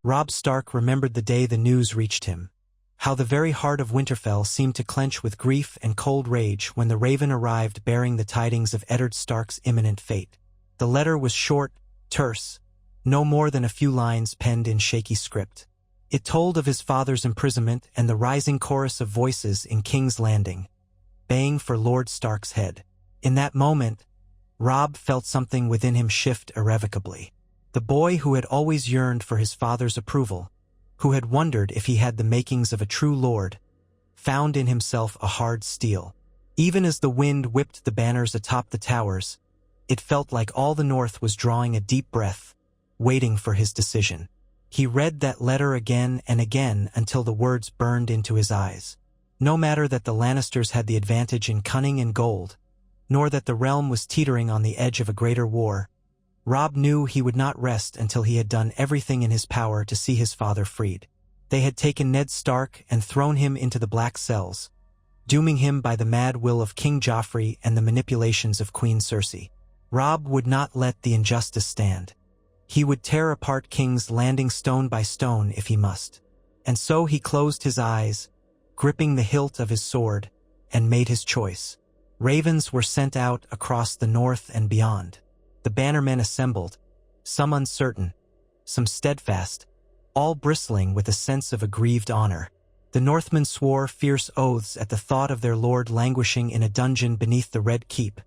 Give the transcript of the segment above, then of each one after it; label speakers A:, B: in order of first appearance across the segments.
A: Robb Stark remembered the day the news reached him. How the very heart of Winterfell seemed to clench with grief and cold rage when the Raven arrived bearing the tidings of Eddard Stark's imminent fate. The letter was short, terse, no more than a few lines penned in shaky script. It told of his father's imprisonment and the rising chorus of voices in King's Landing, baying for Lord Stark's head. In that moment, Robb felt something within him shift irrevocably. The boy who had always yearned for his father's approval, who had wondered if he had the makings of a true lord, found in himself a hard steel. Even as the wind whipped the banners atop the towers, it felt like all the North was drawing a deep breath, waiting for his decision. He read that letter again and again until the words burned into his eyes. No matter that the Lannisters had the advantage in cunning and gold, nor that the realm was teetering on the edge of a greater war, Robb knew he would not rest until he had done everything in his power to see his father freed. They had taken Ned Stark and thrown him into the Black Cells, dooming him by the mad will of King Joffrey and the manipulations of Queen Cersei. Robb would not let the injustice stand. He would tear apart King's Landing stone by stone if he must. And so he closed his eyes, gripping the hilt of his sword, and made his choice. Ravens were sent out across the north and beyond. The bannermen assembled, some uncertain, some steadfast, all bristling with a sense of aggrieved honor. The Northmen swore fierce oaths at the thought of their lord languishing in a dungeon beneath the Red Keep,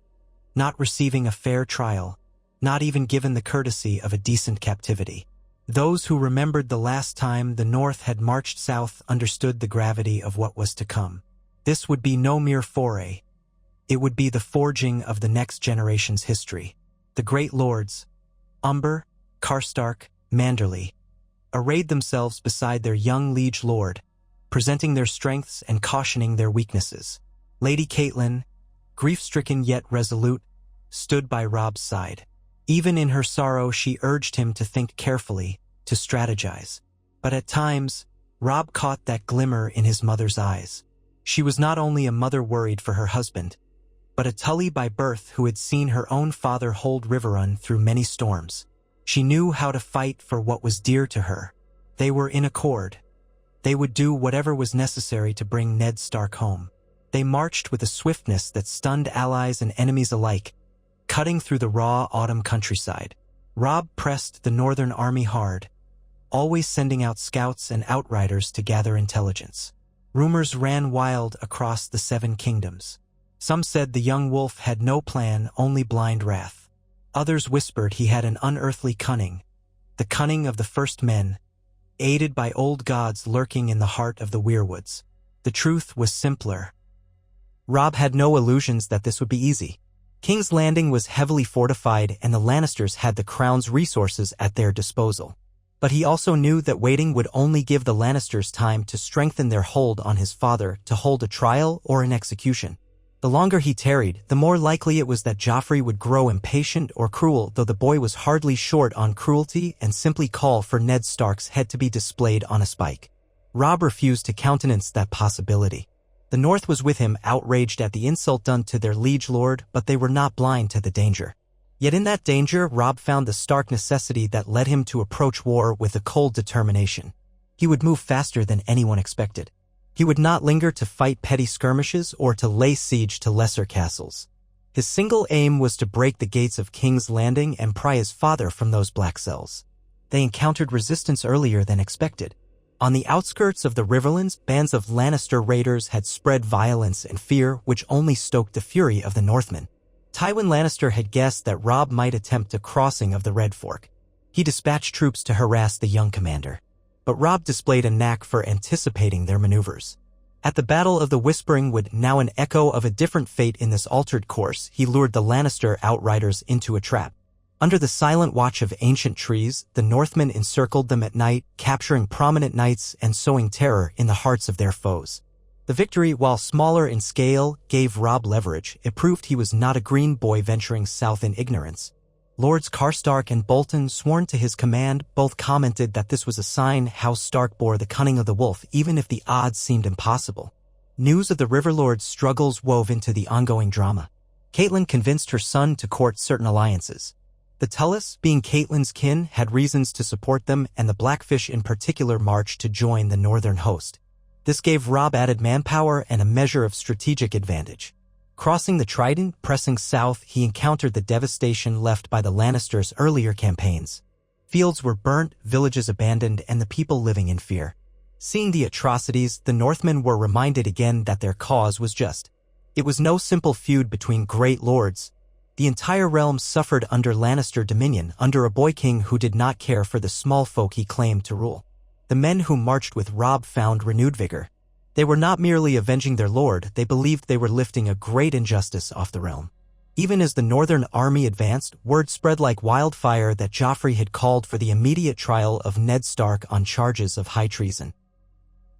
A: not receiving a fair trial, not even given the courtesy of a decent captivity. Those who remembered the last time the North had marched south understood the gravity of what was to come. This would be no mere foray. It would be the forging of the next generation's history. The great lords, Umber, Karstark, Manderly, arrayed themselves beside their young liege lord, presenting their strengths and cautioning their weaknesses. Lady Catelyn, grief-stricken yet resolute, stood by Robb's side. Even in her sorrow she urged him to think carefully, to strategize. But at times, Robb caught that glimmer in his mother's eyes. She was not only a mother worried for her husband, but a Tully by birth who had seen her own father hold Riverrun through many storms. She knew how to fight for what was dear to her. They were in accord. They would do whatever was necessary to bring Ned Stark home. They marched with a swiftness that stunned allies and enemies alike, cutting through the raw autumn countryside. Robb pressed the northern army hard, always sending out scouts and outriders to gather intelligence. Rumors ran wild across the Seven Kingdoms. Some said the young wolf had no plan, only blind wrath. Others whispered he had an unearthly cunning, the cunning of the first men, aided by old gods lurking in the heart of the weirwoods. The truth was simpler. Robb had no illusions that this would be easy. King's Landing was heavily fortified and the Lannisters had the crown's resources at their disposal. But he also knew that waiting would only give the Lannisters time to strengthen their hold on his father to hold a trial or an execution. The longer he tarried, the more likely it was that Joffrey would grow impatient or cruel, though the boy was hardly short on cruelty and simply call for Ned Stark's head to be displayed on a spike. Robb refused to countenance that possibility. The North was with him, outraged at the insult done to their liege lord, but they were not blind to the danger. Yet in that danger, Robb found the stark necessity that led him to approach war with a cold determination. He would move faster than anyone expected. He would not linger to fight petty skirmishes or to lay siege to lesser castles. His single aim was to break the gates of King's Landing and pry his father from those black cells. They encountered resistance earlier than expected. On the outskirts of the Riverlands, bands of Lannister raiders had spread violence and fear which only stoked the fury of the Northmen. Tywin Lannister had guessed that Robb might attempt a crossing of the Red Fork. He dispatched troops to harass the young commander. But Robb displayed a knack for anticipating their maneuvers. At the Battle of the Whispering Wood, now an echo of a different fate in this altered course, he lured the Lannister outriders into a trap. Under the silent watch of ancient trees, the Northmen encircled them at night, capturing prominent knights and sowing terror in the hearts of their foes. The victory, while smaller in scale, gave Robb leverage. It proved he was not a green boy venturing south in ignorance. Lords Karstark and Bolton, sworn to his command, both commented that this was a sign House Stark bore the cunning of the wolf even if the odds seemed impossible. News of the Riverlord's struggles wove into the ongoing drama. Catelyn convinced her son to court certain alliances. The Tullus, being Catelyn's kin, had reasons to support them, and the Blackfish in particular marched to join the northern host. This gave Robb added manpower and a measure of strategic advantage. Crossing the Trident, pressing south, he encountered the devastation left by the Lannisters' earlier campaigns. Fields were burnt, villages abandoned, and the people living in fear. Seeing the atrocities, the Northmen were reminded again that their cause was just. It was no simple feud between great lords. The entire realm suffered under Lannister dominion, under a boy king who did not care for the small folk he claimed to rule. The men who marched with Robb found renewed vigor. They were not merely avenging their lord, they believed they were lifting a great injustice off the realm. Even as the northern army advanced, word spread like wildfire that Joffrey had called for the immediate trial of Ned Stark on charges of high treason.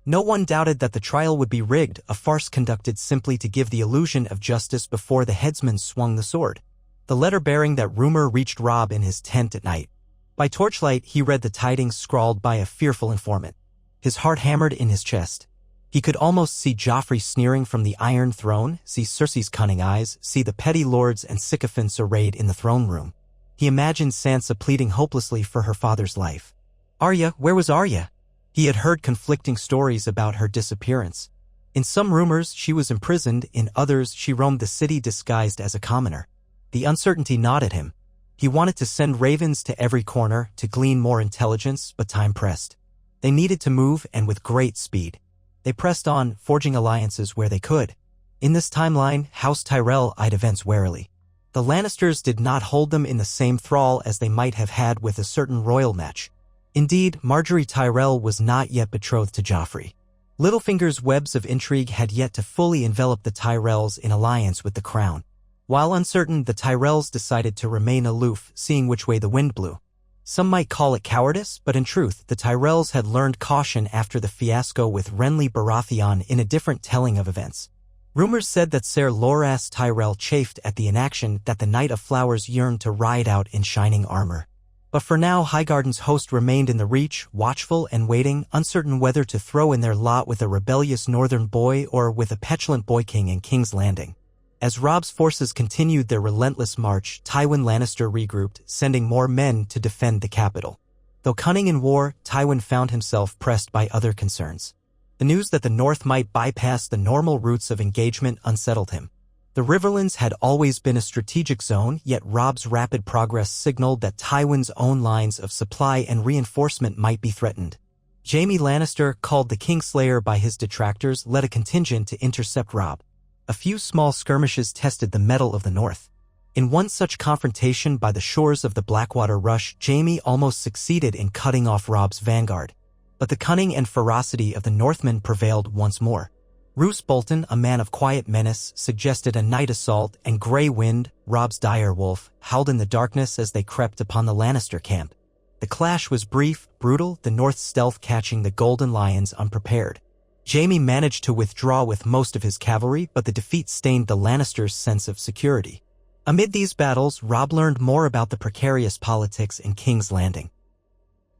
A: No one doubted that the trial would be rigged, a farce conducted simply to give the illusion of justice before the headsman swung the sword. The letter bearing that rumor reached Robb in his tent at night. By torchlight, he read the tidings scrawled by a fearful informant. His heart hammered in his chest. He could almost see Joffrey sneering from the Iron Throne, see Cersei's cunning eyes, see the petty lords and sycophants arrayed in the throne room. He imagined Sansa pleading hopelessly for her father's life. Arya, where was Arya? He had heard conflicting stories about her disappearance. In some rumors, she was imprisoned, in others, she roamed the city disguised as a commoner. The uncertainty gnawed at him. He wanted to send ravens to every corner to glean more intelligence, but time pressed. They needed to move, and with great speed. They pressed on, forging alliances where they could. In this timeline, House Tyrell eyed events warily. The Lannisters did not hold them in the same thrall as they might have had with a certain royal match. Indeed, Margaery Tyrell was not yet betrothed to Joffrey. Littlefinger's webs of intrigue had yet to fully envelop the Tyrells in alliance with the crown. While uncertain, the Tyrells decided to remain aloof, seeing which way the wind blew. Some might call it cowardice, but in truth, the Tyrells had learned caution after the fiasco with Renly Baratheon in a different telling of events. Rumors said that Ser Loras Tyrell chafed at the inaction, that the Knight of Flowers yearned to ride out in shining armor. But for now, Highgarden's host remained in the Reach, watchful and waiting, uncertain whether to throw in their lot with a rebellious northern boy or with a petulant boy king in King's Landing. As Robb's forces continued their relentless march, Tywin Lannister regrouped, sending more men to defend the capital. Though cunning in war, Tywin found himself pressed by other concerns. The news that the North might bypass the normal routes of engagement unsettled him. The Riverlands had always been a strategic zone, yet Robb's rapid progress signaled that Tywin's own lines of supply and reinforcement might be threatened. Jaime Lannister, called the Kingslayer by his detractors, led a contingent to intercept Robb. A few small skirmishes tested the mettle of the North. In one such confrontation by the shores of the Blackwater Rush, Jaime almost succeeded in cutting off Robb's vanguard. But the cunning and ferocity of the Northmen prevailed once more. Roose Bolton, a man of quiet menace, suggested a night assault, and Grey Wind, Robb's dire wolf, howled in the darkness as they crept upon the Lannister camp. The clash was brief, brutal, the North's stealth catching the Golden Lions unprepared. Jaime managed to withdraw with most of his cavalry, but the defeat stained the Lannisters' sense of security. Amid these battles, Robb learned more about the precarious politics in King's Landing.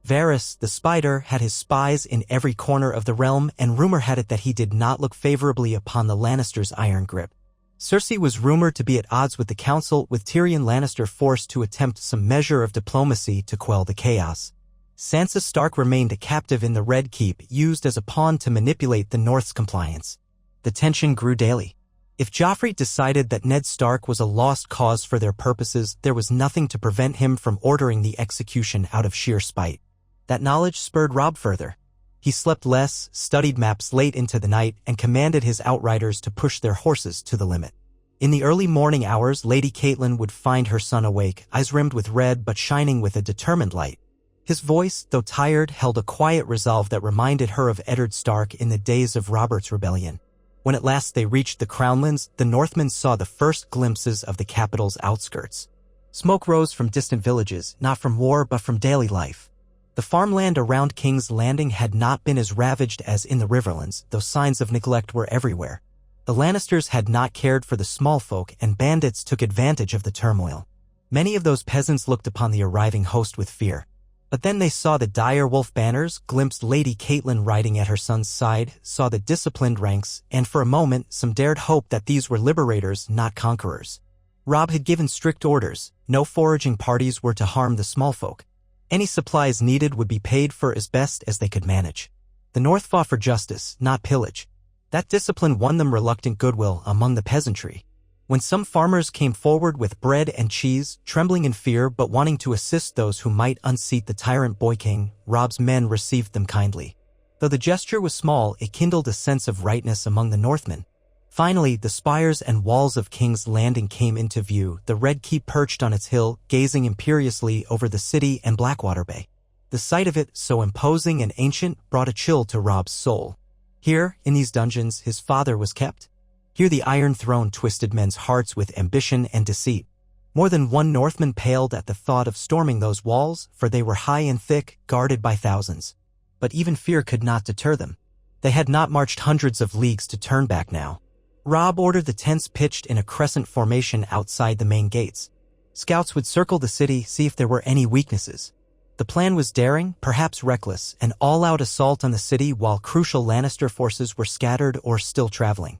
A: Varys, the Spider, had his spies in every corner of the realm, and rumor had it that he did not look favorably upon the Lannisters' iron grip. Cersei was rumored to be at odds with the council, with Tyrion Lannister forced to attempt some measure of diplomacy to quell the chaos. Sansa Stark remained a captive in the Red Keep, used as a pawn to manipulate the North's compliance. The tension grew daily. If Joffrey decided that Ned Stark was a lost cause for their purposes, there was nothing to prevent him from ordering the execution out of sheer spite. That knowledge spurred Robb further. He slept less, studied maps late into the night, and commanded his outriders to push their horses to the limit. In the early morning hours, Lady Catelyn would find her son awake, eyes rimmed with red but shining with a determined light. His voice, though tired, held a quiet resolve that reminded her of Eddard Stark in the days of Robert's rebellion. When at last they reached the Crownlands, the Northmen saw the first glimpses of the capital's outskirts. Smoke rose from distant villages, not from war but from daily life. The farmland around King's Landing had not been as ravaged as in the Riverlands, though signs of neglect were everywhere. The Lannisters had not cared for the small folk, and bandits took advantage of the turmoil. Many of those peasants looked upon the arriving host with fear. But then they saw the dire wolf banners, glimpsed Lady Catelyn riding at her son's side, saw the disciplined ranks, and for a moment some dared hope that these were liberators, not conquerors. Robb had given strict orders. No foraging parties were to harm the small folk. Any supplies needed would be paid for as best as they could manage. The North fought for justice, not pillage. That discipline won them reluctant goodwill among the peasantry. When some farmers came forward with bread and cheese, trembling in fear but wanting to assist those who might unseat the tyrant boy king, Robb's men received them kindly. Though the gesture was small, it kindled a sense of rightness among the Northmen. Finally, the spires and walls of King's Landing came into view, the Red Keep perched on its hill, gazing imperiously over the city and Blackwater Bay. The sight of it, so imposing and ancient, brought a chill to Robb's soul. Here, in these dungeons, his father was kept. Here the Iron Throne twisted men's hearts with ambition and deceit. More than one Northman paled at the thought of storming those walls, for they were high and thick, guarded by thousands. But even fear could not deter them. They had not marched hundreds of leagues to turn back now. Robb ordered the tents pitched in a crescent formation outside the main gates. Scouts would circle the city, see if there were any weaknesses. The plan was daring, perhaps reckless, an all-out assault on the city while crucial Lannister forces were scattered or still traveling.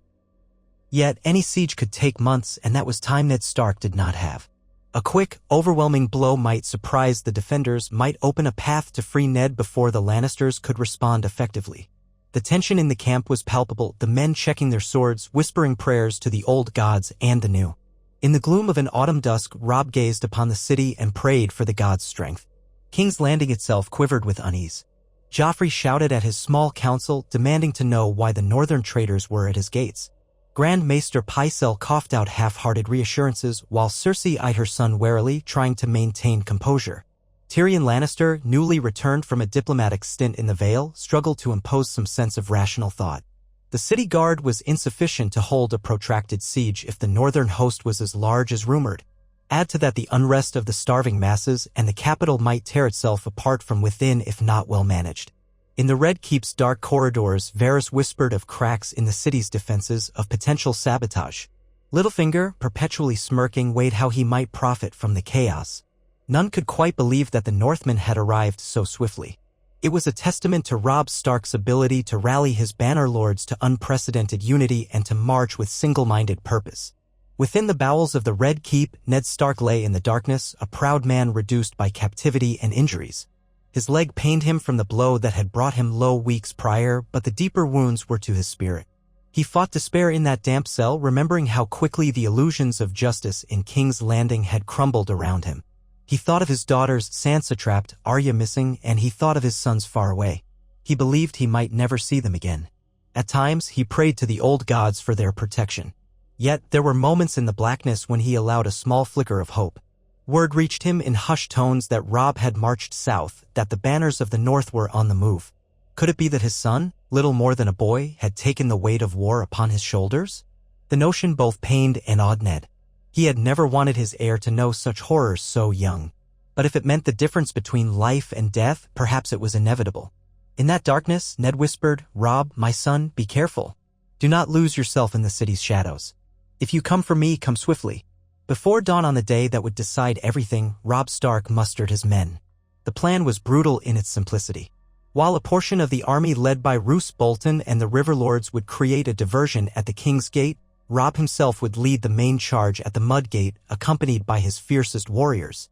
A: Yet, any siege could take months, and that was time Ned Stark did not have. A quick, overwhelming blow might surprise the defenders, might open a path to free Ned before the Lannisters could respond effectively. The tension in the camp was palpable, the men checking their swords, whispering prayers to the old gods and the new. In the gloom of an autumn dusk, Robb gazed upon the city and prayed for the gods' strength. King's Landing itself quivered with unease. Joffrey shouted at his small council, demanding to know why the northern traitors were at his gates. Grand Maester Pycelle coughed out half-hearted reassurances, while Cersei eyed her son warily, trying to maintain composure. Tyrion Lannister, newly returned from a diplomatic stint in the Vale, struggled to impose some sense of rational thought. The city guard was insufficient to hold a protracted siege if the northern host was as large as rumored. Add to that the unrest of the starving masses, and the capital might tear itself apart from within if not well managed. In the Red Keep's dark corridors, Varys whispered of cracks in the city's defenses, of potential sabotage. Littlefinger, perpetually smirking, weighed how he might profit from the chaos. None could quite believe that the Northmen had arrived so swiftly. It was a testament to Robb Stark's ability to rally his banner lords to unprecedented unity and to march with single-minded purpose. Within the bowels of the Red Keep, Ned Stark lay in the darkness, a proud man reduced by captivity and injuries. His leg pained him from the blow that had brought him low weeks prior, but the deeper wounds were to his spirit. He fought despair in that damp cell, remembering how quickly the illusions of justice in King's Landing had crumbled around him. He thought of his daughters, Sansa trapped, Arya missing, and he thought of his sons far away. He believed he might never see them again. At times, he prayed to the old gods for their protection. Yet, there were moments in the blackness when he allowed a small flicker of hope. Word reached him in hushed tones that Robb had marched south, that the banners of the North were on the move. Could it be that his son, little more than a boy, had taken the weight of war upon his shoulders? The notion both pained and awed Ned. He had never wanted his heir to know such horrors so young. But if it meant the difference between life and death, perhaps it was inevitable. In that darkness, Ned whispered, "Robb, my son, be careful. Do not lose yourself in the city's shadows. If you come for me, come swiftly." Before dawn on the day that would decide everything, Robb Stark mustered his men. The plan was brutal in its simplicity. While a portion of the army led by Roose Bolton and the River Lords would create a diversion at the King's Gate, Robb himself would lead the main charge at the Mud Gate, accompanied by his fiercest warriors.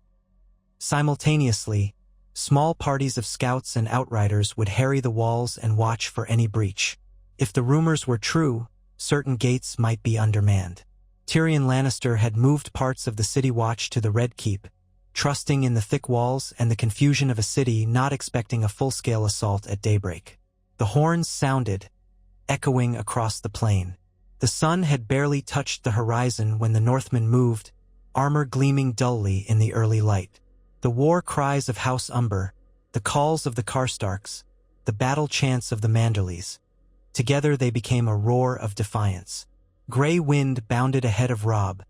A: Simultaneously, small parties of scouts and outriders would harry the walls and watch for any breach. If the rumors were true, certain gates might be undermanned. Tyrion Lannister had moved parts of the city watch to the Red Keep, trusting in the thick walls and the confusion of a city not expecting a full-scale assault at daybreak. The horns sounded, echoing across the plain. The sun had barely touched the horizon when the Northmen moved, armor gleaming dully in the early light. The war cries of House Umber, the calls of the Karstarks, the battle chants of the Manderleys. Together they became a roar of defiance. Grey wind bounded ahead of Robb,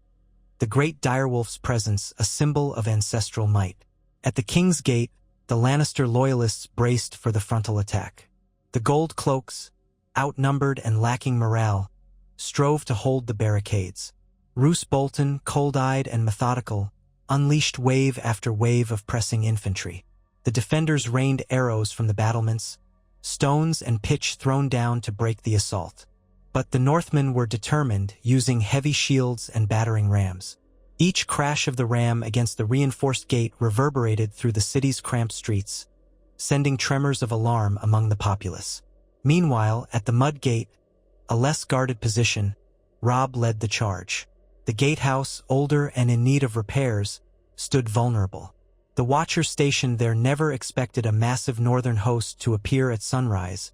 A: the great direwolf's presence a symbol of ancestral might. At the King's Gate, the Lannister loyalists braced for the frontal attack. The Gold Cloaks, outnumbered and lacking morale, strove to hold the barricades. Roose Bolton, cold-eyed and methodical, unleashed wave after wave of pressing infantry. The defenders rained arrows from the battlements, stones and pitch thrown down to break the assault. But the Northmen were determined, using heavy shields and battering rams. Each crash of the ram against the reinforced gate reverberated through the city's cramped streets, sending tremors of alarm among the populace. Meanwhile, at the mud gate, a less guarded position, Robb led the charge. The gatehouse, older and in need of repairs, stood vulnerable. The watchers stationed there never expected a massive northern host to appear at sunrise,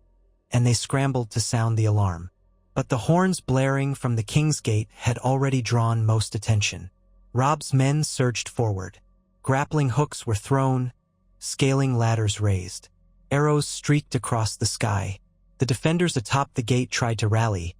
A: and they scrambled to sound the alarm. But the horns blaring from the King's Gate had already drawn most attention. Robb's men surged forward. Grappling hooks were thrown, scaling ladders raised. Arrows streaked across the sky. The defenders atop the gate tried to rally,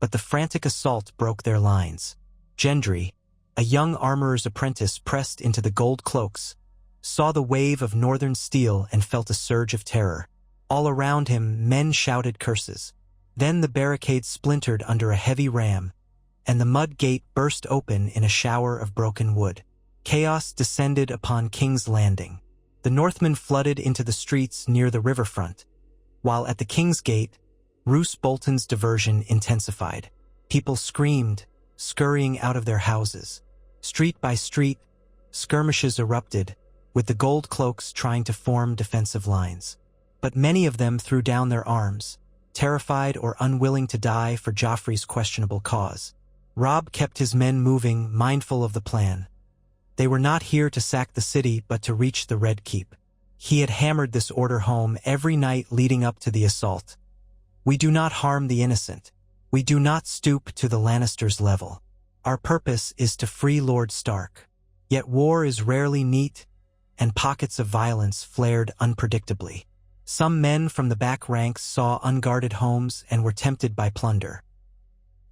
A: but the frantic assault broke their lines. Gendry, a young armorer's apprentice pressed into the gold cloaks, saw the wave of northern steel and felt a surge of terror. All around him, men shouted curses. Then the barricade splintered under a heavy ram, and the mud gate burst open in a shower of broken wood. Chaos descended upon King's Landing. The Northmen flooded into the streets near the riverfront, while at the King's Gate, Roose Bolton's diversion intensified. People screamed, scurrying out of their houses. Street by street, skirmishes erupted, with the gold cloaks trying to form defensive lines. But many of them threw down their arms, terrified or unwilling to die for Joffrey's questionable cause. Robb kept his men moving, mindful of the plan. They were not here to sack the city, but to reach the Red Keep. He had hammered this order home every night leading up to the assault. We do not harm the innocent. We do not stoop to the Lannisters' level. Our purpose is to free Lord Stark. Yet war is rarely neat, and pockets of violence flared unpredictably. Some men from the back ranks saw unguarded homes and were tempted by plunder.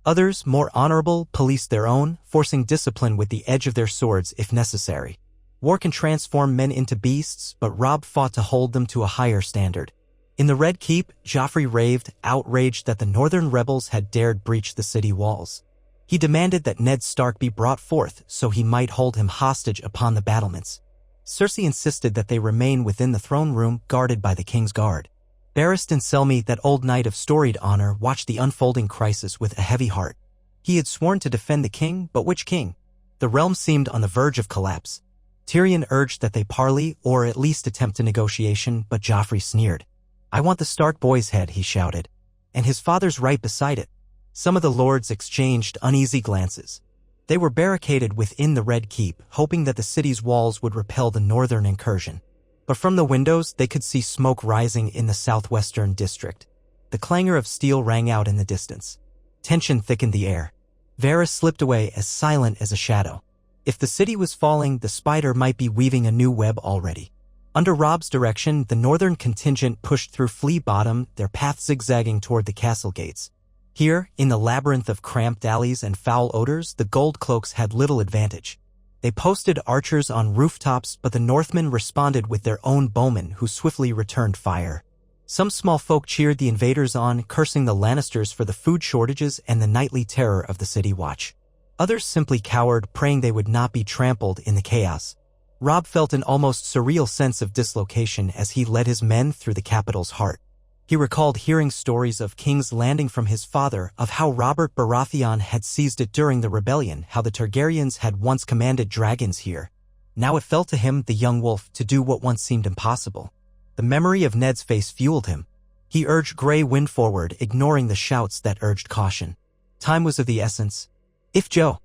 A: Others, more honorable, policed their own, forcing discipline with the edge of their swords if necessary. War can transform men into beasts, but Robb fought to hold them to a higher standard. In the Red Keep, Joffrey raved, outraged that the northern rebels had dared breach the city walls. He demanded that Ned Stark be brought forth so he might hold him hostage upon the battlements. Cersei insisted that they remain within the throne room guarded by the King's Guard. Barristan Selmy, that old knight of storied honor, watched the unfolding crisis with a heavy heart. He had sworn to defend the king, but which king? The realm seemed on the verge of collapse. Tyrion urged that they parley or at least attempt a negotiation, but Joffrey sneered. "I want the Stark boy's head," he shouted, "and his father's right beside it." Some of the lords exchanged uneasy glances. They were barricaded within the Red Keep, hoping that the city's walls would repel the northern incursion. But from the windows, they could see smoke rising in the southwestern district. The clangor of steel rang out in the distance. Tension thickened the air. Varys slipped away as silent as a shadow. If the city was falling, the spider might be weaving a new web already. Under Robb's direction, the northern contingent pushed through Flea Bottom, their path zigzagging toward the castle gates. Here, in the labyrinth of cramped alleys and foul odors, the gold cloaks had little advantage. They posted archers on rooftops, but the Northmen responded with their own bowmen, who swiftly returned fire. Some small folk cheered the invaders on, cursing the Lannisters for the food shortages and the nightly terror of the city watch. Others simply cowered, praying they would not be trampled in the chaos. Robb felt an almost surreal sense of dislocation as he led his men through the capital's heart. He recalled hearing stories of King's Landing from his father, of how Robert Baratheon had seized it during the rebellion, how the Targaryens had once commanded dragons here. Now it fell to him, the young wolf, to do what once seemed impossible. The memory of Ned's face fueled him. He urged Grey Wind forward, ignoring the shouts that urged caution. Time was of the essence. If Joe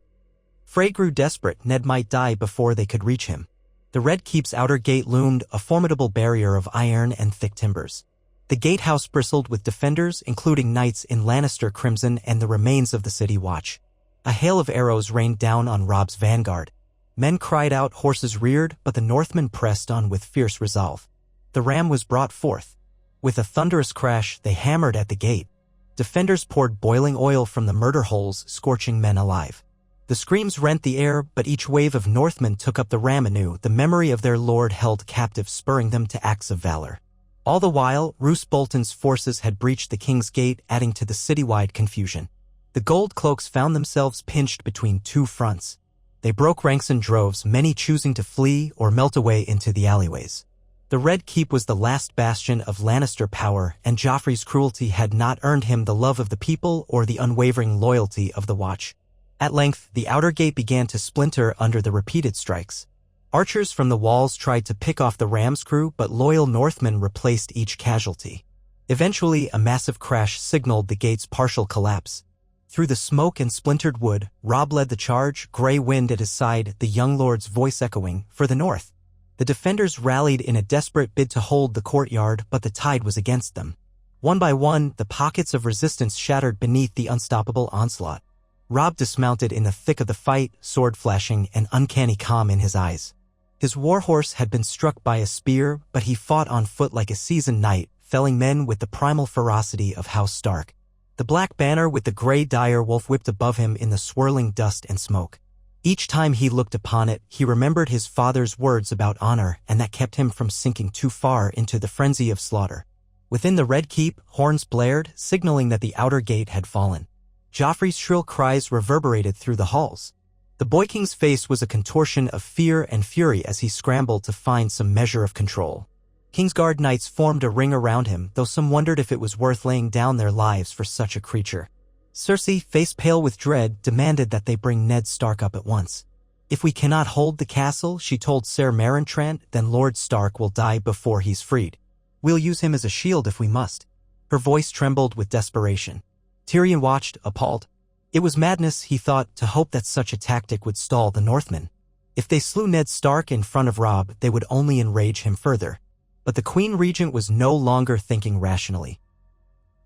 A: Frey grew desperate, Ned might die before they could reach him. The Red Keep's outer gate loomed, a formidable barrier of iron and thick timbers. The gatehouse bristled with defenders, including knights in Lannister crimson and the remains of the city watch. A hail of arrows rained down on Robb's vanguard. Men cried out, horses reared, but the Northmen pressed on with fierce resolve. The ram was brought forth. With a thunderous crash, they hammered at the gate. Defenders poured boiling oil from the murder holes, scorching men alive. The screams rent the air, but each wave of Northmen took up the ram anew, the memory of their lord held captive spurring them to acts of valor. All the while, Roose Bolton's forces had breached the King's Gate, adding to the citywide confusion. The gold cloaks found themselves pinched between two fronts. They broke ranks in droves, many choosing to flee or melt away into the alleyways. The Red Keep was the last bastion of Lannister power, and Joffrey's cruelty had not earned him the love of the people or the unwavering loyalty of the Watch. At length, the outer gate began to splinter under the repeated strikes. Archers from the walls tried to pick off the ram's crew, but loyal Northmen replaced each casualty. Eventually, a massive crash signaled the gate's partial collapse. Through the smoke and splintered wood, Robb led the charge, Grey Wind at his side, the young lord's voice echoing, "For the north." The defenders rallied in a desperate bid to hold the courtyard, but the tide was against them. One by one, the pockets of resistance shattered beneath the unstoppable onslaught. Robb dismounted in the thick of the fight, sword flashing, an uncanny calm in his eyes. His warhorse had been struck by a spear, but he fought on foot like a seasoned knight, felling men with the primal ferocity of House Stark. The black banner with the gray dire wolf whipped above him in the swirling dust and smoke. Each time he looked upon it, he remembered his father's words about honor, and that kept him from sinking too far into the frenzy of slaughter. Within the Red Keep, horns blared, signaling that the outer gate had fallen. Joffrey's shrill cries reverberated through the halls. The Boy King's face was a contortion of fear and fury as he scrambled to find some measure of control. Kingsguard knights formed a ring around him, though some wondered if it was worth laying down their lives for such a creature. Cersei, face pale with dread, demanded that they bring Ned Stark up at once. "If we cannot hold the castle," she told Ser Marentrant, "then Lord Stark will die before he's freed. We'll use him as a shield if we must." Her voice trembled with desperation. Tyrion watched, appalled. It was madness, he thought, to hope that such a tactic would stall the Northmen. If they slew Ned Stark in front of Robb, they would only enrage him further. But the Queen Regent was no longer thinking rationally.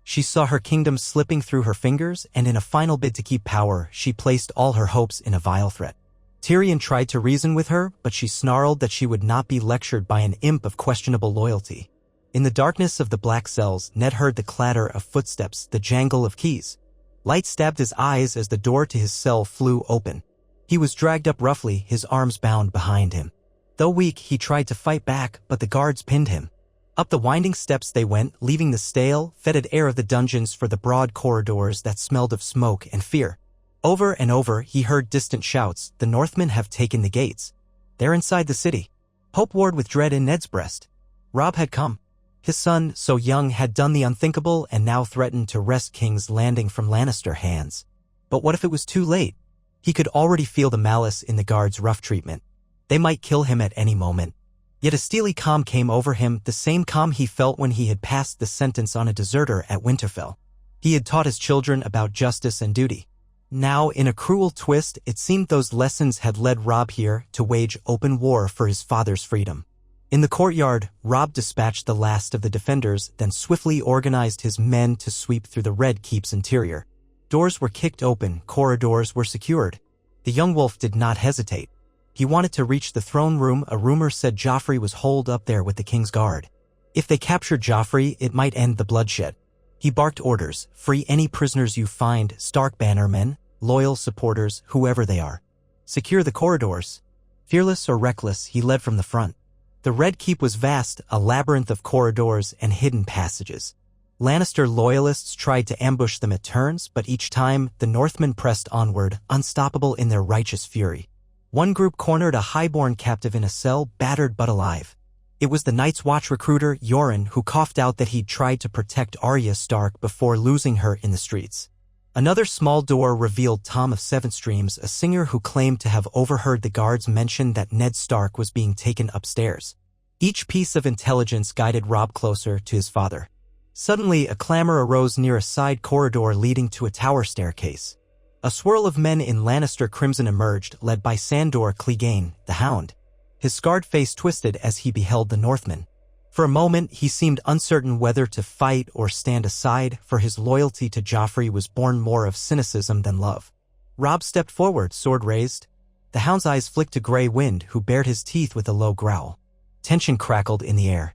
A: She saw her kingdom slipping through her fingers, and in a final bid to keep power, she placed all her hopes in a vile threat. Tyrion tried to reason with her, but she snarled that she would not be lectured by an imp of questionable loyalty. In the darkness of the black cells, Ned heard the clatter of footsteps, the jangle of keys. Light stabbed his eyes as the door to his cell flew open. He was dragged up roughly, his arms bound behind him. Though weak, he tried to fight back, but the guards pinned him. Up the winding steps they went, leaving the stale, fetid air of the dungeons for the broad corridors that smelled of smoke and fear. Over and over, he heard distant shouts, "The Northmen have taken the gates. They're inside the city." Hope warred with dread in Ned's breast. Robb had come. His son, so young, had done the unthinkable and now threatened to wrest King's Landing from Lannister hands. But what if it was too late? He could already feel the malice in the guards' rough treatment. They might kill him at any moment. Yet a steely calm came over him, the same calm he felt when he had passed the sentence on a deserter at Winterfell. He had taught his children about justice and duty. Now, in a cruel twist, it seemed those lessons had led Robb here to wage open war for his father's freedom. In the courtyard, Robb dispatched the last of the defenders, then swiftly organized his men to sweep through the Red Keep's interior. Doors were kicked open, corridors were secured. The young wolf did not hesitate. He wanted to reach the throne room. A rumor said Joffrey was holed up there with the king's guard. If they captured Joffrey, it might end the bloodshed. He barked orders, "Free any prisoners you find, Stark bannermen, loyal supporters, whoever they are. Secure the corridors." Fearless or reckless, he led from the front. The Red Keep was vast, a labyrinth of corridors and hidden passages. Lannister loyalists tried to ambush them at turns, but each time, the Northmen pressed onward, unstoppable in their righteous fury. One group cornered a highborn captive in a cell, battered but alive. It was the Night's Watch recruiter, Yoren, who coughed out that he'd tried to protect Arya Stark before losing her in the streets. Another small door revealed Tom of Seven Streams, a singer who claimed to have overheard the guards mention that Ned Stark was being taken upstairs. Each piece of intelligence guided Robb closer to his father. Suddenly, a clamor arose near a side corridor leading to a tower staircase. A swirl of men in Lannister crimson emerged, led by Sandor Clegane, the Hound. His scarred face twisted as he beheld the Northmen. For a moment, he seemed uncertain whether to fight or stand aside, for his loyalty to Joffrey was born more of cynicism than love. Robb stepped forward, sword raised. The Hound's eyes flicked to Grey Wind, who bared his teeth with a low growl. Tension crackled in the air.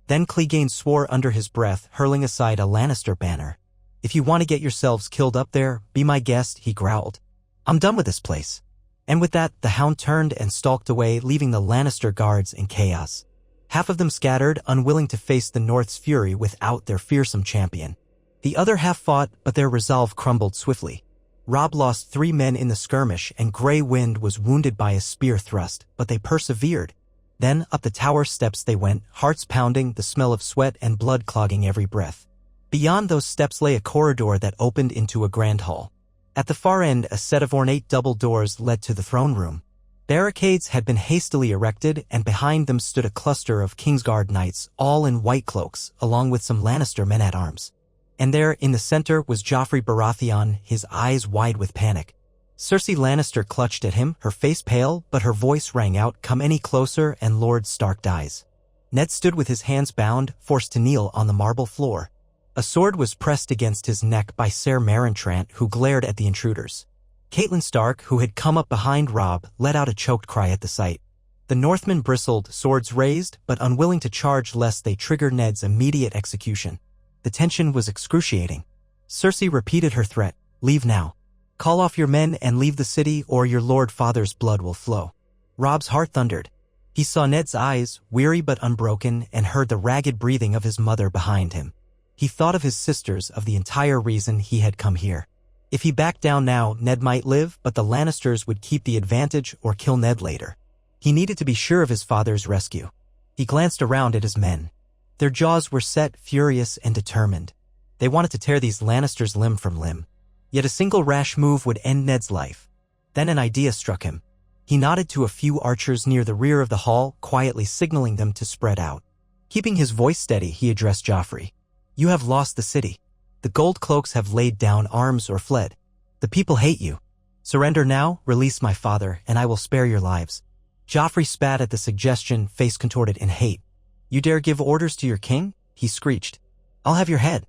A: Then Clegane swore under his breath, hurling aside a Lannister banner. "If you want to get yourselves killed up there, be my guest," he growled. "I'm done with this place." And with that, the Hound turned and stalked away, leaving the Lannister guards in chaos. Half of them scattered, unwilling to face the North's fury without their fearsome champion. The other half fought, but their resolve crumbled swiftly. Robb lost 3 men in the skirmish, and Grey Wind was wounded by a spear thrust, but they persevered. Then, up the tower steps they went, hearts pounding, the smell of sweat and blood clogging every breath. Beyond those steps lay a corridor that opened into a grand hall. At the far end, a set of ornate double doors led to the throne room. Barricades had been hastily erected, and behind them stood a cluster of Kingsguard knights, all in white cloaks, along with some Lannister men-at-arms. And there, in the center, was Joffrey Baratheon, his eyes wide with panic. Cersei Lannister clutched at him, her face pale, but her voice rang out, "Come any closer, and Lord Stark dies." Ned stood with his hands bound, forced to kneel on the marble floor. A sword was pressed against his neck by Ser Marentrant, who glared at the intruders. Catelyn Stark, who had come up behind Robb, let out a choked cry at the sight. The Northmen bristled, swords raised, but unwilling to charge lest they trigger Ned's immediate execution. The tension was excruciating. Cersei repeated her threat, "Leave now. Call off your men and leave the city, or your Lord Father's blood will flow." Robb's heart thundered. He saw Ned's eyes, weary but unbroken, and heard the ragged breathing of his mother behind him. He thought of his sisters, of the entire reason he had come here. If he backed down now, Ned might live, but the Lannisters would keep the advantage or kill Ned later. He needed to be sure of his father's rescue. He glanced around at his men. Their jaws were set, furious and determined. They wanted to tear these Lannisters limb from limb. Yet a single rash move would end Ned's life. Then an idea struck him. He nodded to a few archers near the rear of the hall, quietly signaling them to spread out. Keeping his voice steady, he addressed Joffrey. "You have lost the city. The gold cloaks have laid down arms or fled. The people hate you. Surrender now, release my father, and I will spare your lives." Joffrey spat at the suggestion, face contorted in hate. "You dare give orders to your king?" he screeched. "I'll have your head.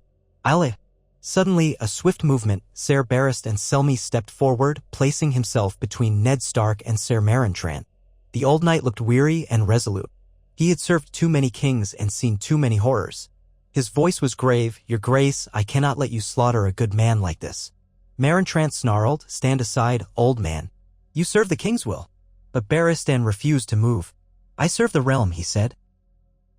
A: Suddenly, a swift movement, Ser Barristan and Selmy stepped forward, placing himself between Ned Stark and Ser Marentrant. The old knight looked weary and resolute. He had served too many kings and seen too many horrors. His voice was grave. "Your Grace, I cannot let you slaughter a good man like this." Marentrant snarled, "Stand aside, old man. You serve the king's will." But Barristan refused to move. "I serve the realm," he said.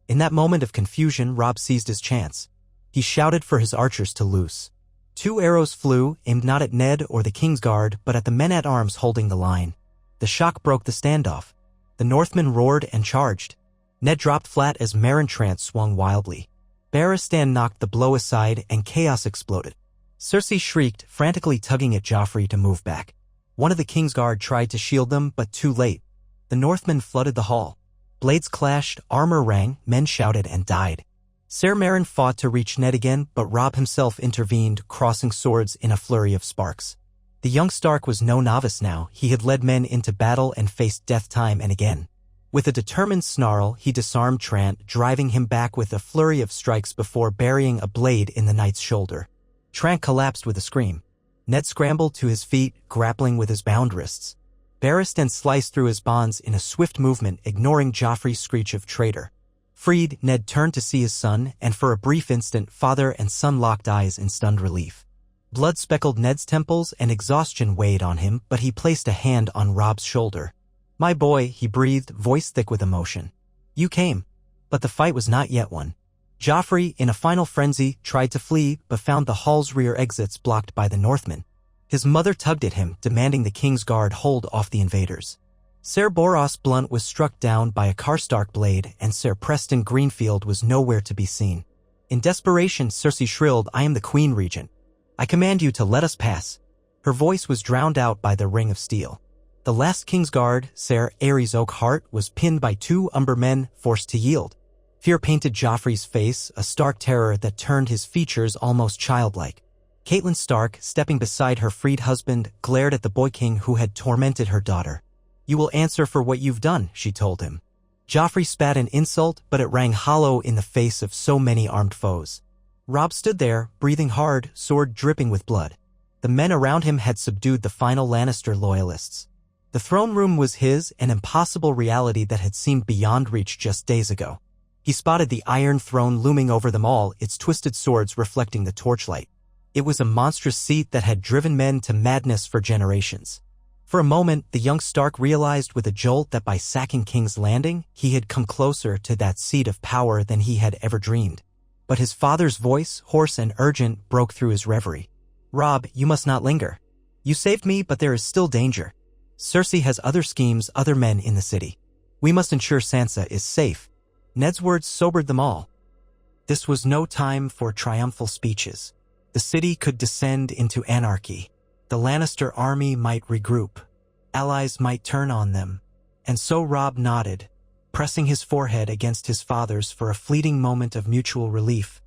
A: In that moment of confusion, Robb seized his chance. He shouted for his archers to loose. 2 arrows flew, aimed not at Ned or the Kingsguard, but at the men-at-arms holding the line. The shock broke the standoff. The Northmen roared and charged. Ned dropped flat as Marentrant swung wildly. Barristan knocked the blow aside, and chaos exploded. Cersei shrieked, frantically tugging at Joffrey to move back. One of the Kingsguard tried to shield them, but too late. The Northmen flooded the hall. Blades clashed, armor rang, men shouted and died. Ser Maren fought to reach Ned again, but Robb himself intervened, crossing swords in a flurry of sparks. The young Stark was no novice now. He had led men into battle and faced death time and again. With a determined snarl, he disarmed Trant, driving him back with a flurry of strikes before burying a blade in the knight's shoulder. Trant collapsed with a scream. Ned scrambled to his feet, grappling with his bound wrists. Barristan sliced through his bonds in a swift movement, ignoring Joffrey's screech of traitor. Freed, Ned turned to see his son, and for a brief instant, father and son locked eyes in stunned relief. Blood speckled Ned's temples and exhaustion weighed on him, but he placed a hand on Robb's shoulder. "My boy," he breathed, voice thick with emotion. "You came." But the fight was not yet won. Joffrey, in a final frenzy, tried to flee, but found the hall's rear exits blocked by the Northmen. His mother tugged at him, demanding the Kingsguard hold off the invaders. Ser Boros Blunt was struck down by a Karstark blade, and Ser Preston Greenfield was nowhere to be seen. In desperation, Cersei shrilled, "I am the Queen Regent. I command you to let us pass." Her voice was drowned out by the ring of steel. The last Kingsguard, Ser Ares Oakheart, was pinned by 2 Umber men, forced to yield. Fear painted Joffrey's face, a stark terror that turned his features almost childlike. Catelyn Stark, stepping beside her freed husband, glared at the boy king who had tormented her daughter. "You will answer for what you've done," she told him. Joffrey spat an insult, but it rang hollow in the face of so many armed foes. Robb stood there, breathing hard, sword dripping with blood. The men around him had subdued the final Lannister loyalists. The throne room was his, an impossible reality that had seemed beyond reach just days ago. He spotted the Iron Throne looming over them all, its twisted swords reflecting the torchlight. It was a monstrous seat that had driven men to madness for generations. For a moment, the young Stark realized with a jolt that by sacking King's Landing, he had come closer to that seat of power than he had ever dreamed. But his father's voice, hoarse and urgent, broke through his reverie. "Robb, you must not linger. You saved me, but there is still danger. Cersei has other schemes, other men in the city. We must ensure Sansa is safe." Ned's words sobered them all. This was no time for triumphal speeches. The city could descend into anarchy. The Lannister army might regroup. Allies might turn on them. And so Robb nodded, pressing his forehead against his father's for a fleeting moment of mutual relief,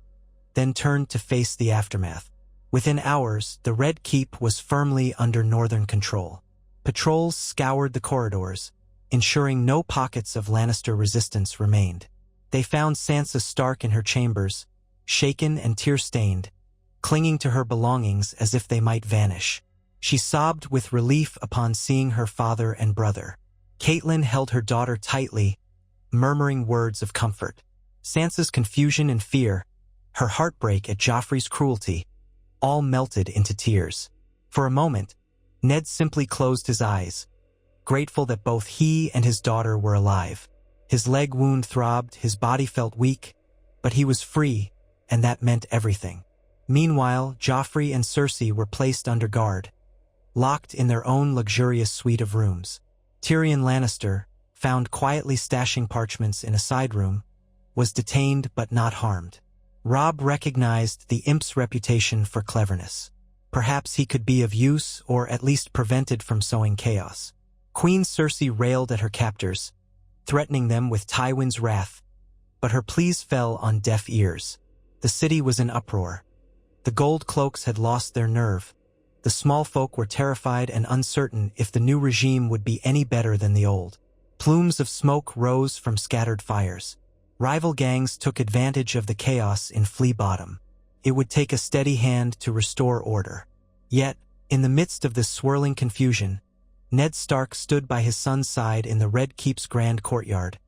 A: then turned to face the aftermath. Within hours, the Red Keep was firmly under Northern control. Patrols scoured the corridors, ensuring no pockets of Lannister resistance remained. They found Sansa Stark in her chambers, shaken and tear-stained, clinging to her belongings as if they might vanish. She sobbed with relief upon seeing her father and brother. Catelyn held her daughter tightly, murmuring words of comfort. Sansa's confusion and fear, her heartbreak at Joffrey's cruelty, all melted into tears. For a moment, Ned simply closed his eyes, grateful that both he and his daughter were alive. His leg wound throbbed, his body felt weak, but he was free, and that meant everything. Meanwhile, Joffrey and Cersei were placed under guard, locked in their own luxurious suite of rooms. Tyrion Lannister, found quietly stashing parchments in a side room, was detained but not harmed. Robb recognized the imp's reputation for cleverness. Perhaps he could be of use or at least prevented from sowing chaos. Queen Cersei railed at her captors, threatening them with Tywin's wrath, but her pleas fell on deaf ears. The city was in uproar. The gold cloaks had lost their nerve. The small folk were terrified and uncertain if the new regime would be any better than the old. Plumes of smoke rose from scattered fires. Rival gangs took advantage of the chaos in Flea Bottom. It would take a steady hand to restore order. Yet, in the midst of this swirling confusion, Ned Stark stood by his son's side in the Red Keep's grand courtyard,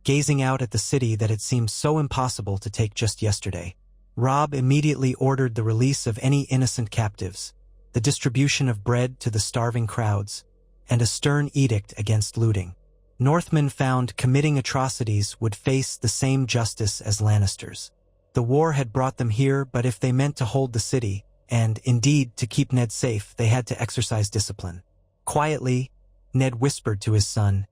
A: gazing out at the city that had seemed so impossible to take just yesterday. Robb immediately ordered the release of any innocent captives, the distribution of bread to the starving crowds, and a stern edict against looting. Northmen found committing atrocities would face the same justice as Lannisters. The war had brought them here, but if they meant to hold the city, and, indeed, to keep Ned safe, they had to exercise discipline. Quietly, Ned whispered to his son,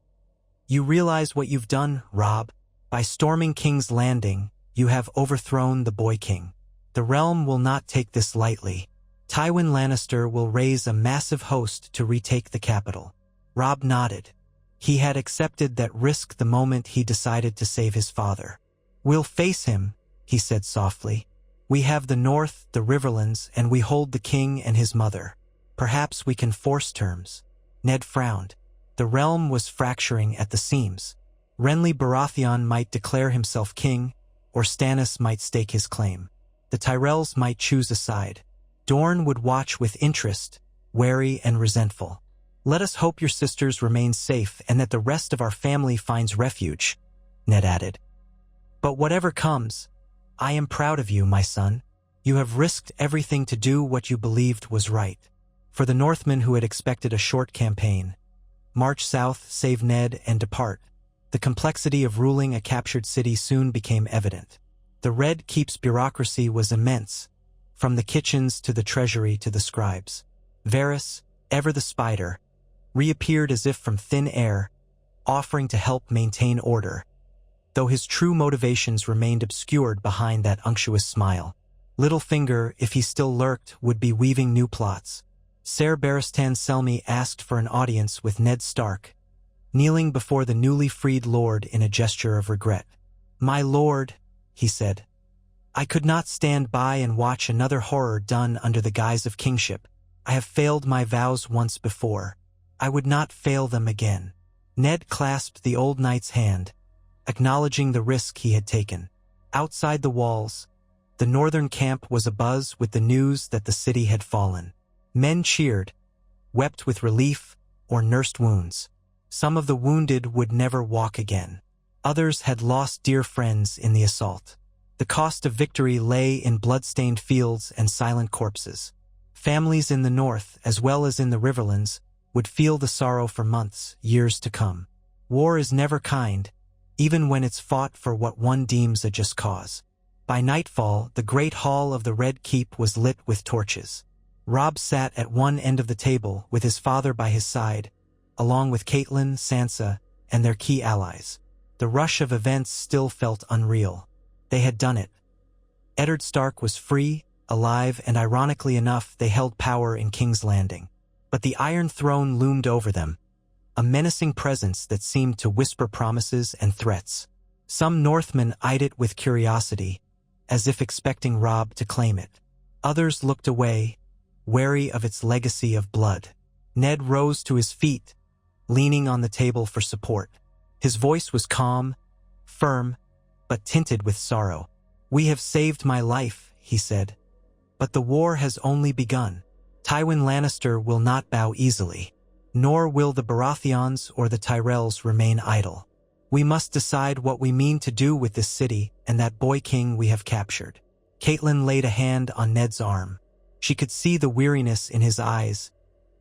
A: "You realize what you've done, Robb? By storming King's Landing, you have overthrown the Boy King. The realm will not take this lightly. Tywin Lannister will raise a massive host to retake the capital." Robb nodded. He had accepted that risk the moment he decided to save his father. "We'll face him," he said softly. "We have the North, the Riverlands, and we hold the king and his mother. Perhaps we can force terms." Ned frowned. The realm was fracturing at the seams. Renly Baratheon might declare himself king, or Stannis might stake his claim. The Tyrells might choose a side. Dorne would watch with interest, wary and resentful. "Let us hope your sisters remain safe and that the rest of our family finds refuge," Ned added. "But whatever comes, I am proud of you, my son. You have risked everything to do what you believed was right." For the Northmen who had expected a short campaign, march south, save Ned, and depart, the complexity of ruling a captured city soon became evident. The Red Keep's bureaucracy was immense, from the kitchens to the treasury to the scribes. Varys, ever the spider, reappeared as if from thin air, offering to help maintain order, though his true motivations remained obscured behind that unctuous smile. Littlefinger, if he still lurked, would be weaving new plots. Ser Barristan Selmy asked for an audience with Ned Stark, kneeling before the newly freed lord in a gesture of regret. "My lord," he said, "I could not stand by and watch another horror done under the guise of kingship. I have failed my vows once before. I would not fail them again." Ned clasped the old knight's hand, acknowledging the risk he had taken. Outside the walls, the northern camp was abuzz with the news that the city had fallen. Men cheered, wept with relief, or nursed wounds. Some of the wounded would never walk again. Others had lost dear friends in the assault. The cost of victory lay in blood-stained fields and silent corpses. Families in the north, as well as in the Riverlands, would feel the sorrow for months, years to come. War is never kind, even when it's fought for what one deems a just cause. By nightfall, the great hall of the Red Keep was lit with torches. Robb sat at one end of the table with his father by his side, along with Catelyn, Sansa, and their key allies. The rush of events still felt unreal. They had done it. Eddard Stark was free, alive, and ironically enough, they held power in King's Landing. But the Iron Throne loomed over them, a menacing presence that seemed to whisper promises and threats. Some Northmen eyed it with curiosity, as if expecting Robb to claim it. Others looked away, wary of its legacy of blood. Ned rose to his feet, leaning on the table for support. His voice was calm, firm, but tinted with sorrow. "We have saved my life," he said. "But the war has only begun. Tywin Lannister will not bow easily, nor will the Baratheons or the Tyrells remain idle. We must decide what we mean to do with this city and that boy king we have captured." Catelyn laid a hand on Ned's arm. She could see the weariness in his eyes,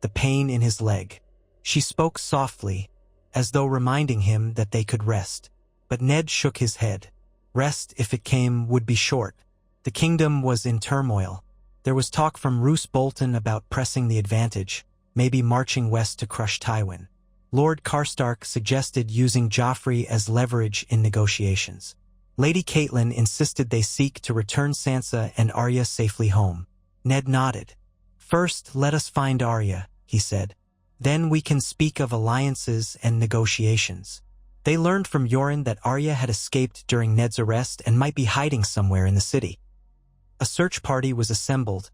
A: the pain in his leg. She spoke softly, as though reminding him that they could rest. But Ned shook his head. Rest, if it came, would be short. The kingdom was in turmoil. There was talk from Roose Bolton about pressing the advantage, maybe marching west to crush Tywin. Lord Karstark suggested using Joffrey as leverage in negotiations. Lady Catelyn insisted they seek to return Sansa and Arya safely home. Ned nodded. "First, let us find Arya," he said. "Then we can speak of alliances and negotiations." They learned from Yoren that Arya had escaped during Ned's arrest and might be hiding somewhere in the city. A search party was assembled,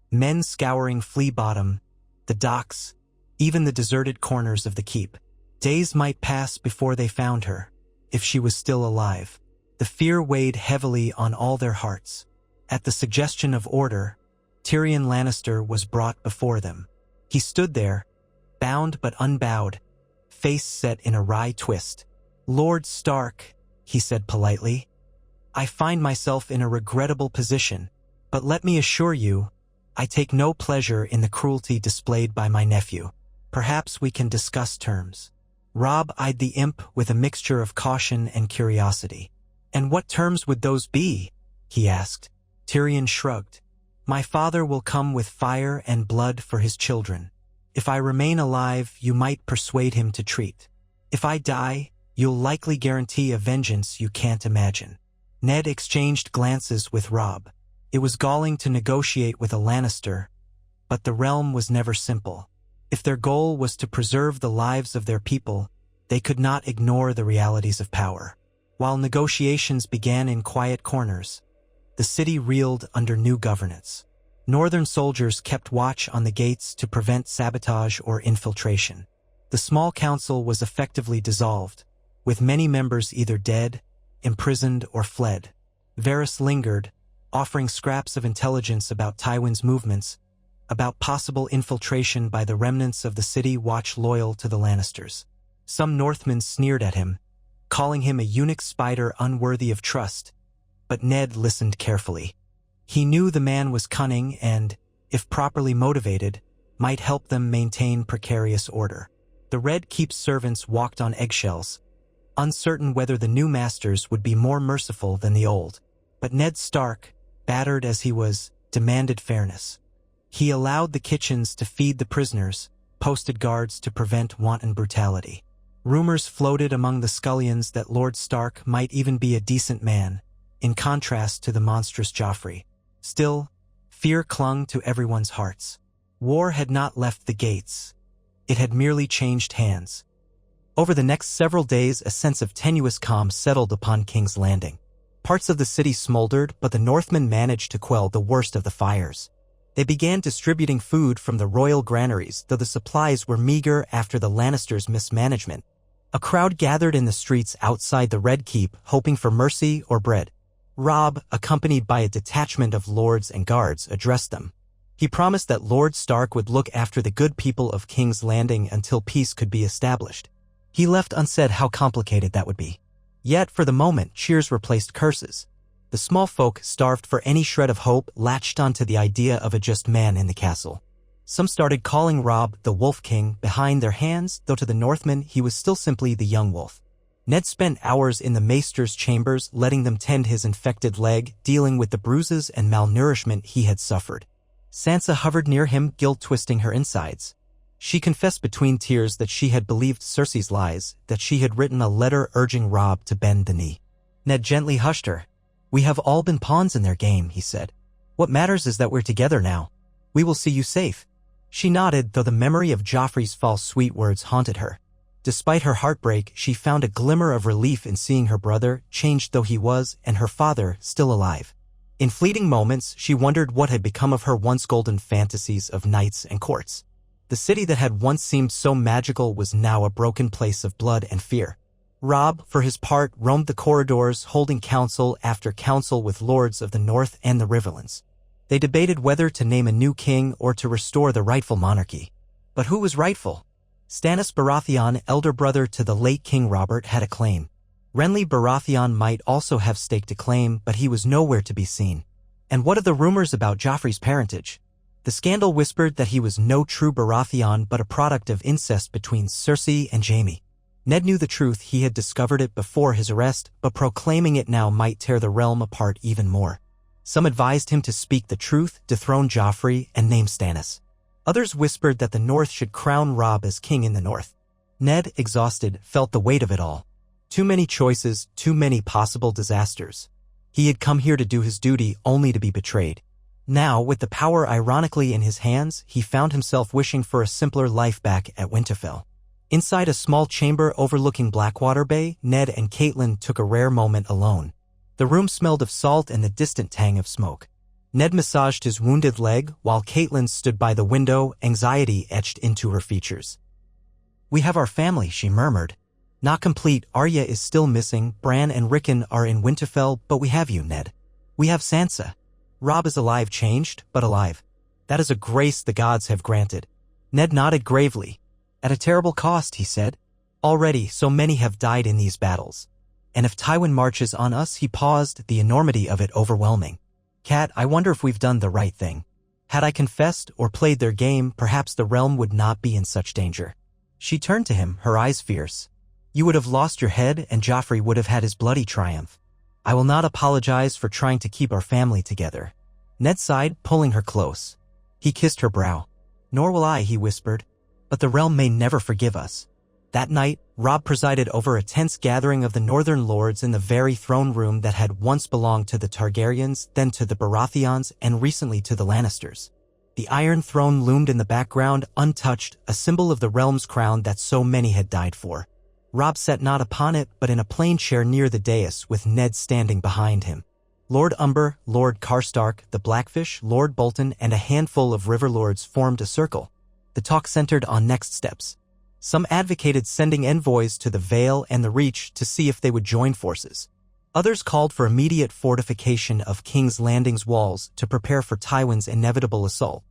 A: men scouring Flea Bottom, the docks, even the deserted corners of the keep. Days might pass before they found her, if she was still alive. The fear weighed heavily on all their hearts. At the suggestion of order, Tyrion Lannister was brought before them. He stood there, bound but unbowed, face set in a wry twist. "Lord Stark," he said politely, "I find myself in a regrettable position, but let me assure you, I take no pleasure in the cruelty displayed by my nephew. Perhaps we can discuss terms." Robb eyed the imp with a mixture of caution and curiosity. "And what terms would those be?" he asked. Tyrion shrugged. "My father will come with fire and blood for his children. If I remain alive, you might persuade him to treat. If I die, you'll likely guarantee a vengeance you can't imagine." Ned exchanged glances with Robb. It was galling to negotiate with a Lannister, but the realm was never simple. If their goal was to preserve the lives of their people, they could not ignore the realities of power. While negotiations began in quiet corners, the city reeled under new governance. Northern soldiers kept watch on the gates to prevent sabotage or infiltration. The small council was effectively dissolved, with many members either dead, imprisoned, or fled. Varys lingered, offering scraps of intelligence about Tywin's movements, about possible infiltration by the remnants of the city watch loyal to the Lannisters. Some Northmen sneered at him, calling him a eunuch spider unworthy of trust, but Ned listened carefully. He knew the man was cunning and, if properly motivated, might help them maintain precarious order. The Red Keep's servants walked on eggshells, uncertain whether the new masters would be more merciful than the old. But Ned Stark, battered as he was, demanded fairness. He allowed the kitchens to feed the prisoners, posted guards to prevent wanton brutality. Rumors floated among the scullions that Lord Stark might even be a decent man, in contrast to the monstrous Joffrey. Still, fear clung to everyone's hearts. War had not left the gates. It had merely changed hands. Over the next several days, a sense of tenuous calm settled upon King's Landing. Parts of the city smoldered, but the Northmen managed to quell the worst of the fires. They began distributing food from the royal granaries, though the supplies were meager after the Lannisters' mismanagement. A crowd gathered in the streets outside the Red Keep, hoping for mercy or bread. Robb, accompanied by a detachment of lords and guards, addressed them. He promised that Lord Stark would look after the good people of King's Landing until peace could be established. He left unsaid how complicated that would be. Yet, for the moment, cheers replaced curses. The small folk, starved for any shred of hope, latched onto the idea of a just man in the castle. Some started calling Robb the Wolf King behind their hands, though to the Northmen he was still simply the young wolf. Ned spent hours in the maester's chambers, letting them tend his infected leg, dealing with the bruises and malnourishment he had suffered. Sansa hovered near him, guilt-twisting her insides. She confessed between tears that she had believed Cersei's lies, that she had written a letter urging Robb to bend the knee. Ned gently hushed her. "We have all been pawns in their game," he said. "What matters is that we're together now. We will see you safe." She nodded, though the memory of Joffrey's false sweet words haunted her. Despite her heartbreak, she found a glimmer of relief in seeing her brother, changed though he was, and her father, still alive. In fleeting moments, she wondered what had become of her once golden fantasies of knights and courts. The city that had once seemed so magical was now a broken place of blood and fear. Robb, for his part, roamed the corridors, holding council after council with lords of the North and the Riverlands. They debated whether to name a new king or to restore the rightful monarchy. But who was rightful? Stannis Baratheon, elder brother to the late King Robert, had a claim. Renly Baratheon might also have staked a claim, but he was nowhere to be seen. And what of the rumors about Joffrey's parentage? The scandal whispered that he was no true Baratheon but a product of incest between Cersei and Jaime. Ned knew the truth. He had discovered it before his arrest, but proclaiming it now might tear the realm apart even more. Some advised him to speak the truth, dethrone Joffrey, and name Stannis. Others whispered that the North should crown Robb as king in the North. Ned, exhausted, felt the weight of it all. Too many choices, too many possible disasters. He had come here to do his duty, only to be betrayed. Now, with the power ironically in his hands, he found himself wishing for a simpler life back at Winterfell. Inside a small chamber overlooking Blackwater Bay, Ned and Catelyn took a rare moment alone. The room smelled of salt and the distant tang of smoke. Ned massaged his wounded leg, while Catelyn stood by the window, anxiety etched into her features. "We have our family," she murmured. "Not complete. Arya is still missing, Bran and Rickon are in Winterfell, but we have you, Ned. We have Sansa. Robb is alive, changed, but alive. That is a grace the gods have granted." Ned nodded gravely. "At a terrible cost," he said. "Already, so many have died in these battles. And if Tywin marches on us," he paused, the enormity of it overwhelming. "Cat, I wonder if we've done the right thing. Had I confessed or played their game, perhaps the realm would not be in such danger." She turned to him, her eyes fierce. "You would have lost your head, and Joffrey would have had his bloody triumph. I will not apologize for trying to keep our family together." Ned sighed, pulling her close. He kissed her brow. "Nor will I," he whispered. "But the realm may never forgive us." That night, Robb presided over a tense gathering of the Northern Lords in the very throne room that had once belonged to the Targaryens, then to the Baratheons, and recently to the Lannisters. The Iron Throne loomed in the background, untouched, a symbol of the realm's crown that so many had died for. Robb sat not upon it, but in a plain chair near the dais, with Ned standing behind him. Lord Umber, Lord Karstark, the Blackfish, Lord Bolton, and a handful of river lords formed a circle. The talk centered on next steps. Some advocated sending envoys to the Vale and the Reach to see if they would join forces. Others called for immediate fortification of King's Landing's walls to prepare for Tywin's inevitable assault.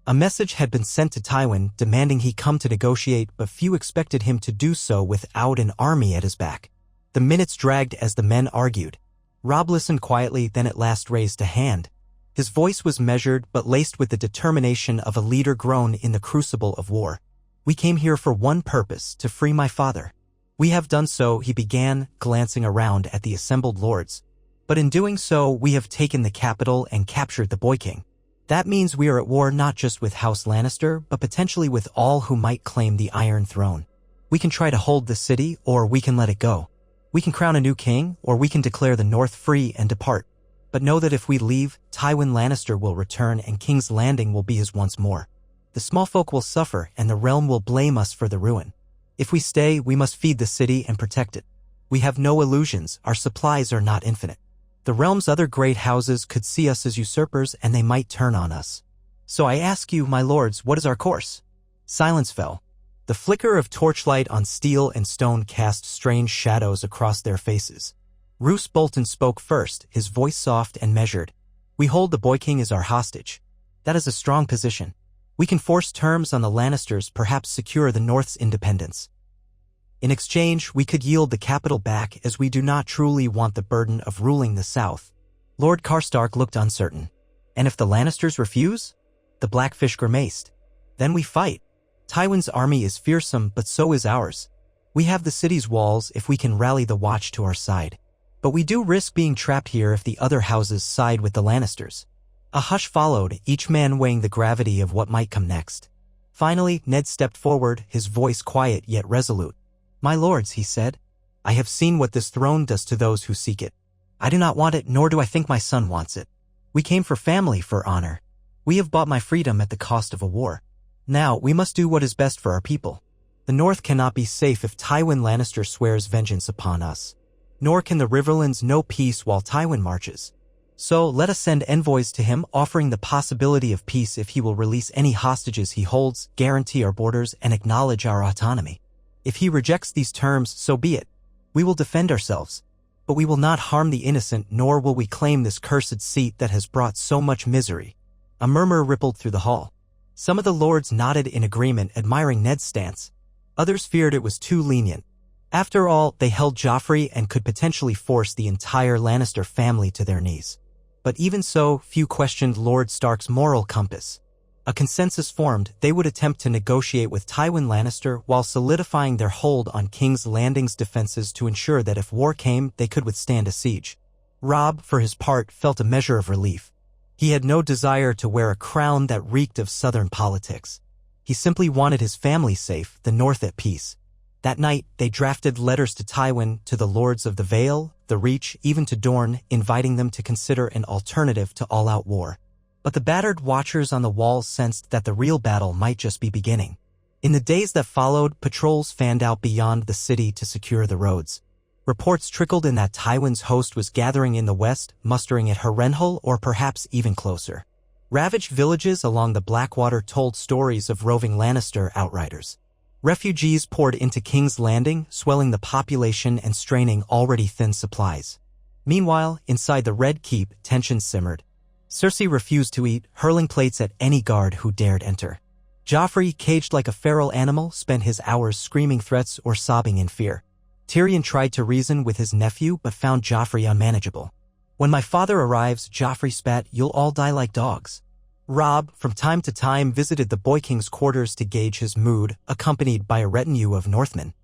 A: A message had been sent to Tywin demanding he come to negotiate, but few expected him to do so without an army at his back. The minutes dragged as the men argued. Robb listened quietly, then at last raised a hand. His voice was measured but laced with the determination of a leader grown in the crucible of war. "We came here for one purpose, to free my father. We have done so," he began, glancing around at the assembled lords. "But in doing so, we have taken the capital and captured the Boy King. That means we are at war not just with House Lannister, but potentially with all who might claim the Iron Throne. We can try to hold the city, or we can let it go. We can crown a new king, or we can declare the North free and depart. But know that if we leave, Tywin Lannister will return and King's Landing will be his once more. The small folk will suffer, and the realm will blame us for the ruin. If we stay, we must feed the city and protect it. We have no illusions, our supplies are not infinite. The realm's other great houses could see us as usurpers, and they might turn on us. So I ask you, my lords, what is our course?" Silence fell. The flicker of torchlight on steel and stone cast strange shadows across their faces. Roose Bolton spoke first, his voice soft and measured. "We hold the Boy King as our hostage. That is a strong position. We can force terms on the Lannisters, perhaps secure the North's independence. In exchange, we could yield the capital back, as we do not truly want the burden of ruling the South." Lord Karstark looked uncertain. "And if the Lannisters refuse?" The Blackfish grimaced. "Then we fight. Tywin's army is fearsome, but so is ours. We have the city's walls if we can rally the Watch to our side. But we do risk being trapped here if the other houses side with the Lannisters." A hush followed, each man weighing the gravity of what might come next. Finally, Ned stepped forward, his voice quiet yet resolute. "My lords," he said, "I have seen what this throne does to those who seek it. I do not want it, nor do I think my son wants it. We came for family, for honor. We have bought my freedom at the cost of a war. Now, we must do what is best for our people. The North cannot be safe if Tywin Lannister swears vengeance upon us. Nor can the Riverlands know peace while Tywin marches. So, let us send envoys to him offering the possibility of peace if he will release any hostages he holds, guarantee our borders, and acknowledge our autonomy. If he rejects these terms, so be it. We will defend ourselves. But we will not harm the innocent, nor will we claim this cursed seat that has brought so much misery. A murmur rippled through the hall. Some of the lords nodded in agreement, admiring Ned's stance. Others feared it was too lenient. After all, they held Joffrey and could potentially force the entire Lannister family to their knees. But even so, few questioned Lord Stark's moral compass. A consensus formed, they would attempt to negotiate with Tywin Lannister while solidifying their hold on King's Landing's defenses to ensure that if war came, they could withstand a siege. Robb, for his part, felt a measure of relief. He had no desire to wear a crown that reeked of southern politics. He simply wanted his family safe, the North at peace. That night, they drafted letters to Tywin, to the Lords of the Vale, the Reach, even to Dorne, inviting them to consider an alternative to all-out war. But the battered watchers on the walls sensed that the real battle might just be beginning. In the days that followed, patrols fanned out beyond the city to secure the roads. Reports trickled in that Tywin's host was gathering in the west, mustering at Harrenhal or perhaps even closer. Ravaged villages along the Blackwater told stories of roving Lannister outriders. Refugees poured into King's Landing, swelling the population and straining already thin supplies. Meanwhile, inside the Red Keep, tension simmered. Cersei refused to eat, hurling plates at any guard who dared enter. Joffrey, caged like a feral animal, spent his hours screaming threats or sobbing in fear. Tyrion tried to reason with his nephew but found Joffrey unmanageable. When my father arrives, Joffrey spat, you'll all die like dogs. Robb, from time to time, visited the Boy King's quarters to gauge his mood, accompanied by a retinue of Northmen.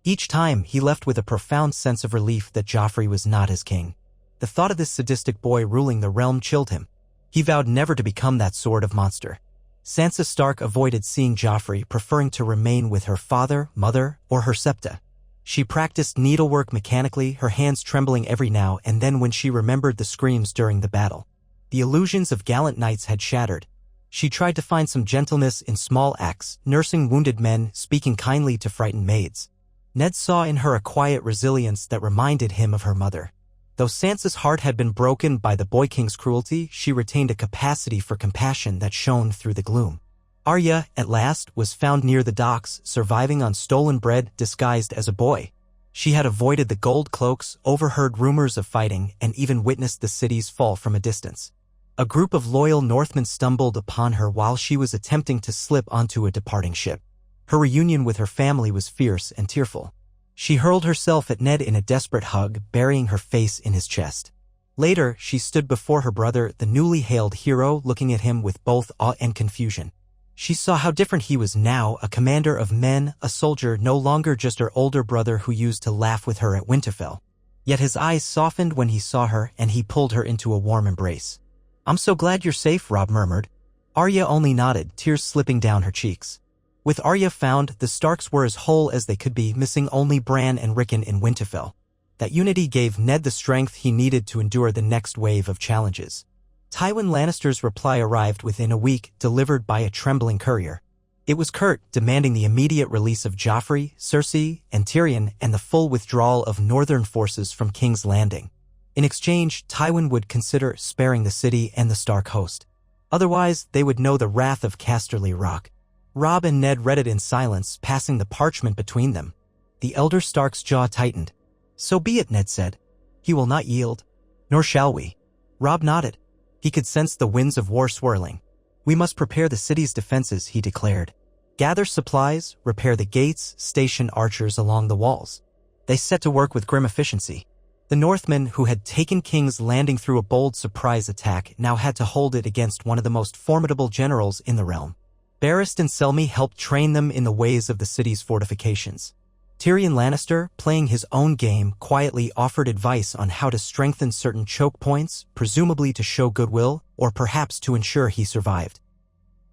A: Each time, he left with a profound sense of relief that Joffrey was not his king. The thought of this sadistic boy ruling the realm chilled him. He vowed never to become that sort of monster. Sansa Stark avoided seeing Joffrey, preferring to remain with her father, mother, or her septa. She practiced needlework mechanically, her hands trembling every now and then when she remembered the screams during the battle. The illusions of gallant knights had shattered. She tried to find some gentleness in small acts, nursing wounded men, speaking kindly to frightened maids. Ned saw in her a quiet resilience that reminded him of her mother. Though Sansa's heart had been broken by the Boy King's cruelty, she retained a capacity for compassion that shone through the gloom. Arya, at last, was found near the docks, surviving on stolen bread disguised as a boy. She had avoided the gold cloaks, overheard rumors of fighting, and even witnessed the city's fall from a distance. A group of loyal Northmen stumbled upon her while she was attempting to slip onto a departing ship. Her reunion with her family was fierce and tearful. She hurled herself at Ned in a desperate hug, burying her face in his chest. Later, she stood before her brother, the newly hailed hero, looking at him with both awe and confusion. She saw how different he was now, a commander of men, a soldier, no longer just her older brother who used to laugh with her at Winterfell. Yet his eyes softened when he saw her, and he pulled her into a warm embrace. I'm so glad you're safe, Robb murmured. Arya only nodded, tears slipping down her cheeks. With Arya found, the Starks were as whole as they could be, missing only Bran and Rickon in Winterfell. That unity gave Ned the strength he needed to endure the next wave of challenges. Tywin Lannister's reply arrived within a week, delivered by a trembling courier. It was curt, demanding the immediate release of Joffrey, Cersei, and Tyrion, and the full withdrawal of northern forces from King's Landing. In exchange, Tywin would consider sparing the city and the Stark host. Otherwise, they would know the wrath of Casterly Rock. Robb and Ned read it in silence, passing the parchment between them. The elder Stark's jaw tightened. So be it, Ned said. He will not yield. Nor shall we. Robb nodded. He could sense the winds of war swirling. We must prepare the city's defenses, he declared. Gather supplies, repair the gates, station archers along the walls. They set to work with grim efficiency. The Northmen, who had taken King's Landing through a bold surprise attack, now had to hold it against one of the most formidable generals in the realm. Barristan and Selmy helped train them in the ways of the city's fortifications. Tyrion Lannister, playing his own game, quietly offered advice on how to strengthen certain choke points, presumably to show goodwill, or perhaps to ensure he survived.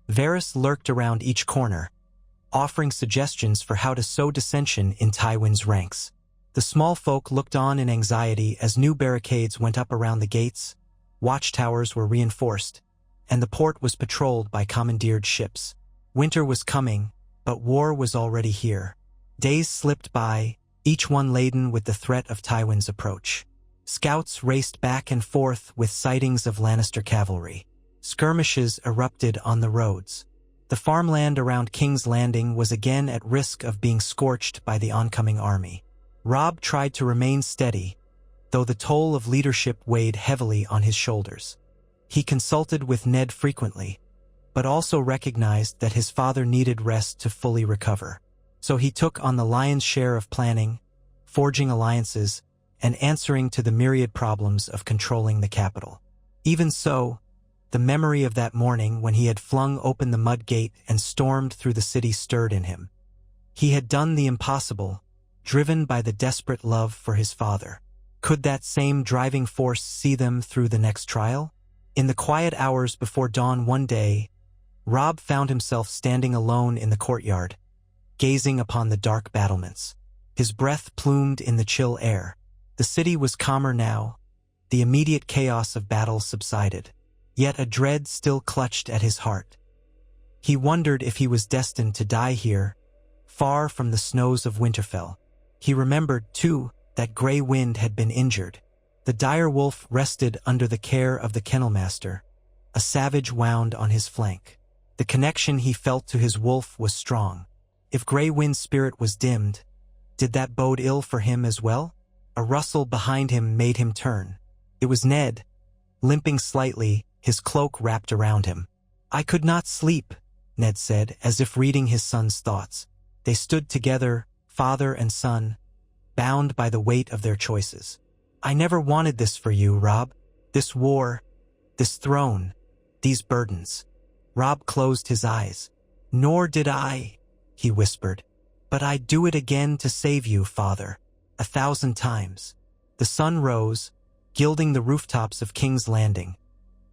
A: Varys lurked around each corner, offering suggestions for how to sow dissension in Tywin's ranks. The small folk looked on in anxiety as new barricades went up around the gates, watchtowers were reinforced, and the port was patrolled by commandeered ships. Winter was coming, but war was already here. Days slipped by, each one laden with the threat of Tywin's approach. Scouts raced back and forth with sightings of Lannister cavalry. Skirmishes erupted on the roads. The farmland around King's Landing was again at risk of being scorched by the oncoming army. Robb tried to remain steady, though the toll of leadership weighed heavily on his shoulders. He consulted with Ned frequently, but also recognized that his father needed rest to fully recover. So he took on the lion's share of planning, forging alliances, and answering to the myriad problems of controlling the capital. Even so, the memory of that morning when he had flung open the mud gate and stormed through the city stirred in him. He had done the impossible, driven by the desperate love for his father. Could that same driving force see them through the next trial? In the quiet hours before dawn one day, Robb found himself standing alone in the courtyard, gazing upon the dark battlements. His breath plumed in the chill air. The city was calmer now. The immediate chaos of battle subsided. Yet a dread still clutched at his heart. He wondered if he was destined to die here, far from the snows of Winterfell. He remembered, too, that Grey Wind had been injured. The dire wolf rested under the care of the kennelmaster, a savage wound on his flank. The connection he felt to his wolf was strong. If Grey Wind's spirit was dimmed, did that bode ill for him as well? A rustle behind him made him turn. It was Ned, limping slightly, his cloak wrapped around him. "I could not sleep," Ned said, as if reading his son's thoughts. They stood together, father and son, bound by the weight of their choices. "I never wanted this for you, Robb. This war, this throne, these burdens." Robb closed his eyes. "Nor did I," he whispered. "But I'd do it again to save you, father. 1,000 times." The sun rose, gilding the rooftops of King's Landing,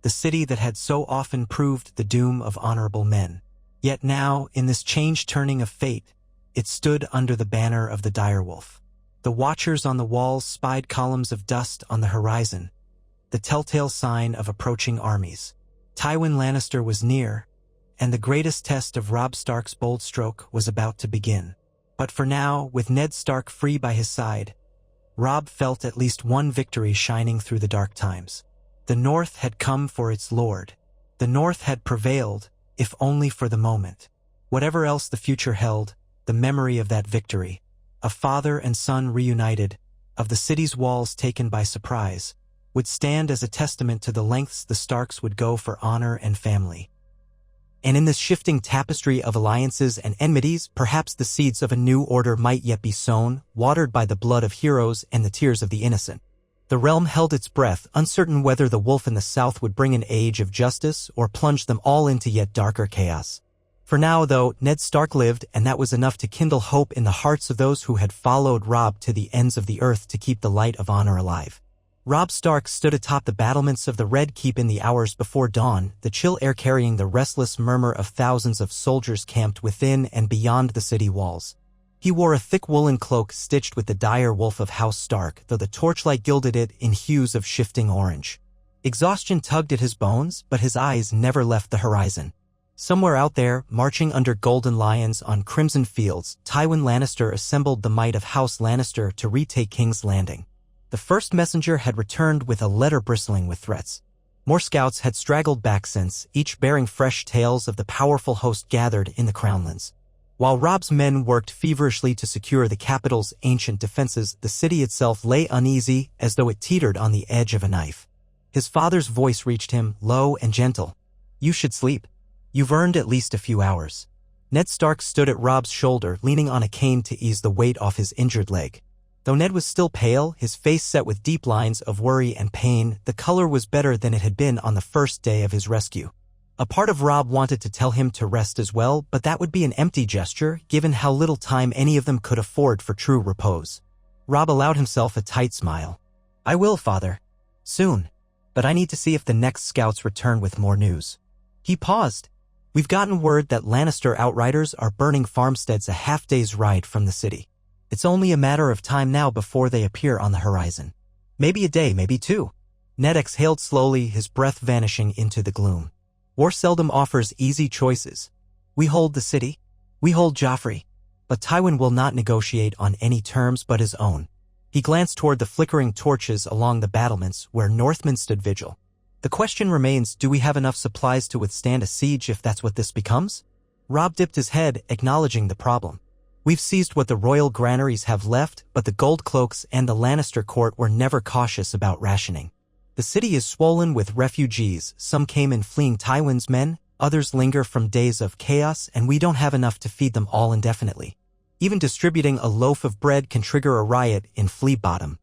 A: the city that had so often proved the doom of honorable men. Yet now, in this change-turning of fate, it stood under the banner of the direwolf. The watchers on the walls spied columns of dust on the horizon, the telltale sign of approaching armies. Tywin Lannister was near, and the greatest test of Robb Stark's bold stroke was about to begin. But for now, with Ned Stark free by his side, Robb felt at least one victory shining through the dark times. The North had come for its lord. The North had prevailed, if only for the moment. Whatever else the future held, the memory of that victory, of father and son reunited, of the city's walls taken by surprise, would stand as a testament to the lengths the Starks would go for honor and family. And in this shifting tapestry of alliances and enmities, perhaps the seeds of a new order might yet be sown, watered by the blood of heroes and the tears of the innocent. The realm held its breath, uncertain whether the wolf in the south would bring an age of justice or plunge them all into yet darker chaos. For now, though, Ned Stark lived, and that was enough to kindle hope in the hearts of those who had followed Robb to the ends of the earth to keep the light of honor alive. Robb Stark stood atop the battlements of the Red Keep in the hours before dawn, the chill air carrying the restless murmur of thousands of soldiers camped within and beyond the city walls. He wore a thick woolen cloak stitched with the dire wolf of House Stark, though the torchlight gilded it in hues of shifting orange. Exhaustion tugged at his bones, but his eyes never left the horizon. Somewhere out there, marching under golden lions on crimson fields, Tywin Lannister assembled the might of House Lannister to retake King's Landing. The first messenger had returned with a letter bristling with threats. More scouts had straggled back since, each bearing fresh tales of the powerful host gathered in the Crownlands. While Robb's men worked feverishly to secure the capital's ancient defenses, the city itself lay uneasy as though it teetered on the edge of a knife. His father's voice reached him, low and gentle. "You should sleep. You've earned at least a few hours." Ned Stark stood at Robb's shoulder, leaning on a cane to ease the weight off his injured leg. Though Ned was still pale, his face set with deep lines of worry and pain, the color was better than it had been on the first day of his rescue. A part of Robb wanted to tell him to rest as well, but that would be an empty gesture, given how little time any of them could afford for true repose. Robb allowed himself a tight smile. "I will, father. Soon. But I need to see if the next scouts return with more news." He paused. "We've gotten word that Lannister outriders are burning farmsteads a half-day's ride from the city. It's only a matter of time now before they appear on the horizon. Maybe a day, maybe two." Ned exhaled slowly, his breath vanishing into the gloom. "War seldom offers easy choices. We hold the city. We hold Joffrey. But Tywin will not negotiate on any terms but his own. He glanced toward the flickering torches along the battlements where Northmen stood vigil. The question remains, do we have enough supplies to withstand a siege if that's what this becomes? Robb dipped his head, acknowledging the problem. We've seized what the royal granaries have left, but the gold cloaks and the Lannister court were never cautious about rationing. The city is swollen with refugees. Some came in fleeing Tywin's men, others linger from days of chaos, and we don't have enough to feed them all indefinitely. Even distributing a loaf of bread can trigger a riot in Flea Bottom.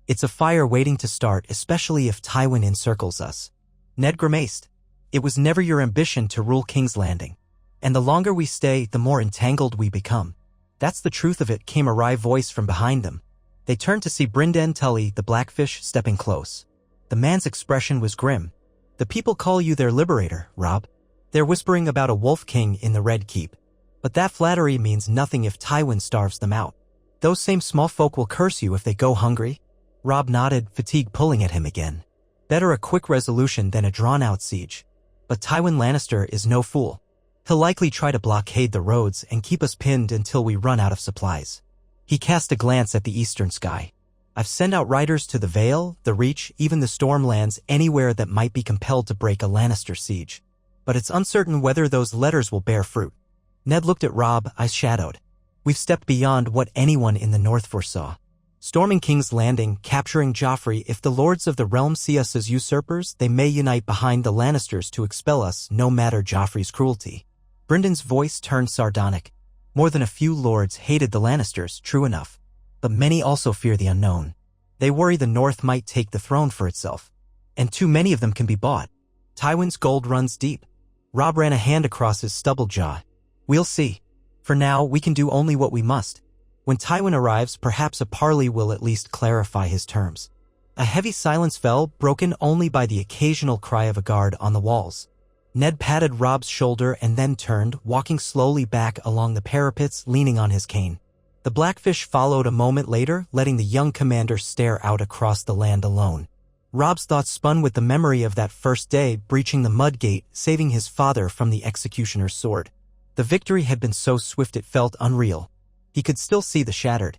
A: It's a fire waiting to start, especially if Tywin encircles us. Ned grimaced. It was never your ambition to rule King's Landing. And the longer we stay, the more entangled we become. That's the truth of it, came a wry voice from behind them. They turned to see Brynden Tully, the Blackfish, stepping close. The man's expression was grim. The people call you their liberator, Robb. They're whispering about a wolf king in the Red Keep. But that flattery means nothing if Tywin starves them out. Those same small folk will curse you if they go hungry. Robb nodded, fatigue pulling at him again. Better a quick resolution than a drawn-out siege. But Tywin Lannister is no fool. He'll likely try to blockade the roads and keep us pinned until we run out of supplies. He cast a glance at the eastern sky. I've sent out riders to the Vale, the Reach, even the Stormlands, anywhere that might be compelled to break a Lannister siege. But it's uncertain whether those letters will bear fruit. Ned looked at Robb, eyes shadowed. We've stepped beyond what anyone in the north foresaw. Storming King's Landing, capturing Joffrey, if the lords of the realm see us as usurpers, they may unite behind the Lannisters to expel us, no matter Joffrey's cruelty. Brynden's voice turned sardonic. More than a few lords hated the Lannisters, true enough. But many also fear the unknown. They worry the North might take the throne for itself. And too many of them can be bought. Tywin's gold runs deep. Robb ran a hand across his stubbled jaw. We'll see. For now, we can do only what we must. When Tywin arrives, perhaps a parley will at least clarify his terms. A heavy silence fell, broken only by the occasional cry of a guard on the walls. Ned patted Robb's shoulder and then turned, walking slowly back along the parapets, leaning on his cane. The Blackfish followed a moment later, letting the young commander stare out across the land alone. Robb's thoughts spun with the memory of that first day, breaching the mud gate, saving his father from the executioner's sword. The victory had been so swift it felt unreal. He could still see the shattered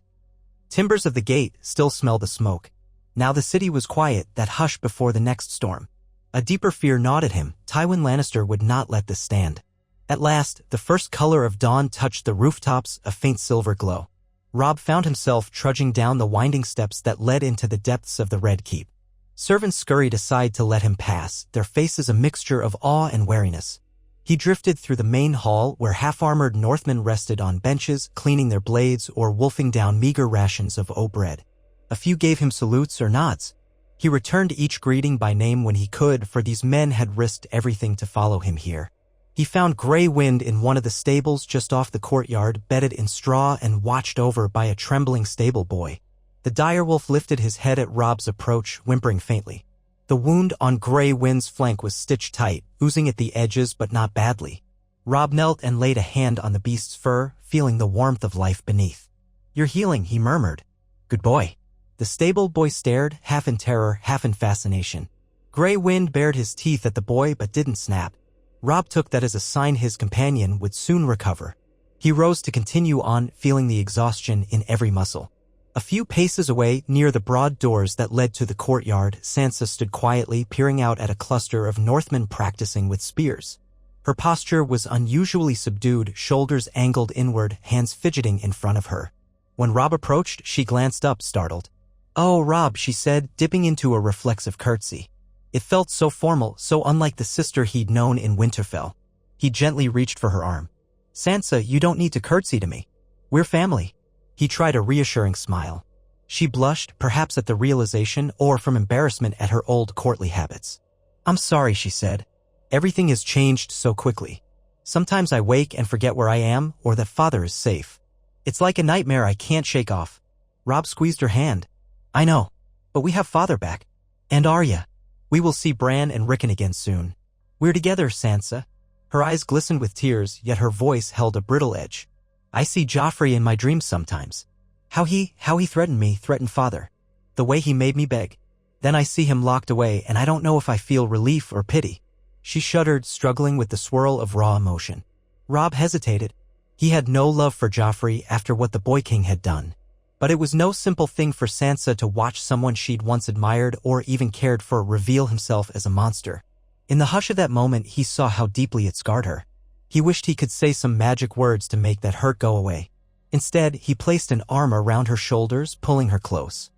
A: timbers of the gate, still smell the smoke. Now the city was quiet, that hush before the next storm. A deeper fear gnawed at him. Tywin Lannister would not let this stand. At last, the first color of dawn touched the rooftops, a faint silver glow. Robb found himself trudging down the winding steps that led into the depths of the Red Keep. Servants scurried aside to let him pass, their faces a mixture of awe and wariness. He drifted through the main hall where half-armored Northmen rested on benches, cleaning their blades or wolfing down meager rations of bread. A few gave him salutes or nods. He returned each greeting by name when he could, for these men had risked everything to follow him here. He found Grey Wind in one of the stables just off the courtyard, bedded in straw and watched over by a trembling stable boy. The direwolf lifted his head at Robb's approach, whimpering faintly. The wound on Grey Wind's flank was stitched tight, oozing at the edges but not badly. Robb knelt and laid a hand on the beast's fur, feeling the warmth of life beneath. "You're healing," he murmured. "Good boy." The stable boy stared, half in terror, half in fascination. Grey Wind bared his teeth at the boy but didn't snap. Robb took that as a sign his companion would soon recover. He rose to continue on, feeling the exhaustion in every muscle. A few paces away, near the broad doors that led to the courtyard, Sansa stood quietly, peering out at a cluster of Northmen practicing with spears. Her posture was unusually subdued, shoulders angled inward, hands fidgeting in front of her. When Robb approached, she glanced up, startled. "Oh, Robb," she said, dipping into a reflexive curtsy. It felt so formal, so unlike the sister he'd known in Winterfell. He gently reached for her arm. "Sansa, you don't need to curtsy to me. We're family." He tried a reassuring smile. She blushed, perhaps at the realization or from embarrassment at her old courtly habits. "I'm sorry," she said. "Everything has changed so quickly. Sometimes I wake and forget where I am or that father is safe. It's like a nightmare I can't shake off." Robb squeezed her hand. "I know, but we have father back. And Arya. We will see Bran and Rickon again soon. We're together, Sansa." Her eyes glistened with tears, yet her voice held a brittle edge. "I see Joffrey in my dreams sometimes. How he threatened father. The way he made me beg. Then I see him locked away and I don't know if I feel relief or pity." She shuddered, struggling with the swirl of raw emotion. Robb hesitated. He had no love for Joffrey after what the Boy King had done. But it was no simple thing for Sansa to watch someone she'd once admired or even cared for reveal himself as a monster. In the hush of that moment, he saw how deeply it scarred her. He wished he could say some magic words to make that hurt go away. Instead, he placed an arm around her shoulders, pulling her close.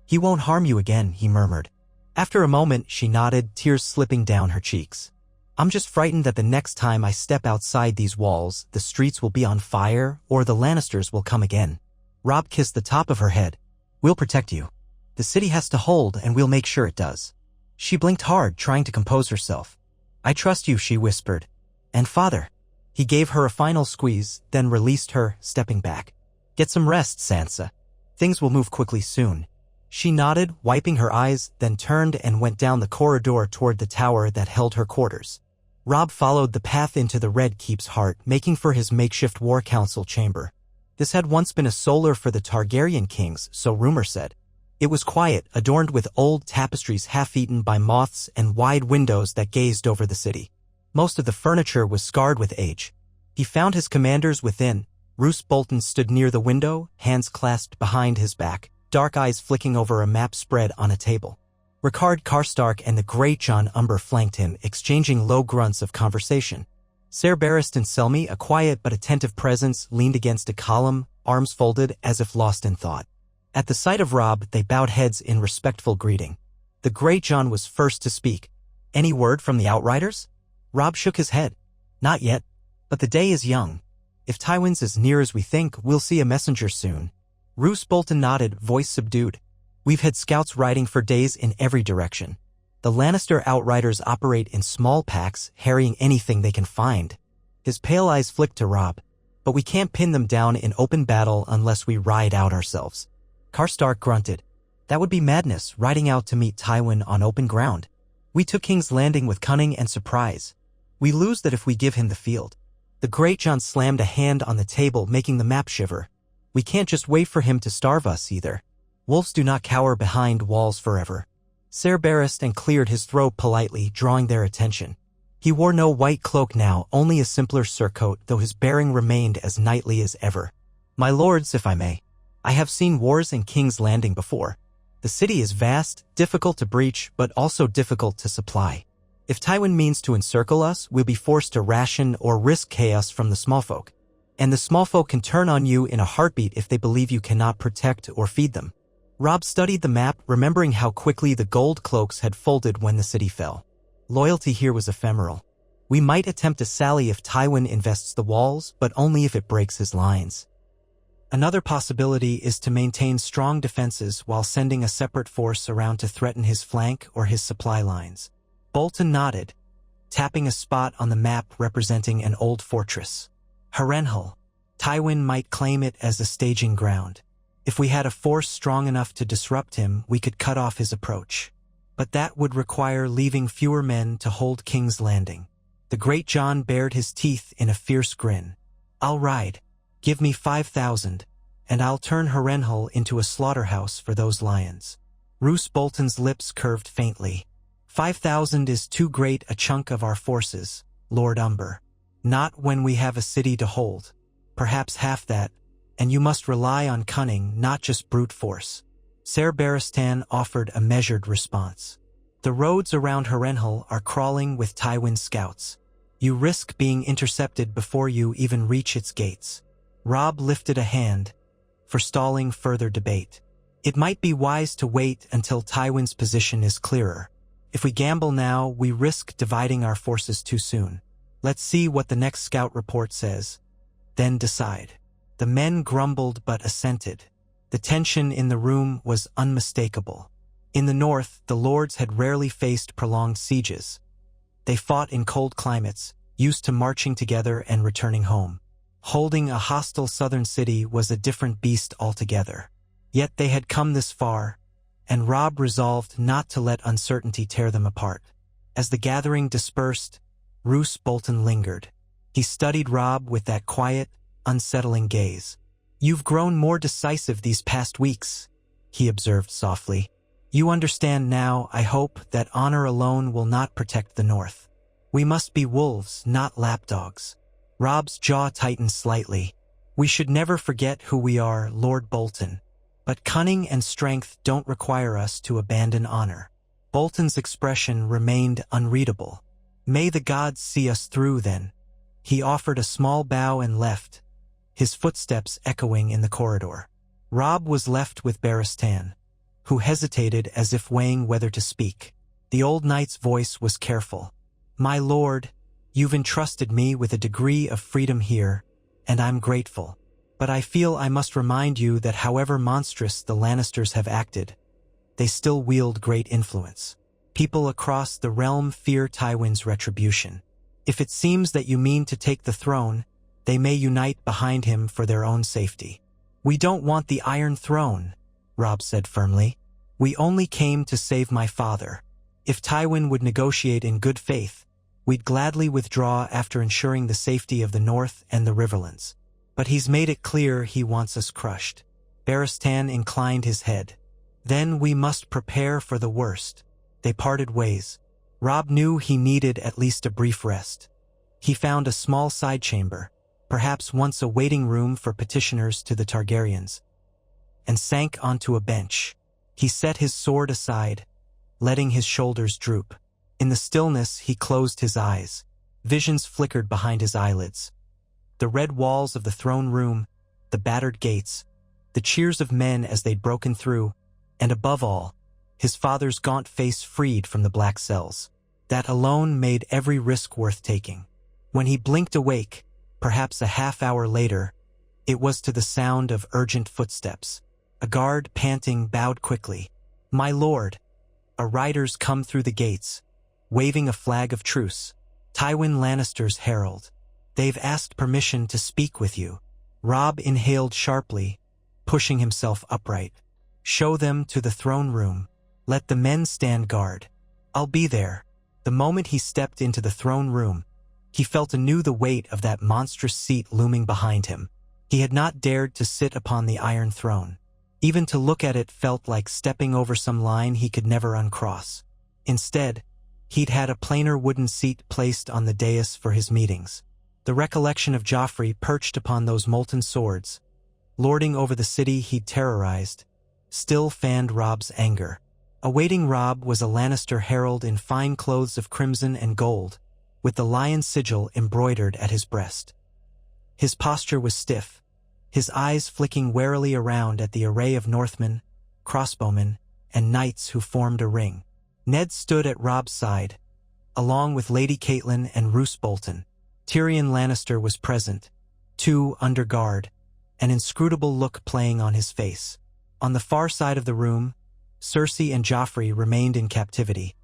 A: "He won't harm you again," he murmured. After a moment, she nodded, tears slipping down her cheeks. "I'm just frightened that the next time I step outside these walls, the streets will be on fire or the Lannisters will come again." Robb kissed the top of her head. "We'll protect you. The city has to hold, and we'll make sure it does." She blinked hard, trying to compose herself. "I trust you," she whispered. "And Father." He gave her a final squeeze, then released her, stepping back. "Get some rest, Sansa. Things will move quickly soon." She nodded, wiping her eyes, then turned and went down the corridor toward the tower that held her quarters. Robb followed the path into the Red Keep's heart, making for his makeshift war council chamber. This had once been a solar for the Targaryen kings, so rumor said. It was quiet, adorned with old tapestries half-eaten by moths and wide windows that gazed over the city. Most of the furniture was scarred with age. He found his commanders within. Roose Bolton stood near the window, hands clasped behind his back, dark eyes flicking over a map spread on a table. Ricard Karstark and the great Jon Umber flanked him, exchanging low grunts of conversation. Ser Barristan Selmy, a quiet but attentive presence, leaned against a column, arms folded as if lost in thought. At the sight of Robb, they bowed heads in respectful greeting. The great Jon was first to speak. "Any word from the Outriders?" Robb shook his head. "Not yet, but the day is young. If Tywin's as near as we think, we'll see a messenger soon." Roose Bolton nodded, voice subdued. "We've had scouts riding for days in every direction. The Lannister Outriders operate in small packs, harrying anything they can find." His pale eyes flicked to Robb. "But we can't pin them down in open battle unless we ride out ourselves." Karstark grunted. "That would be madness, riding out to meet Tywin on open ground. We took King's Landing with cunning and surprise. We lose that if we give him the field." The great Jon slammed a hand on the table, making the map shiver. "We can't just wait for him to starve us either. Wolves do not cower behind walls forever." Ser Barristan cleared his throat politely, drawing their attention. He wore no white cloak now, only a simpler surcoat, though his bearing remained as knightly as ever. "My lords, if I may, I have seen wars in King's Landing before. The city is vast, difficult to breach, but also difficult to supply. If Tywin means to encircle us, we'll be forced to ration or risk chaos from the smallfolk. And the smallfolk can turn on you in a heartbeat if they believe you cannot protect or feed them." Robb studied the map, remembering how quickly the gold cloaks had folded when the city fell. Loyalty here was ephemeral. "We might attempt a sally if Tywin invests the walls, but only if it breaks his lines. Another possibility is to maintain strong defenses while sending a separate force around to threaten his flank or his supply lines." Bolton nodded, tapping a spot on the map representing an old fortress. "Harrenhal. Tywin might claim it as a staging ground. If we had a force strong enough to disrupt him, we could cut off his approach. But that would require leaving fewer men to hold King's Landing." The great Jon bared his teeth in a fierce grin. "I'll ride. Give me 5,000, and I'll turn Harrenhal into a slaughterhouse for those lions." Roose Bolton's lips curved faintly. 5,000 is too great a chunk of our forces, Lord Umber. Not when we have a city to hold. Perhaps half that, and you must rely on cunning, not just brute force." Ser Barristan offered a measured response. "The roads around Harrenhal are crawling with Tywin scouts. You risk being intercepted before you even reach its gates." Robb lifted a hand, forestalling further debate. "It might be wise to wait until Tywin's position is clearer. If we gamble now, we risk dividing our forces too soon. Let's see what the next scout report says. Then decide." The men grumbled but assented. The tension in the room was unmistakable. In the north, the lords had rarely faced prolonged sieges. They fought in cold climates, used to marching together and returning home. Holding a hostile southern city was a different beast altogether. Yet they had come this far, and Robb resolved not to let uncertainty tear them apart. As the gathering dispersed, Roose Bolton lingered. He studied Robb with that quiet, unsettling gaze. "You've grown more decisive these past weeks," he observed softly. "You understand now, I hope, that honor alone will not protect the North. We must be wolves, not lapdogs." Robb's jaw tightened slightly. We should never forget who we are, Lord Bolton. But cunning and strength don't require us to abandon honor. Bolton's expression remained unreadable. May the gods see us through, then. He offered a small bow and left, his footsteps echoing in the corridor. Robb was left with Barristan, who hesitated as if weighing whether to speak. The old knight's voice was careful. My lord, you've entrusted me with a degree of freedom here, and I'm grateful. But I feel I must remind you that however monstrous the Lannisters have acted, they still wield great influence. People across the realm fear Tywin's retribution. If it seems that you mean to take the throne, they may unite behind him for their own safety. We don't want the Iron Throne, Robb said firmly. We only came to save my father. If Tywin would negotiate in good faith, we'd gladly withdraw after ensuring the safety of the North and the Riverlands. But he's made it clear he wants us crushed. Barristan inclined his head. Then we must prepare for the worst. They parted ways. Robb knew he needed at least a brief rest. He found a small side chamber, perhaps once a waiting room for petitioners to the Targaryens, and sank onto a bench. He set his sword aside, letting his shoulders droop. In the stillness, he closed his eyes. Visions flickered behind his eyelids. The red walls of the throne room, the battered gates, the cheers of men as they'd broken through, and above all, his father's gaunt face freed from the black cells. That alone made every risk worth taking. When he blinked awake, perhaps a half-hour later, it was to the sound of urgent footsteps. A guard, panting, bowed quickly. My lord, a rider's come through the gates, waving a flag of truce. Tywin Lannister's herald. They've asked permission to speak with you. Robb inhaled sharply, pushing himself upright. Show them to the throne room. Let the men stand guard. I'll be there. The moment he stepped into the throne room, he felt anew the weight of that monstrous seat looming behind him. He had not dared to sit upon the Iron Throne. Even to look at it felt like stepping over some line he could never uncross. Instead, he'd had a plainer wooden seat placed on the dais for his meetings. The recollection of Joffrey perched upon those molten swords, lording over the city he'd terrorized, still fanned Robb's anger. Awaiting Robb was a Lannister herald in fine clothes of crimson and gold, with the lion sigil embroidered at his breast. His posture was stiff, his eyes flicking warily around at the array of Northmen, crossbowmen, and knights who formed a ring. Ned stood at Robb's side, along with Lady Catelyn and Roose Bolton. Tyrion Lannister was present, too, under guard, an inscrutable look playing on his face. On the far side of the room, Cersei and Joffrey remained in captivity,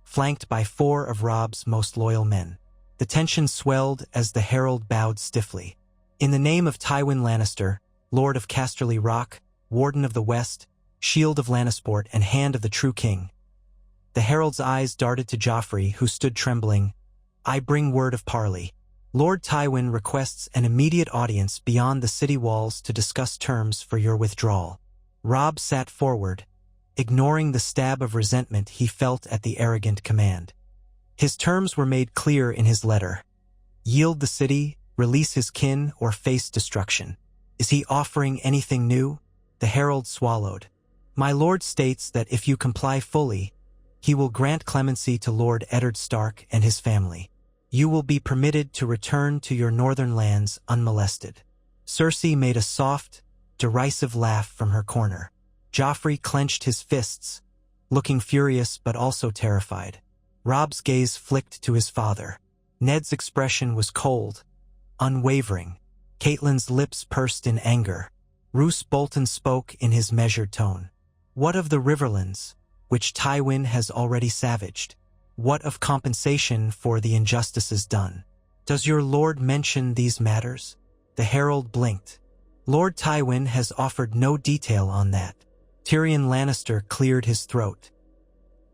A: flanked by 4 of Robb's most loyal men. The tension swelled as the herald bowed stiffly. In the name of Tywin Lannister, Lord of Casterly Rock, Warden of the West, Shield of Lannisport, and Hand of the True King. The herald's eyes darted to Joffrey, who stood trembling. I bring word of parley. Lord Tywin requests an immediate audience beyond the city walls to discuss terms for your withdrawal. Robb sat forward, ignoring the stab of resentment he felt at the arrogant command. His terms were made clear in his letter. Yield the city, release his kin, or face destruction. Is he offering anything new? The herald swallowed. My lord states that if you comply fully, he will grant clemency to Lord Eddard Stark and his family. You will be permitted to return to your northern lands unmolested. Cersei made a soft, derisive laugh from her corner. Joffrey clenched his fists, looking furious but also terrified. Robb's gaze flicked to his father. Ned's expression was cold, unwavering. Catelyn's lips pursed in anger. Roose Bolton spoke in his measured tone. What of the Riverlands, which Tywin has already savaged? What of compensation for the injustices done? Does your lord mention these matters? The herald blinked. Lord Tywin has offered no detail on that. Tyrion Lannister cleared his throat.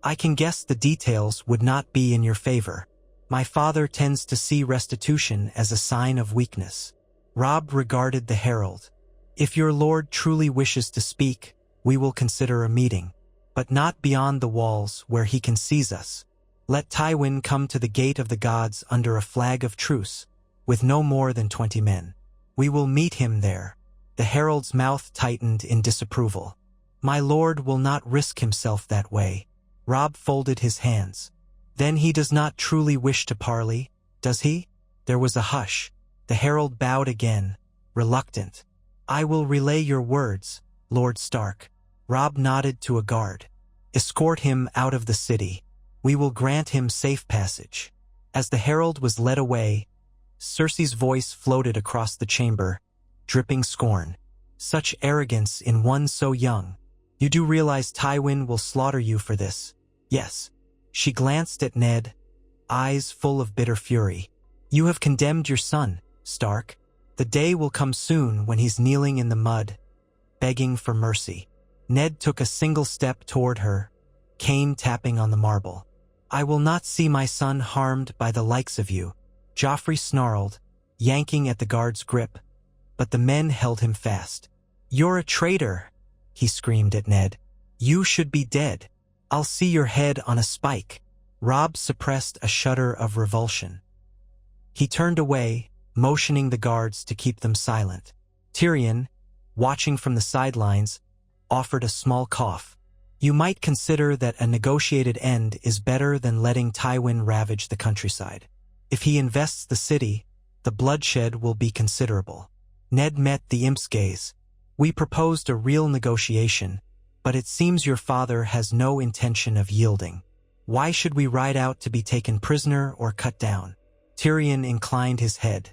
A: I can guess the details would not be in your favor. My father tends to see restitution as a sign of weakness. Robb regarded the herald. If your lord truly wishes to speak, we will consider a meeting, but not beyond the walls where he can seize us. Let Tywin come to the gate of the gods under a flag of truce, with no more than 20 men. We will meet him there. The herald's mouth tightened in disapproval. My lord will not risk himself that way. Robb folded his hands. Then he does not truly wish to parley, does he? There was a hush. The herald bowed again, reluctant. I will relay your words, Lord Stark. Robb nodded to a guard. Escort him out of the city. We will grant him safe passage. As the herald was led away, Cersei's voice floated across the chamber, dripping scorn. Such arrogance in one so young. You do realize Tywin will slaughter you for this? Yes. She glanced at Ned, eyes full of bitter fury. You have condemned your son, Stark. The day will come soon when he's kneeling in the mud, begging for mercy. Ned took a single step toward her, cane tapping on the marble. I will not see my son harmed by the likes of you. Joffrey snarled, yanking at the guard's grip, but the men held him fast. You're a traitor, he screamed at Ned. You should be dead. I'll see your head on a spike. Robb suppressed a shudder of revulsion. He turned away, motioning the guards to keep them silent. Tyrion, watching from the sidelines, offered a small cough. You might consider that a negotiated end is better than letting Tywin ravage the countryside. If he invests the city, the bloodshed will be considerable. Ned met the imp's gaze. We proposed a real negotiation, but it seems your father has no intention of yielding. Why should we ride out to be taken prisoner or cut down? Tyrion inclined his head.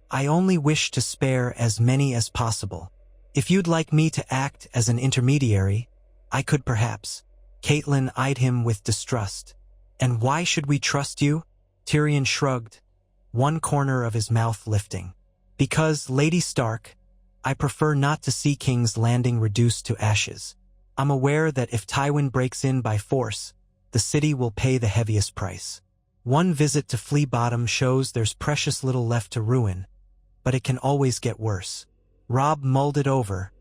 A: I only wish to spare as many as possible. If you'd like me to act as an intermediary, I could perhaps. Catelyn eyed him with distrust. And why should we trust you? Tyrion shrugged, one corner of his mouth lifting. Because, Lady Stark, I prefer not to see King's Landing reduced to ashes. I'm aware that if Tywin breaks in by force, the city will pay the heaviest price. One visit to Flea Bottom shows there's precious little left to ruin, but it can always get worse. Robb mulled it over,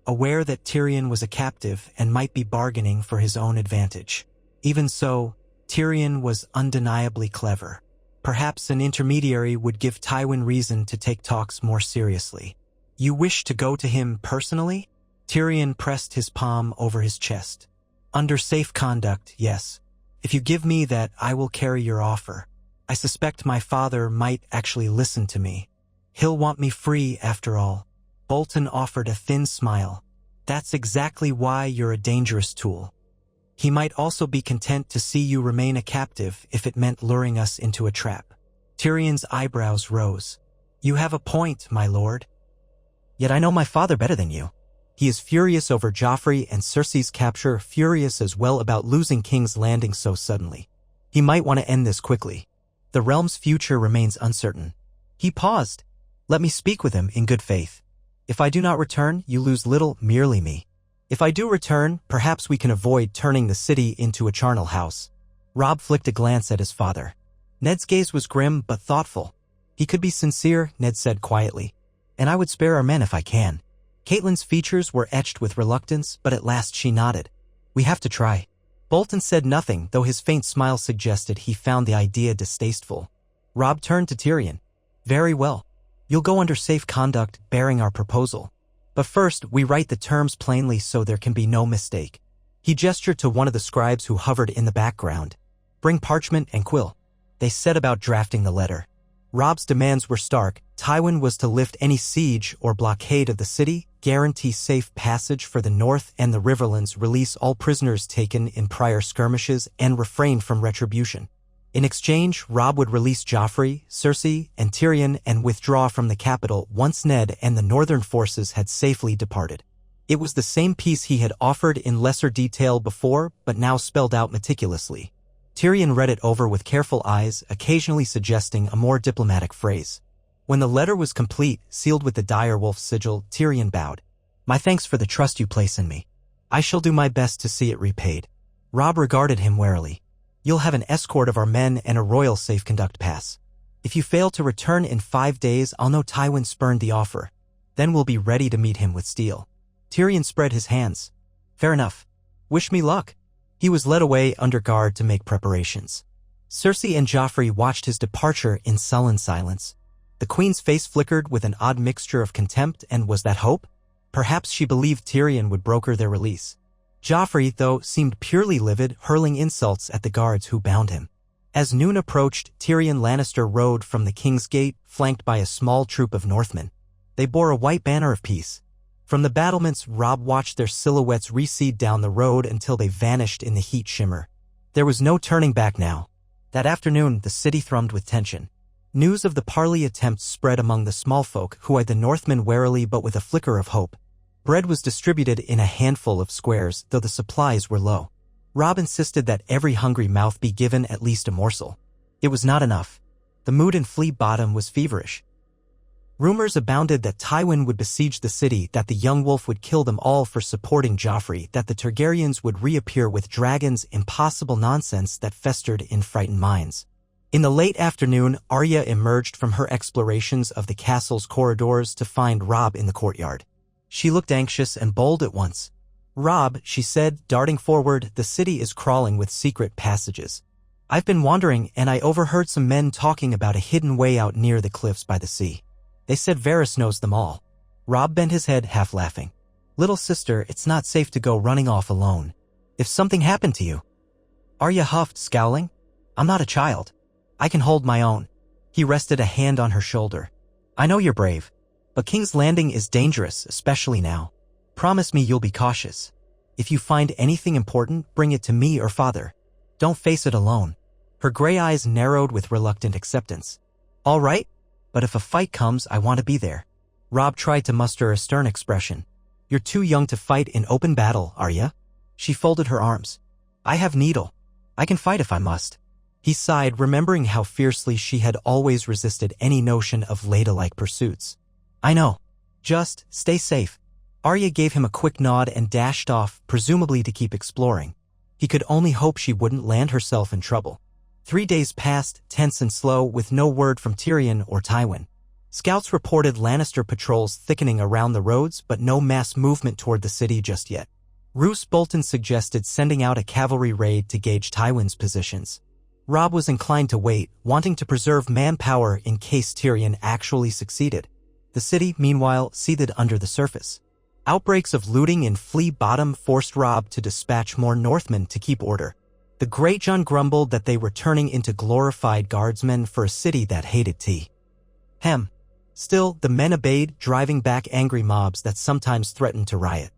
A: aware that Tyrion was a captive and might be bargaining for his own advantage. Even so, Tyrion was undeniably clever. Perhaps an intermediary would give Tywin reason to take talks more seriously. You wish to go to him personally? Tyrion pressed his palm over his chest. Under safe conduct, yes. If you give me that, I will carry your offer. I suspect my father might actually listen to me. He'll want me free, after all. Bolton offered a thin smile. That's exactly why you're a dangerous tool. He might also be content to see you remain a captive if it meant luring us into a trap. Tyrion's eyebrows rose. You have a point, my lord. Yet I know my father better than you. He is furious over Joffrey and Cersei's capture, furious as well about losing King's Landing so suddenly. He might want to end this quickly. The realm's future remains uncertain. He paused. Let me speak with him in good faith. If I do not return, you lose little, merely me. If I do return, perhaps we can avoid turning the city into a charnel house. Robb flicked a glance at his father. Ned's gaze was grim but thoughtful. He could be sincere, Ned said quietly. And I would spare our men if I can. Catelyn's features were etched with reluctance, but at last she nodded. We have to try. Bolton said nothing, though his faint smile suggested he found the idea distasteful. Robb turned to Tyrion. Very well. You'll go under safe conduct, bearing our proposal. But first, we write the terms plainly so there can be no mistake. He gestured to one of the scribes who hovered in the background. Bring parchment and quill. They set about drafting the letter. Robb's demands were stark. Tywin was to lift any siege or blockade of the city, guarantee safe passage for the north and the Riverlands, release all prisoners taken in prior skirmishes, and refrain from retribution. In exchange, Robb would release Joffrey, Cersei, and Tyrion and withdraw from the capital once Ned and the northern forces had safely departed. It was the same peace he had offered in lesser detail before, but now spelled out meticulously. Tyrion read it over with careful eyes, occasionally suggesting a more diplomatic phrase. When the letter was complete, sealed with the direwolf sigil, Tyrion bowed. My thanks for the trust you place in me. I shall do my best to see it repaid. Robb regarded him warily. You'll have an escort of our men and a royal safe conduct pass. If you fail to return in 5 days, I'll know Tywin spurned the offer. Then we'll be ready to meet him with steel. Tyrion spread his hands. Fair enough. Wish me luck. He was led away under guard to make preparations. Cersei and Joffrey watched his departure in sullen silence. The queen's face flickered with an odd mixture of contempt and was that hope? Perhaps she believed Tyrion would broker their release. Joffrey, though, seemed purely livid, hurling insults at the guards who bound him. As noon approached, Tyrion Lannister rode from the King's Gate, flanked by a small troop of Northmen. They bore a white banner of peace. From the battlements, Robb watched their silhouettes recede down the road until they vanished in the heat shimmer. There was no turning back now. That afternoon, the city thrummed with tension. News of the parley attempts spread among the small folk who eyed the Northmen warily but with a flicker of hope. Bread was distributed in a handful of squares, though the supplies were low. Robb insisted that every hungry mouth be given at least a morsel. It was not enough. The mood in Flea Bottom was feverish. Rumors abounded that Tywin would besiege the city, that the young wolf would kill them all for supporting Joffrey, that the Targaryens would reappear with dragons, impossible nonsense that festered in frightened minds. In the late afternoon, Arya emerged from her explorations of the castle's corridors to find Robb in the courtyard. She looked anxious and bold at once. "Robb," she said, darting forward, "the city is crawling with secret passages. I've been wandering, and I overheard some men talking about a hidden way out near the cliffs by the sea. They said Varys knows them all." Robb bent his head, half laughing. "Little sister, it's not safe to go running off alone. If something happened to you." Arya huffed, scowling. "I'm not a child. I can hold my own." He rested a hand on her shoulder. "I know you're brave, but King's Landing is dangerous, especially now. Promise me you'll be cautious. If you find anything important, bring it to me or father. Don't face it alone." Her gray eyes narrowed with reluctant acceptance. "All right, but if a fight comes, I want to be there." Robb tried to muster a stern expression. "You're too young to fight in open battle, Arya." She folded her arms. "I have Needle. I can fight if I must." He sighed, remembering how fiercely she had always resisted any notion of ladylike pursuits. "I know. Just stay safe." Arya gave him a quick nod and dashed off, presumably to keep exploring. He could only hope she wouldn't land herself in trouble. 3 days passed, tense and slow, with no word from Tyrion or Tywin. Scouts reported Lannister patrols thickening around the roads, but no mass movement toward the city just yet. Roose Bolton suggested sending out a cavalry raid to gauge Tywin's positions. Robb was inclined to wait, wanting to preserve manpower in case Tyrion actually succeeded. The city, meanwhile, seethed under the surface. Outbreaks of looting in Flea Bottom forced Robb to dispatch more Northmen to keep order. The Greyjohn grumbled that they were turning into glorified guardsmen for a city that hated tea. Still, the men obeyed, driving back angry mobs that sometimes threatened to riot.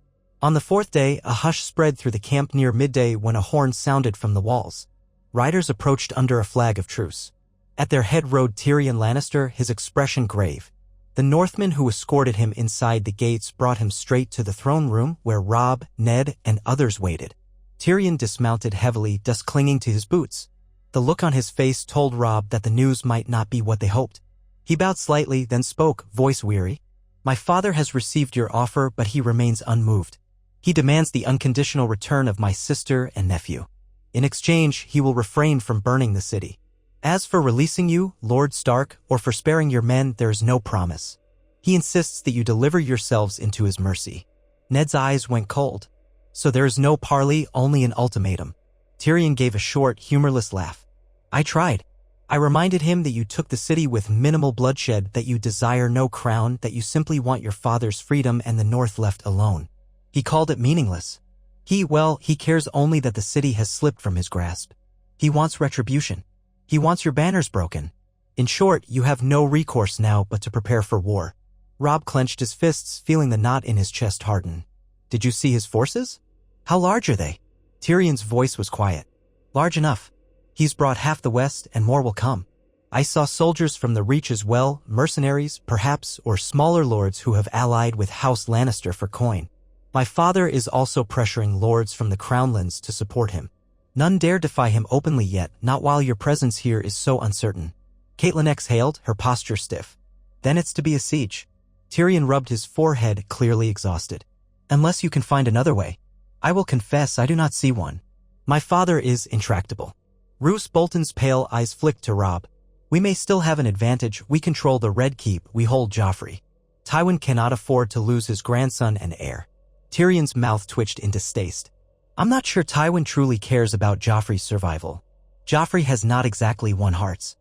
A: On the 4th day, a hush spread through the camp near midday when a horn sounded from the walls. Riders approached under a flag of truce. At their head rode Tyrion Lannister, his expression grave. The Northmen who escorted him inside the gates brought him straight to the throne room, where Robb, Ned, and others waited. Tyrion dismounted heavily, dust clinging to his boots. The look on his face told Robb that the news might not be what they hoped. He bowed slightly, then spoke, voice weary. "My father has received your offer, but he remains unmoved. He demands the unconditional return of my sister and nephew. In exchange, he will refrain from burning the city. As for releasing you, Lord Stark, or for sparing your men, there is no promise. He insists that you deliver yourselves into his mercy." Ned's eyes went cold. "So there is no parley, only an ultimatum." Tyrion gave a short, humorless laugh. "I tried. I reminded him that you took the city with minimal bloodshed, that you desire no crown, that you simply want your father's freedom and the North left alone. He called it meaningless. He cares only that the city has slipped from his grasp. He wants retribution. He wants your banners broken. In short, you have no recourse now but to prepare for war." Robb clenched his fists, feeling the knot in his chest harden. "Did you see his forces? How large are they?" Tyrion's voice was quiet. "Large enough. He's brought half the west, and more will come. I saw soldiers from the Reach as well, mercenaries, perhaps, or smaller lords who have allied with House Lannister for coin. My father is also pressuring lords from the Crownlands to support him. None dare defy him openly yet, not while your presence here is so uncertain." Catelyn exhaled, her posture stiff. "Then it's to be a siege." Tyrion rubbed his forehead, clearly exhausted. "Unless you can find another way. I will confess I do not see one. My father is intractable." Roose Bolton's pale eyes flicked to Robb. "We may still have an advantage. We control the Red Keep. We hold Joffrey. Tywin cannot afford to lose his grandson and heir." Tyrion's mouth twitched in distaste. "I'm not sure Tywin truly cares about Joffrey's survival. Joffrey has not exactly won hearts.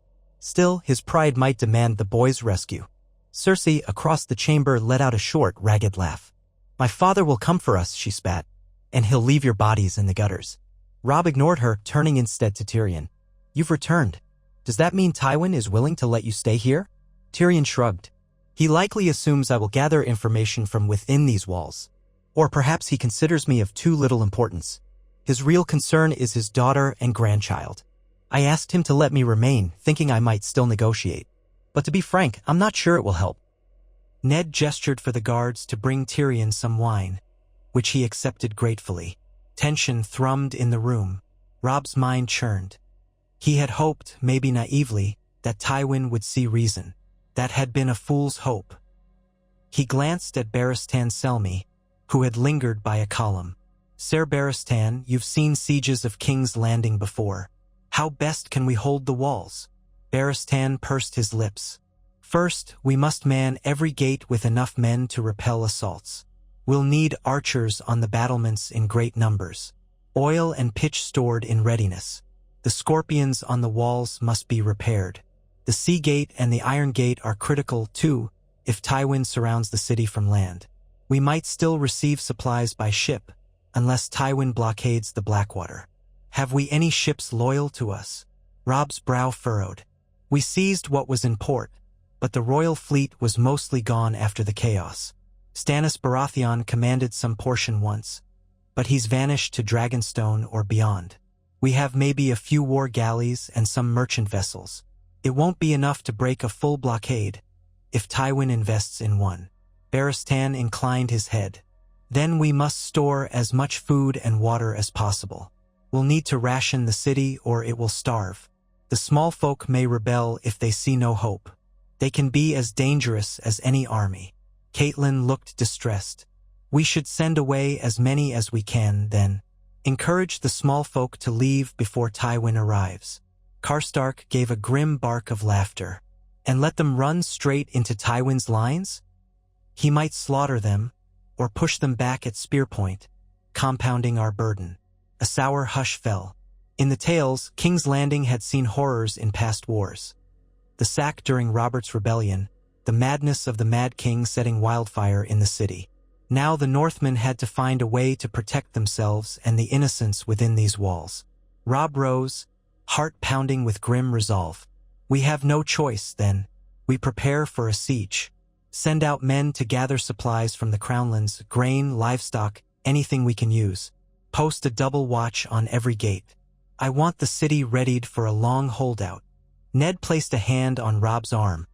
A: Still, his pride might demand the boy's rescue. Cersei, across the chamber, let out a short, ragged laugh. "My father will come for us," she spat, "and he'll leave your bodies in the gutters." Robb ignored her, turning instead to Tyrion. "You've returned. Does that mean Tywin is willing to let you stay here?" Tyrion shrugged. "He likely assumes I will gather information from within these walls. Or perhaps he considers me of too little importance. His real concern is his daughter and grandchild. I asked him to let me remain, thinking I might still negotiate. But to be frank, I'm not sure it will help." Ned gestured for the guards to bring Tyrion some wine, which he accepted gratefully. Tension thrummed in the room. Robb's mind churned. He had hoped, maybe naively, that Tywin would see reason. That had been a fool's hope. He glanced at Barristan Selmy, who had lingered by a column. "Ser Barristan, you've seen sieges of King's Landing before. How best can we hold the walls?" Barristan pursed his lips. "First, we must man every gate with enough men to repel assaults. We'll need archers on the battlements in great numbers. Oil and pitch stored in readiness. The scorpions on the walls must be repaired. The sea gate and the iron gate are critical, too, if Tywin surrounds the city from land. We might still receive supplies by ship, unless Tywin blockades the Blackwater. Have we any ships loyal to us?" Robb's brow furrowed. "We seized what was in port, but the royal fleet was mostly gone after the chaos. Stannis Baratheon commanded some portion once, but he's vanished to Dragonstone or beyond. We have maybe a few war galleys and some merchant vessels. It won't be enough to break a full blockade, if Tywin invests in one." Barristan inclined his head. "Then we must store as much food and water as possible. We'll need to ration the city or it will starve. The small folk may rebel if they see no hope. They can be as dangerous as any army." Catelyn looked distressed. "We should send away as many as we can, then. Encourage the small folk to leave before Tywin arrives." Karstark gave a grim bark of laughter. "And let them run straight into Tywin's lines? He might slaughter them, or push them back at spear point, compounding our burden." A sour hush fell. In the tales, King's Landing had seen horrors in past wars. The sack during Robert's Rebellion, the madness of the Mad King setting wildfire in the city. Now the Northmen had to find a way to protect themselves and the innocents within these walls. Robb rose, heart pounding with grim resolve. "We have no choice, then. We prepare for a siege. Send out men to gather supplies from the Crownlands, grain, livestock, anything we can use. Post a double watch on every gate. I want the city readied for a long holdout." Ned placed a hand on Robb's arm,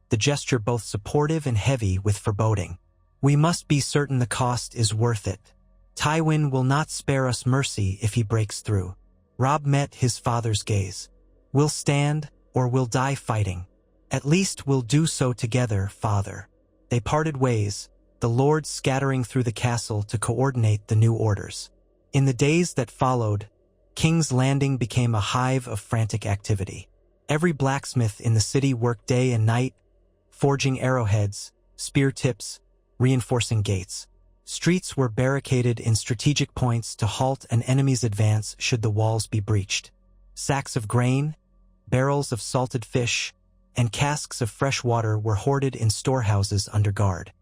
A: the gesture both supportive and heavy with foreboding. "We must be certain the cost is worth it. Tywin will not spare us mercy if he breaks through." Robb met his father's gaze. "We'll stand, or we'll die fighting. At least we'll do so together, father." They parted ways, the lords scattering through the castle to coordinate the new orders. In the days that followed, King's Landing became a hive of frantic activity. Every blacksmith in the city worked day and night, forging arrowheads, spear tips, reinforcing gates. Streets were barricaded in strategic points to halt an enemy's advance should the walls be breached. Sacks of grain, barrels of salted fish, and casks of fresh water were hoarded in storehouses under guard.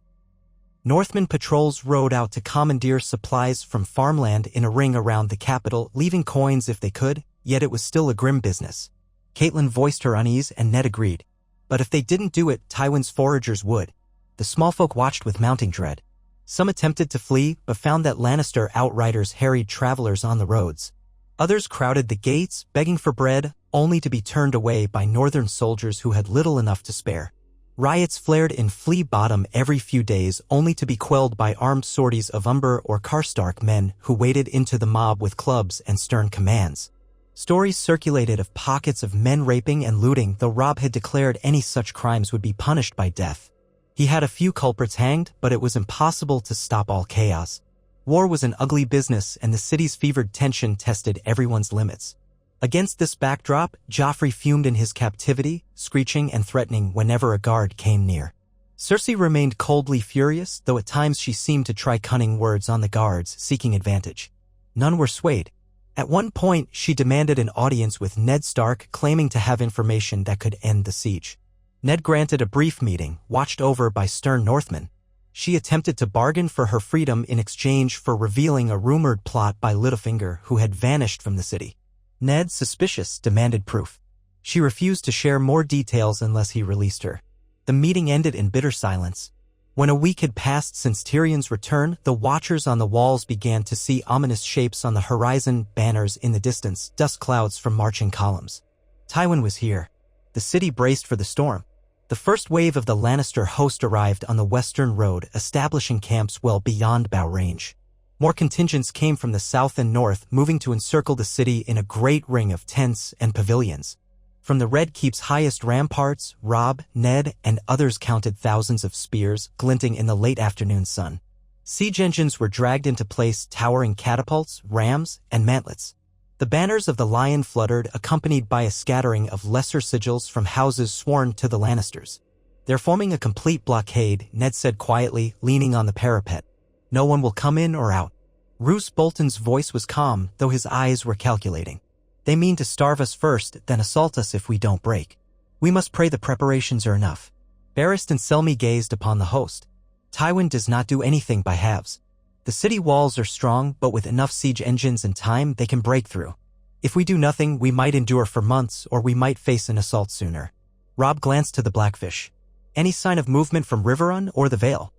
A: Northmen patrols rode out to commandeer supplies from farmland in a ring around the capital, leaving coins if they could, yet it was still a grim business. Catelyn voiced her unease and Ned agreed. But if they didn't do it, Tywin's foragers would. The small folk watched with mounting dread. Some attempted to flee, but found that Lannister outriders harried travelers on the roads. Others crowded the gates, begging for bread, only to be turned away by northern soldiers who had little enough to spare. Riots flared in Flea Bottom every few days, only to be quelled by armed sorties of Umber or Karstark men who waded into the mob with clubs and stern commands. Stories circulated of pockets of men raping and looting, though Robb had declared any such crimes would be punished by death. He had a few culprits hanged, but it was impossible to stop all chaos. War was an ugly business, and the city's fevered tension tested everyone's limits. Against this backdrop, Joffrey fumed in his captivity, screeching and threatening whenever a guard came near. Cersei remained coldly furious, though at times she seemed to try cunning words on the guards, seeking advantage. None were swayed. At one point, she demanded an audience with Ned Stark, claiming to have information that could end the siege. Ned granted a brief meeting, watched over by stern Northmen. She attempted to bargain for her freedom in exchange for revealing a rumored plot by Littlefinger, who had vanished from the city. Ned, suspicious, demanded proof. She refused to share more details unless he released her. The meeting ended in bitter silence. When a week had passed since Tyrion's return, the watchers on the walls began to see ominous shapes on the horizon, banners in the distance, dust clouds from marching columns. Tywin was here. The city braced for the storm. The first wave of the Lannister host arrived on the western road, establishing camps well beyond bow range. More contingents came from the south and north, moving to encircle the city in a great ring of tents and pavilions. From the Red Keep's highest ramparts, Robb, Ned, and others counted thousands of spears glinting in the late afternoon sun. Siege engines were dragged into place, towering catapults, rams, and mantlets. The banners of the Lion fluttered, accompanied by a scattering of lesser sigils from houses sworn to the Lannisters. "They're forming a complete blockade," Ned said quietly, leaning on the parapet. "No one will come in or out." Roose Bolton's voice was calm, though his eyes were calculating. "They mean to starve us first, then assault us if we don't break. We must pray the preparations are enough." Barrist and Selmy gazed upon the host. Tywin does not do anything by halves. The city walls are strong, but with enough siege engines and time, they can break through. If we do nothing, we might endure for months, or we might face an assault sooner. Robb glanced to the Blackfish. "Any sign of movement from Riverrun or the Vale?"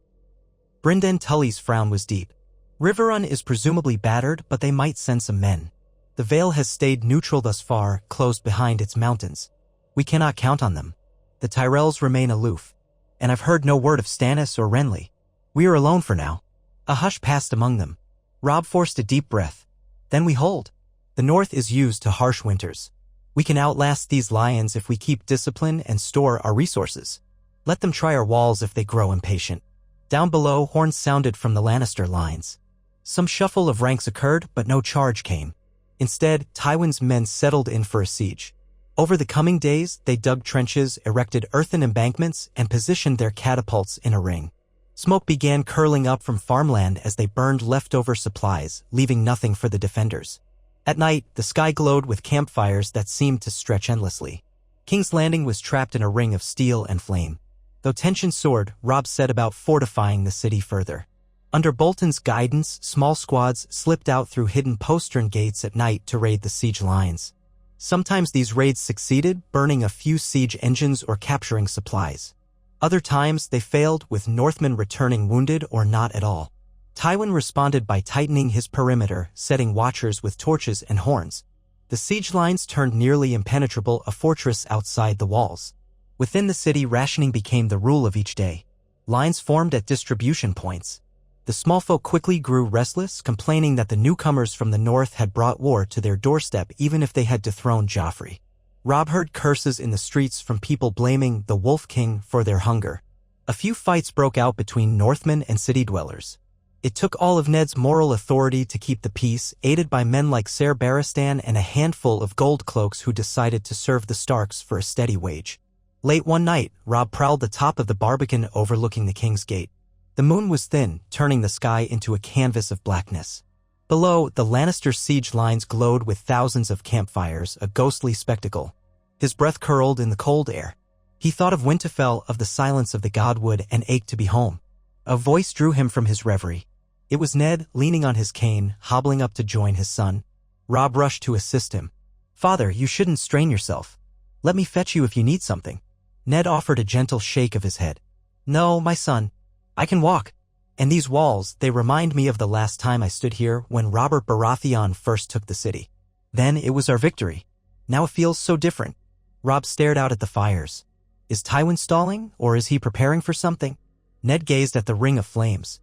A: Brynden Tully's frown was deep. "Riverrun is presumably battered, but they might send some men. The Vale has stayed neutral thus far, closed behind its mountains. We cannot count on them. The Tyrells remain aloof. And I've heard no word of Stannis or Renly. We are alone for now." A hush passed among them. Robb forced a deep breath. "Then we hold. The North is used to harsh winters. We can outlast these lions if we keep discipline and store our resources. Let them try our walls if they grow impatient." Down below, horns sounded from the Lannister lines. Some shuffle of ranks occurred, but no charge came. Instead, Tywin's men settled in for a siege. Over the coming days, they dug trenches, erected earthen embankments, and positioned their catapults in a ring. Smoke began curling up from farmland as they burned leftover supplies, leaving nothing for the defenders. At night, the sky glowed with campfires that seemed to stretch endlessly. King's Landing was trapped in a ring of steel and flame. Though tension soared, Robb set about fortifying the city further. Under Bolton's guidance, small squads slipped out through hidden postern gates at night to raid the siege lines. Sometimes these raids succeeded, burning a few siege engines or capturing supplies. Other times, they failed, with Northmen returning wounded or not at all. Tywin responded by tightening his perimeter, setting watchers with torches and horns. The siege lines turned nearly impenetrable, a fortress outside the walls. Within the city, rationing became the rule of each day. Lines formed at distribution points. The small folk quickly grew restless, complaining that the newcomers from the north had brought war to their doorstep even if they had dethroned Joffrey. Robb heard curses in the streets from people blaming the Wolf King for their hunger. A few fights broke out between Northmen and city dwellers. It took all of Ned's moral authority to keep the peace, aided by men like Ser Barristan and a handful of gold cloaks who decided to serve the Starks for a steady wage. Late one night, Robb prowled the top of the barbican overlooking the King's Gate. The moon was thin, turning the sky into a canvas of blackness. Below, the Lannister siege lines glowed with thousands of campfires, a ghostly spectacle. His breath curled in the cold air. He thought of Winterfell, of the silence of the Godwood, and ached to be home. A voice drew him from his reverie. It was Ned, leaning on his cane, hobbling up to join his son. Robb rushed to assist him. "Father, you shouldn't strain yourself. Let me fetch you if you need something." Ned offered a gentle shake of his head. "No, my son. I can walk. And these walls, they remind me of the last time I stood here when Robert Baratheon first took the city. Then it was our victory. Now it feels so different." Robb stared out at the fires. Is Tywin stalling, or is he preparing for something? Ned gazed at the ring of flames.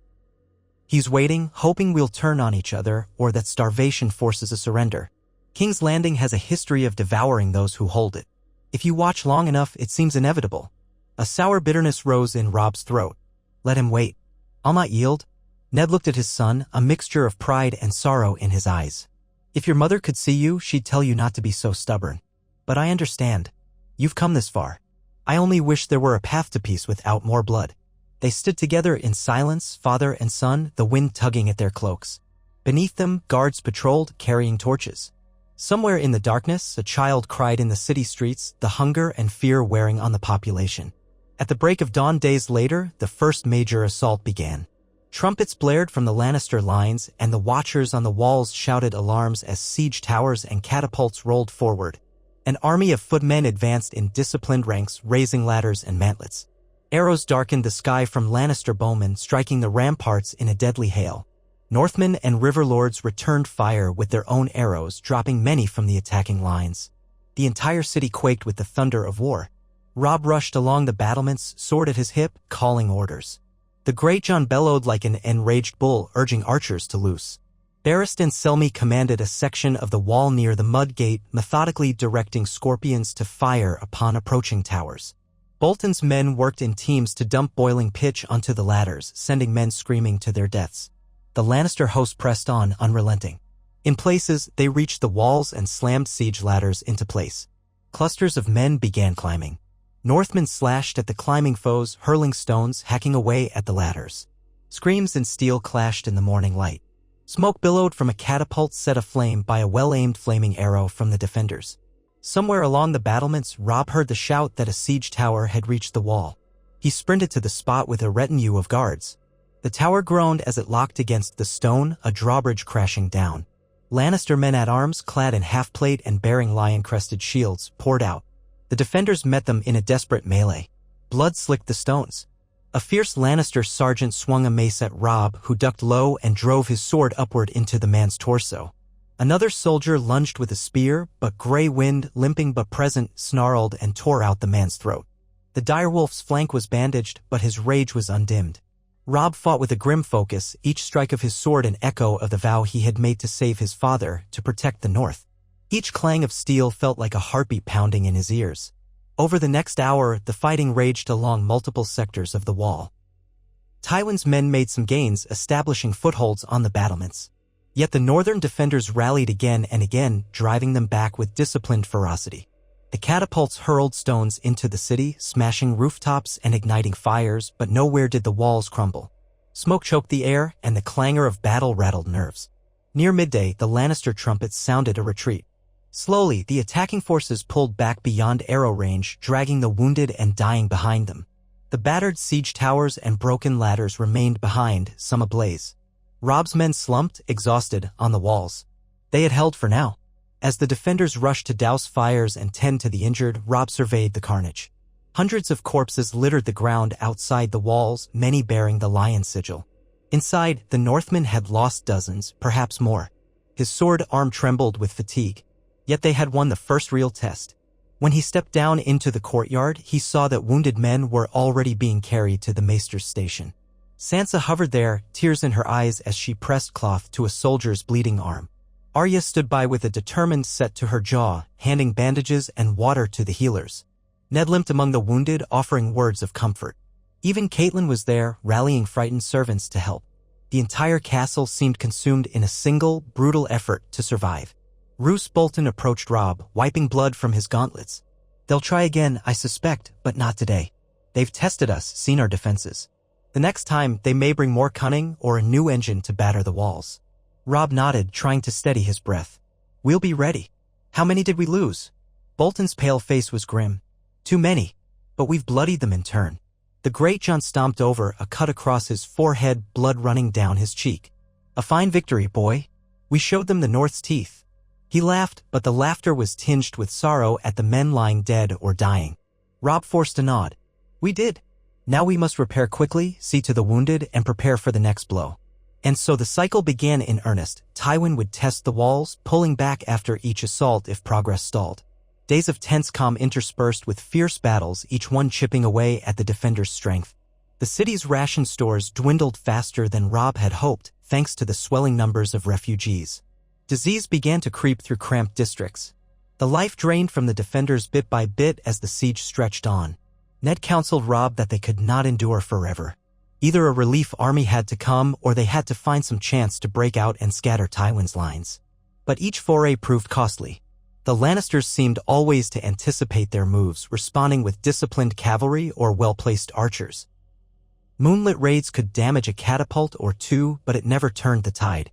A: He's waiting, hoping we'll turn on each other, or that starvation forces a surrender. King's Landing has a history of devouring those who hold it. If you watch long enough, it seems inevitable. A sour bitterness rose in Robb's throat. Let him wait. I'll not yield. Ned looked at his son, a mixture of pride and sorrow in his eyes. If your mother could see you, she'd tell you not to be so stubborn. But I understand. You've come this far. I only wish there were a path to peace without more blood. They stood together in silence, father and son, the wind tugging at their cloaks. Beneath them, guards patrolled, carrying torches. Somewhere in the darkness, a child cried in the city streets, the hunger and fear wearing on the population. At the break of dawn days later, the first major assault began. Trumpets blared from the Lannister lines, and the watchers on the walls shouted alarms as siege towers and catapults rolled forward. An army of footmen advanced in disciplined ranks, raising ladders and mantlets. Arrows darkened the sky from Lannister bowmen, striking the ramparts in a deadly hail. Northmen and river lords returned fire with their own arrows, dropping many from the attacking lines. The entire city quaked with the thunder of war. Robb rushed along the battlements, sword at his hip, calling orders. The Great John bellowed like an enraged bull, urging archers to loose. Barristan Selmy commanded a section of the wall near the mud gate, methodically directing scorpions to fire upon approaching towers. Bolton's men worked in teams to dump boiling pitch onto the ladders, sending men screaming to their deaths. The Lannister host pressed on, unrelenting. In places, they reached the walls and slammed siege ladders into place. Clusters of men began climbing. Northmen slashed at the climbing foes, hurling stones, hacking away at the ladders. Screams and steel clashed in the morning light. Smoke billowed from a catapult set aflame by a well-aimed flaming arrow from the defenders. Somewhere along the battlements, Robb heard the shout that a siege tower had reached the wall. He sprinted to the spot with a retinue of guards. The tower groaned as it locked against the stone, a drawbridge crashing down. Lannister men-at-arms, clad in half-plate and bearing lion-crested shields, poured out. The defenders met them in a desperate melee. Blood slicked the stones. A fierce Lannister sergeant swung a mace at Robb, who ducked low and drove his sword upward into the man's torso. Another soldier lunged with a spear, but Grey Wind, limping but present, snarled and tore out the man's throat. The direwolf's flank was bandaged, but his rage was undimmed. Robb fought with a grim focus, each strike of his sword an echo of the vow he had made to save his father, to protect the North. Each clang of steel felt like a heartbeat pounding in his ears. Over the next hour, the fighting raged along multiple sectors of the wall. Tywin's men made some gains, establishing footholds on the battlements. Yet the northern defenders rallied again and again, driving them back with disciplined ferocity. The catapults hurled stones into the city, smashing rooftops and igniting fires, but nowhere did the walls crumble. Smoke choked the air, and the clangor of battle rattled nerves. Near midday, the Lannister trumpets sounded a retreat. Slowly, the attacking forces pulled back beyond arrow range, dragging the wounded and dying behind them. The battered siege towers and broken ladders remained behind, some ablaze. Robb's men slumped, exhausted, on the walls. They had held for now. As the defenders rushed to douse fires and tend to the injured, Robb surveyed the carnage. Hundreds of corpses littered the ground outside the walls, many bearing the lion sigil. Inside, the Northmen had lost dozens, perhaps more. His sword arm trembled with fatigue. Yet they had won the first real test. When he stepped down into the courtyard, he saw that wounded men were already being carried to the maester's station. Sansa hovered there, tears in her eyes as she pressed cloth to a soldier's bleeding arm. Arya stood by with a determined set to her jaw, handing bandages and water to the healers. Ned limped among the wounded, offering words of comfort. Even Catelyn was there, rallying frightened servants to help. The entire castle seemed consumed in a single, brutal effort to survive. Roose Bolton approached Robb, wiping blood from his gauntlets. "They'll try again, I suspect, but not today. They've tested us, seen our defenses. The next time, they may bring more cunning or a new engine to batter the walls." Robb nodded, trying to steady his breath. "We'll be ready. How many did we lose?" Bolton's pale face was grim. "Too many, but we've bloodied them in turn." The Great John stomped over, a cut across his forehead, blood running down his cheek. "A fine victory, boy. We showed them the North's teeth." He laughed, but the laughter was tinged with sorrow at the men lying dead or dying. Robb forced a nod. "We did. Now we must repair quickly, see to the wounded, and prepare for the next blow." And so the cycle began in earnest. Tywin would test the walls, pulling back after each assault if progress stalled. Days of tense calm interspersed with fierce battles, each one chipping away at the defenders' strength. The city's ration stores dwindled faster than Robb had hoped, thanks to the swelling numbers of refugees. Disease began to creep through cramped districts. The life drained from the defenders bit by bit as the siege stretched on. Ned counseled Robb that they could not endure forever. Either a relief army had to come, or they had to find some chance to break out and scatter Tywin's lines. But each foray proved costly. The Lannisters seemed always to anticipate their moves, responding with disciplined cavalry or well-placed archers. Moonlit raids could damage a catapult or two, but it never turned the tide.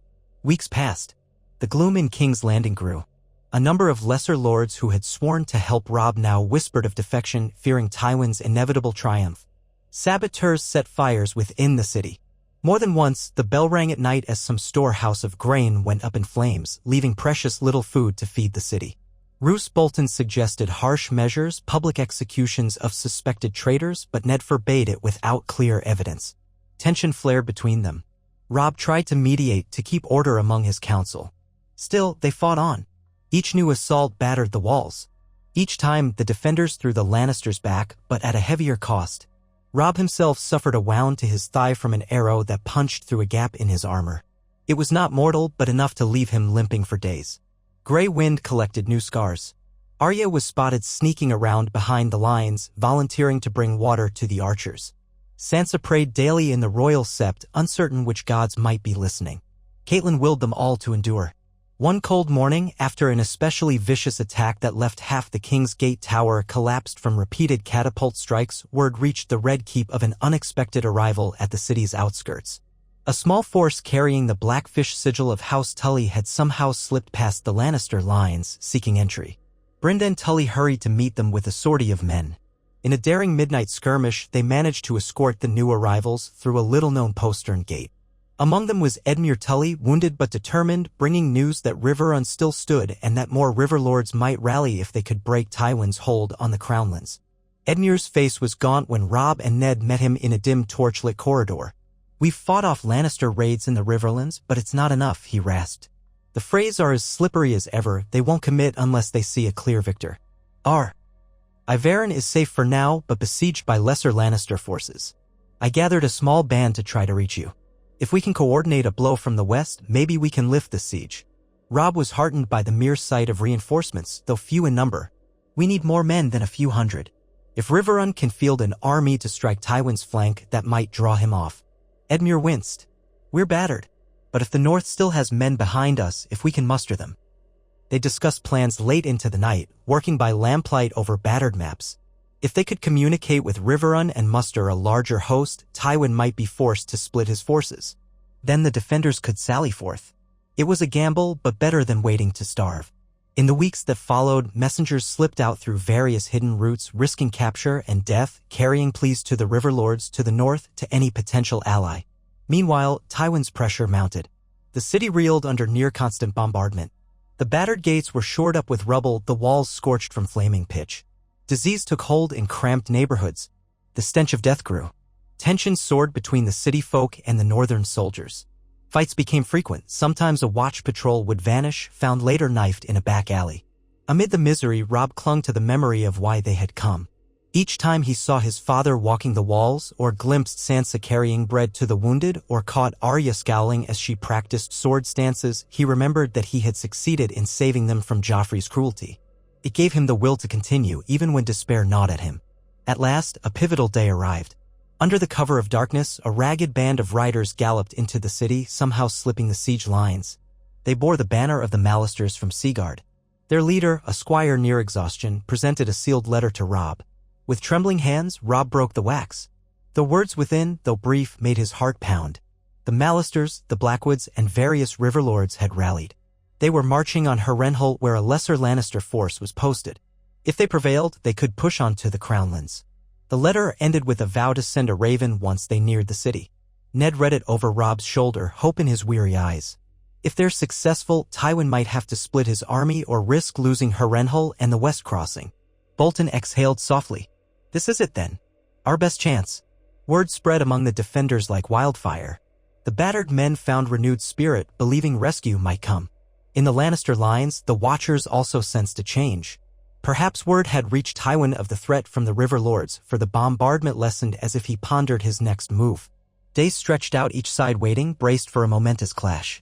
A: Weeks passed. The gloom in King's Landing grew. A number of lesser lords who had sworn to help Robb now whispered of defection, fearing Tywin's inevitable triumph. Saboteurs set fires within the city. More than once, the bell rang at night as some storehouse of grain went up in flames, leaving precious little food to feed the city. Roose Bolton suggested harsh measures, public executions of suspected traitors, but Ned forbade it without clear evidence. Tension flared between them. Robb tried to mediate to keep order among his council. Still, they fought on. Each new assault battered the walls. Each time, the defenders threw the Lannisters back, but at a heavier cost. Robb himself suffered a wound to his thigh from an arrow that punched through a gap in his armor. It was not mortal, but enough to leave him limping for days. Gray wind collected new scars. Arya was spotted sneaking around behind the lines, volunteering to bring water to the archers. Sansa prayed daily in the royal sept, uncertain which gods might be listening. Catelyn willed them all to endure. One cold morning, after an especially vicious attack that left half the King's Gate Tower collapsed from repeated catapult strikes, word reached the Red Keep of an unexpected arrival at the city's outskirts. A small force carrying the Blackfish sigil of House Tully had somehow slipped past the Lannister lines, seeking entry. Brenda and Tully hurried to meet them with a sortie of men. In a daring midnight skirmish, they managed to escort the new arrivals through a little-known postern gate. Among them was Edmure Tully, wounded but determined, bringing news that Riverrun still stood and that more Riverlords might rally if they could break Tywin's hold on the Crownlands. Edmure's face was gaunt when Robb and Ned met him in a dim torchlit corridor. "We've fought off Lannister raids in the Riverlands, but it's not enough," he rasped. "The Freys are as slippery as ever. They won't commit unless they see a clear victor. Ivern is safe for now, but besieged by lesser Lannister forces. I gathered a small band to try to reach you. If we can coordinate a blow from the west, maybe we can lift the siege." Robb was heartened by the mere sight of reinforcements, though few in number. "We need more men than a few hundred. If Riverrun can field an army to strike Tywin's flank, that might draw him off." Edmure winced. "We're battered. But if the North still has men behind us, if we can muster them." They discussed plans late into the night, working by lamplight over battered maps. If they could communicate with Riverrun and muster a larger host, Tywin might be forced to split his forces. Then the defenders could sally forth. It was a gamble, but better than waiting to starve. In the weeks that followed, messengers slipped out through various hidden routes, risking capture and death, carrying pleas to the Riverlords to the north, to any potential ally. Meanwhile, Tywin's pressure mounted. The city reeled under near-constant bombardment. The battered gates were shored up with rubble, the walls scorched from flaming pitch. Disease took hold in cramped neighborhoods. The stench of death grew. Tensions soared between the city folk and the northern soldiers. Fights became frequent. Sometimes a watch patrol would vanish, found later knifed in a back alley. Amid the misery, Robb clung to the memory of why they had come. Each time he saw his father walking the walls, or glimpsed Sansa carrying bread to the wounded, or caught Arya scowling as she practiced sword stances, he remembered that he had succeeded in saving them from Joffrey's cruelty. It gave him the will to continue, even when despair gnawed at him. At last, a pivotal day arrived. Under the cover of darkness, a ragged band of riders galloped into the city, somehow slipping the siege lines. They bore the banner of the Mallisters from Seaguard. Their leader, a squire near exhaustion, presented a sealed letter to Robb. With trembling hands, Robb broke the wax. The words within, though brief, made his heart pound. The Mallisters, the Blackwoods, and various Riverlords had rallied. They were marching on Harrenhal, where a lesser Lannister force was posted. If they prevailed, they could push on to the Crownlands. The letter ended with a vow to send a raven once they neared the city. Ned read it over Robb's shoulder, hope in his weary eyes. If they're successful, Tywin might have to split his army or risk losing Harrenhal and the West Crossing. Bolton exhaled softly. "This is it then. Our best chance." Word spread among the defenders like wildfire. The battered men found renewed spirit, believing rescue might come. In the Lannister lines, the Watchers also sensed a change. Perhaps word had reached Tywin of the threat from the Riverlords, for the bombardment lessened as if he pondered his next move. Days stretched out, each side waiting, braced for a momentous clash.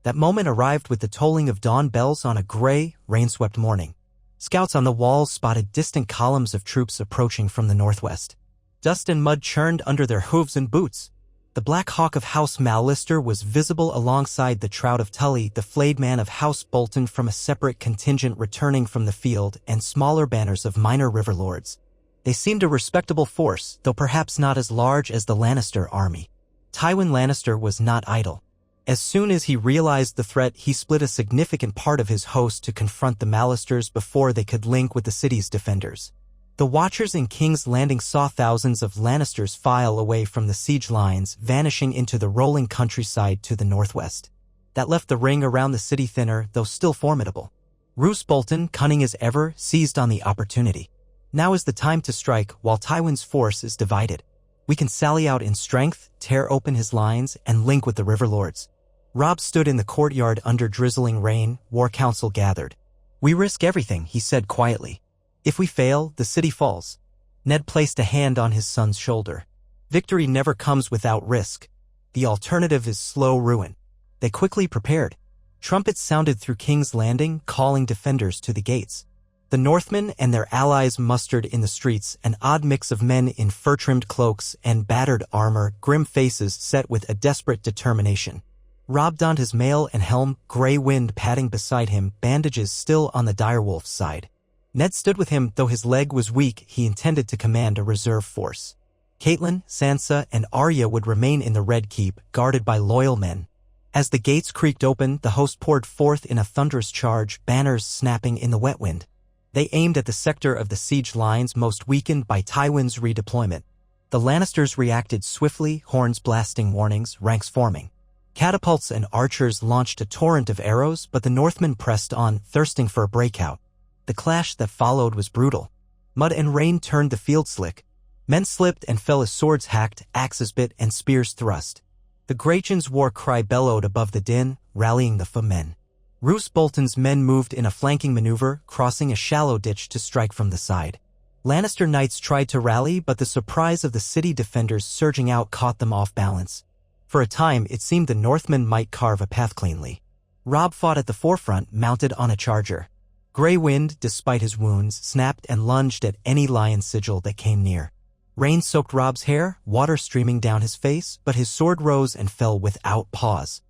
A: That moment arrived with the tolling of dawn bells on a gray, rain-swept morning. Scouts on the walls spotted distant columns of troops approaching from the northwest. Dust and mud churned under their hooves and boots. The Black Hawk of House Mallister was visible alongside the Trout of Tully, the flayed man of House Bolton from a separate contingent returning from the field, and smaller banners of minor Riverlords. They seemed a respectable force, though perhaps not as large as the Lannister army. Tywin Lannister was not idle. As soon as he realized the threat, he split a significant part of his host to confront the Mallisters before they could link with the city's defenders. The Watchers in King's Landing saw thousands of Lannisters file away from the siege lines, vanishing into the rolling countryside to the northwest. That left the ring around the city thinner, though still formidable. Roose Bolton, cunning as ever, seized on the opportunity. Now is the time to strike while Tywin's force is divided. We can sally out in strength, tear open his lines, and link with the River Lords. Robb stood in the courtyard under drizzling rain. War Council gathered. We risk everything, he said quietly. If we fail, the city falls. Ned placed a hand on his son's shoulder. Victory never comes without risk. The alternative is slow ruin. They quickly prepared. Trumpets sounded through King's Landing, calling defenders to the gates. The Northmen and their allies mustered in the streets, an odd mix of men in fur-trimmed cloaks and battered armor, grim faces set with a desperate determination. Robb donned his mail and helm, Grey Wind padding beside him, bandages still on the direwolf's side. Ned stood with him, though his leg was weak. He intended to command a reserve force. Catelyn, Sansa, and Arya would remain in the Red Keep, guarded by loyal men. As the gates creaked open, the host poured forth in a thunderous charge, banners snapping in the wet wind. They aimed at the sector of the siege lines most weakened by Tywin's redeployment. The Lannisters reacted swiftly, horns blasting warnings, ranks forming. Catapults and archers launched a torrent of arrows, but the Northmen pressed on, thirsting for a breakout. The clash that followed was brutal. Mud and rain turned the field slick. Men slipped and fell as swords hacked, axes bit, and spears thrust. The Greyjoy's war cry bellowed above the din, rallying the foemen. Roose Bolton's men moved in a flanking maneuver, crossing a shallow ditch to strike from the side. Lannister knights tried to rally, but the surprise of the city defenders surging out caught them off balance. For a time, it seemed the Northmen might carve a path cleanly. Robb fought at the forefront, mounted on a charger. Grey Wind, despite his wounds, snapped and lunged at any lion sigil that came near. Rain soaked Robb's hair, water streaming down his face, but his sword rose and fell without pause.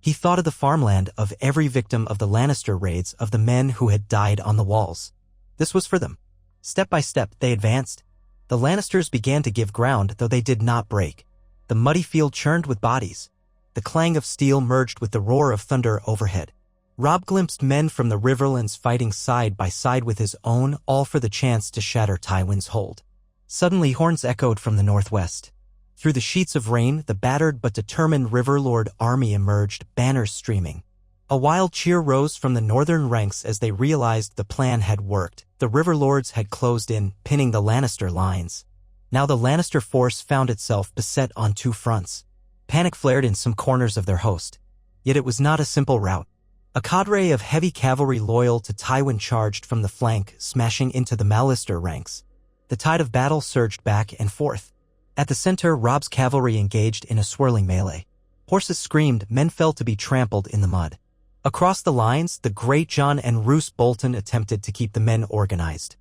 A: He thought of the farmland, of every victim of the Lannister raids, of the men who had died on the walls. This was for them. Step by step, they advanced. The Lannisters began to give ground, though they did not break. The muddy field churned with bodies. The clang of steel merged with the roar of thunder overhead. Robb glimpsed men from the Riverlands fighting side by side with his own, all for the chance to shatter Tywin's hold. Suddenly horns echoed from the northwest. Through the sheets of rain, the battered but determined Riverlord army emerged, banners streaming. A wild cheer rose from the northern ranks as they realized the plan had worked. The Riverlords had closed in, pinning the Lannister lines. Now the Lannister force found itself beset on two fronts. Panic flared in some corners of their host. Yet it was not a simple rout. A cadre of heavy cavalry loyal to Tywin charged from the flank, smashing into the Mallister ranks. The tide of battle surged back and forth. At the center, Robb's cavalry engaged in a swirling melee. Horses screamed, men fell to be trampled in the mud. Across the lines, the Great John and Roose Bolton attempted to keep the men organized.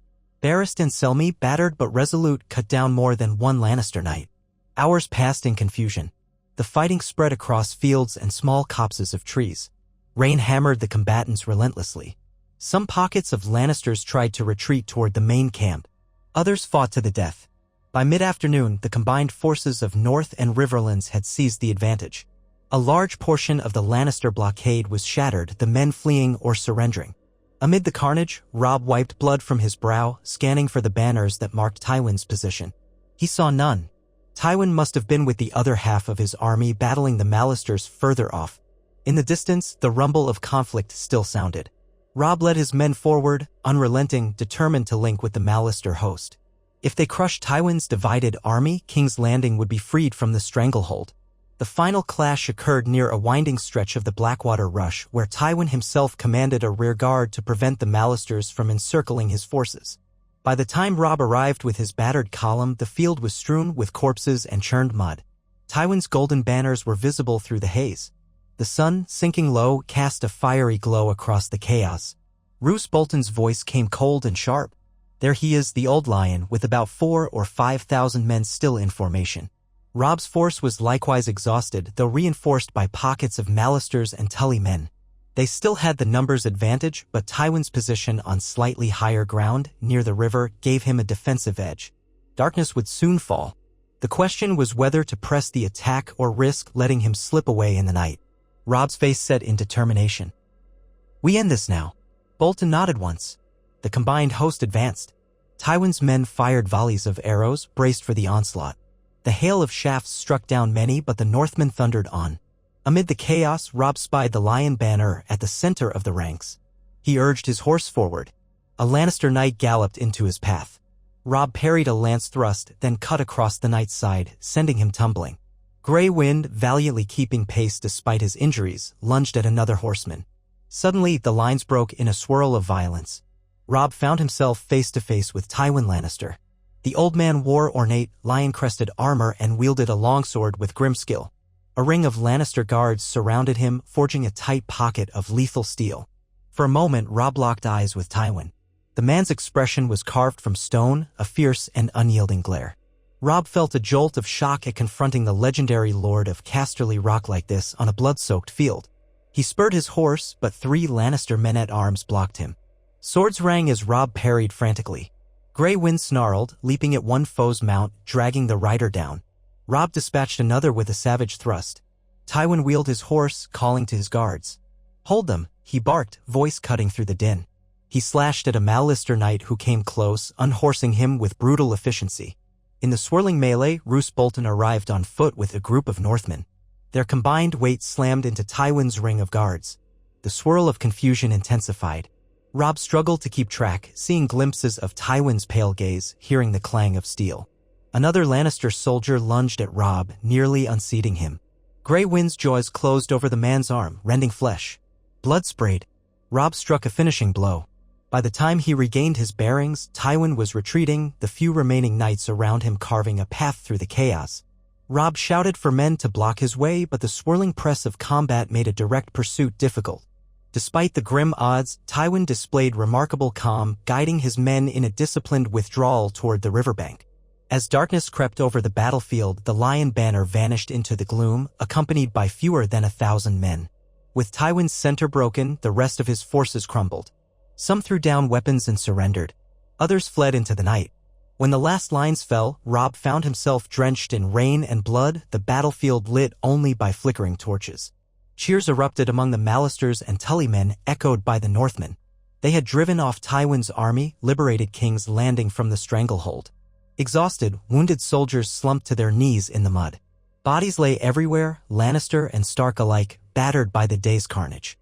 A: Barristan and Selmy, battered but resolute, cut down more than one Lannister knight. Hours passed in confusion. The fighting spread across fields and small copses of trees. Rain hammered the combatants relentlessly. Some pockets of Lannisters tried to retreat toward the main camp. Others fought to the death. By mid-afternoon, the combined forces of North and Riverlands had seized the advantage. A large portion of the Lannister blockade was shattered, the men fleeing or surrendering. Amid the carnage, Robb wiped blood from his brow, scanning for the banners that marked Tywin's position. He saw none. Tywin must have been with the other half of his army battling the Mallisters further off. In the distance, the rumble of conflict still sounded. Robb led his men forward, unrelenting, determined to link with the Mallister host. If they crushed Tywin's divided army, King's Landing would be freed from the stranglehold. The final clash occurred near a winding stretch of the Blackwater Rush, where Tywin himself commanded a rearguard to prevent the Mallisters from encircling his forces. By the time Robb arrived with his battered column, the field was strewn with corpses and churned mud. Tywin's golden banners were visible through the haze. The sun, sinking low, cast a fiery glow across the chaos. Roose Bolton's voice came cold and sharp. There he is, the old lion, with about 4,000 or 5,000 men still in formation. Robb's force was likewise exhausted, though reinforced by pockets of Mallisters and Tully men. They still had the numbers advantage, but Tywin's position on slightly higher ground, near the river, gave him a defensive edge. Darkness would soon fall. The question was whether to press the attack or risk letting him slip away in the night. Robb's face set in determination. "We end this now." Bolton nodded once. The combined host advanced. Tywin's men fired volleys of arrows, braced for the onslaught. The hail of shafts struck down many, but the Northmen thundered on. Amid the chaos, Robb spied the lion banner at the center of the ranks. He urged his horse forward. A Lannister knight galloped into his path. Robb parried a lance thrust, then cut across the knight's side, sending him tumbling. Grey Wind, valiantly keeping pace despite his injuries, lunged at another horseman. Suddenly, the lines broke in a swirl of violence. Robb found himself face to face with Tywin Lannister. The old man wore ornate, lion-crested armor and wielded a longsword with grim skill. A ring of Lannister guards surrounded him, forging a tight pocket of lethal steel. For a moment, Robb locked eyes with Tywin. The man's expression was carved from stone, a fierce and unyielding glare. Robb felt a jolt of shock at confronting the legendary Lord of Casterly Rock like this on a blood-soaked field. He spurred his horse, but 3 Lannister men-at-arms blocked him. Swords rang as Robb parried frantically. Grey Wind snarled, leaping at one foe's mount, dragging the rider down. Robb dispatched another with a savage thrust. Tywin wheeled his horse, calling to his guards. "Hold them," he barked, voice cutting through the din. He slashed at a Mallister knight who came close, unhorsing him with brutal efficiency. In the swirling melee, Roose Bolton arrived on foot with a group of Northmen. Their combined weight slammed into Tywin's ring of guards. The swirl of confusion intensified. Robb struggled to keep track, seeing glimpses of Tywin's pale gaze, hearing the clang of steel. Another Lannister soldier lunged at Robb, nearly unseating him. Grey Wind's jaws closed over the man's arm, rending flesh. Blood sprayed. Robb struck a finishing blow. By the time he regained his bearings, Tywin was retreating, the few remaining knights around him carving a path through the chaos. Robb shouted for men to block his way, but the swirling press of combat made a direct pursuit difficult. Despite the grim odds, Tywin displayed remarkable calm, guiding his men in a disciplined withdrawal toward the riverbank. As darkness crept over the battlefield, the lion banner vanished into the gloom, accompanied by fewer than 1,000 men. With Tywin's center broken, the rest of his forces crumbled. Some threw down weapons and surrendered. Others fled into the night. When the last lines fell, Robb found himself drenched in rain and blood, the battlefield lit only by flickering torches. Cheers erupted among the Mallisters and Tully men, echoed by the Northmen. They had driven off Tywin's army, liberated King's Landing from the stranglehold. Exhausted, wounded soldiers slumped to their knees in the mud. Bodies lay everywhere, Lannister and Stark alike, battered by the day's carnage.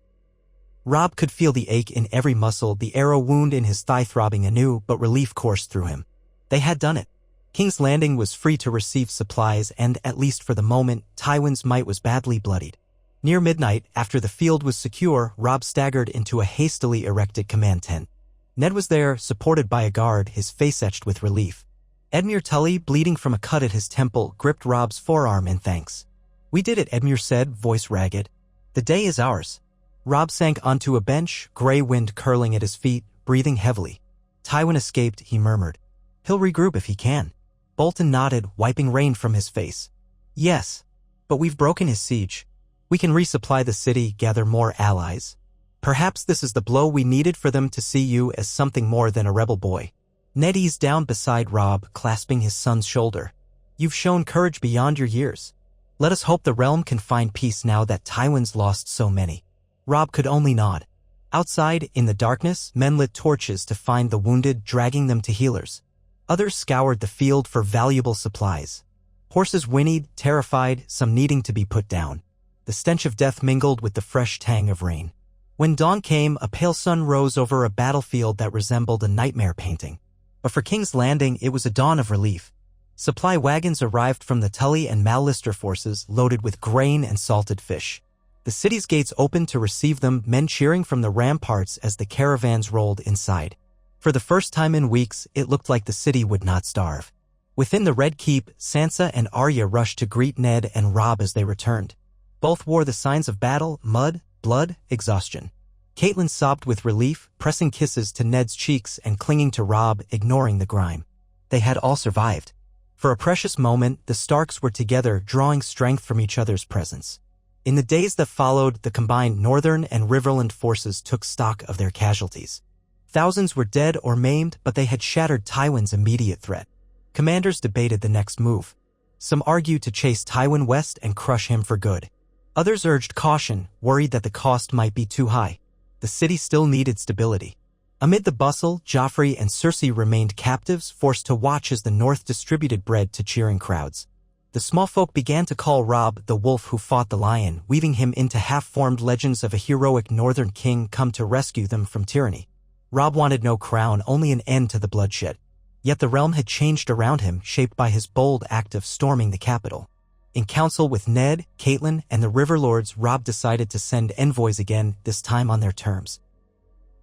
A: Robb could feel the ache in every muscle, the arrow wound in his thigh throbbing anew, but relief coursed through him. They had done it. King's Landing was free to receive supplies and, at least for the moment, Tywin's might was badly bloodied. Near midnight, after the field was secure, Robb staggered into a hastily erected command tent. Ned was there, supported by a guard, his face etched with relief. Edmure Tully, bleeding from a cut at his temple, gripped Robb's forearm in thanks. "We did it," Edmure said, voice ragged. "The day is ours." Robb sank onto a bench, Grey Wind curling at his feet, breathing heavily. "Tywin escaped," he murmured. "He'll regroup if he can." Bolton nodded, wiping rain from his face. "Yes, but we've broken his siege. We can resupply the city, gather more allies. Perhaps this is the blow we needed for them to see you as something more than a rebel boy." Ned eased down beside Robb, clasping his son's shoulder. "You've shown courage beyond your years. Let us hope the realm can find peace now that Tywin's lost so many." Robb could only nod. Outside, in the darkness, men lit torches to find the wounded, dragging them to healers. Others scoured the field for valuable supplies. Horses whinnied, terrified, some needing to be put down. The stench of death mingled with the fresh tang of rain. When dawn came, a pale sun rose over a battlefield that resembled a nightmare painting. But for King's Landing, it was a dawn of relief. Supply wagons arrived from the Tully and Mallister forces, loaded with grain and salted fish. The city's gates opened to receive them, men cheering from the ramparts as the caravans rolled inside. For the first time in weeks, it looked like the city would not starve. Within the Red Keep, Sansa and Arya rushed to greet Ned and Robb as they returned. Both wore the signs of battle, mud, blood, exhaustion. Catelyn sobbed with relief, pressing kisses to Ned's cheeks and clinging to Robb, ignoring the grime. They had all survived. For a precious moment, the Starks were together, drawing strength from each other's presence. In the days that followed, the combined Northern and Riverland forces took stock of their casualties. Thousands were dead or maimed, but they had shattered Tywin's immediate threat. Commanders debated the next move. Some argued to chase Tywin west and crush him for good. Others urged caution, worried that the cost might be too high. The city still needed stability. Amid the bustle, Joffrey and Cersei remained captives, forced to watch as the North distributed bread to cheering crowds. The small folk began to call Robb the wolf who fought the lion, weaving him into half-formed legends of a heroic northern king come to rescue them from tyranny. Robb wanted no crown, only an end to the bloodshed. Yet the realm had changed around him, shaped by his bold act of storming the capital. In council with Ned, Catelyn, and the River Lords, Robb decided to send envoys again, this time on their terms.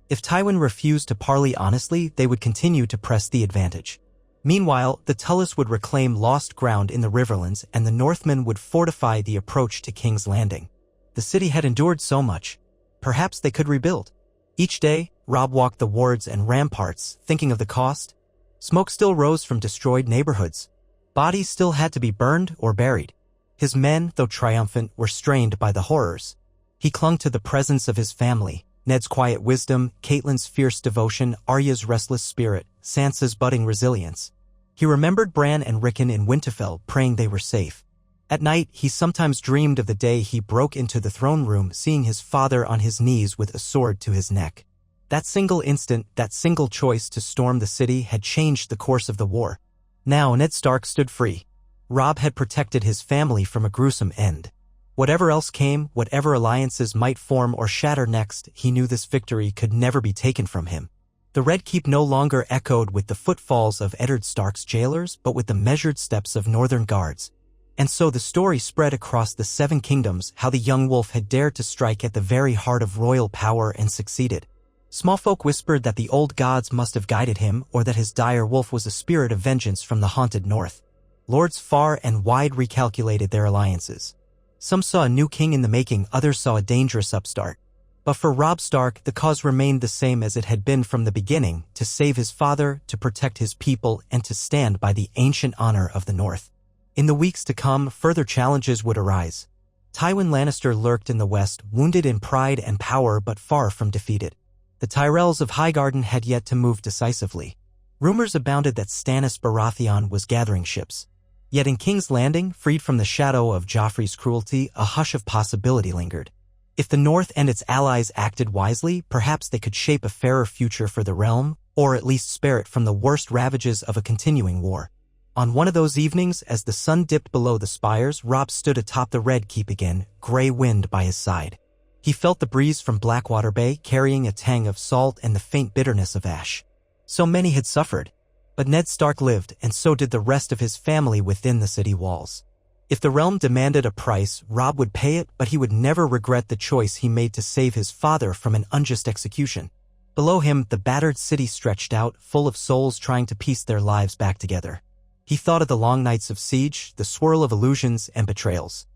A: If Tywin refused to parley honestly, they would continue to press the advantage. Meanwhile, the Tullus would reclaim lost ground in the Riverlands, and the Northmen would fortify the approach to King's Landing. The city had endured so much. Perhaps they could rebuild. Each day, Robb walked the wards and ramparts, thinking of the cost. Smoke still rose from destroyed neighborhoods. Bodies still had to be burned or buried. His men, though triumphant, were strained by the horrors. He clung to the presence of his family, Ned's quiet wisdom, Catelyn's fierce devotion, Arya's restless spirit, Sansa's budding resilience. He remembered Bran and Rickon in Winterfell, praying they were safe. At night, he sometimes dreamed of the day he broke into the throne room, seeing his father on his knees with a sword to his neck. That single instant, that single choice to storm the city had changed the course of the war. Now Ned Stark stood free. Robb had protected his family from a gruesome end. Whatever else came, whatever alliances might form or shatter next, he knew this victory could never be taken from him. The Red Keep no longer echoed with the footfalls of Eddard Stark's jailers, but with the measured steps of northern guards. And so the story spread across the Seven Kingdoms, how the young wolf had dared to strike at the very heart of royal power and succeeded. Small folk whispered that the old gods must have guided him, or that his dire wolf was a spirit of vengeance from the haunted north. Lords far and wide recalculated their alliances. Some saw a new king in the making, others saw a dangerous upstart. But for Robb Stark, the cause remained the same as it had been from the beginning, to save his father, to protect his people, and to stand by the ancient honor of the North. In the weeks to come, further challenges would arise. Tywin Lannister lurked in the west, wounded in pride and power but far from defeated. The Tyrells of Highgarden had yet to move decisively. Rumors abounded that Stannis Baratheon was gathering ships. Yet in King's Landing, freed from the shadow of Joffrey's cruelty, a hush of possibility lingered. If the North and its allies acted wisely, perhaps they could shape a fairer future for the realm, or at least spare it from the worst ravages of a continuing war. On one of those evenings, as the sun dipped below the spires, Robb stood atop the Red Keep again, gray wind by his side. He felt the breeze from Blackwater Bay, carrying a tang of salt and the faint bitterness of ash. So many had suffered. But Ned Stark lived, and so did the rest of his family within the city walls. If the realm demanded a price, Robb would pay it, but he would never regret the choice he made to save his father from an unjust execution. Below him, the battered city stretched out, full of souls trying to piece their lives back together. He thought of the long nights of siege, the swirl of illusions and betrayals.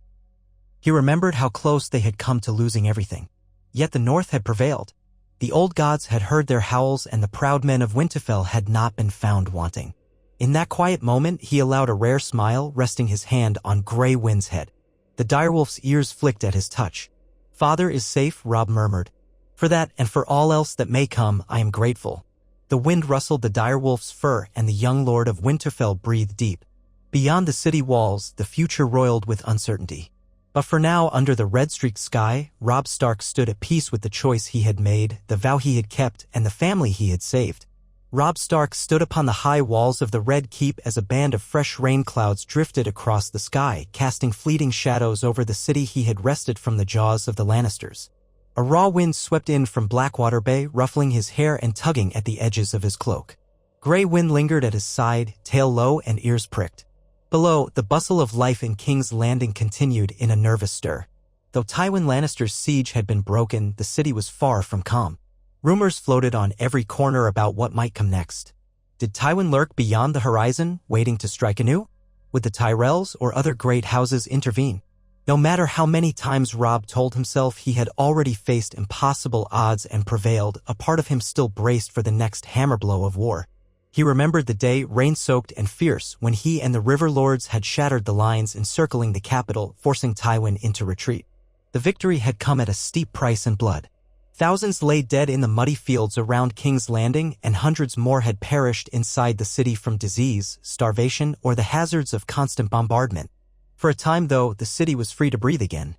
A: He remembered how close they had come to losing everything. Yet the North had prevailed. The old gods had heard their howls, and the proud men of Winterfell had not been found wanting. In that quiet moment, he allowed a rare smile, resting his hand on Grey Wind's head. The direwolf's ears flicked at his touch. "Father is safe," Robb murmured. "For that, and for all else that may come, I am grateful." The wind rustled the direwolf's fur, and the young lord of Winterfell breathed deep. Beyond the city walls, the future roiled with uncertainty. But for now, under the red-streaked sky, Robb Stark stood at peace with the choice he had made, the vow he had kept, and the family he had saved. Robb Stark stood upon the high walls of the Red Keep as a band of fresh rain clouds drifted across the sky, casting fleeting shadows over the city he had wrested from the jaws of the Lannisters. A raw wind swept in from Blackwater Bay, ruffling his hair and tugging at the edges of his cloak. Grey Wind lingered at his side, tail low and ears pricked. Below, the bustle of life in King's Landing continued in a nervous stir. Though Tywin Lannister's siege had been broken, the city was far from calm. Rumors floated on every corner about what might come next. Did Tywin lurk beyond the horizon, waiting to strike anew? Would the Tyrells or other great houses intervene? No matter how many times Robb told himself he had already faced impossible odds and prevailed, a part of him still braced for the next hammer blow of war. He remembered the day, rain-soaked and fierce, when he and the River Lords had shattered the lines encircling the capital, forcing Tywin into retreat. The victory had come at a steep price in blood. Thousands lay dead in the muddy fields around King's Landing, and hundreds more had perished inside the city from disease, starvation, or the hazards of constant bombardment. For a time, though, the city was free to breathe again.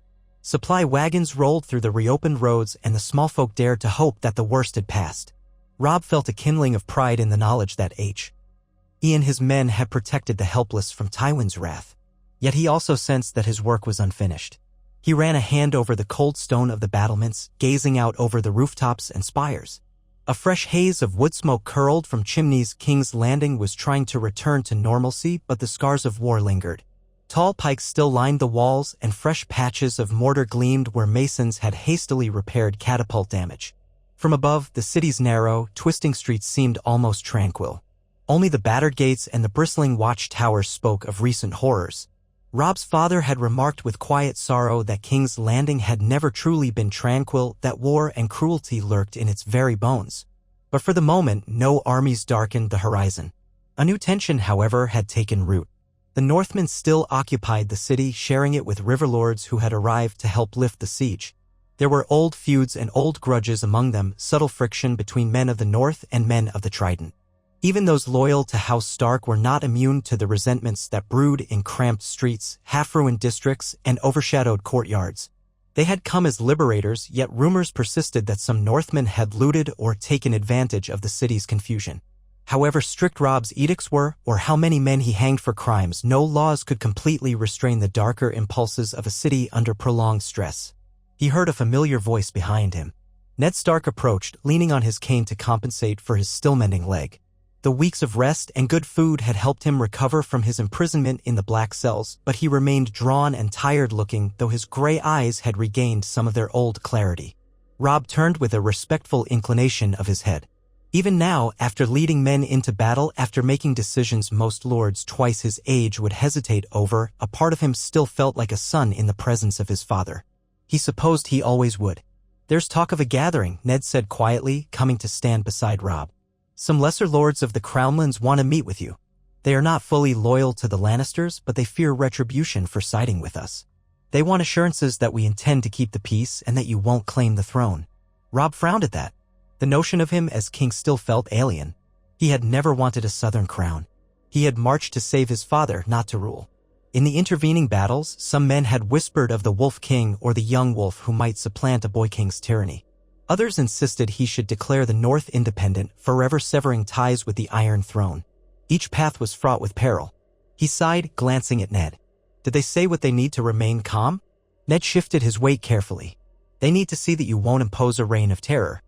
A: Supply wagons rolled through the reopened roads, and the small folk dared to hope that the worst had passed. Robb felt a kindling of pride in the knowledge that he and his men had protected the helpless from Tywin's wrath. Yet he also sensed that his work was unfinished. He ran a hand over the cold stone of the battlements, gazing out over the rooftops and spires. A fresh haze of wood smoke curled from chimneys. King's Landing was trying to return to normalcy, but the scars of war lingered. Tall pikes still lined the walls, and fresh patches of mortar gleamed where masons had hastily repaired catapult damage. From above, the city's narrow, twisting streets seemed almost tranquil. Only the battered gates and the bristling watchtowers spoke of recent horrors. Robb's father had remarked with quiet sorrow that King's Landing had never truly been tranquil, that war and cruelty lurked in its very bones. But for the moment, no armies darkened the horizon. A new tension, however, had taken root. The Northmen still occupied the city, sharing it with riverlords who had arrived to help lift the siege. There were old feuds and old grudges among them, subtle friction between men of the North and men of the Trident. Even those loyal to House Stark were not immune to the resentments that brewed in cramped streets, half-ruined districts, and overshadowed courtyards. They had come as liberators, yet rumors persisted that some Northmen had looted or taken advantage of the city's confusion. However strict Robb's edicts were, or how many men he hanged for crimes, no laws could completely restrain the darker impulses of a city under prolonged stress. He heard a familiar voice behind him. Ned Stark approached, leaning on his cane to compensate for his still-mending leg. The weeks of rest and good food had helped him recover from his imprisonment in the black cells, but he remained drawn and tired-looking, though his gray eyes had regained some of their old clarity. Robb turned with a respectful inclination of his head. Even now, after leading men into battle, after making decisions most lords twice his age would hesitate over, a part of him still felt like a son in the presence of his father. He supposed he always would. "There's talk of a gathering," Ned said quietly, coming to stand beside Robb. "Some lesser lords of the Crownlands want to meet with you. They are not fully loyal to the Lannisters, but they fear retribution for siding with us. They want assurances that we intend to keep the peace and that you won't claim the throne." Robb frowned at that. The notion of him as king still felt alien. He had never wanted a southern crown. He had marched to save his father, not to rule. In the intervening battles, some men had whispered of the Wolf King or the young wolf who might supplant a boy king's tyranny. Others insisted he should declare the North independent, forever severing ties with the Iron Throne. Each path was fraught with peril. He sighed, glancing at Ned. "Did they say what they need to remain calm?" Ned shifted his weight carefully. "They need to see that you won't impose a reign of terror.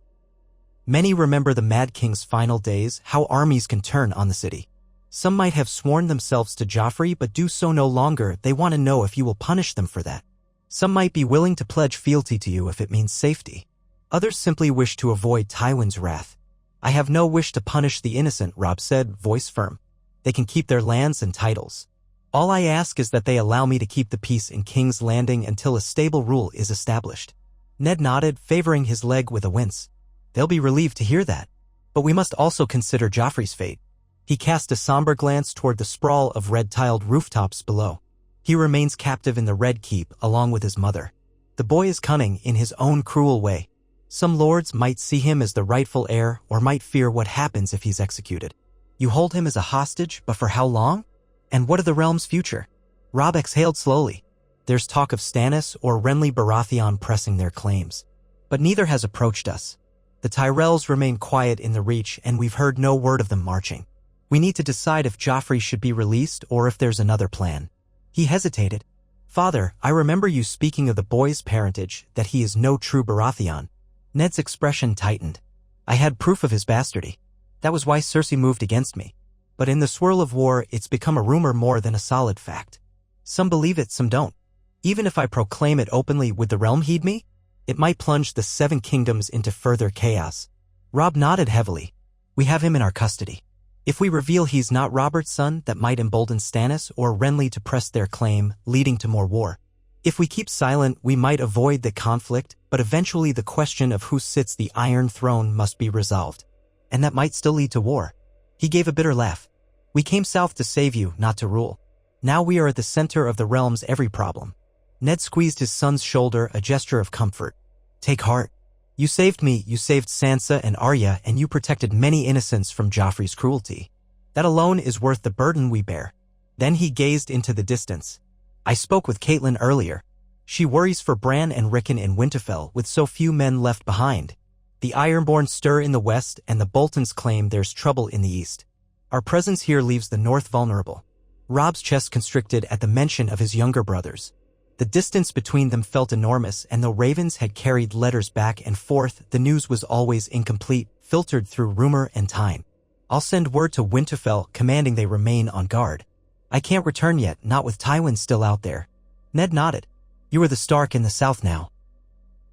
A: Many remember the Mad King's final days, how armies can turn on the city. Some might have sworn themselves to Joffrey but do so no longer. They want to know if you will punish them for that. Some might be willing to pledge fealty to you if it means safety. Others simply wish to avoid Tywin's wrath." "I have no wish to punish the innocent," Robb said, voice firm. "They can keep their lands and titles. All I ask is that they allow me to keep the peace in King's Landing until a stable rule is established." Ned nodded, favoring his leg with a wince. "They'll be relieved to hear that. But we must also consider Joffrey's fate." He cast a somber glance toward the sprawl of red-tiled rooftops below. "He remains captive in the Red Keep along with his mother. The boy is cunning in his own cruel way. Some lords might see him as the rightful heir or might fear what happens if he's executed. You hold him as a hostage, but for how long? And what of the realm's future?" Robb exhaled slowly. "There's talk of Stannis or Renly Baratheon pressing their claims. But neither has approached us. The Tyrells remain quiet in the Reach, and we've heard no word of them marching. We need to decide if Joffrey should be released or if there's another plan." He hesitated. "Father, I remember you speaking of the boy's parentage, that he is no true Baratheon." Ned's expression tightened. "I had proof of his bastardy. That was why Cersei moved against me. But in the swirl of war, it's become a rumor more than a solid fact. Some believe it, some don't. Even if I proclaim it openly, would the realm heed me? It might plunge the Seven Kingdoms into further chaos." Robb nodded heavily. "We have him in our custody. If we reveal he's not Robert's son, that might embolden Stannis or Renly to press their claim, leading to more war. If we keep silent, we might avoid the conflict, but eventually the question of who sits the Iron Throne must be resolved. And that might still lead to war." He gave a bitter laugh. "We came south to save you, not to rule. Now we are at the center of the realm's every problem." Ned squeezed his son's shoulder, a gesture of comfort. "Take heart. You saved me, you saved Sansa and Arya, and you protected many innocents from Joffrey's cruelty. That alone is worth the burden we bear." Then he gazed into the distance. "I spoke with Catelyn earlier. She worries for Bran and Rickon in Winterfell with so few men left behind. The Ironborn stir in the west and the Boltons claim there's trouble in the east. Our presence here leaves the north vulnerable. Robb's chest constricted at the mention of his younger brothers. The distance between them felt enormous, and though ravens had carried letters back and forth, the news was always incomplete, filtered through rumor and time. I'll send word to Winterfell commanding they remain on guard. I can't return yet, not with Tywin still out there. Ned nodded. You are the Stark in the south now.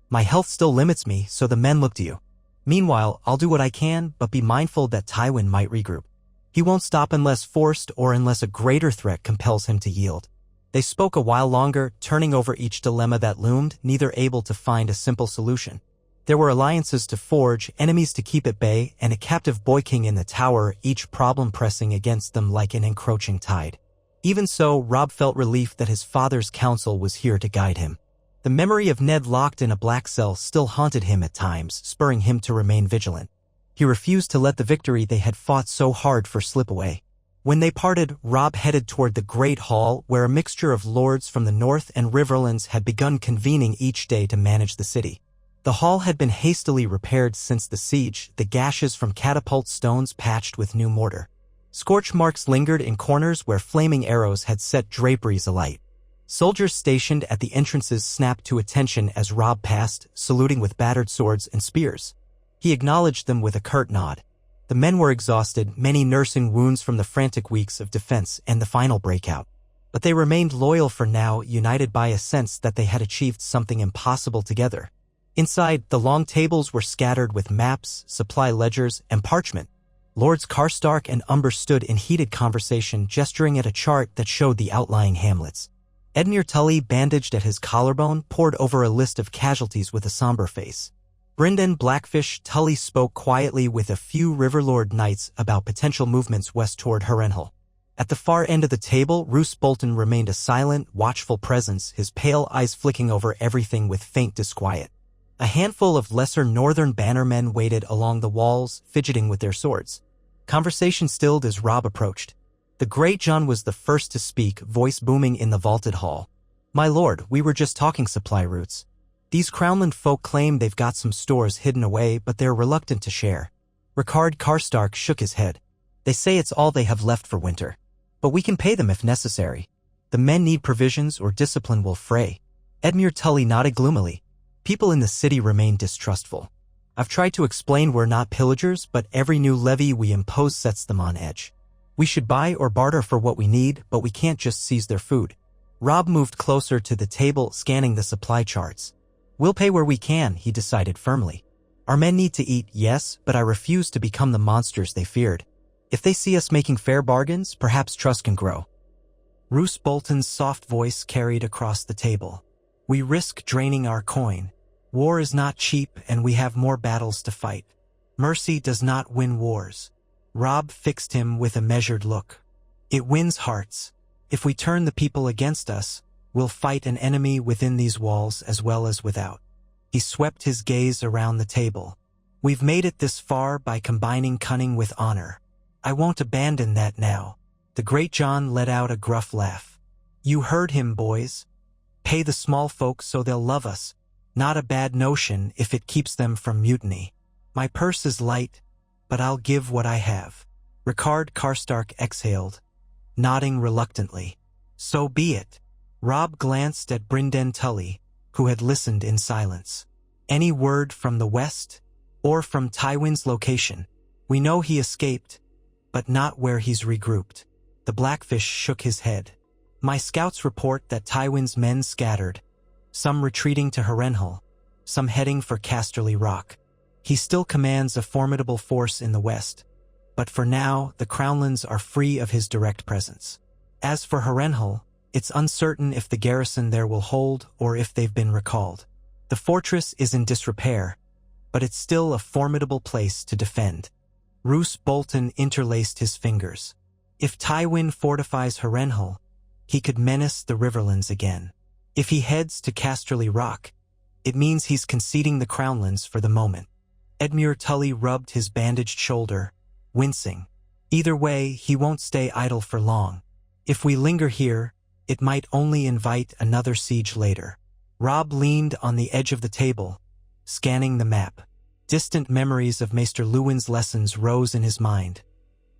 A: My health still limits me, so the men look to you. Meanwhile, I'll do what I can, but be mindful that Tywin might regroup. He won't stop unless forced or unless a greater threat compels him to yield. They spoke a while longer, turning over each dilemma that loomed, neither able to find a simple solution. There were alliances to forge, enemies to keep at bay, and a captive boy king in the tower, each problem pressing against them like an encroaching tide. Even so, Robb felt relief that his father's counsel was here to guide him. The memory of Ned locked in a black cell still haunted him at times, spurring him to remain vigilant. He refused to let the victory they had fought so hard for slip away. When they parted, Robb headed toward the Great Hall, where a mixture of lords from the north and Riverlands had begun convening each day to manage the city. The hall had been hastily repaired since the siege, the gashes from catapult stones patched with new mortar. Scorch marks lingered in corners where flaming arrows had set draperies alight. Soldiers stationed at the entrances snapped to attention as Robb passed, saluting with battered swords and spears. He acknowledged them with a curt nod. The men were exhausted, many nursing wounds from the frantic weeks of defense and the final breakout. But they remained loyal for now, united by a sense that they had achieved something impossible together. Inside, the long tables were scattered with maps, supply ledgers, and parchment. Lords Karstark and Umber stood in heated conversation, gesturing at a chart that showed the outlying hamlets. Edmure Tully, bandaged at his collarbone, pored over a list of casualties with a somber face. Brynden Blackfish Tully spoke quietly with a few Riverlord knights about potential movements west toward Harrenhal. At the far end of the table, Roose Bolton remained a silent, watchful presence, his pale eyes flicking over everything with faint disquiet. A handful of lesser northern bannermen waited along the walls, fidgeting with their swords. Conversation stilled as Robb approached. The Great John was the first to speak, voice booming in the vaulted hall. My lord, we were just talking supply routes. These Crownland folk claim they've got some stores hidden away, but they're reluctant to share. Rickard Karstark shook his head. They say it's all they have left for winter. But we can pay them if necessary. The men need provisions or discipline will fray. Edmure Tully nodded gloomily. People in the city remain distrustful. I've tried to explain we're not pillagers, but every new levy we impose sets them on edge. We should buy or barter for what we need, but we can't just seize their food. Robb moved closer to the table, scanning the supply charts. We'll pay where we can, he decided firmly. Our men need to eat, yes, but I refuse to become the monsters they feared. If they see us making fair bargains, perhaps trust can grow. Roose Bolton's soft voice carried across the table. We risk draining our coin. War is not cheap, and we have more battles to fight. Mercy does not win wars. Robb fixed him with a measured look. It wins hearts. If we turn the people against us, we'll fight an enemy within these walls as well as without. He swept his gaze around the table. We've made it this far by combining cunning with honor. I won't abandon that now. The Great John let out a gruff laugh. You heard him, boys. Pay the small folk so they'll love us. Not a bad notion if it keeps them from mutiny. My purse is light, but I'll give what I have. Rickard Karstark exhaled, nodding reluctantly. So be it. Robb glanced at Brynden Tully, who had listened in silence. Any word from the west? Or from Tywin's location? We know he escaped, but not where he's regrouped. The Blackfish shook his head. My scouts report that Tywin's men scattered, some retreating to Harrenhal, some heading for Casterly Rock. He still commands a formidable force in the west, but for now the Crownlands are free of his direct presence. As for Harrenhal, it's uncertain if the garrison there will hold or if they've been recalled. The fortress is in disrepair, but it's still a formidable place to defend. Roose Bolton interlaced his fingers. If Tywin fortifies Harrenhal, he could menace the Riverlands again. If he heads to Casterly Rock, it means he's conceding the Crownlands for the moment. Edmure Tully rubbed his bandaged shoulder, wincing. Either way, he won't stay idle for long. If we linger here, it might only invite another siege later. Robb leaned on the edge of the table, scanning the map. Distant memories of Maester Lewin's lessons rose in his mind.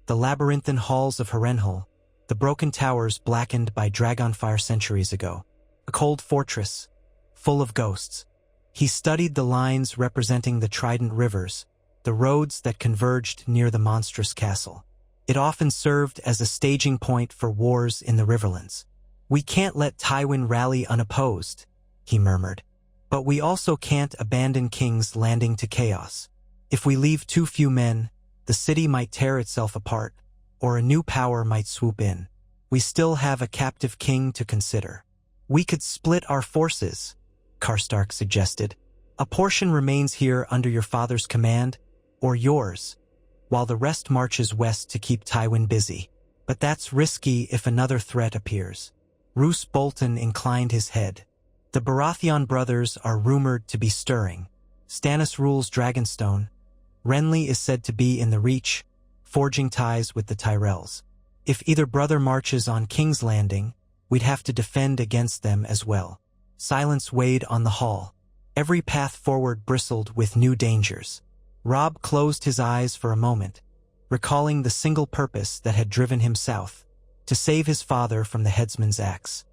A: The labyrinthine halls of Harrenhal, the broken towers blackened by dragonfire centuries ago. A cold fortress, full of ghosts. He studied the lines representing the trident rivers, the roads that converged near the monstrous castle. It often served as a staging point for wars in the Riverlands. "We can't let Tywin rally unopposed," he murmured. "But we also can't abandon King's Landing to chaos. If we leave too few men, the city might tear itself apart, or a new power might swoop in. We still have a captive king to consider." "We could split our forces," Karstark suggested. "A portion remains here under your father's command, or yours, while the rest marches west to keep Tywin busy. But that's risky if another threat appears." Roose Bolton inclined his head. "The Baratheon brothers are rumored to be stirring. Stannis rules Dragonstone. Renly is said to be in the Reach, forging ties with the Tyrells. If either brother marches on King's Landing, we'd have to defend against them as well." Silence weighed on the hall. Every path forward bristled with new dangers. Robb closed his eyes for a moment, recalling the single purpose that had driven him south: to save his father from the headsman's axe.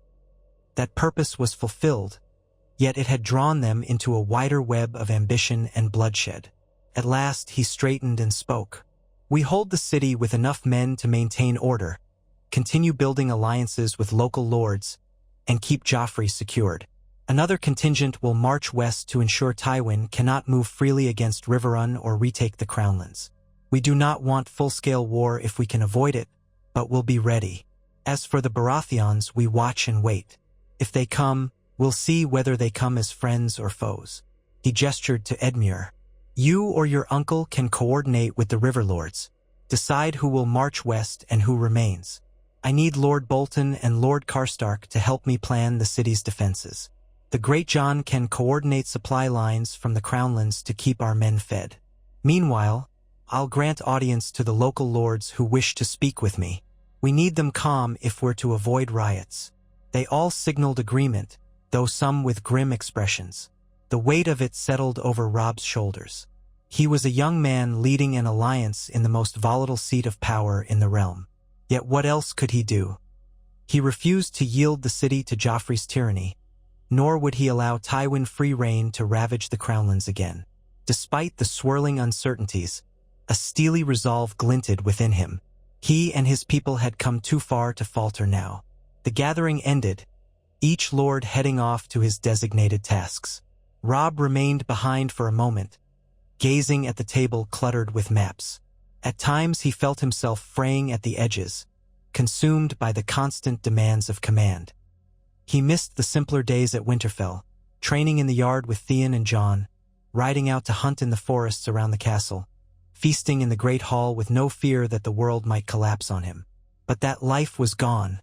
A: That purpose was fulfilled, yet it had drawn them into a wider web of ambition and bloodshed. At last he straightened and spoke. "We hold the city with enough men to maintain order, continue building alliances with local lords, and keep Joffrey secured. Another contingent will march west to ensure Tywin cannot move freely against Riverrun or retake the Crownlands. We do not want full-scale war if we can avoid it, but we'll be ready. As for the Baratheons, we watch and wait. If they come, we'll see whether they come as friends or foes." He gestured to Edmure. "You or your uncle can coordinate with the Riverlords. Decide who will march west and who remains. I need Lord Bolton and Lord Karstark to help me plan the city's defenses. The Great John can coordinate supply lines from the Crownlands to keep our men fed. Meanwhile, I'll grant audience to the local lords who wish to speak with me. We need them calm if we're to avoid riots." They all signaled agreement, though some with grim expressions. The weight of it settled over Robb's shoulders. He was a young man leading an alliance in the most volatile seat of power in the realm. Yet what else could he do? He refused to yield the city to Joffrey's tyranny, nor would he allow Tywin free rein to ravage the Crownlands again. Despite the swirling uncertainties, a steely resolve glinted within him. He and his people had come too far to falter now. The gathering ended, each lord heading off to his designated tasks. Robb remained behind for a moment, gazing at the table cluttered with maps. At times he felt himself fraying at the edges, consumed by the constant demands of command. He missed the simpler days at Winterfell, training in the yard with Theon and Jon, riding out to hunt in the forests around the castle, feasting in the great hall with no fear that the world might collapse on him. But that life was gone,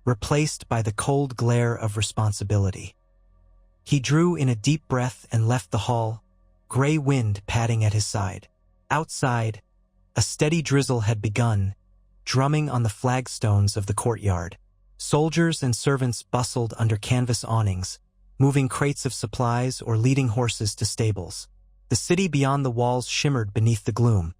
A: replaced by the cold glare of responsibility. He drew in a deep breath and left the hall, gray wind padding at his side. Outside, a steady drizzle had begun, drumming on the flagstones of the courtyard. Soldiers and servants bustled under canvas awnings, moving crates of supplies or leading horses to stables. The city beyond the walls shimmered beneath the gloom,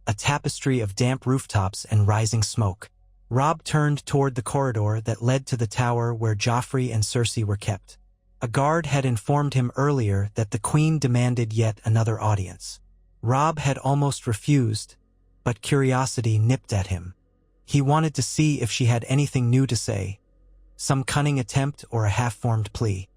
A: a tapestry of damp rooftops and rising smoke. Robb turned toward the corridor that led to the tower where Joffrey and Cersei were kept. A guard had informed him earlier that the Queen demanded yet another audience. Robb had almost refused, but curiosity nipped at him. He wanted to see if she had anything new to say, some cunning attempt or a half-formed plea.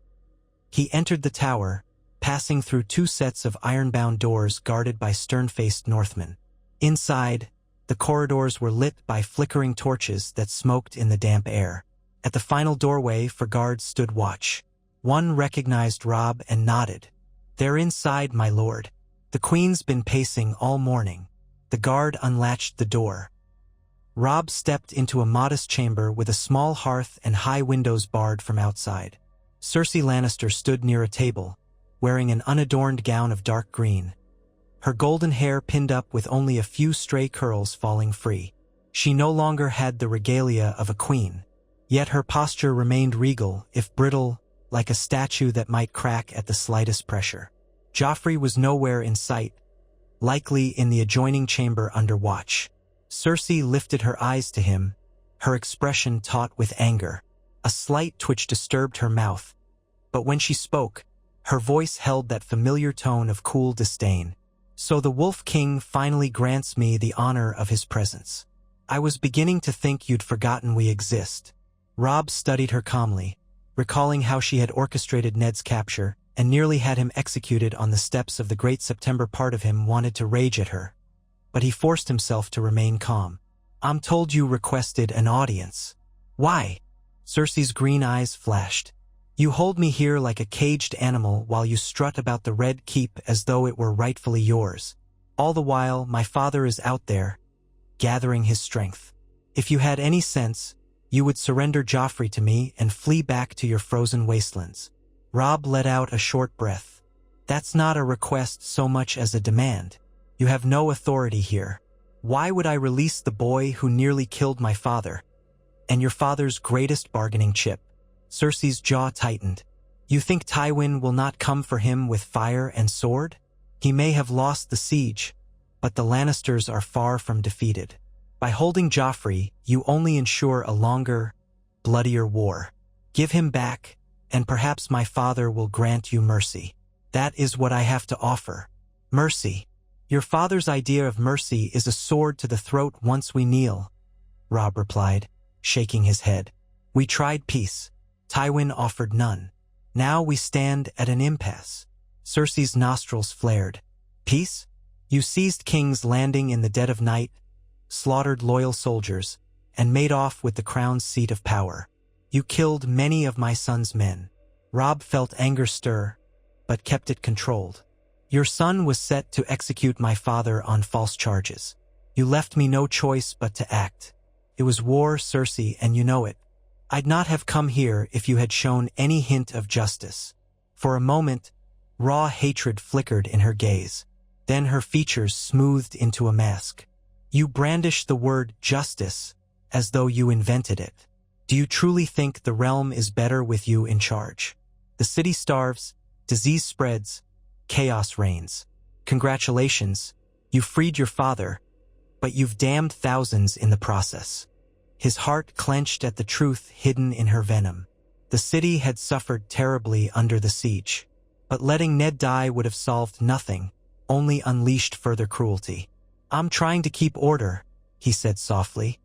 A: He entered the tower, passing through two sets of iron-bound doors guarded by stern-faced Northmen. Inside, the corridors were lit by flickering torches that smoked in the damp air. At the final doorway, four guards stood watch. One recognized Robb and nodded. "They're inside, my lord. The Queen's been pacing all morning." The guard unlatched the door. Robb stepped into a modest chamber with a small hearth and high windows barred from outside. Cersei Lannister stood near a table, wearing an unadorned gown of dark green, her golden hair pinned up with only a few stray curls falling free. She no longer had the regalia of a queen, yet her posture remained regal, if brittle, like a statue that might crack at the slightest pressure. Joffrey was nowhere in sight, likely in the adjoining chamber under watch. Cersei lifted her eyes to him, her expression taut with anger. A slight twitch disturbed her mouth, but when she spoke, her voice held that familiar tone of cool disdain. "So the Wolf King finally grants me the honor of his presence. I was beginning to think you'd forgotten we exist." Robb studied her calmly, recalling how she had orchestrated Ned's capture and nearly had him executed on the steps of the Great September. Part of him wanted to rage at her, but he forced himself to remain calm. "I'm told you requested an audience. Why?" Cersei's green eyes flashed. "You hold me here like a caged animal while you strut about the Red Keep as though it were rightfully yours. All the while, my father is out there, gathering his strength. If you had any sense, you would surrender Joffrey to me and flee back to your frozen wastelands." Robb let out a short breath. "That's not a request so much as a demand. You have no authority here. Why would I release the boy who nearly killed my father? And your father's greatest bargaining chip?" Cersei's jaw tightened. "You think Tywin will not come for him with fire and sword? He may have lost the siege, but the Lannisters are far from defeated. By holding Joffrey, you only ensure a longer, bloodier war. Give him back, and perhaps my father will grant you mercy. That is what I have to offer. Mercy. Your father's idea of mercy is a sword to the throat once we kneel," Robb replied, shaking his head. "We tried peace. Tywin offered none. Now we stand at an impasse." Cersei's nostrils flared. "Peace? You seized King's Landing in the dead of night, slaughtered loyal soldiers, and made off with the crown's seat of power. You killed many of my son's men." Robb felt anger stir, but kept it controlled. "Your son was set to execute my father on false charges. You left me no choice but to act. It was war, Cersei, and you know it. I'd not have come here if you had shown any hint of justice." For a moment, raw hatred flickered in her gaze. Then her features smoothed into a mask. "You brandish the word justice as though you invented it. Do you truly think the realm is better with you in charge? The city starves, disease spreads, chaos reigns. Congratulations, you freed your father, but you've damned thousands in the process." His heart clenched at the truth hidden in her venom. The city had suffered terribly under the siege, but letting Ned die would have solved nothing, only unleashed further cruelty. "I'm trying to keep order," he said softly.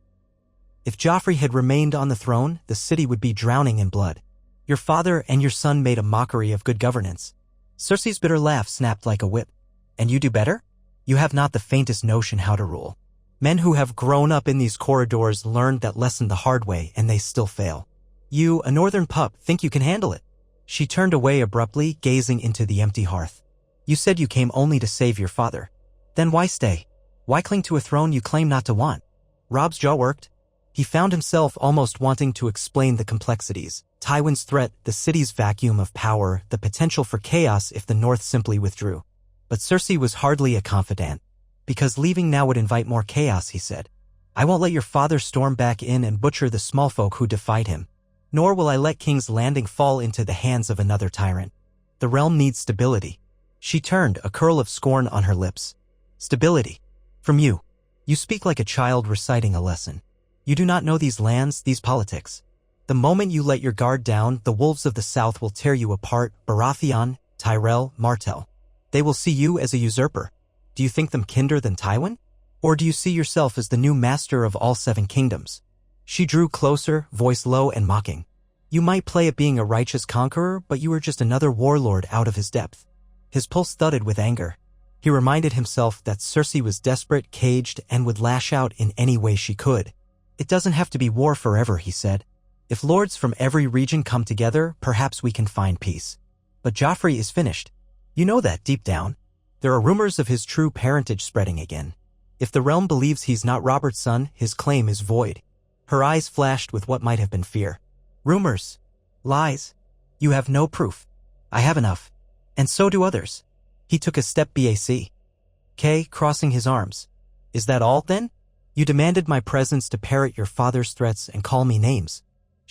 A: "If Joffrey had remained on the throne, the city would be drowning in blood. Your father and your son made a mockery of good governance." Cersei's bitter laugh snapped like a whip. "And you do better? You have not the faintest notion how to rule. Men who have grown up in these corridors learned that lesson the hard way, and they still fail. You, a northern pup, think you can handle it." She turned away abruptly, gazing into the empty hearth. "You said you came only to save your father. Then why stay? Why cling to a throne you claim not to want?" Robb's jaw worked. He found himself almost wanting to explain the complexities. Tywin's threat, the city's vacuum of power, the potential for chaos if the North simply withdrew. But Cersei was hardly a confidant. "Because leaving now would invite more chaos," he said. "I won't let your father storm back in and butcher the small folk who defied him. Nor will I let King's Landing fall into the hands of another tyrant. The realm needs stability." She turned, a curl of scorn on her lips. "Stability? From you? You speak like a child reciting a lesson. You do not know these lands, these politics. The moment you let your guard down, the wolves of the south will tear you apart, Baratheon, Tyrell, Martell. They will see you as a usurper. Do you think them kinder than Tywin? Or do you see yourself as the new master of all 7 kingdoms?" She drew closer, voice low and mocking. "You might play at being a righteous conqueror, but you are just another warlord out of his depth." His pulse thudded with anger. He reminded himself that Cersei was desperate, caged, and would lash out in any way she could. "It doesn't have to be war forever," he said. "If lords from every region come together, perhaps we can find peace. But Joffrey is finished. You know that deep down. There are rumors of his true parentage spreading again. If the realm believes he's not Robert's son, his claim is void." Her eyes flashed with what might have been fear. "Rumors. Lies. You have no proof. I have enough. And so do others." He took a step back. Crossing his arms. "Is that all, then? You demanded my presence to parrot your father's threats and call me names."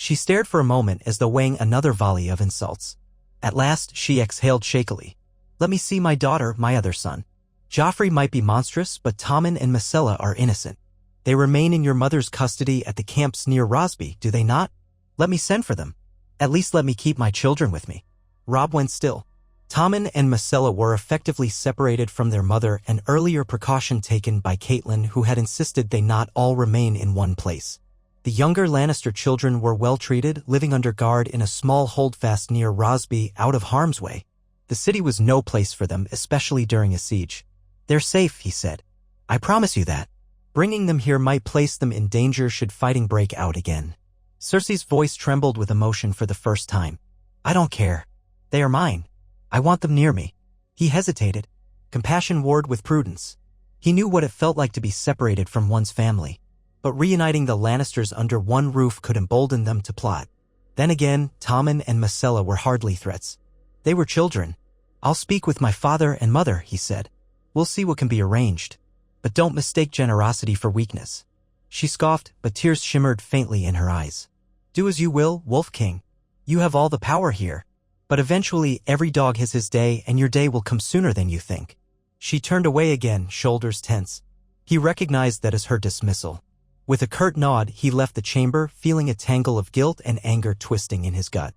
A: She stared for a moment as though weighing another volley of insults. At last, she exhaled shakily. Let me see my daughter, my other son. Joffrey might be monstrous, but Tommen and Myrcella are innocent. They remain in your mother's custody at the camps near Rosby, do they not? Let me send for them. At least let me keep my children with me. Robb went still. Tommen and Myrcella were effectively separated from their mother, an earlier precaution taken by Catelyn, who had insisted they not all remain in one place. The younger Lannister children were well treated, living under guard in a small holdfast near Rosby, out of harm's way. The city was no place for them, especially during a siege. They're safe, he said. I promise you that. Bringing them here might place them in danger should fighting break out again. Cersei's voice trembled with emotion for the first time. I don't care. They are mine. I want them near me. He hesitated. Compassion warred with prudence. He knew what it felt like to be separated from one's family. But reuniting the Lannisters under one roof could embolden them to plot. Then again, Tommen and Myrcella were hardly threats. They were children. I'll speak with my father and mother, he said. We'll see what can be arranged. But don't mistake generosity for weakness. She scoffed, but tears shimmered faintly in her eyes. Do as you will, Wolf King. You have all the power here. But eventually, every dog has his day, and your day will come sooner than you think. She turned away again, shoulders tense. He recognized that as her dismissal. With a curt nod, he left the chamber, feeling a tangle of guilt and anger twisting in his gut.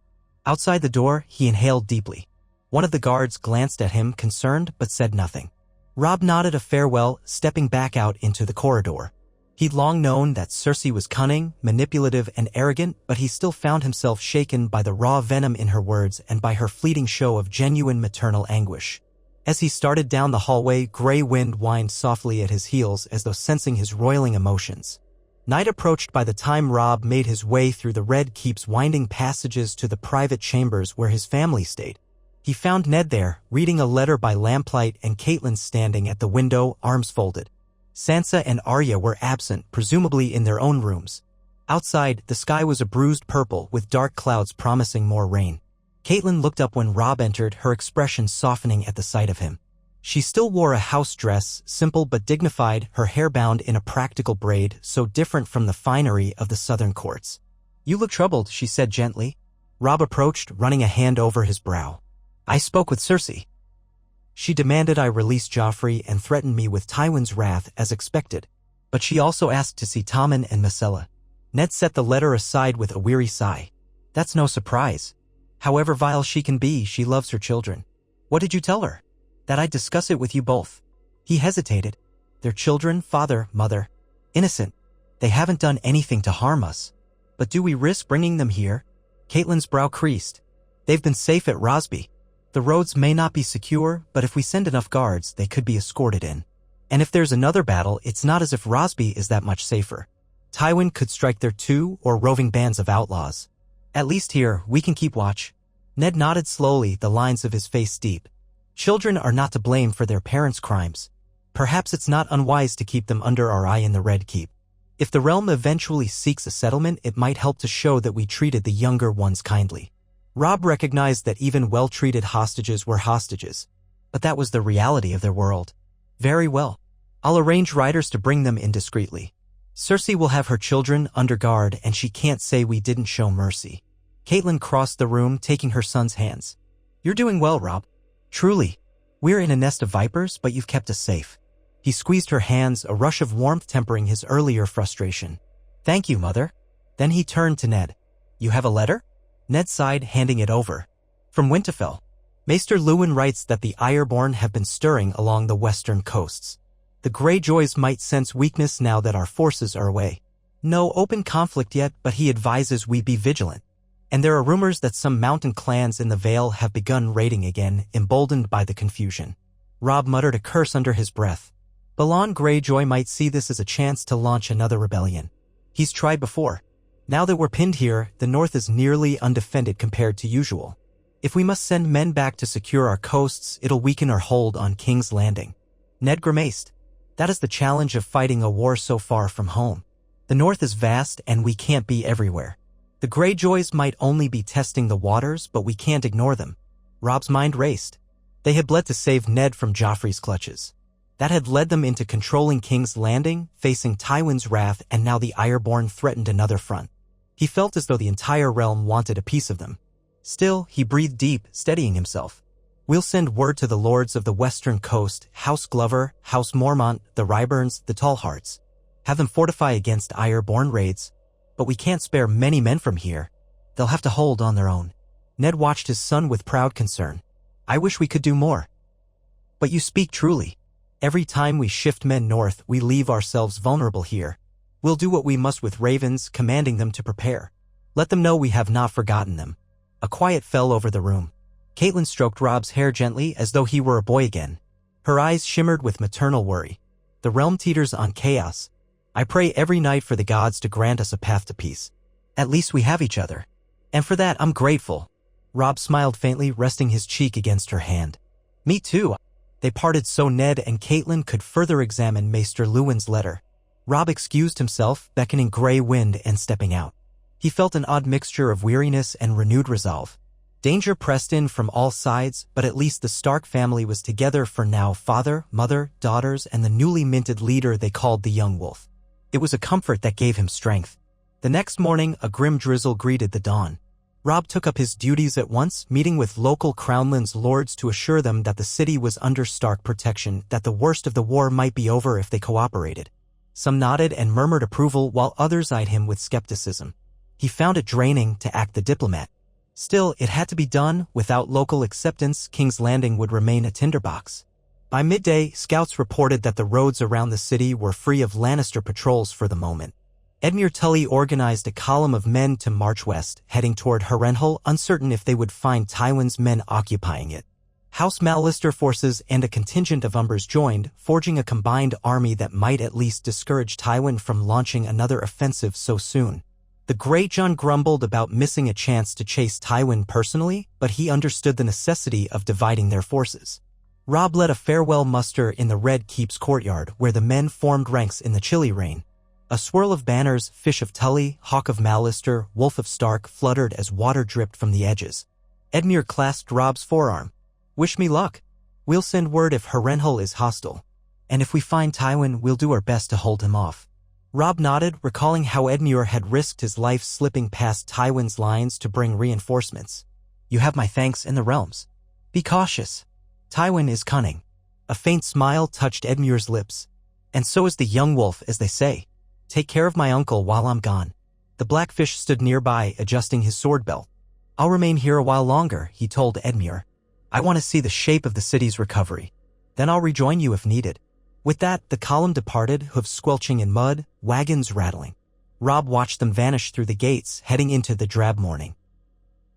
A: Outside the door, he inhaled deeply. One of the guards glanced at him, concerned, but said nothing. Robb nodded a farewell, stepping back out into the corridor. He'd long known that Cersei was cunning, manipulative, and arrogant, but he still found himself shaken by the raw venom in her words and by her fleeting show of genuine maternal anguish. As he started down the hallway, gray wind whined softly at his heels as though sensing his roiling emotions. Night approached by the time Robb made his way through the Red Keep's winding passages to the private chambers where his family stayed. He found Ned there, reading a letter by lamplight, and Catelyn standing at the window, arms folded. Sansa and Arya were absent, presumably in their own rooms. Outside, the sky was a bruised purple, with dark clouds promising more rain. Catelyn looked up when Robb entered, her expression softening at the sight of him. She still wore a house dress, simple but dignified, her hair bound in a practical braid, so different from the finery of the southern courts. You look troubled, she said gently. Robb approached, running a hand over his brow. I spoke with Cersei. She demanded I release Joffrey and threatened me with Tywin's wrath as expected. But she also asked to see Tommen and Myrcella. Ned set the letter aside with a weary sigh. That's no surprise. However vile she can be, she loves her children. What did you tell her? That I'd discuss it with you both. He hesitated. Their children, father, mother. Innocent. They haven't done anything to harm us. But do we risk bringing them here? Catelyn's brow creased. They've been safe at Rosby. The roads may not be secure, but if we send enough guards, they could be escorted in. And if there's another battle, it's not as if Rosby is that much safer. Tywin could strike there too, or roving bands of outlaws. At least here, we can keep watch. Ned nodded slowly, the lines of his face deep. Children are not to blame for their parents' crimes. Perhaps it's not unwise to keep them under our eye in the Red Keep. If the realm eventually seeks a settlement, it might help to show that we treated the younger ones kindly. Robb recognized that even well-treated hostages were hostages. But that was the reality of their world. Very well. I'll arrange riders to bring them in discreetly. Cersei will have her children under guard, and she can't say we didn't show mercy. Catelyn crossed the room, taking her son's hands. You're doing well, Robb. Truly. We're in a nest of vipers, but you've kept us safe. He squeezed her hands, a rush of warmth tempering his earlier frustration. Thank you, Mother. Then he turned to Ned. You have a letter? Ned sighed, handing it over. From Winterfell. Maester Luwin writes that the Ironborn have been stirring along the western coasts. The Greyjoys might sense weakness now that our forces are away. No open conflict yet, but he advises we be vigilant. And there are rumors that some mountain clans in the Vale have begun raiding again, emboldened by the confusion. Robb muttered a curse under his breath. Balon Greyjoy might see this as a chance to launch another rebellion. He's tried before. Now that we're pinned here, the north is nearly undefended compared to usual. If we must send men back to secure our coasts, it'll weaken our hold on King's Landing. Ned grimaced. That is the challenge of fighting a war so far from home. The north is vast and we can't be everywhere. The Greyjoys might only be testing the waters, but we can't ignore them. Robb's mind raced. They had bled to save Ned from Joffrey's clutches. That had led them into controlling King's Landing, facing Tywin's wrath, and now the Ironborn threatened another front. He felt as though the entire realm wanted a piece of them. Still, he breathed deep, steadying himself. We'll send word to the lords of the western coast, House Glover, House Mormont, the Ryburns, the Tallhearts. Have them fortify against Ire-born raids. But we can't spare many men from here. They'll have to hold on their own. Ned watched his son with proud concern. I wish we could do more. But you speak truly. Every time we shift men north, we leave ourselves vulnerable here. We'll do what we must with ravens, commanding them to prepare. Let them know we have not forgotten them. A quiet fell over the room. Caitlin stroked Robb's hair gently as though he were a boy again. Her eyes shimmered with maternal worry. The realm teeters on chaos. I pray every night for the gods to grant us a path to peace. At least we have each other. And for that I'm grateful. Robb smiled faintly, resting his cheek against her hand. Me too. They parted so Ned and Caitlin could further examine Maester Luwin's letter. Robb excused himself, beckoning Grey Wind and stepping out. He felt an odd mixture of weariness and renewed resolve. Danger pressed in from all sides, but at least the Stark family was together for now: father, mother, daughters, and the newly minted leader they called the Young Wolf. It was a comfort that gave him strength. The next morning, a grim drizzle greeted the dawn. Robb took up his duties at once, meeting with local Crownlands lords to assure them that the city was under Stark protection, that the worst of the war might be over if they cooperated. Some nodded and murmured approval, while others eyed him with skepticism. He found it draining to act the diplomat. Still, it had to be done. Without local acceptance, King's Landing would remain a tinderbox. By midday, scouts reported that the roads around the city were free of Lannister patrols for the moment. Edmure Tully organized a column of men to march west, heading toward Harrenhal, uncertain if they would find Tywin's men occupying it. House Mallister forces and a contingent of Umbers joined, forging a combined army that might at least discourage Tywin from launching another offensive so soon. The Greyjohn grumbled about missing a chance to chase Tywin personally, but he understood the necessity of dividing their forces. Robb led a farewell muster in the Red Keep's courtyard, where the men formed ranks in the chilly rain. A swirl of banners, Fish of Tully, Hawk of Mallister, Wolf of Stark, fluttered as water dripped from the edges. Edmure clasped Robb's forearm. Wish me luck. We'll send word if Harrenhal is hostile. And if we find Tywin, we'll do our best to hold him off. Robb nodded, recalling how Edmure had risked his life slipping past Tywin's lines to bring reinforcements. You have my thanks in the realms. Be cautious. Tywin is cunning. A faint smile touched Edmure's lips. And so is the young wolf, as they say. Take care of my uncle while I'm gone. The Blackfish stood nearby, adjusting his sword belt. I'll remain here a while longer, he told Edmure. I want to see the shape of the city's recovery. Then I'll rejoin you if needed. With that, the column departed, hooves squelching in mud, wagons rattling. Robb watched them vanish through the gates, heading into the drab morning.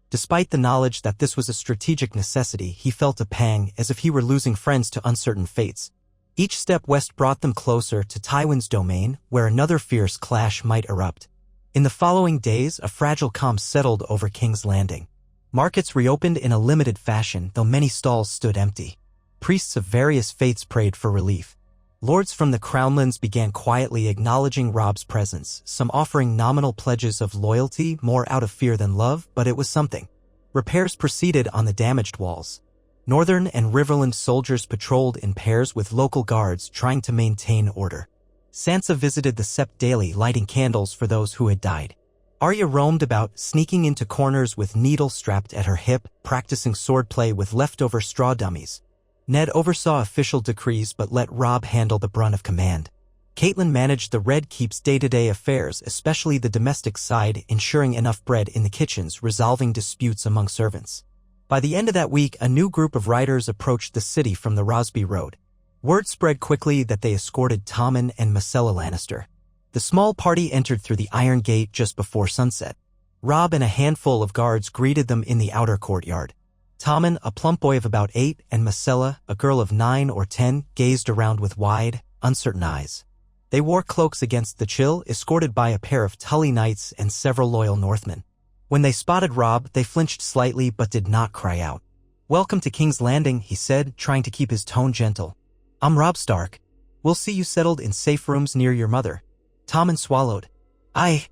A: Despite the knowledge that this was a strategic necessity, he felt a pang, as if he were losing friends to uncertain fates. Each step west brought them closer to Tywin's domain, where another fierce clash might erupt. In the following days, a fragile calm settled over King's Landing. Markets reopened in a limited fashion, though many stalls stood empty. Priests of various faiths prayed for relief. Lords from the Crownlands began quietly acknowledging Robb's presence, some offering nominal pledges of loyalty, more out of fear than love, but it was something. Repairs proceeded on the damaged walls. Northern and Riverland soldiers patrolled in pairs with local guards trying to maintain order. Sansa visited the Sept daily, lighting candles for those who had died. Arya roamed about, sneaking into corners with needle strapped at her hip, practicing swordplay with leftover straw dummies. Ned oversaw official decrees but let Robb handle the brunt of command. Caitlin managed the Red Keep's day-to-day affairs, especially the domestic side, ensuring enough bread in the kitchens, resolving disputes among servants. By the end of that week, a new group of riders approached the city from the Rosby Road. Word spread quickly that they escorted Tommen and Myrcella Lannister. The small party entered through the Iron Gate just before sunset. Robb and a handful of guards greeted them in the outer courtyard. Tommen, a plump boy of about 8, and Myrcella, a girl of 9 or 10, gazed around with wide, uncertain eyes. They wore cloaks against the chill, escorted by a pair of Tully knights and several loyal Northmen. When they spotted Robb, they flinched slightly but did not cry out. "Welcome to King's Landing," he said, trying to keep his tone gentle. "I'm Robb Stark. We'll see you settled in safe rooms near your mother." Tommen swallowed. I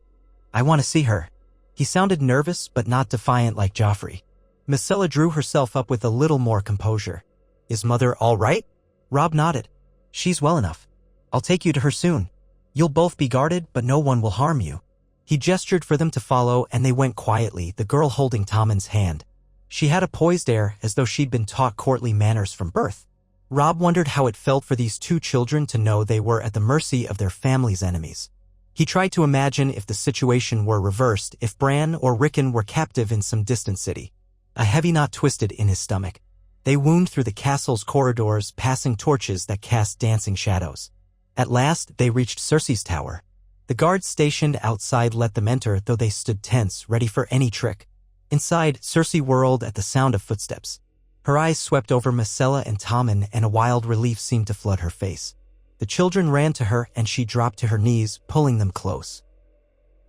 A: want to see her." He sounded nervous but not defiant like Joffrey. Myrcella drew herself up with a little more composure. "Is Mother all right?" Robb nodded. "She's well enough. I'll take you to her soon. You'll both be guarded, but no one will harm you." He gestured for them to follow, and they went quietly, the girl holding Tommen's hand. She had a poised air, as though she'd been taught courtly manners from birth. Robb wondered how it felt for these two children to know they were at the mercy of their family's enemies. He tried to imagine if the situation were reversed, if Bran or Rickon were captive in some distant city. A heavy knot twisted in his stomach. They wound through the castle's corridors, passing torches that cast dancing shadows. At last, they reached Cersei's tower. The guards stationed outside let them enter, though they stood tense, ready for any trick. Inside, Cersei whirled at the sound of footsteps. Her eyes swept over Myrcella and Tommen, and a wild relief seemed to flood her face. The children ran to her, and she dropped to her knees, pulling them close.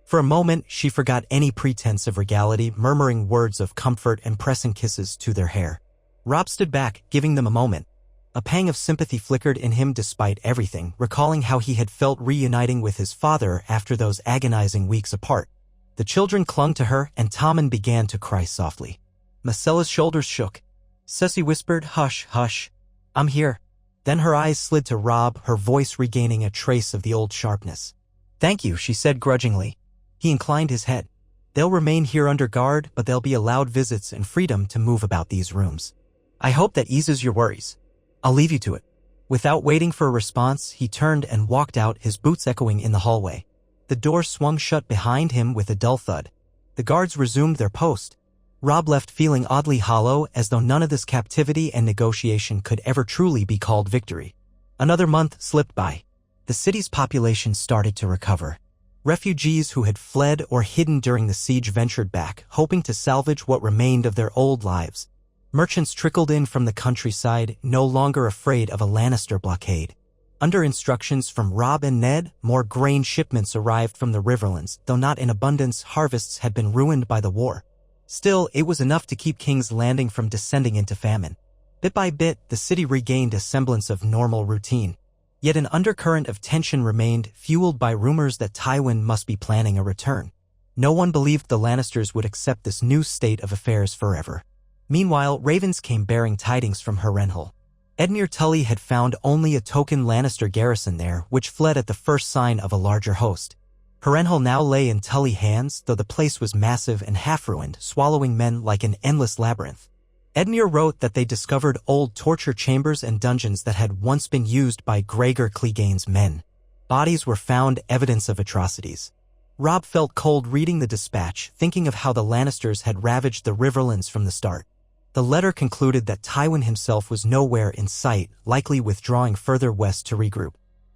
A: For a moment, she forgot any pretense of regality, murmuring words of comfort and pressing kisses to their hair. Robb stood back, giving them a moment. A pang of sympathy flickered in him despite everything, recalling how he had felt reuniting with his father after those agonizing weeks apart. The children clung to her, and Tommen began to cry softly. Myrcella's shoulders shook. Cersei whispered, "Hush, hush. I'm here." Then her eyes slid to Robb, her voice regaining a trace of the old sharpness. "Thank you," she said grudgingly. He inclined his head. "They'll remain here under guard, but they'll be allowed visits and freedom to move about these rooms. I hope that eases your worries. I'll leave you to it." Without waiting for a response, he turned and walked out, his boots echoing in the hallway. The door swung shut behind him with a dull thud. The guards resumed their post. Robb left feeling oddly hollow, as though none of this captivity and negotiation could ever truly be called victory. Another month slipped by. The city's population started to recover. Refugees who had fled or hidden during the siege ventured back, hoping to salvage what remained of their old lives. Merchants trickled in from the countryside, no longer afraid of a Lannister blockade. Under instructions from Robb and Ned, more grain shipments arrived from the Riverlands, though not in abundance. Harvests had been ruined by the war. Still, it was enough to keep King's Landing from descending into famine. Bit by bit, the city regained a semblance of normal routine. Yet an undercurrent of tension remained, fueled by rumors that Tywin must be planning a return. No one believed the Lannisters would accept this new state of affairs forever. Meanwhile, ravens came bearing tidings from Harrenhal. Edmure Tully had found only a token Lannister garrison there, which fled at the first sign of a larger host. Harrenhal now lay in Tully hands, though the place was massive and half-ruined, swallowing men like an endless labyrinth. Edmure wrote that they discovered old torture chambers and dungeons that had once been used by Gregor Clegane's men. Bodies were found, evidence of atrocities. Robb felt cold reading the dispatch, thinking of how the Lannisters had ravaged the Riverlands from the start. The letter concluded that Tywin himself was nowhere in sight, likely withdrawing further west to regroup.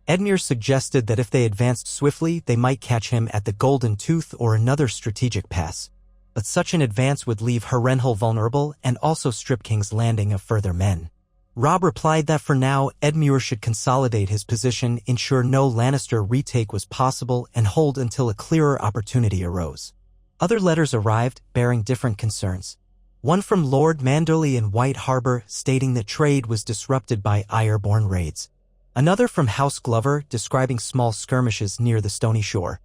A: Edmure suggested that if they advanced swiftly, they might catch him at the Golden Tooth or another strategic pass. But such an advance would leave Harrenhal vulnerable and also strip King's Landing of further men. Robb replied that for now, Edmure should consolidate his position, ensure no Lannister retake was possible, and hold until a clearer opportunity arose. Other letters arrived, bearing different concerns. One from Lord Manderley in White Harbor, stating that trade was disrupted by Ironborn raids. Another from House Glover, describing small skirmishes near the stony shore.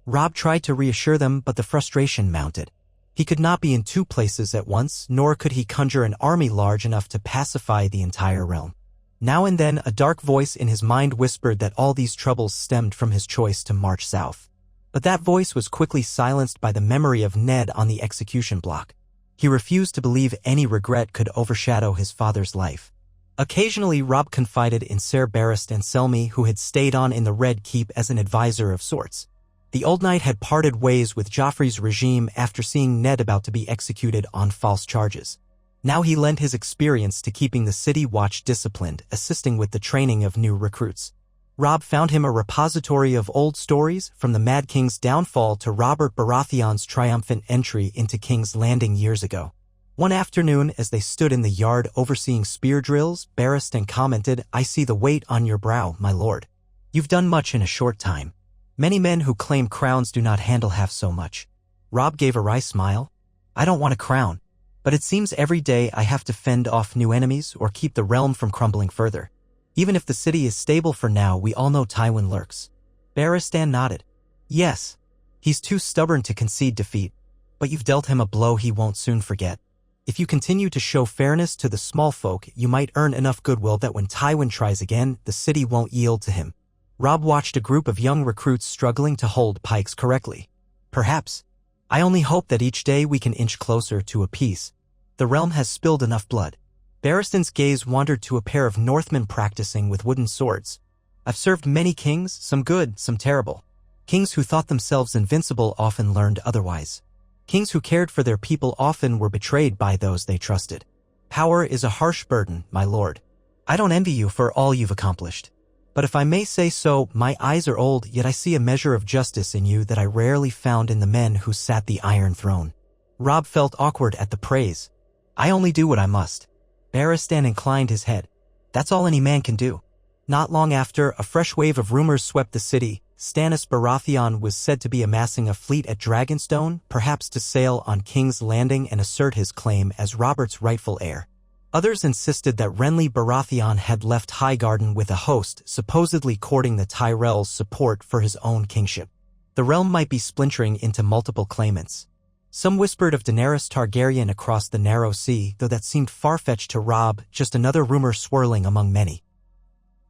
A: Robb tried to reassure them, but the frustration mounted. He could not be in two places at once, nor could he conjure an army large enough to pacify the entire realm. Now and then, a dark voice in his mind whispered that all these troubles stemmed from his choice to march south. But that voice was quickly silenced by the memory of Ned on the execution block. He refused to believe any regret could overshadow his father's life. Occasionally, Robb confided in Ser Barristan and Selmy, who had stayed on in the Red Keep as an advisor of sorts. The old knight had parted ways with Joffrey's regime after seeing Ned about to be executed on false charges. Now he lent his experience to keeping the City Watch disciplined, assisting with the training of new recruits. Robb found him a repository of old stories, from the Mad King's downfall to Robert Baratheon's triumphant entry into King's Landing years ago. One afternoon, as they stood in the yard overseeing spear drills, Barristan commented, "I see the weight on your brow, my lord. You've done much in a short time. Many men who claim crowns do not handle half so much." Robb gave a wry smile. "I don't want a crown, but it seems every day I have to fend off new enemies or keep the realm from crumbling further. Even if the city is stable for now, we all know Tywin lurks." Barristan nodded. "Yes, he's too stubborn to concede defeat, but you've dealt him a blow he won't soon forget. If you continue to show fairness to the small folk, you might earn enough goodwill that when Tywin tries again, the city won't yield to him." Robb watched a group of young recruits struggling to hold pikes correctly. Perhaps. I only hope that each day we can inch closer to a peace. The realm has spilled enough blood. Barristan's gaze wandered to a pair of Northmen practicing with wooden swords. I've served many kings, some good, some terrible. Kings who thought themselves invincible often learned otherwise. Kings who cared for their people often were betrayed by those they trusted. Power is a harsh burden, my lord. I don't envy you for all you've accomplished. But if I may say so, my eyes are old, yet I see a measure of justice in you that I rarely found in the men who sat the Iron Throne. Robb felt awkward at the praise. I only do what I must. Barristan inclined his head. That's all any man can do. Not long after, a fresh wave of rumors swept the city. Stannis Baratheon was said to be amassing a fleet at Dragonstone, perhaps to sail on King's Landing and assert his claim as Robert's rightful heir. Others insisted that Renly Baratheon had left Highgarden with a host, supposedly courting the Tyrells' support for his own kingship. The realm might be splintering into multiple claimants. Some whispered of Daenerys Targaryen across the narrow sea, though that seemed far-fetched to Robb, just another rumor swirling among many.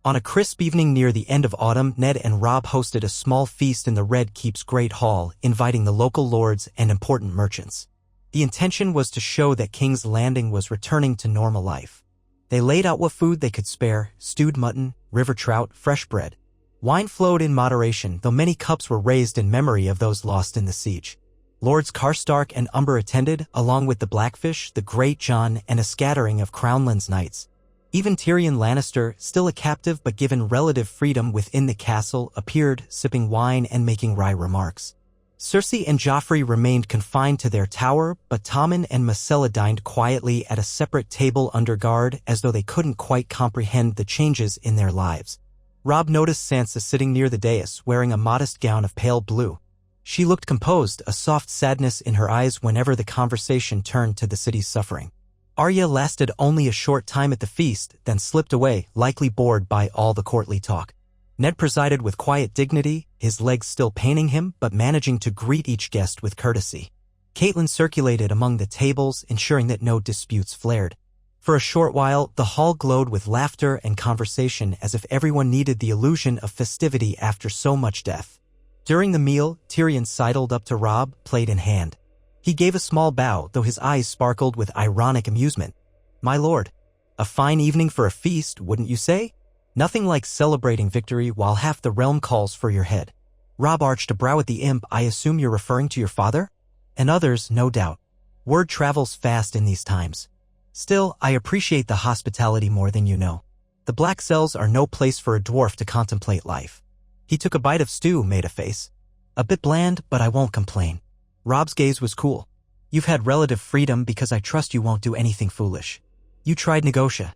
A: On a crisp evening near the end of autumn, Ned and Robb hosted a small feast in the Red Keep's Great Hall, inviting the local lords and important merchants. The intention was to show that King's Landing was returning to normal life. They laid out what food they could spare: stewed mutton, river trout, fresh bread. Wine flowed in moderation, though many cups were raised in memory of those lost in the siege. Lords Karstark and Umber attended, along with the Blackfish, the Great John, and a scattering of Crownlands knights. Even Tyrion Lannister, still a captive but given relative freedom within the castle, appeared, sipping wine and making wry remarks. Cersei and Joffrey remained confined to their tower, but Tommen and Myrcella dined quietly at a separate table under guard, as though they couldn't quite comprehend the changes in their lives. Robb noticed Sansa sitting near the dais, wearing a modest gown of pale blue. She looked composed, a soft sadness in her eyes whenever the conversation turned to the city's suffering. Arya lasted only a short time at the feast, then slipped away, likely bored by all the courtly talk. Ned presided with quiet dignity, his legs still paining him, but managing to greet each guest with courtesy. Catelyn circulated among the tables, ensuring that no disputes flared. For a short while, the hall glowed with laughter and conversation, as if everyone needed the illusion of festivity after so much death. During the meal, Tyrion sidled up to Robb, plate in hand. He gave a small bow, though his eyes sparkled with ironic amusement. "My lord, a fine evening for a feast, wouldn't you say? Nothing like celebrating victory while half the realm calls for your head." Robb arched a brow at the imp. "I assume you're referring to your father?" "And others, no doubt. Word travels fast in these times. Still, I appreciate the hospitality more than you know. The Black Cells are no place for a dwarf to contemplate life." He took a bite of stew, made a face. "A bit bland, but I won't complain." Robb's gaze was cool. "You've had relative freedom because I trust you won't do anything foolish. You tried negotiating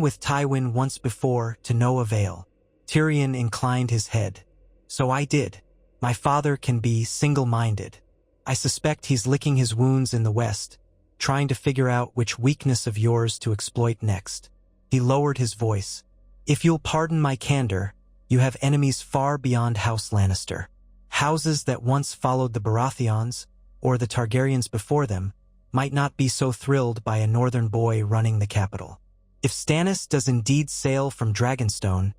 A: with Tywin once before, to no avail." Tyrion inclined his head. "So I did. My father can be single-minded. I suspect he's licking his wounds in the West, trying to figure out which weakness of yours to exploit next." He lowered his voice. "If you'll pardon my candor, you have enemies far beyond House Lannister. Houses that once followed the Baratheons, or the Targaryens before them, might not be so thrilled by a northern boy running the capital. If Stannis does indeed sail from Dragonstone,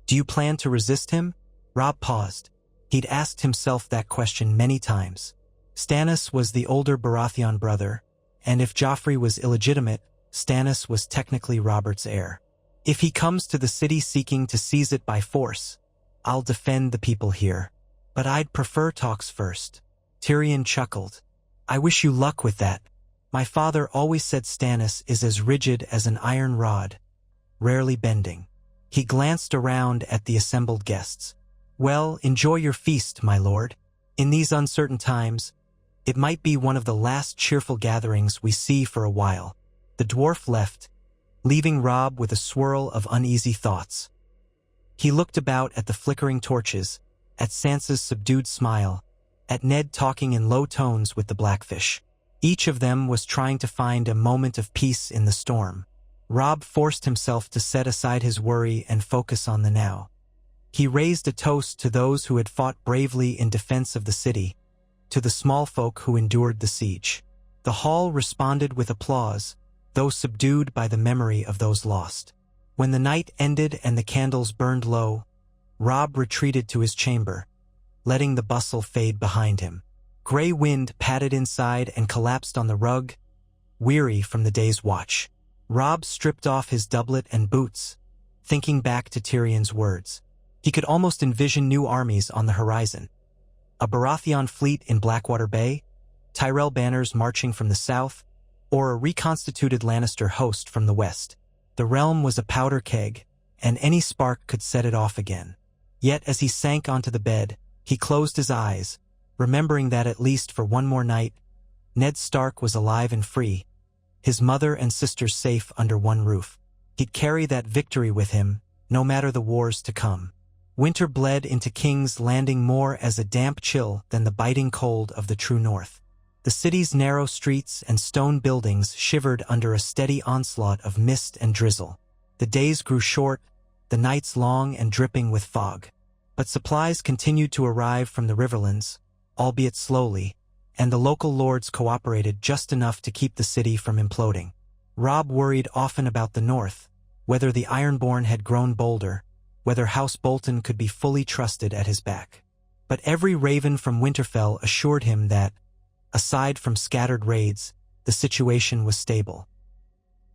A: do you plan to resist him?" Robb paused. He'd asked himself that question many times. Stannis was the older Baratheon brother, and if Joffrey was illegitimate, Stannis was technically Robert's heir. "If he comes to the city seeking to seize it by force, I'll defend the people here. But I'd prefer talks first." Tyrion chuckled. "I wish you luck with that. My father always said Stannis is as rigid as an iron rod, rarely bending." He glanced around at the assembled guests. "Well, enjoy your feast, my lord. In these uncertain times, it might be one of the last cheerful gatherings we see for a while." The dwarf left, leaving Robb with a swirl of uneasy thoughts. He looked about at the flickering torches, at Sansa's subdued smile, at Ned talking in low tones with the Blackfish. Each of them was trying to find a moment of peace in the storm. Robb forced himself to set aside his worry and focus on the now. He raised a toast to those who had fought bravely in defense of the city, to the small folk who endured the siege. The hall responded with applause, though subdued by the memory of those lost. When the night ended and the candles burned low, Robb retreated to his chamber, letting the bustle fade behind him. Gray wind patted inside and collapsed on the rug, weary from the day's watch. Robb stripped off his doublet and boots, thinking back to Tyrion's words. He could almost envision new armies on the horizon. A Baratheon fleet in Blackwater Bay, Tyrell banners marching from the south, or a reconstituted Lannister host from the west. The realm was a powder keg, and any spark could set it off again. Yet as he sank onto the bed, he closed his eyes, remembering that at least for one more night, Ned Stark was alive and free, his mother and sisters safe under one roof. He'd carry that victory with him, no matter the wars to come. Winter bled into King's Landing more as a damp chill than the biting cold of the true north. The city's narrow streets and stone buildings shivered under a steady onslaught of mist and drizzle. The days grew short, the nights long and dripping with fog. But supplies continued to arrive from the Riverlands, albeit slowly, and the local lords cooperated just enough to keep the city from imploding. Robb worried often about the north, whether the Ironborn had grown bolder, whether House Bolton could be fully trusted at his back. But every raven from Winterfell assured him that, aside from scattered raids, the situation was stable.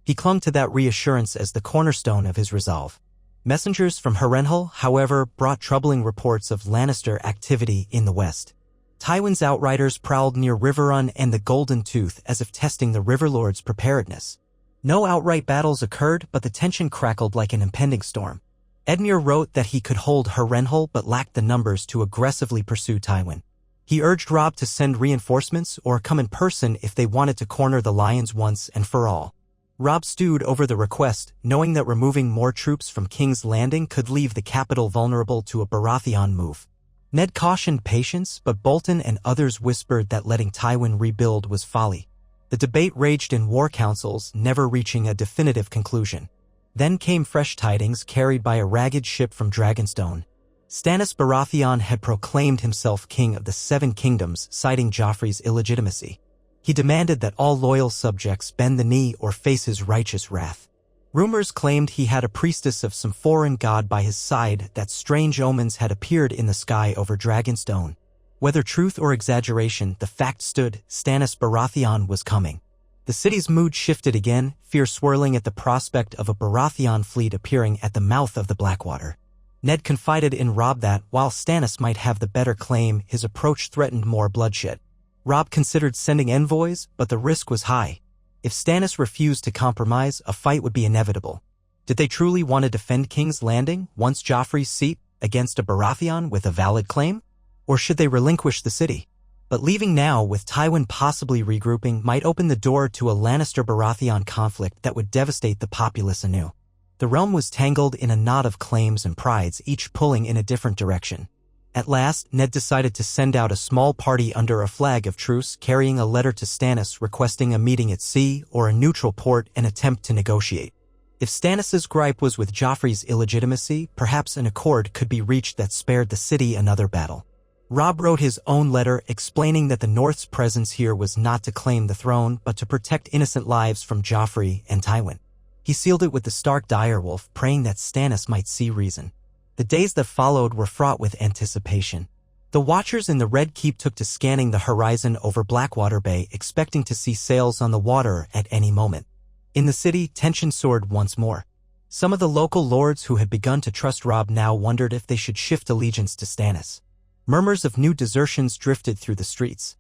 A: He clung to that reassurance as the cornerstone of his resolve. Messengers from Harrenhal, however, brought troubling reports of Lannister activity in the west. Tywin's outriders prowled near Riverrun and the Golden Tooth as if testing the Riverlord's preparedness. No outright battles occurred, but the tension crackled like an impending storm. Edmure wrote that he could hold Harrenhal but lacked the numbers to aggressively pursue Tywin. He urged Robb to send reinforcements or come in person if they wanted to corner the Lions once and for all. Robb stewed over the request, knowing that removing more troops from King's Landing could leave the capital vulnerable to a Baratheon move. Ned cautioned patience, but Bolton and others whispered that letting Tywin rebuild was folly. The debate raged in war councils, never reaching a definitive conclusion. Then came fresh tidings carried by a ragged ship from Dragonstone. Stannis Baratheon had proclaimed himself king of the Seven Kingdoms, citing Joffrey's illegitimacy. He demanded that all loyal subjects bend the knee or face his righteous wrath. Rumors claimed he had a priestess of some foreign god by his side, that strange omens had appeared in the sky over Dragonstone. Whether truth or exaggeration, the fact stood: Stannis Baratheon was coming. The city's mood shifted again, fear swirling at the prospect of a Baratheon fleet appearing at the mouth of the Blackwater. Ned confided in Robb that, while Stannis might have the better claim, his approach threatened more bloodshed. Robb considered sending envoys, but the risk was high. If Stannis refused to compromise, a fight would be inevitable. Did they truly want to defend King's Landing, once Joffrey's seat, against a Baratheon with a valid claim? Or should they relinquish the city? But leaving now, with Tywin possibly regrouping, might open the door to a Lannister-Baratheon conflict that would devastate the populace anew. The realm was tangled in a knot of claims and prides, each pulling in a different direction. At last, Ned decided to send out a small party under a flag of truce, carrying a letter to Stannis requesting a meeting at sea or a neutral port and attempt to negotiate. If Stannis's gripe was with Joffrey's illegitimacy, perhaps an accord could be reached that spared the city another battle. Robb wrote his own letter explaining that the North's presence here was not to claim the throne, but to protect innocent lives from Joffrey and Tywin. He sealed it with the Stark direwolf, praying that Stannis might see reason. The days that followed were fraught with anticipation. The Watchers in the Red Keep took to scanning the horizon over Blackwater Bay, expecting to see sails on the water at any moment. In the city, tension soared once more. Some of the local lords who had begun to trust Robb now wondered if they should shift allegiance to Stannis. Murmurs of new desertions drifted through the streets.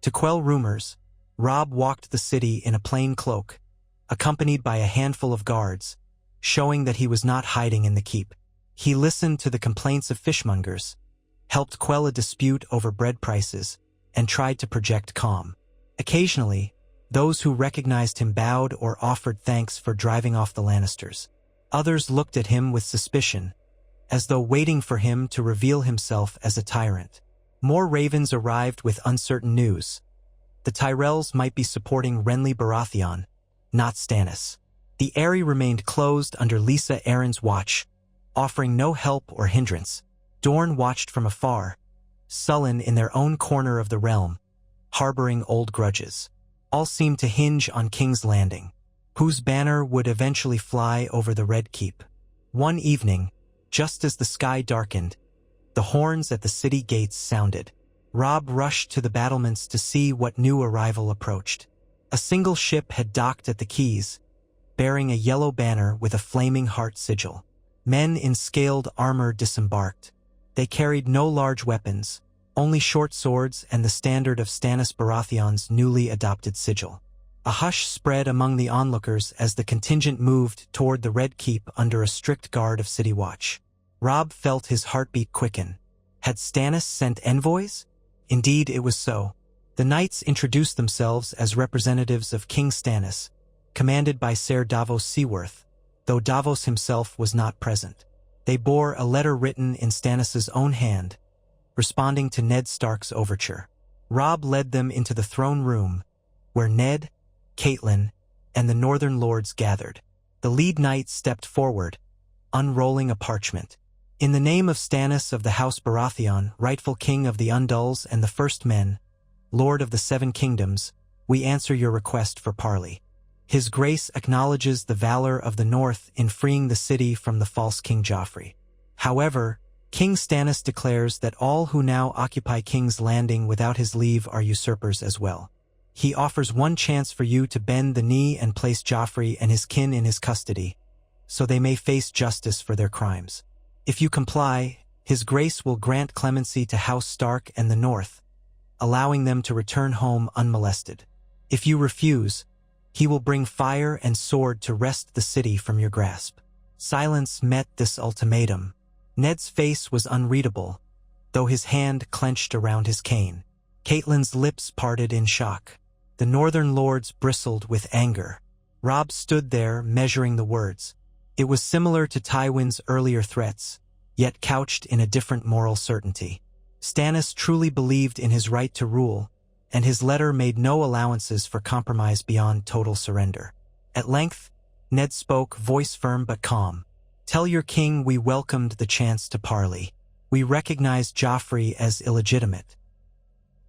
A: To quell rumors, Robb walked the city in a plain cloak, accompanied by a handful of guards, showing that he was not hiding in the keep. He listened to the complaints of fishmongers, helped quell a dispute over bread prices, and tried to project calm. Occasionally, those who recognized him bowed or offered thanks for driving off the Lannisters. Others looked at him with suspicion, as though waiting for him to reveal himself as a tyrant. More ravens arrived with uncertain news. The Tyrells might be supporting Renly Baratheon, not Stannis. The Eyrie remained closed under Lysa Arryn's watch, offering no help or hindrance. Dorne watched from afar, sullen in their own corner of the realm, harboring old grudges. All seemed to hinge on King's Landing, whose banner would eventually fly over the Red Keep. One evening, Just as the sky darkened, the horns at the city gates sounded. Robb rushed to the battlements to see what new arrival approached. A single ship had docked at the quays, bearing a yellow banner with a flaming heart sigil. Men in scaled armor disembarked. They carried no large weapons, only short swords and the standard of Stannis Baratheon's newly adopted sigil. A hush spread among the onlookers as the contingent moved toward the Red Keep under a strict guard of city watch. Robb felt his heartbeat quicken. Had Stannis sent envoys? Indeed, it was so. The knights introduced themselves as representatives of King Stannis, commanded by Ser Davos Seaworth, though Davos himself was not present. They bore a letter written in Stannis's own hand, responding to Ned Stark's overture. Robb led them into the throne room, where Ned, Catelyn, and the Northern Lords gathered. The lead knight stepped forward, unrolling a parchment. In the name of Stannis of the House Baratheon, rightful king of the Undulls and the First Men, Lord of the Seven Kingdoms, we answer your request for parley. His Grace acknowledges the valor of the North in freeing the city from the false King Joffrey. However, King Stannis declares that all who now occupy King's Landing without his leave are usurpers as well. He offers one chance for you to bend the knee and place Joffrey and his kin in his custody, so they may face justice for their crimes. If you comply, His Grace will grant clemency to House Stark and the North, allowing them to return home unmolested. If you refuse, he will bring fire and sword to wrest the city from your grasp. Silence met this ultimatum. Ned's face was unreadable, though his hand clenched around his cane. Catelyn's lips parted in shock. The Northern Lords bristled with anger. Robb stood there, measuring the words. It was similar to Tywin's earlier threats, yet couched in a different moral certainty. Stannis truly believed in his right to rule, and his letter made no allowances for compromise beyond total surrender. At length, Ned spoke, voice firm but calm. Tell your king we welcomed the chance to parley. We recognized Joffrey as illegitimate.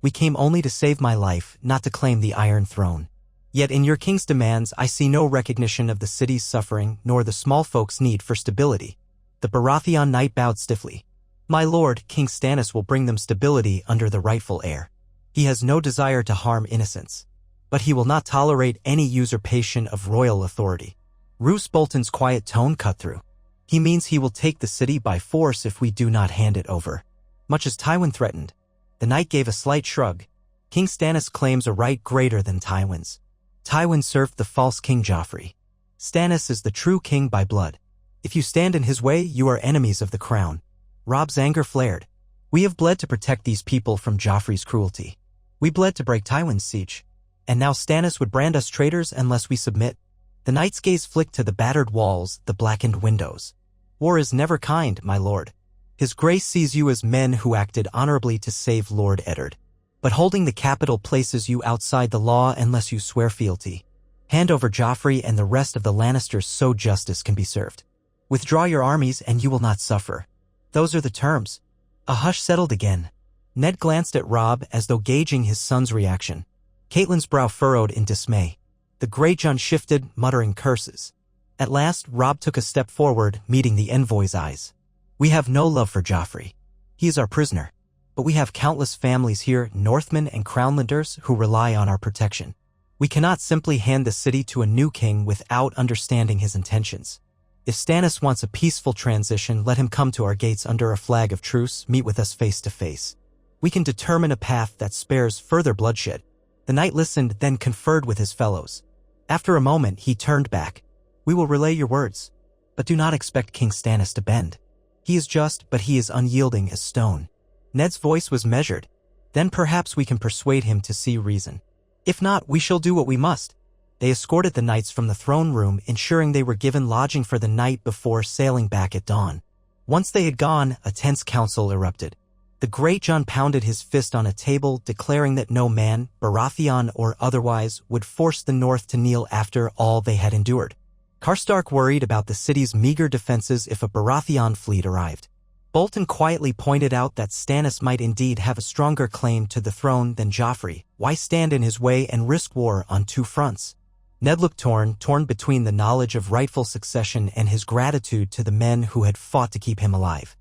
A: We came only to save my life, not to claim the Iron Throne. Yet in your king's demands I see no recognition of the city's suffering nor the small folk's need for stability. The Baratheon knight bowed stiffly. My lord, King Stannis will bring them stability under the rightful heir. He has no desire to harm innocents, but he will not tolerate any usurpation of royal authority. Roose Bolton's quiet tone cut through. He means he will take the city by force if we do not hand it over. Much as Tywin threatened. The knight gave a slight shrug. King Stannis claims a right greater than Tywin's. Tywin served the false King Joffrey. Stannis is the true king by blood. If you stand in his way, you are enemies of the crown. Robb's anger flared. We have bled to protect these people from Joffrey's cruelty. We bled to break Tywin's siege. And now Stannis would brand us traitors unless we submit. The knight's gaze flicked to the battered walls, the blackened windows. War is never kind, my lord. His Grace sees you as men who acted honorably to save Lord Eddard. But holding the capital places you outside the law unless you swear fealty. Hand over Joffrey and the rest of the Lannisters so justice can be served. Withdraw your armies and you will not suffer. Those are the terms. A hush settled again. Ned glanced at Robb as though gauging his son's reaction. Catelyn's brow furrowed in dismay. The Greyjohn shifted, muttering curses. At last, Robb took a step forward, meeting the envoy's eyes. We have no love for Joffrey. He is our prisoner. But we have countless families here, Northmen and Crownlanders, who rely on our protection. We cannot simply hand the city to a new king without understanding his intentions. If Stannis wants a peaceful transition, let him come to our gates under a flag of truce, meet with us face to face. We can determine a path that spares further bloodshed. The knight listened, then conferred with his fellows. After a moment, he turned back. We will relay your words, but do not expect King Stannis to bend. He is just, but he is unyielding as stone. Ned's voice was measured. Then perhaps we can persuade him to see reason. If not, we shall do what we must. They escorted the knights from the throne room, ensuring they were given lodging for the night before sailing back at dawn. Once they had gone, a tense council erupted. The Greyjohn pounded his fist on a table, declaring that no man, Baratheon or otherwise, would force the North to kneel after all they had endured. Karstark worried about the city's meager defenses if a Baratheon fleet arrived. Bolton quietly pointed out that Stannis might indeed have a stronger claim to the throne than Joffrey. Why stand in his way and risk war on two fronts? Ned looked torn between the knowledge of rightful succession and his gratitude to the men who had fought to keep him alive.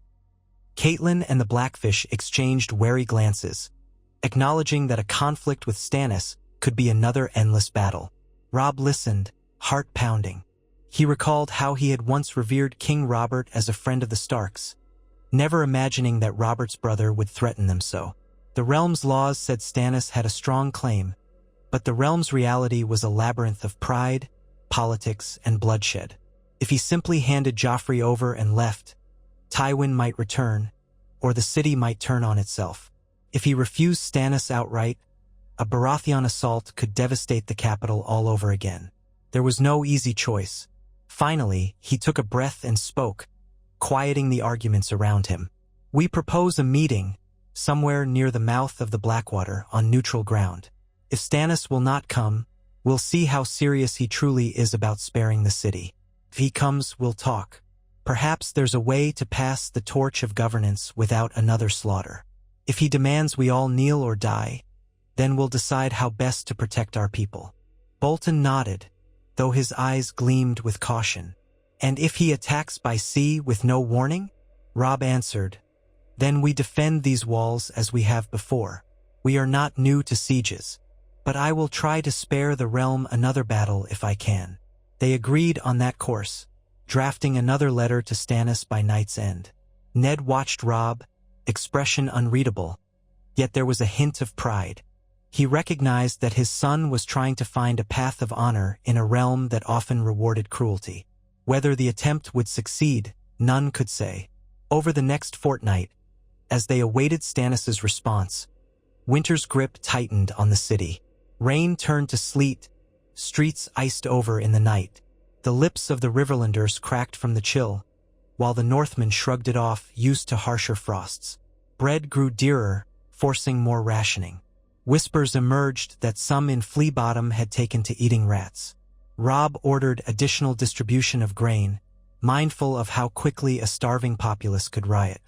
A: Catelyn and the Blackfish exchanged wary glances, acknowledging that a conflict with Stannis could be another endless battle. Robb listened, heart pounding. He recalled how he had once revered King Robert as a friend of the Starks, never imagining that Robert's brother would threaten them so. The realm's laws said Stannis had a strong claim, but the realm's reality was a labyrinth of pride, politics, and bloodshed. If he simply handed Joffrey over and left, Tywin might return, or the city might turn on itself. If he refused Stannis outright, a Baratheon assault could devastate the capital all over again. There was no easy choice. Finally, he took a breath and spoke, quieting the arguments around him. "We propose a meeting, somewhere near the mouth of the Blackwater, on neutral ground. If Stannis will not come, we'll see how serious he truly is about sparing the city. If he comes, we'll talk. Perhaps there's a way to pass the torch of governance without another slaughter. If he demands we all kneel or die, then we'll decide how best to protect our people." Bolton nodded, though his eyes gleamed with caution. "And if he attacks by sea with no warning?" Robb answered, "Then we defend these walls as we have before. We are not new to sieges. But I will try to spare the realm another battle if I can." They agreed on that course, drafting another letter to Stannis by night's end. Ned watched Robb, expression unreadable, yet there was a hint of pride. He recognized that his son was trying to find a path of honor in a realm that often rewarded cruelty. Whether the attempt would succeed, none could say. Over the next fortnight, as they awaited Stannis's response, winter's grip tightened on the city. Rain turned to sleet, streets iced over in the night. The lips of the Riverlanders cracked from the chill, while the Northmen shrugged it off, used to harsher frosts. Bread grew dearer, forcing more rationing. Whispers emerged that some in Flea Bottom had taken to eating rats. Robb ordered additional distribution of grain, mindful of how quickly a starving populace could riot.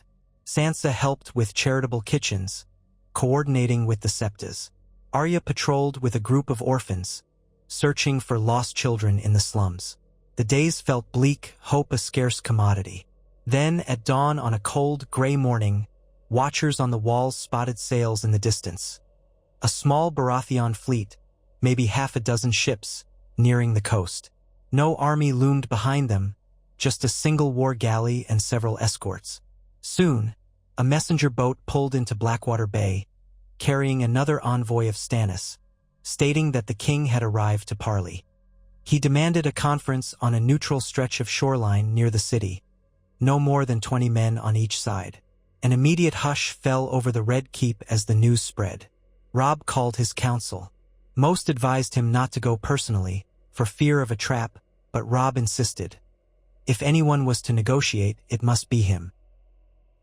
A: Sansa helped with charitable kitchens, coordinating with the Septas. Arya patrolled with a group of orphans, searching for lost children in the slums. The days felt bleak, hope a scarce commodity. Then, at dawn on a cold, gray morning, watchers on the walls spotted sails in the distance. A small Baratheon fleet, maybe half a dozen ships, nearing the coast. No army loomed behind them, just a single war galley and several escorts. Soon, a messenger boat pulled into Blackwater Bay, carrying another envoy of Stannis, stating that the king had arrived to parley. He demanded a conference on a neutral stretch of shoreline near the city, no more than 20 men on each side. An immediate hush fell over the Red Keep as the news spread. Robb called his council. Most advised him not to go personally, for fear of a trap, but Robb insisted. If anyone was to negotiate, it must be him.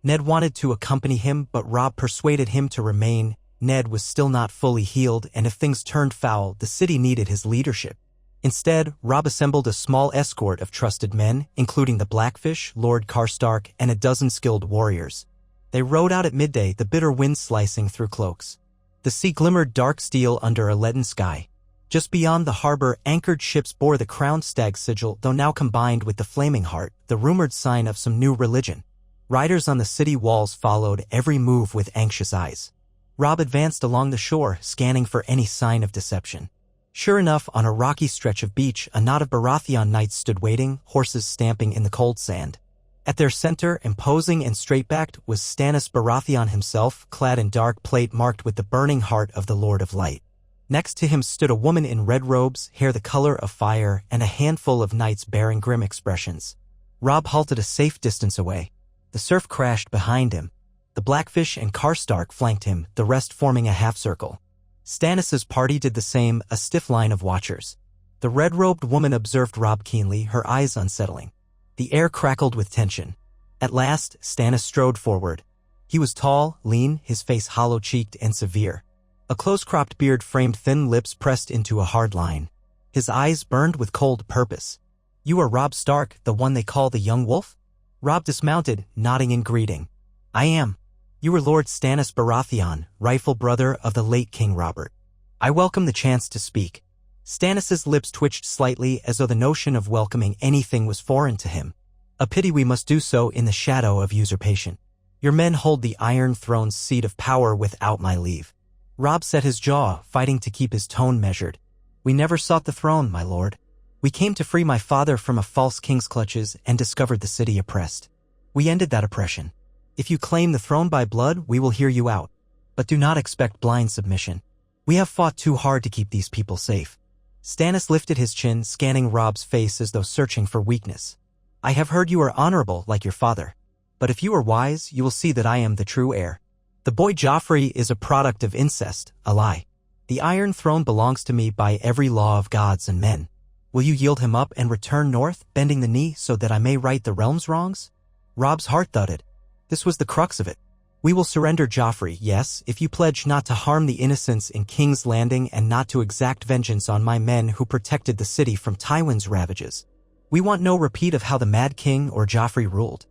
A: Ned wanted to accompany him, but Robb persuaded him to remain. Ned was still not fully healed, and if things turned foul, the city needed his leadership. Instead, Robb assembled a small escort of trusted men, including the Blackfish, Lord Karstark, and a dozen skilled warriors. They rode out at midday, the bitter wind slicing through cloaks. The sea glimmered dark steel under a leaden sky. Just beyond the harbor, anchored ships bore the crowned stag sigil, though now combined with the flaming heart, the rumored sign of some new religion. Riders on the city walls followed every move with anxious eyes. Robb advanced along the shore, scanning for any sign of deception. Sure enough, on a rocky stretch of beach, a knot of Baratheon knights stood waiting, horses stamping in the cold sand. At their center, imposing and straight-backed, was Stannis Baratheon himself, clad in dark plate marked with the burning heart of the Lord of Light. Next to him stood a woman in red robes, hair the color of fire, and a handful of knights bearing grim expressions. Robb halted a safe distance away. The surf crashed behind him. The Blackfish and Karstark flanked him, the rest forming a half-circle. Stannis's party did the same, a stiff line of watchers. The red-robed woman observed Robb keenly, her eyes unsettling. The air crackled with tension. At last, Stannis strode forward. He was tall, lean, his face hollow-cheeked and severe. A close-cropped beard framed thin lips pressed into a hard line. His eyes burned with cold purpose. "You are Robb Stark, the one they call the Young Wolf?" Robb dismounted, nodding in greeting. "I am. You are Lord Stannis Baratheon, rightful brother of the late King Robert. I welcome the chance to speak." Stannis' lips twitched slightly as though the notion of welcoming anything was foreign to him. A pity we must do so in the shadow of usurpation. Your men hold the Iron Throne's seat of power without my leave. Robb set his jaw, fighting to keep his tone measured. We never sought the throne, my lord. We came to free my father from a false king's clutches and discovered the city oppressed. We ended that oppression. If you claim the throne by blood, we will hear you out. But do not expect blind submission. We have fought too hard to keep these people safe. Stannis lifted his chin, scanning Robb's face as though searching for weakness. I have heard you are honorable like your father. But if you are wise, you will see that I am the true heir. The boy Joffrey is a product of incest, a lie. The Iron Throne belongs to me by every law of gods and men. Will you yield him up and return north, bending the knee so that I may right the realm's wrongs? Robb's heart thudded. This was the crux of it. We will surrender Joffrey, yes, if you pledge not to harm the innocents in King's Landing and not to exact vengeance on my men who protected the city from Tywin's ravages. We want no repeat of how the Mad King or Joffrey ruled.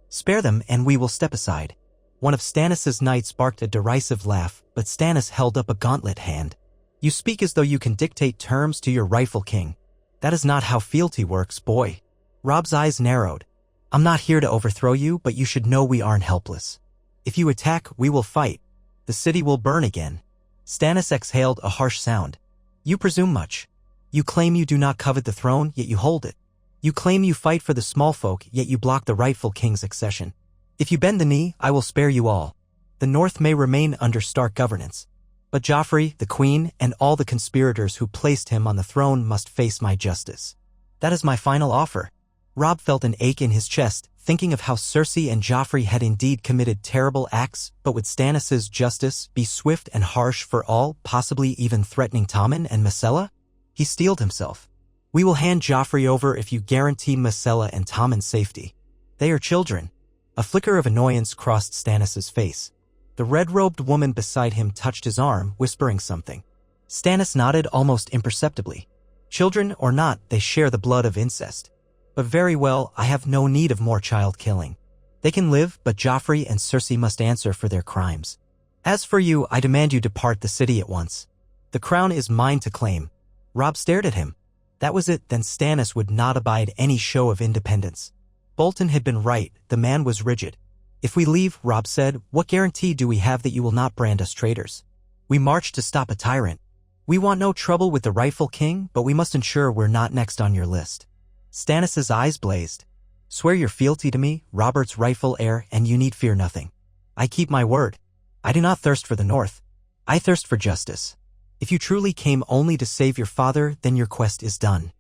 A: Spare them and we will step aside. One of Stannis' knights barked a derisive laugh, but Stannis held up a gauntlet hand. You speak as though you can dictate terms to your rightful king. That is not how fealty works, boy. Robb's eyes narrowed. I'm not here to overthrow you, but you should know we aren't helpless. If you attack, we will fight. The city will burn again. Stannis exhaled a harsh sound. You presume much. You claim you do not covet the throne, yet you hold it. You claim you fight for the small folk, yet you block the rightful king's accession. If you bend the knee, I will spare you all. The North may remain under Stark governance. But Joffrey, the Queen, and all the conspirators who placed him on the throne must face my justice. That is my final offer. Robb felt an ache in his chest, thinking of how Cersei and Joffrey had indeed committed terrible acts, but would Stannis' justice be swift and harsh for all, possibly even threatening Tommen and Myrcella? He steeled himself. We will hand Joffrey over if you guarantee Myrcella and Tommen's safety. They are children. A flicker of annoyance crossed Stannis' face. The red-robed woman beside him touched his arm, whispering something. Stannis nodded almost imperceptibly. Children or not, they share the blood of incest. But very well, I have no need of more child-killing. They can live, but Joffrey and Cersei must answer for their crimes. As for you, I demand you depart the city at once. The crown is mine to claim. Robb stared at him. That was it, then Stannis would not abide any show of independence. Bolton had been right, the man was rigid. If we leave, Robb said, what guarantee do we have that you will not brand us traitors? We march to stop a tyrant. We want no trouble with the rightful king, but we must ensure we're not next on your list. Stannis' eyes blazed. Swear your fealty to me, Robert's rightful heir, and you need fear nothing. I keep my word. I do not thirst for the North. I thirst for justice. If you truly came only to save your father, then your quest is done.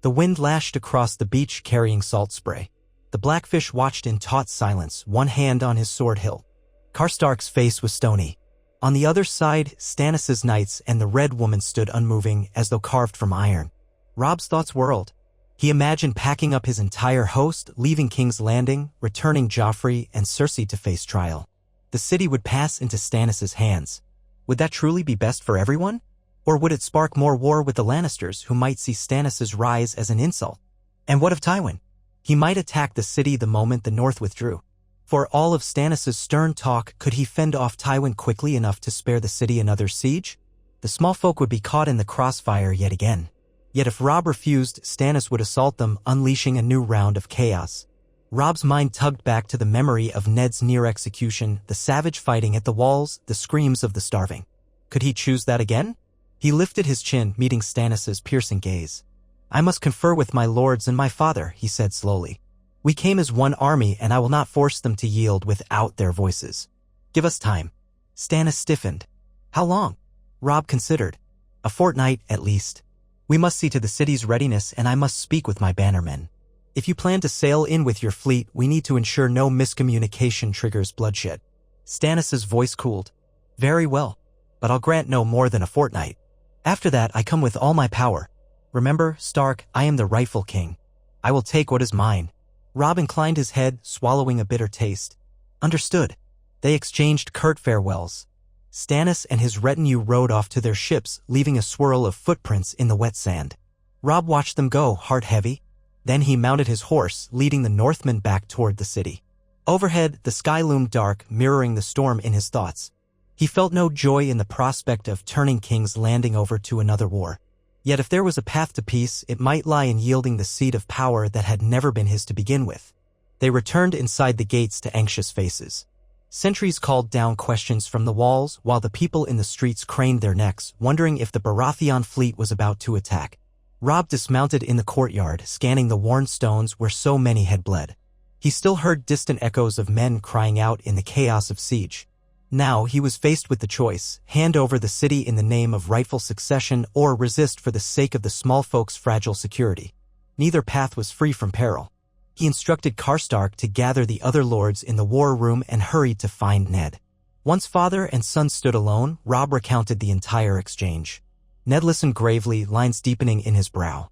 A: The wind lashed across the beach carrying salt spray. The Blackfish watched in taut silence, one hand on his sword hilt. Karstark's face was stony. On the other side, Stannis' knights and the Red Woman stood unmoving, as though carved from iron. Robb's thoughts whirled. He imagined packing up his entire host, leaving King's Landing, returning Joffrey and Cersei to face trial. The city would pass into Stannis' hands. Would that truly be best for everyone? Or would it spark more war with the Lannisters, who might see Stannis' rise as an insult? And what of Tywin? He might attack the city the moment the North withdrew. For all of Stannis' stern talk, could he fend off Tywin quickly enough to spare the city another siege? The small folk would be caught in the crossfire yet again. Yet if Robb refused, Stannis would assault them, unleashing a new round of chaos. Robb's mind tugged back to the memory of Ned's near execution, the savage fighting at the walls, the screams of the starving. Could he choose that again? He lifted his chin, meeting Stannis' piercing gaze. I must confer with my lords and my father, he said slowly. We came as one army, and I will not force them to yield without their voices. Give us time. Stannis stiffened. How long? Robb considered. A fortnight, at least. We must see to the city's readiness, and I must speak with my bannermen. If you plan to sail in with your fleet, we need to ensure no miscommunication triggers bloodshed. Stannis' voice cooled. Very well, but I'll grant no more than a fortnight. After that, I come with all my power. Remember, Stark, I am the rightful king. I will take what is mine. Robb inclined his head, swallowing a bitter taste. Understood. They exchanged curt farewells. Stannis and his retinue rode off to their ships, leaving a swirl of footprints in the wet sand. Robb watched them go, heart heavy. Then he mounted his horse, leading the Northmen back toward the city. Overhead, the sky loomed dark, mirroring the storm in his thoughts. He felt no joy in the prospect of turning King's Landing over to another war. Yet if there was a path to peace, it might lie in yielding the seat of power that had never been his to begin with. They returned inside the gates to anxious faces. Sentries called down questions from the walls, while the people in the streets craned their necks, wondering if the Baratheon fleet was about to attack. Robb dismounted in the courtyard, scanning the worn stones where so many had bled. He still heard distant echoes of men crying out in the chaos of siege. Now he was faced with the choice: hand over the city in the name of rightful succession or resist for the sake of the small folk's fragile security. Neither path was free from peril. He instructed Karstark to gather the other lords in the war room and hurried to find Ned. Once father and son stood alone, Robb recounted the entire exchange. Ned listened gravely, lines deepening in his brow.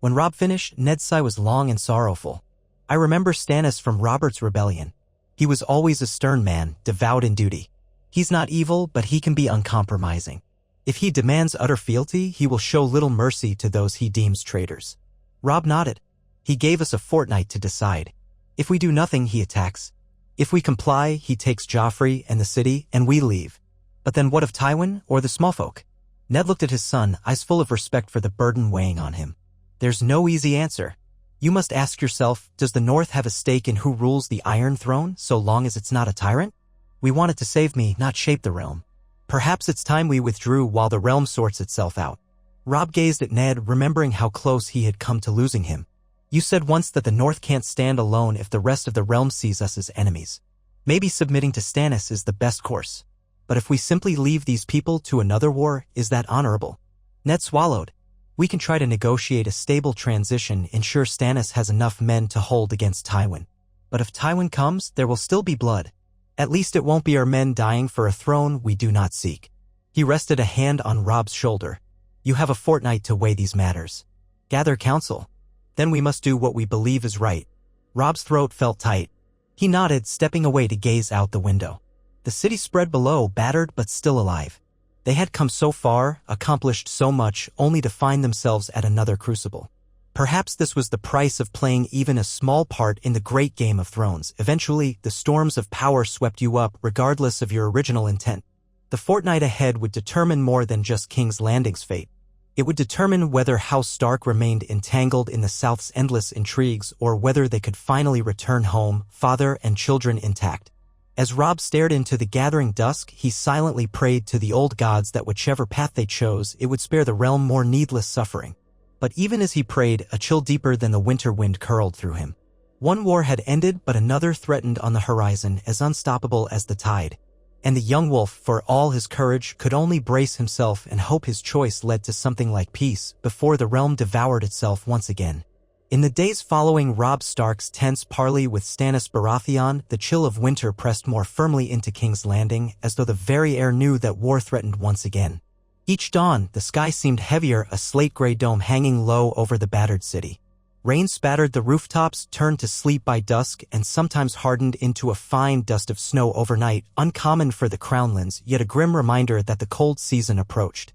A: When Robb finished, Ned's sigh was long and sorrowful. "I remember Stannis from Robert's rebellion. He was always a stern man, devout in duty. He's not evil, but he can be uncompromising. If he demands utter fealty, he will show little mercy to those he deems traitors." Robb nodded. "He gave us a fortnight to decide. If we do nothing, he attacks. If we comply, he takes Joffrey and the city, and we leave. But then what of Tywin or the small folk?" Ned looked at his son, eyes full of respect for the burden weighing on him. "There's no easy answer. You must ask yourself, does the North have a stake in who rules the Iron Throne, so long as it's not a tyrant? We want it to save me, not shape the realm. Perhaps it's time we withdrew while the realm sorts itself out." Robb gazed at Ned, remembering how close he had come to losing him. "You said once that the North can't stand alone if the rest of the realm sees us as enemies. Maybe submitting to Stannis is the best course. But if we simply leave these people to another war, is that honorable?" Ned swallowed. "We can try to negotiate a stable transition, ensure Stannis has enough men to hold against Tywin. But if Tywin comes, there will still be blood. At least it won't be our men dying for a throne we do not seek." He rested a hand on Robb's shoulder. "You have a fortnight to weigh these matters. Gather counsel. Then we must do what we believe is right." Robb's throat felt tight. He nodded, stepping away to gaze out the window. The city spread below, battered but still alive. They had come so far, accomplished so much, only to find themselves at another crucible. Perhaps this was the price of playing even a small part in the great Game of Thrones. Eventually, the storms of power swept you up, regardless of your original intent. The fortnight ahead would determine more than just King's Landing's fate. It would determine whether House Stark remained entangled in the South's endless intrigues or whether they could finally return home, father and children intact. As Robb stared into the gathering dusk, he silently prayed to the old gods that whichever path they chose, it would spare the realm more needless suffering. But even as he prayed, a chill deeper than the winter wind curled through him. One war had ended, but another threatened on the horizon, as unstoppable as the tide. And the young wolf, for all his courage, could only brace himself and hope his choice led to something like peace before the realm devoured itself once again. In the days following Robb Stark's tense parley with Stannis Baratheon, the chill of winter pressed more firmly into King's Landing, as though the very air knew that war threatened once again. Each dawn, the sky seemed heavier, a slate-gray dome hanging low over the battered city. Rain spattered the rooftops, turned to sleet by dusk, and sometimes hardened into a fine dust of snow overnight, uncommon for the Crownlands, yet a grim reminder that the cold season approached.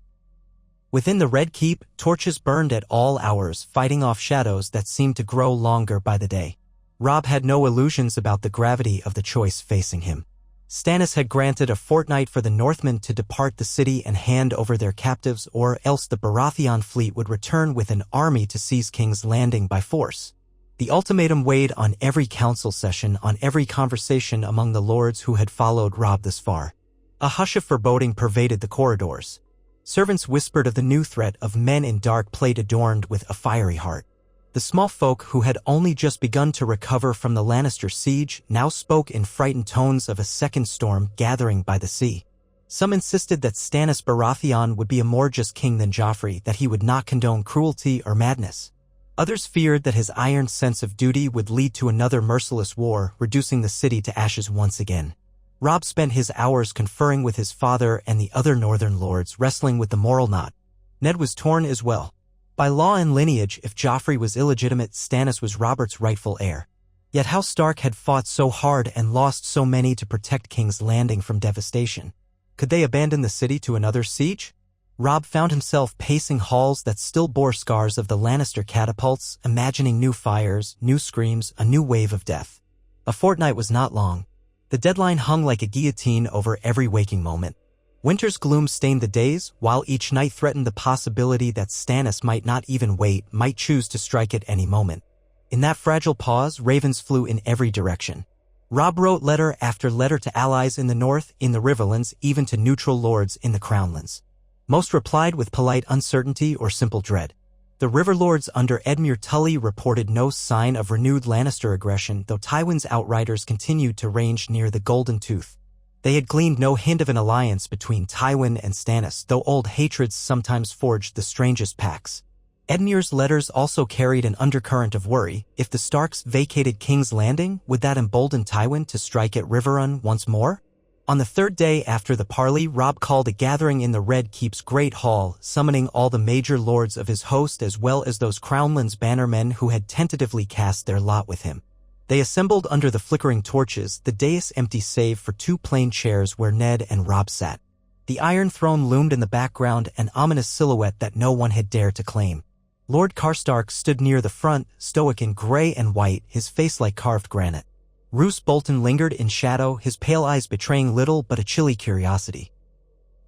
A: Within the Red Keep, torches burned at all hours, fighting off shadows that seemed to grow longer by the day. Robb had no illusions about the gravity of the choice facing him. Stannis had granted a fortnight for the Northmen to depart the city and hand over their captives, or else the Baratheon fleet would return with an army to seize King's Landing by force. The ultimatum weighed on every council session, on every conversation among the lords who had followed Robb this far. A hush of foreboding pervaded the corridors. Servants whispered of the new threat of men in dark plate adorned with a fiery heart. The small folk who had only just begun to recover from the Lannister siege now spoke in frightened tones of a second storm gathering by the sea. Some insisted that Stannis Baratheon would be a more just king than Joffrey, that he would not condone cruelty or madness. Others feared that his iron sense of duty would lead to another merciless war, reducing the city to ashes once again. Robb spent his hours conferring with his father and the other northern lords, wrestling with the moral knot. Ned was torn as well. By law and lineage, if Joffrey was illegitimate, Stannis was Robert's rightful heir. Yet House Stark had fought so hard and lost so many to protect King's Landing from devastation. Could they abandon the city to another siege? Robb found himself pacing halls that still bore scars of the Lannister catapults, imagining new fires, new screams, a new wave of death. A fortnight was not long. The deadline hung like a guillotine over every waking moment. Winter's gloom stained the days, while each night threatened the possibility that Stannis might not even wait, might choose to strike at any moment. In that fragile pause, ravens flew in every direction. Robb wrote letter after letter to allies in the north, in the Riverlands, even to neutral lords in the Crownlands. Most replied with polite uncertainty or simple dread. The Riverlords under Edmure Tully reported no sign of renewed Lannister aggression, though Tywin's outriders continued to range near the Golden Tooth. They had gleaned no hint of an alliance between Tywin and Stannis, though old hatreds sometimes forged the strangest pacts. Edmure's letters also carried an undercurrent of worry. If the Starks vacated King's Landing, would that embolden Tywin to strike at Riverrun once more? On the third day after the parley, Robb called a gathering in the Red Keep's Great Hall, summoning all the major lords of his host as well as those Crownlands bannermen who had tentatively cast their lot with him. They assembled under the flickering torches, the dais empty save for two plain chairs where Ned and Robb sat. The Iron Throne loomed in the background, an ominous silhouette that no one had dared to claim. Lord Karstark stood near the front, stoic in gray and white, his face like carved granite. Roose Bolton lingered in shadow, his pale eyes betraying little but a chilly curiosity.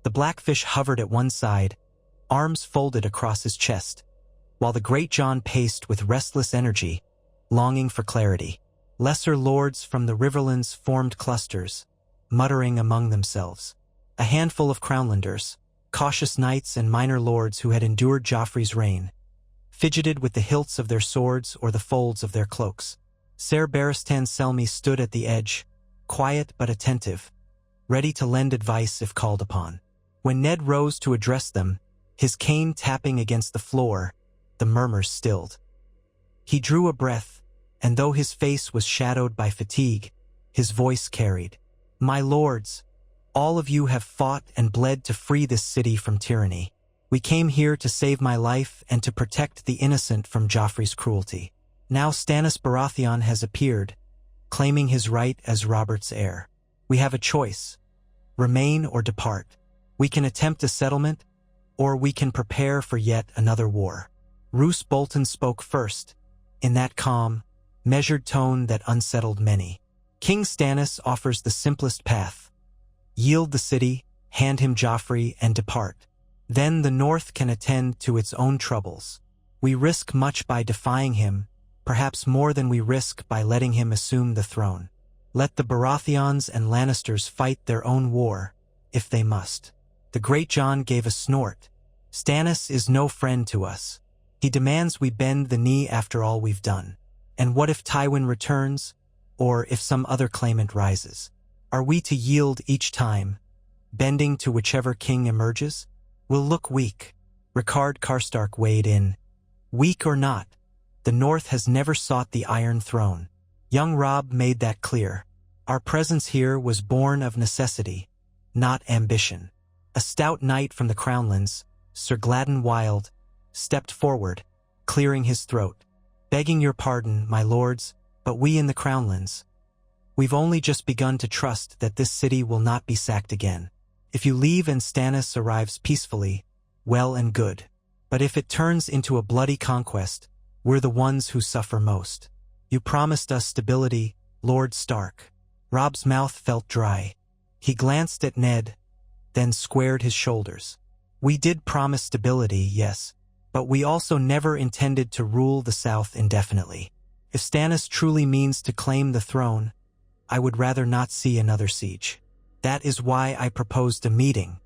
A: The Blackfish hovered at one side, arms folded across his chest, while the Great John paced with restless energy, longing for clarity. Lesser lords from the Riverlands formed clusters, muttering among themselves. A handful of Crownlanders, cautious knights and minor lords who had endured Joffrey's reign, fidgeted with the hilts of their swords or the folds of their cloaks. Ser Barristan Selmy stood at the edge, quiet but attentive, ready to lend advice if called upon. When Ned rose to address them, his cane tapping against the floor, the murmurs stilled. He drew a breath, and though his face was shadowed by fatigue, his voice carried. "My lords, all of you have fought and bled to free this city from tyranny. We came here to save my life and to protect the innocent from Joffrey's cruelty. Now Stannis Baratheon has appeared, claiming his right as Robert's heir. We have a choice: remain or depart. We can attempt a settlement, or we can prepare for yet another war." Roose Bolton spoke first, in that calm, measured tone that unsettled many. "King Stannis offers the simplest path. Yield the city, hand him Joffrey, and depart. Then the North can attend to its own troubles. We risk much by defying him, perhaps more than we risk by letting him assume the throne. Let the Baratheons and Lannisters fight their own war, if they must." The Great John gave a snort. "Stannis is no friend to us. He demands we bend the knee after all we've done. And what if Tywin returns, or if some other claimant rises? Are we to yield each time, bending to whichever king emerges? We'll look weak." Rickard Karstark weighed in. "Weak or not, the North has never sought the Iron Throne. Young Robb made that clear. Our presence here was born of necessity, not ambition." A stout knight from the Crownlands, Sir Gladden Wild, stepped forward, clearing his throat. "Begging your pardon, my lords, but we in the Crownlands, we've only just begun to trust that this city will not be sacked again. If you leave and Stannis arrives peacefully, well and good. But if it turns into a bloody conquest, we're the ones who suffer most. You promised us stability, Lord Stark." Robb's mouth felt dry. He glanced at Ned, then squared his shoulders. "We did promise stability, yes, but we also never intended to rule the South indefinitely. If Stannis truly means to claim the throne, I would rather not see another siege. That is why I proposed a meeting."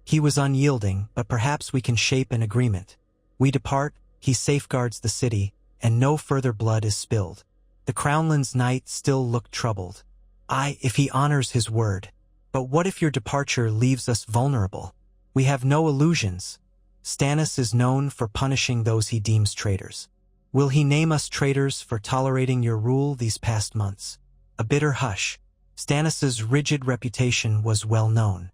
A: He was unyielding, but perhaps we can shape an agreement. We depart, he safeguards the city, and no further blood is spilled. The Crownlands knight still looked troubled. If he honors his word. But what if your departure leaves us vulnerable? We have no illusions. Stannis is known for punishing those he deems traitors. Will he name us traitors for tolerating your rule these past months?" A bitter hush. Stannis's rigid reputation was well known.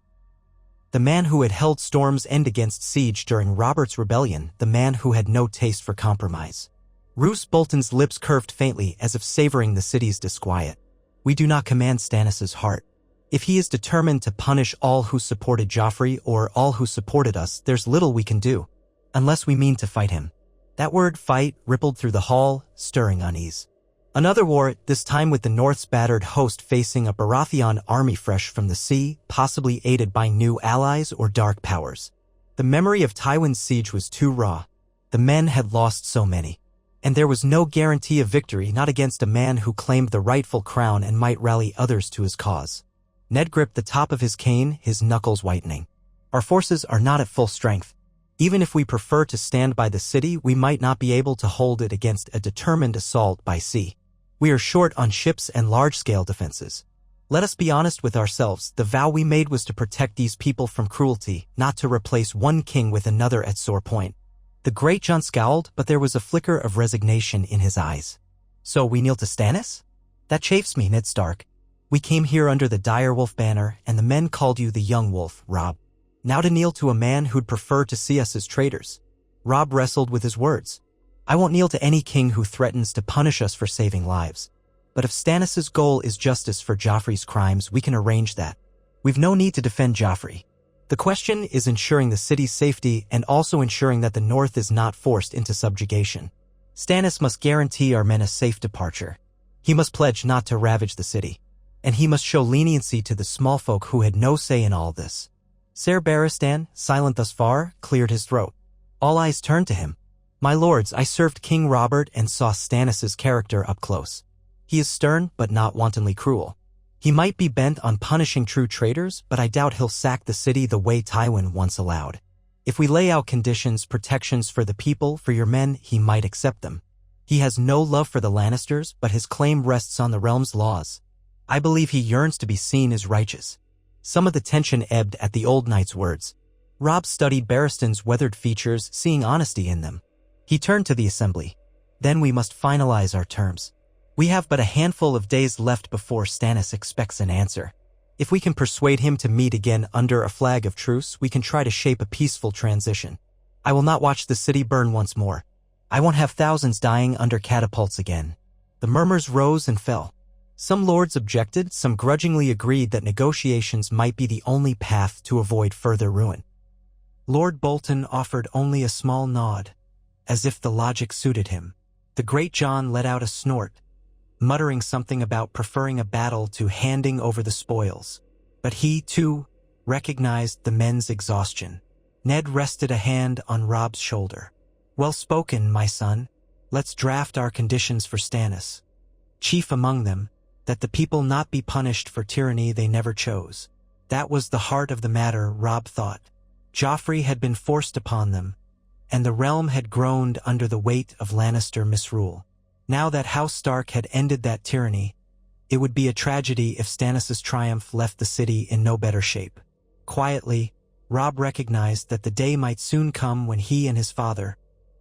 A: The man who had held Storm's End against siege during Robert's rebellion, the man who had no taste for compromise. Roose Bolton's lips curved faintly as if savoring the city's disquiet. "We do not command Stannis's heart. If he is determined to punish all who supported Joffrey or all who supported us, there's little we can do, unless we mean to fight him." That word "fight" rippled through the hall, stirring unease. Another war, this time with the North's battered host facing a Baratheon army fresh from the sea, possibly aided by new allies or dark powers. The memory of Tywin's siege was too raw. The men had lost so many. And there was no guarantee of victory, not against a man who claimed the rightful crown and might rally others to his cause. Ned gripped the top of his cane, his knuckles whitening. Our forces are not at full strength. Even if we prefer to stand by the city, we might not be able to hold it against a determined assault by sea. We are short on ships and large-scale defenses. Let us be honest with ourselves. The vow we made was to protect these people from cruelty, not to replace one king with another at sore point. The great Jon scowled, but there was a flicker of resignation in his eyes. So we kneel to Stannis? That chafes me, Ned Stark. We came here under the direwolf banner, and the men called you the young wolf, Robb. Now to kneel to a man who'd prefer to see us as traitors. Robb wrestled with his words. I won't kneel to any king who threatens to punish us for saving lives. But if Stannis' goal is justice for Joffrey's crimes, we can arrange that. We've no need to defend Joffrey. The question is ensuring the city's safety and also ensuring that the North is not forced into subjugation. Stannis must guarantee our men a safe departure. He must pledge not to ravage the city. And he must show leniency to the small folk who had no say in all this. Ser Barristan, silent thus far, cleared his throat. All eyes turned to him. My lords, I served King Robert and saw Stannis' character up close. He is stern, but not wantonly cruel. He might be bent on punishing true traitors, but I doubt he'll sack the city the way Tywin once allowed. If we lay out conditions, protections for the people, for your men, he might accept them. He has no love for the Lannisters, but his claim rests on the realm's laws. I believe he yearns to be seen as righteous. Some of the tension ebbed at the old knight's words. Robb studied Barristan's weathered features, seeing honesty in them. He turned to the assembly. Then we must finalize our terms. We have but a handful of days left before Stannis expects an answer. If we can persuade him to meet again under a flag of truce, we can try to shape a peaceful transition. I will not watch the city burn once more. I won't have thousands dying under catapults again. The murmurs rose and fell. Some lords objected, some grudgingly agreed that negotiations might be the only path to avoid further ruin. Lord Bolton offered only a small nod, as if the logic suited him. The great Jon let out a snort, muttering something about preferring a battle to handing over the spoils. But he, too, recognized the men's exhaustion. Ned rested a hand on Robb's shoulder. Well spoken, my son. Let's draft our conditions for Stannis. Chief among them, that the people not be punished for tyranny they never chose. That was the heart of the matter, Robb thought. Joffrey had been forced upon them, and the realm had groaned under the weight of Lannister misrule. Now that House Stark had ended that tyranny, it would be a tragedy if Stannis' triumph left the city in no better shape. Quietly, Robb recognized that the day might soon come when he and his father,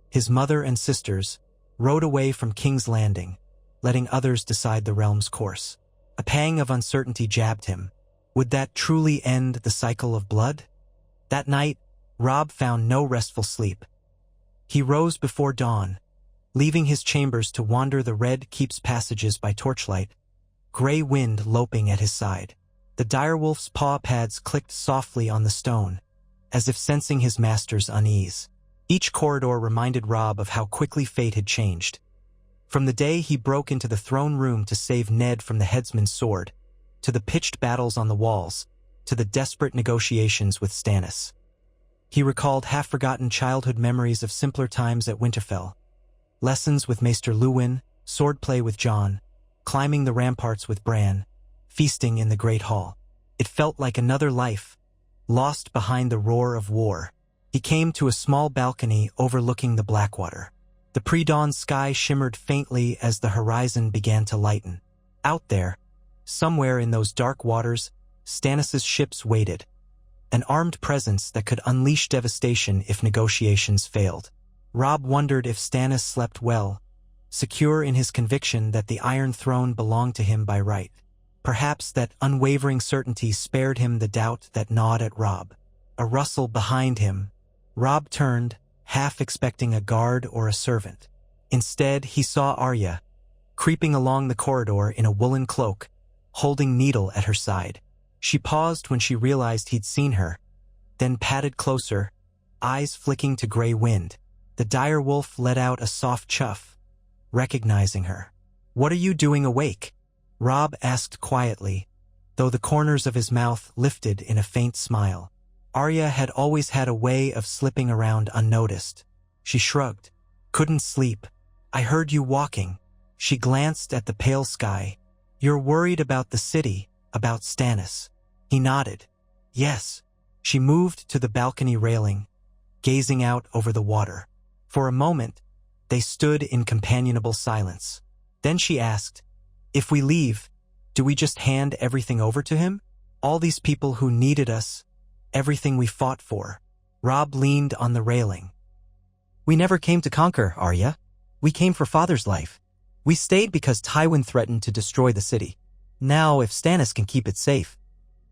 A: his mother and sisters, rode away from King's Landing, letting others decide the realm's course. A pang of uncertainty jabbed him. Would that truly end the cycle of blood? That night, Robb found no restful sleep. He rose before dawn, leaving his chambers to wander the Red Keep's passages by torchlight, gray wind loping at his side. The direwolf's paw pads clicked softly on the stone, as if sensing his master's unease. Each corridor reminded Robb of how quickly fate had changed. From the day he broke into the throne room to save Ned from the headsman's sword, to the pitched battles on the walls, to the desperate negotiations with Stannis. He recalled half-forgotten childhood memories of simpler times at Winterfell. Lessons with Maester Luwin, swordplay with Jon, climbing the ramparts with Bran, feasting in the Great Hall. It felt like another life, lost behind the roar of war. He came to a small balcony overlooking the Blackwater. The pre-dawn sky shimmered faintly as the horizon began to lighten. Out there, somewhere in those dark waters, Stannis' ships waited, an armed presence that could unleash devastation if negotiations failed. Robb wondered if Stannis slept well, secure in his conviction that the Iron Throne belonged to him by right. Perhaps that unwavering certainty spared him the doubt that gnawed at Robb. A rustle behind him. Robb turned, half expecting a guard or a servant. Instead, he saw Arya, creeping along the corridor in a woolen cloak, holding Needle at her side. She paused when she realized he'd seen her, then padded closer, eyes flicking to gray wind. The direwolf let out a soft chuff, recognizing her. "What are you doing awake?" Robb asked quietly, though the corners of his mouth lifted in a faint smile. Arya had always had a way of slipping around unnoticed. She shrugged. "Couldn't sleep. I heard you walking." She glanced at the pale sky. "You're worried about the city, about Stannis." He nodded. "Yes." She moved to the balcony railing, gazing out over the water. For a moment, they stood in companionable silence. Then she asked, "If we leave, do we just hand everything over to him? All these people who needed us, everything we fought for?" Robb leaned on the railing. "We never came to conquer, Arya. We came for Father's life. We stayed because Tywin threatened to destroy the city. Now, if Stannis can keep it safe..."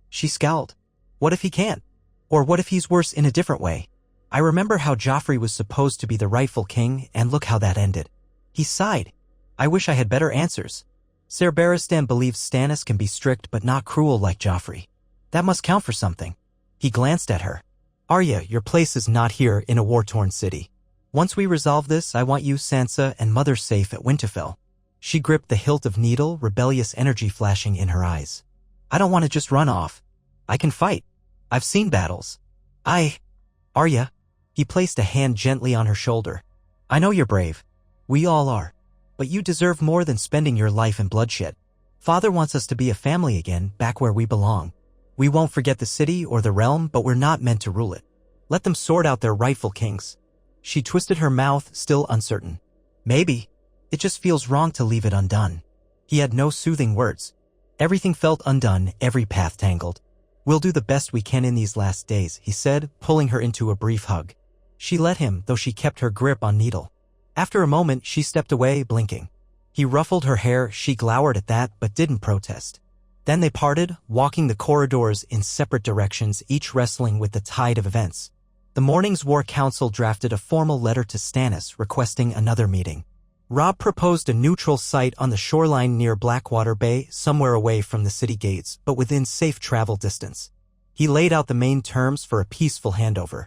A: She scowled. "What if he can't? Or what if he's worse in a different way? I remember how Joffrey was supposed to be the rightful king, and look how that ended." He sighed. "I wish I had better answers. Ser Barristan believes Stannis can be strict but not cruel like Joffrey. That must count for something." He glanced at her. "Arya, your place is not here in a war-torn city. Once we resolve this, I want you, Sansa, and Mother safe at Winterfell." She gripped the hilt of needle, rebellious energy flashing in her eyes. "I don't want to just run off. I can fight. I've seen battles. Arya." He placed a hand gently on her shoulder. "I know you're brave. We all are. But you deserve more than spending your life in bloodshed. Father wants us to be a family again, back where we belong. We won't forget the city or the realm, but we're not meant to rule it. Let them sort out their rightful kings." She twisted her mouth, still uncertain. "Maybe. It just feels wrong to leave it undone." He had no soothing words. Everything felt undone, every path tangled. "We'll do the best we can in these last days," he said, pulling her into a brief hug. She let him, though she kept her grip on Needle. After a moment, she stepped away, blinking. He ruffled her hair, she glowered at that, but didn't protest. Then they parted, walking the corridors in separate directions, each wrestling with the tide of events. The morning's war council drafted a formal letter to Stannis requesting another meeting. Robb proposed a neutral site on the shoreline near Blackwater Bay, somewhere away from the city gates, but within safe travel distance. He laid out the main terms for a peaceful handover.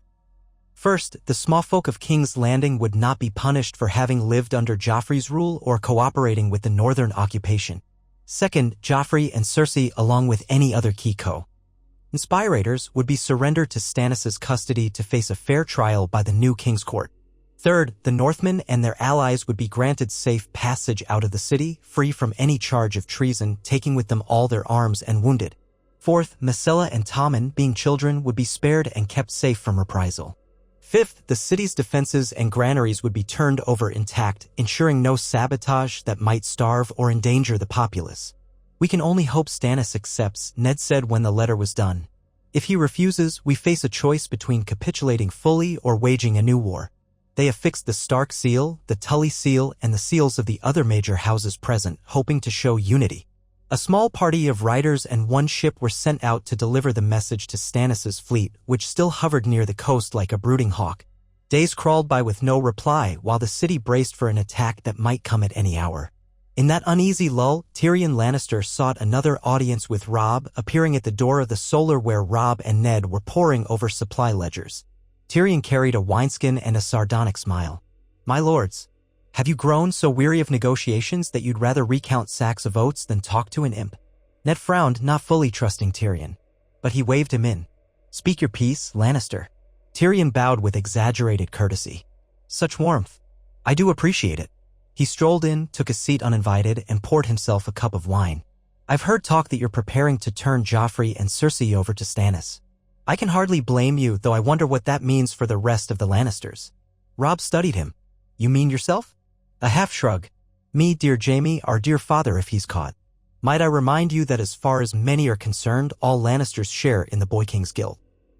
A: First, the small folk of King's Landing would not be punished for having lived under Joffrey's rule or cooperating with the northern occupation. Second, Joffrey and Cersei, along with any other key co-conspirators, would be surrendered to Stannis' custody to face a fair trial by the new King's Court. Third, the Northmen and their allies would be granted safe passage out of the city, free from any charge of treason, taking with them all their arms and wounded. Fourth, Myrcella and Tommen, being children, would be spared and kept safe from reprisal. Fifth, the city's defenses and granaries would be turned over intact, ensuring no sabotage that might starve or endanger the populace. "We can only hope Stannis accepts," Ned said when the letter was done. "If he refuses, we face a choice between capitulating fully or waging a new war." They affixed the Stark seal, the Tully seal, and the seals of the other major houses present, hoping to show unity. A small party of riders and one ship were sent out to deliver the message to Stannis' fleet, which still hovered near the coast like a brooding hawk. Days crawled by with no reply, while the city braced for an attack that might come at any hour. In that uneasy lull, Tyrion Lannister sought another audience with Robb, appearing at the door of the Solar where Robb and Ned were poring over supply ledgers. Tyrion carried a wineskin and a sardonic smile. "My lords, have you grown so weary of negotiations that you'd rather recount sacks of oats than talk to an imp?" Ned frowned, not fully trusting Tyrion. But he waved him in. "Speak your piece, Lannister." Tyrion bowed with exaggerated courtesy. "Such warmth. I do appreciate it." He strolled in, took a seat uninvited, and poured himself a cup of wine. "I've heard talk that you're preparing to turn Joffrey and Cersei over to Stannis. I can hardly blame you, though I wonder what that means for the rest of the Lannisters." Robb studied him. "You mean yourself?" A half shrug. "Me, dear Jaime, our dear father if he's caught. Might I remind you that as far as many are concerned, all Lannisters share in the Boy King's Guild.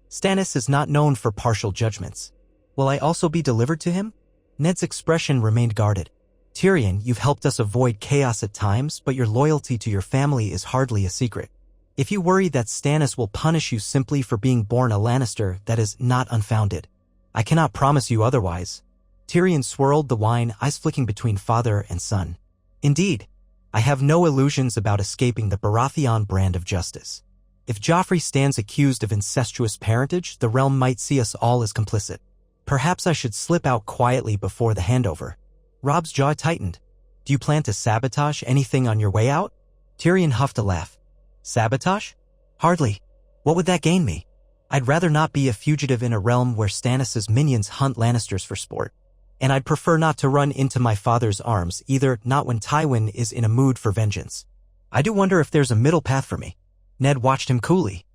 A: Stannis is not known for partial judgments. Will I also be delivered to him?" Ned's expression remained guarded. "Tyrion, you've helped us avoid chaos at times, but your loyalty to your family is hardly a secret. If you worry that Stannis will punish you simply for being born a Lannister, that is not unfounded. I cannot promise you otherwise." Tyrion swirled the wine, eyes flicking between father and son. "Indeed, I have no illusions about escaping the Baratheon brand of justice. If Joffrey stands accused of incestuous parentage, the realm might see us all as complicit. Perhaps I should slip out quietly before the handover." Robb's jaw tightened. Do you plan to sabotage anything on your way out? Tyrion huffed a laugh. Sabotage? Hardly. What would that gain me? I'd rather not be a fugitive in a realm where Stannis' minions hunt Lannisters for sport. And I'd prefer not to run into my father's arms either, not when Tywin is in a mood for vengeance. I do wonder if there's a middle path for me. Ned watched him coolly.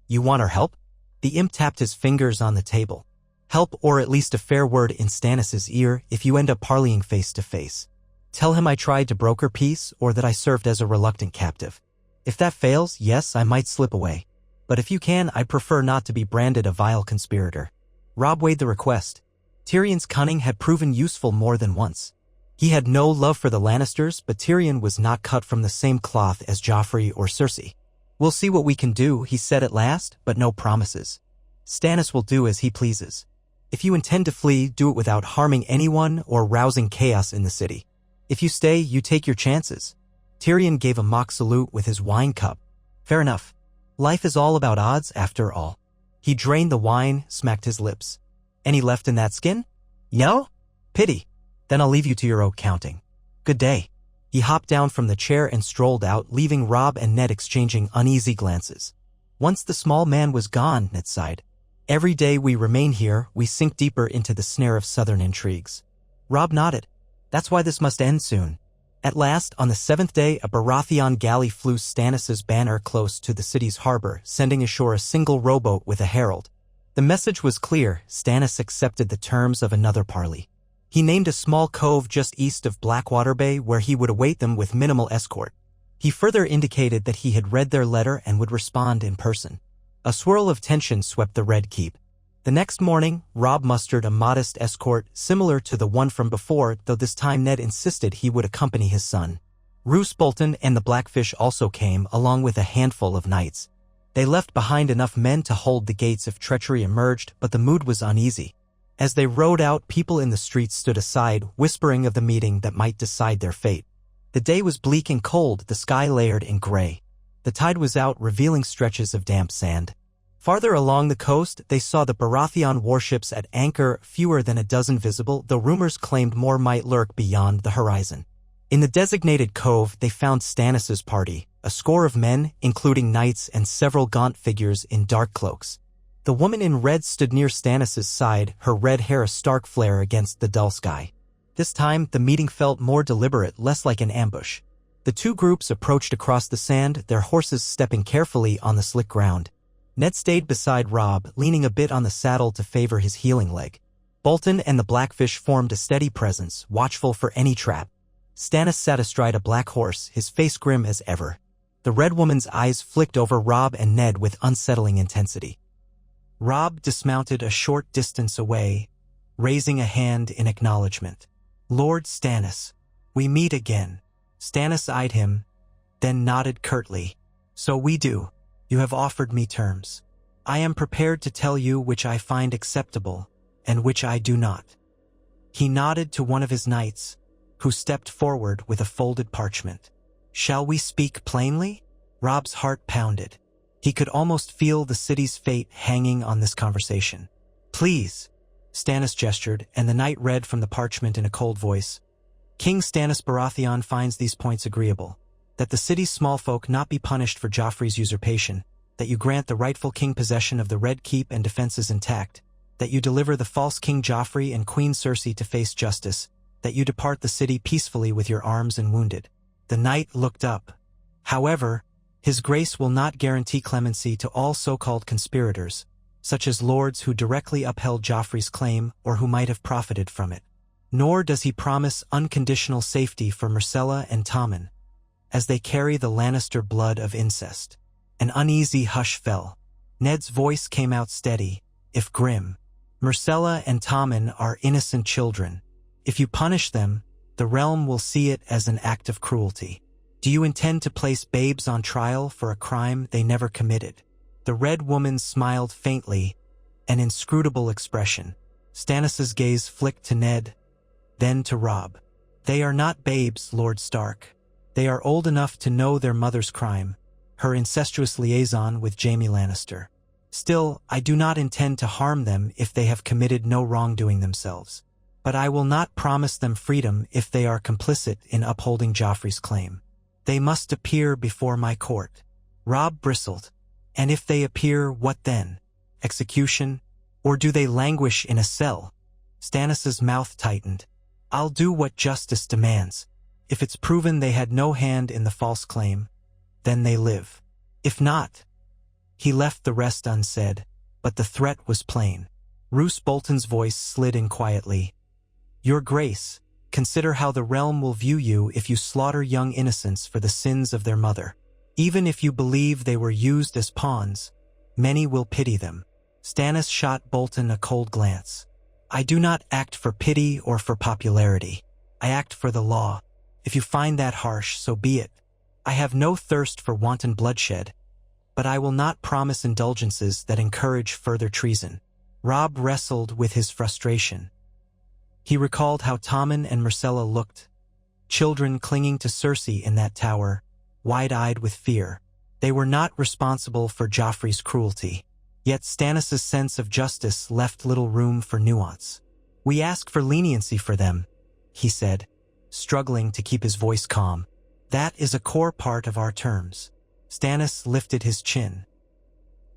A: You want our help? The imp tapped his fingers on the table. Help, or at least a fair word in Stannis' ear if you end up parleying face to face. Tell him I tried to broker peace or that I served as a reluctant captive. If that fails, yes, I might slip away. But if you can, I'd prefer not to be branded a vile conspirator. Robb weighed the request. Tyrion's cunning had proven useful more than once. He had no love for the Lannisters, but Tyrion was not cut from the same cloth as Joffrey or Cersei. We'll see what we can do, he said at last, but no promises. Stannis will do as he pleases. If you intend to flee, do it without harming anyone or rousing chaos in the city. If you stay, you take your chances. Tyrion gave a mock salute with his wine cup. Fair enough. Life is all about odds, after all. He drained the wine, smacked his lips. Any left in that skin? No? Pity. Then I'll leave you to your own counting. Good day. He hopped down from the chair and strolled out, leaving Robb and Ned exchanging uneasy glances. Once the small man was gone, Ned sighed. Every day we remain here, we sink deeper into the snare of southern intrigues. Robb nodded. That's why this must end soon. At last, on the 7th day, a Baratheon galley flew Stannis' banner close to the city's harbor, sending ashore a single rowboat with a herald. The message was clear. Stannis accepted the terms of another parley. He named a small cove just east of Blackwater Bay where he would await them with minimal escort. He further indicated that he had read their letter and would respond in person. A swirl of tension swept the Red Keep. The next morning, Robb mustered a modest escort similar to the one from before, though this time Ned insisted he would accompany his son. Roose Bolton and the Blackfish also came, along with a handful of knights. They left behind enough men to hold the gates if treachery emerged, but the mood was uneasy. As they rode out, people in the streets stood aside, whispering of the meeting that might decide their fate. The day was bleak and cold, the sky layered in gray. The tide was out, revealing stretches of damp sand. Farther along the coast, they saw the Baratheon warships at anchor, fewer than a dozen visible, though rumors claimed more might lurk beyond the horizon. In the designated cove, they found Stannis' party, a score of men, including knights and several gaunt figures in dark cloaks. The woman in red stood near Stannis' side, her red hair a stark flare against the dull sky. This time, the meeting felt more deliberate, less like an ambush. The two groups approached across the sand, their horses stepping carefully on the slick ground. Ned stayed beside Robb, leaning a bit on the saddle to favor his healing leg. Bolton and the Blackfish formed a steady presence, watchful for any trap. Stannis sat astride a black horse, his face grim as ever. The red woman's eyes flicked over Robb and Ned with unsettling intensity. Robb dismounted a short distance away, raising a hand in acknowledgement. Lord Stannis, we meet again. Stannis eyed him, then nodded curtly. So we do. You have offered me terms. I am prepared to tell you which I find acceptable, and which I do not. He nodded to one of his knights, who stepped forward with a folded parchment. Shall we speak plainly? Robb's heart pounded. He could almost feel the city's fate hanging on this conversation. Please, Stannis gestured, and the knight read from the parchment in a cold voice. King Stannis Baratheon finds these points agreeable. That the city's small folk not be punished for Joffrey's usurpation, that you grant the rightful king possession of the Red Keep and defenses intact, that you deliver the false King Joffrey and Queen Cersei to face justice, that you depart the city peacefully with your arms and wounded. The knight looked up. However, His Grace will not guarantee clemency to all so-called conspirators, such as lords who directly upheld Joffrey's claim or who might have profited from it. Nor does he promise unconditional safety for Myrcella and Tommen, as they carry the Lannister blood of incest. An uneasy hush fell. Ned's voice came out steady, if grim. Myrcella and Tommen are innocent children. If you punish them, the realm will see it as an act of cruelty. Do you intend to place babes on trial for a crime they never committed? The red woman smiled faintly, an inscrutable expression. Stannis' gaze flicked to Ned, then to Robb. They are not babes, Lord Stark. They are old enough to know their mother's crime, her incestuous liaison with Jaime Lannister. Still, I do not intend to harm them if they have committed no wrongdoing themselves. But I will not promise them freedom if they are complicit in upholding Joffrey's claim. They must appear before my court. Robb bristled. And if they appear, what then? Execution? Or do they languish in a cell? Stannis's mouth tightened. I'll do what justice demands. If it's proven they had no hand in the false claim, then they live. If not, he left the rest unsaid, but the threat was plain. Roose Bolton's voice slid in quietly. Your Grace, consider how the realm will view you if you slaughter young innocents for the sins of their mother. Even if you believe they were used as pawns, many will pity them. Stannis shot Bolton a cold glance. I do not act for pity or for popularity. I act for the law. If you find that harsh, so be it. I have no thirst for wanton bloodshed, but I will not promise indulgences that encourage further treason. Robb wrestled with his frustration. He recalled how Tommen and Myrcella looked, children clinging to Cersei in that tower, wide-eyed with fear. They were not responsible for Joffrey's cruelty. Yet Stannis' sense of justice left little room for nuance. We ask for leniency for them, he said, struggling to keep his voice calm. That is a core part of our terms. Stannis lifted his chin.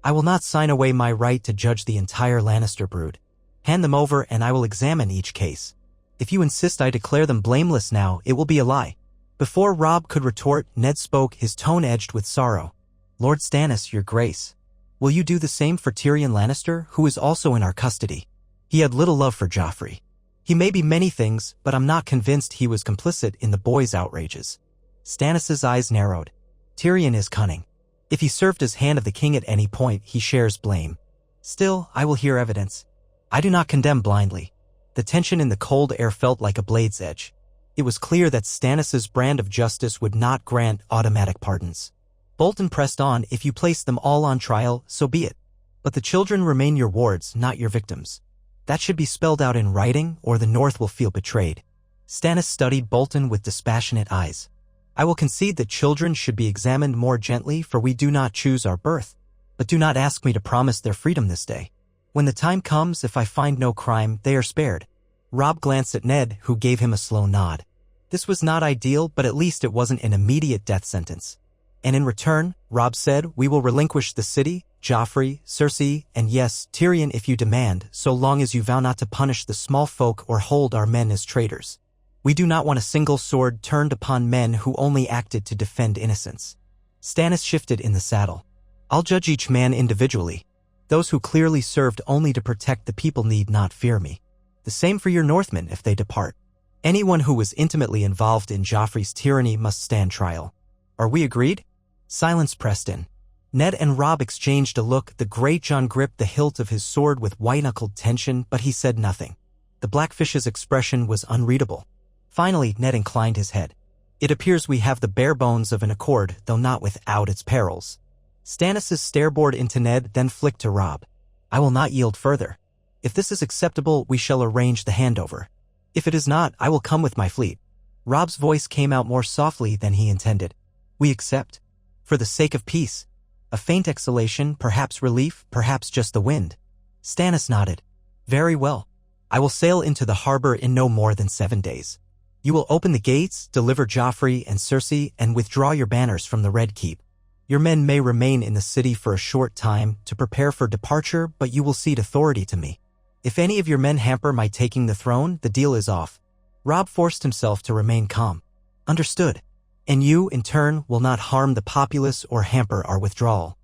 A: I will not sign away my right to judge the entire Lannister brood. Hand them over and I will examine each case. If you insist I declare them blameless now, it will be a lie. Before Robb could retort, Ned spoke, his tone edged with sorrow. Lord Stannis, your Grace. Will you do the same for Tyrion Lannister, who is also in our custody? He had little love for Joffrey. He may be many things, but I'm not convinced he was complicit in the boy's outrages. Stannis' eyes narrowed. Tyrion is cunning. If he served as hand of the king at any point, he shares blame. Still, I will hear evidence. I do not condemn blindly. The tension in the cold air felt like a blade's edge. It was clear that Stannis' brand of justice would not grant automatic pardons. Bolton pressed on. If you place them all on trial, so be it. But the children remain your wards, not your victims. That should be spelled out in writing, or the North will feel betrayed. Stannis studied Bolton with dispassionate eyes. I will concede that children should be examined more gently, for we do not choose our birth. But do not ask me to promise their freedom this day. When the time comes, if I find no crime, they are spared. Robb glanced at Ned, who gave him a slow nod. This was not ideal, but at least it wasn't an immediate death sentence. And in return, Robb said, we will relinquish the city, Joffrey, Cersei, and yes, Tyrion if you demand, so long as you vow not to punish the small folk or hold our men as traitors. We do not want a single sword turned upon men who only acted to defend innocence. Stannis shifted in the saddle. I'll judge each man individually. Those who clearly served only to protect the people need not fear me. The same for your Northmen if they depart. Anyone who was intimately involved in Joffrey's tyranny must stand trial. Are we agreed? Silence pressed in. Ned and Robb exchanged a look. The great Jon gripped the hilt of his sword with white-knuckled tension, but he said nothing. The Blackfish's expression was unreadable. Finally, Ned inclined his head. It appears we have the bare bones of an accord, though not without its perils. Stannis' stare bored into Ned, then flicked to Robb. I will not yield further. If this is acceptable, we shall arrange the handover. If it is not, I will come with my fleet. Robb's voice came out more softly than he intended. We accept. For the sake of peace. A faint exhalation, perhaps relief, perhaps just the wind. Stannis nodded. Very well. I will sail into the harbor in no more than 7 days. You will open the gates, deliver Joffrey and Cersei, and withdraw your banners from the Red Keep. Your men may remain in the city for a short time to prepare for departure, but you will cede authority to me. If any of your men hamper my taking the throne, the deal is off. Robb forced himself to remain calm. Understood. And you, in turn, will not harm the populace or hamper our withdrawal.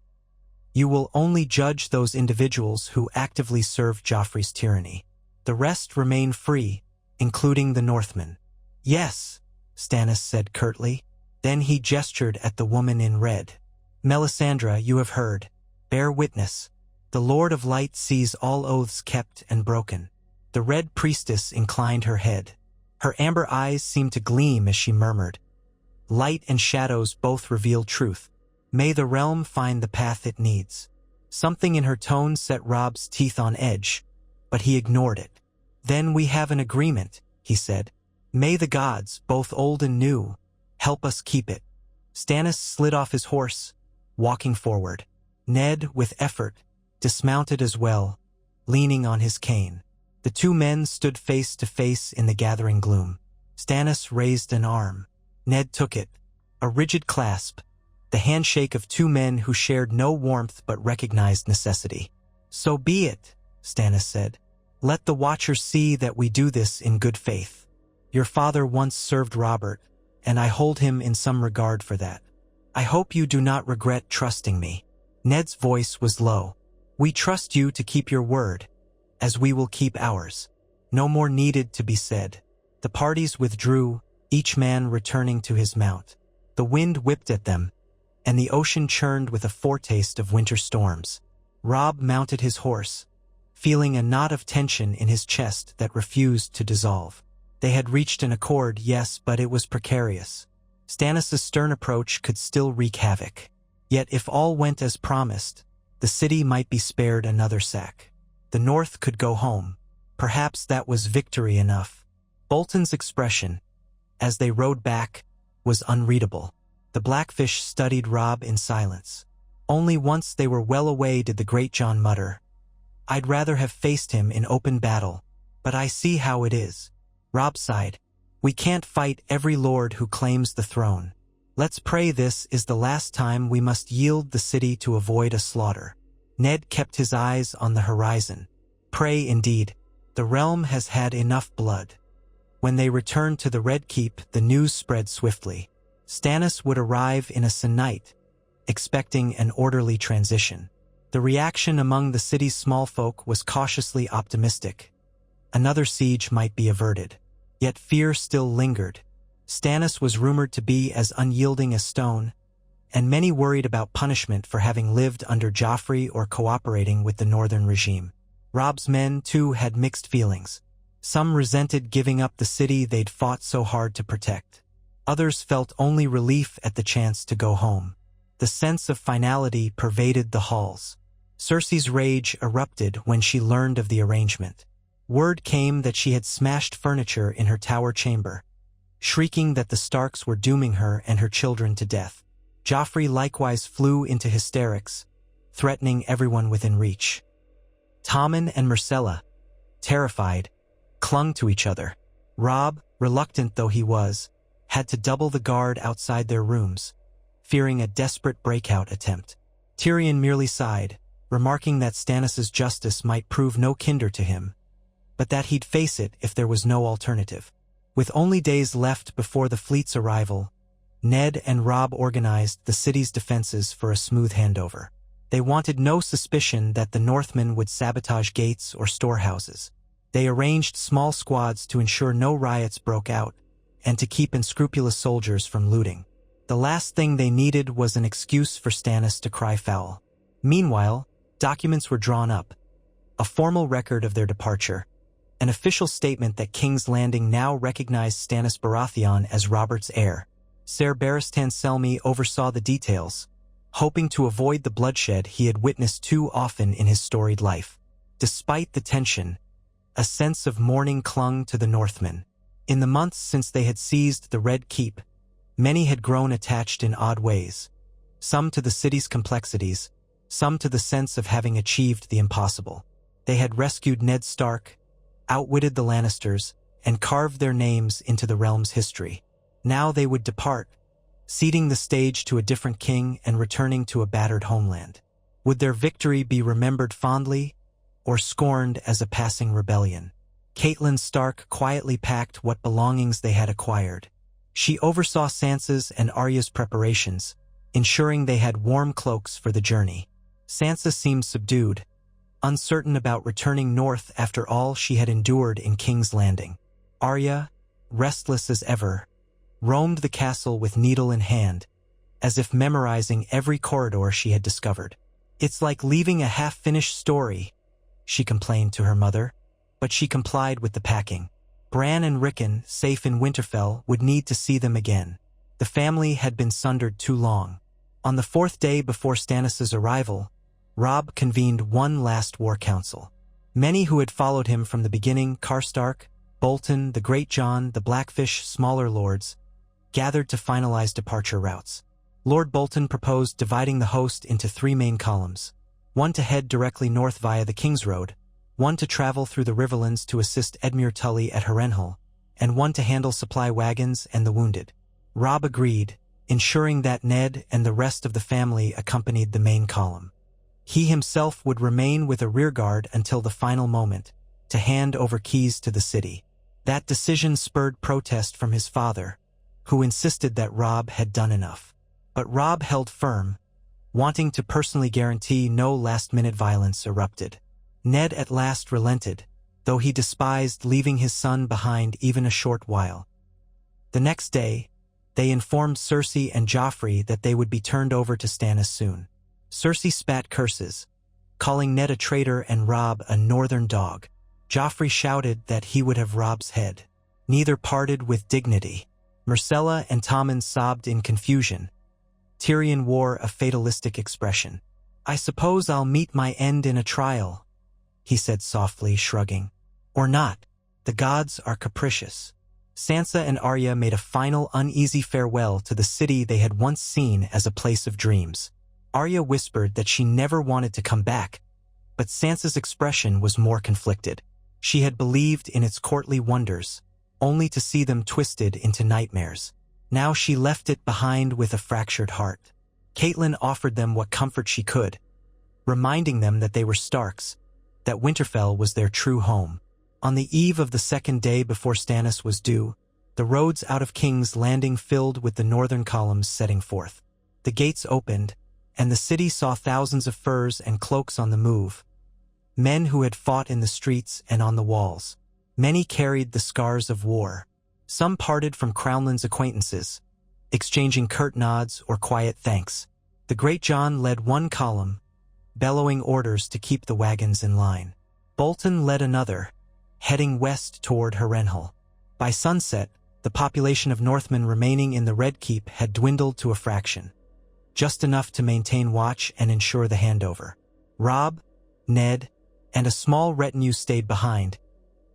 A: You will only judge those individuals who actively serve Joffrey's tyranny. The rest remain free, including the Northmen. Yes, Stannis said curtly. Then he gestured at the woman in red. Melisandre, you have heard. Bear witness. The Lord of Light sees all oaths kept and broken. The Red Priestess inclined her head. Her amber eyes seemed to gleam as she murmured. Light and shadows both reveal truth. May the realm find the path it needs. Something in her tone set Robb's teeth on edge, but he ignored it. Then we have an agreement, he said. May the gods, both old and new, help us keep it. Stannis slid off his horse, walking forward. Ned, with effort, dismounted as well, leaning on his cane. The two men stood face to face in the gathering gloom. Stannis raised an arm. Ned took it, a rigid clasp, the handshake of two men who shared no warmth but recognized necessity. "So be it," Stannis said. "Let the Watchers see that we do this in good faith. Your father once served Robert, and I hold him in some regard for that. I hope you do not regret trusting me." Ned's voice was low. "We trust you to keep your word, as we will keep ours." No more needed to be said. The parties withdrew, each man returning to his mount. The wind whipped at them, and the ocean churned with a foretaste of winter storms. Robb mounted his horse, feeling a knot of tension in his chest that refused to dissolve. They had reached an accord, yes, but it was precarious. Stannis' stern approach could still wreak havoc. Yet if all went as promised, the city might be spared another sack. The North could go home. Perhaps that was victory enough. Bolton's expression, as they rode back, was unreadable. The Blackfish studied Robb in silence. Only once they were well away did the great Jon mutter, "I'd rather have faced him in open battle, but I see how it is." Robb sighed. "We can't fight every lord who claims the throne. Let's pray this is the last time we must yield the city to avoid a slaughter." Ned kept his eyes on the horizon. Pray indeed. The realm has had enough blood. When they returned to the Red Keep, the news spread swiftly. Stannis would arrive in a sennight, expecting an orderly transition. The reaction among the city's small folk was cautiously optimistic. Another siege might be averted. Yet fear still lingered. Stannis was rumored to be as unyielding as stone, and many worried about punishment for having lived under Joffrey or cooperating with the northern regime. Robb's men, too, had mixed feelings. Some resented giving up the city they'd fought so hard to protect. Others felt only relief at the chance to go home. The sense of finality pervaded the halls. Cersei's rage erupted when she learned of the arrangement. Word came that she had smashed furniture in her tower chamber, shrieking that the Starks were dooming her and her children to death. Joffrey likewise flew into hysterics, threatening everyone within reach. Tommen and Myrcella, terrified, clung to each other. Robb, reluctant though he was, had to double the guard outside their rooms, fearing a desperate breakout attempt. Tyrion merely sighed, remarking that Stannis' justice might prove no kinder to him, but that he'd face it if there was no alternative. With only days left before the fleet's arrival, Ned and Robb organized the city's defenses for a smooth handover. They wanted no suspicion that the Northmen would sabotage gates or storehouses. They arranged small squads to ensure no riots broke out and to keep unscrupulous soldiers from looting. The last thing they needed was an excuse for Stannis to cry foul. Meanwhile, documents were drawn up, a formal record of their departure, an official statement that King's Landing now recognized Stannis Baratheon as Robert's heir. Ser Barristan Selmy oversaw the details, hoping to avoid the bloodshed he had witnessed too often in his storied life. Despite the tension, a sense of mourning clung to the Northmen. In the months since they had seized the Red Keep, many had grown attached in odd ways, some to the city's complexities, some to the sense of having achieved the impossible. They had rescued Ned Stark, outwitted the Lannisters, and carved their names into the realm's history. Now they would depart, ceding the stage to a different king and returning to a battered homeland. Would their victory be remembered fondly, or scorned as a passing rebellion? Catelyn Stark quietly packed what belongings they had acquired. She oversaw Sansa's and Arya's preparations, ensuring they had warm cloaks for the journey. Sansa seemed subdued, uncertain about returning north after all she had endured in King's Landing. Arya, restless as ever, roamed the castle with needle in hand, as if memorizing every corridor she had discovered. "It's like leaving a half-finished story," she complained to her mother, but she complied with the packing. Bran and Rickon, safe in Winterfell, would need to see them again. The family had been sundered too long. On the fourth day before Stannis' arrival, Robb convened one last war council. Many who had followed him from the beginning, Karstark, Bolton, the Great Jon, the Blackfish, smaller lords, gathered to finalize departure routes. Lord Bolton proposed dividing the host into three main columns, one to head directly north via the King's Road, one to travel through the riverlands to assist Edmure Tully at Harrenhal, and one to handle supply wagons and the wounded. Robb agreed, ensuring that Ned and the rest of the family accompanied the main column. He himself would remain with a rearguard until the final moment, to hand over keys to the city. That decision spurred protest from his father, who insisted that Robb had done enough. But Robb held firm, wanting to personally guarantee no last-minute violence erupted. Ned at last relented, though he despised leaving his son behind even a short while. The next day, they informed Cersei and Joffrey that they would be turned over to Stannis soon. Cersei spat curses, calling Ned a traitor and Robb a northern dog. Joffrey shouted that he would have Robb's head. Neither parted with dignity. Myrcella and Tommen sobbed in confusion. Tyrion wore a fatalistic expression. "I suppose I'll meet my end in a trial," he said softly, shrugging. "Or not. The gods are capricious." Sansa and Arya made a final uneasy farewell to the city they had once seen as a place of dreams. Arya whispered that she never wanted to come back, but Sansa's expression was more conflicted. She had believed in its courtly wonders, only to see them twisted into nightmares. Now she left it behind with a fractured heart. Catelyn offered them what comfort she could, reminding them that they were Starks, that Winterfell was their true home. On the eve of the second day before Stannis was due, the roads out of King's Landing filled with the northern columns setting forth. The gates opened, and the city saw thousands of furs and cloaks on the move. Men who had fought in the streets and on the walls. Many carried the scars of war. Some parted from Crownland's acquaintances, exchanging curt nods or quiet thanks. The Great John led one column, bellowing orders to keep the wagons in line. Bolton led another, heading west toward Harrenhal. By sunset, the population of Northmen remaining in the Red Keep had dwindled to a fraction, just enough to maintain watch and ensure the handover. Robb, Ned, and a small retinue stayed behind,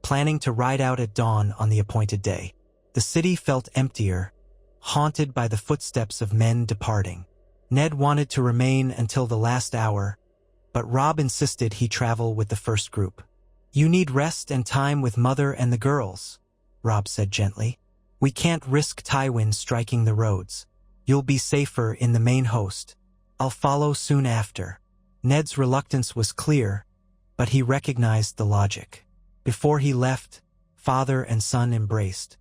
A: planning to ride out at dawn on the appointed day. The city felt emptier, haunted by the footsteps of men departing. Ned wanted to remain until the last hour, but Robb insisted he travel with the first group. "You need rest and time with Mother and the girls," Robb said gently. "We can't risk Tywin striking the roads. You'll be safer in the main host. I'll follow soon after." Ned's reluctance was clear, but he recognized the logic. Before he left, father and son embraced.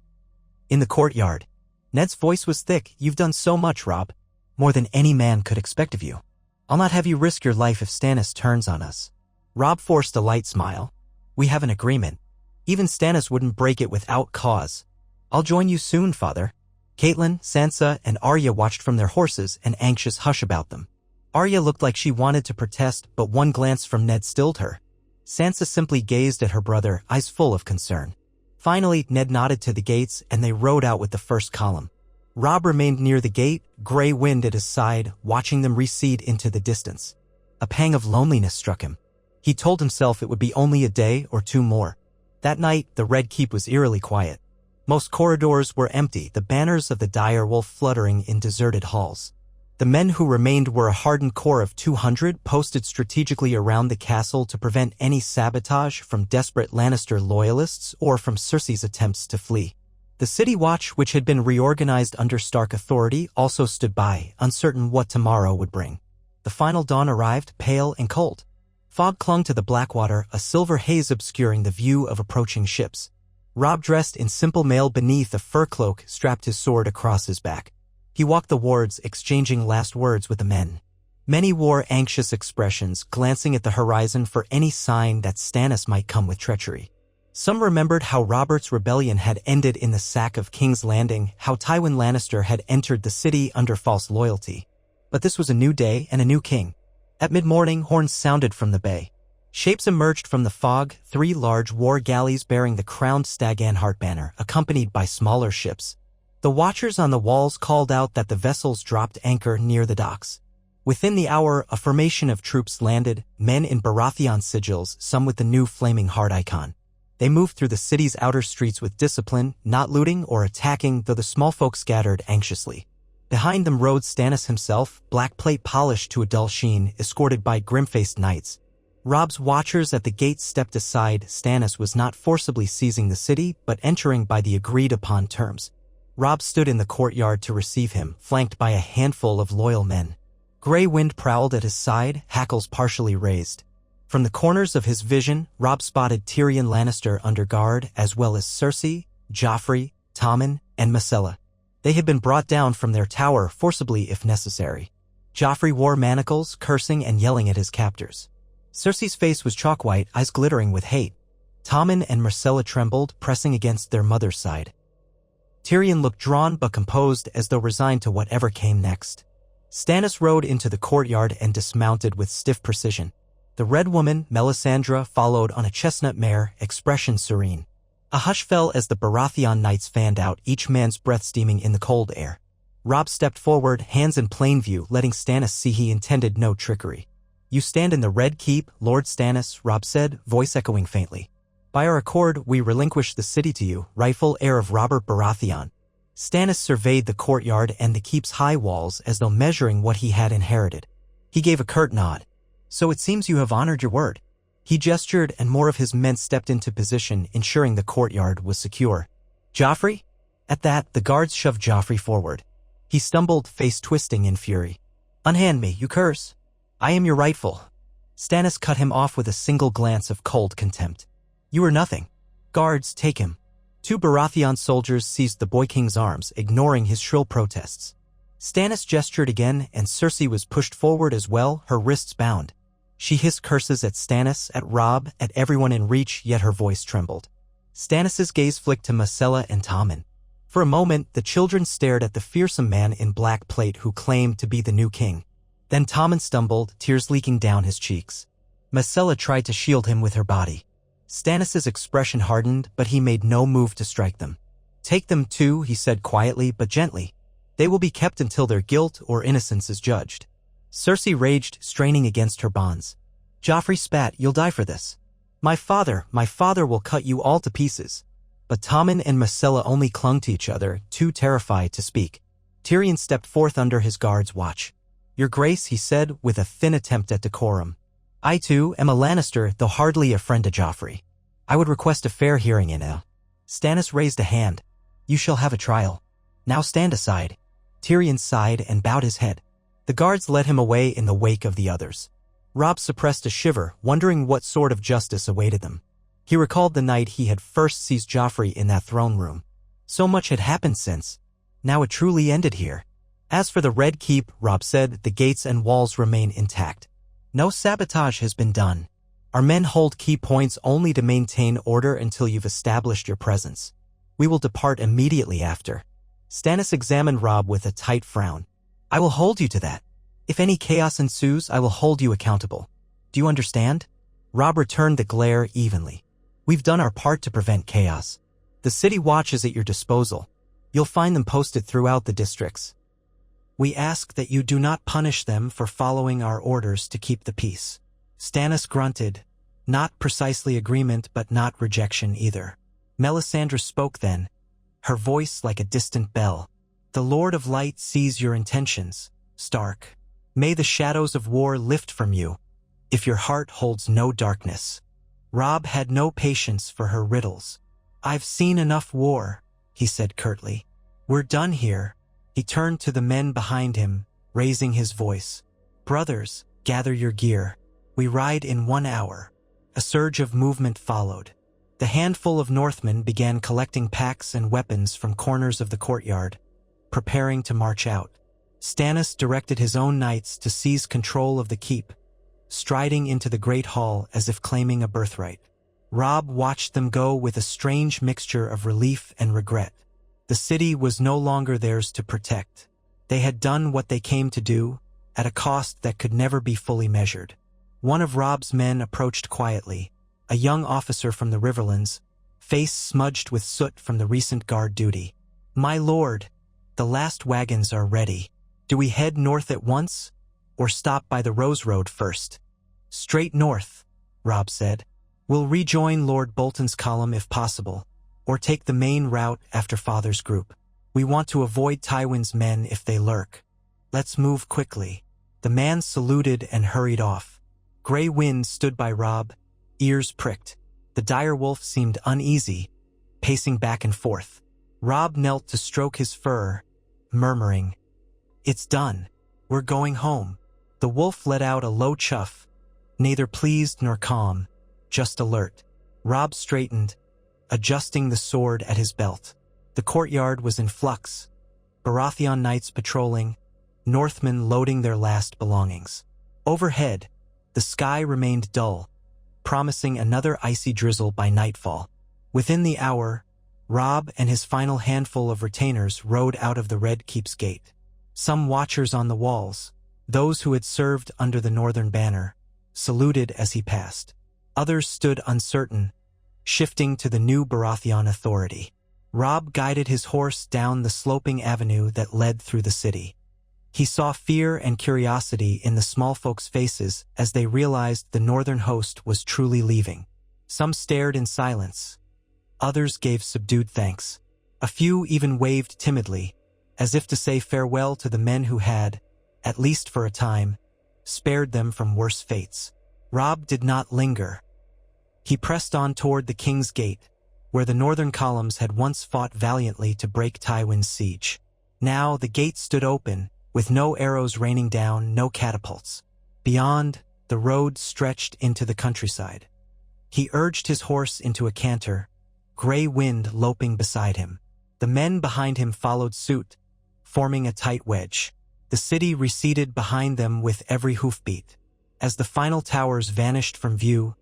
A: In the courtyard, Ned's voice was thick. "You've done so much, Robb. More than any man could expect of you. I'll not have you risk your life if Stannis turns on us." Robb forced a light smile. "We have an agreement. Even Stannis wouldn't break it without cause. I'll join you soon, father." Catelyn, Sansa, and Arya watched from their horses, an anxious hush about them. Arya looked like she wanted to protest, but one glance from Ned stilled her. Sansa simply gazed at her brother, eyes full of concern. Finally, Ned nodded to the gates, and they rode out with the first column. Robb remained near the gate, gray wind at his side, watching them recede into the distance. A pang of loneliness struck him. He told himself it would be only a day or two more. That night, the Red Keep was eerily quiet. Most corridors were empty, the banners of the dire wolf fluttering in deserted halls. The men who remained were a hardened core of 200 posted strategically around the castle to prevent any sabotage from desperate Lannister loyalists or from Cersei's attempts to flee. The City Watch, which had been reorganized under Stark authority, also stood by, uncertain what tomorrow would bring. The final dawn arrived, pale and cold. Fog clung to the Blackwater, a silver haze obscuring the view of approaching ships. Robb, dressed in simple mail beneath a fur cloak, strapped his sword across his back. He walked the wards, exchanging last words with the men. Many wore anxious expressions, glancing at the horizon for any sign that Stannis might come with treachery. Some remembered how Robert's rebellion had ended in the sack of King's Landing, how Tywin Lannister had entered the city under false loyalty. But this was a new day and a new king. At mid-morning, horns sounded from the bay. Shapes emerged from the fog, 3 large war galleys bearing the crowned Stag Anhart banner, accompanied by smaller ships. The watchers on the walls called out that the vessels dropped anchor near the docks. Within the hour, a formation of troops landed, men in Baratheon sigils, some with the new flaming heart icon. They moved through the city's outer streets with discipline, not looting or attacking, though the small folk scattered anxiously. Behind them rode Stannis himself, black plate polished to a dull sheen, escorted by grim-faced knights. Robb's watchers at the gates stepped aside. Stannis was not forcibly seizing the city, but entering by the agreed-upon terms. Robb stood in the courtyard to receive him, flanked by a handful of loyal men. Grey wind prowled at his side, hackles partially raised. From the corners of his vision, Robb spotted Tyrion Lannister under guard, as well as Cersei, Joffrey, Tommen, and Myrcella. They had been brought down from their tower forcibly if necessary. Joffrey wore manacles, cursing and yelling at his captors. Cersei's face was chalk-white, eyes glittering with hate. Tommen and Myrcella trembled, pressing against their mother's side. Tyrion looked drawn but composed, as though resigned to whatever came next. Stannis rode into the courtyard and dismounted with stiff precision. The Red Woman, Melisandre, followed on a chestnut mare, expression serene. A hush fell as the Baratheon knights fanned out, each man's breath steaming in the cold air. Robb stepped forward, hands in plain view, letting Stannis see he intended no trickery. "You stand in the Red Keep, Lord Stannis," Robb said, voice echoing faintly. "By our accord, we relinquish the city to you, rightful heir of Robert Baratheon." Stannis surveyed the courtyard and the keep's high walls as though measuring what he had inherited. He gave a curt nod. "So it seems you have honored your word." He gestured, and more of his men stepped into position, ensuring the courtyard was secure. "Joffrey?" At that, the guards shoved Joffrey forward. He stumbled, face twisting in fury. "Unhand me, you curse. I am your rightful." Stannis cut him off with a single glance of cold contempt. "You are nothing. Guards, take him." Two Baratheon soldiers seized the boy king's arms, ignoring his shrill protests. Stannis gestured again, and Cersei was pushed forward as well, her wrists bound. She hissed curses at Stannis, at Robb, at everyone in reach, yet her voice trembled. Stannis's gaze flicked to Myrcella and Tommen. For a moment, the children stared at the fearsome man in black plate who claimed to be the new king. Then Tommen stumbled, tears leaking down his cheeks. Myrcella tried to shield him with her body. Stannis's expression hardened, but he made no move to strike them. "Take them too," he said quietly but gently. "They will be kept until their guilt or innocence is judged." Cersei raged, straining against her bonds. Joffrey spat, "You'll die for this. My father will cut you all to pieces." But Tommen and Myrcella only clung to each other, too terrified to speak. Tyrion stepped forth under his guard's watch. "Your Grace," he said, with a thin attempt at decorum. "I too am a Lannister, though hardly a friend to Joffrey. I would request a fair hearing in a..." Stannis raised a hand. "You shall have a trial. Now stand aside." Tyrion sighed and bowed his head. The guards led him away in the wake of the others. Robb suppressed a shiver, wondering what sort of justice awaited them. He recalled the night he had first seized Joffrey in that throne room. So much had happened since. Now it truly ended here. "As for the Red Keep," Robb said, "the gates and walls remain intact. No sabotage has been done. Our men hold key points only to maintain order until you've established your presence. We will depart immediately after." Stannis examined Robb with a tight frown. "I will hold you to that. If any chaos ensues, I will hold you accountable. Do you understand?" Robb returned the glare evenly. "We've done our part to prevent chaos. The city watch is at your disposal. You'll find them posted throughout the districts. We ask that you do not punish them for following our orders to keep the peace." Stannis grunted. Not precisely agreement, but not rejection either. Melisandre spoke then, her voice like a distant bell. "The Lord of Light sees your intentions, Stark. May the shadows of war lift from you, if your heart holds no darkness." Robb had no patience for her riddles. "I've seen enough war," he said curtly. "We're done here." He turned to the men behind him, raising his voice. "Brothers, gather your gear. We ride in 1 hour." A surge of movement followed. The handful of Northmen began collecting packs and weapons from corners of the courtyard, preparing to march out. Stannis directed his own knights to seize control of the keep, striding into the great hall as if claiming a birthright. Robb watched them go with a strange mixture of relief and regret. The city was no longer theirs to protect. They had done what they came to do, at a cost that could never be fully measured. One of Robb's men approached quietly, a young officer from the Riverlands, face smudged with soot from the recent guard duty. "My lord, the last wagons are ready. Do we head north at once, or stop by the Rose Road first?" "Straight north," Robb said. "We'll rejoin Lord Bolton's column if possible, or take the main route after Father's group. We want to avoid Tywin's men if they lurk. Let's move quickly." The man saluted and hurried off. Grey Wind stood by Robb, ears pricked. The dire wolf seemed uneasy, pacing back and forth. Robb knelt to stroke his fur, murmuring, "It's done. We're going home." The wolf let out a low chuff, neither pleased nor calm, just alert. Robb straightened, adjusting the sword at his belt. The courtyard was in flux. Baratheon knights patrolling, Northmen loading their last belongings. Overhead, the sky remained dull, promising another icy drizzle by nightfall. Within the hour, Robb and his final handful of retainers rode out of the Red Keep's gate. Some watchers on the walls, those who had served under the Northern banner, saluted as he passed. Others stood uncertain, shifting to the new Baratheon authority. Robb guided his horse down the sloping avenue that led through the city. He saw fear and curiosity in the small folks' faces as they realized the northern host was truly leaving. Some stared in silence. Others gave subdued thanks. A few even waved timidly, as if to say farewell to the men who had, at least for a time, spared them from worse fates. Robb did not linger. He pressed on toward the King's Gate, where the northern columns had once fought valiantly to break Tywin's siege. Now the gate stood open, with no arrows raining down, no catapults. Beyond, the road stretched into the countryside. He urged his horse into a canter, Grey Wind loping beside him. The men behind him followed suit, forming a tight wedge. The city receded behind them with every hoofbeat. As the final towers vanished from view,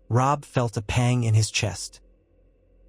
A: Robb felt a pang in his chest.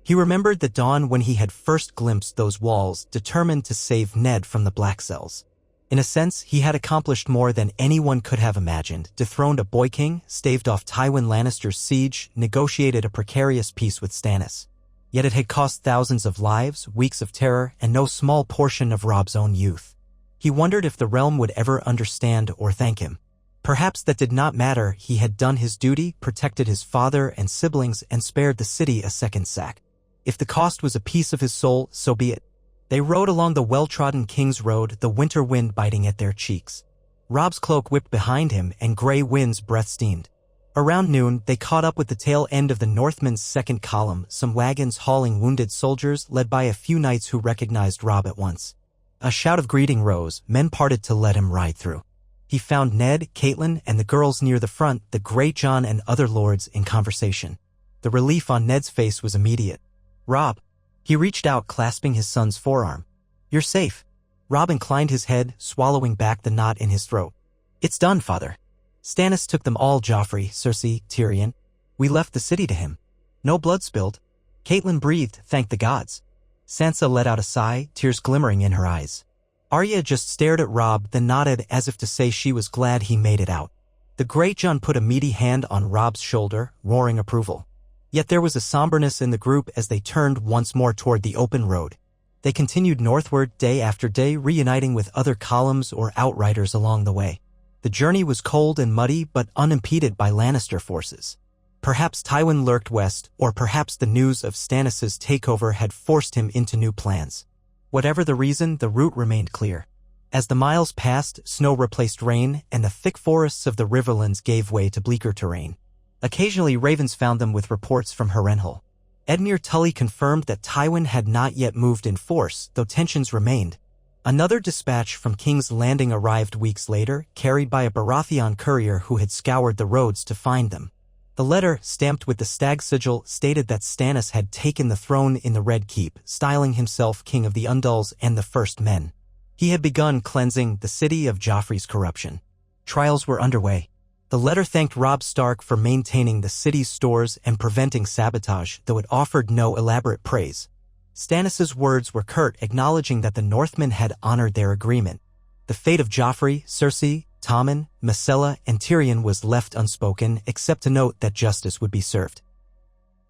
A: He remembered the dawn when he had first glimpsed those walls, determined to save Ned from the Black Cells. In a sense, he had accomplished more than anyone could have imagined, dethroned a boy king, staved off Tywin Lannister's siege, negotiated a precarious peace with Stannis. Yet it had cost thousands of lives, weeks of terror, and no small portion of Robb's own youth. He wondered if the realm would ever understand or thank him. Perhaps that did not matter. He had done his duty, protected his father and siblings, and spared the city a second sack. If the cost was a piece of his soul, so be it. They rode along the well-trodden King's Road, the winter wind biting at their cheeks. Robb's cloak whipped behind him, and Grey Wind's breath steamed. Around noon, they caught up with the tail end of the Northmen's second column, some wagons hauling wounded soldiers, led by a few knights who recognized Robb at once. A shout of greeting rose, men parted to let him ride through. He found Ned, Catelyn, and the girls near the front, the Great John and other lords in conversation. The relief on Ned's face was immediate. "Robb." He reached out, clasping his son's forearm. "You're safe." Robb inclined his head, swallowing back the knot in his throat. "It's done, father. Stannis took them all, Joffrey, Cersei, Tyrion. We left the city to him. No blood spilled." Catelyn breathed, "Thank the gods." Sansa let out a sigh, tears glimmering in her eyes. Arya just stared at Robb, then nodded as if to say she was glad he made it out. The Great John put a meaty hand on Robb's shoulder, roaring approval. Yet there was a somberness in the group as they turned once more toward the open road. They continued northward day after day, reuniting with other columns or outriders along the way. The journey was cold and muddy, but unimpeded by Lannister forces. Perhaps Tywin lurked west, or perhaps the news of Stannis' takeover had forced him into new plans. Whatever the reason, the route remained clear. As the miles passed, snow replaced rain, and the thick forests of the Riverlands gave way to bleaker terrain. Occasionally, ravens found them with reports from Harrenhal. Edmure Tully confirmed that Tywin had not yet moved in force, though tensions remained. Another dispatch from King's Landing arrived weeks later, carried by a Baratheon courier who had scoured the roads to find them. The letter, stamped with the stag sigil, stated that Stannis had taken the throne in the Red Keep, styling himself King of the Undulls and the First Men. He had begun cleansing the city of Joffrey's corruption. Trials were underway. The letter thanked Robb Stark for maintaining the city's stores and preventing sabotage, though it offered no elaborate praise. Stannis' words were curt, acknowledging that the Northmen had honored their agreement. The fate of Joffrey, Cersei, Tommen, Myrcella, and Tyrion was left unspoken, except to note that justice would be served.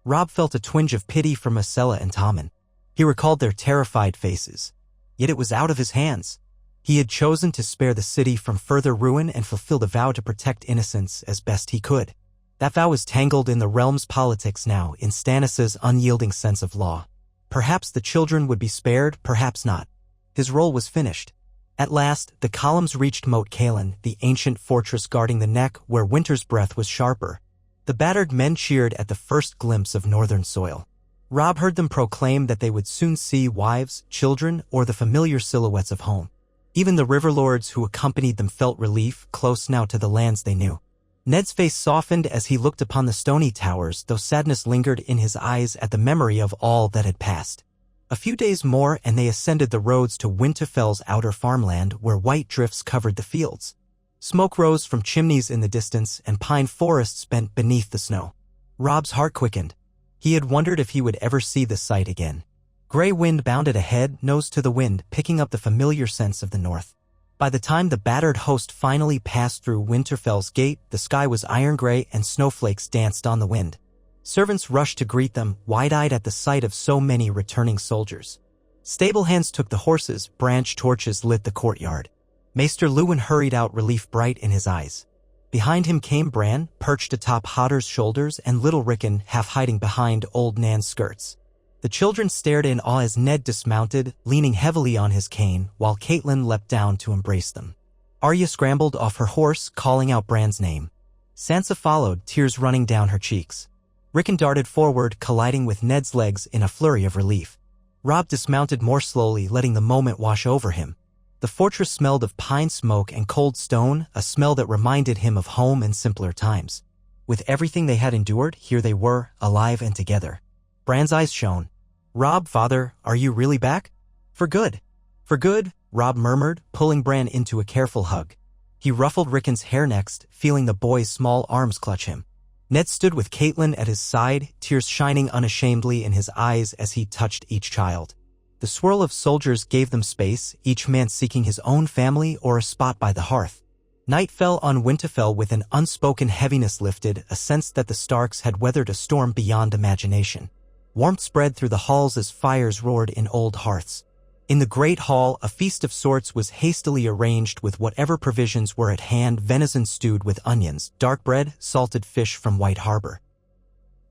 A: Robb felt a twinge of pity for Myrcella and Tommen. He recalled their terrified faces. Yet it was out of his hands. He had chosen to spare the city from further ruin and fulfilled a vow to protect innocence as best he could. That vow was tangled in the realm's politics now, in Stannis' unyielding sense of law. Perhaps the children would be spared, perhaps not. His role was finished. At last, the columns reached Moat Cailin, the ancient fortress guarding the neck where winter's breath was sharper. The battered men cheered at the first glimpse of northern soil. Robb heard them proclaim that they would soon see wives, children, or the familiar silhouettes of home. Even the river lords who accompanied them felt relief, close now to the lands they knew. Ned's face softened as he looked upon the stony towers, though sadness lingered in his eyes at the memory of all that had passed. A few days more and they ascended the roads to Winterfell's outer farmland where white drifts covered the fields. Smoke rose from chimneys in the distance and pine forests bent beneath the snow. Robb's heart quickened. He had wondered if he would ever see the sight again. Gray wind bounded ahead, nose to the wind, picking up the familiar scents of the north. By the time the battered host finally passed through Winterfell's gate, the sky was iron-gray and snowflakes danced on the wind. Servants rushed to greet them, wide-eyed at the sight of so many returning soldiers. Stable hands took the horses, branch torches lit the courtyard. Maester Luwin hurried out, relief bright in his eyes. Behind him came Bran, perched atop Hodder's shoulders, and little Rickon half hiding behind old Nan's skirts. The children stared in awe as Ned dismounted, leaning heavily on his cane, while Catelyn leapt down to embrace them. Arya scrambled off her horse, calling out Bran's name. Sansa followed, tears running down her cheeks. Rickon darted forward, colliding with Ned's legs in a flurry of relief. Robb dismounted more slowly, letting the moment wash over him. The fortress smelled of pine smoke and cold stone, a smell that reminded him of home and simpler times. With everything they had endured, here they were, alive and together. Bran's eyes shone. "Robb, father, are you really back?" "For good." "For good," Robb murmured, pulling Bran into a careful hug. He ruffled Rickon's hair next, feeling the boy's small arms clutch him. Ned stood with Catelyn at his side, tears shining unashamedly in his eyes as he touched each child. The swirl of soldiers gave them space, each man seeking his own family or a spot by the hearth. Night fell on Winterfell with an unspoken heaviness lifted, a sense that the Starks had weathered a storm beyond imagination. Warmth spread through the halls as fires roared in old hearths. In the great hall, a feast of sorts was hastily arranged with whatever provisions were at hand: venison stewed with onions, dark bread, salted fish from White Harbor.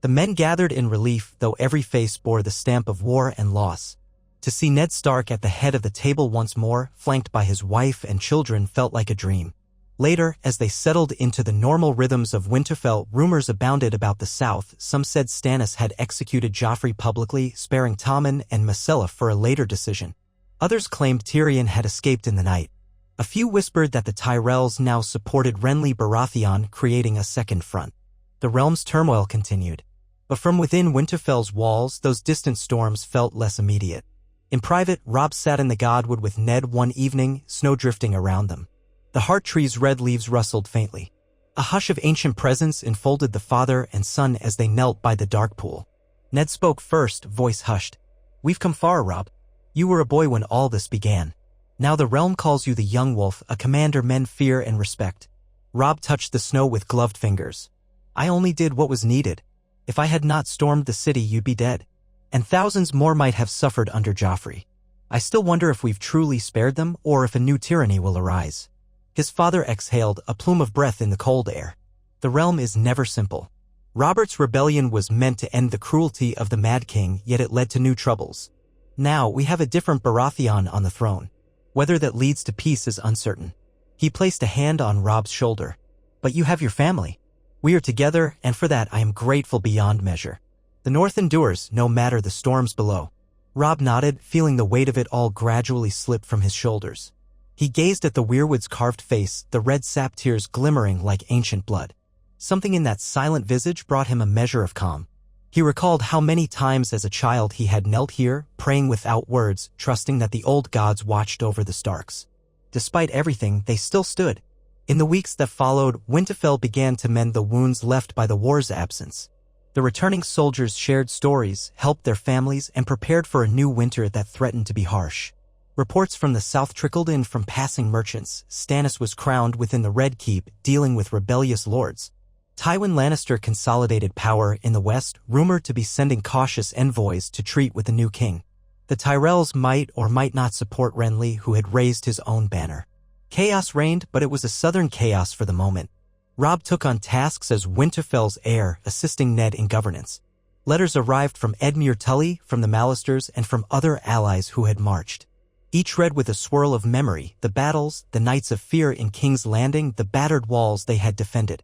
A: The men gathered in relief, though every face bore the stamp of war and loss. To see Ned Stark at the head of the table once more, flanked by his wife and children, felt like a dream. Later, as they settled into the normal rhythms of Winterfell, rumors abounded about the south. Some said Stannis had executed Joffrey publicly, sparing Tommen and Myrcella for a later decision. Others claimed Tyrion had escaped in the night. A few whispered that the Tyrells now supported Renly Baratheon, creating a second front. The realm's turmoil continued. But from within Winterfell's walls, those distant storms felt less immediate. In private, Robb sat in the godwood with Ned one evening, snow drifting around them. The heart tree's red leaves rustled faintly. A hush of ancient presence enfolded the father and son as they knelt by the dark pool. Ned spoke first, voice hushed. "We've come far, Robb. You were a boy when all this began. Now the realm calls you the young wolf, a commander men fear and respect." Robb touched the snow with gloved fingers. "I only did what was needed. If I had not stormed the city, you'd be dead. And thousands more might have suffered under Joffrey. I still wonder if we've truly spared them, or if a new tyranny will arise." His father exhaled, a plume of breath in the cold air. "The realm is never simple. Robert's rebellion was meant to end the cruelty of the Mad King, yet it led to new troubles. Now we have a different Baratheon on the throne. Whether that leads to peace is uncertain." He placed a hand on Robb's shoulder. "But you have your family. We are together, and for that I am grateful beyond measure. The north endures, no matter the storms below." Robb nodded, feeling the weight of it all gradually slip from his shoulders. He gazed at the weirwood's carved face, the red sap tears glimmering like ancient blood. Something in that silent visage brought him a measure of calm. He recalled how many times as a child he had knelt here, praying without words, trusting that the old gods watched over the Starks. Despite everything, they still stood. In the weeks that followed, Winterfell began to mend the wounds left by the war's absence. The returning soldiers shared stories, helped their families, and prepared for a new winter that threatened to be harsh. Reports from the south trickled in from passing merchants. Stannis was crowned within the Red Keep, dealing with rebellious lords. Tywin Lannister consolidated power in the west, rumored to be sending cautious envoys to treat with the new king. The Tyrells might or might not support Renly, who had raised his own banner. Chaos reigned, but it was a southern chaos for the moment. Robb took on tasks as Winterfell's heir, assisting Ned in governance. Letters arrived from Edmure Tully, from the Mallisters, and from other allies who had marched. each red with a swirl of memory, the battles, the nights of fear in King's Landing, the battered walls they had defended.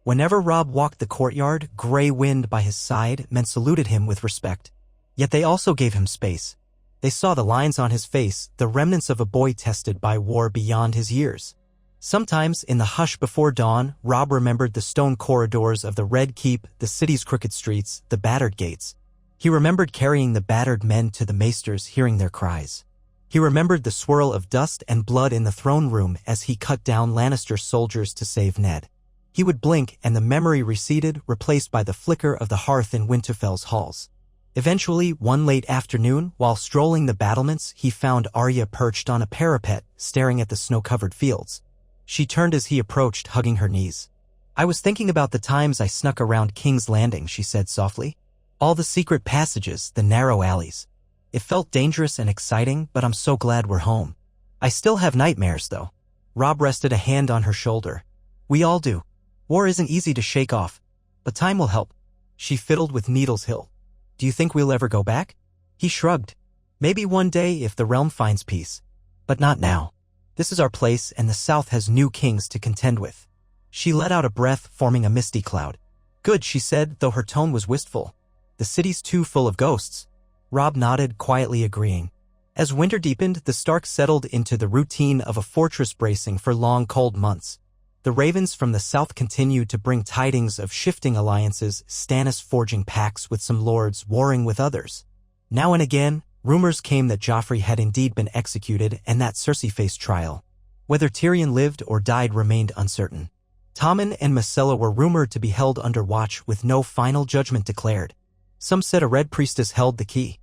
A: Whenever Robb walked the courtyard, gray wind by his side men saluted him with respect. Yet they also gave him space. They saw the lines on his face, the remnants of a boy tested by war beyond his years. Sometimes, in the hush before dawn, Robb remembered the stone corridors of the Red Keep, the city's crooked streets, the battered gates. He remembered carrying the battered men to the maesters, hearing their cries. He remembered the swirl of dust and blood in the throne room as he cut down Lannister soldiers to save Ned. He would blink and the memory receded, replaced by the flicker of the hearth in Winterfell's halls. Eventually, one late afternoon, while strolling the battlements, he found Arya perched on a parapet, staring at the snow-covered fields. She turned as he approached, hugging her knees. "I was thinking about the times I snuck around King's Landing," she said softly. "All the secret passages, the narrow alleys. It felt dangerous and exciting, but I'm so glad we're home. I still have nightmares, though." Robb rested a hand on her shoulder. "We all do. War isn't easy to shake off, but time will help." She fiddled with Needle's Hill. "Do you think we'll ever go back?" He shrugged. "Maybe one day if the realm finds peace. But not now. This is our place, and the South has new kings to contend with." She let out a breath, forming a misty cloud. "Good," she said, though her tone was wistful. "The city's too full of ghosts." Robb nodded, quietly agreeing. As winter deepened, the Starks settled into the routine of a fortress bracing for long, cold months. The ravens from the south continued to bring tidings of shifting alliances, Stannis forging pacts with some lords, warring with others. Now and again, rumors came that Joffrey had indeed been executed and that Cersei faced trial. Whether Tyrion lived or died remained uncertain. Tommen and Myrcella were rumored to be held under watch with no final judgment declared. Some said a Red Priestess held the key,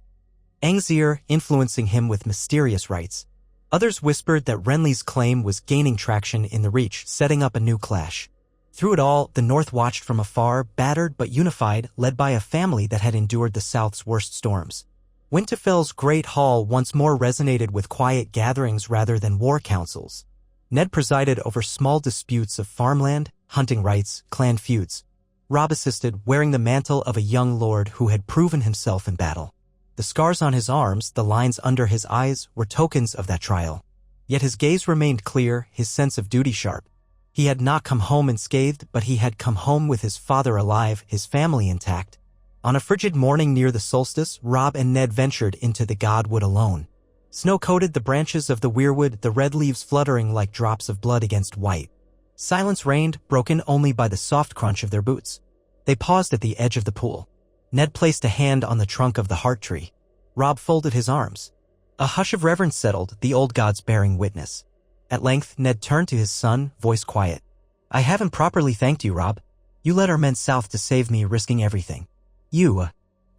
A: Angzir influencing him with mysterious rites. Others whispered that Renly's claim was gaining traction in the Reach, setting up a new clash. Through it all, the North watched from afar, battered but unified, led by a family that had endured the South's worst storms. Winterfell's Great Hall once more resonated with quiet gatherings rather than war councils. Ned presided over small disputes of farmland, hunting rights, clan feuds. Robb assisted, wearing the mantle of a young lord who had proven himself in battle. The scars on his arms, the lines under his eyes, were tokens of that trial. Yet his gaze remained clear, his sense of duty sharp. He had not come home unscathed, but he had come home with his father alive, his family intact. On a frigid morning near the solstice, Robb and Ned ventured into the Godwood alone. Snow coated the branches of the weirwood, the red leaves fluttering like drops of blood against white. Silence reigned, broken only by the soft crunch of their boots. They paused at the edge of the pool. Ned placed a hand on the trunk of the heart tree. Robb folded his arms. A hush of reverence settled, the old gods bearing witness. At length, Ned turned to his son, voice quiet. "I haven't properly thanked you, Robb. You led our men south to save me, risking everything."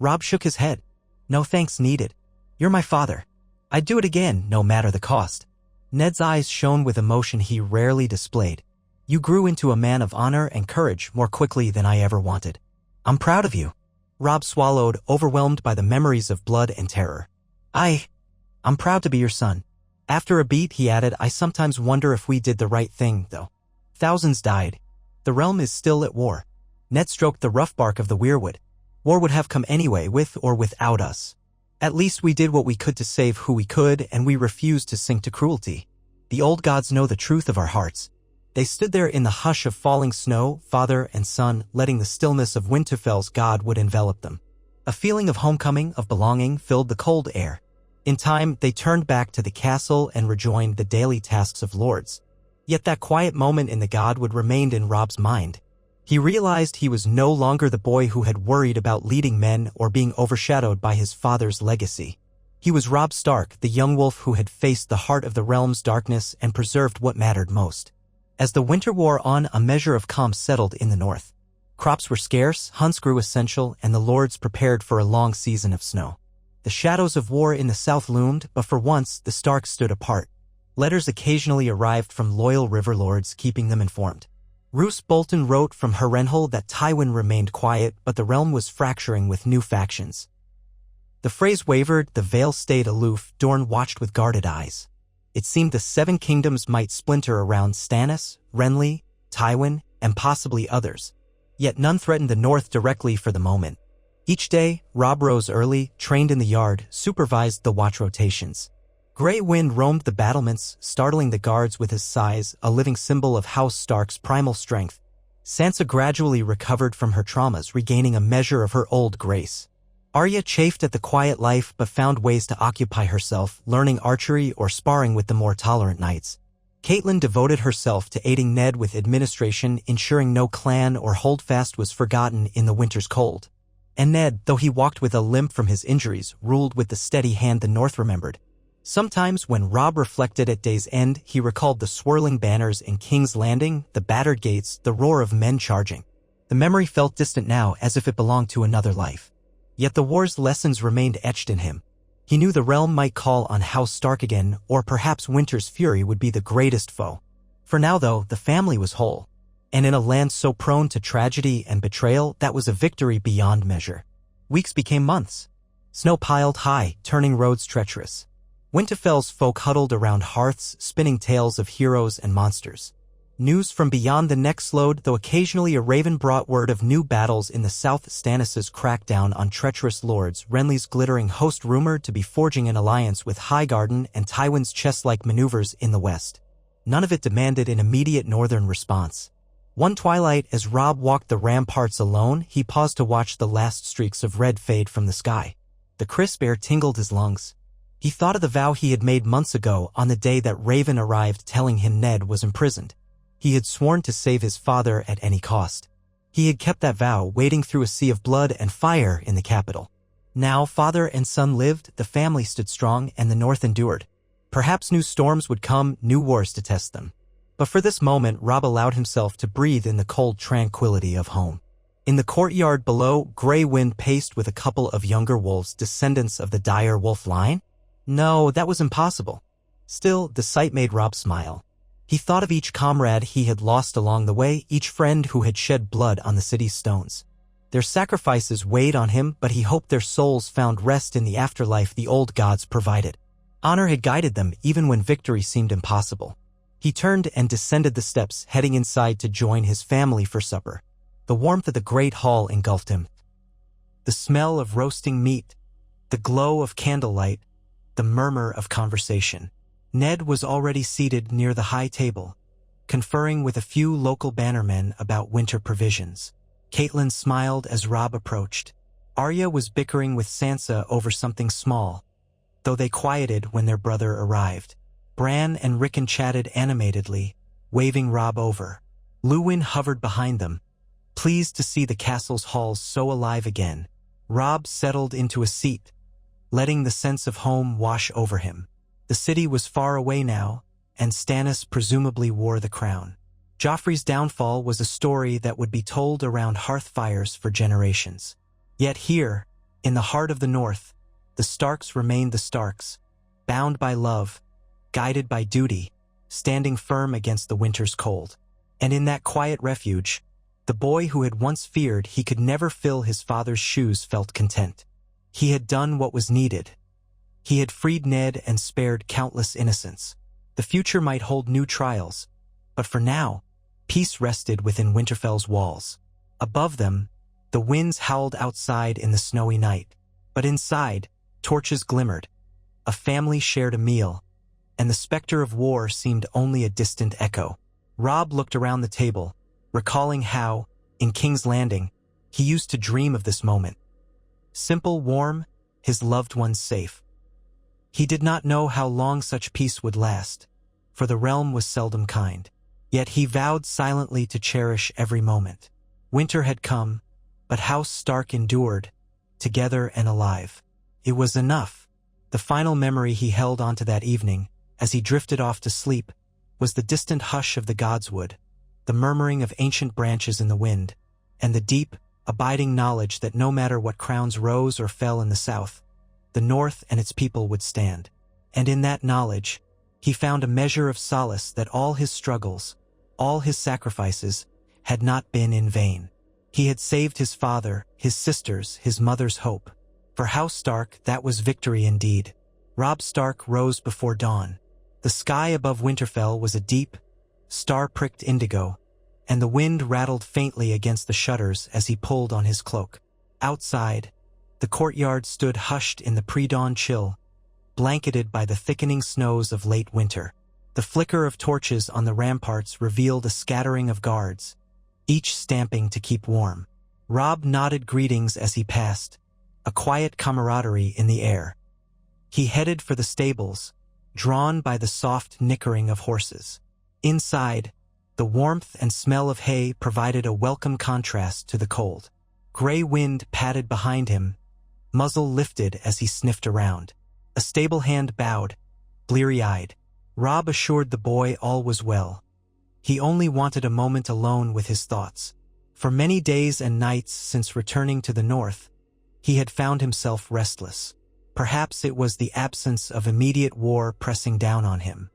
A: Robb shook his head. "No thanks needed. You're my father. I'd do it again, no matter the cost." Ned's eyes shone with emotion he rarely displayed. "You grew into a man of honor and courage more quickly than I ever wanted. I'm proud of you." Robb swallowed, overwhelmed by the memories of blood and terror. I'm proud to be your son." After a beat, he added, "I sometimes wonder if we did the right thing, though. Thousands died. The realm is still at war." Ned stroked the rough bark of the weirwood. "War would have come anyway, with or without us. At least we did what we could to save who we could, and we refused to sink to cruelty. The old gods know the truth of our hearts." They stood there in the hush of falling snow, father and son, letting the stillness of Winterfell's Godwood envelop them. A feeling of homecoming, of belonging, filled the cold air. In time, they turned back to the castle and rejoined the daily tasks of lords. Yet that quiet moment in the Godwood remained in Robb's mind. He realized he was no longer the boy who had worried about leading men or being overshadowed by his father's legacy. He was Robb Stark, the young wolf who had faced the heart of the realm's darkness and preserved what mattered most. As the winter wore on, a measure of calm settled in the north. Crops were scarce, hunts grew essential, and the lords prepared for a long season of snow. The shadows of war in the south loomed, but for once, the Starks stood apart. Letters occasionally arrived from loyal river lords, keeping them informed. Roose Bolton wrote from Harrenhal that Tywin remained quiet, but the realm was fracturing with new factions. The phrase wavered, the Vale stayed aloof, Dorne watched with guarded eyes. It seemed the Seven Kingdoms might splinter around Stannis, Renly, Tywin, and possibly others. Yet none threatened the north directly for the moment. Each day, Robb rose early, trained in the yard, supervised the watch rotations. Grey Wind roamed the battlements, startling the guards with his size, a living symbol of House Stark's primal strength. Sansa gradually recovered from her traumas, regaining a measure of her old grace. Arya chafed at the quiet life but found ways to occupy herself, learning archery or sparring with the more tolerant knights. Catelyn devoted herself to aiding Ned with administration, ensuring no clan or holdfast was forgotten in the winter's cold. And Ned, though he walked with a limp from his injuries, ruled with the steady hand the North remembered. Sometimes, when Robb reflected at day's end, he recalled the swirling banners in King's Landing, the battered gates, the roar of men charging. The memory felt distant now, as if it belonged to another life. Yet the war's lessons remained etched in him. He knew the realm might call on House Stark again, or perhaps Winter's fury would be the greatest foe. For now, though, the family was whole. And in a land so prone to tragedy and betrayal, that was a victory beyond measure. Weeks became months. Snow piled high, turning roads treacherous. Winterfell's folk huddled around hearths, spinning tales of heroes and monsters. News from beyond the neck slowed, though occasionally a raven brought word of new battles in the south. Stannis' crackdown on treacherous lords, Renly's glittering host rumored to be forging an alliance with Highgarden, and Tywin's chess-like maneuvers in the west. None of it demanded an immediate northern response. One twilight, as Robb walked the ramparts alone, he paused to watch the last streaks of red fade from the sky. The crisp air tingled his lungs. He thought of the vow he had made months ago on the day that Raven arrived telling him Ned was imprisoned. He had sworn to save his father at any cost. He had kept that vow, wading through a sea of blood and fire in the capital. Now father and son lived, the family stood strong, and the North endured. Perhaps new storms would come, new wars to test them. But for this moment, Robb allowed himself to breathe in the cold tranquility of home. In the courtyard below, Grey Wind paced with a couple of younger wolves, descendants of the dire wolf line. No, that was impossible. Still, the sight made Robb smile. He thought of each comrade he had lost along the way, each friend who had shed blood on the city's stones. Their sacrifices weighed on him, but he hoped their souls found rest in the afterlife the old gods provided. Honor had guided them, even when victory seemed impossible. He turned and descended the steps, heading inside to join his family for supper. The warmth of the great hall engulfed him. The smell of roasting meat, the glow of candlelight, the murmur of conversation. Ned was already seated near the high table, conferring with a few local bannermen about winter provisions. Catelyn smiled as Robb approached. Arya was bickering with Sansa over something small, though they quieted when their brother arrived. Bran and Rickon chatted animatedly, waving Robb over. Luwin hovered behind them, pleased to see the castle's halls so alive again. Robb settled into a seat, letting the sense of home wash over him. The city was far away now, and Stannis presumably wore the crown. Joffrey's downfall was a story that would be told around hearth fires for generations. Yet here, in the heart of the North, the Starks remained the Starks, bound by love, guided by duty, standing firm against the winter's cold. And in that quiet refuge, the boy who had once feared he could never fill his father's shoes felt content. He had done what was needed. He had freed Ned and spared countless innocents. The future might hold new trials, but for now, peace rested within Winterfell's walls. Above them, the winds howled outside in the snowy night, but inside, torches glimmered. A family shared a meal, and the specter of war seemed only a distant echo. Robb looked around the table, recalling how, in King's Landing, he used to dream of this moment. Simple, warm, his loved ones safe. He did not know how long such peace would last, for the realm was seldom kind. Yet he vowed silently to cherish every moment. Winter had come, but House Stark endured, together and alive. It was enough. The final memory he held onto that evening, as he drifted off to sleep, was the distant hush of the godswood, the murmuring of ancient branches in the wind, and the deep, abiding knowledge that no matter what crowns rose or fell in the south, the North and its people would stand. And in that knowledge, he found a measure of solace that all his struggles, all his sacrifices, had not been in vain. He had saved his father, his sisters, his mother's hope. For House Stark, that was victory indeed. Robb Stark rose before dawn. The sky above Winterfell was a deep, star-pricked indigo, and the wind rattled faintly against the shutters as he pulled on his cloak. Outside, the courtyard stood hushed in the pre-dawn chill, blanketed by the thickening snows of late winter. The flicker of torches on the ramparts revealed a scattering of guards, each stamping to keep warm. Robb nodded greetings as he passed, a quiet camaraderie in the air. He headed for the stables, drawn by the soft nickering of horses. Inside, the warmth and smell of hay provided a welcome contrast to the cold. Gray wind padded behind him, muzzle lifted as he sniffed around. A stable hand bowed, bleary-eyed. Robb assured the boy all was well. He only wanted a moment alone with his thoughts. For many days and nights since returning to the north, he had found himself restless. Perhaps it was the absence of immediate war pressing down on him.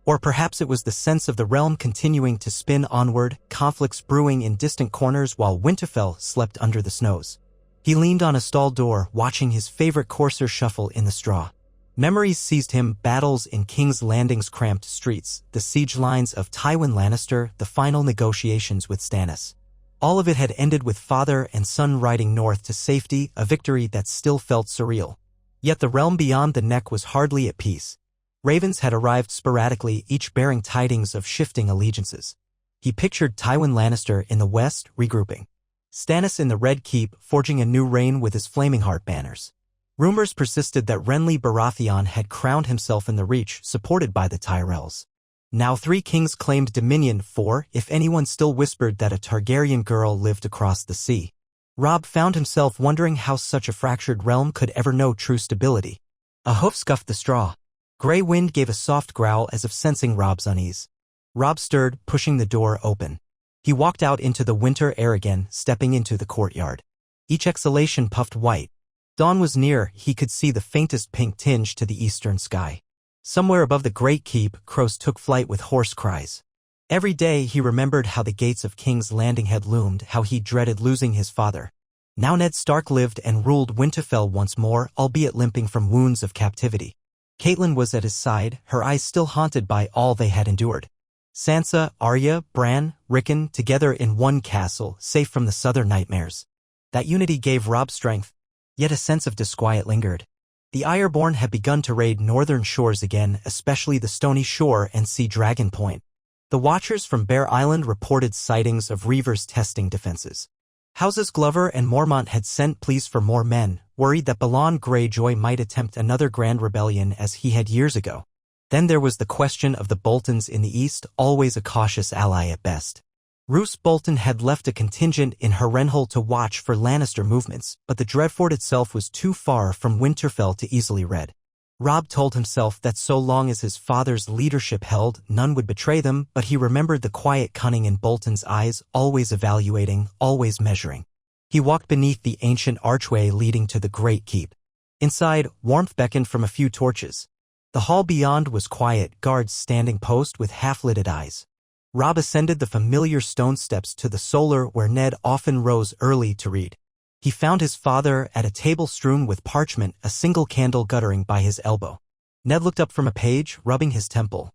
A: Or perhaps it was the sense of the realm continuing to spin onward, conflicts brewing in distant corners while Winterfell slept under the snows. He leaned on a stall door, watching his favorite courser shuffle in the straw. Memories seized him, battles in King's Landing's cramped streets, the siege lines of Tywin Lannister, the final negotiations with Stannis. All of it had ended with father and son riding north to safety, a victory that still felt surreal. Yet the realm beyond the neck was hardly at peace. Ravens had arrived sporadically, each bearing tidings of shifting allegiances. He pictured Tywin Lannister in the west, regrouping. Stannis in the Red Keep, forging a new reign with his Flaming Heart banners. Rumors persisted that Renly Baratheon had crowned himself in the Reach, supported by the Tyrells. Now 3 kings claimed dominion, 4, if anyone still whispered that a Targaryen girl lived across the sea. Robb found himself wondering how such a fractured realm could ever know true stability. A hoof scuffed the straw. Gray wind gave a soft growl as if sensing Robb's unease. Robb stirred, pushing the door open. He walked out into the winter air again, stepping into the courtyard. Each exhalation puffed white. Dawn was near, he could see the faintest pink tinge to the eastern sky. Somewhere above the Great Keep, crows took flight with hoarse cries. Every day he remembered how the gates of King's Landing had loomed, how he dreaded losing his father. Now Ned Stark lived and ruled Winterfell once more, albeit limping from wounds of captivity. Catelyn was at his side, her eyes still haunted by all they had endured. Sansa, Arya, Bran, Rickon, together in one castle, safe from the southern nightmares. That unity gave Robb strength, yet a sense of disquiet lingered. The Ironborn had begun to raid northern shores again, especially the Stony Shore and Sea Dragon Point. The Watchers from Bear Island reported sightings of Reavers testing defenses. Houses Glover and Mormont had sent pleas for more men, worried that Balon Greyjoy might attempt another grand rebellion as he had years ago. Then there was the question of the Boltons in the east, always a cautious ally at best. Roose Bolton had left a contingent in Harrenhal to watch for Lannister movements, but the Dreadfort itself was too far from Winterfell to easily read. Robb told himself that so long as his father's leadership held, none would betray them, but he remembered the quiet cunning in Bolton's eyes, always evaluating, always measuring. He walked beneath the ancient archway leading to the Great Keep. Inside, warmth beckoned from a few torches. The hall beyond was quiet, guards standing post with half-lidded eyes. Robb ascended the familiar stone steps to the solar where Ned often rose early to read. He found his father at a table strewn with parchment, a single candle guttering by his elbow. Ned looked up from a page, rubbing his temple.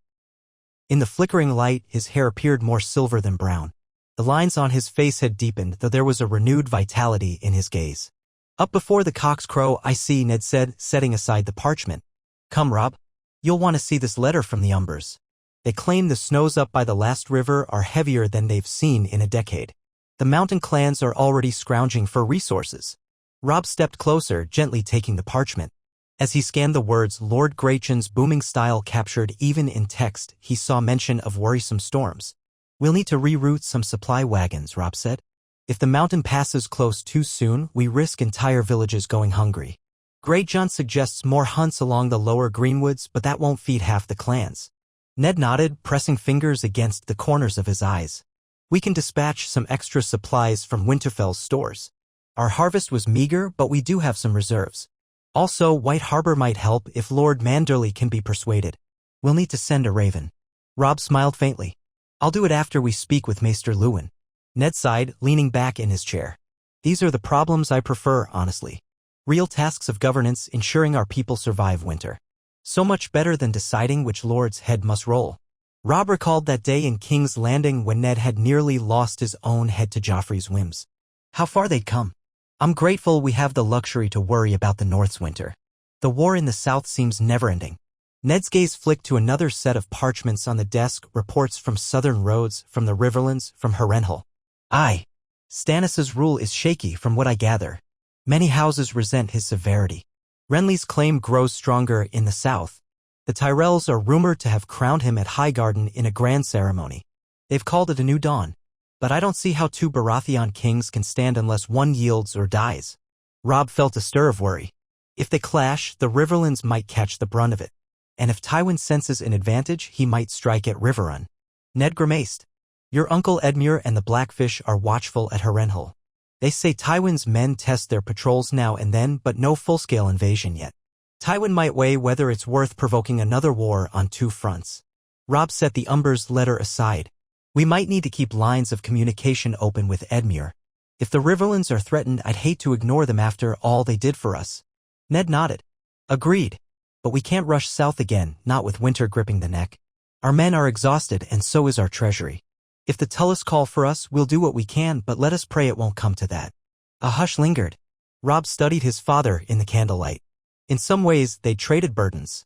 A: In the flickering light, his hair appeared more silver than brown. The lines on his face had deepened, though there was a renewed vitality in his gaze. Up before the cocks crow, I see, Ned said, setting aside the parchment. Come, Robb. You'll want to see this letter from the Umbers. They claim the snows up by the last river are heavier than they've seen in a decade. The mountain clans are already scrounging for resources. Robb stepped closer, gently taking the parchment. As he scanned the words Lord Grachan's booming style captured even in text, he saw mention of worrisome storms. We'll need to reroute some supply wagons, Robb said. If the mountain passes close too soon, we risk entire villages going hungry. Greyjohn suggests more hunts along the lower Greenwoods, but that won't feed half the clans. Ned nodded, pressing fingers against the corners of his eyes. We can dispatch some extra supplies from Winterfell's stores. Our harvest was meager, but we do have some reserves. Also, White Harbor might help if Lord Manderley can be persuaded. We'll need to send a raven. Robb smiled faintly. I'll do it after we speak with Maester Luwin. Ned sighed, leaning back in his chair. These are the problems I prefer, honestly. Real tasks of governance, ensuring our people survive winter. So much better than deciding which lord's head must roll. Robb recalled that day in King's Landing when Ned had nearly lost his own head to Joffrey's whims. How far they'd come. I'm grateful we have the luxury to worry about the North's winter. The war in the south seems never-ending. Ned's gaze flicked to another set of parchments on the desk, reports from southern roads, from the Riverlands, from Harrenhal. Aye. Stannis's rule is shaky from what I gather. Many houses resent his severity. Renly's claim grows stronger in the south. The Tyrells are rumored to have crowned him at Highgarden in a grand ceremony. They've called it a new dawn. But I don't see how two Baratheon kings can stand unless one yields or dies. Robb felt a stir of worry. If they clash, the Riverlands might catch the brunt of it. And if Tywin senses an advantage, he might strike at Riverrun. Ned grimaced. Your uncle Edmure and the Blackfish are watchful at Harrenhal. They say Tywin's men test their patrols now and then, but no full-scale invasion yet. Tywin might weigh whether it's worth provoking another war on two fronts. Robb set the Umber's letter aside. We might need to keep lines of communication open with Edmure. If the Riverlands are threatened, I'd hate to ignore them after all they did for us. Ned nodded. Agreed. But we can't rush south again, not with winter gripping the neck. Our men are exhausted, and so is our treasury. If the Tullus call for us, we'll do what we can, but let us pray it won't come to that. A hush lingered. Robb studied his father in the candlelight. In some ways, they traded burdens.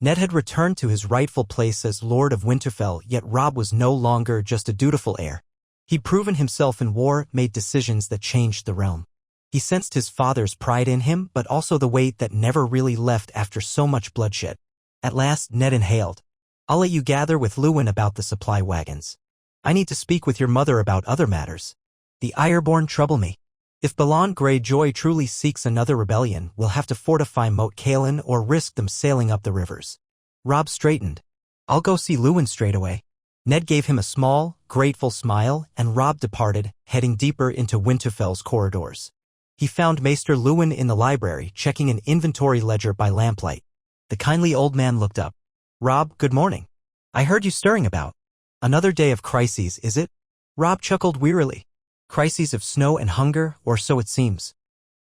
A: Ned had returned to his rightful place as Lord of Winterfell, yet Robb was no longer just a dutiful heir. He'd proven himself in war, made decisions that changed the realm. He sensed his father's pride in him, but also the weight that never really left after so much bloodshed. At last, Ned inhaled. I'll let you gather with Luwin about the supply wagons. I need to speak with your mother about other matters. The Ironborn trouble me. If Balon Greyjoy truly seeks another rebellion, we'll have to fortify Moat Cailin or risk them sailing up the rivers. Robb straightened. I'll go see Luwin straight away. Ned gave him a small, grateful smile, and Robb departed, heading deeper into Winterfell's corridors. He found Maester Luwin in the library, checking an inventory ledger by lamplight. The kindly old man looked up. Robb, good morning. I heard you stirring about. Another day of crises, is it? Robb chuckled wearily. Crises of snow and hunger, or so it seems.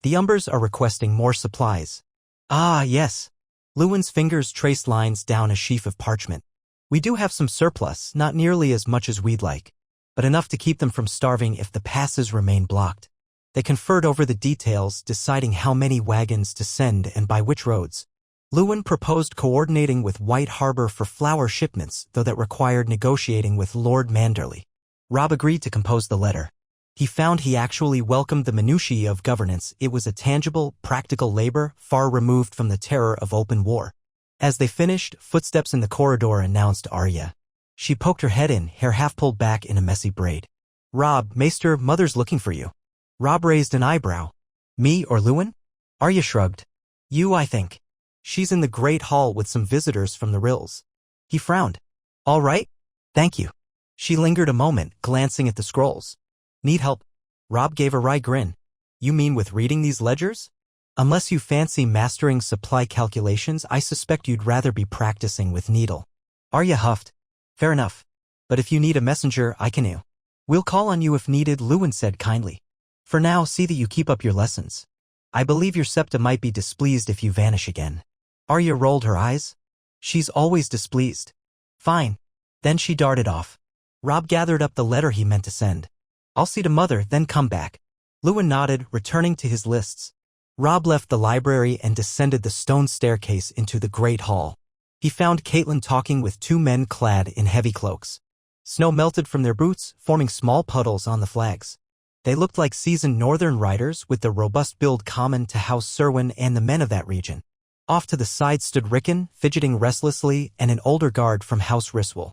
A: The Umbers are requesting more supplies. Ah, yes. Luwin's fingers traced lines down a sheaf of parchment. We do have some surplus, not nearly as much as we'd like, but enough to keep them from starving if the passes remain blocked. They conferred over the details, deciding how many wagons to send and by which roads. Luwin proposed coordinating with White Harbor for flour shipments, though that required negotiating with Lord Manderley. Robb agreed to compose the letter. He found he actually welcomed the minutiae of governance. It was a tangible, practical labor, far removed from the terror of open war. As they finished, footsteps in the corridor announced Arya. She poked her head in, hair half pulled back in a messy braid. Robb, Maester, Mother's looking for you. Robb raised an eyebrow. Me or Luwin? Arya shrugged. You, I think. She's in the Great Hall with some visitors from the Rills. He frowned. All right. Thank you. She lingered a moment, glancing at the scrolls. Need help? Robb gave a wry grin. You mean with reading these ledgers? Unless you fancy mastering supply calculations, I suspect you'd rather be practicing with Needle. Arya huffed. Fair enough. But if you need a messenger, I can. We'll call on you if needed, Luwin said kindly. For now, see that you keep up your lessons. I believe your septa might be displeased if you vanish again. Arya rolled her eyes. She's always displeased. Fine. Then she darted off. Robb gathered up the letter he meant to send. I'll see to Mother, then come back. Luwin nodded, returning to his lists. Robb left the library and descended the stone staircase into the Great Hall. He found Catelyn talking with two men clad in heavy cloaks. Snow melted from their boots, forming small puddles on the flags. They looked like seasoned northern riders with the robust build common to House Serwyn and the men of that region. Off to the side stood Rickon, fidgeting restlessly, and an older guard from House Ryswell.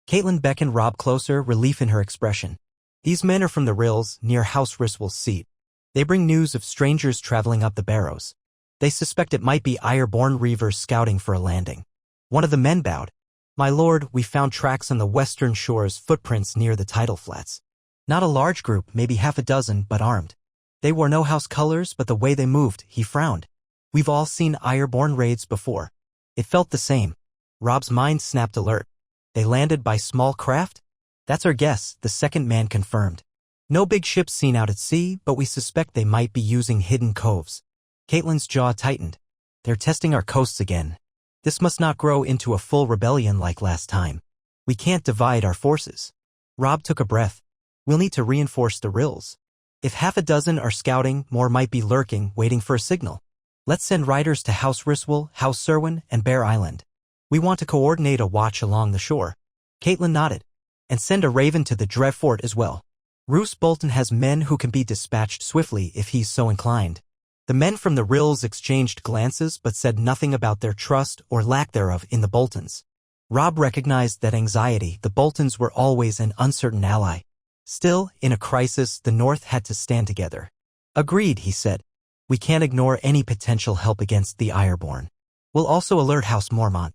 A: Catelyn beckoned Robb closer, relief in her expression. These men are from the Rills, near House Ryswell's seat. They bring news of strangers traveling up the Barrows. They suspect it might be Ironborn Reavers scouting for a landing. One of the men bowed. My lord, we found tracks on the western shores, footprints near the tidal flats. Not a large group, maybe half a dozen, but armed. They wore no house colors, but the way they moved, he frowned. We've all seen Ironborn raids before. It felt the same. Robb's mind snapped alert. They landed by small craft? That's our guess, the second man confirmed. No big ships seen out at sea, but we suspect they might be using hidden coves. Catelyn's jaw tightened. They're testing our coasts again. This must not grow into a full rebellion like last time. We can't divide our forces. Robb took a breath. We'll need to reinforce the Rills. If half a dozen are scouting, more might be lurking, waiting for a signal. Let's send riders to House Riswell, House Serwyn, and Bear Island. We want to coordinate a watch along the shore. Caitlin nodded. And send a raven to the Drevfort as well. Roose Bolton has men who can be dispatched swiftly if he's so inclined. The men from the Rills exchanged glances but said nothing about their trust or lack thereof in the Boltons. Robb recognized that anxiety, the Boltons were always an uncertain ally. Still, in a crisis, the North had to stand together. Agreed, he said. We can't ignore any potential help against the Ireborn. We'll also alert House Mormont.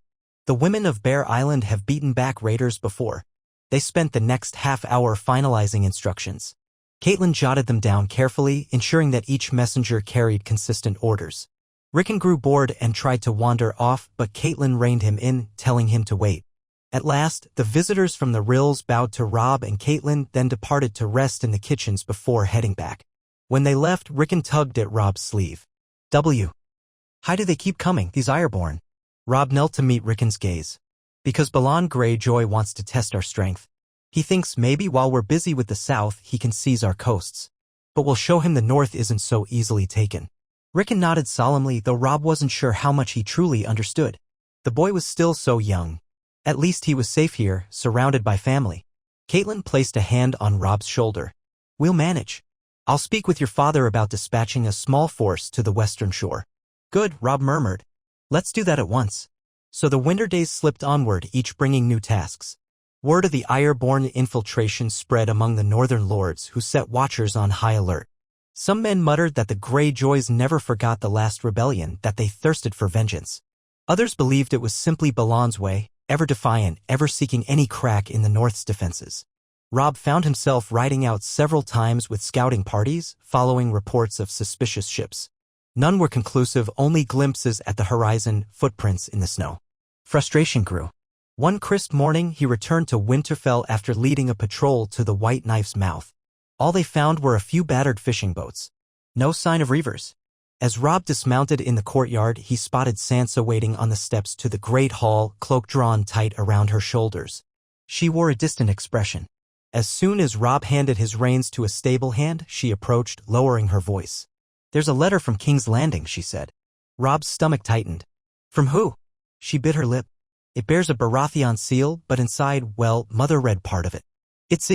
A: The women of Bear Island have beaten back raiders before. They spent the next half-hour finalizing instructions. Caitlin jotted them down carefully, ensuring that each messenger carried consistent orders. Rickon grew bored and tried to wander off, but Caitlin reined him in, telling him to wait. At last, the visitors from the Rills bowed to Robb and Caitlin, then departed to rest in the kitchens before heading back. When they left, Rickon tugged at Robb's sleeve. How do they keep coming, these Ireborn? Robb knelt to meet Rickon's gaze. Because Balon Greyjoy wants to test our strength. He thinks maybe while we're busy with the south, he can seize our coasts. But we'll show him the north isn't so easily taken. Rickon nodded solemnly, though Robb wasn't sure how much he truly understood. The boy was still so young. At least he was safe here, surrounded by family. Caitlin placed a hand on Robb's shoulder. We'll manage. I'll speak with your father about dispatching a small force to the western shore. Good, Robb murmured. Let's do that at once. So the winter days slipped onward, each bringing new tasks. Word of the Ireborn infiltration spread among the northern lords, who set watchers on high alert. Some men muttered that the Greyjoys never forgot the last rebellion, that they thirsted for vengeance. Others believed it was simply Balon's way, ever defiant, ever seeking any crack in the North's defenses. Robb found himself riding out several times with scouting parties, following reports of suspicious ships. None were conclusive, only glimpses at the horizon, footprints in the snow. Frustration grew. One crisp morning, he returned to Winterfell after leading a patrol to the White Knife's mouth. All they found were a few battered fishing boats. No sign of reavers. As Robb dismounted in the courtyard, he spotted Sansa waiting on the steps to the great hall, cloak drawn tight around her shoulders. She wore a distant expression. As soon as Robb handed his reins to a stable hand, she approached, lowering her voice. There's a letter from King's Landing, she said. Robb's stomach tightened. From who? She bit her lip. It bears a Baratheon seal, but inside, well, Mother read part of it. It's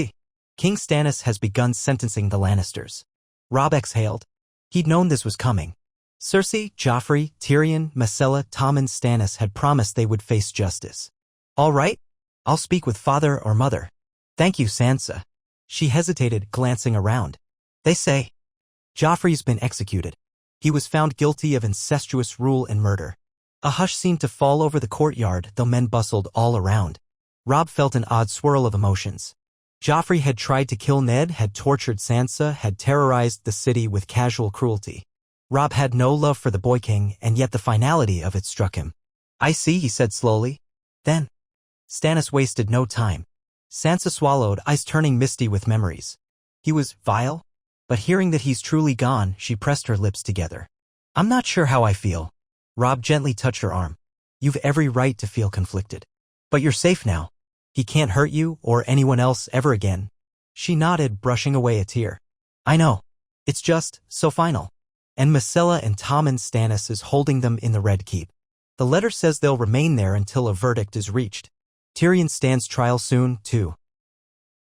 A: King Stannis has begun sentencing the Lannisters. Robb exhaled. He'd known this was coming. Cersei, Joffrey, Tyrion, Myrcella, Tommen, Stannis had promised they would face justice. All right, I'll speak with father or mother. Thank you, Sansa. She hesitated, glancing around. They say Joffrey's been executed. He was found guilty of incestuous rule and murder. A hush seemed to fall over the courtyard, though men bustled all around. Robb felt an odd swirl of emotions. Joffrey had tried to kill Ned, had tortured Sansa, had terrorized the city with casual cruelty. Robb had no love for the Boy King, and yet the finality of it struck him. I see, he said slowly. Then Stannis wasted no time. Sansa swallowed, eyes turning misty with memories. He was vile, but hearing that he's truly gone, she pressed her lips together. I'm not sure how I feel. Robb gently touched her arm. You've every right to feel conflicted. But you're safe now. He can't hurt you or anyone else ever again. She nodded, brushing away a tear. I know. It's just so final. And Myrcella and Tommen Stannis is holding them in the Red Keep. The letter says they'll remain there until a verdict is reached. Tyrion stands trial soon, too.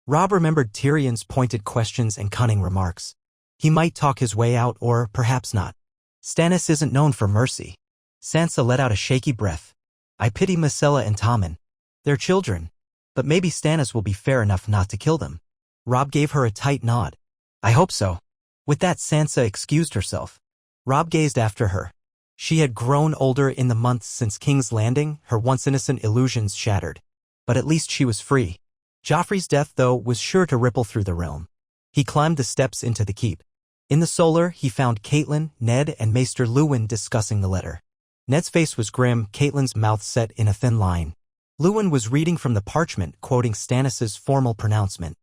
A: Robb remembered Tyrion's pointed questions and cunning remarks. He might talk his way out, or perhaps not. Stannis isn't known for mercy. Sansa let out a shaky breath. I pity Myrcella and Tommen. They're children. But maybe Stannis will be fair enough not to kill them. Robb gave her a tight nod. I hope so. With that, Sansa excused herself. Robb gazed after her. She had grown older in the months since King's Landing, her once innocent illusions shattered. But at least she was free. Joffrey's death, though, was sure to ripple through the realm. He climbed the steps into the keep. In the solar, he found Caitlin, Ned, and Maester Luwin discussing the letter. Ned's face was grim, Caitlin's mouth set in a thin line. Luwin was reading from the parchment, quoting Stannis's formal pronouncement.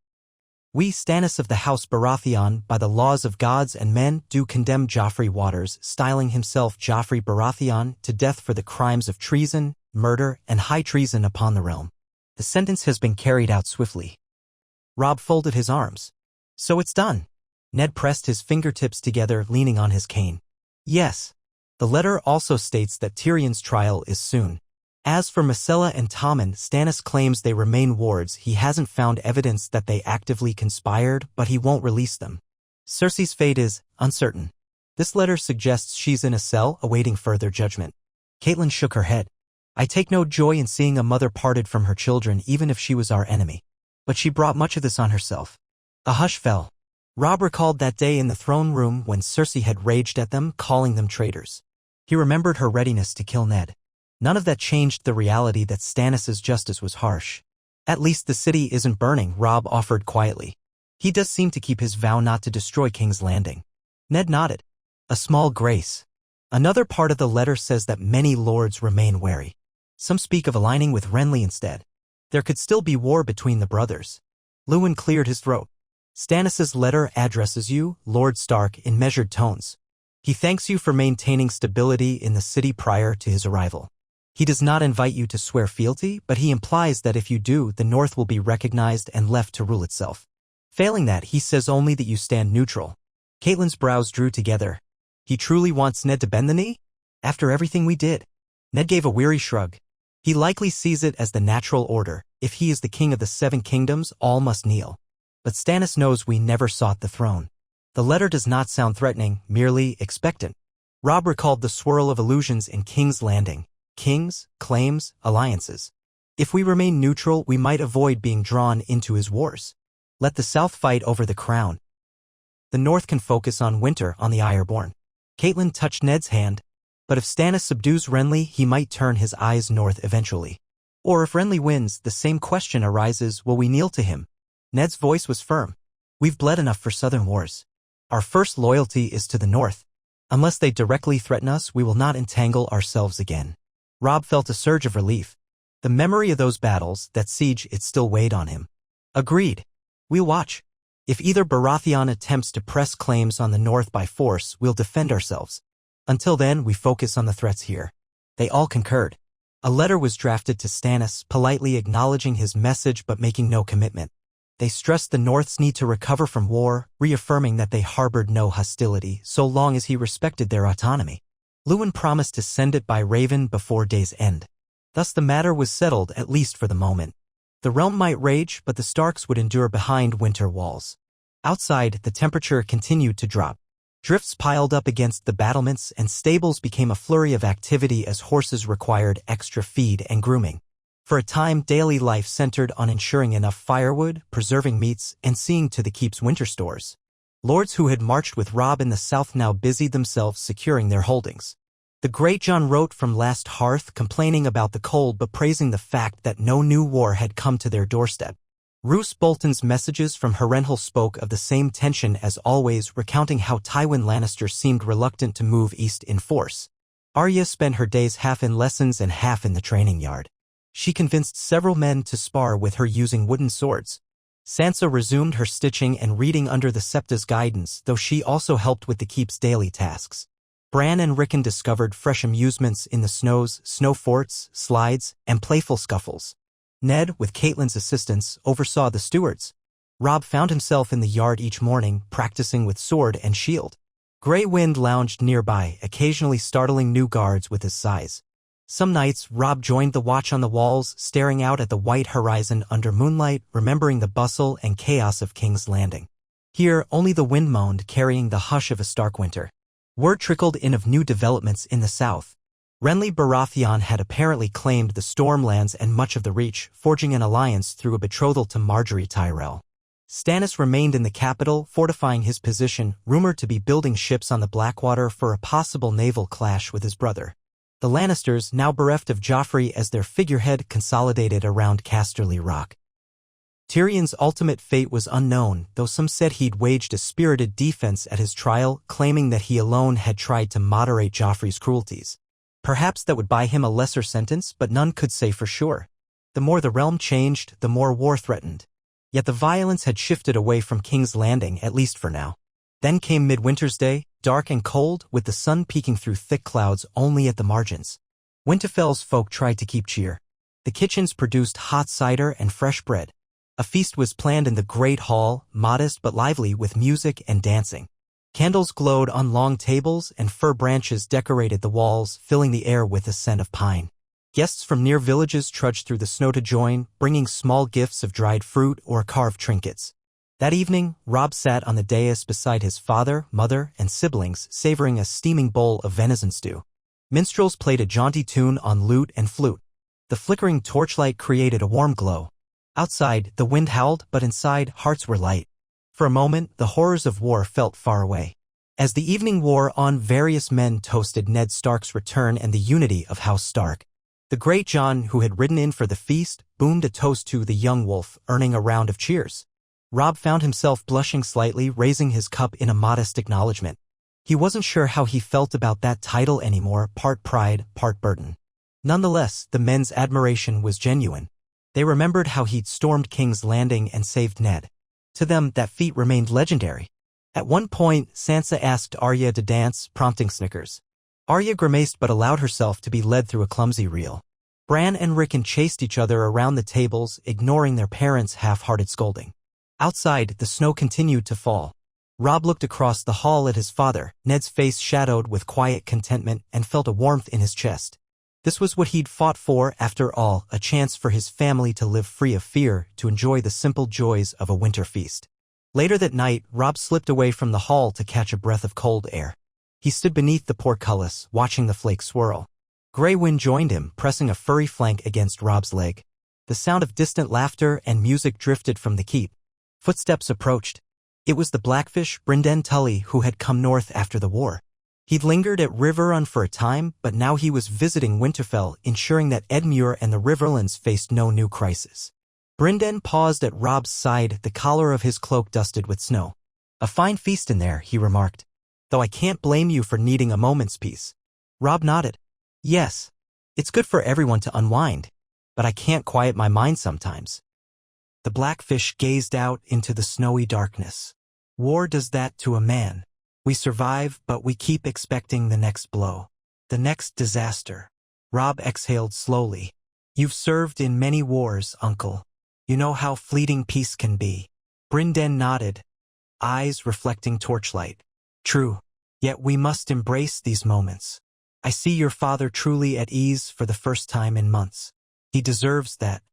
A: We, Stannis of the House Baratheon, by the laws of gods and men, do condemn Joffrey Waters, styling himself Joffrey Baratheon, to death for the crimes of treason, murder, and high treason upon the realm. The sentence has been carried out swiftly. Robb folded his arms. So it's done. Ned pressed his fingertips together, leaning on his cane. Yes. The letter also states that Tyrion's trial is soon. As for Myrcella and Tommen, Stannis claims they remain wards. He hasn't found evidence that they actively conspired, but he won't release them. Cersei's fate is uncertain. This letter suggests she's in a cell awaiting further judgment. Catelyn shook her head. I take no joy in seeing a mother parted from her children, even if she was our enemy. But she brought much of this on herself. A hush fell. Robb recalled that day in the throne room when Cersei had raged at them, calling them traitors. He remembered her readiness to kill Ned. None of that changed the reality that Stannis' justice was harsh. At least the city isn't burning, Robb offered quietly. He does seem to keep his vow not to destroy King's Landing. Ned nodded. A small grace. Another part of the letter says that many lords remain wary. Some speak of aligning with Renly instead. There could still be war between the brothers. Lewin cleared his throat. Stannis' letter addresses you, Lord Stark, in measured tones. He thanks you for maintaining stability in the city prior to his arrival. He does not invite you to swear fealty, but he implies that if you do, the North will be recognized and left to rule itself. Failing that, he says only that you stand neutral. Catelyn's brows drew together. He truly wants Ned to bend the knee? After everything we did? Ned gave a weary shrug. He likely sees it as the natural order. If he is the king of the Seven Kingdoms, all must kneel. But Stannis knows we never sought the throne. The letter does not sound threatening, merely expectant. Robb recalled the swirl of illusions in King's Landing. Kings, claims, alliances. If we remain neutral, we might avoid being drawn into his wars. Let the South fight over the crown. The North can focus on winter on the Ironborn. Catelyn touched Ned's hand. But if Stannis subdues Renly, he might turn his eyes north eventually. Or if Renly wins, the same question arises, will we kneel to him? Ned's voice was firm. We've bled enough for southern wars. Our first loyalty is to the North. Unless they directly threaten us, we will not entangle ourselves again. Robb felt a surge of relief. The memory of those battles, that siege, it still weighed on him. Agreed. We'll watch. If either Baratheon attempts to press claims on the North by force, we'll defend ourselves. Until then, we focus on the threats here. They all concurred. A letter was drafted to Stannis, politely acknowledging his message but making no commitment. They stressed the North's need to recover from war, reaffirming that they harbored no hostility so long as he respected their autonomy. Lewin promised to send it by Raven before day's end. Thus the matter was settled, at least for the moment. The realm might rage, but the Starks would endure behind winter walls. Outside, the temperature continued to drop. Drifts piled up against the battlements and stables became a flurry of activity as horses required extra feed and grooming. For a time, daily life centered on ensuring enough firewood, preserving meats, and seeing to the keep's winter stores. Lords who had marched with Robb in the south now busied themselves securing their holdings. The Great John wrote from Last Hearth, complaining about the cold but praising the fact that no new war had come to their doorstep. Roose Bolton's messages from Harrenhal spoke of the same tension as always, recounting how Tywin Lannister seemed reluctant to move east in force. Arya spent her days half in lessons and half in the training yard. She convinced several men to spar with her using wooden swords. Sansa resumed her stitching and reading under the Septa's guidance, though she also helped with the keep's daily tasks. Bran and Rickon discovered fresh amusements in the snows, snow forts, slides, and playful scuffles. Ned, with Catelyn's assistance, oversaw the stewards. Robb found himself in the yard each morning, practicing with sword and shield. Grey Wind lounged nearby, occasionally startling new guards with his size. Some nights, Robb joined the watch on the walls, staring out at the white horizon under moonlight, remembering the bustle and chaos of King's Landing. Here, only the wind moaned, carrying the hush of a Stark winter. Word trickled in of new developments in the south. Renly Baratheon had apparently claimed the Stormlands and much of the Reach, forging an alliance through a betrothal to Margaery Tyrell. Stannis remained in the capital, fortifying his position, rumored to be building ships on the Blackwater for a possible naval clash with his brother. The Lannisters, now bereft of Joffrey as their figurehead, consolidated around Casterly Rock. Tyrion's ultimate fate was unknown, though some said he'd waged a spirited defense at his trial, claiming that he alone had tried to moderate Joffrey's cruelties. Perhaps that would buy him a lesser sentence, but none could say for sure. The more the realm changed, the more war threatened. Yet the violence had shifted away from King's Landing, at least for now. Then came Midwinter's Day, dark and cold, with the sun peeking through thick clouds only at the margins. Winterfell's folk tried to keep cheer. The kitchens produced hot cider and fresh bread. A feast was planned in the great hall, modest but lively with music and dancing. Candles glowed on long tables and fir branches decorated the walls, filling the air with a scent of pine. Guests from near villages trudged through the snow to join, bringing small gifts of dried fruit or carved trinkets. That evening, Robb sat on the dais beside his father, mother, and siblings, savoring a steaming bowl of venison stew. Minstrels played a jaunty tune on lute and flute. The flickering torchlight created a warm glow. Outside, the wind howled, but inside, hearts were light. For a moment, the horrors of war felt far away. As the evening wore on, various men toasted Ned Stark's return and the unity of House Stark. The great John, who had ridden in for the feast, boomed a toast to the young wolf, earning a round of cheers. Robb found himself blushing slightly, raising his cup in a modest acknowledgement. He wasn't sure how he felt about that title anymore, part pride, part burden. Nonetheless, the men's admiration was genuine. They remembered how he'd stormed King's Landing and saved Ned. To them, that feat remained legendary. At one point, Sansa asked Arya to dance, prompting snickers. Arya grimaced but allowed herself to be led through a clumsy reel. Bran and Rickon chased each other around the tables, ignoring their parents' half-hearted scolding. Outside, the snow continued to fall. Robb looked across the hall at his father, Ned's face shadowed with quiet contentment, and felt a warmth in his chest. This was what he'd fought for, after all, a chance for his family to live free of fear, to enjoy the simple joys of a winter feast. Later that night, Robb slipped away from the hall to catch a breath of cold air. He stood beneath the portcullis, watching the flakes swirl. Grey Wind joined him, pressing a furry flank against Robb's leg. The sound of distant laughter and music drifted from the keep. Footsteps approached. It was the Blackfish, Brynden Tully, who had come north after the war. He'd lingered at Riverrun for a time, but now he was visiting Winterfell, ensuring that Edmure and the Riverlands faced no new crisis. Brynden paused at Robb's side, the collar of his cloak dusted with snow. "A fine feast in there," he remarked. "Though I can't blame you for needing a moment's peace." Robb nodded. "Yes, it's good for everyone to unwind, but I can't quiet my mind sometimes." The Blackfish gazed out into the snowy darkness. "War does that to a man. We survive, but we keep expecting the next blow. The next disaster." Robb exhaled slowly. "You've served in many wars, uncle. You know how fleeting peace can be." Brynden nodded, eyes reflecting torchlight. "True. Yet we must embrace these moments. I see your father truly at ease for the first time in months. He deserves that.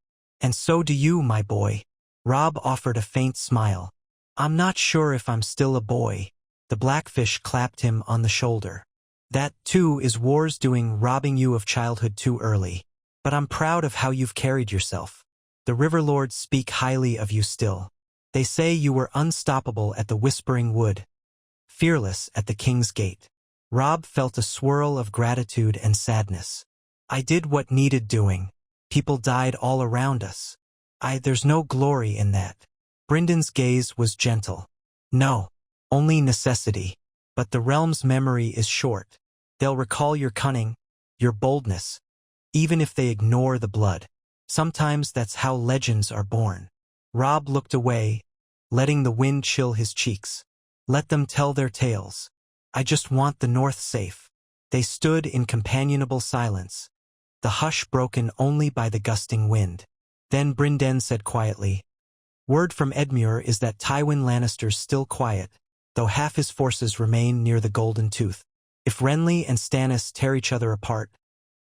A: And so do you, my boy." Robb offered a faint smile. "I'm not sure if I'm still a boy." The Blackfish clapped him on the shoulder. "That, too, is war's doing, robbing you of childhood too early. But I'm proud of how you've carried yourself. The Riverlords speak highly of you still. They say you were unstoppable at the Whispering Wood, fearless at the King's Gate." Robb felt a swirl of gratitude and sadness. "I did what needed doing. People died all around us. There's no glory in that." Brynden's gaze was gentle. "No. Only necessity. But the realm's memory is short. They'll recall your cunning, your boldness, even if they ignore the blood. Sometimes that's how legends are born." Robb looked away, letting the wind chill his cheeks. "Let them tell their tales. I just want the North safe." They stood in companionable silence, the hush broken only by the gusting wind. Then Brynden said quietly, "Word from Edmure is that Tywin Lannister's still quiet, though half his forces remain near the Golden Tooth. If Renly and Stannis tear each other apart,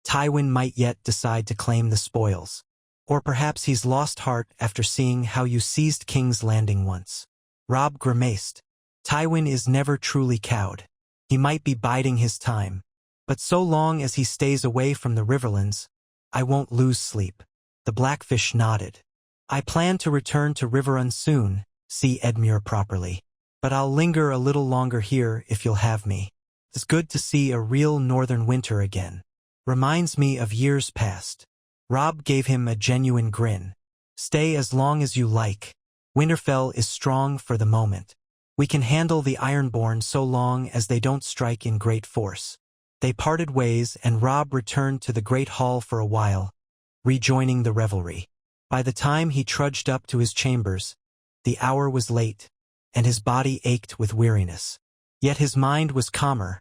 A: Tywin might yet decide to claim the spoils. Or perhaps he's lost heart after seeing how you seized King's Landing once." Robb grimaced. "Tywin is never truly cowed. He might be biding his time. But so long as he stays away from the Riverlands, I won't lose sleep." The Blackfish nodded. "I plan to return to Riverrun soon, see Edmure properly. But I'll linger a little longer here if you'll have me. It's good to see a real northern winter again. Reminds me of years past." Robb gave him a genuine grin. "Stay as long as you like. Winterfell is strong for the moment. We can handle the Ironborn so long as they don't strike in great force." They parted ways, and Robb returned to the great hall for a while, rejoining the revelry. By the time he trudged up to his chambers, the hour was late, and his body ached with weariness. Yet his mind was calmer,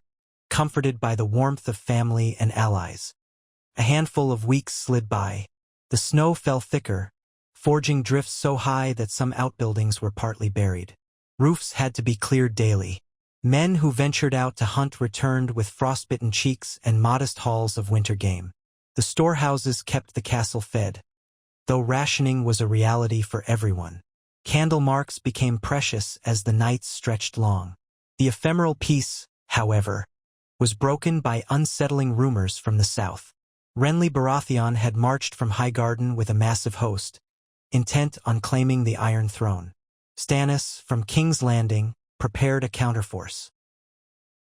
A: comforted by the warmth of family and allies. A handful of weeks slid by. The snow fell thicker, forging drifts so high that some outbuildings were partly buried. Roofs had to be cleared daily. Men who ventured out to hunt returned with frostbitten cheeks and modest hauls of winter game. The storehouses kept the castle fed, though rationing was a reality for everyone. Candle marks became precious as the nights stretched long. The ephemeral peace, however, was broken by unsettling rumors from the south. Renly Baratheon had marched from Highgarden with a massive host, intent on claiming the Iron Throne. Stannis, from King's Landing, prepared a counterforce.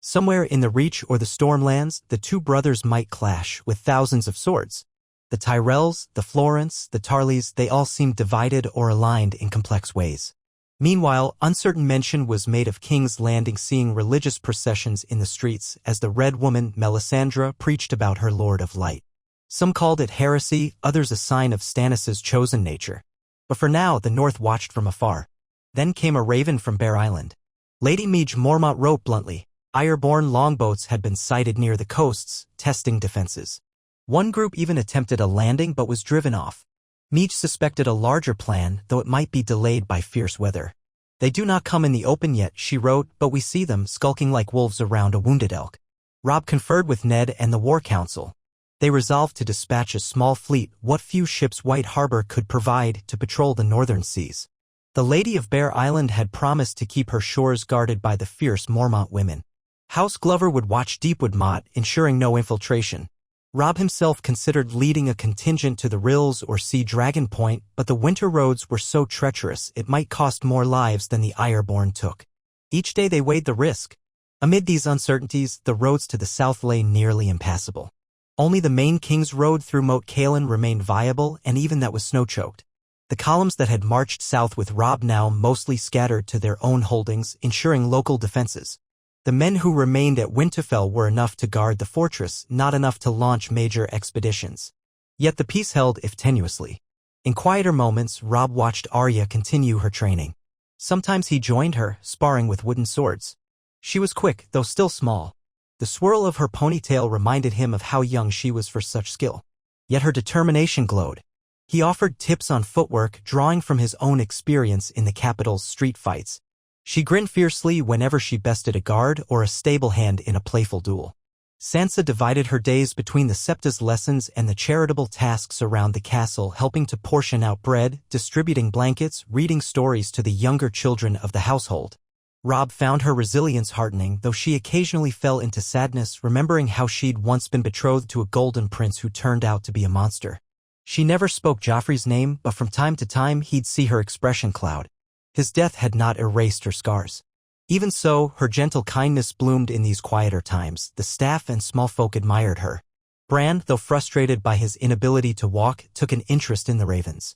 A: Somewhere in the Reach or the Stormlands, the two brothers might clash with thousands of swords. The Tyrells, the Florents, the Tarleys, they all seemed divided or aligned in complex ways. Meanwhile, uncertain mention was made of King's Landing seeing religious processions in the streets as the Red Woman Melisandre preached about her Lord of Light. Some called it heresy, others a sign of Stannis' chosen nature. But for now, the North watched from afar. Then came a raven from Bear Island. Lady Midge Mormont wrote bluntly, Iron-born longboats had been sighted near the coasts, testing defenses. One group even attempted a landing but was driven off. Midge suspected a larger plan, though it might be delayed by fierce weather. They do not come in the open yet, she wrote, but we see them skulking like wolves around a wounded elk. Robb conferred with Ned and the War Council. They resolved to dispatch a small fleet, what few ships White Harbor could provide, to patrol the northern seas. The Lady of Bear Island had promised to keep her shores guarded by the fierce Mormont women. House Glover would watch Deepwood Motte, ensuring no infiltration. Robb himself considered leading a contingent to the Rills or Sea Dragon Point, but the winter roads were so treacherous it might cost more lives than the Ironborn took. Each day they weighed the risk. Amid these uncertainties, the roads to the south lay nearly impassable. Only the main King's Road through Moat Cailin remained viable, and even that was snow-choked. The columns that had marched south with Robb now mostly scattered to their own holdings, ensuring local defenses. The men who remained at Winterfell were enough to guard the fortress, not enough to launch major expeditions. Yet the peace held if tenuously. In quieter moments, Robb watched Arya continue her training. Sometimes he joined her, sparring with wooden swords. She was quick, though still small. The swirl of her ponytail reminded him of how young she was for such skill. Yet her determination glowed. He offered tips on footwork, drawing from his own experience in the capital's street fights. She grinned fiercely whenever she bested a guard or a stable hand in a playful duel. Sansa divided her days between the Septa's lessons and the charitable tasks around the castle, helping to portion out bread, distributing blankets, reading stories to the younger children of the household. Robb found her resilience heartening, though she occasionally fell into sadness, remembering how she'd once been betrothed to a golden prince who turned out to be a monster. She never spoke Joffrey's name, but from time to time he'd see her expression cloud. His death had not erased her scars. Even so, her gentle kindness bloomed in these quieter times. The staff and small folk admired her. Bran, though frustrated by his inability to walk, took an interest in the ravens.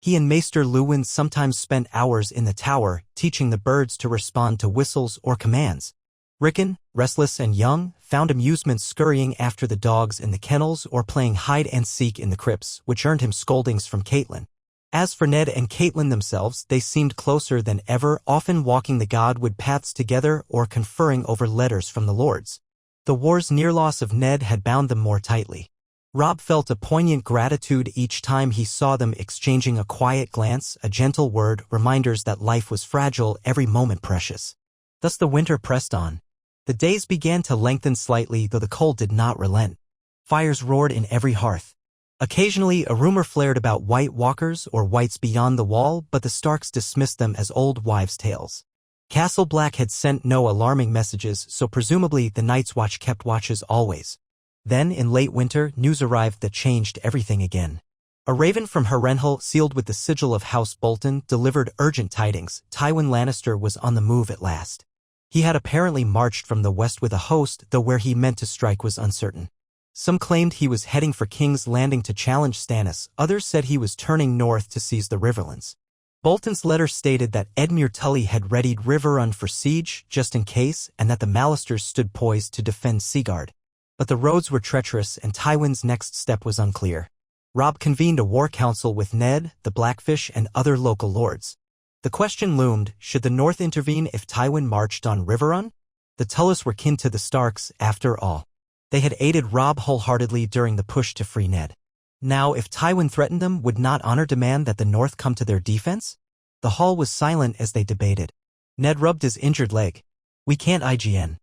A: He and Maester Luwin sometimes spent hours in the tower, teaching the birds to respond to whistles or commands. Rickon, restless and young, found amusement scurrying after the dogs in the kennels or playing hide-and-seek in the crypts, which earned him scoldings from Catelyn. As for Ned and Catelyn themselves, they seemed closer than ever, often walking the Godwood paths together or conferring over letters from the lords. The war's near loss of Ned had bound them more tightly. Robb felt a poignant gratitude each time he saw them exchanging a quiet glance, a gentle word, reminders that life was fragile, every moment precious. Thus the winter pressed on. The days began to lengthen slightly, though the cold did not relent. Fires roared in every hearth. Occasionally, a rumor flared about White Walkers or Whites beyond the wall, but the Starks dismissed them as old wives' tales. Castle Black had sent no alarming messages, so presumably the Night's Watch kept watches always. Then, in late winter, news arrived that changed everything again. A raven from Harrenhal, sealed with the sigil of House Bolton, delivered urgent tidings. Tywin Lannister was on the move at last. He had apparently marched from the west with a host, though where he meant to strike was uncertain. Some claimed he was heading for King's Landing to challenge Stannis, others said he was turning north to seize the Riverlands. Bolton's letter stated that Edmure Tully had readied Riverrun for siege, just in case, and that the Mallisters stood poised to defend Seaguard. But the roads were treacherous and Tywin's next step was unclear. Robb convened a war council with Ned, the Blackfish, and other local lords. The question loomed, should the North intervene if Tywin marched on Riverrun? The Tullys were kin to the Starks, after all. They had aided Robb wholeheartedly during the push to free Ned. Now, if Tywin threatened them, would not honor demand that the North come to their defense? The hall was silent as they debated. Ned rubbed his injured leg. We can't IGN.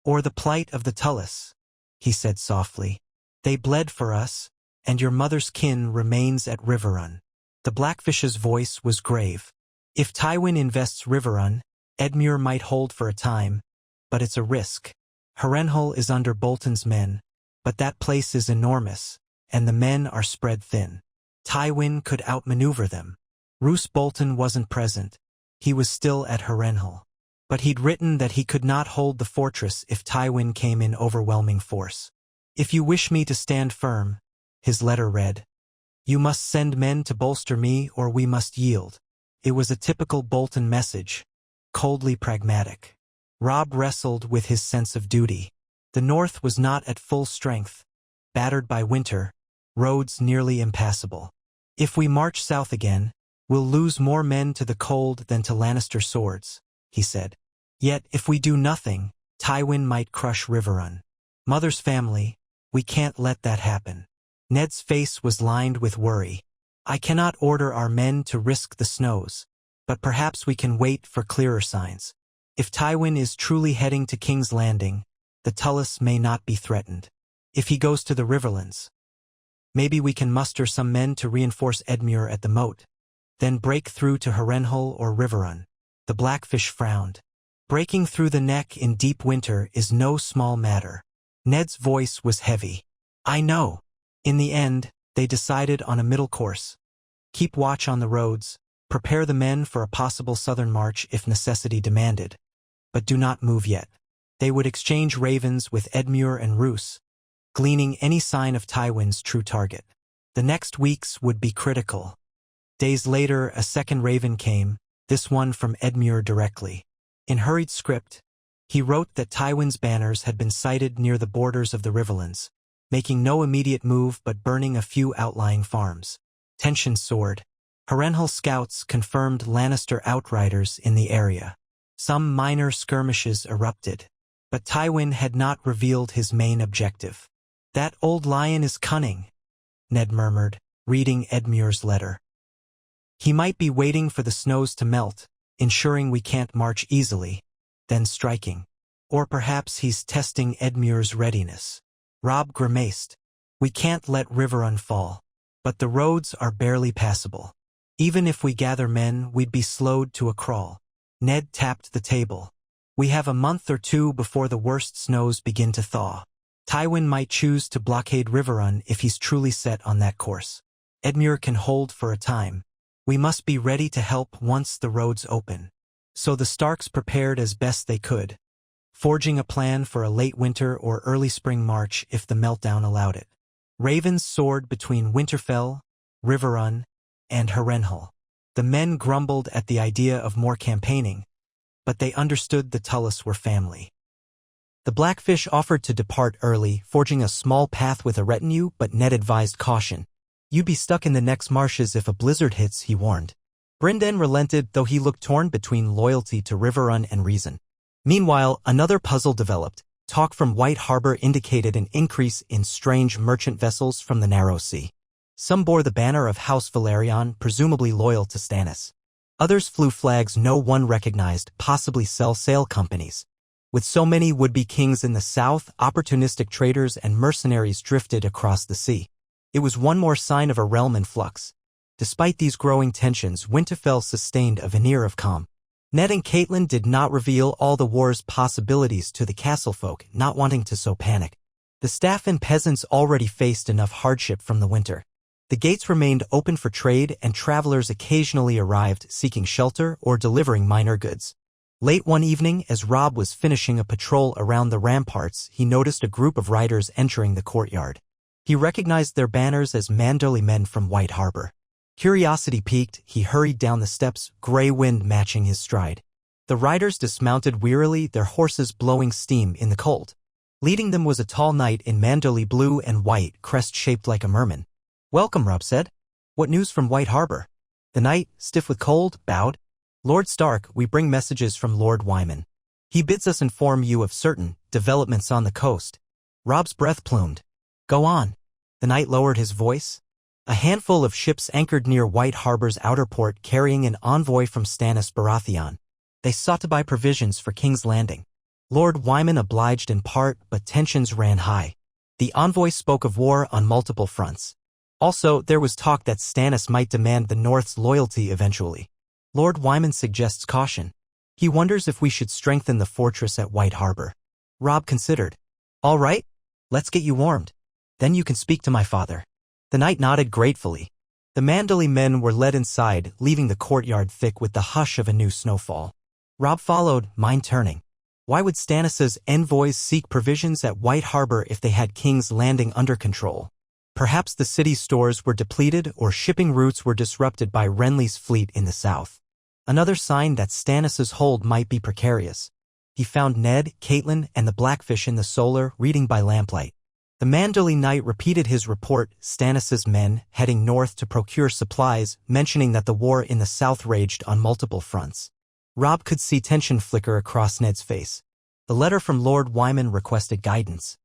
A: Or the plight of the Tullus, he said softly. They bled for us, and your mother's kin remains at Riverrun. The Blackfish's voice was grave. If Tywin invests Riverrun, Edmure might hold for a time, but it's a risk. Harrenhal is under Bolton's men, but that place is enormous, and the men are spread thin. Tywin could outmaneuver them. Roose Bolton wasn't present. He was still at Harrenhal. But he'd written that he could not hold the fortress if Tywin came in overwhelming force. If you wish me to stand firm, his letter read, you must send men to bolster me or we must yield. It was a typical Bolton message, coldly pragmatic. Robb wrestled with his sense of duty. The north was not at full strength, battered by winter, roads nearly impassable. If we march south again, we'll lose more men to the cold than to Lannister swords, he said. Yet, if we do nothing, Tywin might crush Riverrun. Mother's family, we can't let that happen. Ned's face was lined with worry. I cannot order our men to risk the snows, but perhaps we can wait for clearer signs. If Tywin is truly heading to King's Landing, the Tullus may not be threatened. If he goes to the Riverlands, maybe we can muster some men to reinforce Edmure at the moat, then break through to Harrenhal or Riverrun. The Blackfish frowned. Breaking through the neck in deep winter is no small matter. Ned's voice was heavy. I know. In the end, they decided on a middle course. Keep watch on the roads, prepare the men for a possible southern march if necessity demanded. But do not move yet. They would exchange ravens with Edmure and Roose, gleaning any sign of Tywin's true target. The next weeks would be critical. Days later, a second raven came, this one from Edmure directly. In hurried script, he wrote that Tywin's banners had been sighted near the borders of the Riverlands, making no immediate move but burning a few outlying farms. Tension soared. Harrenhal scouts confirmed Lannister outriders in the area. Some minor skirmishes erupted, but Tywin had not revealed his main objective. That old lion is cunning, Ned murmured, reading Edmure's letter. He might be waiting for the snows to melt, ensuring we can't march easily, then striking. Or perhaps he's testing Edmure's readiness. Robb grimaced. We can't let Riverrun fall. But the roads are barely passable. Even if we gather men, we'd be slowed to a crawl. Ned tapped the table. We have a month or two before the worst snows begin to thaw. Tywin might choose to blockade Riverrun if he's truly set on that course. Edmure can hold for a time. We must be ready to help once the roads open. So the Starks prepared as best they could, forging a plan for a late winter or early spring march if the meltdown allowed it. Ravens soared between Winterfell, Riverrun, and Harrenhal. The men grumbled at the idea of more campaigning, but they understood the Tullus were family. The Blackfish offered to depart early, forging a small path with a retinue, but Ned advised caution. You'd be stuck in the next marshes if a blizzard hits, he warned. Brynden relented, though he looked torn between loyalty to Riverrun and reason. Meanwhile, another puzzle developed. Talk from White Harbor indicated an increase in strange merchant vessels from the Narrow Sea. Some bore the banner of House Velaryon, presumably loyal to Stannis. Others flew flags no one recognized, possibly sell-sail companies. With so many would-be kings in the south, opportunistic traders and mercenaries drifted across the sea. It was one more sign of a realm in flux. Despite these growing tensions, Winterfell sustained a veneer of calm. Ned and Catelyn did not reveal all the war's possibilities to the castlefolk, not wanting to sow panic. The staff and peasants already faced enough hardship from the winter. The gates remained open for trade, and travelers occasionally arrived seeking shelter or delivering minor goods. Late one evening, as Robb was finishing a patrol around the ramparts, he noticed a group of riders entering the courtyard. He recognized their banners as Manderly men from White Harbor. Curiosity piqued, he hurried down the steps, gray wind matching his stride. The riders dismounted wearily, their horses blowing steam in the cold. Leading them was a tall knight in Manderly blue and white, crest shaped like a merman. Welcome, Robb said. What news from White Harbor? The knight, stiff with cold, bowed. Lord Stark, we bring messages from Lord Wyman. He bids us inform you of certain developments on the coast. Robb's breath plumed. Go on. The knight lowered his voice. A handful of ships anchored near White Harbor's outer port carrying an envoy from Stannis Baratheon. They sought to buy provisions for King's Landing. Lord Wyman obliged in part, but tensions ran high. The envoy spoke of war on multiple fronts. Also, there was talk that Stannis might demand the North's loyalty eventually. Lord Wyman suggests caution. He wonders if we should strengthen the fortress at White Harbor. Robb considered. All right, let's get you warmed. Then you can speak to my father. The knight nodded gratefully. The Manderley men were led inside, leaving the courtyard thick with the hush of a new snowfall. Robb followed, mind turning. Why would Stannis's envoys seek provisions at White Harbor if they had King's Landing under control? Perhaps the city's stores were depleted or shipping routes were disrupted by Renly's fleet in the south. Another sign that Stannis's hold might be precarious. He found Ned, Catelyn, and the Blackfish in the solar, reading by lamplight. The Manderley knight repeated his report, Stannis's men, heading north to procure supplies, mentioning that the war in the south raged on multiple fronts. Robb could see tension flicker across Ned's face. The letter from Lord Wyman requested guidance.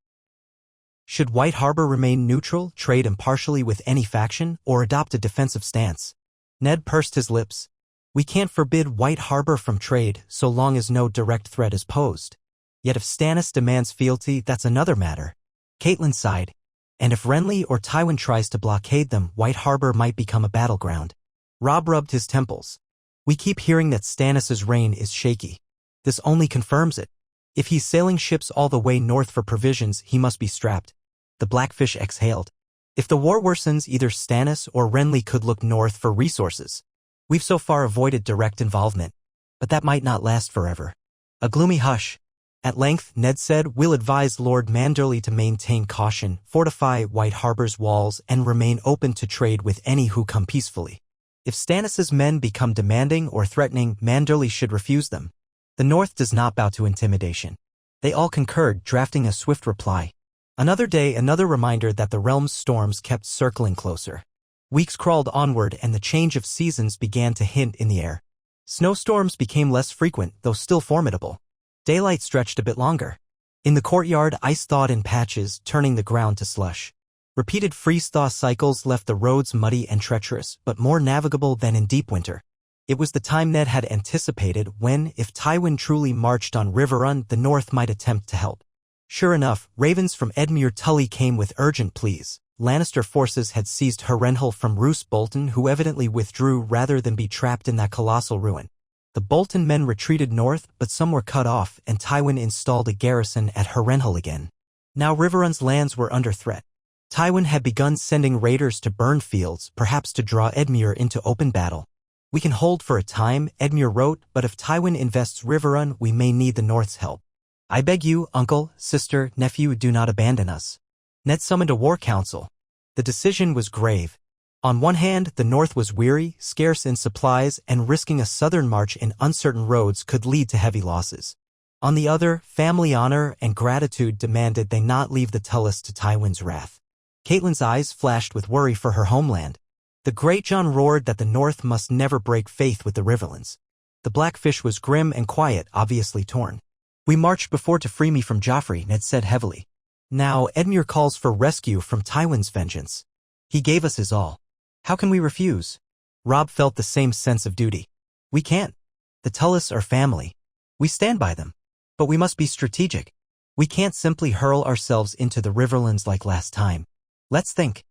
A: Should White Harbor remain neutral, trade impartially with any faction, or adopt a defensive stance? Ned pursed his lips. We can't forbid White Harbor from trade so long as no direct threat is posed. Yet if Stannis demands fealty, that's another matter. Catelyn sighed. And if Renly or Tywin tries to blockade them, White Harbor might become a battleground. Robb rubbed his temples. We keep hearing that Stannis's reign is shaky. This only confirms it. If he's sailing ships all the way north for provisions, he must be strapped. The Blackfish exhaled. If the war worsens, either Stannis or Renly could look north for resources. We've so far avoided direct involvement, but that might not last forever. A gloomy hush. At length, Ned said, we'll advise Lord Manderley to maintain caution, fortify White Harbor's walls, and remain open to trade with any who come peacefully. If Stannis's men become demanding or threatening, Manderley should refuse them. The North does not bow to intimidation. They all concurred, drafting a swift reply. Another day, another reminder that the realm's storms kept circling closer. Weeks crawled onward and the change of seasons began to hint in the air. Snowstorms became less frequent, though still formidable. Daylight stretched a bit longer. In the courtyard, ice thawed in patches, turning the ground to slush. Repeated freeze-thaw cycles left the roads muddy and treacherous, but more navigable than in deep winter. It was the time Ned had anticipated when, if Tywin truly marched on Riverrun, the North might attempt to help. Sure enough, ravens from Edmure Tully came with urgent pleas. Lannister forces had seized Harrenhal from Roose Bolton, who evidently withdrew rather than be trapped in that colossal ruin. The Bolton men retreated north, but some were cut off, and Tywin installed a garrison at Harrenhal again. Now Riverrun's lands were under threat. Tywin had begun sending raiders to burn fields, perhaps to draw Edmure into open battle. We can hold for a time, Edmure wrote, but if Tywin invests Riverrun, we may need the North's help. I beg you, uncle, sister, nephew, do not abandon us. Ned summoned a war council. The decision was grave. On one hand, the North was weary, scarce in supplies, and risking a southern march in uncertain roads could lead to heavy losses. On the other, family honor and gratitude demanded they not leave the Tullus to Tywin's wrath. Catelyn's eyes flashed with worry for her homeland. The Greatjon roared that the North must never break faith with the Riverlands. The Blackfish was grim and quiet, obviously torn. We marched before to free me from Joffrey, Ned said heavily. Now Edmure calls for rescue from Tywin's vengeance. He gave us his all. How can we refuse? Robb felt the same sense of duty. We can't. The Tullus are family. We stand by them. But we must be strategic. We can't simply hurl ourselves into the Riverlands like last time. Let's think.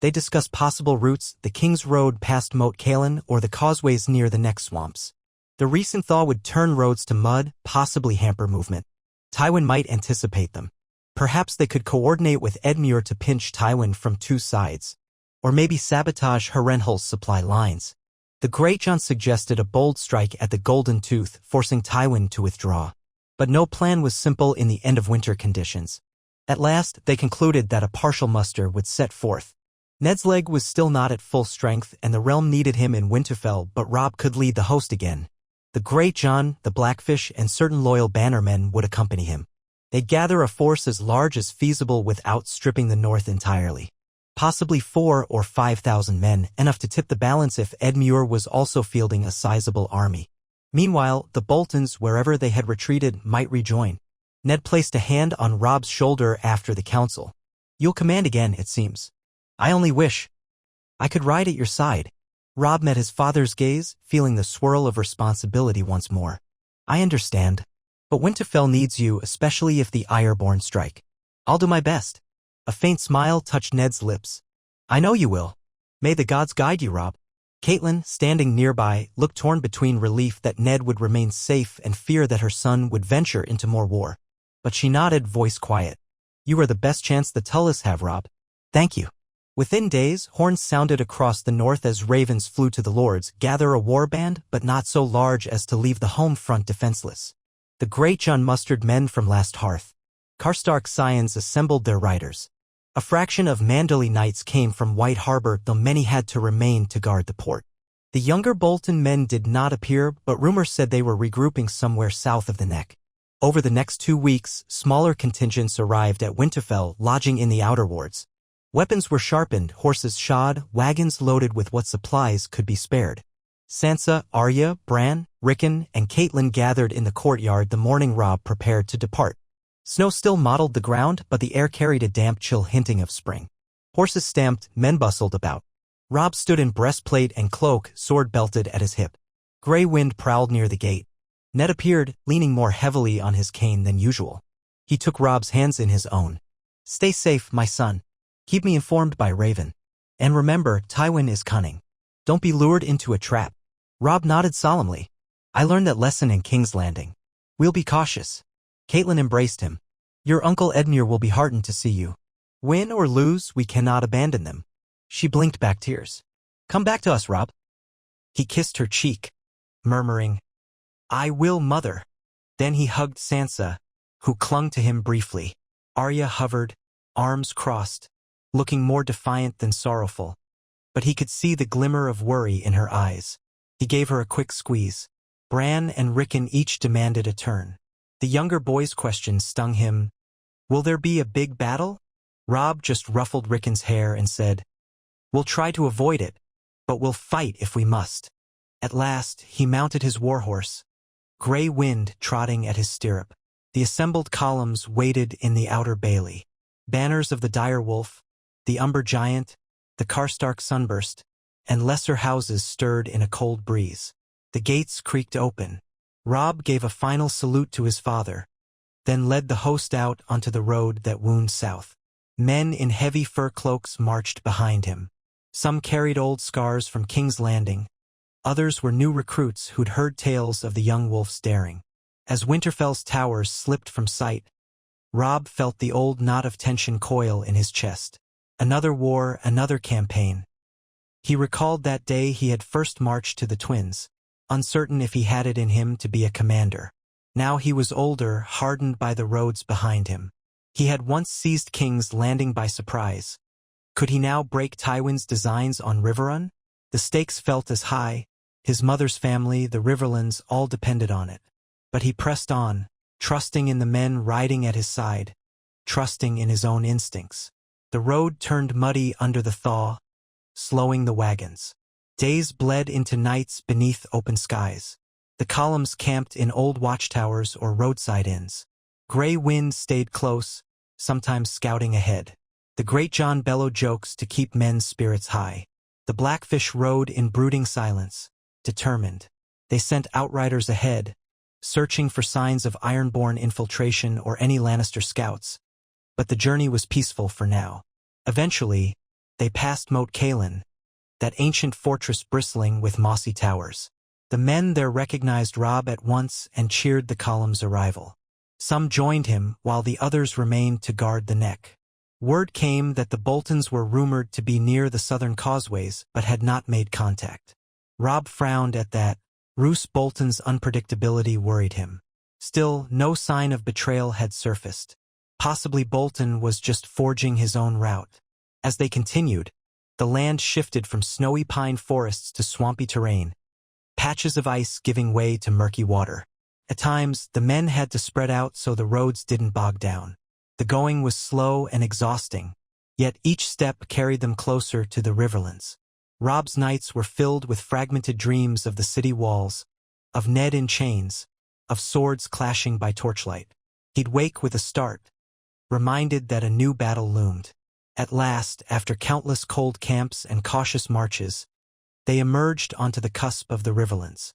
A: They discussed possible routes, the King's Road past Moat Cailin or the causeways near the neck swamps. The recent thaw would turn roads to mud, possibly hamper movement. Tywin might anticipate them. Perhaps they could coordinate with Edmure to pinch Tywin from two sides. Or maybe sabotage Harrenhal's supply lines. The Greatjon suggested a bold strike at the Golden Tooth, forcing Tywin to withdraw. But no plan was simple in the end-of-winter conditions. At last, they concluded that a partial muster would set forth. Ned's leg was still not at full strength, and the realm needed him in Winterfell, but Robb could lead the host again. The Greatjon, the Blackfish, and certain loyal bannermen would accompany him. They'd gather a force as large as feasible without stripping the North entirely. Possibly 4,000 or 5,000 men, enough to tip the balance if Edmure was also fielding a sizable army. Meanwhile, the Boltons, wherever they had retreated, might rejoin. Ned placed a hand on Robb's shoulder after the council. You'll command again, it seems. I only wish I could ride at your side. Robb met his father's gaze, feeling the swirl of responsibility once more. I understand. But Winterfell needs you, especially if the Ironborn strike. I'll do my best. A faint smile touched Ned's lips. I know you will. May the gods guide you, Robb. Catelyn, standing nearby, looked torn between relief that Ned would remain safe and fear that her son would venture into more war. But she nodded, voice quiet. You are the best chance the Tullys have, Robb. Thank you. Within days, horns sounded across the north as ravens flew to the lords, gather a warband, but not so large as to leave the home front defenseless. The great John mustered men from last hearth. Karstark scions assembled their riders. A fraction of Manderley knights came from White Harbor, though many had to remain to guard the port. The younger Bolton men did not appear, but rumors said they were regrouping somewhere south of the Neck. Over the next 2 weeks, smaller contingents arrived at Winterfell, lodging in the outer wards. Weapons were sharpened, horses shod, wagons loaded with what supplies could be spared. Sansa, Arya, Bran, Rickon, and Catelyn gathered in the courtyard the morning Robb prepared to depart. Snow still mottled the ground, but the air carried a damp chill hinting of spring. Horses stamped, men bustled about. Robb stood in breastplate and cloak, sword belted at his hip. Grey wind prowled near the gate. Ned appeared, leaning more heavily on his cane than usual. He took Robb's hands in his own. Stay safe, my son. Keep me informed by Raven. And remember, Tywin is cunning. Don't be lured into a trap. Robb nodded solemnly. I learned that lesson in King's Landing. We'll be cautious. Catelyn embraced him. Your Uncle Edmure will be heartened to see you. Win or lose, we cannot abandon them. She blinked back tears. Come back to us, Robb. He kissed her cheek, murmuring, I will, mother. Then he hugged Sansa, who clung to him briefly. Arya hovered, arms crossed, looking more defiant than sorrowful. But he could see the glimmer of worry in her eyes. He gave her a quick squeeze. Bran and Rickon each demanded a turn. The younger boy's question stung him. Will there be a big battle? Robb just ruffled Rickon's hair and said, We'll try to avoid it, but we'll fight if we must. At last, he mounted his warhorse, Grey Wind trotting at his stirrup. The assembled columns waited in the outer bailey. Banners of the Direwolf, the Umber Giant, the Karstark Sunburst, and lesser houses stirred in a cold breeze. The gates creaked open. Robb gave a final salute to his father, then led the host out onto the road that wound south. Men in heavy fur cloaks marched behind him. Some carried old scars from King's Landing. Others were new recruits who'd heard tales of the young wolf's daring. As Winterfell's towers slipped from sight, Robb felt the old knot of tension coil in his chest. Another war, another campaign. He recalled that day he had first marched to the Twins, uncertain if he had it in him to be a commander. Now he was older, hardened by the roads behind him. He had once seized King's Landing by surprise. Could he now break Tywin's designs on Riverrun? The stakes felt as high. His mother's family, the Riverlands, all depended on it. But he pressed on, trusting in the men riding at his side, trusting in his own instincts. The road turned muddy under the thaw, slowing the wagons. Days bled into nights beneath open skies. The columns camped in old watchtowers or roadside inns. Grey Wind stayed close, sometimes scouting ahead. The Great John bellowed jokes to keep men's spirits high. The Blackfish rode in brooding silence, determined. They sent outriders ahead, searching for signs of Ironborn infiltration or any Lannister scouts. But the journey was peaceful for now. Eventually, they passed Moat Cailin, that ancient fortress bristling with mossy towers. The men there recognized Robb at once and cheered the column's arrival. Some joined him, while the others remained to guard the Neck. Word came that the Boltons were rumored to be near the southern causeways, but had not made contact. Robb frowned at that. Roose Bolton's unpredictability worried him. Still, no sign of betrayal had surfaced. Possibly Bolton was just forging his own route. As they continued, the land shifted from snowy pine forests to swampy terrain, patches of ice giving way to murky water. At times, the men had to spread out so the roads didn't bog down. The going was slow and exhausting, yet each step carried them closer to the Riverlands. Robb's nights were filled with fragmented dreams of the city walls, of Ned in chains, of swords clashing by torchlight. He'd wake with a start, reminded that a new battle loomed. At last, after countless cold camps and cautious marches, they emerged onto the cusp of the Riverlands.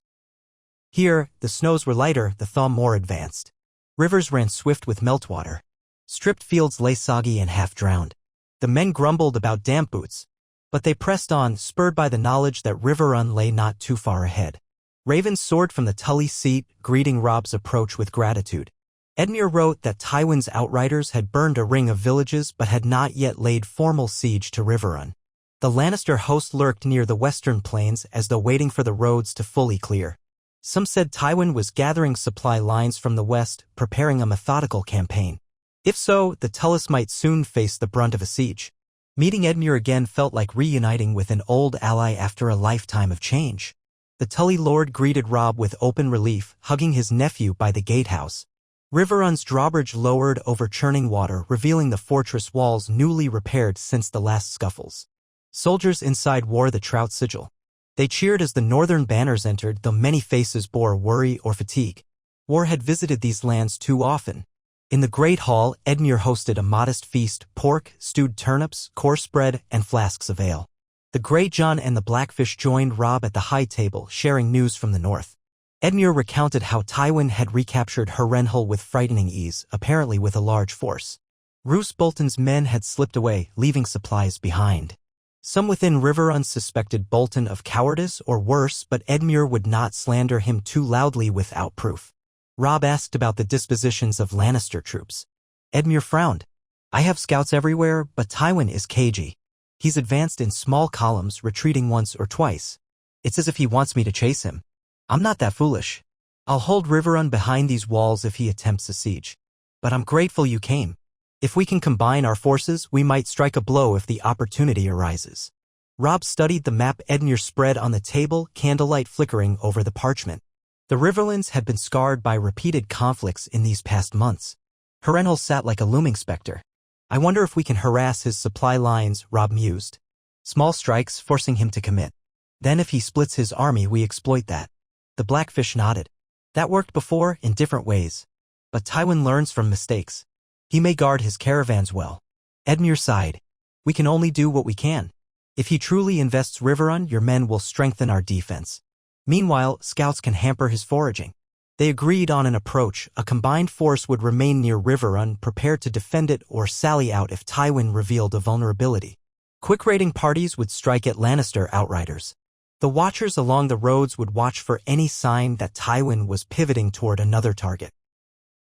A: Here, the snows were lighter, the thaw more advanced. Rivers ran swift with meltwater. Stripped fields lay soggy and half-drowned. The men grumbled about damp boots, but they pressed on, spurred by the knowledge that Riverrun lay not too far ahead. Ravens soared from the Tully seat, greeting Robb's approach with gratitude. Edmure wrote that Tywin's outriders had burned a ring of villages but had not yet laid formal siege to Riverrun. The Lannister host lurked near the western plains as though waiting for the roads to fully clear. Some said Tywin was gathering supply lines from the west, preparing a methodical campaign. If so, the Tullys might soon face the brunt of a siege. Meeting Edmure again felt like reuniting with an old ally after a lifetime of change. The Tully lord greeted Robb with open relief, hugging his nephew by the gatehouse. Riverrun's drawbridge lowered over churning water, revealing the fortress walls newly repaired since the last scuffles. Soldiers inside wore the Trout sigil. They cheered as the northern banners entered, though many faces bore worry or fatigue. War had visited these lands too often. In the Great Hall, Edmure hosted a modest feast: pork, stewed turnips, coarse bread, and flasks of ale. The Grey John and the Blackfish joined Robb at the high table, sharing news from the north. Edmure recounted how Tywin had recaptured Harrenhal with frightening ease, apparently with a large force. Roose Bolton's men had slipped away, leaving supplies behind. Some within Riverrun suspected Bolton of cowardice or worse, but Edmure would not slander him too loudly without proof. Robb asked about the dispositions of Lannister troops. Edmure frowned. "I have scouts everywhere, but Tywin is cagey. He's advanced in small columns, retreating once or twice. It's as if he wants me to chase him. I'm not that foolish. I'll hold Riverrun behind these walls if he attempts a siege. But I'm grateful you came. If we can combine our forces, we might strike a blow if the opportunity arises." Robb studied the map Edmure spread on the table, candlelight flickering over the parchment. The Riverlands had been scarred by repeated conflicts in these past months. Harrenhal sat like a looming specter. "I wonder if we can harass his supply lines," Robb mused. "Small strikes, forcing him to commit. Then if he splits his army, we exploit that." The Blackfish nodded. "That worked before, in different ways. But Tywin learns from mistakes. He may guard his caravans well." Edmure sighed. "We can only do what we can. If he truly invests Riverrun, your men will strengthen our defense. Meanwhile, scouts can hamper his foraging." They agreed on an approach. A combined force would remain near Riverrun, prepared to defend it or sally out if Tywin revealed a vulnerability. Quick raiding parties would strike at Lannister outriders. The watchers along the roads would watch for any sign that Tywin was pivoting toward another target.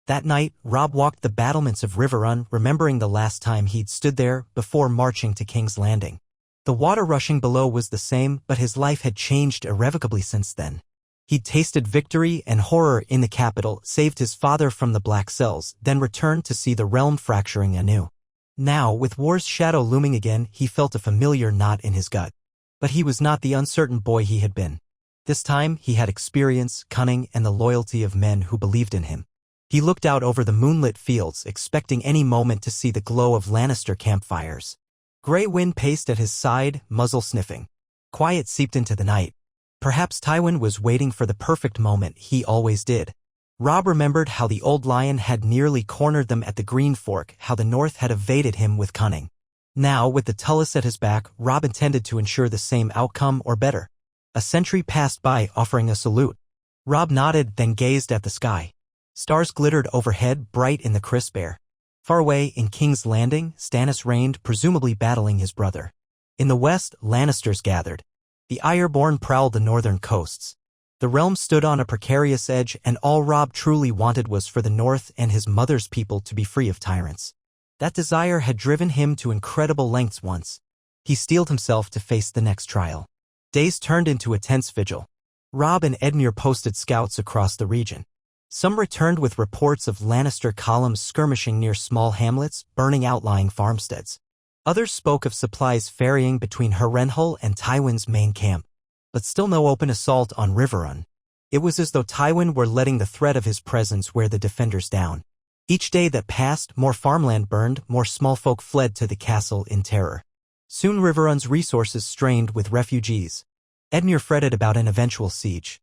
A: That night, Robb walked the battlements of Riverrun, remembering the last time he'd stood there before marching to King's Landing. The water rushing below was the same, but his life had changed irrevocably since then. He'd tasted victory and horror in the capital, saved his father from the Black Cells, then returned to see the realm fracturing anew. Now, with war's shadow looming again, he felt a familiar knot in his gut. But he was not the uncertain boy he had been. This time, he had experience, cunning, and the loyalty of men who believed in him. He looked out over the moonlit fields, expecting any moment to see the glow of Lannister campfires. Grey Wind paced at his side, muzzle sniffing. Quiet seeped into the night. Perhaps Tywin was waiting for the perfect moment. He always did. Robb remembered how the old lion had nearly cornered them at the Green Fork, how the North had evaded him with cunning. Now, with the Tullys at his back, Robb intended to ensure the same outcome or better. A sentry passed by, offering a salute. Robb nodded, then gazed at the sky. Stars glittered overhead, bright in the crisp air. Far away, in King's Landing, Stannis reigned, presumably battling his brother. In the west, Lannisters gathered. The Ironborn prowled the northern coasts. The realm stood on a precarious edge, and all Robb truly wanted was for the North and his mother's people to be free of tyrants. That desire had driven him to incredible lengths once. He steeled himself to face the next trial. Days turned into a tense vigil. Robb and Edmure posted scouts across the region. Some returned with reports of Lannister columns skirmishing near small hamlets, burning outlying farmsteads. Others spoke of supplies ferrying between Harrenhal and Tywin's main camp. But still no open assault on Riverrun. It was as though Tywin were letting the threat of his presence wear the defenders down. Each day that passed, more farmland burned, more small folk fled to the castle in terror. Soon Riverrun's resources strained with refugees. Edmure fretted about an eventual siege.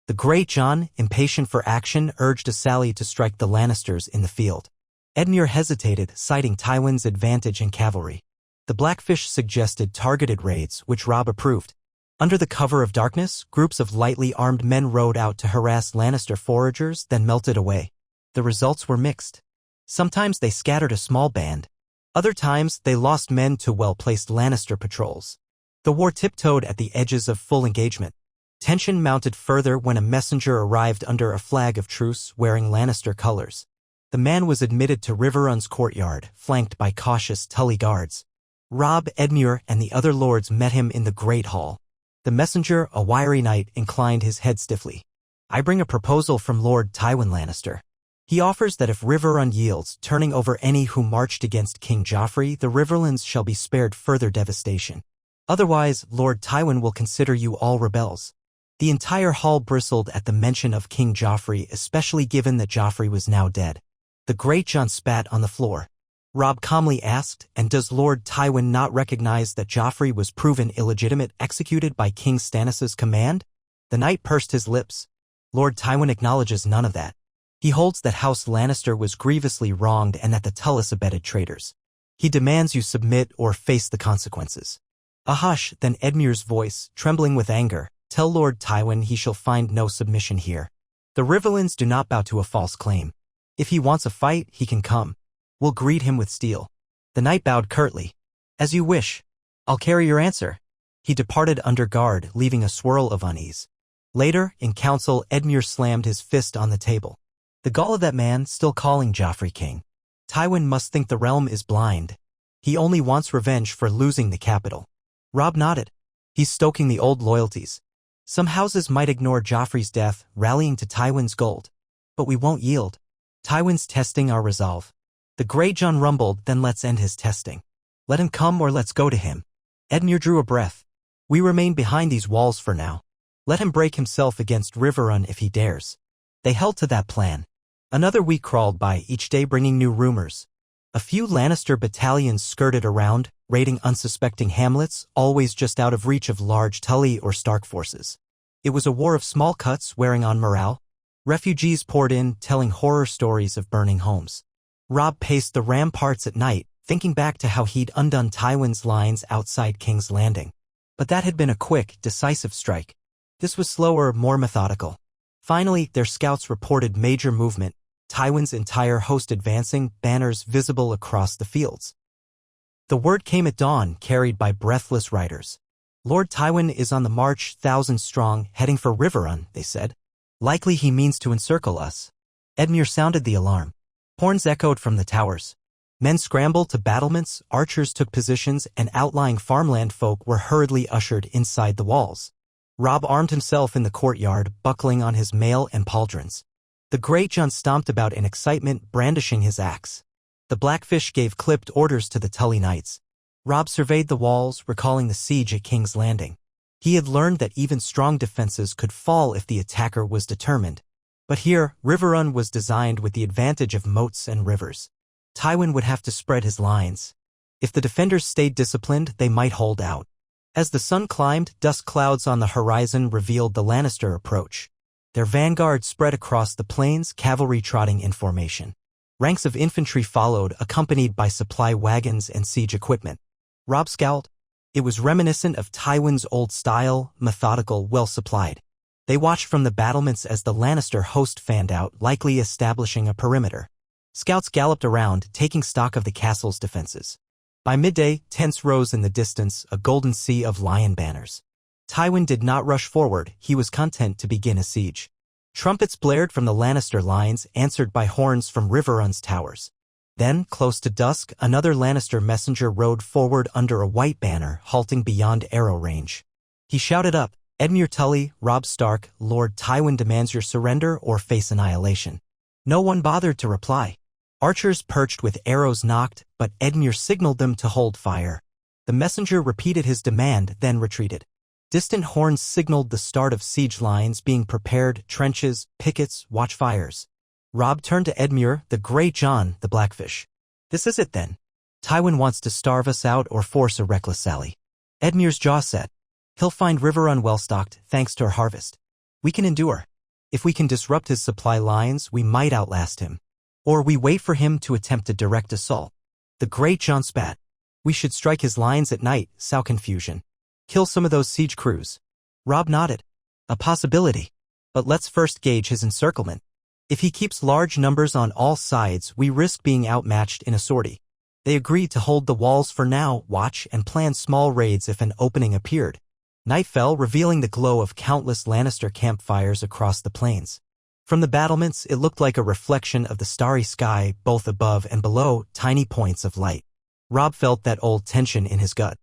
A: The Great John, impatient for action, urged a sally to strike the Lannisters in the field. Edmure hesitated, citing Tywin's advantage in cavalry. The Blackfish suggested targeted raids, which Robb approved. Under the cover of darkness, groups of lightly armed men rode out to harass Lannister foragers, then melted away. The results were mixed. Sometimes they scattered a small band. Other times they lost men to well-placed Lannister patrols. The war tiptoed at the edges of full engagement. Tension mounted further when a messenger arrived under a flag of truce wearing Lannister colors. The man was admitted to Riverrun's courtyard, flanked by cautious Tully guards. Robb, Edmure, and the other lords met him in the Great Hall. The messenger, a wiry knight, inclined his head stiffly. "I bring a proposal from Lord Tywin Lannister. He offers that if Riverrun yields, turning over any who marched against King Joffrey, the Riverlands shall be spared further devastation. Otherwise, Lord Tywin will consider you all rebels." The entire hall bristled at the mention of King Joffrey, especially given that Joffrey was now dead. The Great John spat on the floor. Robb calmly asked, "And does Lord Tywin not recognize that Joffrey was proven illegitimate, executed by King Stannis' command?" The knight pursed his lips. "Lord Tywin acknowledges none of that. He holds that House Lannister was grievously wronged and that the Tullis abetted traitors. He demands you submit or face the consequences." A hush, then Edmure's voice, trembling with anger, "Tell Lord Tywin he shall find no submission here. The Riverlands do not bow to a false claim. If he wants a fight, he can come. We'll greet him with steel." The knight bowed curtly. "As you wish. I'll carry your answer." He departed under guard, leaving a swirl of unease. Later, in council, Edmure slammed his fist on the table. The gall of that man, still calling Joffrey king. Tywin must think the realm is blind. He only wants revenge for losing the capital. Robb nodded. He's stoking the old loyalties. Some houses might ignore Joffrey's death, rallying to Tywin's gold. But we won't yield. Tywin's testing our resolve. The Grey John rumbled, "Then let's end his testing. Let him come or let's go to him." Edmure drew a breath. "We remain behind these walls for now. Let him break himself against Riverrun if he dares." They held to that plan. Another week crawled by, each day bringing new rumors. A few Lannister battalions skirted around, raiding unsuspecting hamlets, always just out of reach of large Tully or Stark forces. It was a war of small cuts wearing on morale. Refugees poured in, telling horror stories of burning homes. Robb paced the ramparts at night, thinking back to how he'd undone Tywin's lines outside King's Landing. But that had been a quick, decisive strike. This was slower, more methodical. Finally, their scouts reported major movement, Tywin's entire host advancing, banners visible across the fields. The word came at dawn, carried by breathless riders. "Lord Tywin is on the march, 1,000 strong, heading for Riverrun," they said. "Likely he means to encircle us." Edmure sounded the alarm. Horns echoed from the towers. Men scrambled to battlements, archers took positions, and outlying farmland folk were hurriedly ushered inside the walls. Robb armed himself in the courtyard, buckling on his mail and pauldrons. The Great John stomped about in excitement, brandishing his axe. The Blackfish gave clipped orders to the Tully Knights. Robb surveyed the walls, recalling the siege at King's Landing. He had learned that even strong defenses could fall if the attacker was determined. But here, Riverrun was designed with the advantage of moats and rivers. Tywin would have to spread his lines. If the defenders stayed disciplined, they might hold out. As the sun climbed, dust clouds on the horizon revealed the Lannister approach. Their vanguard spread across the plains, cavalry trotting in formation. Ranks of infantry followed, accompanied by supply wagons and siege equipment. Robb scowled. It was reminiscent of Tywin's old style, methodical, well-supplied. They watched from the battlements as the Lannister host fanned out, likely establishing a perimeter. Scouts galloped around, taking stock of the castle's defenses. By midday, tents rose in the distance, a golden sea of lion banners. Tywin did not rush forward, he was content to begin a siege. Trumpets blared from the Lannister lines, answered by horns from Riverrun's towers. Then, close to dusk, another Lannister messenger rode forward under a white banner, halting beyond arrow range. He shouted up, "Edmure Tully, Robb Stark, Lord Tywin demands your surrender or face annihilation." No one bothered to reply. Archers perched with arrows knocked, but Edmure signaled them to hold fire. The messenger repeated his demand, then retreated. Distant horns signaled the start of siege lines being prepared, trenches, pickets, watchfires. Robb turned to Edmure, the Grey John, the Blackfish. "This is it then. Tywin wants to starve us out or force a reckless sally." Edmure's jaw set. "He'll find Riverrun well-stocked, thanks to our harvest. We can endure. If we can disrupt his supply lines, we might outlast him. Or we wait for him to attempt a direct assault." The Great John spat. "We should strike his lines at night, sow confusion. Kill some of those siege crews." Robb nodded. "A possibility. But let's first gauge his encirclement." If he keeps large numbers on all sides, we risk being outmatched in a sortie. They agreed to hold the walls for now, watch, and plan small raids if an opening appeared. Night fell, revealing the glow of countless Lannister campfires across the plains. From the battlements, it looked like a reflection of the starry sky, both above and below, tiny points of light. Robb felt that old tension in his gut.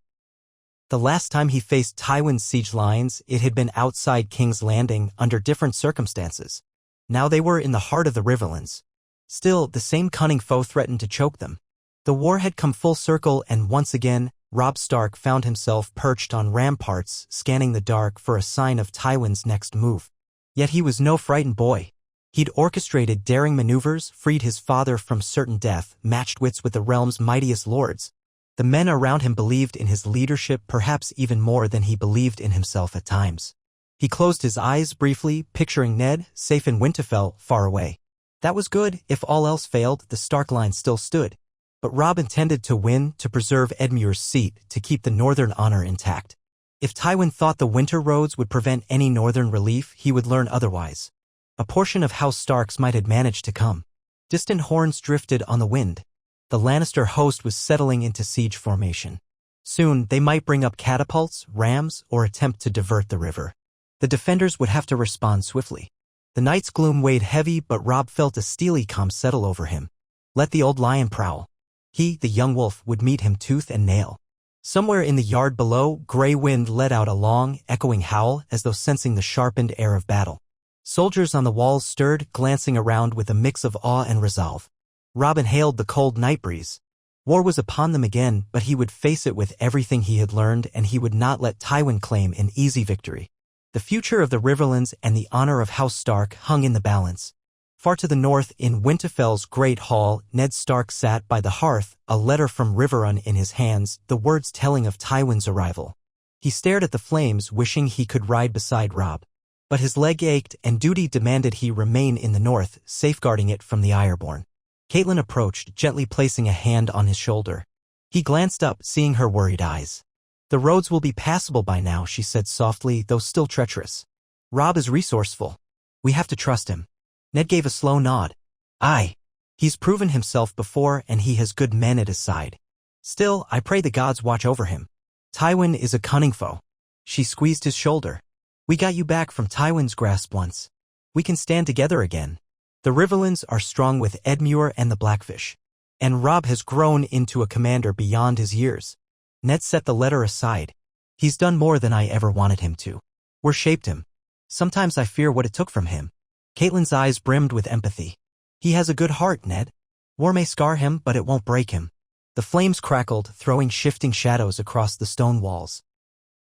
A: The last time he faced Tywin's siege lines, it had been outside King's Landing under different circumstances. Now they were in the heart of the Riverlands. Still, the same cunning foe threatened to choke them. The war had come full circle, and once again, Robb Stark found himself perched on ramparts, scanning the dark for a sign of Tywin's next move. Yet he was no frightened boy. He'd orchestrated daring maneuvers, freed his father from certain death, matched wits with the realm's mightiest lords. The men around him believed in his leadership perhaps even more than he believed in himself at times. He closed his eyes briefly, picturing Ned, safe in Winterfell, far away. That was good. If all else failed, the Stark line still stood. But Robb intended to win, to preserve Edmure's seat, to keep the northern honor intact. If Tywin thought the winter roads would prevent any northern relief, he would learn otherwise. A portion of House Starks might have managed to come. Distant horns drifted on the wind. The Lannister host was settling into siege formation. Soon, they might bring up catapults, rams, or attempt to divert the river. The defenders would have to respond swiftly. The night's gloom weighed heavy, but Robb felt a steely calm settle over him. Let the old lion prowl. He, the young wolf, would meet him tooth and nail. Somewhere in the yard below, Grey Wind let out a long, echoing howl as though sensing the sharpened air of battle. Soldiers on the walls stirred, glancing around with a mix of awe and resolve. Robb inhaled the cold night breeze. War was upon them again, but he would face it with everything he had learned, and he would not let Tywin claim an easy victory. The future of the Riverlands and the honor of House Stark hung in the balance. Far to the north, in Winterfell's great hall, Ned Stark sat by the hearth, a letter from Riverrun in his hands, the words telling of Tywin's arrival. He stared at the flames, wishing he could ride beside Robb. But his leg ached, and duty demanded he remain in the north, safeguarding it from the Ironborn. Catelyn approached, gently placing a hand on his shoulder. He glanced up, seeing her worried eyes. "The roads will be passable by now," she said softly, though still treacherous. "Robb is resourceful. We have to trust him." Ned gave a slow nod. "Aye. He's proven himself before, and he has good men at his side. Still, I pray the gods watch over him. Tywin is a cunning foe." She squeezed his shoulder. "We got you back from Tywin's grasp once. We can stand together again. The Riverlands are strong with Edmure and the Blackfish. And Robb has grown into a commander beyond his years." Ned set the letter aside. "He's done more than I ever wanted him to. We're shaped him. Sometimes I fear what it took from him." Catelyn's eyes brimmed with empathy. "He has a good heart, Ned. War may scar him, but it won't break him." The flames crackled, throwing shifting shadows across the stone walls.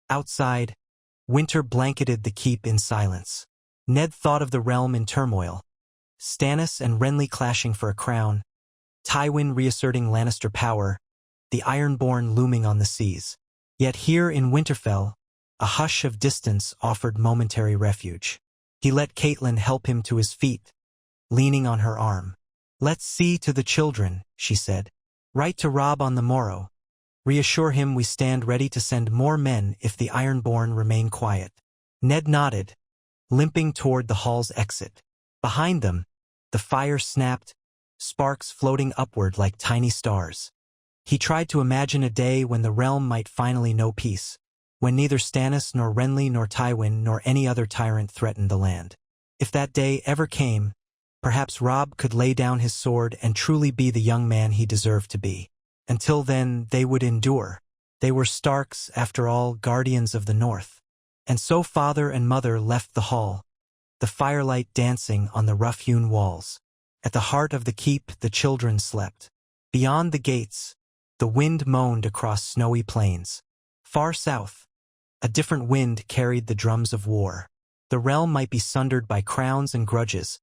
A: Outside, winter blanketed the keep in silence. Ned thought of the realm in turmoil. Stannis and Renly clashing for a crown, Tywin reasserting Lannister power, the Ironborn looming on the seas. Yet here in Winterfell, a hush of distance offered momentary refuge. He let Catelyn help him to his feet, leaning on her arm. "Let's see to the children," she said. "Write to Robb on the morrow. Reassure him we stand ready to send more men if the Ironborn remain quiet." Ned nodded, limping toward the hall's exit. Behind them, the fire snapped, sparks floating upward like tiny stars. He tried to imagine a day when the realm might finally know peace, when neither Stannis nor Renly nor Tywin nor any other tyrant threatened the land. If that day ever came, perhaps Robb could lay down his sword and truly be the young man he deserved to be. Until then, they would endure. They were Starks, after all, guardians of the North. And so father and mother left the hall, the firelight dancing on the rough-hewn walls. At the heart of the keep, the children slept. Beyond the gates, the wind moaned across snowy plains. Far south, a different wind carried the drums of war. The realm might be sundered by crowns and grudges,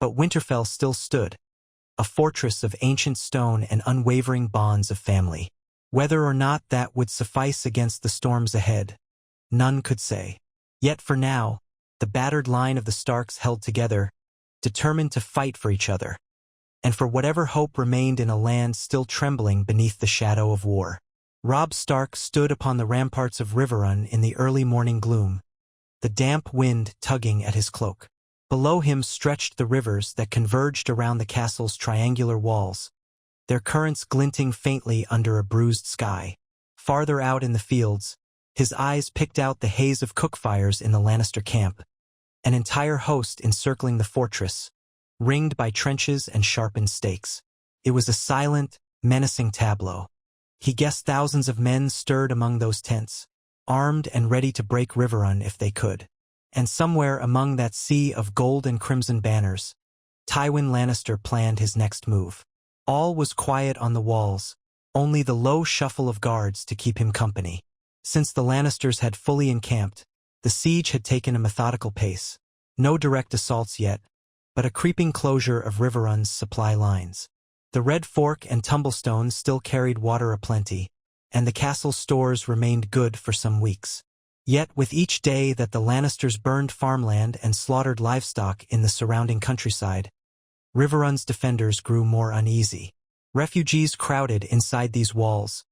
A: but Winterfell still stood, a fortress of ancient stone and unwavering bonds of family. Whether or not that would suffice against the storms ahead, none could say. Yet for now, the battered line of the Starks held together, determined to fight for each other, and for whatever hope remained in a land still trembling beneath the shadow of war. Robb Stark stood upon the ramparts of Riverrun in the early morning gloom, the damp wind tugging at his cloak. Below him stretched the rivers that converged around the castle's triangular walls, their currents glinting faintly under a bruised sky. Farther out in the fields, his eyes picked out the haze of cook fires in the Lannister camp, an entire host encircling the fortress, ringed by trenches and sharpened stakes. It was a silent, menacing tableau. He guessed thousands of men stirred among those tents, armed and ready to break Riverrun if they could. And somewhere among that sea of gold and crimson banners, Tywin Lannister planned his next move. All was quiet on the walls, only the low shuffle of guards to keep him company. Since the Lannisters had fully encamped, the siege had taken a methodical pace. No direct assaults yet, but a creeping closure of Riverrun's supply lines. The Red Fork and Tumblestone still carried water aplenty, and the castle's stores remained good for some weeks. Yet with each day that the Lannisters burned farmland and slaughtered livestock in the surrounding countryside, Riverrun's defenders grew more uneasy. Refugees crowded inside these walls,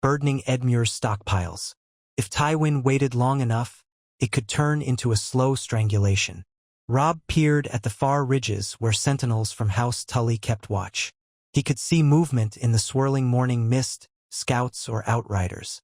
A: burdening Edmure's stockpiles. If Tywin waited long enough, it could turn into a slow strangulation. Robb peered at the far ridges where sentinels from House Tully kept watch. He could see movement in the swirling morning mist, scouts or outriders.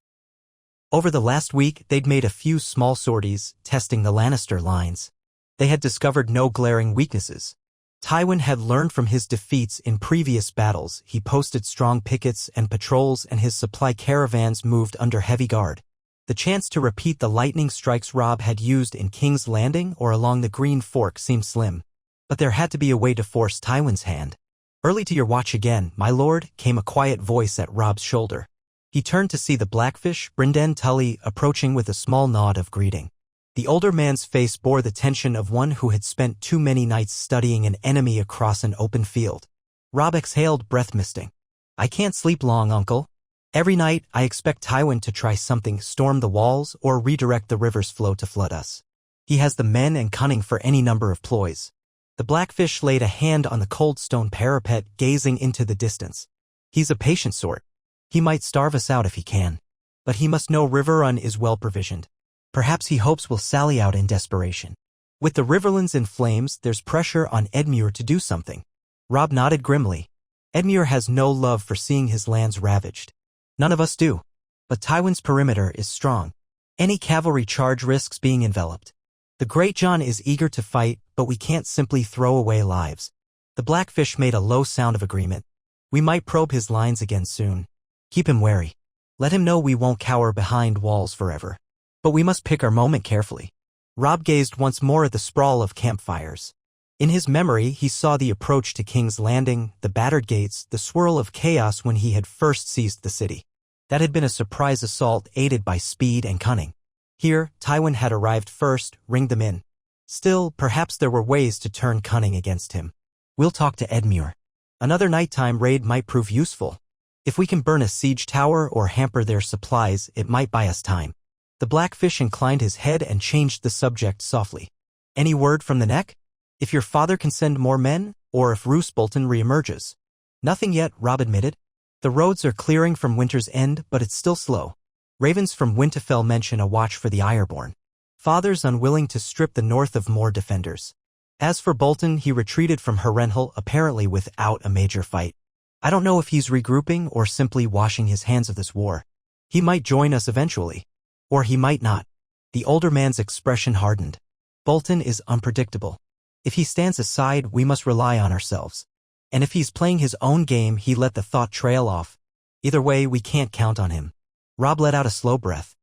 A: Over the last week, they'd made a few small sorties, testing the Lannister lines. They had discovered no glaring weaknesses. Tywin had learned from his defeats in previous battles. He posted strong pickets and patrols, and his supply caravans moved under heavy guard. The chance to repeat the lightning strikes Robb had used in King's Landing or along the Green Fork seemed slim. But there had to be a way to force Tywin's hand. "Early to your watch again, my lord," came a quiet voice at Robb's shoulder. He turned to see the Blackfish, Brynden Tully, approaching with a small nod of greeting. The older man's face bore the tension of one who had spent too many nights studying an enemy across an open field. Robb exhaled, breath misting. "I can't sleep long, uncle. Every night, I expect Tywin to try something, storm the walls, or redirect the river's flow to flood us. He has the men and cunning for any number of ploys." The Blackfish laid a hand on the cold stone parapet, gazing into the distance. "He's a patient sort. He might starve us out if he can. But he must know Riverrun is well provisioned. Perhaps he hopes we'll sally out in desperation. With the Riverlands in flames, there's pressure on Edmure to do something." Robb nodded grimly. "Edmure has no love for seeing his lands ravaged. None of us do. But Tywin's perimeter is strong. Any cavalry charge risks being enveloped. The Great John is eager to fight, but we can't simply throw away lives." The Blackfish made a low sound of agreement. "We might probe his lines again soon. Keep him wary. Let him know we won't cower behind walls forever. But we must pick our moment carefully." Robb gazed once more at the sprawl of campfires. In his memory, he saw the approach to King's Landing, the battered gates, the swirl of chaos when he had first seized the city. That had been a surprise assault aided by speed and cunning. Here, Tywin had arrived first, ringed them in. Still, perhaps there were ways to turn cunning against him. "We'll talk to Edmure. Another nighttime raid might prove useful. If we can burn a siege tower or hamper their supplies, it might buy us time." The Blackfish inclined his head and changed the subject softly. "Any word from the Neck? If your father can send more men, or if Roose Bolton reemerges?" "Nothing yet," Robb admitted. "The roads are clearing from Winter's End, but it's still slow. Ravens from Winterfell mention a watch for the Ironborn. Father's unwilling to strip the north of more defenders. As for Bolton, he retreated from Harrenhal apparently without a major fight. I don't know if he's regrouping or simply washing his hands of this war. He might join us eventually. Or he might not." The older man's expression hardened. "Bolton is unpredictable. If he stands aside, we must rely on ourselves. And if he's playing his own game, he let the thought trail off. Either way, we can't count on him." Robb let out a slow breath.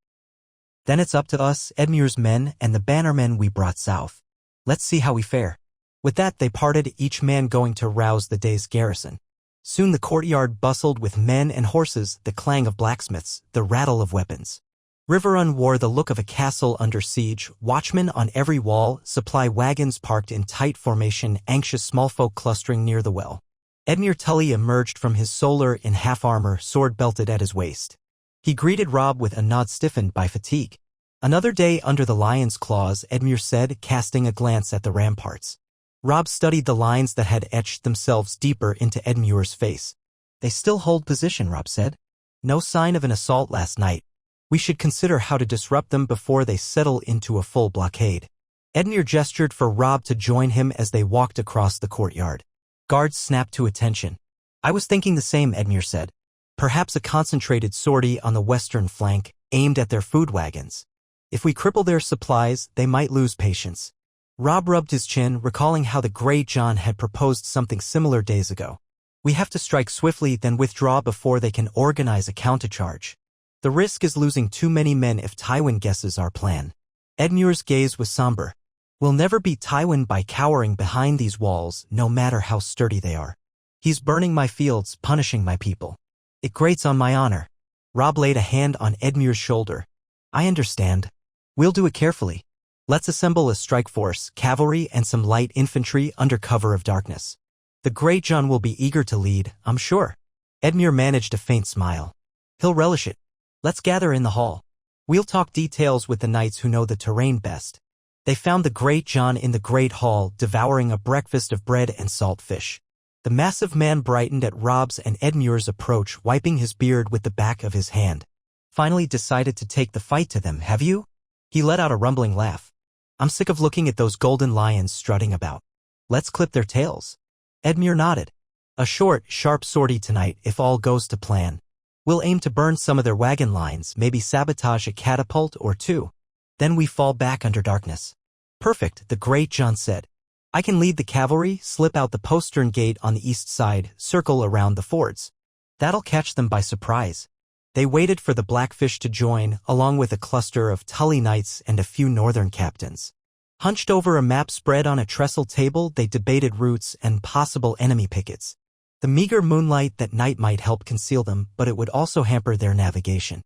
A: "Then it's up to us, Edmure's men, and the bannermen we brought south. Let's see how we fare." With that, they parted, each man going to rouse the day's garrison. Soon the courtyard bustled with men and horses, the clang of blacksmiths, the rattle of weapons. Riverrun wore the look of a castle under siege, watchmen on every wall, supply wagons parked in tight formation, anxious small folk clustering near the well. Edmure Tully emerged from his solar in half-armor, sword belted at his waist. He greeted Robb with a nod stiffened by fatigue. "Another day under the lion's claws," Edmure said, casting a glance at the ramparts. Robb studied the lines that had etched themselves deeper into Edmure's face. "They still hold position," Robb said. "No sign of an assault last night. We should consider how to disrupt them before they settle into a full blockade." Edmure gestured for Robb to join him as they walked across the courtyard. Guards snapped to attention. I was thinking the same, Edmure said. Perhaps a concentrated sortie on the western flank, aimed at their food wagons. If we cripple their supplies, they might lose patience. Robb rubbed his chin, recalling how the Great John had proposed something similar days ago. We have to strike swiftly, then withdraw before they can organize a countercharge. The risk is losing too many men if Tywin guesses our plan. Edmure's gaze was somber. We'll never beat Tywin by cowering behind these walls, no matter how sturdy they are. He's burning my fields, punishing my people. It grates on my honor. Robb laid a hand on Edmure's shoulder. I understand. We'll do it carefully. Let's assemble a strike force, cavalry, and some light infantry under cover of darkness. The Great John will be eager to lead, I'm sure. Edmure managed a faint smile. He'll relish it. Let's gather in the hall. We'll talk details with the knights who know the terrain best. They found the Great John in the Great Hall, devouring a breakfast of bread and salt fish. The massive man brightened at Robb's and Edmure's approach, wiping his beard with the back of his hand. Finally decided to take the fight to them, have you? He let out a rumbling laugh. I'm sick of looking at those golden lions strutting about. Let's clip their tails. Edmure nodded. A short, sharp sortie tonight if all goes to plan. We'll aim to burn some of their wagon lines, maybe sabotage a catapult or two. Then we fall back under darkness. Perfect, the Great John said. I can lead the cavalry, slip out the postern gate on the east side, circle around the fords. That'll catch them by surprise. They waited for the Blackfish to join, along with a cluster of Tully knights and a few northern captains. Hunched over a map spread on a trestle table, they debated routes and possible enemy pickets. The meager moonlight that night might help conceal them, but it would also hamper their navigation.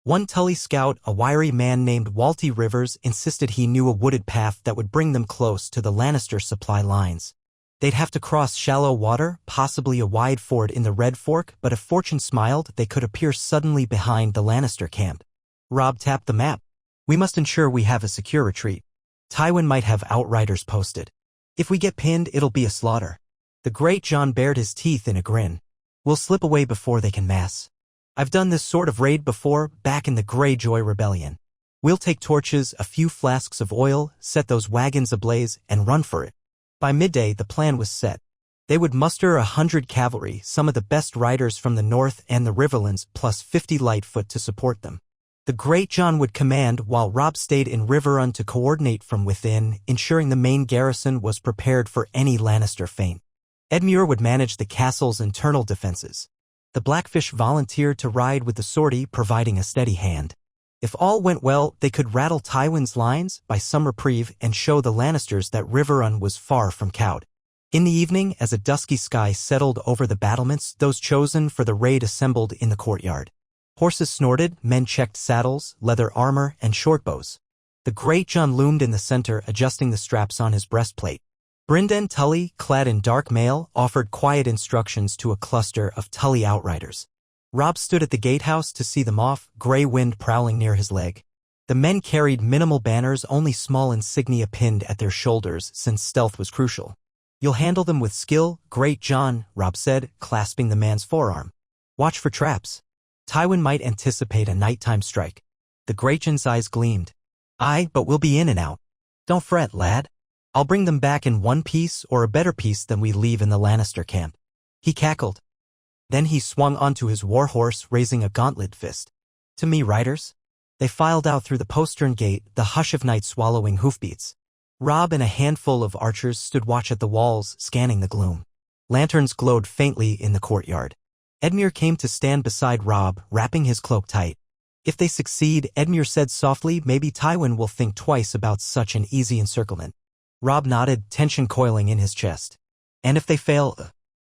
A: One Tully scout, a wiry man named Walty Rivers, insisted he knew a wooded path that would bring them close to the Lannister supply lines. They'd have to cross shallow water, possibly a wide ford in the Red Fork, but if fortune smiled, they could appear suddenly behind the Lannister camp. Robb tapped the map. We must ensure we have a secure retreat. Tywin might have outriders posted. If we get pinned, it'll be a slaughter. The Great John bared his teeth in a grin. We'll slip away before they can mass. I've done this sort of raid before, back in the Greyjoy Rebellion. We'll take torches, a few flasks of oil, set those wagons ablaze, and run for it. By midday, the plan was set. They would muster 100 cavalry, some of the best riders from the north and the Riverlands, plus 50 Lightfoot to support them. The Great John would command while Robb stayed in Riverrun to coordinate from within, ensuring the main garrison was prepared for any Lannister feint. Edmure would manage the castle's internal defenses. The Blackfish volunteered to ride with the sortie, providing a steady hand. If all went well, they could rattle Tywin's lines, by some reprieve, and show the Lannisters that Riverrun was far from cowed. In the evening, as a dusky sky settled over the battlements, those chosen for the raid assembled in the courtyard. Horses snorted, men checked saddles, leather armor, and shortbows. The Great John loomed in the center, adjusting the straps on his breastplate. Brynden Tully, clad in dark mail, offered quiet instructions to a cluster of Tully outriders. Robb stood at the gatehouse to see them off, gray wind prowling near his leg. The men carried minimal banners, only small insignia pinned at their shoulders, since stealth was crucial. You'll handle them with skill, Great John, Robb said, clasping the man's forearm. Watch for traps. Tywin might anticipate a nighttime strike. The Great John's eyes gleamed. Aye, but we'll be in and out. Don't fret, lad. I'll bring them back in one piece or a better piece than we leave in the Lannister camp. He cackled. Then he swung onto his warhorse, raising a gauntlet fist. To me, riders. They filed out through the postern gate, the hush of night swallowing hoofbeats. Robb and a handful of archers stood watch at the walls, scanning the gloom. Lanterns glowed faintly in the courtyard. Edmure came to stand beside Robb, wrapping his cloak tight. If they succeed, Edmure said softly, maybe Tywin will think twice about such an easy encirclement. Robb nodded, tension coiling in his chest. And if they fail,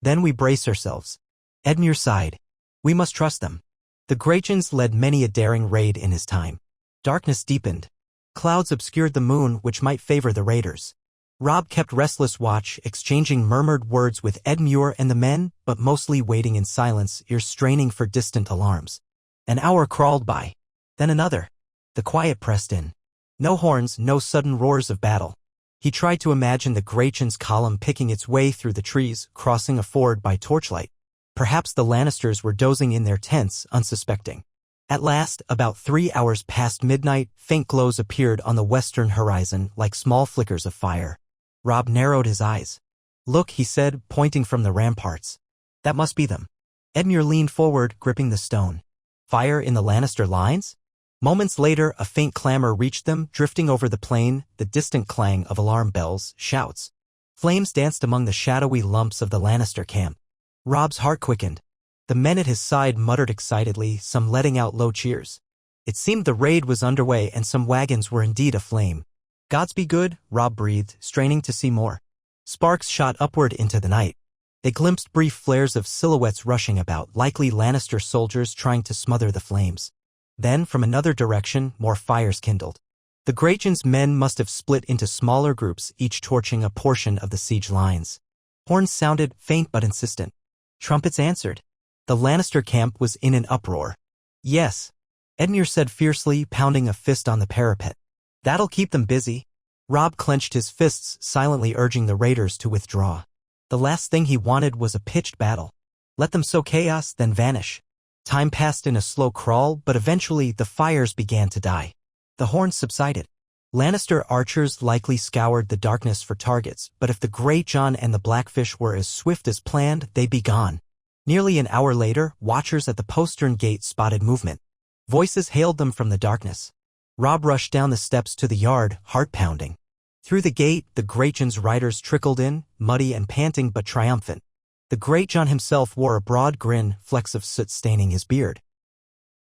A: then we brace ourselves. Edmure sighed. We must trust them. The Greyjohns led many a daring raid in his time. Darkness deepened. Clouds obscured the moon, which might favor the raiders. Robb kept restless watch, exchanging murmured words with Edmure and the men, but mostly waiting in silence, ears straining for distant alarms. An hour crawled by. Then another. The quiet pressed in. No horns, no sudden roars of battle. He tried to imagine the Greyjohn's column picking its way through the trees, crossing a ford by torchlight. Perhaps the Lannisters were dozing in their tents, unsuspecting. At last, about 3 hours past midnight, faint glows appeared on the western horizon like small flickers of fire. Robb narrowed his eyes. "Look," he said, pointing from the ramparts. "That must be them." Edmure leaned forward, gripping the stone. "Fire in the Lannister lines?" Moments later, a faint clamor reached them, drifting over the plain, the distant clang of alarm bells, shouts. Flames danced among the shadowy lumps of the Lannister camp. Robb's heart quickened. The men at his side muttered excitedly, some letting out low cheers. It seemed the raid was underway and some wagons were indeed aflame. "Gods be good," Robb breathed, straining to see more. Sparks shot upward into the night. They glimpsed brief flares of silhouettes rushing about, likely Lannister soldiers trying to smother the flames. Then, from another direction, more fires kindled. The Greyjohn's men must have split into smaller groups, each torching a portion of the siege lines. Horns sounded, faint but insistent. Trumpets answered. The Lannister camp was in an uproar. "Yes," Edmure said fiercely, pounding a fist on the parapet. "That'll keep them busy." Robb clenched his fists, silently urging the raiders to withdraw. The last thing he wanted was a pitched battle. Let them sow chaos, then vanish. Time passed in a slow crawl, but eventually the fires began to die. The horns subsided. Lannister archers likely scoured the darkness for targets, but if the Greyjohn and the Blackfish were as swift as planned, they'd be gone. Nearly an hour later, watchers at the postern gate spotted movement. Voices hailed them from the darkness. Robb rushed down the steps to the yard, heart pounding. Through the gate, the Greyjohn's riders trickled in, muddy and panting but triumphant. The Greyjohn himself wore a broad grin, flecks of soot staining his beard.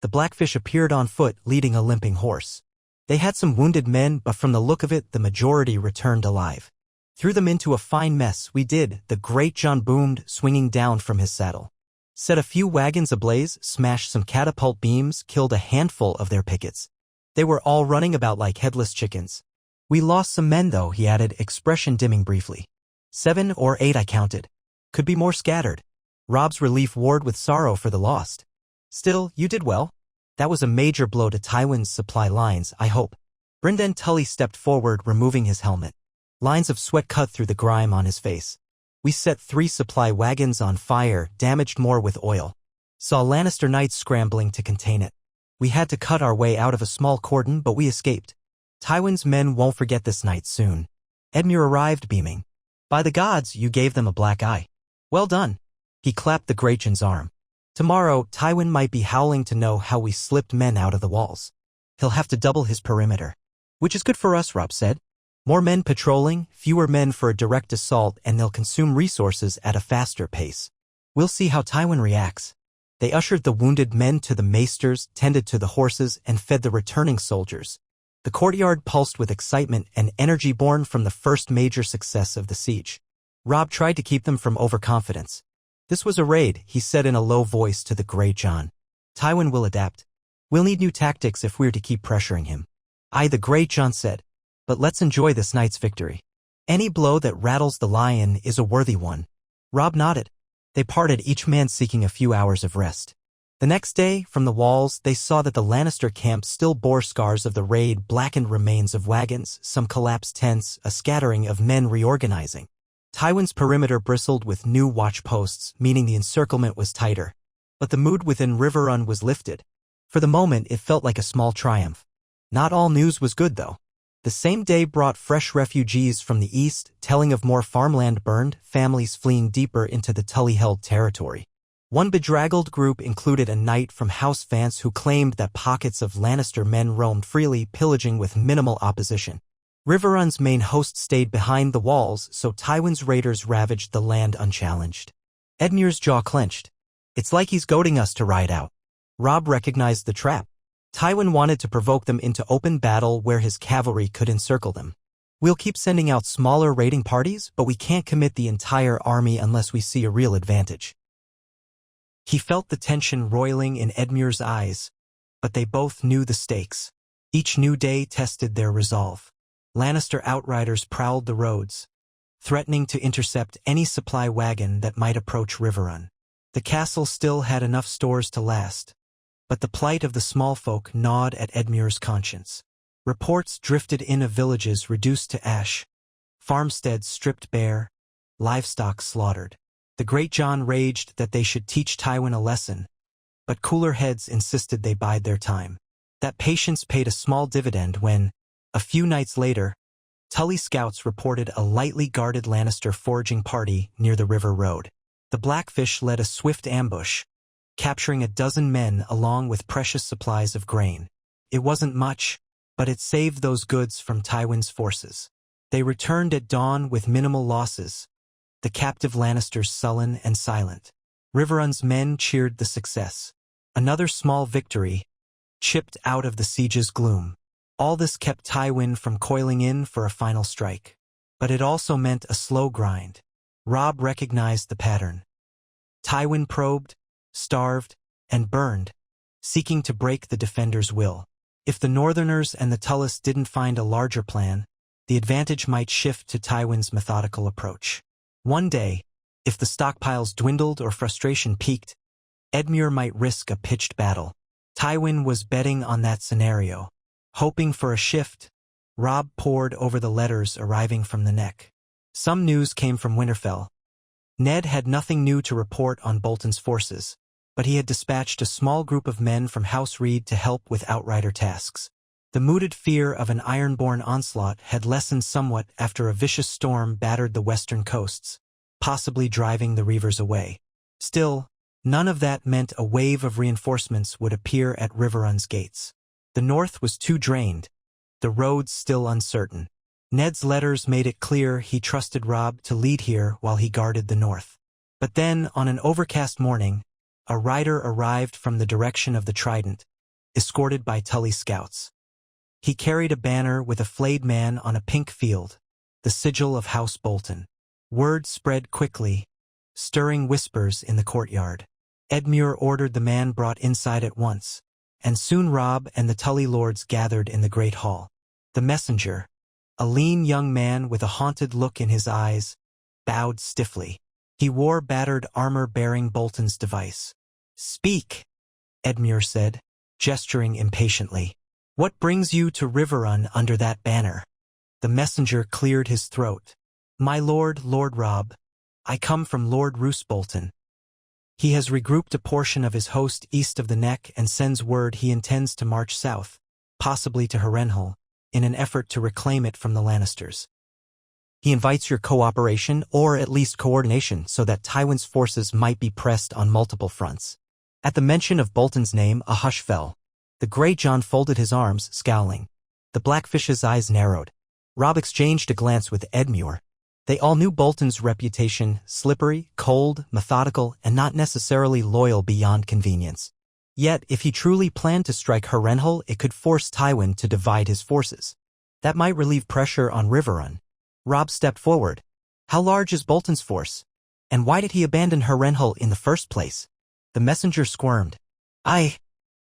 A: The Blackfish appeared on foot, leading a limping horse. They had some wounded men, but from the look of it, the majority returned alive. "Threw them into a fine mess, we did," the Greyjohn boomed, swinging down from his saddle. "Set a few wagons ablaze, smashed some catapult beams, killed a handful of their pickets. They were all running about like headless chickens. We lost some men though," he added, expression dimming briefly. 7 or 8 I counted. Could be more scattered." Robb's relief warred with sorrow for the lost. "Still, you did well. That was a major blow to Tywin's supply lines, I hope." Brynden Tully stepped forward, removing his helmet. Lines of sweat cut through the grime on his face. "We set 3 supply wagons on fire, damaged more with oil. Saw Lannister knights scrambling to contain it. We had to cut our way out of a small cordon, but we escaped. Tywin's men won't forget this night soon." Edmure arrived, beaming. "By the gods, you gave them a black eye. Well done." He clapped the Greyjohn's arm. "Tomorrow, Tywin might be howling to know how we slipped men out of the walls. He'll have to double his perimeter." "Which is good for us," Robb said. "More men patrolling, fewer men for a direct assault, and they'll consume resources at a faster pace. We'll see how Tywin reacts." They ushered the wounded men to the maesters, tended to the horses, and fed the returning soldiers. The courtyard pulsed with excitement and energy born from the first major success of the siege. Robb tried to keep them from overconfidence. "This was a raid," he said in a low voice to the Greyjohn. "Tywin will adapt. We'll need new tactics if we're to keep pressuring him." "Aye," the Greyjohn said. "But let's enjoy this night's victory. Any blow that rattles the lion is a worthy one." Robb nodded. They parted, each man seeking a few hours of rest. The next day, from the walls, they saw that the Lannister camp still bore scars of the raid, blackened remains of wagons, some collapsed tents, a scattering of men reorganizing. Tywin's perimeter bristled with new watch posts, meaning the encirclement was tighter. But the mood within Riverrun was lifted. For the moment, it felt like a small triumph. Not all news was good, though. The same day brought fresh refugees from the east, telling of more farmland burned, families fleeing deeper into the Tully-held territory. One bedraggled group included a knight from House Vance who claimed that pockets of Lannister men roamed freely, pillaging with minimal opposition. Riverrun's main host stayed behind the walls, so Tywin's raiders ravaged the land unchallenged. Edmure's jaw clenched. "It's like he's goading us to ride out." Robb recognized the trap. Tywin wanted to provoke them into open battle where his cavalry could encircle them. "We'll keep sending out smaller raiding parties, but we can't commit the entire army unless we see a real advantage." He felt the tension roiling in Edmure's eyes, but they both knew the stakes. Each new day tested their resolve. Lannister outriders prowled the roads, threatening to intercept any supply wagon that might approach Riverrun. The castle still had enough stores to last, but the plight of the small folk gnawed at Edmure's conscience. Reports drifted in of villages reduced to ash, farmsteads stripped bare, livestock slaughtered. The Greyjohn raged that they should teach Tywin a lesson, but cooler heads insisted they bide their time. That patience paid a small dividend when, a few nights later, Tully scouts reported a lightly guarded Lannister foraging party near the river road. The Blackfish led a swift ambush, capturing a dozen men along with precious supplies of grain. It wasn't much, but it saved those goods from Tywin's forces. They returned at dawn with minimal losses, the captive Lannisters sullen and silent. Riverrun's men cheered the success. Another small victory, chipped out of the siege's gloom. All this kept Tywin from coiling in for a final strike. But it also meant a slow grind. Robb recognized the pattern. Tywin probed, starved, and burned, seeking to break the defenders' will. If the Northerners and the Tullys didn't find a larger plan, the advantage might shift to Tywin's methodical approach. One day, if the stockpiles dwindled or frustration peaked, Edmure might risk a pitched battle. Tywin was betting on that scenario. Hoping for a shift, Robb pored over the letters arriving from the Neck. Some news came from Winterfell. Ned had nothing new to report on Bolton's forces, but he had dispatched a small group of men from House Reed to help with outrider tasks. The mooted fear of an ironborn onslaught had lessened somewhat after a vicious storm battered the western coasts, possibly driving the Reavers away. Still, none of that meant a wave of reinforcements would appear at Riverrun's gates. The north was too drained, the roads still uncertain. Ned's letters made it clear he trusted Robb to lead here while he guarded the north. But then, on an overcast morning, a rider arrived from the direction of the Trident, escorted by Tully scouts. He carried a banner with a flayed man on a pink field, the sigil of House Bolton. Word spread quickly, stirring whispers in the courtyard. Edmure ordered the man brought inside at once, and soon Robb and the Tully lords gathered in the great hall. The messenger, a lean young man with a haunted look in his eyes, bowed stiffly. He wore battered armor bearing Bolton's device. "Speak," Edmure said, gesturing impatiently. "What brings you to Riverrun under that banner?" The messenger cleared his throat. "My lord, Lord Robb, I come from Lord Roose Bolton. He has regrouped a portion of his host east of the Neck and sends word he intends to march south, possibly to Harrenhal, in an effort to reclaim it from the Lannisters. He invites your cooperation or at least coordination so that Tywin's forces might be pressed on multiple fronts." At the mention of Bolton's name, a hush fell. The Grey John folded his arms, scowling. The Blackfish's eyes narrowed. Robb exchanged a glance with Edmure. They all knew Bolton's reputation: slippery, cold, methodical, and not necessarily loyal beyond convenience. Yet, if he truly planned to strike Harrenhal, it could force Tywin to divide his forces. That might relieve pressure on Riverrun. Robb stepped forward. "How large is Bolton's force? And why did he abandon Harrenhal in the first place?" The messenger squirmed.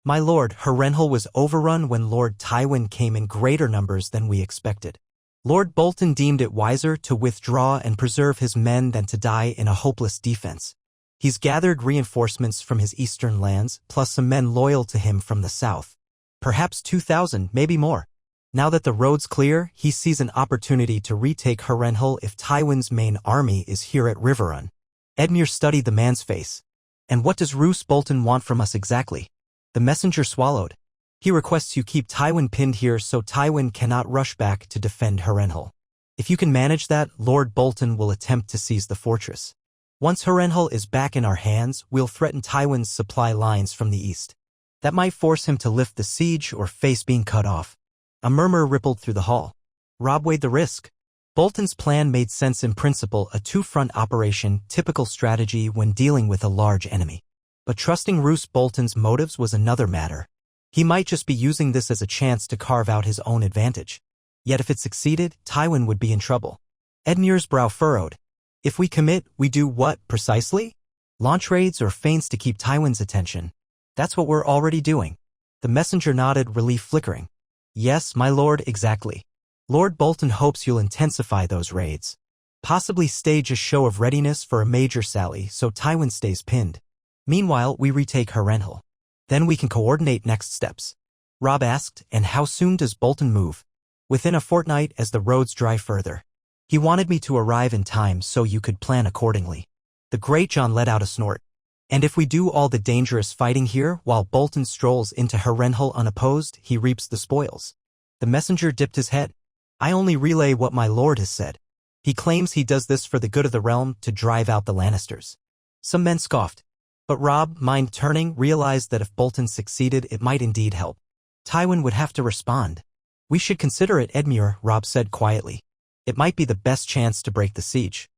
A: My lord, Harrenhal was overrun when Lord Tywin came in greater numbers than we expected. Lord Bolton deemed it wiser to withdraw and preserve his men than to die in a hopeless defense. He's gathered reinforcements from his eastern lands, plus some men loyal to him from the south. Perhaps 2,000, maybe more. Now that the road's clear, he sees an opportunity to retake Harrenhal if Tywin's main army is here at Riverrun. Edmure studied the man's face. "And what does Roose Bolton want from us exactly?" The messenger swallowed. "He requests you keep Tywin pinned here so Tywin cannot rush back to defend Harrenhal. If you can manage that, Lord Bolton will attempt to seize the fortress. Once Harrenhal is back in our hands, we'll threaten Tywin's supply lines from the east. That might force him to lift the siege or face being cut off." A murmur rippled through the hall. Robb weighed the risk. Bolton's plan made sense in principle, a two-front operation, typical strategy when dealing with a large enemy. But trusting Roose Bolton's motives was another matter. He might just be using this as a chance to carve out his own advantage. Yet if it succeeded, Tywin would be in trouble. Edmure's brow furrowed. "If we commit, we do what, precisely? Launch raids or feints to keep Tywin's attention? That's what we're already doing." The messenger nodded, relief flickering. "Yes, my lord, exactly. Lord Bolton hopes you'll intensify those raids. Possibly stage a show of readiness for a major sally so Tywin stays pinned. Meanwhile, we retake Harrenhal. Then we can coordinate next steps." Robb asked, "And how soon does Bolton move?" "Within a fortnight as the roads dry further. He wanted me to arrive in time so you could plan accordingly." The Great John let out a snort. And if we do all the dangerous fighting here while Bolton strolls into Harrenhal unopposed, he reaps the spoils. The messenger dipped his head. I only relay what my lord has said. He claims he does this for the good of the realm to drive out the Lannisters. Some men scoffed. But Robb, mind turning, realized that if Bolton succeeded, it might indeed help. Tywin would have to respond. We should consider it, Edmure, Robb said quietly. It might be the best chance to break the siege.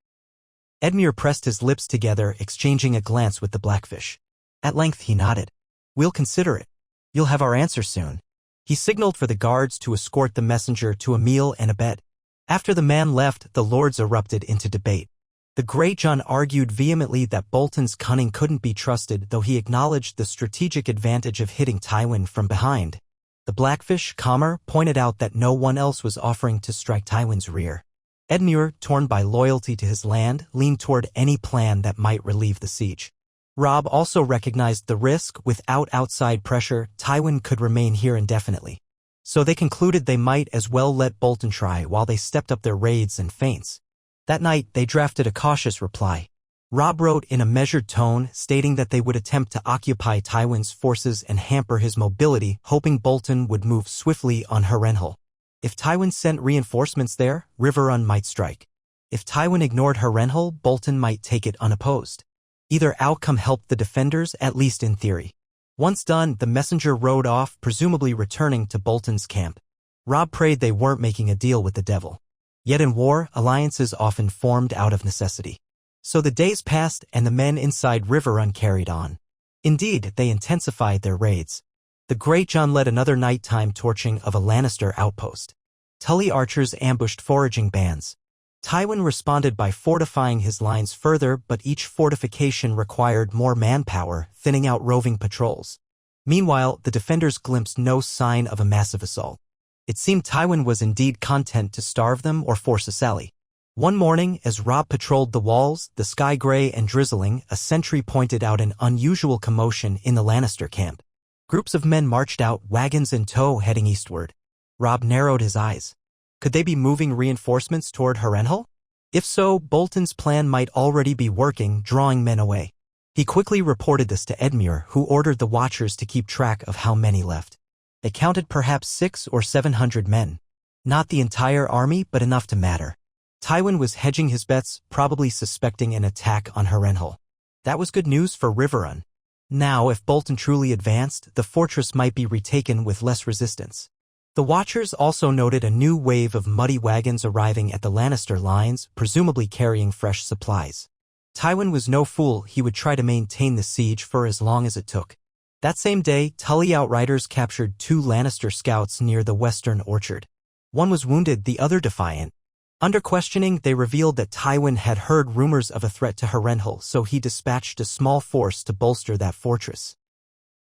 A: Edmure pressed his lips together, exchanging a glance with the Blackfish. At length he nodded. We'll consider it. You'll have our answer soon. He signaled for the guards to escort the messenger to a meal and a bed. After the man left, the lords erupted into debate. The Great John argued vehemently that Bolton's cunning couldn't be trusted, though he acknowledged the strategic advantage of hitting Tywin from behind. The Blackfish, calmer, pointed out that no one else was offering to strike Tywin's rear. Edmure, torn by loyalty to his land, leaned toward any plan that might relieve the siege. Robb also recognized the risk. Without outside pressure, Tywin could remain here indefinitely. So they concluded they might as well let Bolton try while they stepped up their raids and feints. That night, they drafted a cautious reply. Robb wrote in a measured tone, stating that they would attempt to occupy Tywin's forces and hamper his mobility, hoping Bolton would move swiftly on Harrenhal. If Tywin sent reinforcements there, Riverrun might strike. If Tywin ignored Harrenhal, Bolton might take it unopposed. Either outcome helped the defenders, at least in theory. Once done, the messenger rode off, presumably returning to Bolton's camp. Robb prayed they weren't making a deal with the devil. Yet in war, alliances often formed out of necessity. So the days passed and the men inside Riverrun carried on. Indeed, they intensified their raids. The Great John led another nighttime torching of a Lannister outpost. Tully archers ambushed foraging bands. Tywin responded by fortifying his lines further, but each fortification required more manpower, thinning out roving patrols. Meanwhile, the defenders glimpsed no sign of a massive assault. It seemed Tywin was indeed content to starve them or force a sally. One morning, as Robb patrolled the walls, the sky gray and drizzling, a sentry pointed out an unusual commotion in the Lannister camp. Groups of men marched out, wagons in tow, heading eastward. Robb narrowed his eyes. Could they be moving reinforcements toward Harrenhal? If so, Bolton's plan might already be working, drawing men away. He quickly reported this to Edmure, who ordered the watchers to keep track of how many left. They counted perhaps 600 or 700 men. Not the entire army, but enough to matter. Tywin was hedging his bets, probably suspecting an attack on Harrenhal. That was good news for Riverrun. Now, if Bolton truly advanced, the fortress might be retaken with less resistance. The Watchers also noted a new wave of muddy wagons arriving at the Lannister lines, presumably carrying fresh supplies. Tywin was no fool. He would try to maintain the siege for as long as it took. That same day, Tully outriders captured 2 Lannister scouts near the western orchard. One was wounded, the other defiant. Under questioning, they revealed that Tywin had heard rumors of a threat to Harrenhal, so he dispatched a small force to bolster that fortress.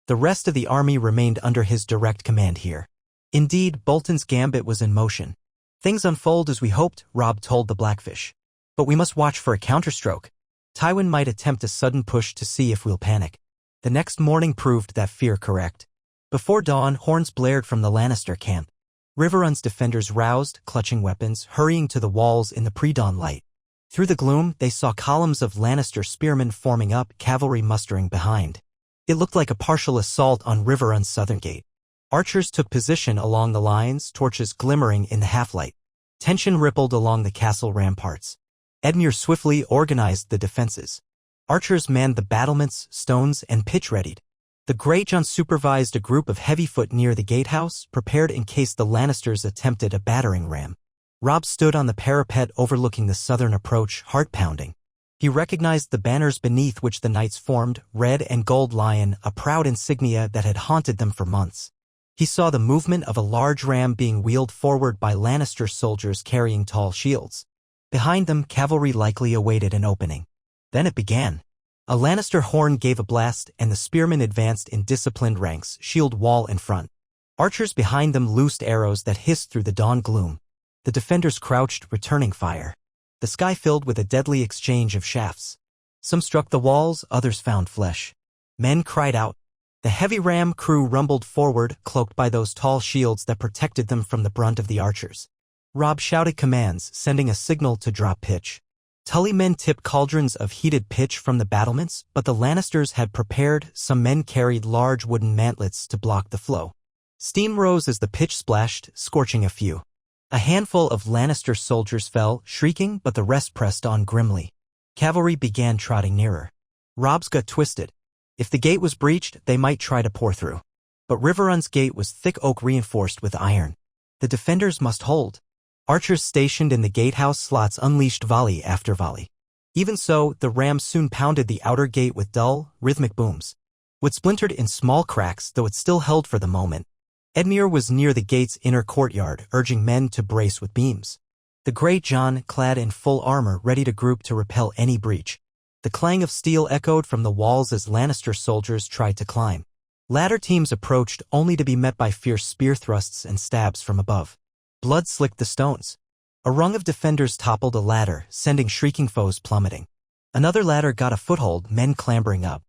A: The rest of the army remained under his direct command here. Indeed, Bolton's gambit was in motion. Things unfold as we hoped, Robb told the Blackfish. But we must watch for a counterstroke. Tywin might attempt a sudden push to see if we'll panic. The next morning proved that fear correct. Before dawn, horns blared from the Lannister camp. Riverrun's defenders roused, clutching weapons, hurrying to the walls in the pre-dawn light. Through the gloom, they saw columns of Lannister spearmen forming up, cavalry mustering behind. It looked like a partial assault on Riverrun's southern gate. Archers took position along the lines, torches glimmering in the half-light. Tension rippled along the castle ramparts. Edmure swiftly organized the defenses. Archers manned the battlements, stones, and pitch-readied. The Great John supervised a group of heavyfoot near the gatehouse, prepared in case the Lannisters attempted a battering ram. Robb stood on the parapet overlooking the southern approach, heart-pounding. He recognized the banners beneath which the knights formed, red and gold lion, a proud insignia that had haunted them for months. He saw the movement of a large ram being wheeled forward by Lannister soldiers carrying tall shields. Behind them, cavalry likely awaited an opening. Then it began. A Lannister horn gave a blast, and the spearmen advanced in disciplined ranks, shield wall in front. Archers behind them loosed arrows that hissed through the dawn gloom. The defenders crouched, returning fire. The sky filled with a deadly exchange of shafts. Some struck the walls, others found flesh. Men cried out. The heavy ram crew rumbled forward, cloaked by those tall shields that protected them from the brunt of the archers. Robb shouted commands, sending a signal to drop pitch. Tully men tipped cauldrons of heated pitch from the battlements, but the Lannisters had prepared. Some men carried large wooden mantlets to block the flow. Steam rose as the pitch splashed, scorching a few. A handful of Lannister soldiers fell, shrieking, but the rest pressed on grimly. Cavalry began trotting nearer. Robb's gut twisted. If the gate was breached, they might try to pour through. But Riverrun's gate was thick oak reinforced with iron. The defenders must hold. Archers stationed in the gatehouse slots unleashed volley after volley. Even so, the rams soon pounded the outer gate with dull, rhythmic booms. Wood splintered in small cracks, though it still held for the moment. Edmure was near the gate's inner courtyard, urging men to brace with beams. The Grey John, clad in full armor, ready to group to repel any breach. The clang of steel echoed from the walls as Lannister soldiers tried to climb. Ladder teams approached, only to be met by fierce spear thrusts and stabs from above. Blood slicked the stones. A rung of defenders toppled a ladder, sending shrieking foes plummeting. Another ladder got a foothold, men clambering up.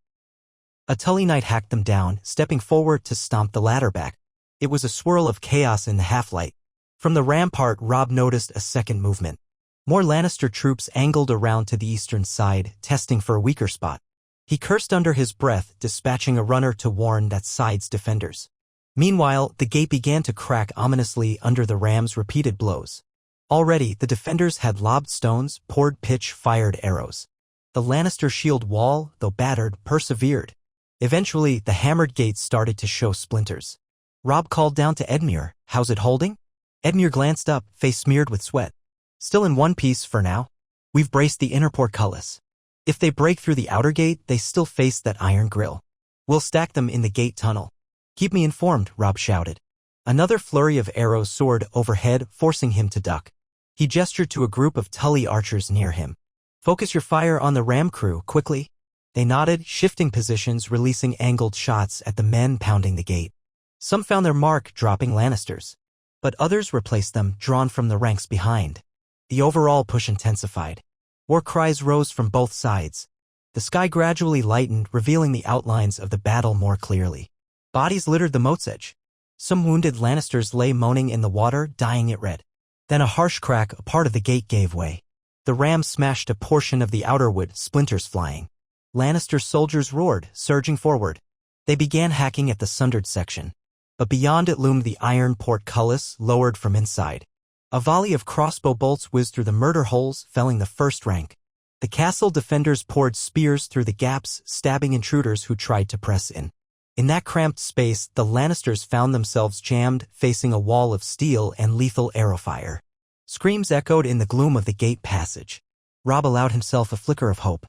A: A Tully knight hacked them down, stepping forward to stomp the ladder back. It was a swirl of chaos in the half-light. From the rampart, Robb noticed a second movement. More Lannister troops angled around to the eastern side, testing for a weaker spot. He cursed under his breath, dispatching a runner to warn that side's defenders. Meanwhile, the gate began to crack ominously under the rams' repeated blows. Already, the defenders had lobbed stones, poured pitch, fired arrows. The Lannister shield wall, though battered, persevered. Eventually, the hammered gates started to show splinters. Robb called down to Edmure, "How's it holding?" Edmure glanced up, face smeared with sweat. "Still in one piece for now. We've braced the inner portcullis. If they break through the outer gate, they still face that iron grill. We'll stack them in the gate tunnel." "Keep me informed," Robb shouted. Another flurry of arrows soared overhead, forcing him to duck. He gestured to a group of Tully archers near him. "Focus your fire on the ram crew, quickly." They nodded, shifting positions, releasing angled shots at the men pounding the gate. Some found their mark, dropping Lannisters. But others replaced them, drawn from the ranks behind. The overall push intensified. War cries rose from both sides. The sky gradually lightened, revealing the outlines of the battle more clearly. Bodies littered the moat's edge. Some wounded Lannisters lay moaning in the water, dyeing it red. Then a harsh crack, a part of the gate gave way. The ram smashed a portion of the outer wood, splinters flying. Lannister soldiers roared, surging forward. They began hacking at the sundered section. But beyond it loomed the iron portcullis, lowered from inside. A volley of crossbow bolts whizzed through the murder holes, felling the first rank. The castle defenders poured spears through the gaps, stabbing intruders who tried to press in. In that cramped space, the Lannisters found themselves jammed, facing a wall of steel and lethal arrow fire. Screams echoed in the gloom of the gate passage. Robb allowed himself a flicker of hope.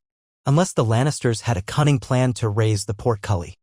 A: Unless the Lannisters had a cunning plan to raise the portcullis,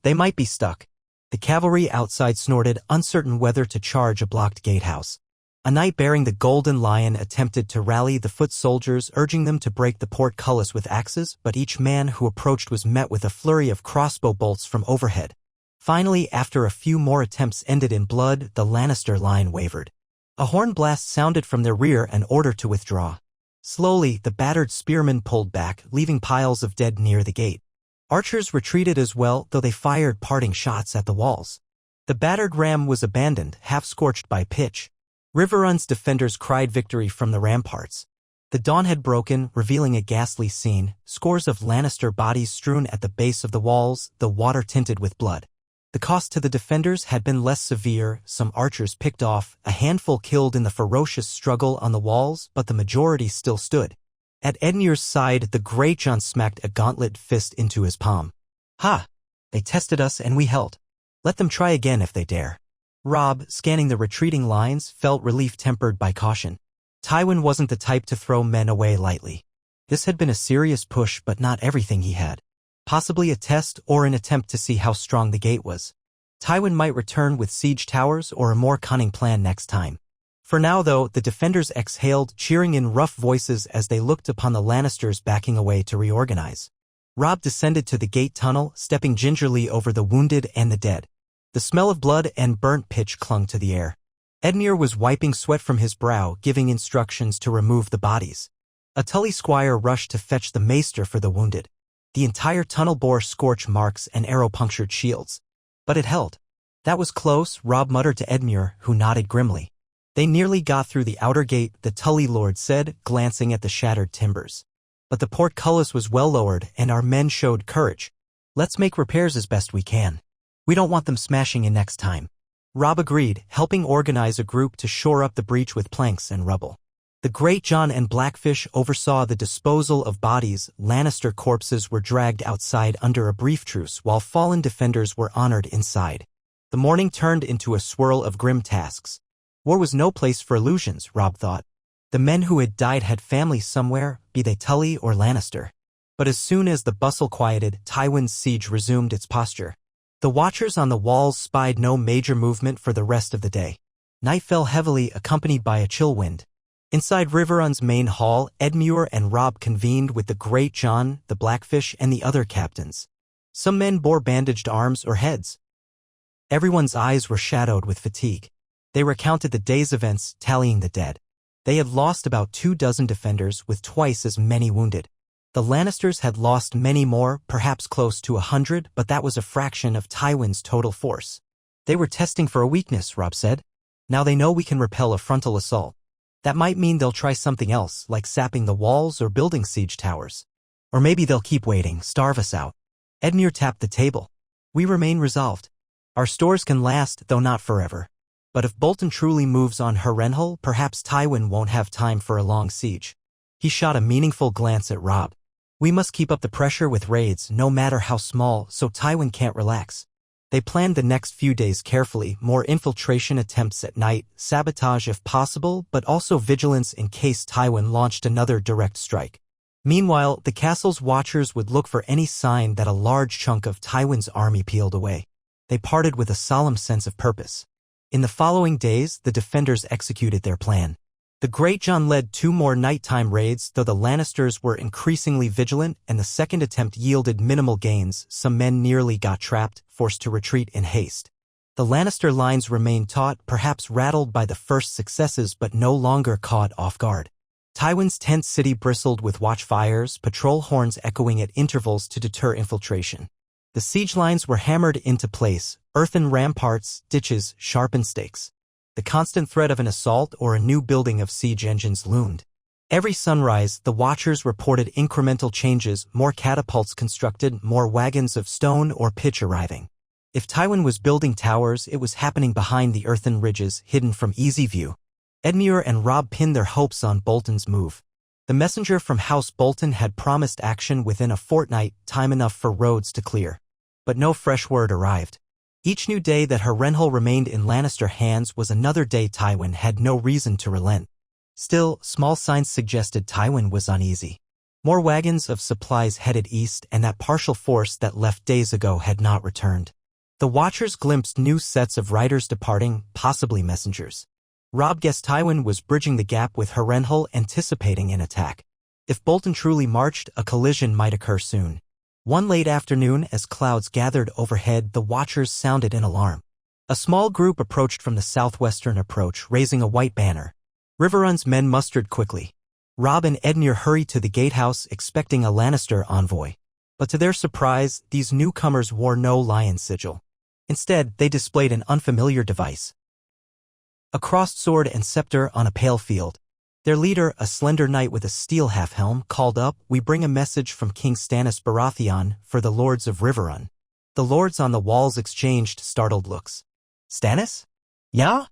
A: they might be stuck. The cavalry outside snorted, uncertain whether to charge a blocked gatehouse. A knight bearing the Golden Lion attempted to rally the foot soldiers, urging them to break the portcullis with axes, but each man who approached was met with a flurry of crossbow bolts from overhead. Finally, after a few more attempts ended in blood, the Lannister line wavered. A horn blast sounded from their rear, an order to withdraw. Slowly, the battered spearmen pulled back, leaving piles of dead near the gate. Archers retreated as well, though they fired parting shots at the walls. The battered ram was abandoned, half-scorched by pitch. Riverrun's defenders cried victory from the ramparts. The dawn had broken, revealing a ghastly scene, scores of Lannister bodies strewn at the base of the walls, the water tinted with blood. The cost to the defenders had been less severe, some archers picked off, a handful killed in the ferocious struggle on the walls, but the majority still stood. At Edmure's side, the Grey John smacked a gauntlet fist into his palm. "Ha! They tested us and we held. Let them try again if they dare." Robb, scanning the retreating lines, felt relief tempered by caution. Tywin wasn't the type to throw men away lightly. This had been a serious push, but not everything he had. Possibly a test or an attempt to see how strong the gate was. Tywin might return with siege towers or a more cunning plan next time. For now, though, the defenders exhaled, cheering in rough voices as they looked upon the Lannisters backing away to reorganize. Robb descended to the gate tunnel, stepping gingerly over the wounded and the dead. The smell of blood and burnt pitch clung to the air. Edmure was wiping sweat from his brow, giving instructions to remove the bodies. A Tully squire rushed to fetch the maester for the wounded. The entire tunnel bore scorch marks and arrow-punctured shields. But it held. "That was close," Robb muttered to Edmure, who nodded grimly. They nearly got through the outer gate, the Tully lord said, glancing at the shattered timbers. But the portcullis was well lowered, and our men showed courage. Let's make repairs as best we can. We don't want them smashing in next time. Robb agreed, helping organize a group to shore up the breach with planks and rubble. The Great John and Blackfish oversaw the disposal of bodies. Lannister corpses were dragged outside under a brief truce while fallen defenders were honored inside. The morning turned into a swirl of grim tasks. War was no place for illusions, Robb thought. The men who had died had families somewhere, be they Tully or Lannister. But as soon as the bustle quieted, Tywin's siege resumed its posture. The watchers on the walls spied no major movement for the rest of the day. Night fell heavily, accompanied by a chill wind. Inside Riverrun's main hall, Edmure and Robb convened with the Great John, the Blackfish, and the other captains. Some men bore bandaged arms or heads. Everyone's eyes were shadowed with fatigue. They recounted the day's events, tallying the dead. They had lost about 24 defenders, with twice as many wounded. The Lannisters had lost many more, perhaps close to 100, but that was a fraction of Tywin's total force. They were testing for a weakness, Robb said. Now they know we can repel a frontal assault. That might mean they'll try something else, like sapping the walls or building siege towers. Or maybe they'll keep waiting, starve us out. Edmure tapped the table. We remain resolved. Our stores can last, though not forever. But if Bolton truly moves on Harrenhal, perhaps Tywin won't have time for a long siege. He shot a meaningful glance at Robb. We must keep up the pressure with raids, no matter how small, so Tywin can't relax. They planned the next few days carefully, more infiltration attempts at night, sabotage if possible, but also vigilance in case Tywin launched another direct strike. Meanwhile, the castle's watchers would look for any sign that a large chunk of Tywin's army peeled away. They parted with a solemn sense of purpose. In the following days, the defenders executed their plan. The Great John led 2 more nighttime raids, though the Lannisters were increasingly vigilant, and the second attempt yielded minimal gains. Some men nearly got trapped, forced to retreat in haste. The Lannister lines remained taut, perhaps rattled by the first successes but no longer caught off guard. Tywin's tent city bristled with watchfires, patrol horns echoing at intervals to deter infiltration. The siege lines were hammered into place, earthen ramparts, ditches, sharpened stakes. The constant threat of an assault or a new building of siege engines loomed. Every sunrise, the watchers reported incremental changes, more catapults constructed, more wagons of stone or pitch arriving. If Tywin was building towers, it was happening behind the earthen ridges, hidden from easy view. Edmure and Robb pinned their hopes on Bolton's move. The messenger from House Bolton had promised action within a fortnight, time enough for roads to clear. But no fresh word arrived. Each new day that Harrenhal remained in Lannister hands was another day Tywin had no reason to relent. Still, small signs suggested Tywin was uneasy. More wagons of supplies headed east, and that partial force that left days ago had not returned. The watchers glimpsed new sets of riders departing, possibly messengers. Robb guessed Tywin was bridging the gap with Harrenhal, anticipating an attack. If Bolton truly marched, a collision might occur soon. One late afternoon, as clouds gathered overhead, the watchers sounded an alarm. A small group approached from the southwestern approach, raising a white banner. Riverrun's men mustered quickly. Robb and Edmure hurried to the gatehouse, expecting a Lannister envoy. But to their surprise, these newcomers wore no lion sigil. Instead, they displayed an unfamiliar device. A crossed sword and scepter on a pale field. Their leader, a slender knight with a steel half-helm, called up, "We bring a message from King Stannis Baratheon for the lords of Riverrun." The lords on the walls exchanged startled looks. "Stannis? Yeah?"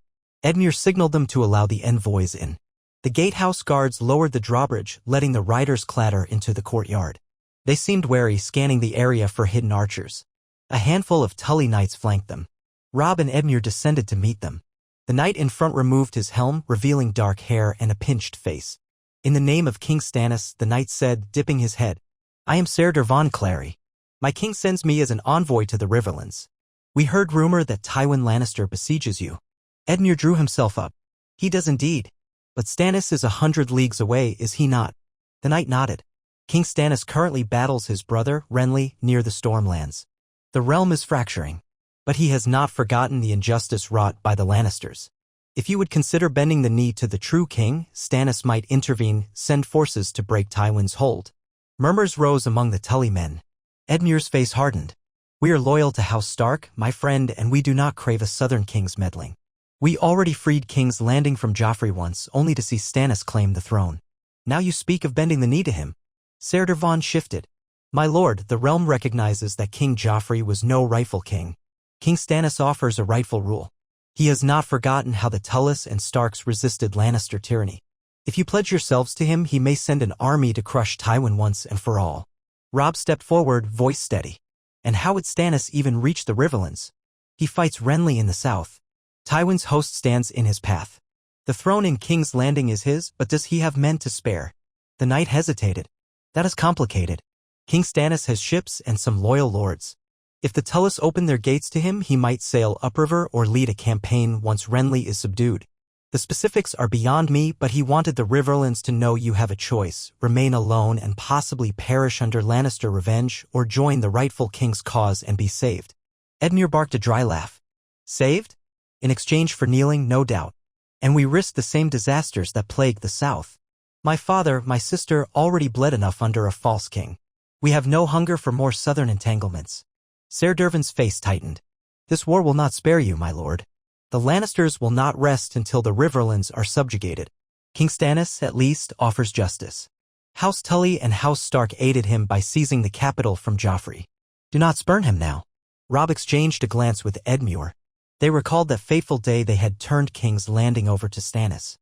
A: Edmure signaled them to allow the envoys in. The gatehouse guards lowered the drawbridge, letting the riders clatter into the courtyard. They seemed wary, scanning the area for hidden archers. A handful of Tully knights flanked them. Robb and Edmure descended to meet them. The knight in front removed his helm, revealing dark hair and a pinched face. "In the name of King Stannis," the knight said, dipping his head. "I am Ser von Clary. My king sends me as an envoy to the Riverlands. We heard rumor that Tywin Lannister besieges you." Edmure drew himself up. "He does indeed. But Stannis is 100 leagues away, is he not?" The knight nodded. "King Stannis currently battles his brother, Renly, near the Stormlands. The realm is fracturing. But he has not forgotten the injustice wrought by the Lannisters. If you would consider bending the knee to the true king, Stannis might intervene, send forces to break Tywin's hold." Murmurs rose among the Tully men. Edmure's face hardened. "We are loyal to House Stark, my friend, and we do not crave a southern king's meddling. We already freed King's Landing from Joffrey once, only to see Stannis claim the throne. Now you speak of bending the knee to him. Ser Dervan shifted. My lord, the realm recognizes that King Joffrey was no rightful king. King Stannis offers a rightful rule. He has not forgotten how the Tullis and Starks resisted Lannister tyranny. If you pledge yourselves to him, he may send an army to crush Tywin once and for all. Robb stepped forward, voice steady. And how would Stannis even reach the Riverlands? He fights Renly in the south. Tywin's host stands in his path. The throne in King's Landing is his, but does he have men to spare? The knight hesitated. That is complicated. King Stannis has ships and some loyal lords. If the Tullis open their gates to him, he might sail upriver or lead a campaign once Renly is subdued. The specifics are beyond me, but he wanted the Riverlands to know you have a choice: remain alone and possibly perish under Lannister revenge, or join the rightful king's cause and be saved. Edmure barked a dry laugh. Saved? In exchange for kneeling, no doubt. And we risk the same disasters that plague the south. My father, my sister already bled enough under a false king. We have no hunger for more southern entanglements. Ser Dervan's face tightened. This war will not spare you, my lord. The Lannisters will not rest until the Riverlands are subjugated. King Stannis, at least, offers justice. House Tully and House Stark aided him by seizing the capital from Joffrey. Do not spurn him now. Robb exchanged a glance with Edmure. They recalled that fateful day they had turned King's Landing over to Stannis.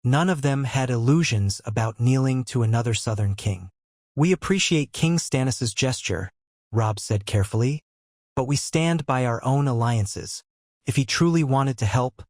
A: None of them had illusions about kneeling to another southern king. We appreciate King Stannis's gesture, Robb said carefully, but we stand by our own alliances. If he truly wanted to help,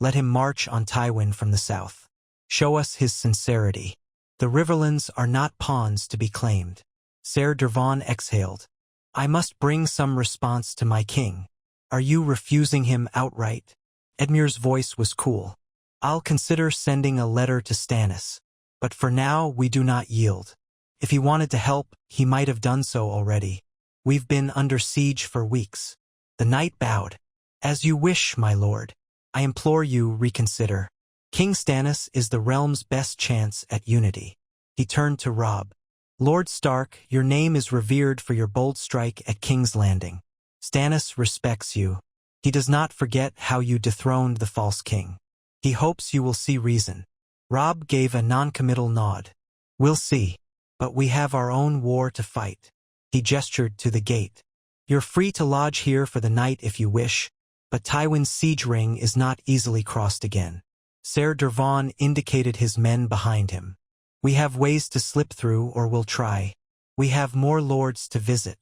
A: let him march on Tywin from the south. Show us his sincerity. The Riverlands are not pawns to be claimed. Ser Dervan exhaled. I must bring some response to my king. Are you refusing him outright? Edmure's voice was cool. I'll consider sending a letter to Stannis. But for now, we do not yield. If he wanted to help, he might have done so already. We've been under siege for weeks. The knight bowed. As you wish, my lord. I implore you, reconsider. King Stannis is the realm's best chance at unity. He turned to Robb. Lord Stark, your name is revered for your bold strike at King's Landing. Stannis respects you. He does not forget how you dethroned the false king. He hopes you will see reason. Robb gave a non-committal nod. We'll see. But we have our own war to fight. He gestured to the gate. You're free to lodge here for the night if you wish, but Tywin's siege ring is not easily crossed again. Ser Dervan indicated his men behind him. We have ways to slip through, or we'll try. We have more lords to visit.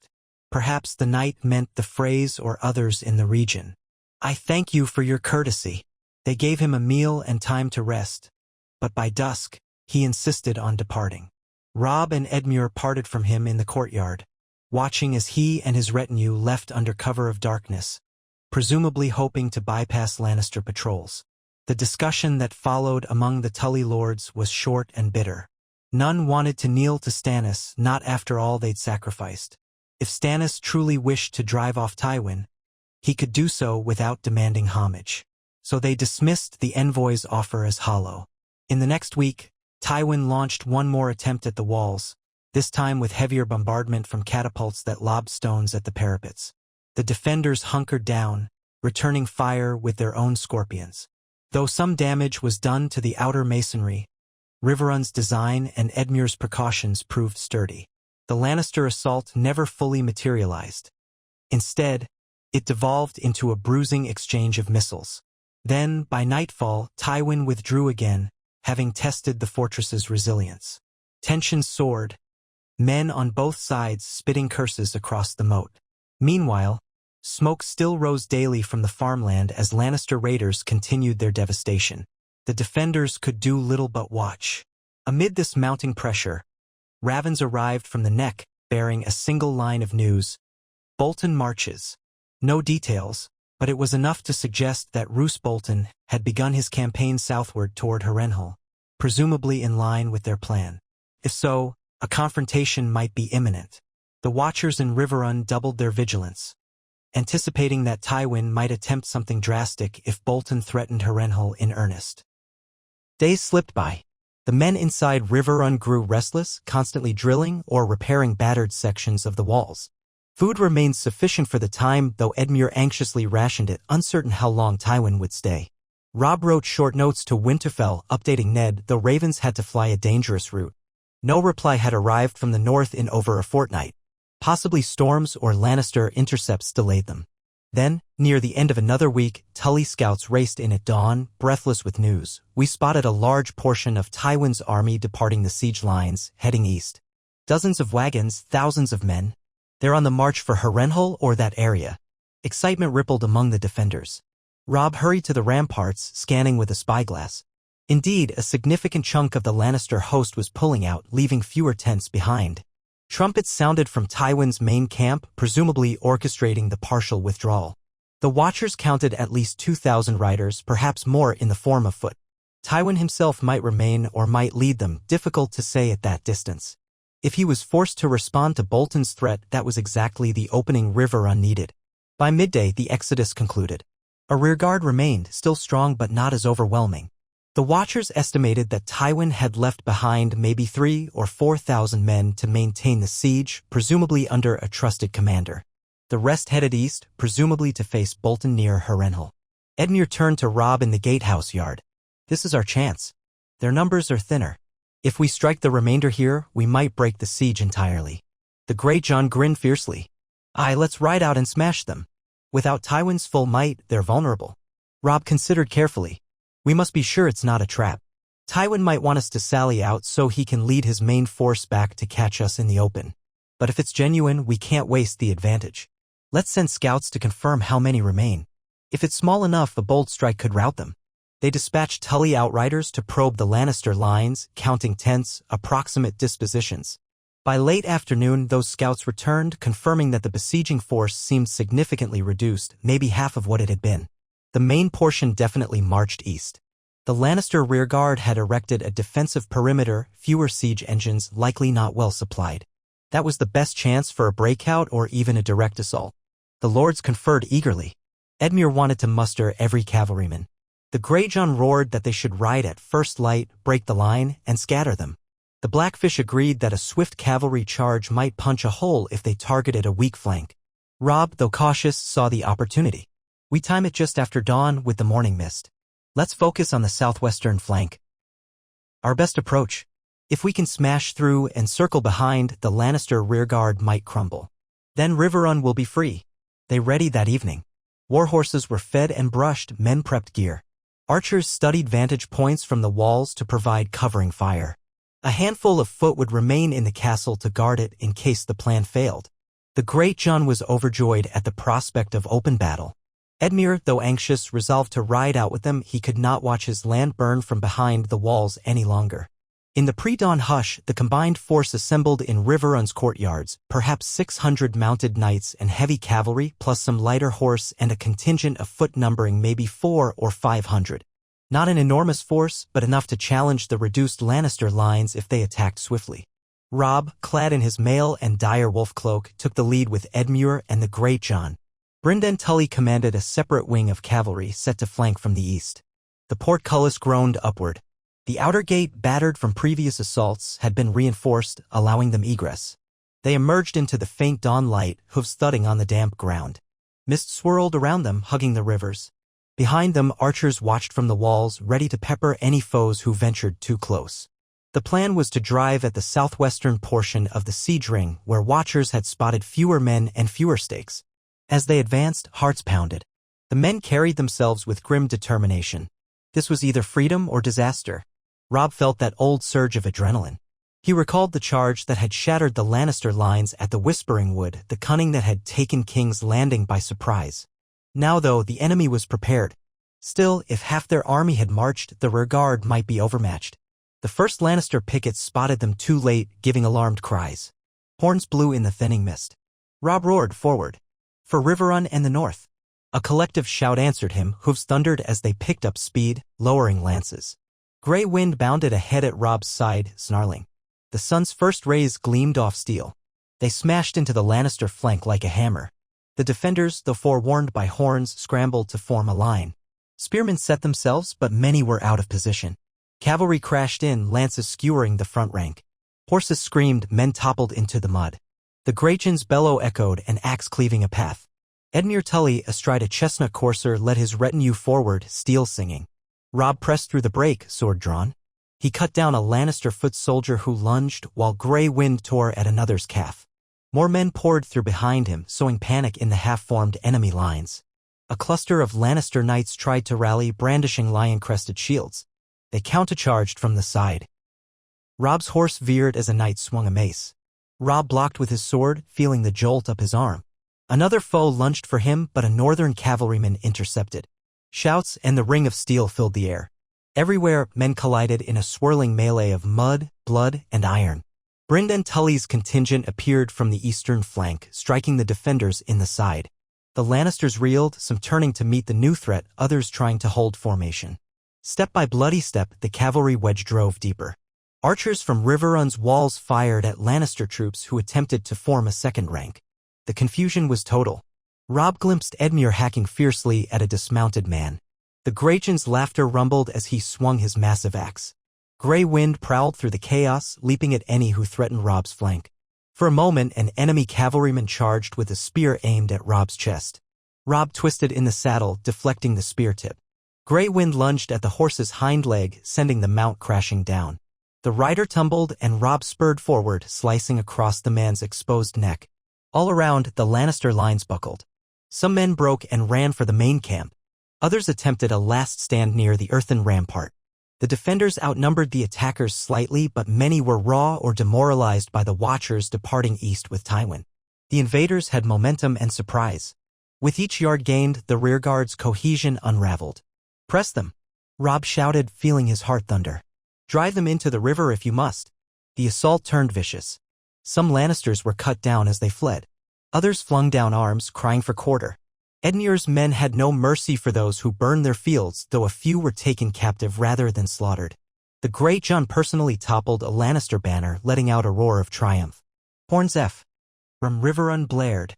A: Perhaps the knight meant the Freys or others in the region. I thank you for your courtesy. They gave him a meal and time to rest, but by dusk, he insisted on departing. Robb and Edmure parted from him in the courtyard, watching as he and his retinue left under cover of darkness, presumably hoping to bypass Lannister patrols. The discussion that followed among the Tully lords was short and bitter. None wanted to kneel to Stannis, not after all they'd sacrificed. If Stannis truly wished to drive off Tywin, he could do so without demanding homage. So they dismissed the envoy's offer as hollow. In the next week, Tywin launched one more attempt at the walls, this time with heavier bombardment from catapults that lobbed stones at the parapets. The defenders hunkered down, returning fire with their own scorpions. Though some damage was done to the outer masonry, Riverrun's design and Edmure's precautions proved sturdy. The Lannister assault never fully materialized. Instead, it devolved into a bruising exchange of missiles. Then, by nightfall, Tywin withdrew again, having tested the fortress's resilience. Tension soared, men on both sides spitting curses across the moat. Meanwhile, smoke still rose daily from the farmland as Lannister raiders continued their devastation. The defenders could do little but watch. Amid this mounting pressure, ravens arrived from the Neck, bearing a single line of news: Bolton marches. No details, but it was enough to suggest that Roose Bolton had begun his campaign southward toward Harrenhal, presumably in line with their plan. If so, a confrontation might be imminent. The watchers in Riverrun doubled their vigilance, anticipating that Tywin might attempt something drastic if Bolton threatened Harrenhal in earnest. Days slipped by. The men inside Riverrun grew restless, constantly drilling or repairing battered sections of the walls. Food remained sufficient for the time, though Edmure anxiously rationed it, uncertain how long Tywin would stay. Robb wrote short notes to Winterfell, updating Ned, though ravens had to fly a dangerous route. No reply had arrived from the north in over a fortnight. Possibly storms or Lannister intercepts delayed them. Then, near the end of another week, Tully scouts raced in at dawn, breathless with news. We spotted a large portion of Tywin's army departing the siege lines, heading east. Dozens of wagons, thousands of men. They're on the march for Harrenhal or that area. Excitement rippled among the defenders. Robb hurried to the ramparts, scanning with a spyglass. Indeed, a significant chunk of the Lannister host was pulling out, leaving fewer tents behind. Trumpets sounded from Tywin's main camp, presumably orchestrating the partial withdrawal. The Watchers counted at least 2,000 riders, perhaps more in the form of foot. Tywin himself might remain or might lead them, difficult to say at that distance. If he was forced to respond to Bolton's threat, that was exactly the opening Riverrun needed. By midday, the exodus concluded. A rearguard remained, still strong but not as overwhelming. The Watchers estimated that Tywin had left behind maybe 3,000 or 4,000 men to maintain the siege, presumably under a trusted commander. The rest headed east, presumably to face Bolton near Harrenhal. Edmure turned to Robb in the gatehouse yard. This is our chance. Their numbers are thinner. If we strike the remainder here, we might break the siege entirely. The Great John grinned fiercely. Aye, let's ride out and smash them. Without Tywin's full might, they're vulnerable. Robb considered carefully. We must be sure it's not a trap. Tywin might want us to sally out so he can lead his main force back to catch us in the open. But if it's genuine, we can't waste the advantage. Let's send scouts to confirm how many remain. If it's small enough, a bold strike could rout them. They dispatched Tully outriders to probe the Lannister lines, counting tents, approximate dispositions. By late afternoon, those scouts returned, confirming that the besieging force seemed significantly reduced, maybe half of what it had been. The main portion definitely marched east. The Lannister rearguard had erected a defensive perimeter, fewer siege engines, likely not well supplied. That was the best chance for a breakout or even a direct assault. The lords conferred eagerly. Edmure wanted to muster every cavalryman. The Greyjohn roared that they should ride at first light, break the line, and scatter them. The Blackfish agreed that a swift cavalry charge might punch a hole if they targeted a weak flank. Robb, though cautious, saw the opportunity. We time it just after dawn with the morning mist. Let's focus on the southwestern flank. Our best approach. If we can smash through and circle behind, the Lannister rearguard might crumble. Then Riverrun will be free. They readied that evening. Warhorses were fed and brushed, men prepped gear. Archers studied vantage points from the walls to provide covering fire. A handful of foot would remain in the castle to guard it in case the plan failed. The Great John was overjoyed at the prospect of open battle. Edmure, though anxious, resolved to ride out with them. He could not watch his land burn from behind the walls any longer. In the pre-dawn hush, the combined force assembled in Riverrun's courtyards, perhaps 600 mounted knights and heavy cavalry, plus some lighter horse and a contingent of foot numbering maybe 400 or 500. Not an enormous force, but enough to challenge the reduced Lannister lines if they attacked swiftly. Robb, clad in his mail and dire wolf cloak, took the lead with Edmure and the Great John. Brynden Tully commanded a separate wing of cavalry set to flank from the east. The portcullis groaned upward. The outer gate, battered from previous assaults, had been reinforced, allowing them egress. They emerged into the faint dawn light, hooves thudding on the damp ground. Mist swirled around them, hugging the rivers. Behind them, archers watched from the walls, ready to pepper any foes who ventured too close. The plan was to drive at the southwestern portion of the siege ring, where Watchers had spotted fewer men and fewer stakes. As they advanced, hearts pounded. The men carried themselves with grim determination. This was either freedom or disaster. Robb felt that old surge of adrenaline. He recalled the charge that had shattered the Lannister lines at the Whispering Wood, the cunning that had taken King's Landing by surprise. Now, though, the enemy was prepared. Still, if half their army had marched, the rearguard might be overmatched. The first Lannister pickets spotted them too late, giving alarmed cries. Horns blew in the thinning mist. Robb roared forward. For Riverrun and the north. A collective shout answered him, hooves thundered as they picked up speed, lowering lances. Grey wind bounded ahead at Robb's side, snarling. The sun's first rays gleamed off steel. They smashed into the Lannister flank like a hammer. The defenders, though forewarned by horns, scrambled to form a line. Spearmen set themselves, but many were out of position. Cavalry crashed in, lances skewering the front rank. Horses screamed, men toppled into the mud. The Grecians' bellow echoed, an axe cleaving a path. Edmure Tully, astride a chestnut courser, led his retinue forward, steel singing. Robb pressed through the brake, sword drawn. He cut down a Lannister foot soldier who lunged, while grey wind tore at another's calf. More men poured through behind him, sowing panic in the half-formed enemy lines. A cluster of Lannister knights tried to rally, brandishing lion-crested shields. They countercharged from the side. Robb's horse veered as a knight swung a mace. Robb blocked with his sword, feeling the jolt up his arm. Another foe lunged for him, but a northern cavalryman intercepted. Shouts and the ring of steel filled the air. Everywhere, men collided in a swirling melee of mud, blood, and iron. Brynden Tully's contingent appeared from the eastern flank, striking the defenders in the side. The Lannisters reeled, some turning to meet the new threat, others trying to hold formation. Step by bloody step, the cavalry wedge drove deeper. Archers from Riverrun's walls fired at Lannister troops who attempted to form a second rank. The confusion was total. Robb glimpsed Edmure hacking fiercely at a dismounted man. The Grecian's laughter rumbled as he swung his massive axe. Grey wind prowled through the chaos, leaping at any who threatened Robb's flank. For a moment, an enemy cavalryman charged with a spear aimed at Robb's chest. Robb twisted in the saddle, deflecting the spear tip. Grey wind lunged at the horse's hind leg, sending the mount crashing down. The rider tumbled, and Robb spurred forward, slicing across the man's exposed neck. All around, the Lannister lines buckled. Some men broke and ran for the main camp. Others attempted a last stand near the earthen rampart. The defenders outnumbered the attackers slightly, but many were raw or demoralized by the Watchers departing east with Tywin. The invaders had momentum and surprise. With each yard gained, the rearguard's cohesion unraveled. "Press them," Robb shouted, feeling his heart thunder. "Drive them into the river if you must." The assault turned vicious. Some Lannisters were cut down as they fled. Others flung down arms, crying for quarter. Edmure's men had no mercy for those who burned their fields, though a few were taken captive rather than slaughtered. The Great John personally toppled a Lannister banner, letting out a roar of triumph. Horns F. from Riverrun blared,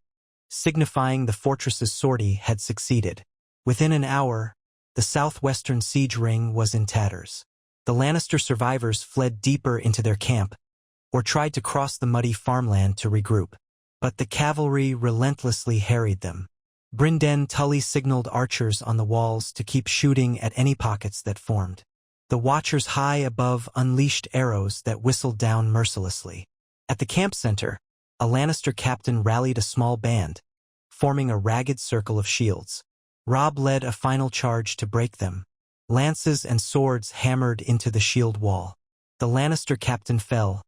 A: signifying the fortress's sortie had succeeded. Within an hour, the southwestern siege ring was in tatters. The Lannister survivors fled deeper into their camp, or tried to cross the muddy farmland to regroup. But the cavalry relentlessly harried them. Brynden Tully signaled archers on the walls to keep shooting at any pockets that formed. The Watchers high above unleashed arrows that whistled down mercilessly. At the camp center, a Lannister captain rallied a small band, forming a ragged circle of shields. Robb led a final charge to break them. Lances and swords hammered into the shield wall. The Lannister captain fell,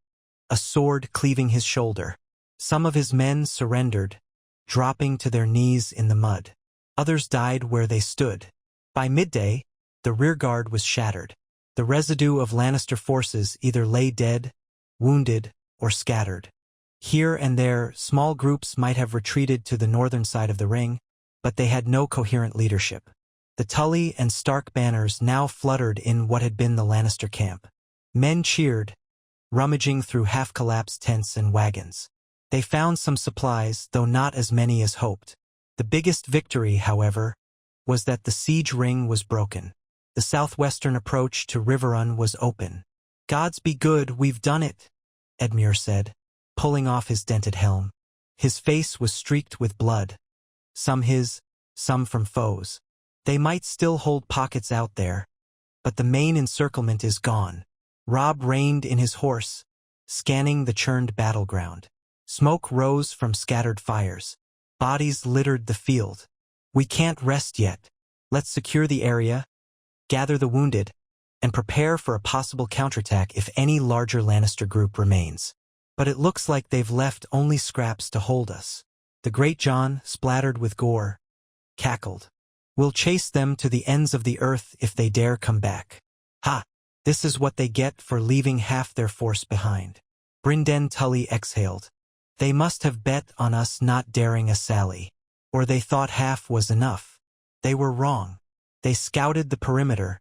A: a sword cleaving his shoulder. Some of his men surrendered, dropping to their knees in the mud. Others died where they stood. By midday, the rearguard was shattered. The residue of Lannister forces either lay dead, wounded, or scattered. Here and there, small groups might have retreated to the northern side of the ring, but they had no coherent leadership. The Tully and Stark banners now fluttered in what had been the Lannister camp. Men cheered, rummaging through half-collapsed tents and wagons. They found some supplies, though not as many as hoped. The biggest victory, however, was that the siege ring was broken. The southwestern approach to Riverrun was open. "Gods be good, we've done it," Edmure said, pulling off his dented helm. His face was streaked with blood. Some his, some from foes. They might still hold pockets out there, but the main encirclement is gone. Robb reined in his horse, scanning the churned battleground. Smoke rose from scattered fires. Bodies littered the field. "We can't rest yet. Let's secure the area, gather the wounded, and prepare for a possible counterattack if any larger Lannister group remains. But it looks like they've left only scraps to hold us." The Great John, splattered with gore, cackled. "We'll chase them to the ends of the earth if they dare come back. Ha! This is what they get for leaving half their force behind." Brynden Tully exhaled. "They must have bet on us not daring a sally. Or they thought half was enough. They were wrong. They scouted the perimeter,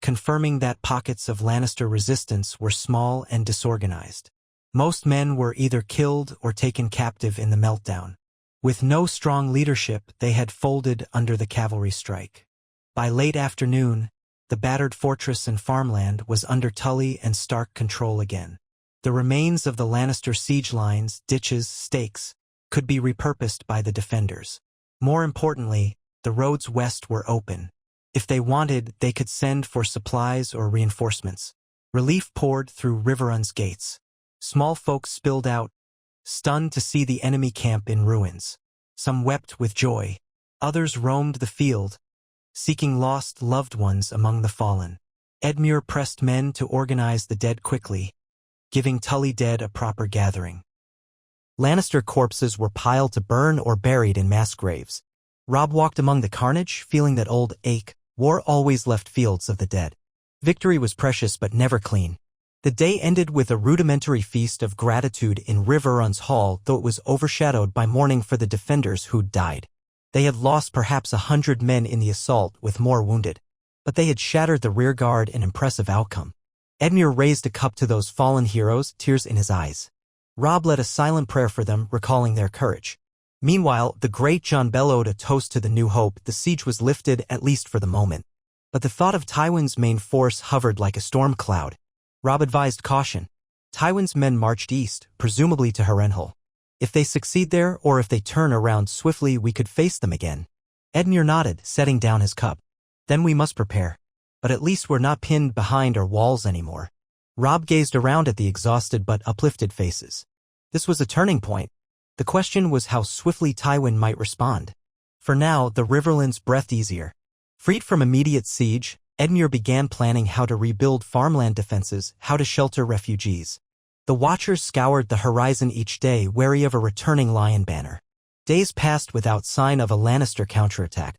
A: confirming that pockets of Lannister resistance were small and disorganized. Most men were either killed or taken captive in the meltdown. With no strong leadership, they had folded under the cavalry strike. By late afternoon, the battered fortress and farmland was under Tully and Stark control again. The remains of the Lannister siege lines, ditches, stakes, could be repurposed by the defenders. More importantly, the roads west were open. If they wanted, they could send for supplies or reinforcements. Relief poured through Riverrun's gates. Small folk spilled out, stunned to see the enemy camp in ruins. Some wept with joy. Others roamed the field, seeking lost loved ones among the fallen. Edmure pressed men to organize the dead quickly, giving Tully dead a proper gathering. Lannister corpses were piled to burn or buried in mass graves. Robb walked among the carnage, feeling that old ache, war always left fields of the dead. Victory was precious but never clean. The day ended with a rudimentary feast of gratitude in Riverrun's hall, though it was overshadowed by mourning for the defenders who'd died. They had lost perhaps 100 men in the assault, with more wounded. But they had shattered the rearguard, an impressive outcome. Edmure raised a cup to those fallen heroes, tears in his eyes. Robb led a silent prayer for them, recalling their courage. Meanwhile, the great Jon bellowed a toast to the new hope. The siege was lifted, at least for the moment. But the thought of Tywin's main force hovered like a storm cloud. Robb advised caution. Tywin's men marched east, presumably to Harrenhal. If they succeed there, or if they turn around swiftly, we could face them again. Edmure nodded, setting down his cup. Then we must prepare. But at least we're not pinned behind our walls anymore. Robb gazed around at the exhausted but uplifted faces. This was a turning point. The question was how swiftly Tywin might respond. For now, the Riverlands breathed easier. Freed from immediate siege, Edmure began planning how to rebuild farmland defenses, how to shelter refugees. The Watchers scoured the horizon each day, wary of a returning lion banner. Days passed without sign of a Lannister counterattack.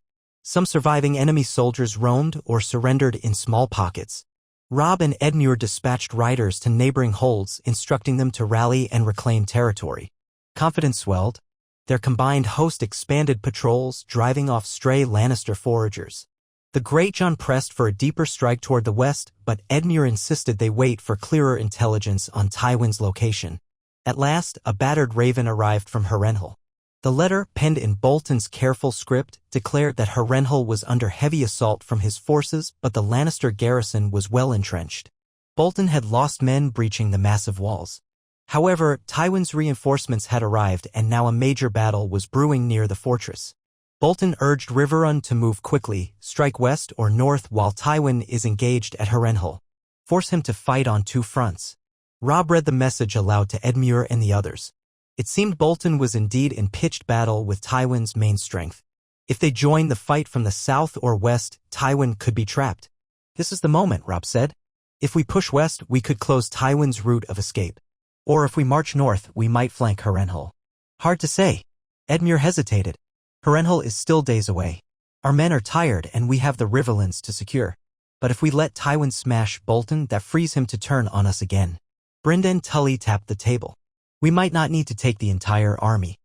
A: Some surviving enemy soldiers roamed or surrendered in small pockets. Robb and Edmure dispatched riders to neighboring holds, instructing them to rally and reclaim territory. Confidence swelled. Their combined host expanded patrols, driving off stray Lannister foragers. The Great Jon pressed for a deeper strike toward the west, but Edmure insisted they wait for clearer intelligence on Tywin's location. At last, a battered raven arrived from Harrenhal. The letter, penned in Bolton's careful script, declared that Harrenhal was under heavy assault from his forces, but the Lannister garrison was well entrenched. Bolton had lost men breaching the massive walls. However, Tywin's reinforcements had arrived, and now a major battle was brewing near the fortress. Bolton urged Riverrun to move quickly, strike west or north while Tywin is engaged at Harrenhal. Force him to fight on two fronts. Robb read the message aloud to Edmure and the others. It seemed Bolton was indeed in pitched battle with Tywin's main strength. If they joined the fight from the south or west, Tywin could be trapped. This is the moment, Robb said. If we push west, we could close Tywin's route of escape. Or if we march north, we might flank Harrenhal. Hard to say. Edmure hesitated. Harrenhal is still days away. Our men are tired and we have the Riverlands to secure. But if we let Tywin smash Bolton, that frees him to turn on us again. Brynden Tully tapped the table. We might not need to take the entire army.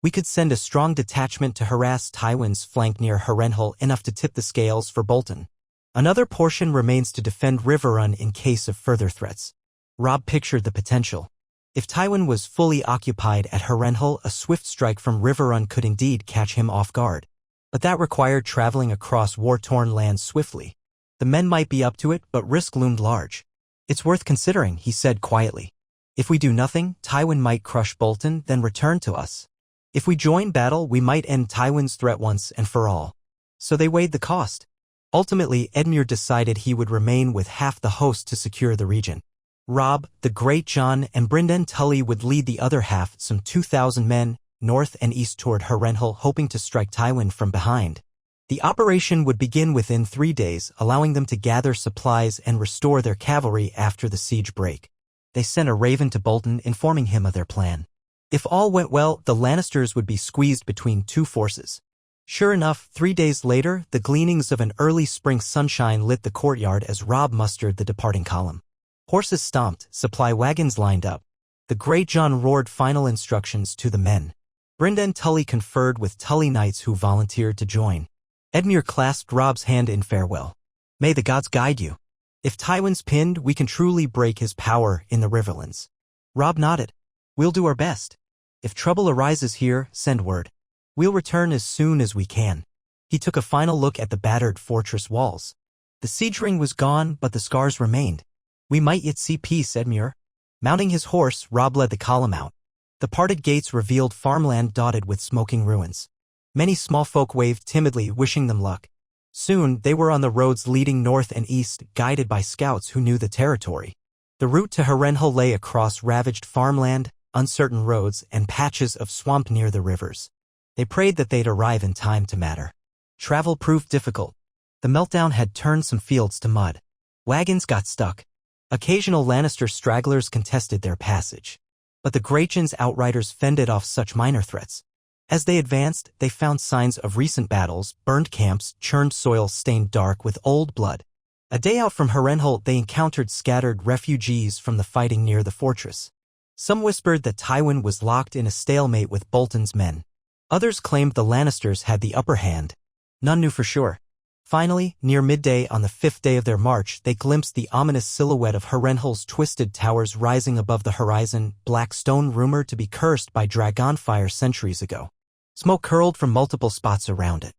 A: We could send a strong detachment to harass Tywin's flank near Harrenhal, enough to tip the scales for Bolton. Another portion remains to defend Riverrun in case of further threats. Robb pictured the potential. If Tywin was fully occupied at Harrenhal, a swift strike from Riverrun could indeed catch him off guard. But that required traveling across war-torn lands swiftly. The men might be up to it, but risk loomed large. It's worth considering, he said quietly. If we do nothing, Tywin might crush Bolton, then return to us. If we join battle, we might end Tywin's threat once and for all. So they weighed the cost. Ultimately, Edmure decided he would remain with half the host to secure the region. Robb, the Great Jon, and Brynden Tully would lead the other half, some 2,000 men, north and east toward Harrenhal, hoping to strike Tywin from behind. The operation would begin within 3 days, allowing them to gather supplies and restore their cavalry after the siege break. They sent a raven to Bolton, informing him of their plan. If all went well, the Lannisters would be squeezed between two forces. Sure enough, 3 days later, the gleanings of an early spring sunshine lit the courtyard as Robb mustered the departing column. Horses stomped, supply wagons lined up. The Great Jon roared final instructions to the men. Brynden Tully conferred with Tully knights who volunteered to join. Edmure clasped Robb's hand in farewell. May the gods guide you. If Tywin's pinned, we can truly break his power in the Riverlands. Robb nodded. We'll do our best. If trouble arises here, send word. We'll return as soon as we can. He took a final look at the battered fortress walls. The siege ring was gone, but the scars remained. We might yet see peace, Edmure. Mounting his horse, Robb led the column out. The parted gates revealed farmland dotted with smoking ruins. Many small folk waved timidly, wishing them luck. Soon, they were on the roads leading north and east, guided by scouts who knew the territory. The route to Harrenhal lay across ravaged farmland, uncertain roads, and patches of swamp near the rivers. They prayed that they'd arrive in time to matter. Travel proved difficult. The meltdown had turned some fields to mud. Wagons got stuck. Occasional Lannister stragglers contested their passage. But the Greyjohn's outriders fended off such minor threats. As they advanced, they found signs of recent battles, burned camps, churned soil stained dark with old blood. A day out from Harrenhal, they encountered scattered refugees from the fighting near the fortress. Some whispered that Tywin was locked in a stalemate with Bolton's men. Others claimed the Lannisters had the upper hand. None knew for sure. Finally, near midday on the 5th day of their march, they glimpsed the ominous silhouette of Harrenhal's twisted towers rising above the horizon, black stone rumored to be cursed by dragonfire centuries ago. Smoke curled from multiple spots around it.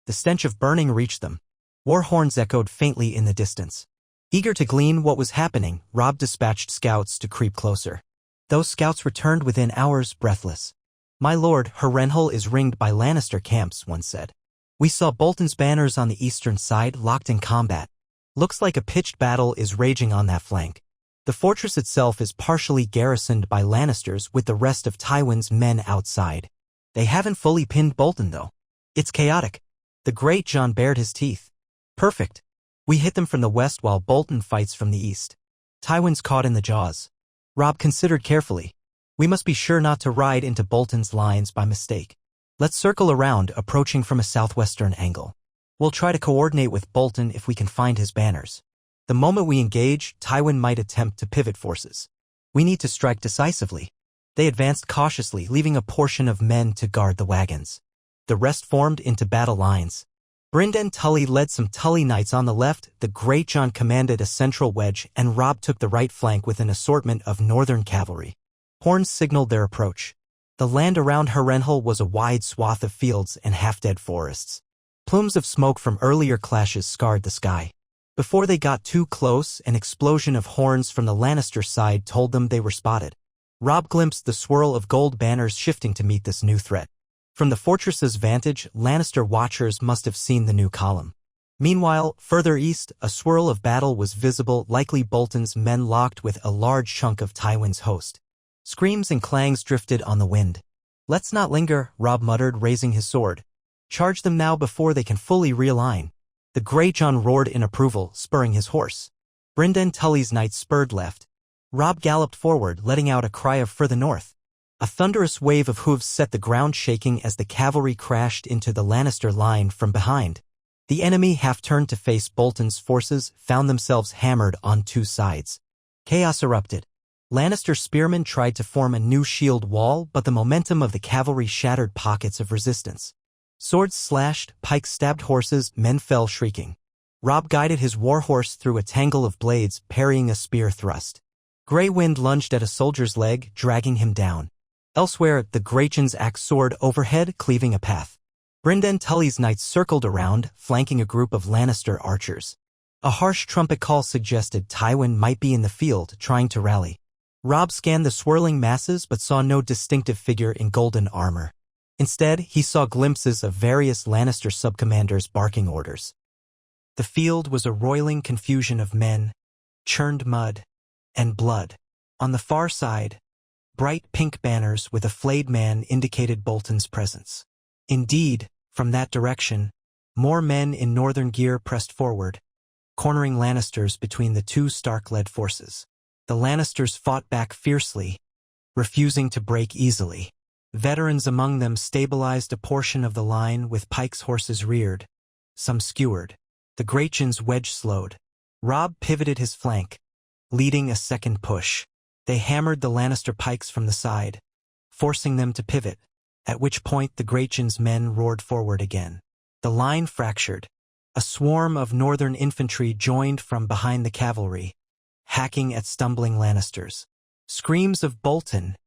A: The stench of burning reached them. War horns echoed faintly in the distance. Eager to glean what was happening, Robb dispatched scouts to creep closer. Those scouts returned within hours, breathless. "My lord, Harrenhal is ringed by Lannister camps," one said. "We saw Bolton's banners on the eastern side locked in combat. Looks like a pitched battle is raging on that flank. The fortress itself is partially garrisoned by Lannisters with the rest of Tywin's men outside. They haven't fully pinned Bolton, though. It's chaotic." The Greyjohn bared his teeth. "Perfect. We hit them from the west while Bolton fights from the east. Tywin's caught in the jaws." Robb considered carefully. "We must be sure not to ride into Bolton's lines by mistake. Let's circle around, approaching from a southwestern angle. We'll try to coordinate with Bolton if we can find his banners. The moment we engage, Tywin might attempt to pivot forces. We need to strike decisively." They advanced cautiously, leaving a portion of men to guard the wagons. The rest formed into battle lines. Brynden Tully led some Tully Knights on the left, the Greyjohn commanded a central wedge, and Robb took the right flank with an assortment of northern cavalry. Horns signaled their approach. The land around Harrenhal was a wide swath of fields and half-dead forests. Plumes of smoke from earlier clashes scarred the sky. Before they got too close, an explosion of horns from the Lannister side told them they were spotted. Robb glimpsed the swirl of gold banners shifting to meet this new threat. From the fortress's vantage, Lannister watchers must have seen the new column. Meanwhile, further east, a swirl of battle was visible, likely Bolton's men locked with a large chunk of Tywin's host. Screams and clangs drifted on the wind. "Let's not linger," Robb muttered, raising his sword. "Charge them now before they can fully realign." The Greyjohn roared in approval, spurring his horse. Brynden Tully's knights spurred left. Robb galloped forward, letting out a cry of "for the north." A thunderous wave of hooves set the ground shaking as the cavalry crashed into the Lannister line from behind. The enemy, half turned to face Bolton's forces, found themselves hammered on two sides. Chaos erupted. Lannister spearmen tried to form a new shield wall, but the momentum of the cavalry shattered pockets of resistance. Swords slashed, pikes stabbed horses, men fell shrieking. Robb guided his warhorse through a tangle of blades, parrying a spear thrust. Grey wind lunged at a soldier's leg, dragging him down. Elsewhere, the Greyjohn's axe soared overhead, cleaving a path. Brynden Tully's knights circled around, flanking a group of Lannister archers. A harsh trumpet call suggested Tywin might be in the field, trying to rally. Robb scanned the swirling masses but saw no distinctive figure in golden armor. Instead, he saw glimpses of various Lannister subcommanders barking orders. The field was a roiling confusion of men, churned mud, and blood. On the far side, bright pink banners with a flayed man indicated Bolton's presence. Indeed, from that direction, more men in northern gear pressed forward, cornering Lannisters between the two Stark-led forces. The Lannisters fought back fiercely, refusing to break easily. Veterans among them stabilized a portion of the line with Pike's horses reared. Some skewered. The Greyjohn's wedge slowed. Robb pivoted his flank, leading a second push. They hammered the Lannister pikes from the side, forcing them to pivot, at which point the Greyjohn's men roared forward again. The line fractured. A swarm of northern infantry joined from behind the cavalry, hacking at stumbling Lannisters. Screams of "Bolton"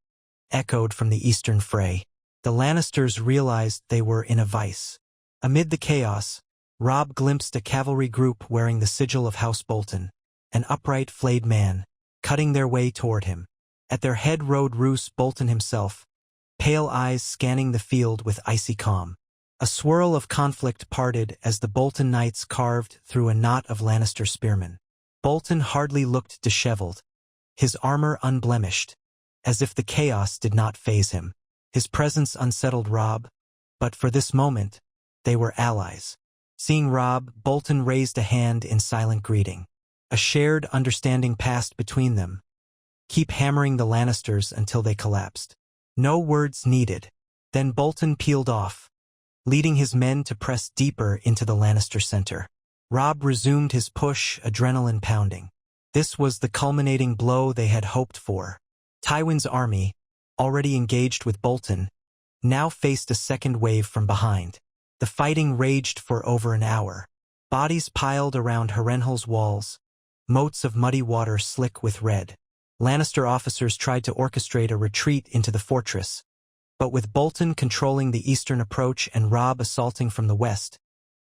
A: echoed from the eastern fray. The Lannisters realized they were in a vice. Amid the chaos, Robb glimpsed a cavalry group wearing the sigil of House Bolton, an upright, flayed man, cutting their way toward him. At their head rode Roose Bolton himself, pale eyes scanning the field with icy calm. A swirl of conflict parted as the Bolton knights carved through a knot of Lannister spearmen. Bolton hardly looked disheveled, his armor unblemished, as if the chaos did not faze him. His presence unsettled Robb, but for this moment, they were allies. Seeing Robb, Bolton raised a hand in silent greeting. A shared understanding passed between them. Keep hammering the Lannisters until they collapsed. No words needed. Then Bolton peeled off, leading his men to press deeper into the Lannister center. Robb resumed his push, adrenaline pounding. This was the culminating blow they had hoped for. Tywin's army, already engaged with Bolton, now faced a second wave from behind. The fighting raged for over an hour. Bodies piled around Harrenhal's walls, moats of muddy water slick with red. Lannister officers tried to orchestrate a retreat into the fortress, but with Bolton controlling the eastern approach and Robb assaulting from the west,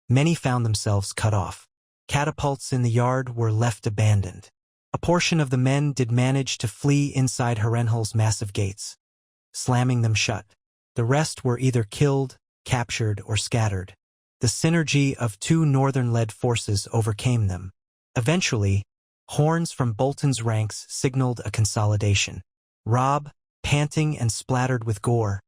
A: many found themselves cut off. Catapults in the yard were left abandoned. A portion of the men did manage to flee inside Harrenhal's massive gates, slamming them shut. The rest were either killed, captured, or scattered. The synergy of two northern-led forces overcame them. Eventually, horns from Bolton's ranks signaled a consolidation. Robb, panting and splattered with gore,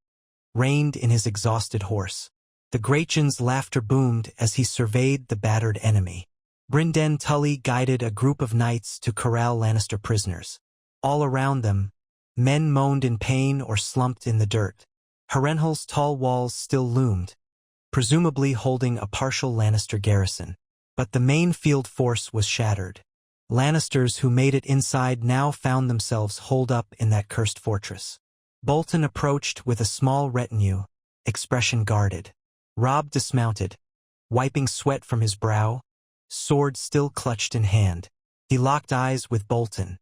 A: reined in his exhausted horse. The Greatjon's laughter boomed as he surveyed the battered enemy. Brynden Tully guided a group of knights to corral Lannister prisoners. All around them, men moaned in pain or slumped in the dirt. Harrenhal's tall walls still loomed, presumably holding a partial Lannister garrison. But the main field force was shattered. Lannisters who made it inside now found themselves holed up in that cursed fortress. Bolton approached with a small retinue, expression guarded. Robb dismounted, wiping sweat from his brow, sword still clutched in hand. He locked eyes with Bolton.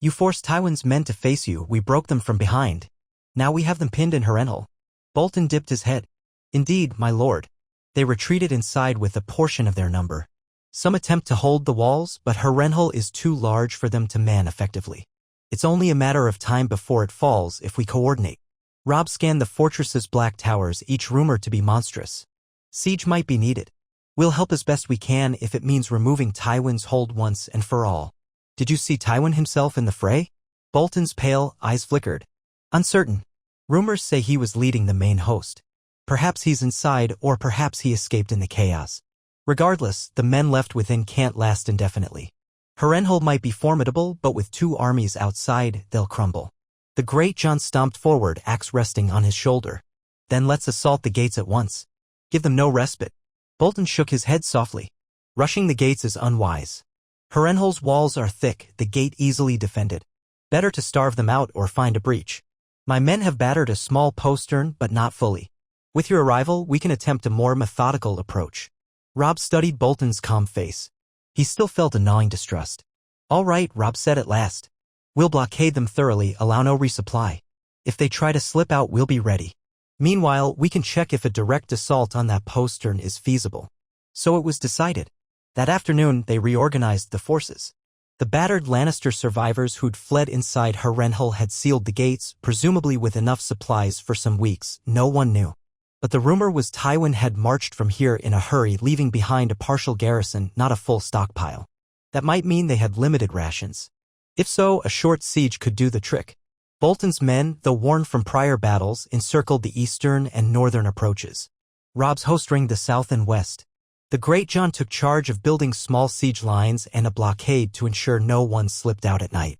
A: "You forced Tywin's men to face you. We broke them from behind. Now we have them pinned in Harrenhal." Bolton dipped his head. "Indeed, my lord. They retreated inside with a portion of their number. Some attempt to hold the walls, but Harrenhal is too large for them to man effectively. It's only a matter of time before it falls if we coordinate." Robb scanned the fortress's black towers, each rumored to be monstrous. "Siege might be needed. We'll help as best we can if it means removing Tywin's hold once and for all." "Did you see Tywin himself in the fray?" Bolton's pale eyes flickered. "Uncertain. Rumors say he was leading the main host. Perhaps he's inside, or perhaps he escaped in the chaos. Regardless, the men left within can't last indefinitely. Harrenhal might be formidable, but with two armies outside, they'll crumble." The Greatjon stomped forward, axe resting on his shoulder. "Then let's assault the gates at once. Give them no respite." Bolton shook his head softly. "Rushing the gates is unwise. Harrenhal's walls are thick, the gate easily defended. Better to starve them out or find a breach. My men have battered a small postern, but not fully. With your arrival, we can attempt a more methodical approach." Robb studied Bolton's calm face. He still felt a gnawing distrust. "All right," Robb said at last. "We'll blockade them thoroughly, allow no resupply. If they try to slip out, we'll be ready. Meanwhile, we can check if a direct assault on that postern is feasible." So it was decided. That afternoon, they reorganized the forces. The battered Lannister survivors who'd fled inside Harrenhal had sealed the gates, presumably with enough supplies for some weeks. No one knew. But the rumor was Tywin had marched from here in a hurry, leaving behind a partial garrison, not a full stockpile. That might mean they had limited rations. If so, a short siege could do the trick. Bolton's men, though worn from prior battles, encircled the eastern and northern approaches. Robb's host ringed the south and west. The Greatjon took charge of building small siege lines and a blockade to ensure no one slipped out at night.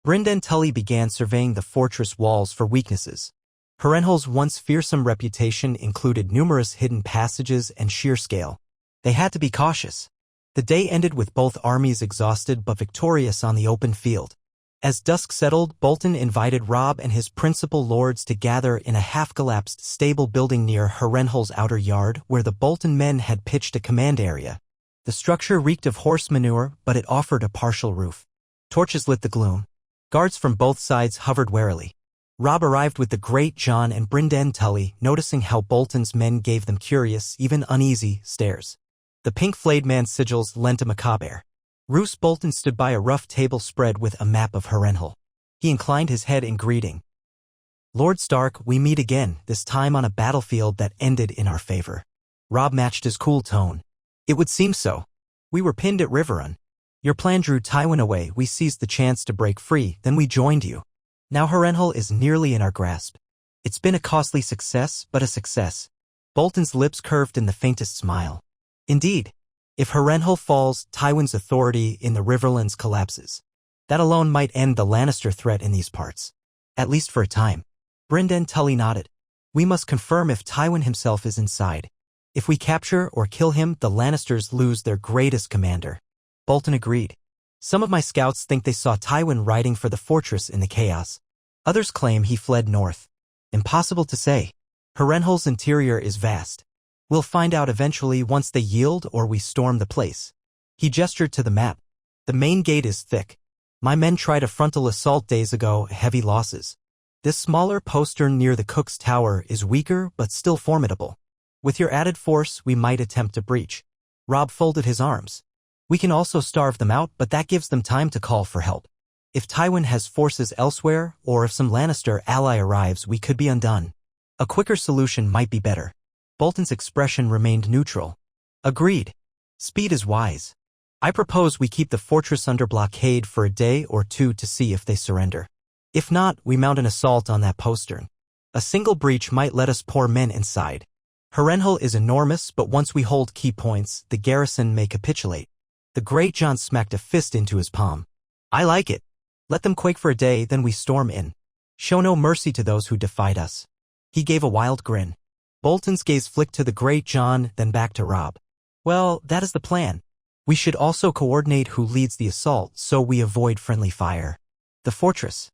A: Brynden Tully began surveying the fortress walls for weaknesses. Harrenhal's once fearsome reputation included numerous hidden passages and sheer scale. They had to be cautious. The day ended with both armies exhausted but victorious on the open field. As dusk settled, Bolton invited Robb and his principal lords to gather in a half-collapsed stable building near Harrenhal's outer yard where the Bolton men had pitched a command area. The structure reeked of horse manure, but it offered a partial roof. Torches lit the gloom. Guards from both sides hovered warily. Robb arrived with the Greatjon and Brynden Tully, noticing how Bolton's men gave them curious, even uneasy, stares. The pink flayed man's sigils lent a macabre. Roose Bolton stood by a rough table spread with a map of Harrenhal. He inclined his head in greeting. Lord Stark, we meet again, this time on a battlefield that ended in our favor. Robb matched his cool tone. It would seem so. We were pinned at Riverrun. Your plan drew Tywin away, we seized the chance to break free, then we joined you. Now Harrenhal is nearly in our grasp. It's been a costly success, but a success. Bolton's lips curved in the faintest smile. Indeed. If Harrenhal falls, Tywin's authority in the Riverlands collapses. That alone might end the Lannister threat in these parts. At least for a time. Brynden Tully nodded. We must confirm if Tywin himself is inside. If we capture or kill him, the Lannisters lose their greatest commander. Bolton agreed. Some of my scouts think they saw Tywin riding for the fortress in the chaos. Others claim he fled north. Impossible to say. Harrenhal's interior is vast. We'll find out eventually once they yield or we storm the place. He gestured to the map. The main gate is thick. My men tried a frontal assault days ago, heavy losses. This smaller postern near the Cook's Tower is weaker but still formidable. With your added force, we might attempt to breach. Robb folded his arms. We can also starve them out, but that gives them time to call for help. If Tywin has forces elsewhere, or if some Lannister ally arrives, we could be undone. A quicker solution might be better. Bolton's expression remained neutral. Agreed. Speed is wise. I propose we keep the fortress under blockade for a day or two to see if they surrender. If not, we mount an assault on that postern. A single breach might let us pour men inside. Harrenhal is enormous, but once we hold key points, the garrison may capitulate. The Great John smacked a fist into his palm. I like it. Let them quake for a day, then we storm in. Show no mercy to those who defied us. He gave a wild grin. Bolton's gaze flicked to the Great John, then back to Robb. Well, that is the plan. We should also coordinate who leads the assault so we avoid friendly fire. The fortress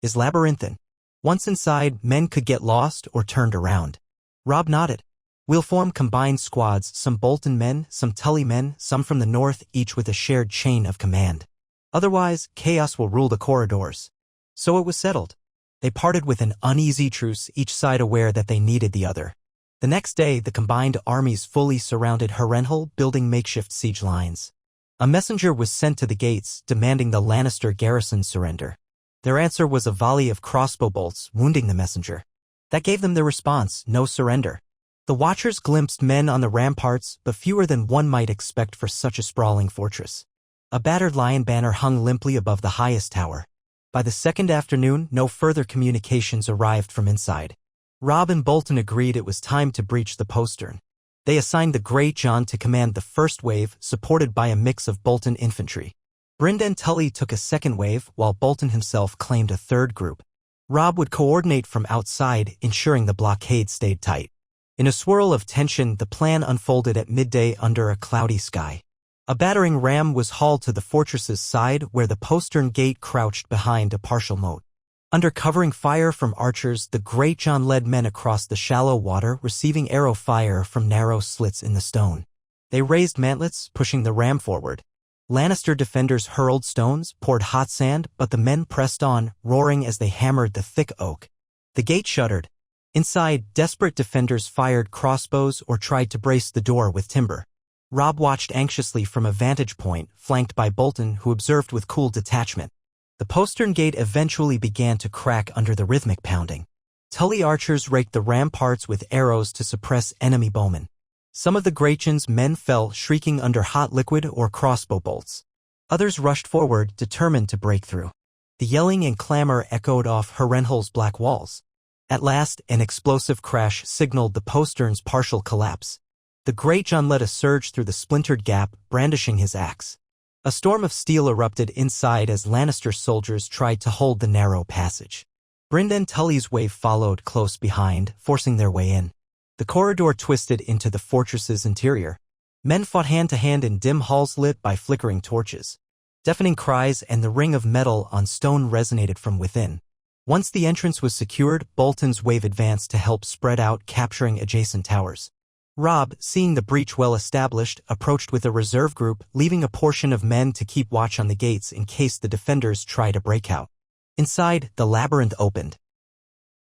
A: is labyrinthine. Once inside, men could get lost or turned around. Robb nodded. We'll form combined squads, some Bolton men, some Tully men, some from the north, each with a shared chain of command. Otherwise, chaos will rule the corridors. So it was settled. They parted with an uneasy truce, each side aware that they needed the other. The next day, the combined armies fully surrounded Harrenhal, building makeshift siege lines. A messenger was sent to the gates, demanding the Lannister garrison surrender. Their answer was a volley of crossbow bolts, wounding the messenger. That gave them the response, no surrender. The Watchers glimpsed men on the ramparts, but fewer than one might expect for such a sprawling fortress. A battered lion banner hung limply above the highest tower. By the second afternoon, no further communications arrived from inside. Robb and Bolton agreed it was time to breach the postern. They assigned the Great John to command the first wave, supported by a mix of Bolton infantry. Brynden Tully took a second wave, while Bolton himself claimed a third group. Robb would coordinate from outside, ensuring the blockade stayed tight. In a swirl of tension, the plan unfolded at midday under a cloudy sky. A battering ram was hauled to the fortress's side where the postern gate crouched behind a partial moat. Under covering fire from archers, the Great John led men across the shallow water, receiving arrow fire from narrow slits in the stone. They raised mantlets, pushing the ram forward. Lannister defenders hurled stones, poured hot sand, but the men pressed on, roaring as they hammered the thick oak. The gate shuddered. Inside, desperate defenders fired crossbows or tried to brace the door with timber. Robb watched anxiously from a vantage point, flanked by Bolton, who observed with cool detachment. The postern gate eventually began to crack under the rhythmic pounding. Tully archers raked the ramparts with arrows to suppress enemy bowmen. Some of the Greatjon's men fell, shrieking under hot liquid or crossbow bolts. Others rushed forward, determined to break through. The yelling and clamor echoed off Harrenhal's black walls. At last, an explosive crash signaled the postern's partial collapse. The Great John led a surge through the splintered gap, brandishing his axe. A storm of steel erupted inside as Lannister soldiers tried to hold the narrow passage. Brynden Tully's wave followed close behind, forcing their way in. The corridor twisted into the fortress's interior. Men fought hand-to-hand in dim halls lit by flickering torches. Deafening cries and the ring of metal on stone resonated from within. Once the entrance was secured, Bolton's wave advanced to help spread out, capturing adjacent towers. Robb, seeing the breach well established, approached with a reserve group, leaving a portion of men to keep watch on the gates in case the defenders try to break out. Inside, the labyrinth opened.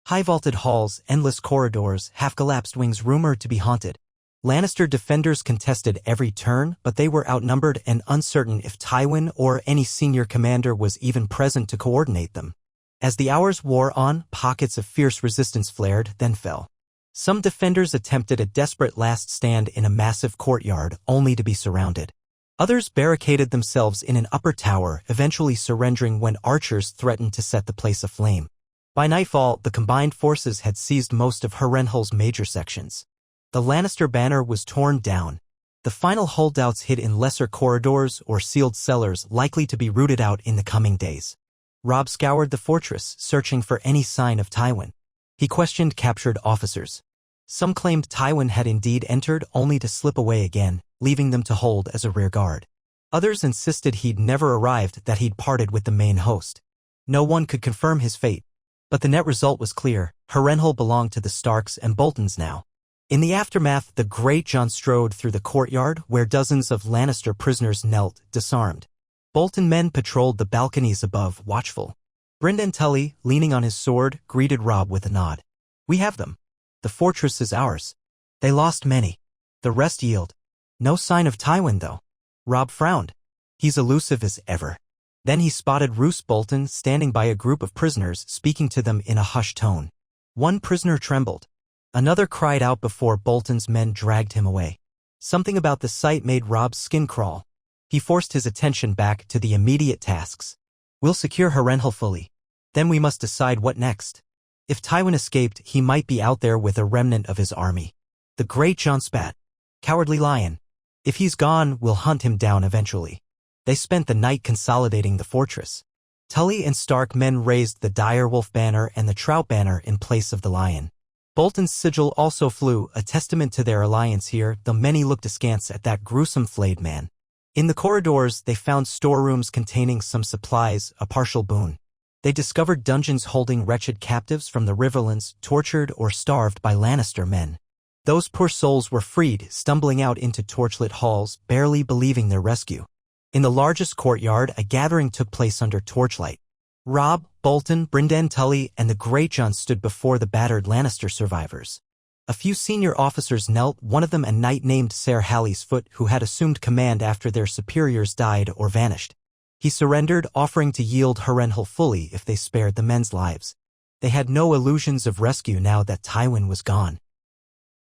A: High vaulted halls, endless corridors, half-collapsed wings rumored to be haunted. Lannister defenders contested every turn, but they were outnumbered and uncertain if Tywin or any senior commander was even present to coordinate them. As the hours wore on, pockets of fierce resistance flared, then fell. Some defenders attempted a desperate last stand in a massive courtyard, only to be surrounded. Others barricaded themselves in an upper tower, eventually surrendering when archers threatened to set the place aflame. By nightfall, the combined forces had seized most of Harrenhal's major sections. The Lannister banner was torn down. The final holdouts hid in lesser corridors or sealed cellars likely to be rooted out in the coming days. Robb scoured the fortress, searching for any sign of Tywin. He questioned captured officers. Some claimed Tywin had indeed entered only to slip away again, leaving them to hold as a rear guard. Others insisted he'd never arrived, that he'd parted with the main host. No one could confirm his fate. But the net result was clear. Harrenhal belonged to the Starks and Boltons now. In the aftermath, the Great Jon strode through the courtyard where dozens of Lannister prisoners knelt, disarmed. Bolton men patrolled the balconies above, watchful. Brynden Tully, leaning on his sword, greeted Robb with a nod. "We have them. The fortress is ours. They lost many. The rest yield. No sign of Tywin, though." Robb frowned. "He's elusive as ever." Then he spotted Roose Bolton standing by a group of prisoners, speaking to them in a hushed tone. One prisoner trembled. Another cried out before Bolton's men dragged him away. Something about the sight made Robb's skin crawl. He forced his attention back to the immediate tasks. "We'll secure Harrenhal fully. Then we must decide what next. If Tywin escaped, he might be out there with a remnant of his army." The Great Jon spat. "Cowardly lion. If he's gone, we'll hunt him down eventually." They spent the night consolidating the fortress. Tully and Stark men raised the direwolf banner and the trout banner in place of the lion. Bolton's sigil also flew, a testament to their alliance here, though many looked askance at that gruesome flayed man. In the corridors, they found storerooms containing some supplies, a partial boon. They discovered dungeons holding wretched captives from the Riverlands, tortured or starved by Lannister men. Those poor souls were freed, stumbling out into torchlit halls, barely believing their rescue. In the largest courtyard, a gathering took place under torchlight. Robb, Bolton, Brynden Tully, and the Great Jon stood before the battered Lannister survivors. A few senior officers knelt, one of them a knight named Ser Halley's Foot, who had assumed command after their superiors died or vanished. He surrendered, offering to yield Harrenhal fully if they spared the men's lives. They had no illusions of rescue now that Tywin was gone.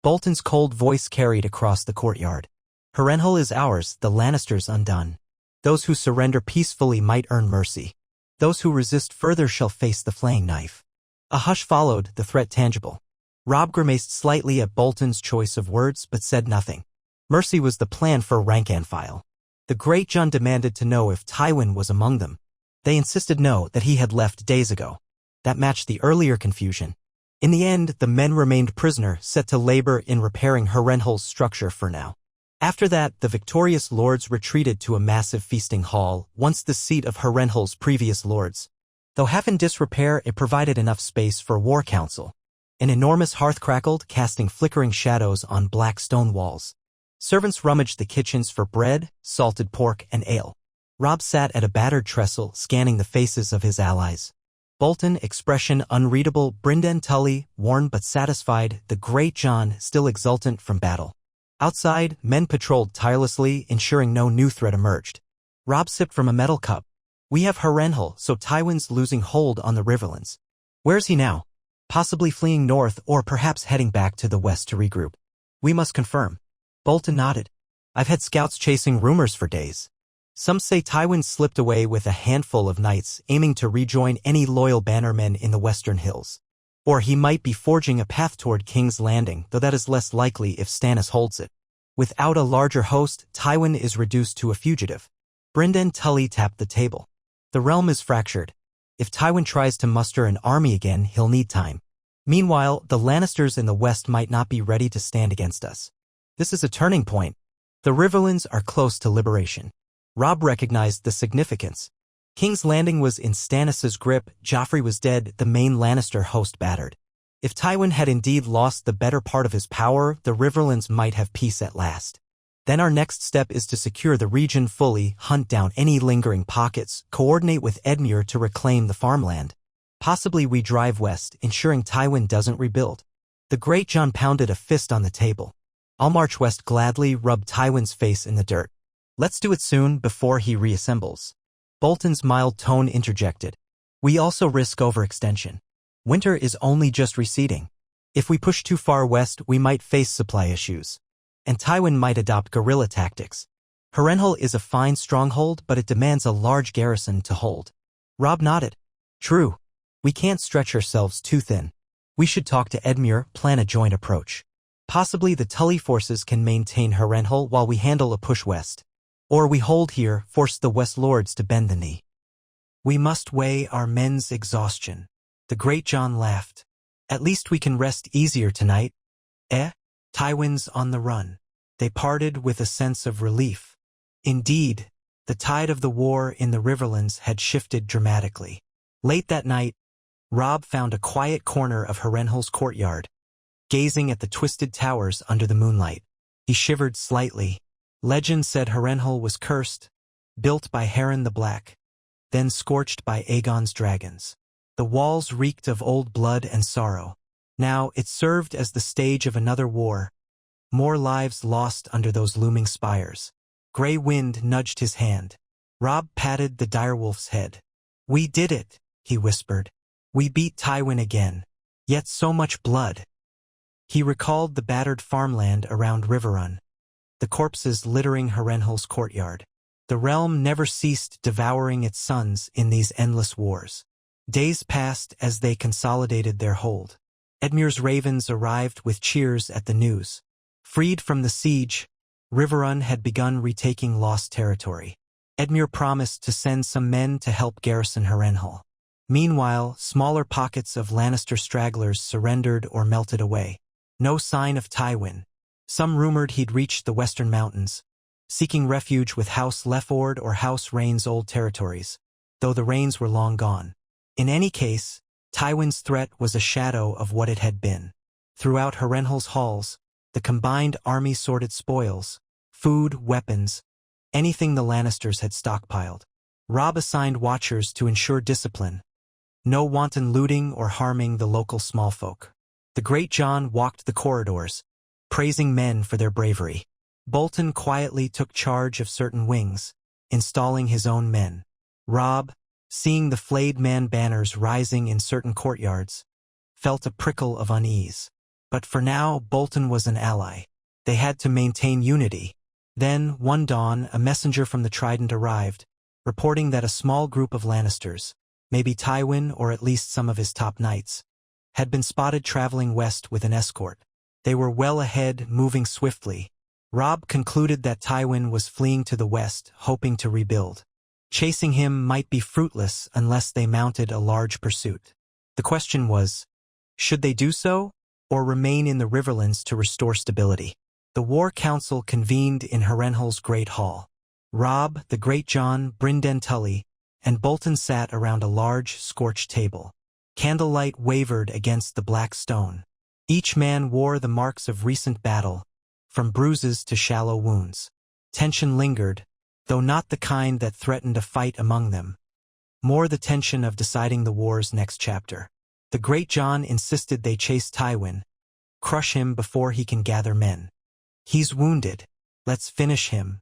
A: Bolton's cold voice carried across the courtyard. "Harrenhal is ours, the Lannisters undone. Those who surrender peacefully might earn mercy. Those who resist further shall face the flaying knife." A hush followed, the threat tangible. Robb grimaced slightly at Bolton's choice of words, but said nothing. Mercy was the plan for rank and file. The Great Jon demanded to know if Tywin was among them. They insisted no, that he had left days ago. That matched the earlier confusion. In the end, the men remained prisoner, set to labor in repairing Harrenhal's structure for now. After that, the victorious lords retreated to a massive feasting hall, once the seat of Harrenhal's previous lords. Though half in disrepair, it provided enough space for a war council. An enormous hearth crackled, casting flickering shadows on black stone walls. Servants rummaged the kitchens for bread, salted pork, and ale. Robb sat at a battered trestle, scanning the faces of his allies. Bolton, expression unreadable, Brynden Tully, worn but satisfied, the Great Jon, still exultant from battle. Outside, men patrolled tirelessly, ensuring no new threat emerged. Robb sipped from a metal cup. "We have Harrenhal, so Tywin's losing hold on the Riverlands. Where's he now? Possibly fleeing north or perhaps heading back to the west to regroup. We must confirm." Bolton nodded. "I've had scouts chasing rumors for days. Some say Tywin slipped away with a handful of knights, aiming to rejoin any loyal bannermen in the western hills. Or he might be forging a path toward King's Landing, though that is less likely if Stannis holds it. Without a larger host, Tywin is reduced to a fugitive." Brynden Tully tapped the table. "The realm is fractured. If Tywin tries to muster an army again, he'll need time. Meanwhile, the Lannisters in the west might not be ready to stand against us. This is a turning point. The Riverlands are close to liberation." Robb recognized the significance. King's Landing was in Stannis' grip, Joffrey was dead, the main Lannister host battered. If Tywin had indeed lost the better part of his power, the Riverlands might have peace at last. Then our next step is to secure the region fully, hunt down any lingering pockets, coordinate with Edmure to reclaim the farmland. Possibly we drive west, ensuring Tywin doesn't rebuild. The Great Jon pounded a fist on the table. I'll march west gladly, rubbed Tywin's face in the dirt. Let's do it soon, before he reassembles. Bolton's mild tone interjected. We also risk overextension. Winter is only just receding. If we push too far west, we might face supply issues. And Tywin might adopt guerrilla tactics. Harrenhal is a fine stronghold, but it demands a large garrison to hold. Robb nodded. True. We can't stretch ourselves too thin. We should talk to Edmure, plan a joint approach. Possibly the Tully forces can maintain Harrenhal while we handle a push west. Or we hold here, force the West Lords to bend the knee. We must weigh our men's exhaustion. The Great John laughed. At least we can rest easier tonight. Tywin's on the run. They parted with a sense of relief. Indeed, the tide of the war in the Riverlands had shifted dramatically. Late that night, Robb found a quiet corner of Harrenhal's courtyard, gazing at the twisted towers under the moonlight. He shivered slightly. Legend said Harrenhal was cursed, built by Harren the Black, then scorched by Aegon's dragons. The walls reeked of old blood and sorrow. Now it served as the stage of another war. More lives lost under those looming spires. Grey Wind nudged his hand. Robb patted the direwolf's head. We did it, he whispered. We beat Tywin again. Yet so much blood. He recalled the battered farmland around Riverrun, the corpses littering Harrenhal's courtyard. The realm never ceased devouring its sons in these endless wars. Days passed as they consolidated their hold. Edmure's ravens arrived with cheers at the news. Freed from the siege, Riverrun had begun retaking lost territory. Edmure promised to send some men to help garrison Harrenhal. Meanwhile, smaller pockets of Lannister stragglers surrendered or melted away. No sign of Tywin. Some rumored he'd reached the western mountains, seeking refuge with House Lefford or House Reyne's old territories, though the Reynes were long gone. In any case, Tywin's threat was a shadow of what it had been. Throughout Harrenhal's halls, the combined army sorted spoils, food, weapons, anything the Lannisters had stockpiled. Robb assigned watchers to ensure discipline. No wanton looting or harming the local smallfolk. The Great John walked the corridors, praising men for their bravery. Bolton quietly took charge of certain wings, installing his own men. Robb, seeing the flayed man banners rising in certain courtyards, felt a prickle of unease. But for now, Bolton was an ally. They had to maintain unity. Then, one dawn, a messenger from the Trident arrived, reporting that a small group of Lannisters, maybe Tywin or at least some of his top knights, had been spotted traveling west with an escort. They were well ahead, moving swiftly. Robb concluded that Tywin was fleeing to the west, hoping to rebuild. Chasing him might be fruitless unless they mounted a large pursuit. The question was, should they do so, or remain in the Riverlands to restore stability? The War Council convened in Harrenhal's Great Hall. Robb, the Great John, Brynden Tully, and Bolton sat around a large, scorched table. Candlelight wavered against the black stone. Each man wore the marks of recent battle, from bruises to shallow wounds. Tension lingered, though not the kind that threatened a fight among them. More the tension of deciding the war's next chapter. The Great John insisted they chase Tywin, crush him before he can gather men. He's wounded. Let's finish him.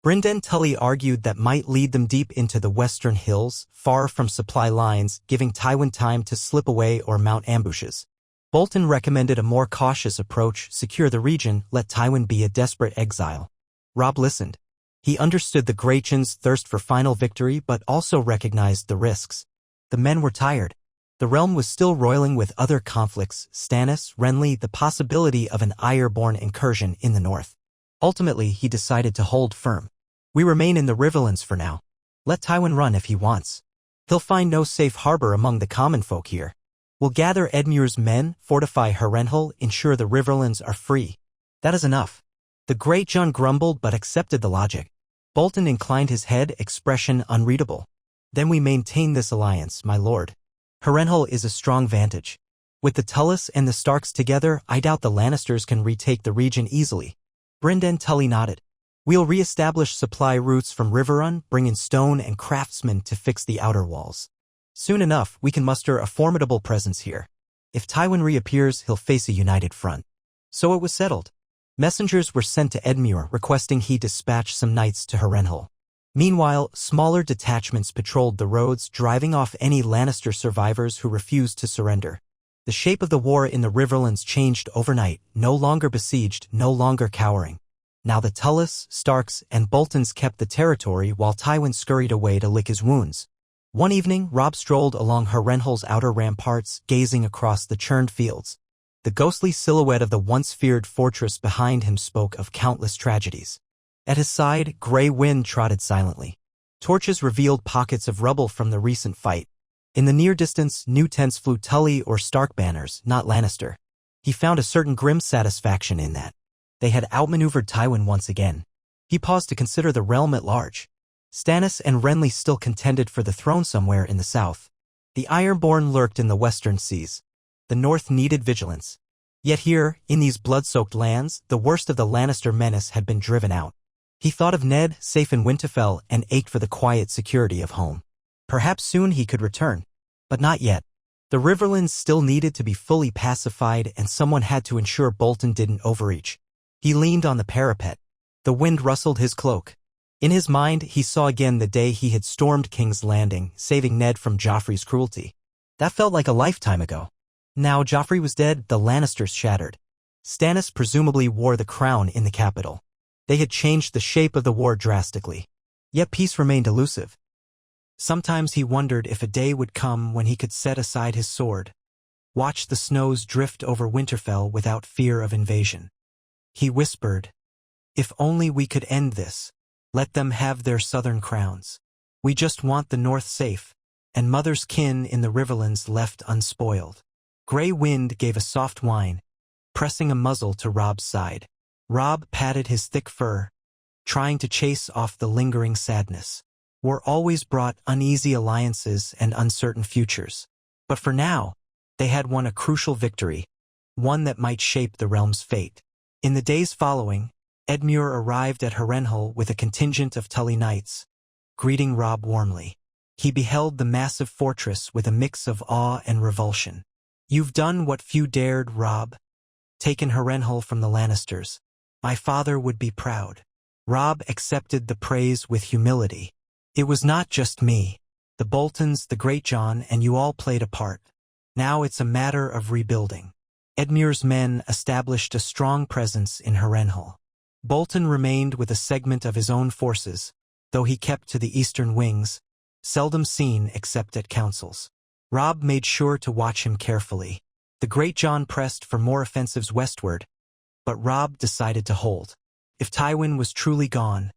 A: Brynden Tully argued that might lead them deep into the western hills, far from supply lines, giving Tywin time to slip away or mount ambushes. Bolton recommended a more cautious approach, secure the region, let Tywin be a desperate exile. Robb listened. He understood the Great John's thirst for final victory but also recognized the risks. The men were tired. The realm was still roiling with other conflicts, Stannis, Renly, the possibility of an Iron-born incursion in the north. Ultimately, he decided to hold firm. We remain in the Riverlands for now. Let Tywin run if he wants. He'll find no safe harbor among the common folk here. We'll gather Edmure's men, fortify Harrenhal, ensure the Riverlands are free. That is enough. The Great John grumbled but accepted the logic. Bolton inclined his head, expression unreadable. Then we maintain this alliance, my lord. Harrenhal is a strong vantage. With the Tullys and the Starks together, I doubt the Lannisters can retake the region easily. Brynden Tully nodded. We'll re-establish supply routes from Riverrun, bring in stone and craftsmen to fix the outer walls. Soon enough, we can muster a formidable presence here. If Tywin reappears, he'll face a united front. So it was settled. Messengers were sent to Edmure requesting he dispatch some knights to Harrenhal. Meanwhile, smaller detachments patrolled the roads, driving off any Lannister survivors who refused to surrender. The shape of the war in the Riverlands changed overnight, no longer besieged, no longer cowering. Now the Tullys, Starks, and Boltons kept the territory while Tywin scurried away to lick his wounds. One evening, Robb strolled along Harrenhal's outer ramparts, gazing across the churned fields. The ghostly silhouette of the once feared fortress behind him spoke of countless tragedies. At his side, Grey Wind trotted silently. Torches revealed pockets of rubble from the recent fight. In the near distance, new tents flew Tully or Stark banners, not Lannister. He found a certain grim satisfaction in that. They had outmaneuvered Tywin once again. He paused to consider the realm at large. Stannis and Renly still contended for the throne somewhere in the south. The Ironborn lurked in the western seas. The north needed vigilance. Yet here, in these blood-soaked lands, the worst of the Lannister menace had been driven out. He thought of Ned, safe in Winterfell, and ached for the quiet security of home. Perhaps soon he could return. But not yet. The Riverlands still needed to be fully pacified, and someone had to ensure Bolton didn't overreach. He leaned on the parapet. The wind rustled his cloak. In his mind, he saw again the day he had stormed King's Landing, saving Ned from Joffrey's cruelty. That felt like a lifetime ago. Now Joffrey was dead, the Lannisters shattered. Stannis presumably wore the crown in the capital. They had changed the shape of the war drastically. Yet peace remained elusive. Sometimes he wondered if a day would come when he could set aside his sword, watch the snows drift over Winterfell without fear of invasion. He whispered, "If only we could end this. Let them have their southern crowns. We just want the north safe, and Mother's kin in the Riverlands left unspoiled." Grey Wind gave a soft whine, pressing a muzzle to Robb's side. Robb patted his thick fur, trying to chase off the lingering sadness. War always brought uneasy alliances and uncertain futures. But for now, they had won a crucial victory, one that might shape the realm's fate. In the days following, Edmure arrived at Harrenhal with a contingent of Tully knights, greeting Robb warmly. He beheld the massive fortress with a mix of awe and revulsion. "You've done what few dared, Robb. Taken Harrenhal from the Lannisters. My father would be proud." Robb accepted the praise with humility. "It was not just me. The Boltons, the Greatjon, and you all played a part. Now it's a matter of rebuilding." Edmure's men established a strong presence in Harrenhal. Bolton remained with a segment of his own forces, though he kept to the eastern wings, seldom seen except at councils. Robb made sure to watch him carefully. The Greatjon pressed for more offensives westward, but Robb decided to hold. If Tywin was truly gone,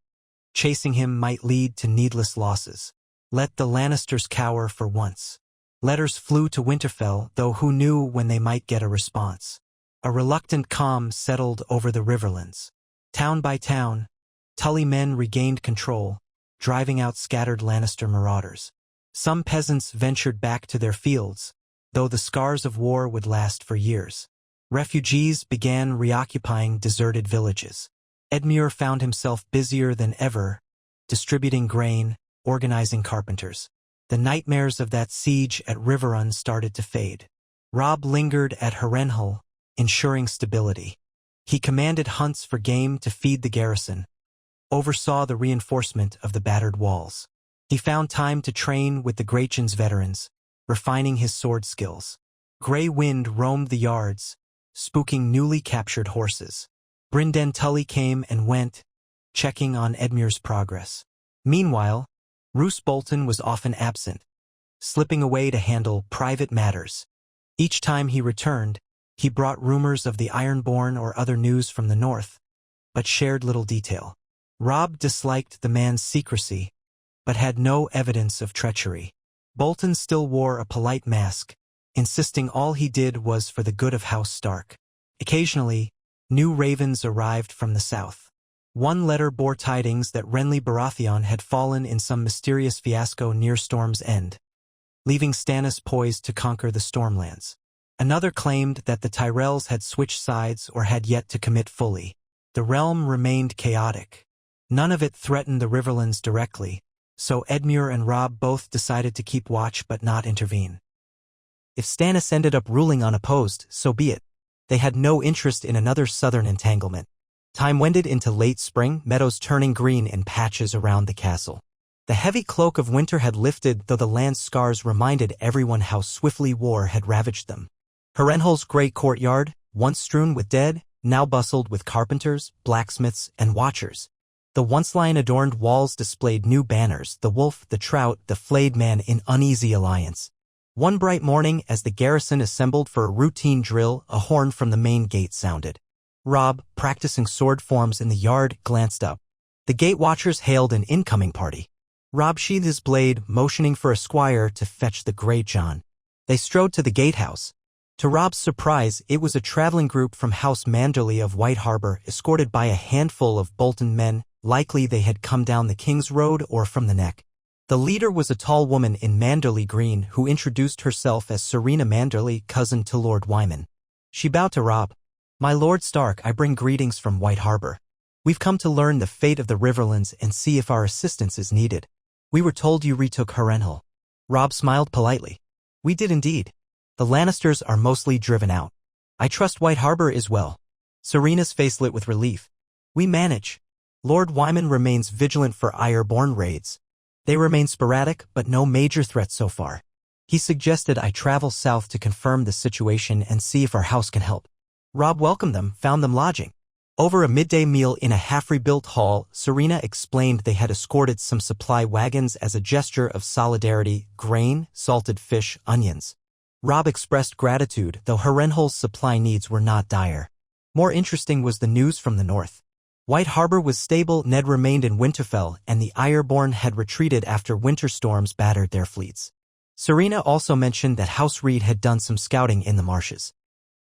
A: chasing him might lead to needless losses. Let the Lannisters cower for once. Letters flew to Winterfell, though who knew when they might get a response. A reluctant calm settled over the Riverlands. Town by town, Tully men regained control, driving out scattered Lannister marauders. Some peasants ventured back to their fields, though the scars of war would last for years. Refugees began reoccupying deserted villages. Edmure found himself busier than ever, distributing grain, organizing carpenters. The nightmares of that siege at Riverrun started to fade. Robb lingered at Harrenhal, ensuring stability. He commanded hunts for game to feed the garrison, oversaw the reinforcement of the battered walls. He found time to train with the Greatjon's veterans, refining his sword skills. Grey Wind roamed the yards, spooking newly captured horses. Brynden Tully came and went, checking on Edmure's progress. Meanwhile, Roose Bolton was often absent, slipping away to handle private matters. Each time he returned, he brought rumors of the Ironborn or other news from the north, but shared little detail. Robb disliked the man's secrecy, but had no evidence of treachery. Bolton still wore a polite mask, insisting all he did was for the good of House Stark. Occasionally, new ravens arrived from the south. One letter bore tidings that Renly Baratheon had fallen in some mysterious fiasco near Storm's End, leaving Stannis poised to conquer the Stormlands. Another claimed that the Tyrells had switched sides or had yet to commit fully. The realm remained chaotic. None of it threatened the Riverlands directly, so Edmure and Robb both decided to keep watch but not intervene. If Stannis ended up ruling unopposed, so be it. They had no interest in another southern entanglement. Time wended into late spring, meadows turning green in patches around the castle. The heavy cloak of winter had lifted, though the land's scars reminded everyone how swiftly war had ravaged them. Harrenhal's great courtyard, once strewn with dead, now bustled with carpenters, blacksmiths, and watchers. The once lion-adorned walls displayed new banners, the wolf, the trout, the flayed man in uneasy alliance. One bright morning, as the garrison assembled for a routine drill, a horn from the main gate sounded. Robb, practicing sword forms in the yard, glanced up. The gate watchers hailed an incoming party. Robb sheathed his blade, motioning for a squire to fetch the Great John. They strode to the gatehouse. To Robb's surprise, it was a traveling group from House Manderley of White Harbor, escorted by a handful of Bolton men, likely they had come down the King's Road or from the Neck. The leader was a tall woman in Manderley green who introduced herself as Serena Manderley, cousin to Lord Wyman. She bowed to Robb. "My Lord Stark, I bring greetings from White Harbor. We've come to learn the fate of the Riverlands and see if our assistance is needed. We were told you retook Harrenhal." Robb smiled politely. "We did indeed. The Lannisters are mostly driven out. I trust White Harbor is well." Serena's face lit with relief. "We manage. Lord Wyman remains vigilant for Ironborn raids. They remain sporadic, but no major threats so far. He suggested I travel south to confirm the situation and see if our house can help." Robb welcomed them, found them lodging. Over a midday meal in a half-rebuilt hall, Serena explained they had escorted some supply wagons as a gesture of solidarity: grain, salted fish, onions. Robb expressed gratitude, though Harrenhal's supply needs were not dire. More interesting was the news from the north. White Harbor was stable, Ned remained in Winterfell, and the Ironborn had retreated after winter storms battered their fleets. Serena also mentioned that House Reed had done some scouting in the marshes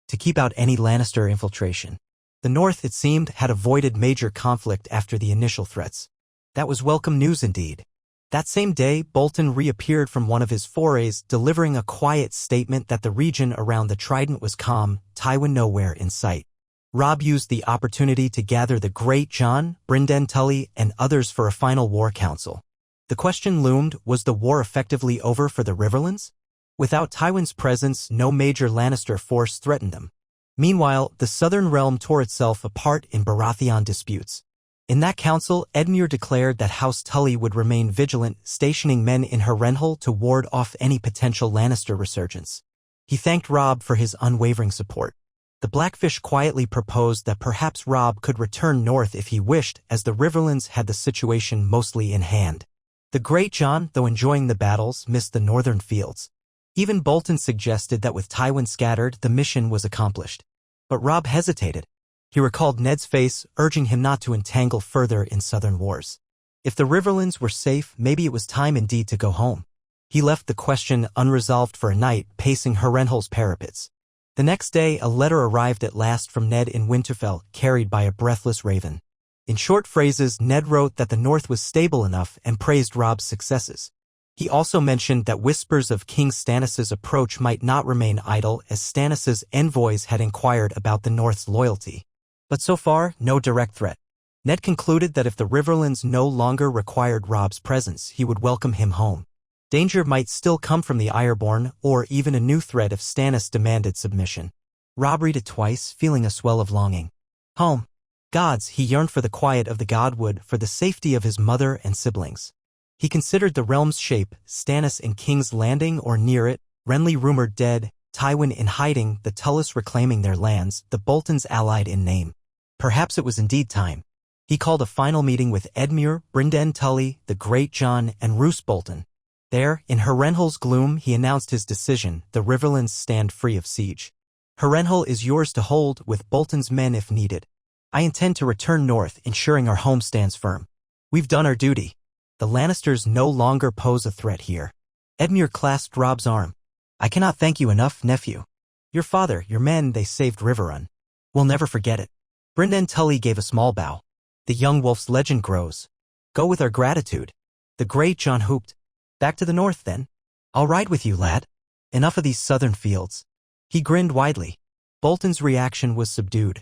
A: to keep out any Lannister infiltration. The North, it seemed, had avoided major conflict after the initial threats. That was welcome news indeed. That same day, Bolton reappeared from one of his forays, delivering a quiet statement that the region around the Trident was calm, Tywin nowhere in sight. Robb used the opportunity to gather the Great John, Brynden Tully, and others for a final war council. The question loomed, was the war effectively over for the Riverlands? Without Tywin's presence, no major Lannister force threatened them. Meanwhile, the southern realm tore itself apart in Baratheon disputes. In that council, Edmure declared that House Tully would remain vigilant, stationing men in Harrenhal to ward off any potential Lannister resurgence. He thanked Robb for his unwavering support. The Blackfish quietly proposed that perhaps Robb could return north if he wished, as the Riverlands had the situation mostly in hand. The Great John, though enjoying the battles, missed the northern fields. Even Bolton suggested that with Tywin scattered, the mission was accomplished. But Robb hesitated. He recalled Ned's face, urging him not to entangle further in southern wars. If the Riverlands were safe, maybe it was time indeed to go home. He left the question unresolved for a night, pacing Harrenhal's parapets. The next day, a letter arrived at last from Ned in Winterfell, carried by a breathless raven. In short phrases, Ned wrote that the North was stable enough and praised Robb's successes. He also mentioned that whispers of King Stannis's approach might not remain idle, as Stannis's envoys had inquired about the North's loyalty. But so far, no direct threat. Ned concluded that if the Riverlands no longer required Robb's presence, he would welcome him home. Danger might still come from the Ironborn, or even a new threat if Stannis demanded submission. Robb read it twice, feeling a swell of longing. Home. Gods, he yearned for the quiet of the Godwood, for the safety of his mother and siblings. He considered the realm's shape, Stannis in King's Landing or near it, Renly rumored dead, Tywin in hiding, the Tullys reclaiming their lands, the Boltons allied in name. Perhaps it was indeed time. He called a final meeting with Edmure, Brynden Tully, the Great John, and Roose Bolton. There, in Harrenhal's gloom, he announced his decision: the Riverlands stand free of siege. Harrenhal is yours to hold, with Bolton's men if needed. I intend to return north, ensuring our home stands firm. We've done our duty. The Lannisters no longer pose a threat here. Edmure clasped Robb's arm. I cannot thank you enough, nephew. Your father, your men, they saved Riverrun. We'll never forget it. Brynden Tully gave a small bow. The young wolf's legend grows. Go with our gratitude. The Great John hooped. Back to the north, then. I'll ride with you, lad. Enough of these southern fields. He grinned widely. Bolton's reaction was subdued.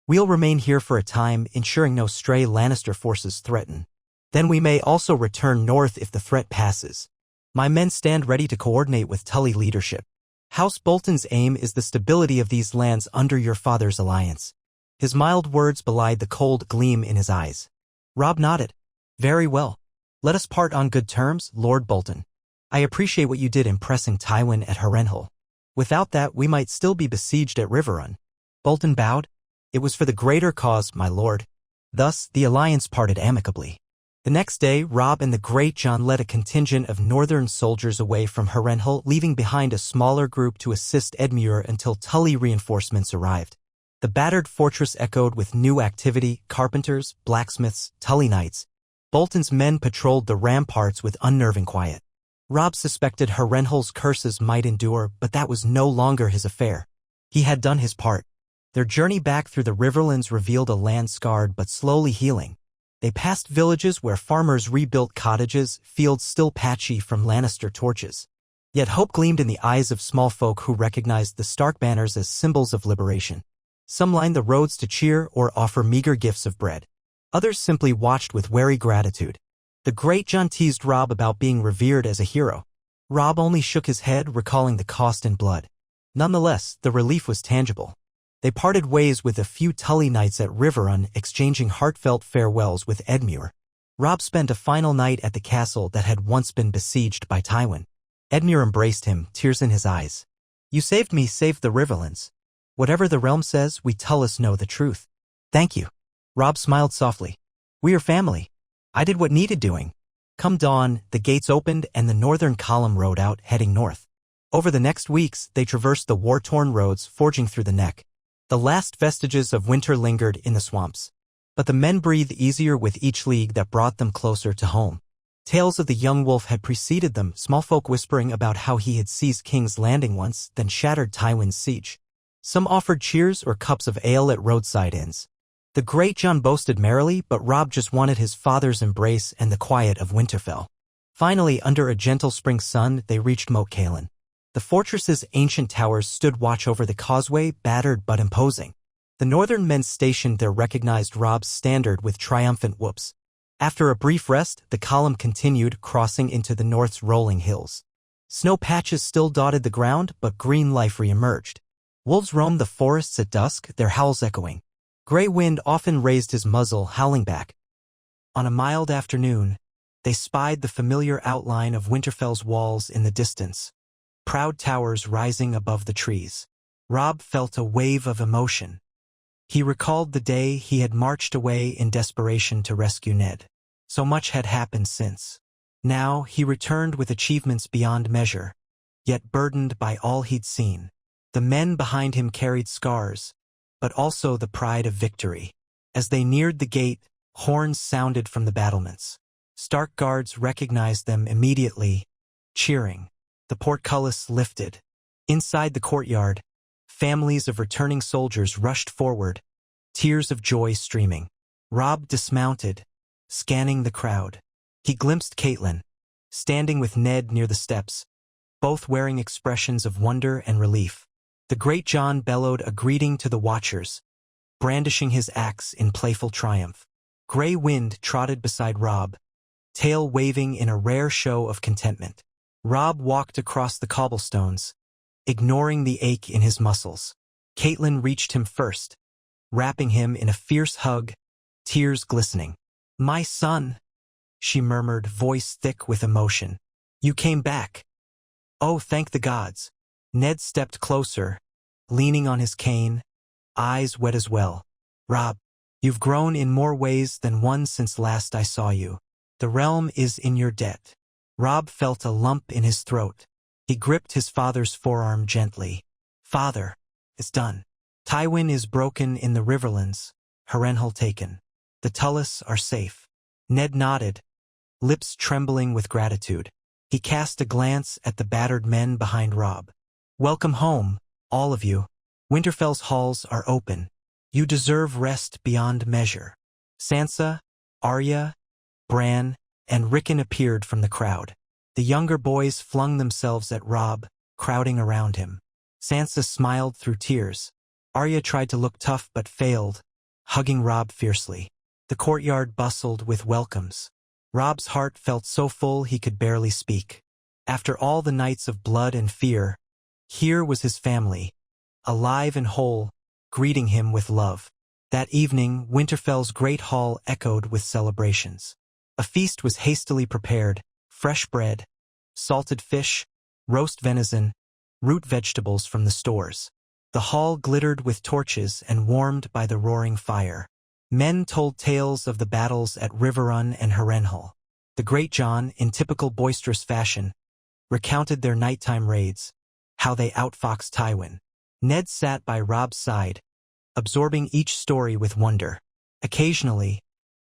A: We'll remain here for a time, ensuring no stray Lannister forces threaten. Then we may also return north if the threat passes. My men stand ready to coordinate with Tully leadership. House Bolton's aim is the stability of these lands under your father's alliance. His mild words belied the cold gleam in his eyes. Robb nodded. Very well. Let us part on good terms, Lord Bolton. I appreciate what you did in pressing Tywin at Harrenhal. Without that, we might still be besieged at Riverrun. Bolton bowed. It was for the greater cause, my lord. Thus, the alliance parted amicably. The next day, Robb and the Great John led a contingent of northern soldiers away from Harrenhal, leaving behind a smaller group to assist Edmure until Tully reinforcements arrived. The battered fortress echoed with new activity: carpenters, blacksmiths, Tully knights. Bolton's men patrolled the ramparts with unnerving quiet. Robb suspected Harrenhal's curses might endure, but that was no longer his affair. He had done his part. Their journey back through the Riverlands revealed a land scarred but slowly healing. They passed villages where farmers rebuilt cottages, fields still patchy from Lannister torches. Yet hope gleamed in the eyes of small folk who recognized the Stark banners as symbols of liberation. Some lined the roads to cheer or offer meager gifts of bread. Others simply watched with wary gratitude. The Great John teased Robb about being revered as a hero. Robb only shook his head, recalling the cost in blood. Nonetheless, the relief was tangible. They parted ways with a few Tully knights at Riverrun, exchanging heartfelt farewells with Edmure. Robb spent a final night at the castle that had once been besieged by Tywin. Edmure embraced him, tears in his eyes. You saved me, saved the Riverlands. Whatever the realm says, we Tullus know the truth. Thank you. Robb smiled softly. We are family. I did what needed doing. Come dawn, the gates opened and the northern column rode out, heading north. Over the next weeks, they traversed the war-torn roads, forging through the neck. The last vestiges of winter lingered in the swamps. But the men breathed easier with each league that brought them closer to home. Tales of the young wolf had preceded them, small folk whispering about how he had seized King's Landing once, then shattered Tywin's siege. Some offered cheers or cups of ale at roadside inns. The Great John boasted merrily, but Robb just wanted his father's embrace and the quiet of Winterfell. Finally, under a gentle spring sun, they reached Moat Cailin. The fortress's ancient towers stood watch over the causeway, battered but imposing. The northern men stationed there recognized Robb's standard with triumphant whoops. After a brief rest, the column continued, crossing into the north's rolling hills. Snow patches still dotted the ground, but green life re-emerged. Wolves roamed the forests at dusk, their howls echoing. Grey Wind often raised his muzzle, howling back. On a mild afternoon, they spied the familiar outline of Winterfell's walls in the distance, proud towers rising above the trees. Robb felt a wave of emotion. He recalled the day he had marched away in desperation to rescue Ned. So much had happened since. Now he returned with achievements beyond measure, yet burdened by all he'd seen. The men behind him carried scars, but also the pride of victory. As they neared the gate, horns sounded from the battlements. Stark guards recognized them immediately, cheering. The portcullis lifted. Inside the courtyard, families of returning soldiers rushed forward, tears of joy streaming. Robb dismounted, scanning the crowd. He glimpsed Catelyn, standing with Ned near the steps, both wearing expressions of wonder and relief. The Great John bellowed a greeting to the watchers, brandishing his axe in playful triumph. Grey Wind trotted beside Robb, tail waving in a rare show of contentment. Robb walked across the cobblestones, ignoring the ache in his muscles. Catelyn reached him first, wrapping him in a fierce hug, tears glistening. "My son," she murmured, voice thick with emotion. "You came back." "Oh, thank the gods." Ned stepped closer, leaning on his cane, eyes wet as well. "Robb, you've grown in more ways than one since last I saw you. The realm is in your debt." Robb felt a lump in his throat. He gripped his father's forearm gently. "Father, it's done. Tywin is broken in the Riverlands, Harrenhal taken. The Tullus are safe." Ned nodded, lips trembling with gratitude. He cast a glance at the battered men behind Robb. "Welcome home, all of you. Winterfell's halls are open. You deserve rest beyond measure." Sansa, Arya, Bran, and Rickon appeared from the crowd. The younger boys flung themselves at Robb, crowding around him. Sansa smiled through tears. Arya tried to look tough but failed, hugging Robb fiercely. The courtyard bustled with welcomes. Robb's heart felt so full he could barely speak. After all the nights of blood and fear, here was his family, alive and whole, greeting him with love. That evening, Winterfell's great hall echoed with celebrations. A feast was hastily prepared: fresh bread, salted fish, roast venison, root vegetables from the stores. The hall glittered with torches and warmed by the roaring fire. Men told tales of the battles at Riverrun and Harrenhal. The Great John, in typical boisterous fashion, recounted their nighttime raids, how they outfoxed Tywin. Ned sat by Robb's side, absorbing each story with wonder. Occasionally,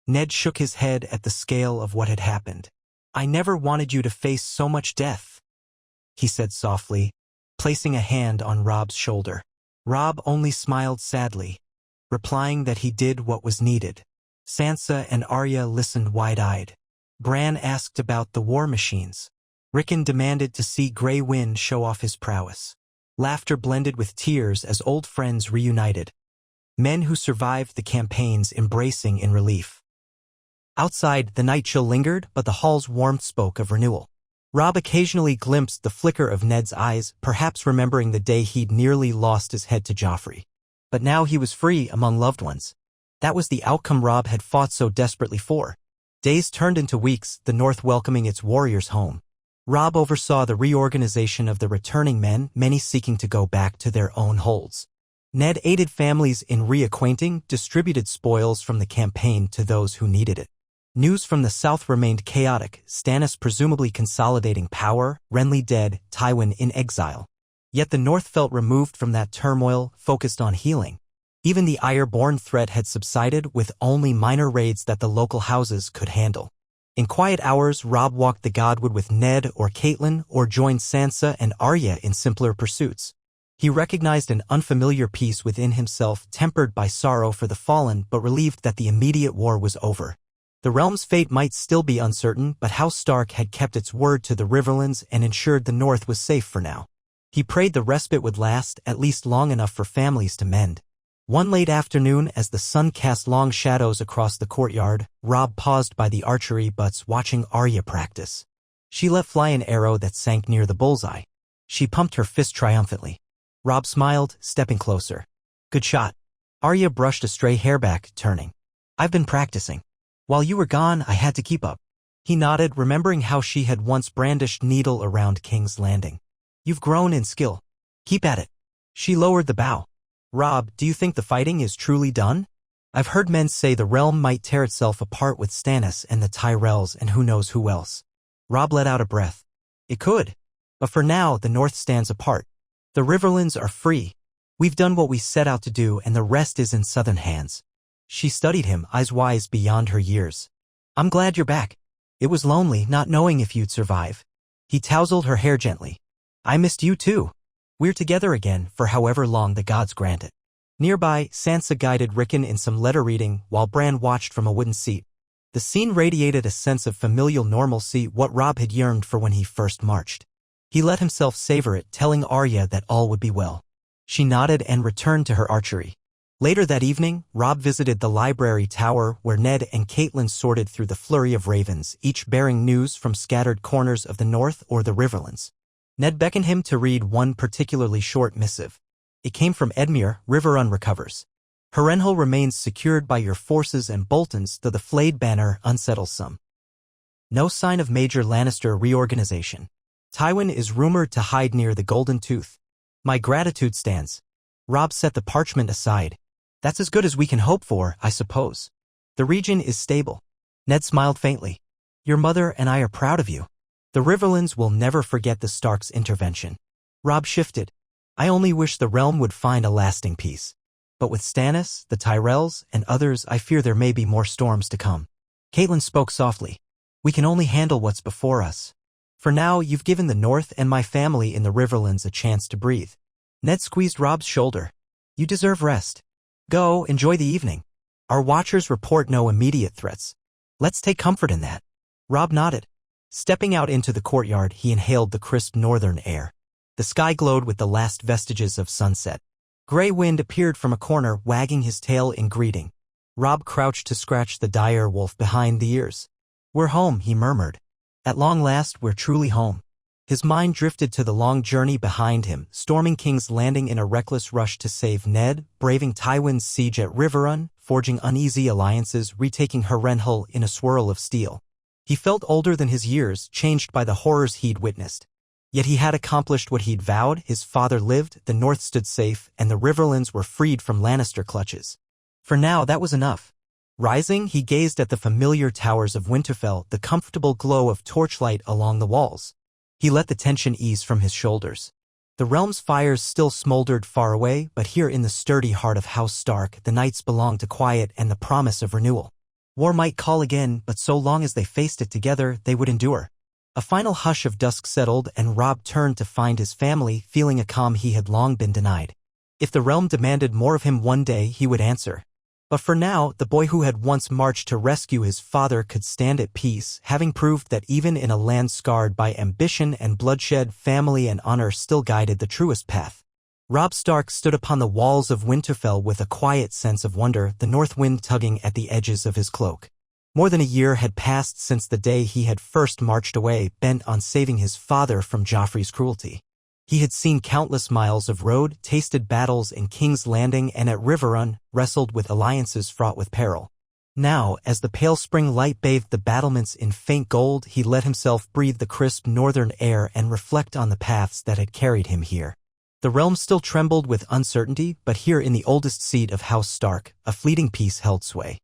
A: Ned shook his head at the scale of what had happened. "I never wanted you to face so much death," he said softly, placing a hand on Robb's shoulder. Robb only smiled sadly, replying that he did what was needed. Sansa and Arya listened wide-eyed. Bran asked about the war machines. Rickon demanded to see Grey Wind show off his prowess. Laughter blended with tears as old friends reunited. Men who survived the campaigns embracing in relief. Outside, the night chill lingered, but the hall's warmth spoke of renewal. Robb occasionally glimpsed the flicker of Ned's eyes, perhaps remembering the day he'd nearly lost his head to Joffrey. But now he was free among loved ones. That was the outcome Robb had fought so desperately for. Days turned into weeks, the North welcoming its warriors home. Robb oversaw the reorganization of the returning men, many seeking to go back to their own holds. Ned aided families in reacquainting, distributed spoils from the campaign to those who needed it. News from the south remained chaotic, Stannis presumably consolidating power, Renly dead, Tywin in exile. Yet the north felt removed from that turmoil, focused on healing. Even the Iron-born threat had subsided, with only minor raids that the local houses could handle. In quiet hours, Robb walked the Godwood with Ned or Catelyn, or joined Sansa and Arya in simpler pursuits. He recognized an unfamiliar peace within himself, tempered by sorrow for the fallen, but relieved that the immediate war was over. The realm's fate might still be uncertain, but House Stark had kept its word to the Riverlands and ensured the North was safe for now. He prayed the respite would last, at least long enough for families to mend. One late afternoon, as the sun cast long shadows across the courtyard, Robb paused by the archery butts watching Arya practice. She let fly an arrow that sank near the bullseye. She pumped her fist triumphantly. Robb smiled, stepping closer. "Good shot." Arya brushed a stray hair back, turning. "I've been practicing. While you were gone, I had to keep up." He nodded, remembering how she had once brandished needle around King's Landing. "You've grown in skill. Keep at it." She lowered the bow. "Robb, do you think the fighting is truly done? I've heard men say the realm might tear itself apart with Stannis and the Tyrells and who knows who else." Robb let out a breath. "It could. But for now, the North stands apart. The Riverlands are free. We've done what we set out to do, and the rest is in Southern hands." She studied him, eyes wise beyond her years. "I'm glad you're back. It was lonely not knowing if you'd survive." He tousled her hair gently. "I missed you too. We're together again, for however long the gods grant it." Nearby, Sansa guided Rickon in some letter reading, while Bran watched from a wooden seat. The scene radiated a sense of familial normalcy, what Robb had yearned for when he first marched. He let himself savor it, telling Arya that all would be well. She nodded and returned to her archery. Later that evening, Robb visited the library tower where Ned and Catelyn sorted through the flurry of ravens, each bearing news from scattered corners of the North or the Riverlands. Ned beckoned him to read one particularly short missive. It came from Edmure. "Riverrun recovers. Harrenhal remains secured by your forces and Bolton's, though the flayed banner unsettles some. No sign of Major Lannister reorganization. Tywin is rumored to hide near the Golden Tooth. My gratitude stands." Robb set the parchment aside. "That's as good as we can hope for, I suppose. The region is stable." Ned smiled faintly. "Your mother and I are proud of you. The Riverlands will never forget the Starks' intervention." Robb shifted. "I only wish the realm would find a lasting peace. But with Stannis, the Tyrells, and others, I fear there may be more storms to come." Catelyn spoke softly. "We can only handle what's before us. For now, you've given the North and my family in the Riverlands a chance to breathe." Ned squeezed Robb's shoulder. "You deserve rest. Go, enjoy the evening. Our watchers report no immediate threats. Let's take comfort in that." Robb nodded. Stepping out into the courtyard, he inhaled the crisp northern air. The sky glowed with the last vestiges of sunset. Grey Wind appeared from a corner, wagging his tail in greeting. Robb crouched to scratch the dire wolf behind the ears. "We're home," he murmured. "At long last, we're truly home." His mind drifted to the long journey behind him, storming King's Landing in a reckless rush to save Ned, braving Tywin's siege at Riverrun, forging uneasy alliances, retaking Harrenhal in a swirl of steel. He felt older than his years, changed by the horrors he'd witnessed. Yet he had accomplished what he'd vowed. His father lived, the North stood safe, and the Riverlands were freed from Lannister clutches. For now, that was enough. Rising, he gazed at the familiar towers of Winterfell, the comfortable glow of torchlight along the walls. He let the tension ease from his shoulders. The realm's fires still smoldered far away, but here in the sturdy heart of House Stark, the nights belonged to quiet and the promise of renewal. War might call again, but so long as they faced it together, they would endure. A final hush of dusk settled, and Robb turned to find his family, feeling a calm he had long been denied. If the realm demanded more of him one day, he would answer. But for now, the boy who had once marched to rescue his father could stand at peace, having proved that even in a land scarred by ambition and bloodshed, family and honor still guided the truest path. Robb Stark stood upon the walls of Winterfell with a quiet sense of wonder, the north wind tugging at the edges of his cloak. More than a year had passed since the day he had first marched away, bent on saving his father from Joffrey's cruelty. He had seen countless miles of road, tasted battles in King's Landing and at Riverrun, wrestled with alliances fraught with peril. Now, as the pale spring light bathed the battlements in faint gold, he let himself breathe the crisp northern air and reflect on the paths that had carried him here. The realm still trembled with uncertainty, but here in the oldest seat of House Stark, a fleeting peace held sway.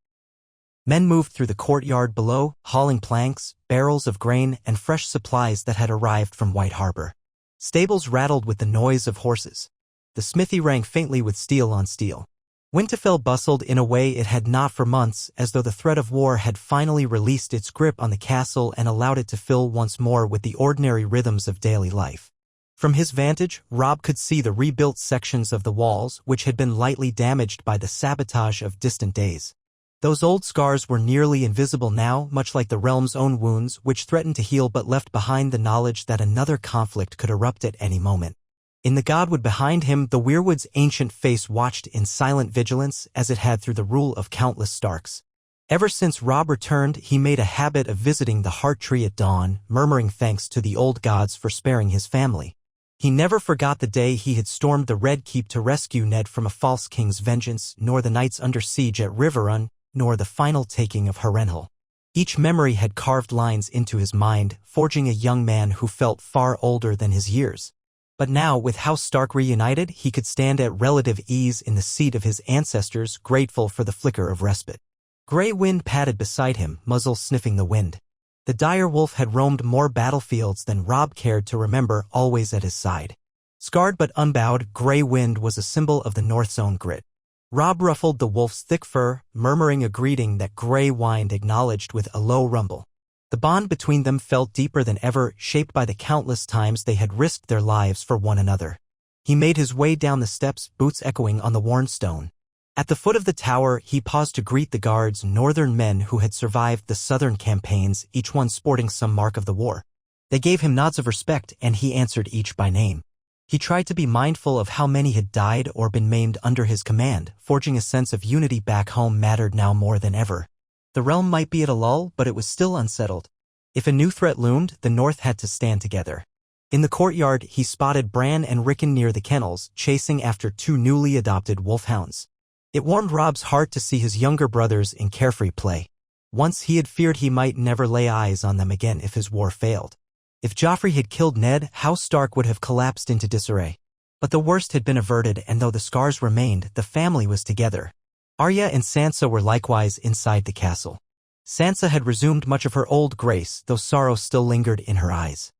A: Men moved through the courtyard below, hauling planks, barrels of grain, and fresh supplies that had arrived from White Harbor. Stables rattled with the noise of horses. The smithy rang faintly with steel on steel. Winterfell bustled in a way it had not for months, as though the threat of war had finally released its grip on the castle and allowed it to fill once more with the ordinary rhythms of daily life. From his vantage, Robb could see the rebuilt sections of the walls, which had been lightly damaged by the sabotage of distant days. Those old scars were nearly invisible now, much like the realm's own wounds, which threatened to heal but left behind the knowledge that another conflict could erupt at any moment. In the godwood behind him, the weirwood's ancient face watched in silent vigilance as it had through the rule of countless Starks. Ever since Robb returned, he made a habit of visiting the heart tree at dawn, murmuring thanks to the old gods for sparing his family. He never forgot the day he had stormed the Red Keep to rescue Ned from a false king's vengeance, nor the nights under siege at Riverrun, nor the final taking of Harrenhal. Each memory had carved lines into his mind, forging a young man who felt far older than his years. But now, with House Stark reunited, he could stand at relative ease in the seat of his ancestors, grateful for the flicker of respite. Grey Wind padded beside him, muzzle sniffing the wind. The dire wolf had roamed more battlefields than Robb cared to remember, always at his side. Scarred but unbowed, Grey Wind was a symbol of the North's own grit. Robb ruffled the wolf's thick fur, murmuring a greeting that Grey Wind acknowledged with a low rumble. The bond between them felt deeper than ever, shaped by the countless times they had risked their lives for one another. He made his way down the steps, boots echoing on the worn stone. At the foot of the tower, he paused to greet the guards, northern men who had survived the southern campaigns, each one sporting some mark of the war. They gave him nods of respect, and he answered each by name. He tried to be mindful of how many had died or been maimed under his command, forging a sense of unity back home mattered now more than ever. The realm might be at a lull, but it was still unsettled. If a new threat loomed, the North had to stand together. In the courtyard, he spotted Bran and Rickon near the kennels, chasing after two newly adopted wolfhounds. It warmed Robb's heart to see his younger brothers in carefree play. Once he had feared he might never lay eyes on them again if his war failed. If Joffrey had killed Ned, House Stark would have collapsed into disarray. But the worst had been averted, and though the scars remained, the family was together. Arya and Sansa were likewise inside the castle. Sansa had resumed much of her old grace, though sorrow still lingered in her eyes.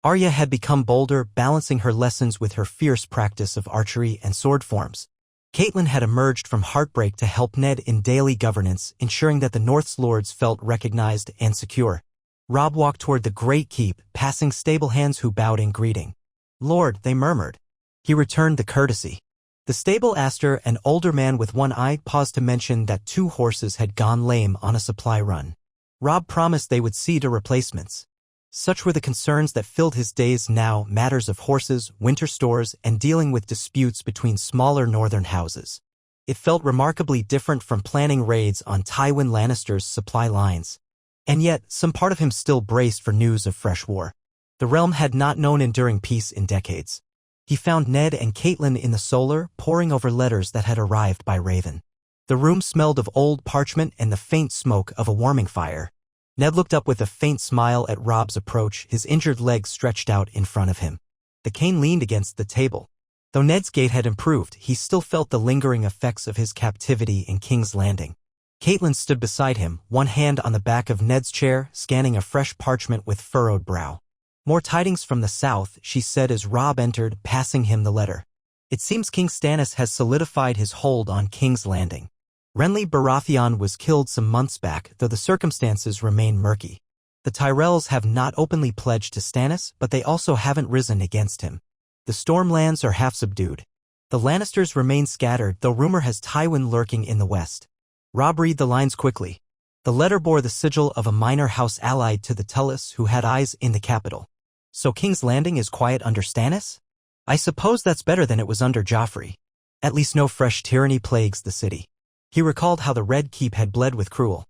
A: Arya had become bolder, balancing her lessons with her fierce practice of archery and sword forms. Catelyn had emerged from heartbreak to help Ned in daily governance, ensuring that the North's lords felt recognized and secure. Robb walked toward the great keep, passing stable hands who bowed in greeting. "Lord," they murmured. He returned the courtesy. The stable master, an older man with one eye, paused to mention that 2 horses had gone lame on a supply run. Robb promised they would see to replacements. Such were the concerns that filled his days now, matters of horses, winter stores, and dealing with disputes between smaller northern houses. It felt remarkably different from planning raids on Tywin Lannister's supply lines. And yet, some part of him still braced for news of fresh war. The realm had not known enduring peace in decades. He found Ned and Caitlin in the solar, poring over letters that had arrived by Raven. The room smelled of old parchment and the faint smoke of a warming fire. Ned looked up with a faint smile at Robb's approach, his injured legs stretched out in front of him. The cane leaned against the table. Though Ned's gait had improved, he still felt the lingering effects of his captivity in King's Landing. Caitlin stood beside him, one hand on the back of Ned's chair, scanning a fresh parchment with furrowed brow. "More tidings from the south," she said as Robb entered, passing him the letter. "It seems King Stannis has solidified his hold on King's Landing. Renly Baratheon was killed some months back, though the circumstances remain murky. The Tyrells have not openly pledged to Stannis, but they also haven't risen against him. The Stormlands are half subdued. The Lannisters remain scattered, though rumor has Tywin lurking in the west." Robb read the lines quickly. The letter bore the sigil of a minor house allied to the Tullus who had eyes in the capital. "So King's Landing is quiet under Stannis? I suppose that's better than it was under Joffrey. At least no fresh tyranny plagues the city." He recalled how the Red Keep had bled with cruel.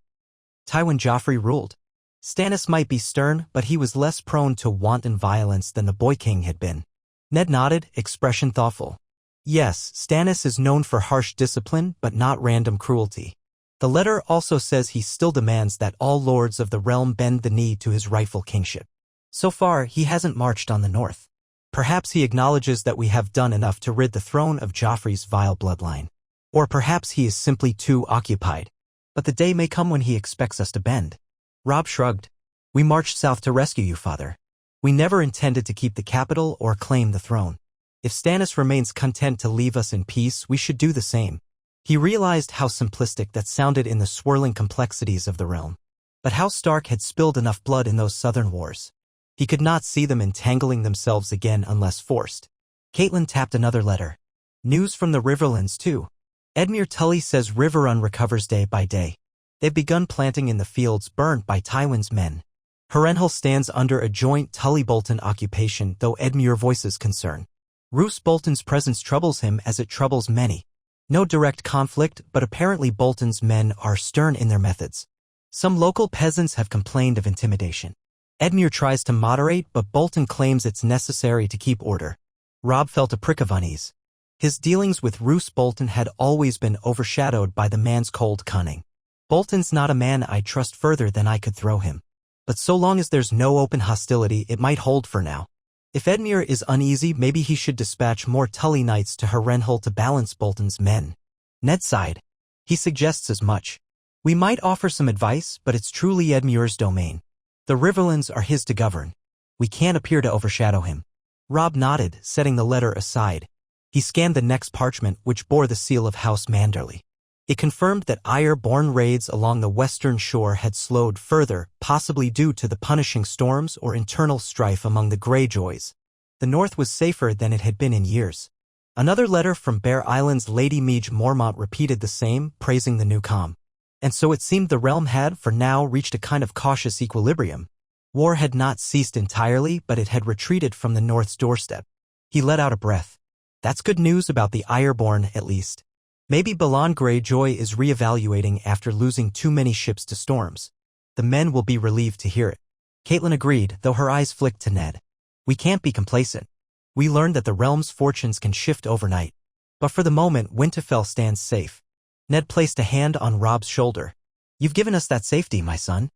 A: Tywin Joffrey ruled. Stannis might be stern, but he was less prone to wanton violence than the Boy King had been. Ned nodded, expression thoughtful. "Yes, Stannis is known for harsh discipline, but not random cruelty. The letter also says he still demands that all lords of the realm bend the knee to his rightful kingship. So far, he hasn't marched on the north. Perhaps he acknowledges that we have done enough to rid the throne of Joffrey's vile bloodline. Or perhaps he is simply too occupied. But the day may come when he expects us to bend." Robb shrugged. "We marched south to rescue you, father. We never intended to keep the capital or claim the throne. If Stannis remains content to leave us in peace, we should do the same." He realized how simplistic that sounded in the swirling complexities of the realm. But House Stark had spilled enough blood in those southern wars. He could not see them entangling themselves again unless forced. Caitlin tapped another letter. "News from the Riverlands, too. Edmure Tully says Riverrun recovers day by day. They've begun planting in the fields burnt by Tywin's men. Harrenhal stands under a joint Tully-Bolton occupation, though Edmure voices concern. Roose Bolton's presence troubles him as it troubles many. No direct conflict, but apparently Bolton's men are stern in their methods. Some local peasants have complained of intimidation. Edmure tries to moderate, but Bolton claims it's necessary to keep order." Robb felt a prick of unease. His dealings with Roose Bolton had always been overshadowed by the man's cold cunning. "Bolton's not a man I trust further than I could throw him. But so long as there's no open hostility, it might hold for now. If Edmure is uneasy, maybe he should dispatch more Tully Knights to Harrenhal to balance Bolton's men." Ned sighed. "He suggests as much. We might offer some advice, but it's truly Edmure's domain. The Riverlands are his to govern. We can't appear to overshadow him." Robb nodded, setting the letter aside. He scanned the next parchment, which bore the seal of House Manderley. It confirmed that Ire-born raids along the western shore had slowed further, possibly due to the punishing storms or internal strife among the Greyjoys. The north was safer than it had been in years. Another letter from Bear Island's Lady Meage Mormont repeated the same, praising the new calm. And so it seemed the realm had, for now, reached a kind of cautious equilibrium. War had not ceased entirely, but it had retreated from the north's doorstep. He let out a breath. That's good news about the Ireborn, at least. Maybe Balon Greyjoy is reevaluating after losing too many ships to storms. The men will be relieved to hear it. Caitlin agreed, though her eyes flicked to Ned. "We can't be complacent. We learned that the realm's fortunes can shift overnight. But for the moment, Winterfell stands safe." Ned placed a hand on Robb's shoulder. "You've given us that safety, my son.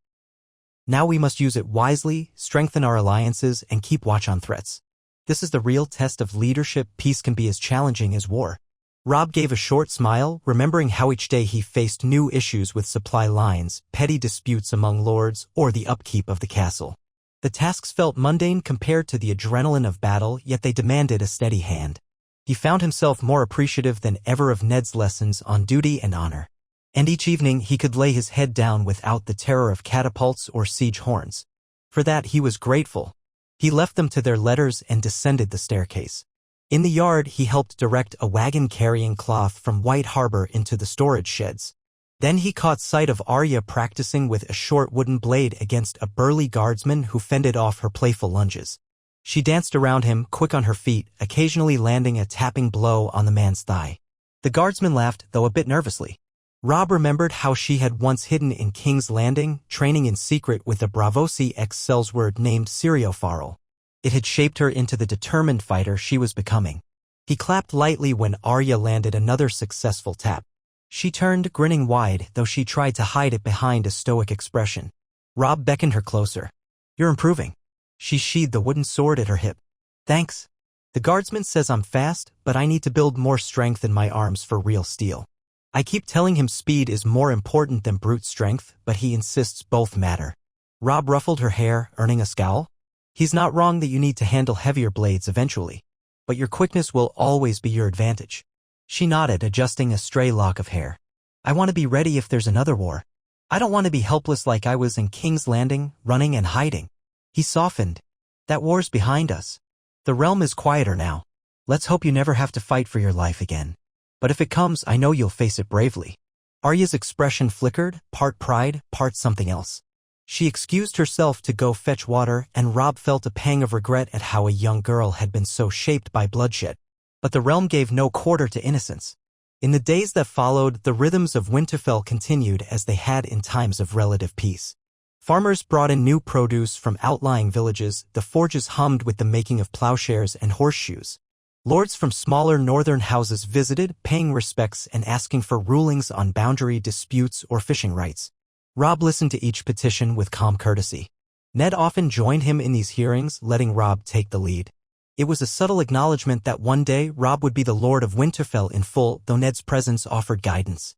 A: Now we must use it wisely, strengthen our alliances, and keep watch on threats. This is the real test of leadership. Peace can be as challenging as war." Robb gave a short smile, remembering how each day he faced new issues with supply lines, petty disputes among lords, or the upkeep of the castle. The tasks felt mundane compared to the adrenaline of battle, yet they demanded a steady hand. He found himself more appreciative than ever of Ned's lessons on duty and honor. And each evening he could lay his head down without the terror of catapults or siege horns. For that he was grateful. He left them to their letters and descended the staircase. In the yard, he helped direct a wagon carrying cloth from White Harbor into the storage sheds. Then he caught sight of Arya practicing with a short wooden blade against a burly guardsman who fended off her playful lunges. She danced around him, quick on her feet, occasionally landing a tapping blow on the man's thigh. The guardsman laughed, though a bit nervously. Robb remembered how she had once hidden in King's Landing, training in secret with a Braavosi ex-Sellsword named Syrio Farrell. It had shaped her into the determined fighter she was becoming. He clapped lightly when Arya landed another successful tap. She turned, grinning wide, though she tried to hide it behind a stoic expression. Robb beckoned her closer. "You're improving." She sheathed the wooden sword at her hip. "Thanks. The guardsman says I'm fast, but I need to build more strength in my arms for real steel. I keep telling him speed is more important than brute strength, but he insists both matter." Robb ruffled her hair, earning a scowl. "He's not wrong that you need to handle heavier blades eventually, but your quickness will always be your advantage." She nodded, adjusting a stray lock of hair. "I want to be ready if there's another war. I don't want to be helpless like I was in King's Landing, running and hiding." He softened. "That war's behind us. The realm is quieter now. Let's hope you never have to fight for your life again. But if it comes, I know you'll face it bravely." Arya's expression flickered, part pride, part something else. She excused herself to go fetch water, and Robb felt a pang of regret at how a young girl had been so shaped by bloodshed. But the realm gave no quarter to innocence. In the days that followed, the rhythms of Winterfell continued as they had in times of relative peace. Farmers brought in new produce from outlying villages, the forges hummed with the making of plowshares and horseshoes. Lords from smaller northern houses visited, paying respects and asking for rulings on boundary disputes or fishing rights. Robb listened to each petition with calm courtesy. Ned often joined him in these hearings, letting Robb take the lead. It was a subtle acknowledgement that one day Robb would be the Lord of Winterfell in full, though Ned's presence offered guidance.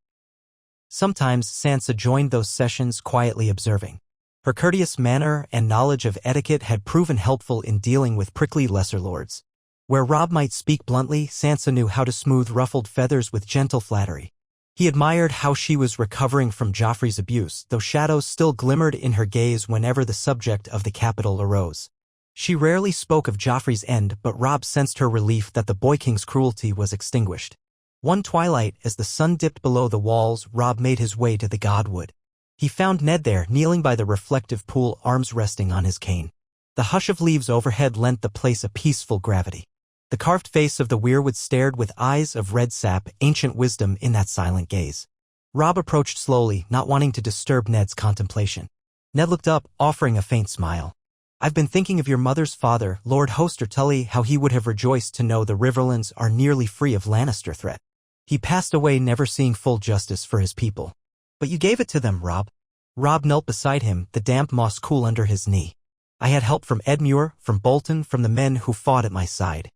A: Sometimes Sansa joined those sessions, quietly observing. Her courteous manner and knowledge of etiquette had proven helpful in dealing with prickly lesser lords. Where Robb might speak bluntly, Sansa knew how to smooth ruffled feathers with gentle flattery. He admired how she was recovering from Joffrey's abuse, though shadows still glimmered in her gaze whenever the subject of the capital arose. She rarely spoke of Joffrey's end, but Robb sensed her relief that the Boy King's cruelty was extinguished. One twilight, as the sun dipped below the walls, Robb made his way to the Godwood. He found Ned there, kneeling by the reflective pool, arms resting on his cane. The hush of leaves overhead lent the place a peaceful gravity. The carved face of the weirwood stared with eyes of red sap, ancient wisdom in that silent gaze. Robb approached slowly, not wanting to disturb Ned's contemplation. Ned looked up, offering a faint smile. "I've been thinking of your mother's father, Lord Hoster Tully, how he would have rejoiced to know the Riverlands are nearly free of Lannister threat. He passed away never seeing full justice for his people. But you gave it to them, Robb." Robb knelt beside him, the damp moss cool under his knee. "I had help from Edmure, from Bolton, from the men who fought at my side.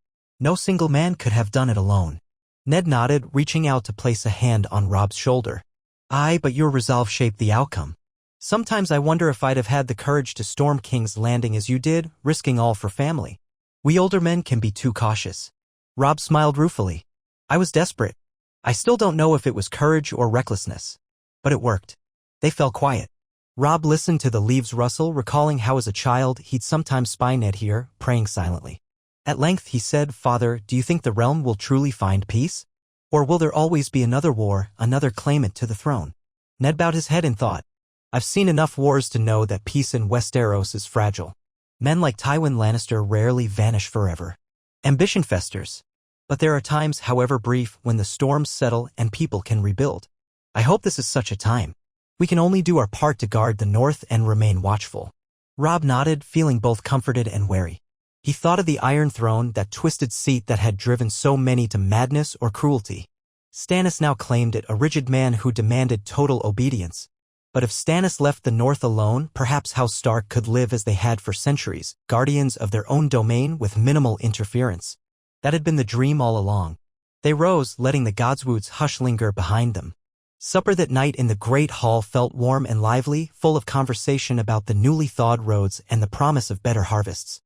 A: No single man could have done it alone." Ned nodded, reaching out to place a hand on Robb's shoulder. "Aye, but your resolve shaped the outcome. Sometimes I wonder if I'd have had the courage to storm King's Landing as you did, risking all for family. We older men can be too cautious." Robb smiled ruefully. "I was desperate. I still don't know if it was courage or recklessness. But it worked." They fell quiet. Robb listened to the leaves rustle, recalling how as a child he'd sometimes spy Ned here, praying silently. At length he said, "Father, do you think the realm will truly find peace? Or will there always be another war, another claimant to the throne?" Ned bowed his head in thought. "I've seen enough wars to know that peace in Westeros is fragile. Men like Tywin Lannister rarely vanish forever. Ambition festers. But there are times, however brief, when the storms settle and people can rebuild. I hope this is such a time. We can only do our part to guard the north and remain watchful." Robb nodded, feeling both comforted and wary. He thought of the Iron Throne, that twisted seat that had driven so many to madness or cruelty. Stannis now claimed it, a rigid man who demanded total obedience. But if Stannis left the north alone, perhaps House Stark could live as they had for centuries, guardians of their own domain with minimal interference. That had been the dream all along. They rose, letting the Godswood's hush linger behind them. Supper that night in the great hall felt warm and lively, full of conversation about the newly thawed roads and the promise of better harvests.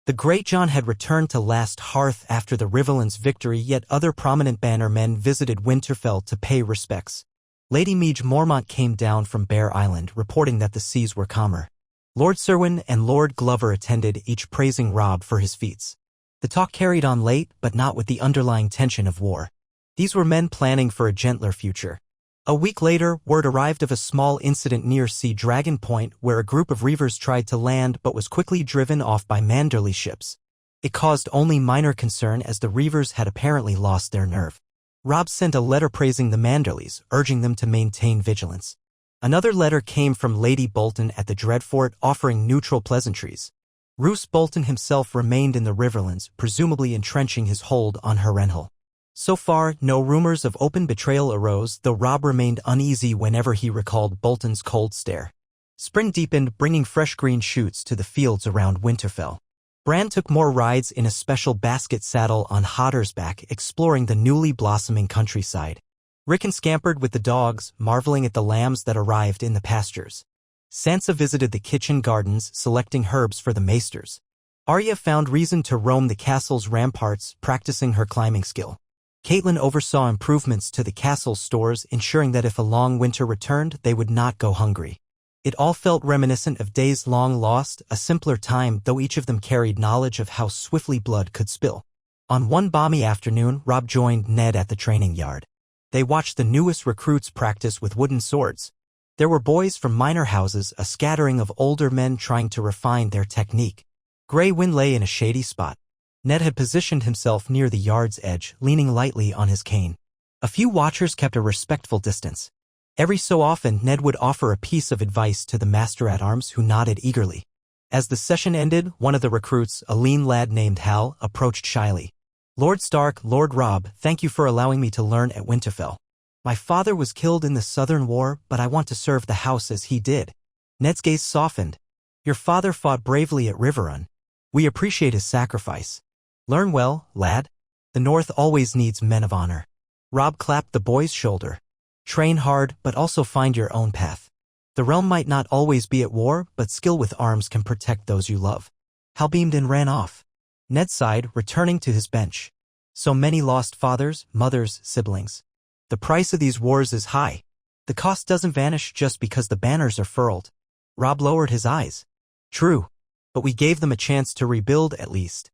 A: The Great John had returned to Last Hearth after the Riverlands' victory, yet other prominent bannermen visited Winterfell to pay respects. Lady Meage Mormont came down from Bear Island, reporting that the seas were calmer. Lord Serwyn and Lord Glover attended, each praising Robb for his feats. The talk carried on late, but not with the underlying tension of war. These were men planning for a gentler future. A week later, word arrived of a small incident near Sea Dragon Point where a group of reavers tried to land but was quickly driven off by Manderley ships. It caused only minor concern as the reavers had apparently lost their nerve. Robb sent a letter praising the Manderleys, urging them to maintain vigilance. Another letter came from Lady Bolton at the Dreadfort offering neutral pleasantries. Roose Bolton himself remained in the Riverlands, presumably entrenching his hold on Harrenhal. So far, no rumors of open betrayal arose, though Robb remained uneasy whenever he recalled Bolton's cold stare. Spring deepened, bringing fresh green shoots to the fields around Winterfell. Bran took more rides in a special basket saddle on Hottersback, exploring the newly blossoming countryside. Rickon scampered with the dogs, marveling at the lambs that arrived in the pastures. Sansa visited the kitchen gardens, selecting herbs for the maesters. Arya found reason to roam the castle's ramparts, practicing her climbing skill. Catelyn oversaw improvements to the castle's stores, ensuring that if a long winter returned, they would not go hungry. It all felt reminiscent of days long lost, a simpler time, though each of them carried knowledge of how swiftly blood could spill. On one balmy afternoon, Robb joined Ned at the training yard. They watched the newest recruits practice with wooden swords. There were boys from minor houses, a scattering of older men trying to refine their technique. Grey Wind lay in a shady spot. Ned had positioned himself near the yard's edge, leaning lightly on his cane. A few watchers kept a respectful distance. Every so often, Ned would offer a piece of advice to the master-at-arms, who nodded eagerly. As the session ended, one of the recruits, a lean lad named Hal, approached shyly. "Lord Stark, Lord Robb, thank you for allowing me to learn at Winterfell. My father was killed in the Southern War, but I want to serve the house as he did." Ned's gaze softened. "Your father fought bravely at Riverrun. We appreciate his sacrifice. Learn well, lad. The North always needs men of honor." Robb clapped the boy's shoulder. "Train hard, but also find your own path. The realm might not always be at war, but skill with arms can protect those you love." Hal beamed and ran off. Ned sighed, returning to his bench. So many lost fathers, mothers, siblings. The price of these wars is high. The cost doesn't vanish just because the banners are furled. Robb lowered his eyes. "True. But we gave them a chance to rebuild at least.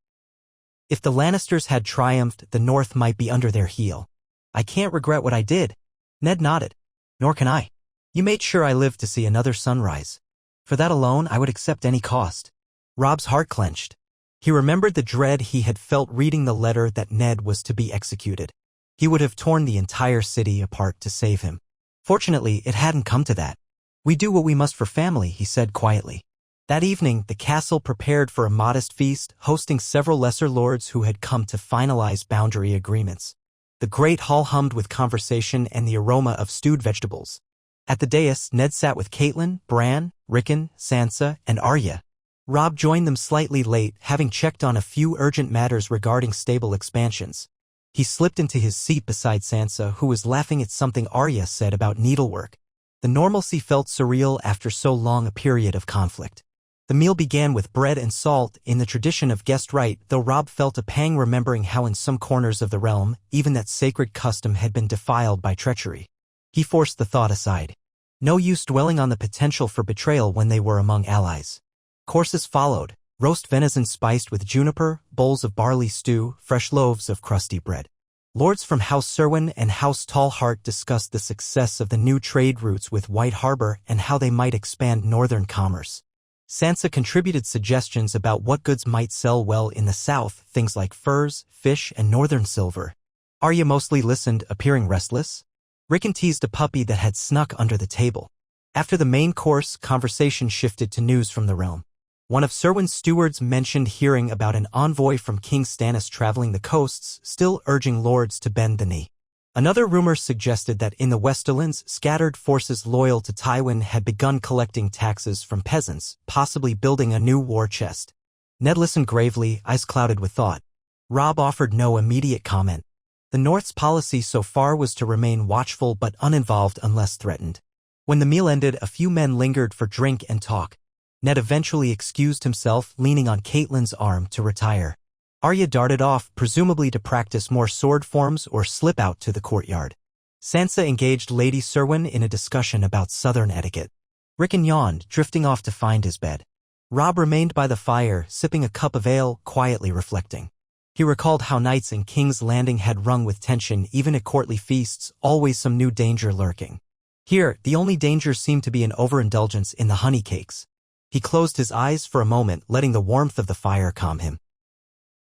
A: If the Lannisters had triumphed, the North might be under their heel. I can't regret what I did." Ned nodded. "Nor can I. You made sure I lived to see another sunrise. For that alone, I would accept any cost." Robb's heart clenched. He remembered the dread he had felt reading the letter that Ned was to be executed. He would have torn the entire city apart to save him. Fortunately, it hadn't come to that. "We do what we must for family," he said quietly. That evening, the castle prepared for a modest feast, hosting several lesser lords who had come to finalize boundary agreements. The great hall hummed with conversation and the aroma of stewed vegetables. At the dais, Ned sat with Catelyn, Bran, Rickon, Sansa, and Arya. Robb joined them slightly late, having checked on a few urgent matters regarding stable expansions. He slipped into his seat beside Sansa, who was laughing at something Arya said about needlework. The normalcy felt surreal after so long a period of conflict. The meal began with bread and salt, in the tradition of guest right, though Robb felt a pang remembering how in some corners of the realm, even that sacred custom had been defiled by treachery. He forced the thought aside. No use dwelling on the potential for betrayal when they were among allies. Courses followed: roast venison spiced with juniper, bowls of barley stew, fresh loaves of crusty bread. Lords from House Serwyn and House Tallheart discussed the success of the new trade routes with White Harbor and how they might expand northern commerce. Sansa contributed suggestions about what goods might sell well in the south, things like furs, fish, and northern silver. Arya mostly listened, appearing restless. Rickon teased a puppy that had snuck under the table. After the main course, conversation shifted to news from the realm. One of Serwyn's stewards mentioned hearing about an envoy from King Stannis traveling the coasts, still urging lords to bend the knee. Another rumor suggested that in the Westerlands, scattered forces loyal to Tywin had begun collecting taxes from peasants, possibly building a new war chest. Ned listened gravely, eyes clouded with thought. Robb offered no immediate comment. The North's policy so far was to remain watchful but uninvolved unless threatened. When the meal ended, a few men lingered for drink and talk. Ned eventually excused himself, leaning on Catelyn's arm to retire. Arya darted off, presumably to practice more sword forms or slip out to the courtyard. Sansa engaged Lady Serwyn in a discussion about southern etiquette. Rickon yawned, drifting off to find his bed. Robb remained by the fire, sipping a cup of ale, quietly reflecting. He recalled how nights in King's Landing had rung with tension, even at courtly feasts, always some new danger lurking. Here, the only danger seemed to be an overindulgence in the honey cakes. He closed his eyes for a moment, letting the warmth of the fire calm him.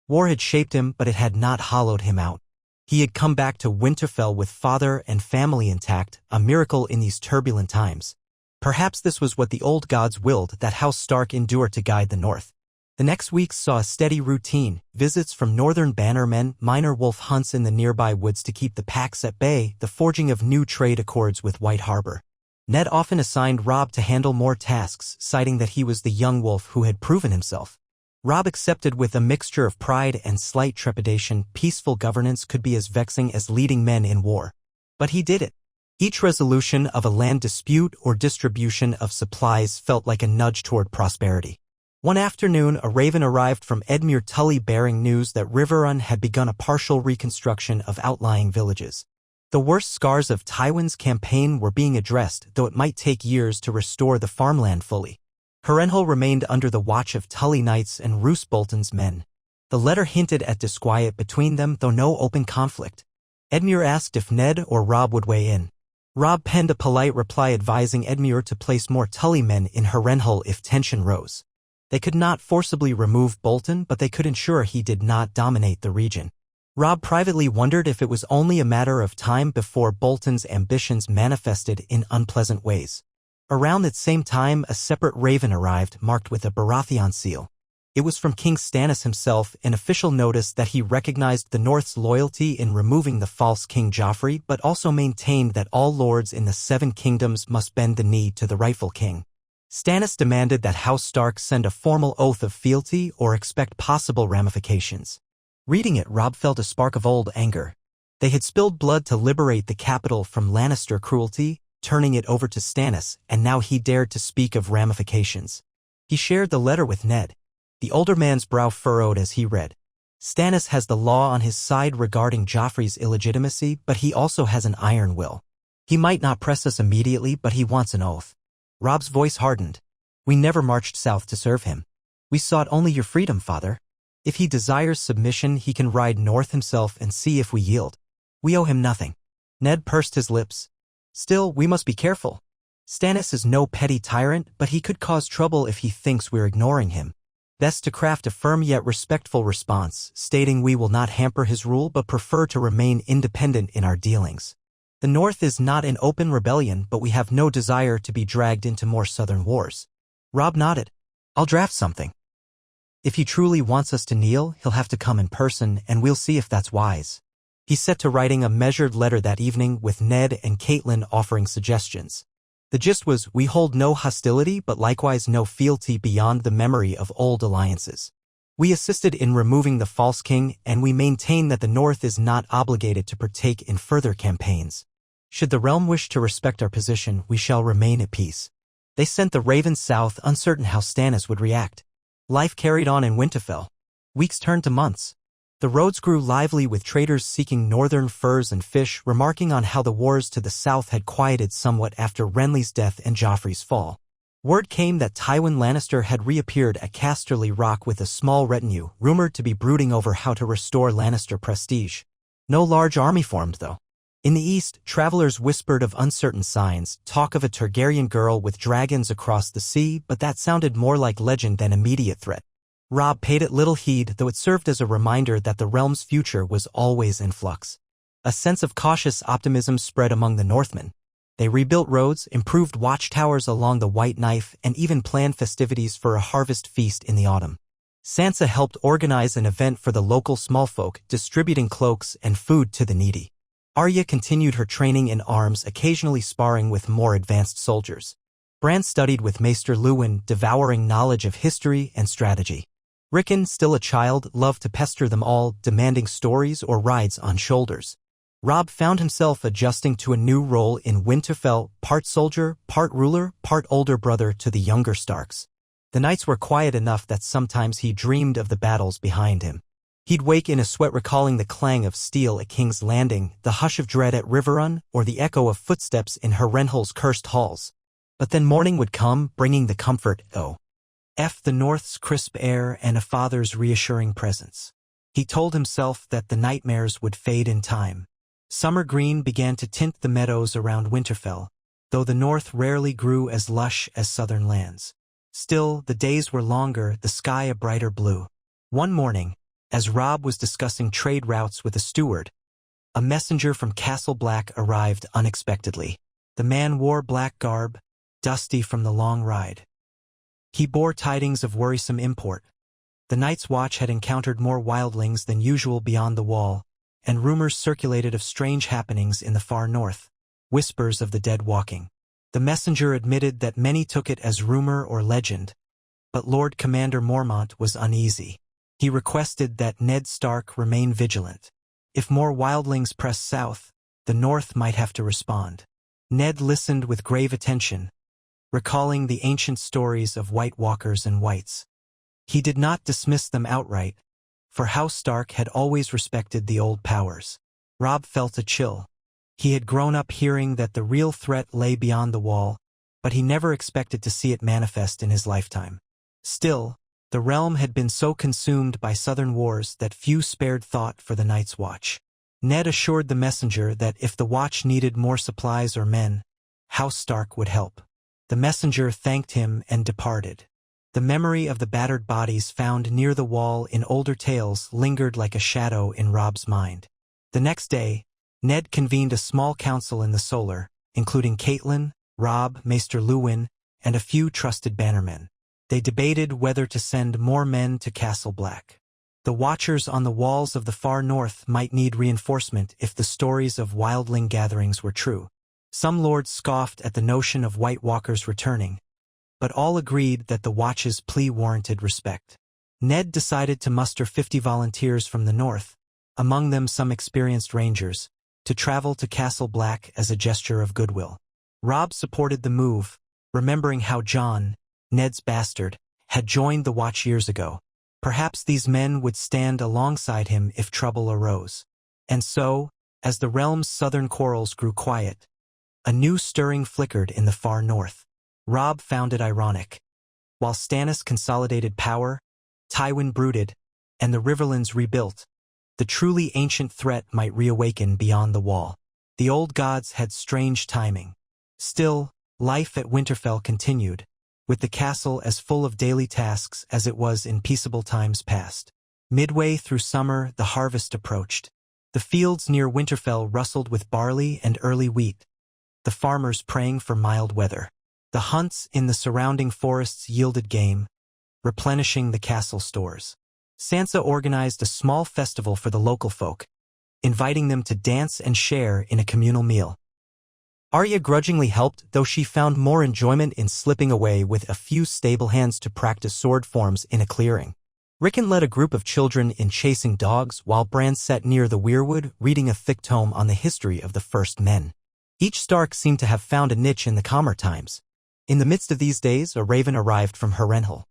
A: War had shaped him, but it had not hollowed him out. He had come back to Winterfell with father and family intact, a miracle in these turbulent times. Perhaps this was what the old gods willed, that House Stark endure to guide the North. The next week saw a steady routine, visits from northern bannermen, minor wolf hunts in the nearby woods to keep the packs at bay, the forging of new trade accords with White Harbor. Ned often assigned Robb to handle more tasks, citing that he was the young wolf who had proven himself. Robb accepted with a mixture of pride and slight trepidation. Peaceful governance could be as vexing as leading men in war. But he did it. Each resolution of a land dispute or distribution of supplies felt like a nudge toward prosperity. One afternoon, a raven arrived from Edmure Tully bearing news that Riverrun had begun a partial reconstruction of outlying villages. The worst scars of Tywin's campaign were being addressed, though it might take years to restore the farmland fully. Harrenhal remained under the watch of Tully knights and Roose Bolton's men. The letter hinted at disquiet between them, though no open conflict. Edmure asked if Ned or Robb would weigh in. Robb penned a polite reply advising Edmure to place more Tully men in Harrenhal if tension rose. They could not forcibly remove Bolton, but they could ensure he did not dominate the region. Robb privately wondered if it was only a matter of time before Bolton's ambitions manifested in unpleasant ways. Around that same time, a separate raven arrived, marked with a Baratheon seal. It was from King Stannis himself, an official notice that he recognized the North's loyalty in removing the false King Joffrey, but also maintained that all lords in the Seven Kingdoms must bend the knee to the rightful king. Stannis demanded that House Stark send a formal oath of fealty or expect possible ramifications. Reading it, Robb felt a spark of old anger. They had spilled blood to liberate the capital from Lannister cruelty, turning it over to Stannis, and now he dared to speak of ramifications. He shared the letter with Ned. The older man's brow furrowed as he read. Stannis has the law on his side regarding Joffrey's illegitimacy, but he also has an iron will. He might not press us immediately, but he wants an oath. Robb's voice hardened. We never marched south to serve him. We sought only your freedom, father. If he desires submission, he can ride north himself and see if we yield. We owe him nothing. Ned pursed his lips. Still, we must be careful. Stannis is no petty tyrant, but he could cause trouble if he thinks we're ignoring him. Best to craft a firm yet respectful response, stating we will not hamper his rule but prefer to remain independent in our dealings. The North is not in open rebellion, but we have no desire to be dragged into more southern wars. Robb nodded. I'll draft something. If he truly wants us to kneel, he'll have to come in person, and we'll see if that's wise. He set to writing a measured letter that evening, with Ned and Catelyn offering suggestions. The gist was, we hold no hostility but likewise no fealty beyond the memory of old alliances. We assisted in removing the false king, and we maintain that the North is not obligated to partake in further campaigns. Should the realm wish to respect our position, we shall remain at peace. They sent the ravens south, uncertain how Stannis would react. Life carried on in Winterfell. Weeks turned to months. The roads grew lively with traders seeking northern furs and fish, remarking on how the wars to the south had quieted somewhat after Renly's death and Joffrey's fall. Word came that Tywin Lannister had reappeared at Casterly Rock with a small retinue, rumored to be brooding over how to restore Lannister prestige. No large army formed, though. In the east, travelers whispered of uncertain signs, talk of a Targaryen girl with dragons across the sea, but that sounded more like legend than immediate threat. Robb paid it little heed, though it served as a reminder that the realm's future was always in flux. A sense of cautious optimism spread among the Northmen. They rebuilt roads, improved watchtowers along the White Knife, and even planned festivities for a harvest feast in the autumn. Sansa helped organize an event for the local smallfolk, distributing cloaks and food to the needy. Arya continued her training in arms, occasionally sparring with more advanced soldiers. Bran studied with Maester Luwin, devouring knowledge of history and strategy. Rickon, still a child, loved to pester them all, demanding stories or rides on shoulders. Robb found himself adjusting to a new role in Winterfell, part soldier, part ruler, part older brother to the younger Starks. The nights were quiet enough that sometimes he dreamed of the battles behind him. He'd wake in a sweat recalling the clang of steel at King's Landing, the hush of dread at Riverrun, or the echo of footsteps in Harrenhal's cursed halls. But then morning would come, bringing the comfort, the North's crisp air and a father's reassuring presence. He told himself that the nightmares would fade in time. Summer green began to tint the meadows around Winterfell, though the North rarely grew as lush as southern lands. Still, the days were longer, the sky a brighter blue. One morning, as Robb was discussing trade routes with a steward, a messenger from Castle Black arrived unexpectedly. The man wore black garb, dusty from the long ride. He bore tidings of worrisome import. The Night's Watch had encountered more wildlings than usual beyond the wall, and rumors circulated of strange happenings in the far north, whispers of the dead walking. The messenger admitted that many took it as rumor or legend, but Lord Commander Mormont was uneasy. He requested that Ned Stark remain vigilant. If more wildlings pressed south, the North might have to respond. Ned listened with grave attention, recalling the ancient stories of White Walkers and Whites. He did not dismiss them outright, for House Stark had always respected the old powers. Robb felt a chill. He had grown up hearing that the real threat lay beyond the wall, but he never expected to see it manifest in his lifetime. Still, the realm had been so consumed by southern wars that few spared thought for the Night's Watch. Ned assured the messenger that if the watch needed more supplies or men, House Stark would help. The messenger thanked him and departed. The memory of the battered bodies found near the wall in older tales lingered like a shadow in Robb's mind. The next day, Ned convened a small council in the Solar, including Catelyn, Robb, Maester Luwin, and a few trusted bannermen. They debated whether to send more men to Castle Black. The watchers on the walls of the far north might need reinforcement if the stories of wildling gatherings were true. Some lords scoffed at the notion of White Walkers returning, but all agreed that the watch's plea warranted respect. Ned decided to muster 50 volunteers from the north, among them some experienced rangers, to travel to Castle Black as a gesture of goodwill. Robb supported the move, remembering how Jon, Ned's bastard, had joined the watch years ago. Perhaps these men would stand alongside him if trouble arose. And so, as the realm's southern quarrels grew quiet, a new stirring flickered in the far north. Robb found it ironic. While Stannis consolidated power, Tywin brooded, and the Riverlands rebuilt, the truly ancient threat might reawaken beyond the wall. The old gods had strange timing. Still, life at Winterfell continued, with the castle as full of daily tasks as it was in peaceable times past. Midway through summer, the harvest approached. The fields near Winterfell rustled with barley and early wheat, the farmers praying for mild weather. The hunts in the surrounding forests yielded game, replenishing the castle stores. Sansa organized a small festival for the local folk, inviting them to dance and share in a communal meal. Arya grudgingly helped, though she found more enjoyment in slipping away with a few stable hands to practice sword forms in a clearing. Rickon led a group of children in chasing dogs, while Bran sat near the weirwood, reading a thick tome on the history of the first men. Each Stark seemed to have found a niche in the calmer times. In the midst of these days, a raven arrived from Harrenhal.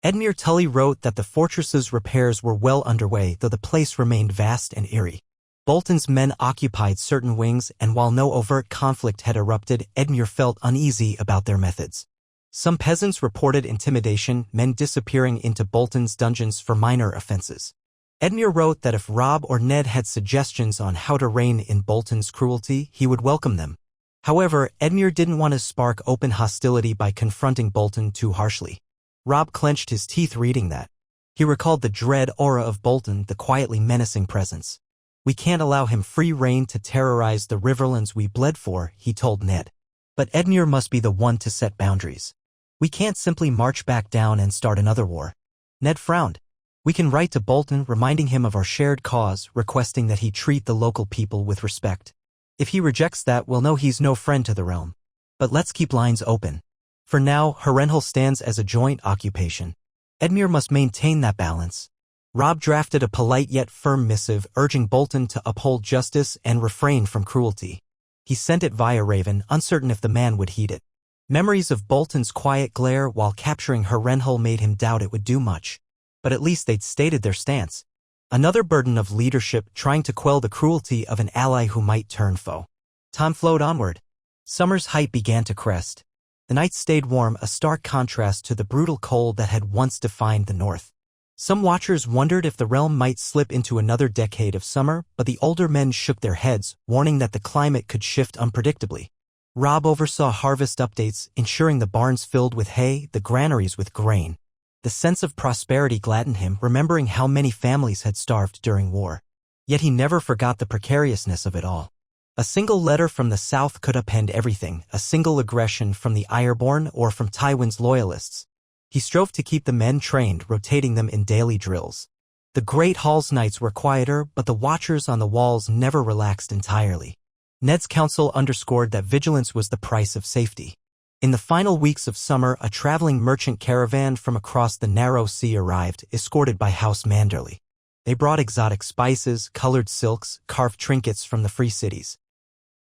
A: Edmure Tully wrote that the fortress's repairs were well underway, though the place remained vast and eerie. Bolton's men occupied certain wings, and while no overt conflict had erupted, Edmure felt uneasy about their methods. Some peasants reported intimidation, men disappearing into Bolton's dungeons for minor offenses. Edmure wrote that if Robb or Ned had suggestions on how to rein in Bolton's cruelty, he would welcome them. However, Edmure didn't want to spark open hostility by confronting Bolton too harshly. Robb clenched his teeth reading that. He recalled the dread aura of Bolton, the quietly menacing presence. "We can't allow him free rein to terrorize the Riverlands we bled for," he told Ned. "But Edmure must be the one to set boundaries. We can't simply march back down and start another war." Ned frowned. "We can write to Bolton reminding him of our shared cause, requesting that he treat the local people with respect. If he rejects that, we'll know he's no friend to the realm. But let's keep lines open. For now, Harrenhal stands as a joint occupation. Edmure must maintain that balance." Robb drafted a polite yet firm missive urging Bolton to uphold justice and refrain from cruelty. He sent it via Raven, uncertain if the man would heed it. Memories of Bolton's quiet glare while capturing Harrenhal made him doubt it would do much. But at least they'd stated their stance. Another burden of leadership, trying to quell the cruelty of an ally who might turn foe. Time flowed onward. Summer's height began to crest. The nights stayed warm, a stark contrast to the brutal cold that had once defined the north. Some watchers wondered if the realm might slip into another decade of summer, but the older men shook their heads, warning that the climate could shift unpredictably. Robb oversaw harvest updates, ensuring the barns filled with hay, the granaries with grain. The sense of prosperity gladdened him, remembering how many families had starved during war. Yet he never forgot the precariousness of it all. A single letter from the south could upend everything, a single aggression from the Ironborn or from Tywin's loyalists, He strove to keep the men trained, rotating them in daily drills. The Great Hall's nights were quieter, but the watchers on the walls never relaxed entirely. Ned's counsel underscored that vigilance was the price of safety. In the final weeks of summer, a traveling merchant caravan from across the narrow sea arrived, escorted by House Manderley. They brought exotic spices, colored silks, carved trinkets from the free cities.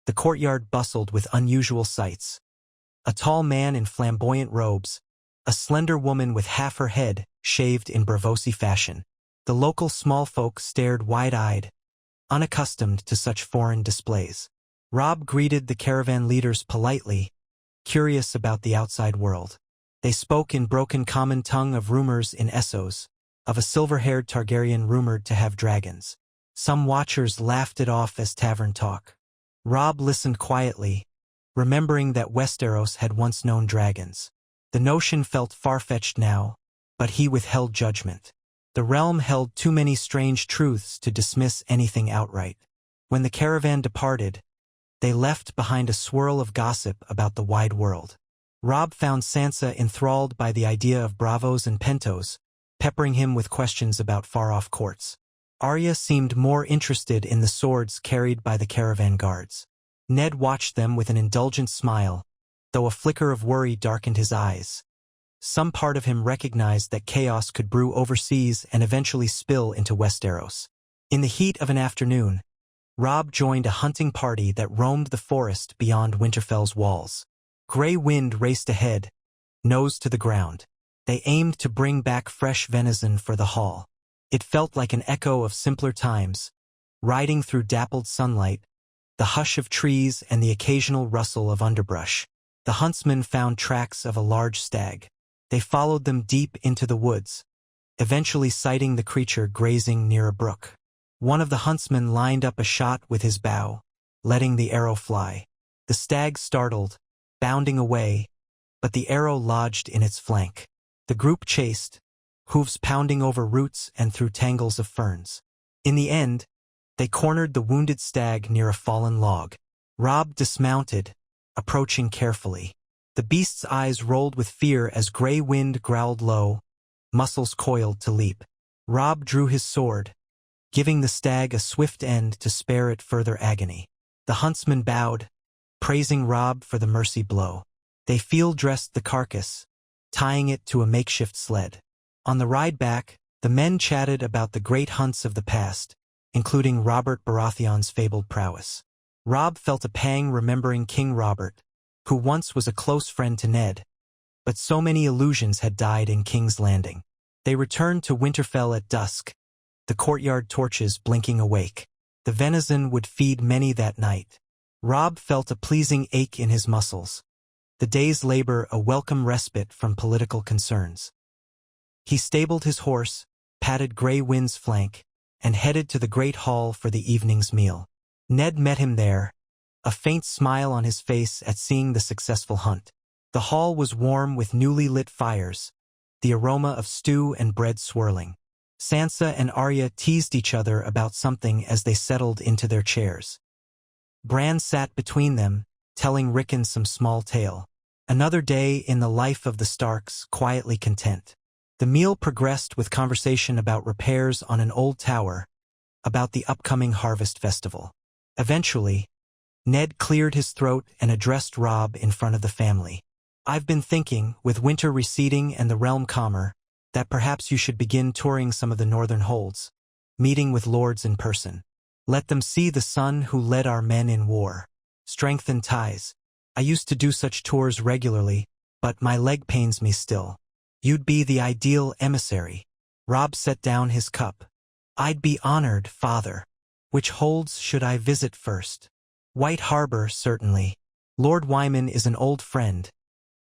A: The courtyard bustled with unusual sights. A tall man in flamboyant robes, a slender woman with half her head shaved in Bravosi fashion. The local small folk stared wide-eyed, unaccustomed to such foreign displays. Robb greeted the caravan leaders politely, curious about the outside world. They spoke in broken common tongue of rumors in Essos, of a silver-haired Targaryen rumored to have dragons. Some watchers laughed it off as tavern talk. Robb listened quietly, remembering that Westeros had once known dragons. The notion felt far-fetched now, but he withheld judgment. The realm held too many strange truths to dismiss anything outright. When the caravan departed, they left behind a swirl of gossip about the wide world. Robb found Sansa enthralled by the idea of bravos and pentos, peppering him with questions about far-off courts. Arya seemed more interested in the swords carried by the caravan guards. Ned watched them with an indulgent smile, though a flicker of worry darkened his eyes. Some part of him recognized that chaos could brew overseas and eventually spill into Westeros. In the heat of an afternoon, Robb joined a hunting party that roamed the forest beyond Winterfell's walls. Grey wind raced ahead, nose to the ground. They aimed to bring back fresh venison for the hall. It felt like an echo of simpler times, riding through dappled sunlight, the hush of trees and the occasional rustle of underbrush. The huntsmen found tracks of a large stag. They followed them deep into the woods, eventually sighting the creature grazing near a brook. One of the huntsmen lined up a shot with his bow, letting the arrow fly. The stag startled, bounding away, but the arrow lodged in its flank. The group chased, hooves pounding over roots and through tangles of ferns. In the end, they cornered the wounded stag near a fallen log. Robb dismounted, approaching carefully. The beast's eyes rolled with fear as Grey Wind growled low, muscles coiled to leap. Robb drew his sword, giving the stag a swift end to spare it further agony. The huntsman bowed, praising Robb for the mercy blow. They field-dressed the carcass, tying it to a makeshift sled. On the ride back, the men chatted about the great hunts of the past, including Robert Baratheon's fabled prowess. Robb felt a pang remembering King Robert, who once was a close friend to Ned, but so many illusions had died in King's Landing. They returned to Winterfell at dusk, the courtyard torches blinking awake. The venison would feed many that night. Robb felt a pleasing ache in his muscles, the day's labor a welcome respite from political concerns. He stabled his horse, patted Grey Wind's flank, and headed to the Great Hall for the evening's meal. Ned met him there, a faint smile on his face at seeing the successful hunt. The hall was warm with newly lit fires, the aroma of stew and bread swirling. Sansa and Arya teased each other about something as they settled into their chairs. Bran sat between them, telling Rickon some small tale. Another day in the life of the Starks, quietly content. The meal progressed with conversation about repairs on an old tower, about the upcoming harvest festival. Eventually, Ned cleared his throat and addressed Robb in front of the family. "I've been thinking, with winter receding and the realm calmer, that perhaps you should begin touring some of the northern holds, meeting with lords in person. Let them see the son who led our men in war. Strengthen ties. I used to do such tours regularly, but my leg pains me still. You'd be the ideal emissary." Robb set down his cup. "I'd be honored, father. Which holds should I visit first?" "White Harbor, certainly. Lord Wyman is an old friend,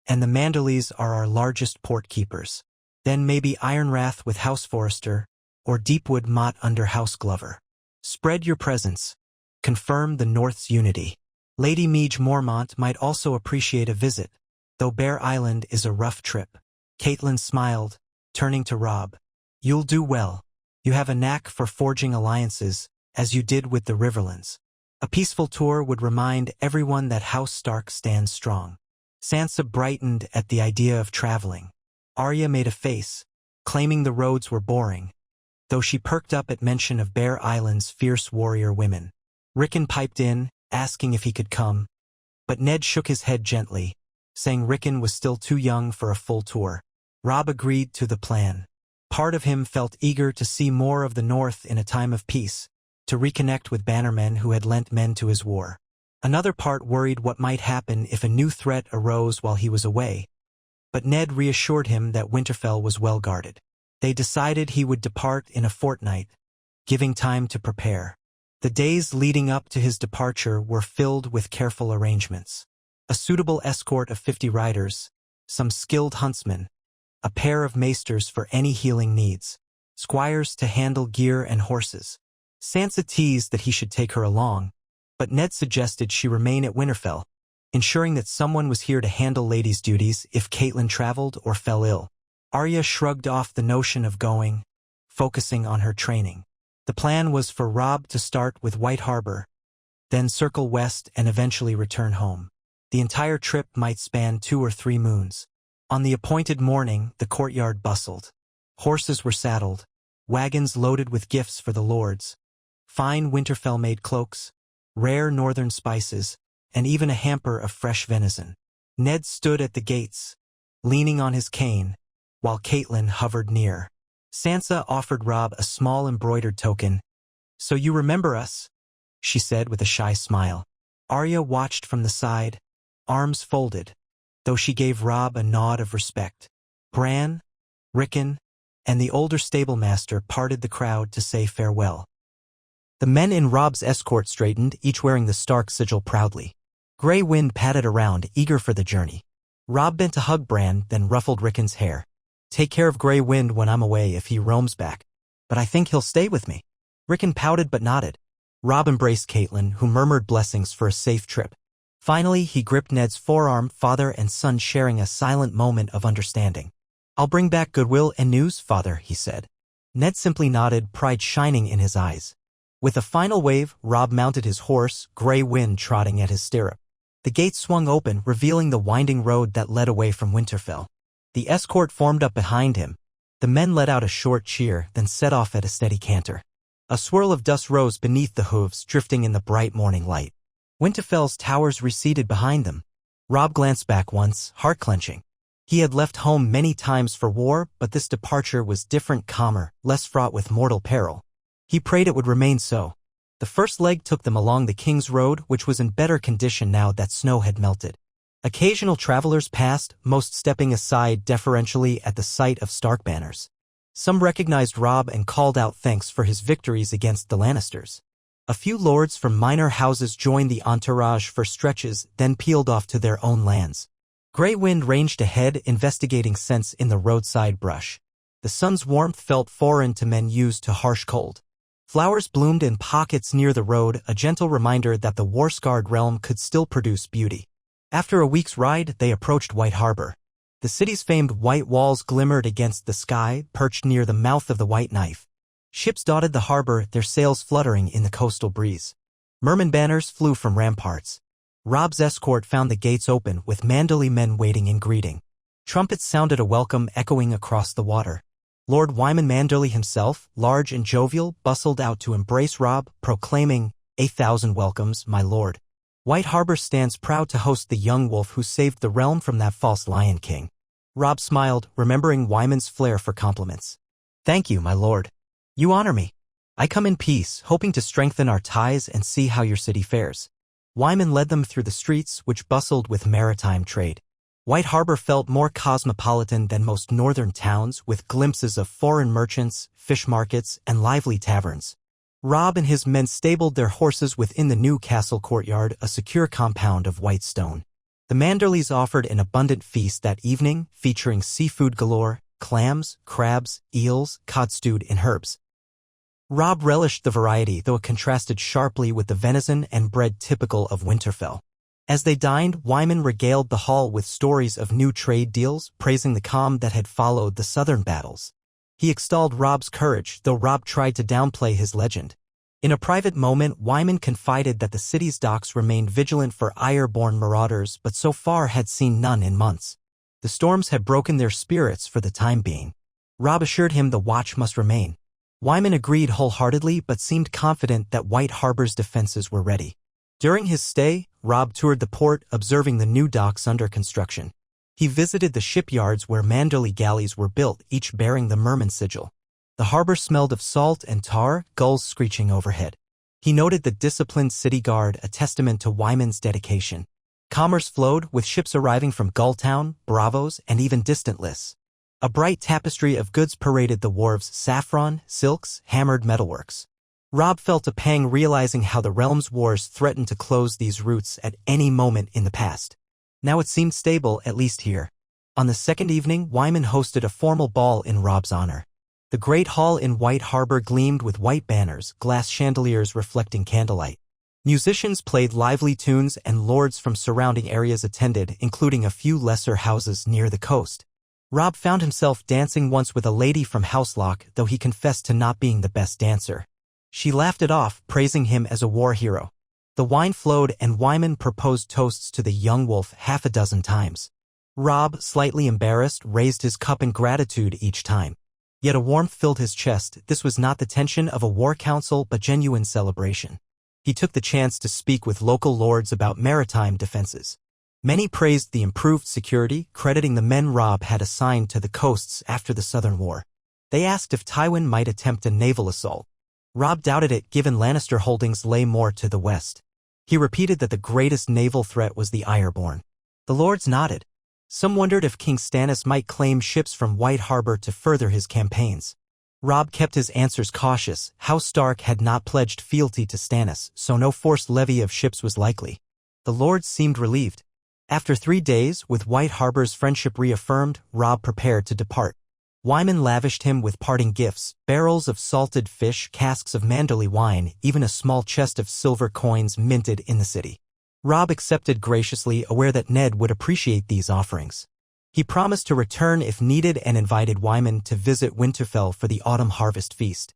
A: and the Manderleys are our largest port keepers. Then maybe Ironrath with House Forrester, or Deepwood Mott under House Glover. Spread your presence. Confirm the North's unity. Lady Meage Mormont might also appreciate a visit, though Bear Island is a rough trip." Catelyn smiled, turning to Robb. "You'll do well. You have a knack for forging alliances, as you did with the Riverlands. A peaceful tour would remind everyone that House Stark stands strong." Sansa brightened at the idea of traveling. Arya made a face, claiming the roads were boring, though she perked up at mention of Bear Island's fierce warrior women. Rickon piped in, asking if he could come, but Ned shook his head gently, saying Rickon was still too young for a full tour. Robb agreed to the plan. Part of him felt eager to see more of the North in a time of peace, to reconnect with bannermen who had lent men to his war. Another part worried what might happen if a new threat arose while he was away, but Ned reassured him that Winterfell was well guarded. They decided he would depart in a fortnight, giving time to prepare. The days leading up to his departure were filled with careful arrangements. A suitable escort of 50 riders, some skilled huntsmen, a pair of maesters for any healing needs, squires to handle gear and horses. Sansa teased that he should take her along, but Ned suggested she remain at Winterfell, ensuring that someone was here to handle ladies' duties if Catelyn traveled or fell ill. Arya shrugged off the notion of going, focusing on her training. The plan was for Robb to start with White Harbor, then circle west and eventually return home. The entire trip might span 2 or 3 moons. On the appointed morning, the courtyard bustled. Horses were saddled, wagons loaded with gifts for the lords, fine Winterfell-made cloaks, rare northern spices, and even a hamper of fresh venison. Ned stood at the gates, leaning on his cane, while Catelyn hovered near. Sansa offered Robb a small embroidered token. "So you remember us?" she said with a shy smile. Arya watched from the side, arms folded, though she gave Robb a nod of respect. Bran, Rickon, and the older stablemaster parted the crowd to say farewell. The men in Robb's escort straightened, each wearing the Stark sigil proudly. Grey Wind padded around, eager for the journey. Robb bent to hug Bran, then ruffled Rickon's hair. "Take care of Grey Wind when I'm away if he roams back, but I think he'll stay with me." Rickon pouted but nodded. Robb embraced Catelyn, who murmured blessings for a safe trip. Finally, he gripped Ned's forearm, father and son sharing a silent moment of understanding. "I'll bring back goodwill and news, father," he said. Ned simply nodded, pride shining in his eyes. With a final wave, Robb mounted his horse, Grey Wind trotting at his stirrup. The gates swung open, revealing the winding road that led away from Winterfell. The escort formed up behind him. The men let out a short cheer, then set off at a steady canter. A swirl of dust rose beneath the hooves, drifting in the bright morning light. Winterfell's towers receded behind them. Robb glanced back once, heart clenching. He had left home many times for war, but this departure was different, calmer, less fraught with mortal peril. He prayed it would remain so. The first leg took them along the King's Road, which was in better condition now that snow had melted. Occasional travelers passed, most stepping aside deferentially at the sight of Stark banners. Some recognized Robb and called out thanks for his victories against the Lannisters. A few lords from minor houses joined the entourage for stretches, then peeled off to their own lands. Grey Wind ranged ahead, investigating scents in the roadside brush. The sun's warmth felt foreign to men used to harsh cold. Flowers bloomed in pockets near the road, a gentle reminder that the war-scarred realm could still produce beauty. After a week's ride, they approached White Harbor. The city's famed white walls glimmered against the sky, perched near the mouth of the White Knife. Ships dotted the harbor, their sails fluttering in the coastal breeze. Merman banners flew from ramparts. Robb's escort found the gates open, with Manderley men waiting in greeting. Trumpets sounded a welcome echoing across the water. Lord Wyman Manderley himself, large and jovial, bustled out to embrace Robb, proclaiming, "1,000 welcomes, my lord." White Harbor stands proud to host the young wolf who saved the realm from that false Lion King. Robb smiled, remembering Wyman's flair for compliments. "Thank you, my lord. You honor me. I come in peace, hoping to strengthen our ties and see how your city fares." Wyman led them through the streets, which bustled with maritime trade. White Harbor felt more cosmopolitan than most northern towns, with glimpses of foreign merchants, fish markets, and lively taverns. Robb and his men stabled their horses within the new castle courtyard, a secure compound of white stone. The Manderleys offered an abundant feast that evening, featuring seafood galore, clams, crabs, eels, cod stewed in herbs. Robb relished the variety, though it contrasted sharply with the venison and bread typical of Winterfell. As they dined, Wyman regaled the hall with stories of new trade deals, praising the calm that had followed the southern battles. He extolled Robb's courage, though Robb tried to downplay his legend. In a private moment, Wyman confided that the city's docks remained vigilant for ire-born marauders, but so far had seen none in months. The storms had broken their spirits for the time being. Robb assured him the watch must remain. Wyman agreed wholeheartedly but seemed confident that White Harbor's defenses were ready. During his stay, Robb toured the port, observing the new docks under construction. He visited the shipyards where Manderley galleys were built, each bearing the Merman sigil. The harbor smelled of salt and tar, gulls screeching overhead. He noted the disciplined city guard, a testament to Wyman's dedication. Commerce flowed, with ships arriving from Gulltown, Bravos, and even distant lists. A bright tapestry of goods paraded the wharves: saffron, silks, hammered metalworks. Robb felt a pang realizing how the realm's wars threatened to close these routes at any moment in the past. Now it seemed stable, at least here. On the second evening, Wyman hosted a formal ball in Robb's honor. The great hall in White Harbor gleamed with white banners, glass chandeliers reflecting candlelight. Musicians played lively tunes and lords from surrounding areas attended, including a few lesser houses near the coast. Robb found himself dancing once with a lady from Houselock, though he confessed to not being the best dancer. She laughed it off, praising him as a war hero. The wine flowed and Wyman proposed toasts to the young wolf half a dozen times. Robb, slightly embarrassed, raised his cup in gratitude each time. Yet a warmth filled his chest. This was not the tension of a war council but genuine celebration. He took the chance to speak with local lords about maritime defenses. Many praised the improved security, crediting the men Robb had assigned to the coasts after the Southern War. They asked if Tywin might attempt a naval assault. Robb doubted it, given Lannister holdings lay more to the west. He repeated that the greatest naval threat was the Ironborn. The lords nodded. Some wondered if King Stannis might claim ships from White Harbor to further his campaigns. Robb kept his answers cautious. House Stark had not pledged fealty to Stannis, so no forced levy of ships was likely. The lords seemed relieved. After 3 days, with White Harbor's friendship reaffirmed, Robb prepared to depart. Wyman lavished him with parting gifts: barrels of salted fish, casks of Manderley wine, even a small chest of silver coins minted in the city. Robb accepted graciously, aware that Ned would appreciate these offerings. He promised to return if needed and invited Wyman to visit Winterfell for the autumn harvest feast.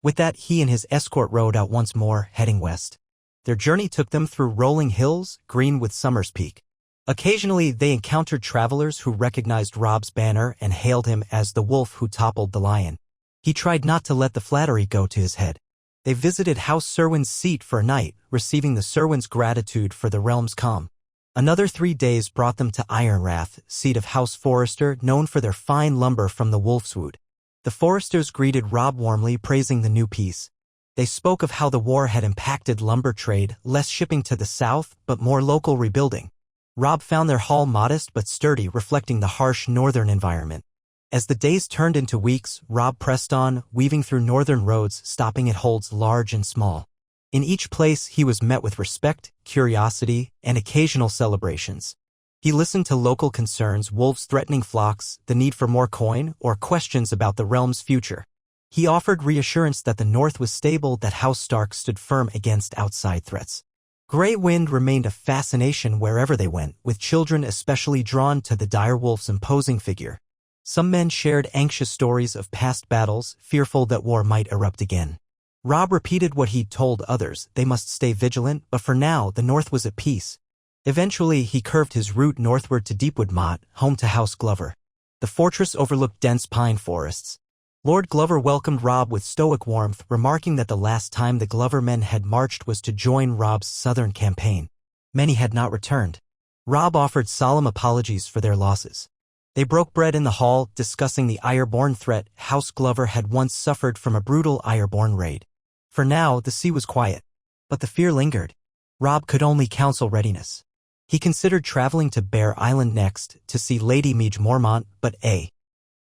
A: With that, he and his escort rode out once more, heading west. Their journey took them through rolling hills, green with summer's peak. Occasionally, they encountered travelers who recognized Robb's banner and hailed him as the wolf who toppled the lion. He tried not to let the flattery go to his head. They visited House Serwyn's seat for a night, receiving the Serwyn's gratitude for the realm's calm. Another 3 days brought them to Ironrath, seat of House Forrester, known for their fine lumber from the Wolfswood. The Forresters greeted Robb warmly, praising the new peace. They spoke of how the war had impacted lumber trade, less shipping to the south, but more local rebuilding. Robb found their hall modest but sturdy, reflecting the harsh northern environment. As the days turned into weeks, Robb pressed on, weaving through northern roads, stopping at holds large and small. In each place, he was met with respect, curiosity, and occasional celebrations. He listened to local concerns: wolves threatening flocks, the need for more coin, or questions about the realm's future. He offered reassurance that the North was stable, that House Stark stood firm against outside threats. Grey Wind remained a fascination wherever they went, with children especially drawn to the direwolf's imposing figure. Some men shared anxious stories of past battles, fearful that war might erupt again. Robb repeated what he'd told others: they must stay vigilant, but for now the North was at peace. Eventually, he curved his route northward to Deepwood Motte, home to House Glover. The fortress overlooked dense pine forests. Lord Glover welcomed Robb with stoic warmth, remarking that the last time the Glover men had marched was to join Robb's southern campaign. Many had not returned. Robb offered solemn apologies for their losses. They broke bread in the hall, discussing the Ironborn threat. House Glover had once suffered from a brutal Ironborn raid. For now, the sea was quiet. But the fear lingered. Robb could only counsel readiness. He considered traveling to Bear Island next, to see Lady Meage Mormont, but a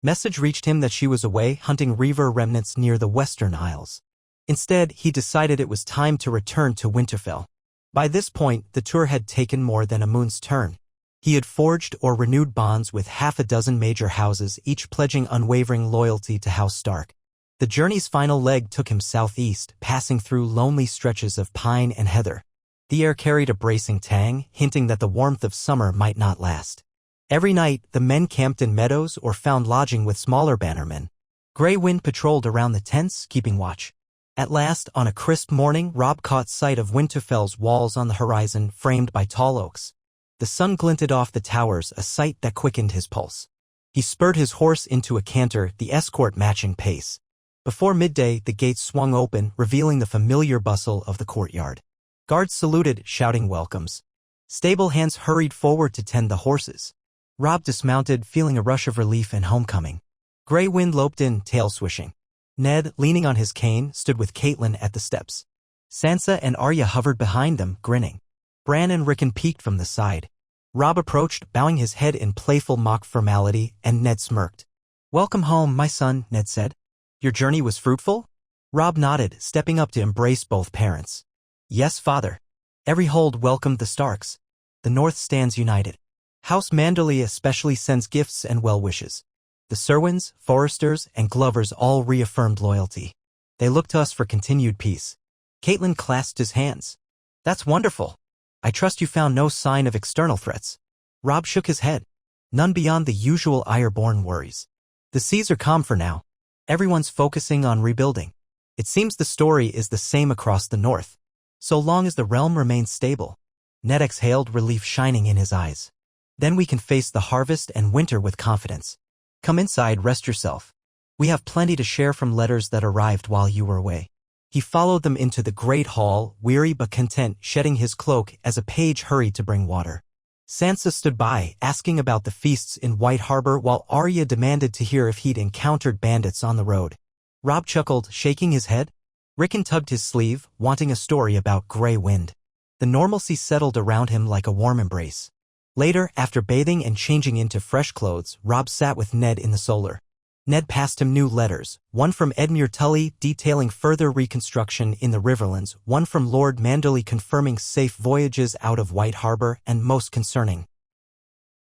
A: message reached him that she was away, hunting reaver remnants near the Western Isles. Instead, he decided it was time to return to Winterfell. By this point, the tour had taken more than a moon's turn. He had forged or renewed bonds with half a dozen major houses, each pledging unwavering loyalty to House Stark. The journey's final leg took him southeast, passing through lonely stretches of pine and heather. The air carried a bracing tang, hinting that the warmth of summer might not last. Every night, the men camped in meadows or found lodging with smaller bannermen. Grey Wind patrolled around the tents, keeping watch. At last, on a crisp morning, Robb caught sight of Winterfell's walls on the horizon, framed by tall oaks. The sun glinted off the towers, a sight that quickened his pulse. He spurred his horse into a canter, the escort matching pace. Before midday, the gates swung open, revealing the familiar bustle of the courtyard. Guards saluted, shouting welcomes. Stable hands hurried forward to tend the horses. Robb dismounted, feeling a rush of relief and homecoming. Grey Wind loped in, tail swishing. Ned, leaning on his cane, stood with Caitlin at the steps. Sansa and Arya hovered behind them, grinning. Bran and Rickon peeked from the side. Robb approached, bowing his head in playful mock formality, and Ned smirked. "Welcome home, my son," Ned said. "Your journey was fruitful?" Robb nodded, stepping up to embrace both parents. "Yes, father." Every hold welcomed the Starks. The North stands united. House Manderley especially sends gifts and well wishes. The Serwins, Foresters, and Glovers all reaffirmed loyalty. They looked to us for continued peace. Caitlin clasped his hands. "That's wonderful. I trust you found no sign of external threats." Robb shook his head. "None beyond the usual Iron-born worries. The seas are calm for now. Everyone's focusing on rebuilding. It seems the story is the same across the North. So long as the realm remains stable." Ned exhaled, relief shining in his eyes. "Then we can face the harvest and winter with confidence. Come inside, rest yourself. We have plenty to share from letters that arrived while you were away." He followed them into the great hall, weary but content, shedding his cloak as a page hurried to bring water. Sansa stood by, asking about the feasts in White Harbor, while Arya demanded to hear if he'd encountered bandits on the road. Robb chuckled, shaking his head. Rickon tugged his sleeve, wanting a story about Grey Wind. The normalcy settled around him like a warm embrace. Later, after bathing and changing into fresh clothes, Robb sat with Ned in the solar. Ned passed him new letters, one from Edmure Tully detailing further reconstruction in the Riverlands, one from Lord Manderley confirming safe voyages out of White Harbor, and most concerning,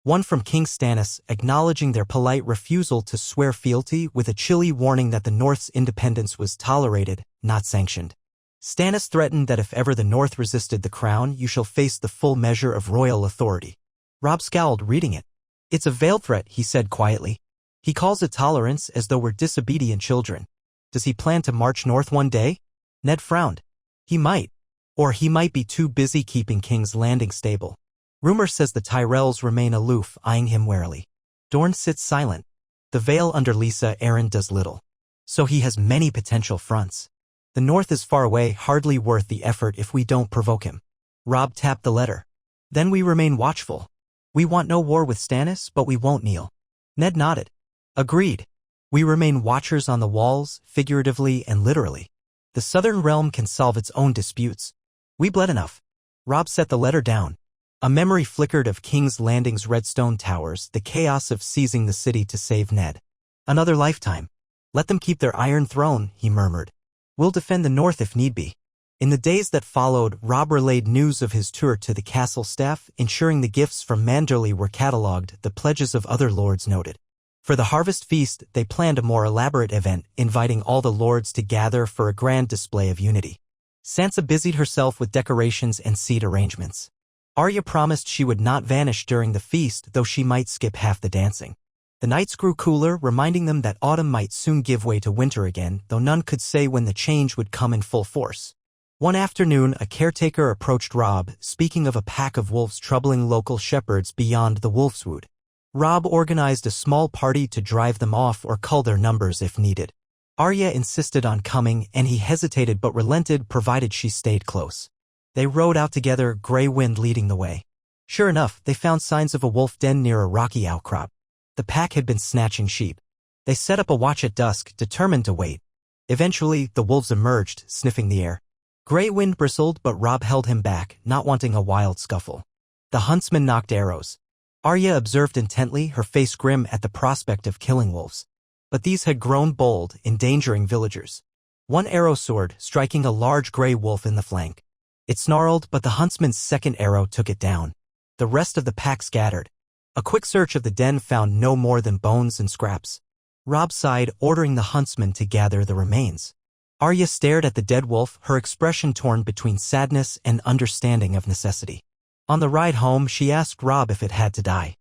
A: one from King Stannis acknowledging their polite refusal to swear fealty with a chilly warning that the North's independence was tolerated, not sanctioned. Stannis threatened that if ever the North resisted the crown, you shall face the full measure of royal authority. Robb scowled, reading it. "It's a veiled threat," he said quietly. "He calls it tolerance as though we're disobedient children. Does he plan to march north one day?" Ned frowned. "He might. Or he might be too busy keeping King's Landing stable. Rumor says the Tyrells remain aloof, eyeing him warily. Dorne sits silent. The Vale under Lisa Arryn does little. So he has many potential fronts. The North is far away, hardly worth the effort if we don't provoke him." Robb tapped the letter. "Then we remain watchful. We want no war with Stannis, but we won't kneel." Ned nodded. "Agreed. We remain watchers on the walls, figuratively and literally. The Southern Realm can solve its own disputes. We bled enough." Robb set the letter down. A memory flickered of King's Landing's redstone towers, the chaos of seizing the city to save Ned. "Another lifetime. Let them keep their Iron Throne," he murmured. "We'll defend the North if need be." In the days that followed, Robb relayed news of his tour to the castle staff, ensuring the gifts from Manderley were catalogued, the pledges of other lords noted. For the harvest feast, they planned a more elaborate event, inviting all the lords to gather for a grand display of unity. Sansa busied herself with decorations and seat arrangements. Arya promised she would not vanish during the feast, though she might skip half the dancing. The nights grew cooler, reminding them that autumn might soon give way to winter again, though none could say when the change would come in full force. One afternoon, a caretaker approached Robb, speaking of a pack of wolves troubling local shepherds beyond the Wolfswood. Robb organized a small party to drive them off or cull their numbers if needed. Arya insisted on coming, and he hesitated but relented provided she stayed close. They rode out together, Grey Wind leading the way. Sure enough, they found signs of a wolf den near a rocky outcrop. The pack had been snatching sheep. They set up a watch at dusk, determined to wait. Eventually, the wolves emerged, sniffing the air. Grey Wind bristled, but Robb held him back, not wanting a wild scuffle. The huntsman knocked arrows. Arya observed intently, her face grim at the prospect of killing wolves. But these had grown bold, endangering villagers. One arrow soared, striking a large grey wolf in the flank. It snarled, but the huntsman's second arrow took it down. The rest of the pack scattered. A quick search of the den found no more than bones and scraps. Robb sighed, ordering the huntsman to gather the remains. Arya stared at the dead wolf, her expression torn between sadness and understanding of necessity. On the ride home, she asked Robb if it had to die.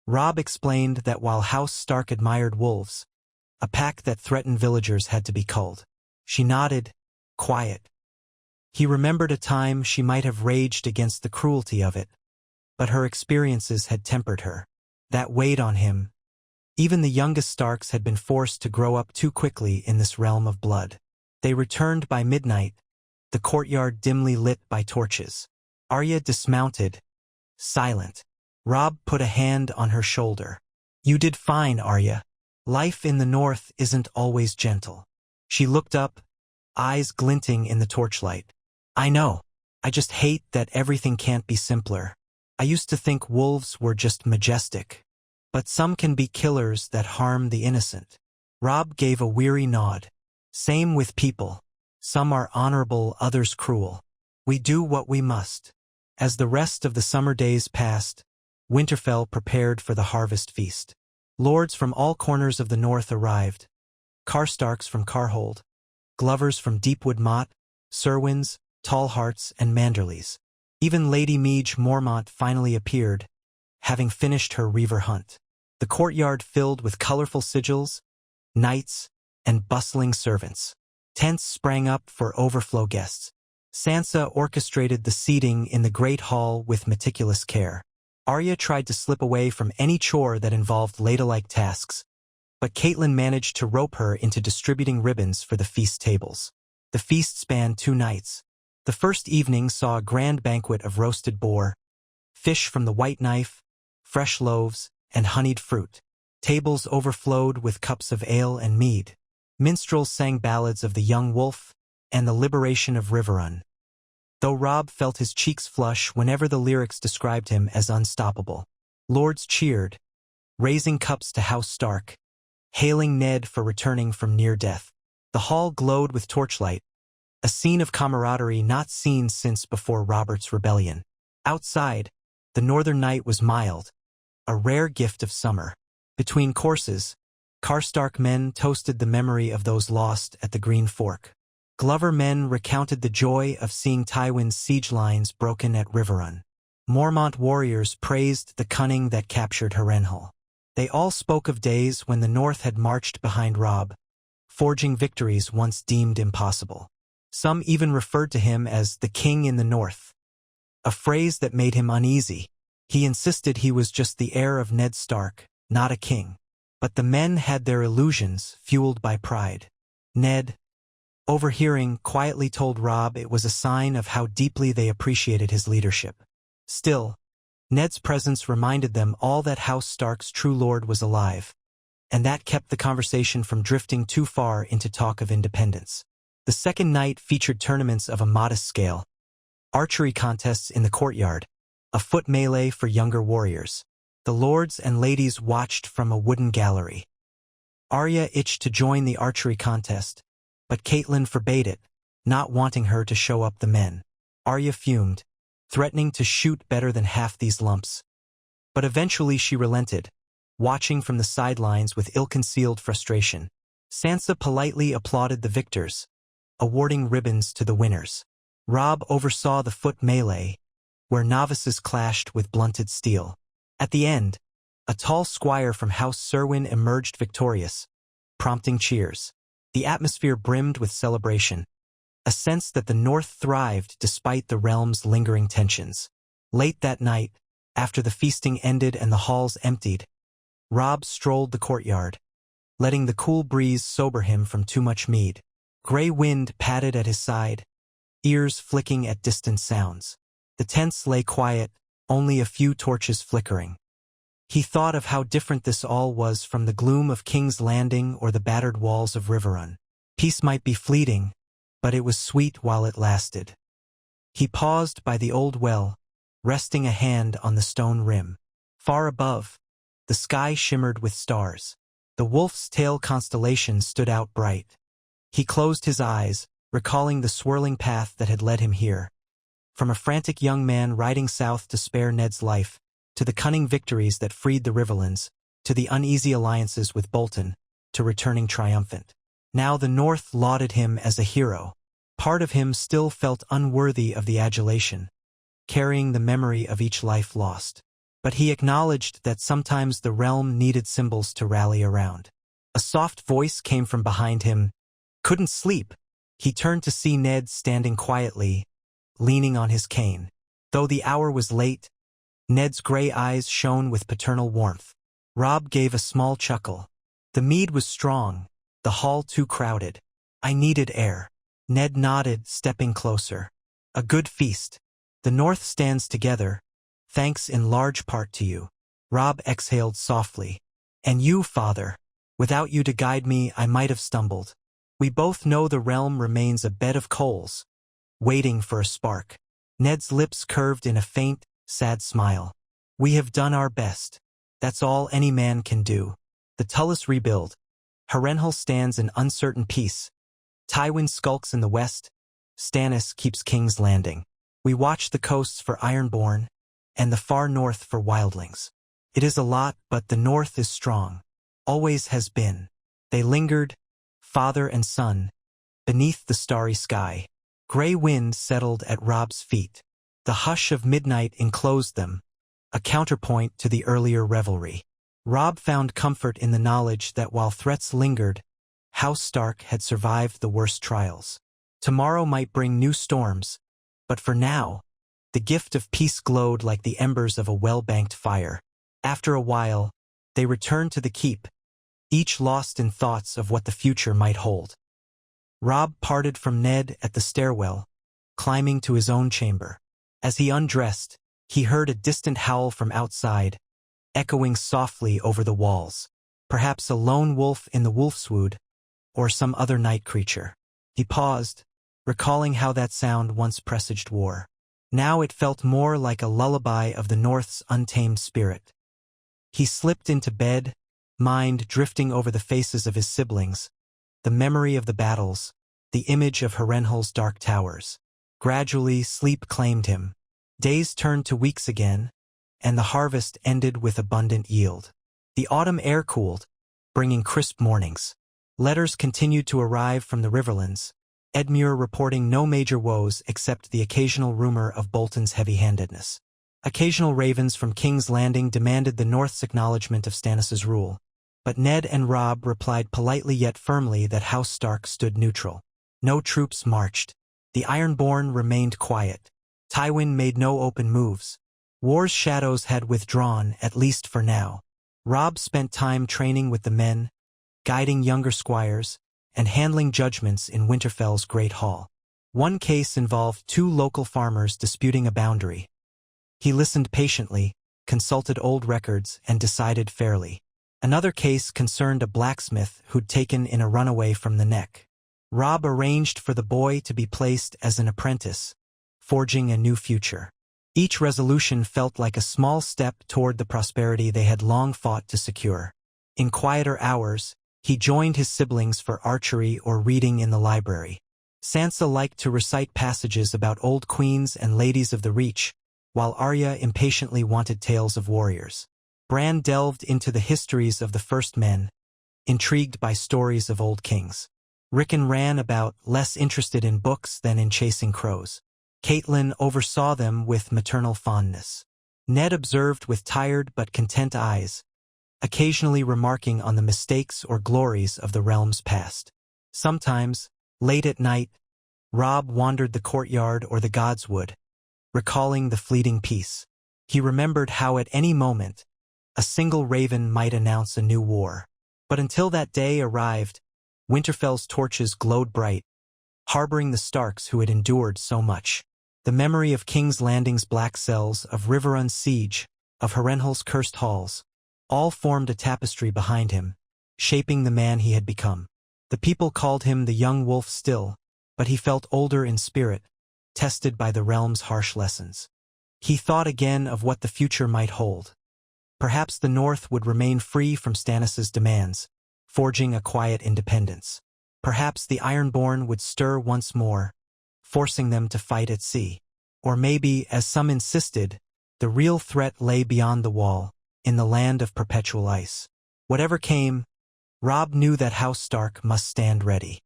A: Robb explained that while House Stark admired wolves, a pack that threatened villagers had to be culled. She nodded, quiet. He remembered a time she might have raged against the cruelty of it. but her experiences had tempered her. That weighed on him. Even the youngest Starks had been forced to grow up too quickly in this realm of blood. They returned by midnight, the courtyard dimly lit by torches. Arya dismounted, silent. Robb put a hand on her shoulder. "You did fine, Arya. Life in the north isn't always gentle." She looked up, eyes glinting in the torchlight. "I know. I just hate that everything can't be simpler. I used to think wolves were just majestic. But some can be killers that harm the innocent." Robb gave a weary nod. "Same with people. Some are honorable, others cruel. We do what we must." As the rest of the summer days passed, Winterfell prepared for the harvest feast. Lords from all corners of the north arrived. Karstarks from Karhold, Glovers from Deepwood Motte, Serwyns, Tallhearts, and Manderleys. Even Lady Meage Mormont finally appeared, having finished her Reaver hunt. The courtyard filled with colorful sigils, knights, and bustling servants. Tents sprang up for overflow guests. Sansa orchestrated the seating in the great hall with meticulous care. Arya tried to slip away from any chore that involved ladle-like tasks, but Catelyn managed to rope her into distributing ribbons for the feast tables. The feast spanned 2 nights. The first evening saw a grand banquet of roasted boar, fish from the White Knife, fresh loaves, and honeyed fruit. Tables overflowed with cups of ale and mead. Minstrels sang ballads of the young wolf and the liberation of Riverrun, though Robb felt his cheeks flush whenever the lyrics described him as unstoppable. Lords cheered, raising cups to House Stark, hailing Ned for returning from near death. The hall glowed with torchlight, a scene of camaraderie not seen since before Robert's rebellion. Outside, the northern night was mild, a rare gift of summer. Between courses, Karstark men toasted the memory of those lost at the Green Fork. Glover men recounted the joy of seeing Tywin's siege lines broken at Riverrun. Mormont warriors praised the cunning that captured Harrenhal. They all spoke of days when the North had marched behind Robb, forging victories once deemed impossible. Some even referred to him as the King in the North, a phrase that made him uneasy. He insisted he was just the heir of Ned Stark, not a king. But the men had their illusions, fueled by pride. Ned, overhearing, quietly told Robb it was a sign of how deeply they appreciated his leadership. Still, Ned's presence reminded them all that House Stark's true lord was alive, and that kept the conversation from drifting too far into talk of independence. The second night featured tournaments of a modest scale, archery contests in the courtyard, a foot melee for younger warriors. The lords and ladies watched from a wooden gallery. Arya itched to join the archery contest, but Catelyn forbade it, not wanting her to show up the men. Arya fumed, threatening to shoot better than half these lumps. But eventually she relented, watching from the sidelines with ill-concealed frustration. Sansa politely applauded the victors, awarding ribbons to the winners. Robb oversaw the foot melee, where novices clashed with blunted steel. At the end, a tall squire from House Serwyn emerged victorious, prompting cheers. The atmosphere brimmed with celebration, a sense that the North thrived despite the realm's lingering tensions. Late that night, after the feasting ended and the halls emptied, Robb strolled the courtyard, letting the cool breeze sober him from too much mead. Gray wind patted at his side, ears flicking at distant sounds. The tents lay quiet, only a few torches flickering. He thought of how different this all was from the gloom of King's Landing or the battered walls of Riverrun. Peace might be fleeting, but it was sweet while it lasted. He paused by the old well, resting a hand on the stone rim. Far above, the sky shimmered with stars. The Wolf's Tail constellation stood out bright. He closed his eyes, recalling the swirling path that had led him here. From a frantic young man riding south to spare Ned's life, to the cunning victories that freed the Riverlands, to the uneasy alliances with Bolton, to returning triumphant. Now the North lauded him as a hero. Part of him still felt unworthy of the adulation, carrying the memory of each life lost. But he acknowledged that sometimes the realm needed symbols to rally around. A soft voice came from behind him. Couldn't sleep. He turned to see Ned standing quietly, leaning on his cane. Though the hour was late, Ned's gray eyes shone with paternal warmth. Robb gave a small chuckle. The mead was strong, the hall too crowded. I needed air. Ned nodded, stepping closer. A good feast. The North stands together, thanks in large part to you. Robb exhaled softly. And you, father. Without you to guide me, I might have stumbled. We both know the realm remains a bed of coals, waiting for a spark. Ned's lips curved in a faint, sad smile. We have done our best. That's all any man can do. The Tullus rebuild. Harrenhal stands in uncertain peace. Tywin skulks in the west. Stannis keeps King's Landing. We watch the coasts for Ironborn, and the far north for wildlings. It is a lot, but the north is strong. Always has been. They lingered, father and son, beneath the starry sky. Gray wind settled at Robb's feet. The hush of midnight enclosed them, a counterpoint to the earlier revelry. Robb found comfort in the knowledge that while threats lingered, House Stark had survived the worst trials. Tomorrow might bring new storms, but for now, the gift of peace glowed like the embers of a well-banked fire. After a while, they returned to the keep, each lost in thoughts of what the future might hold. Robb parted from Ned at the stairwell, climbing to his own chamber. As he undressed, he heard a distant howl from outside, echoing softly over the walls. Perhaps a lone wolf in the wolfswood, or some other night creature. He paused, recalling how that sound once presaged war. Now it felt more like a lullaby of the North's untamed spirit. He slipped into bed, mind drifting over the faces of his siblings, the memory of the battles, the image of Harrenhal's dark towers. Gradually, sleep claimed him. Days turned to weeks again, and the harvest ended with abundant yield. The autumn air cooled, bringing crisp mornings. Letters continued to arrive from the Riverlands, Edmure reporting no major woes except the occasional rumor of Bolton's heavy-handedness. Occasional ravens from King's Landing demanded the North's acknowledgement of Stannis's rule, but Ned and Robb replied politely yet firmly that House Stark stood neutral. No troops marched. The Ironborn remained quiet. Tywin made no open moves. War's shadows had withdrawn, at least for now. Robb spent time training with the men, guiding younger squires, and handling judgments in Winterfell's Great Hall. One case involved two local farmers disputing a boundary. He listened patiently, consulted old records, and decided fairly. Another case concerned a blacksmith who'd taken in a runaway from the Neck. Robb arranged for the boy to be placed as an apprentice, forging a new future. Each resolution felt like a small step toward the prosperity they had long fought to secure. In quieter hours, he joined his siblings for archery or reading in the library. Sansa liked to recite passages about old queens and ladies of the Reach, while Arya impatiently wanted tales of warriors. Bran delved into the histories of the first men, intrigued by stories of old kings. Rickon ran about, less interested in books than in chasing crows. Catelyn oversaw them with maternal fondness. Ned observed with tired but content eyes, occasionally remarking on the mistakes or glories of the realm's past. Sometimes, late at night, Robb wandered the courtyard or the Godswood, recalling the fleeting peace. He remembered how at any moment, a single raven might announce a new war. But until that day arrived, Winterfell's torches glowed bright, harboring the Starks who had endured so much. The memory of King's Landing's black cells, of Riverrun's siege, of Harrenhal's cursed halls, all formed a tapestry behind him, shaping the man he had become. The people called him the young wolf still, but he felt older in spirit, tested by the realm's harsh lessons. He thought again of what the future might hold. Perhaps the North would remain free from Stannis's demands, forging a quiet independence. Perhaps the Ironborn would stir once more, forcing them to fight at sea. Or maybe, as some insisted, the real threat lay beyond the wall, in the land of perpetual ice. Whatever came, Robb knew that House Stark must stand ready.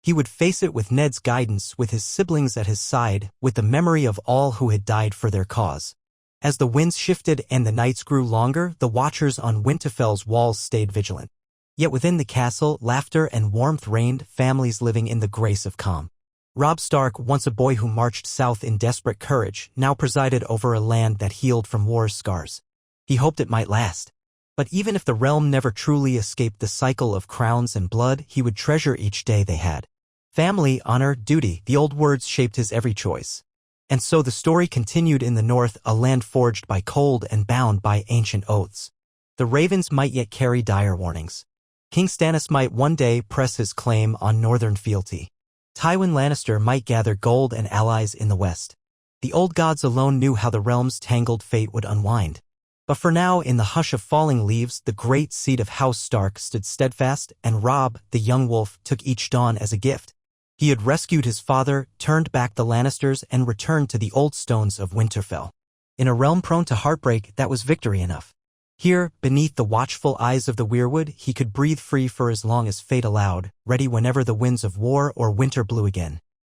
A: He would face it with Ned's guidance, with his siblings at his side, with the memory of all who had died for their cause. As the winds shifted and the nights grew longer, the watchers on Winterfell's walls stayed vigilant. Yet within the castle, laughter and warmth reigned, families living in the grace of calm. Robb Stark, once a boy who marched south in desperate courage, now presided over a land that healed from war's scars. He hoped it might last. But even if the realm never truly escaped the cycle of crowns and blood, he would treasure each day they had. Family, honor, duty, the old words shaped his every choice. And so the story continued in the north, a land forged by cold and bound by ancient oaths. The ravens might yet carry dire warnings. King Stannis might one day press his claim on northern fealty. Tywin Lannister might gather gold and allies in the west. The old gods alone knew how the realm's tangled fate would unwind. But for now, in the hush of falling leaves, the great seat of House Stark stood steadfast, and Robb, the young wolf, took each dawn as a gift. He had rescued his father, turned back the Lannisters, and returned to the old stones of Winterfell. In a realm prone to heartbreak, that was victory enough. Here, beneath the watchful eyes of the weirwood, he could breathe free for as long as fate allowed, ready whenever the winds of war or winter blew again.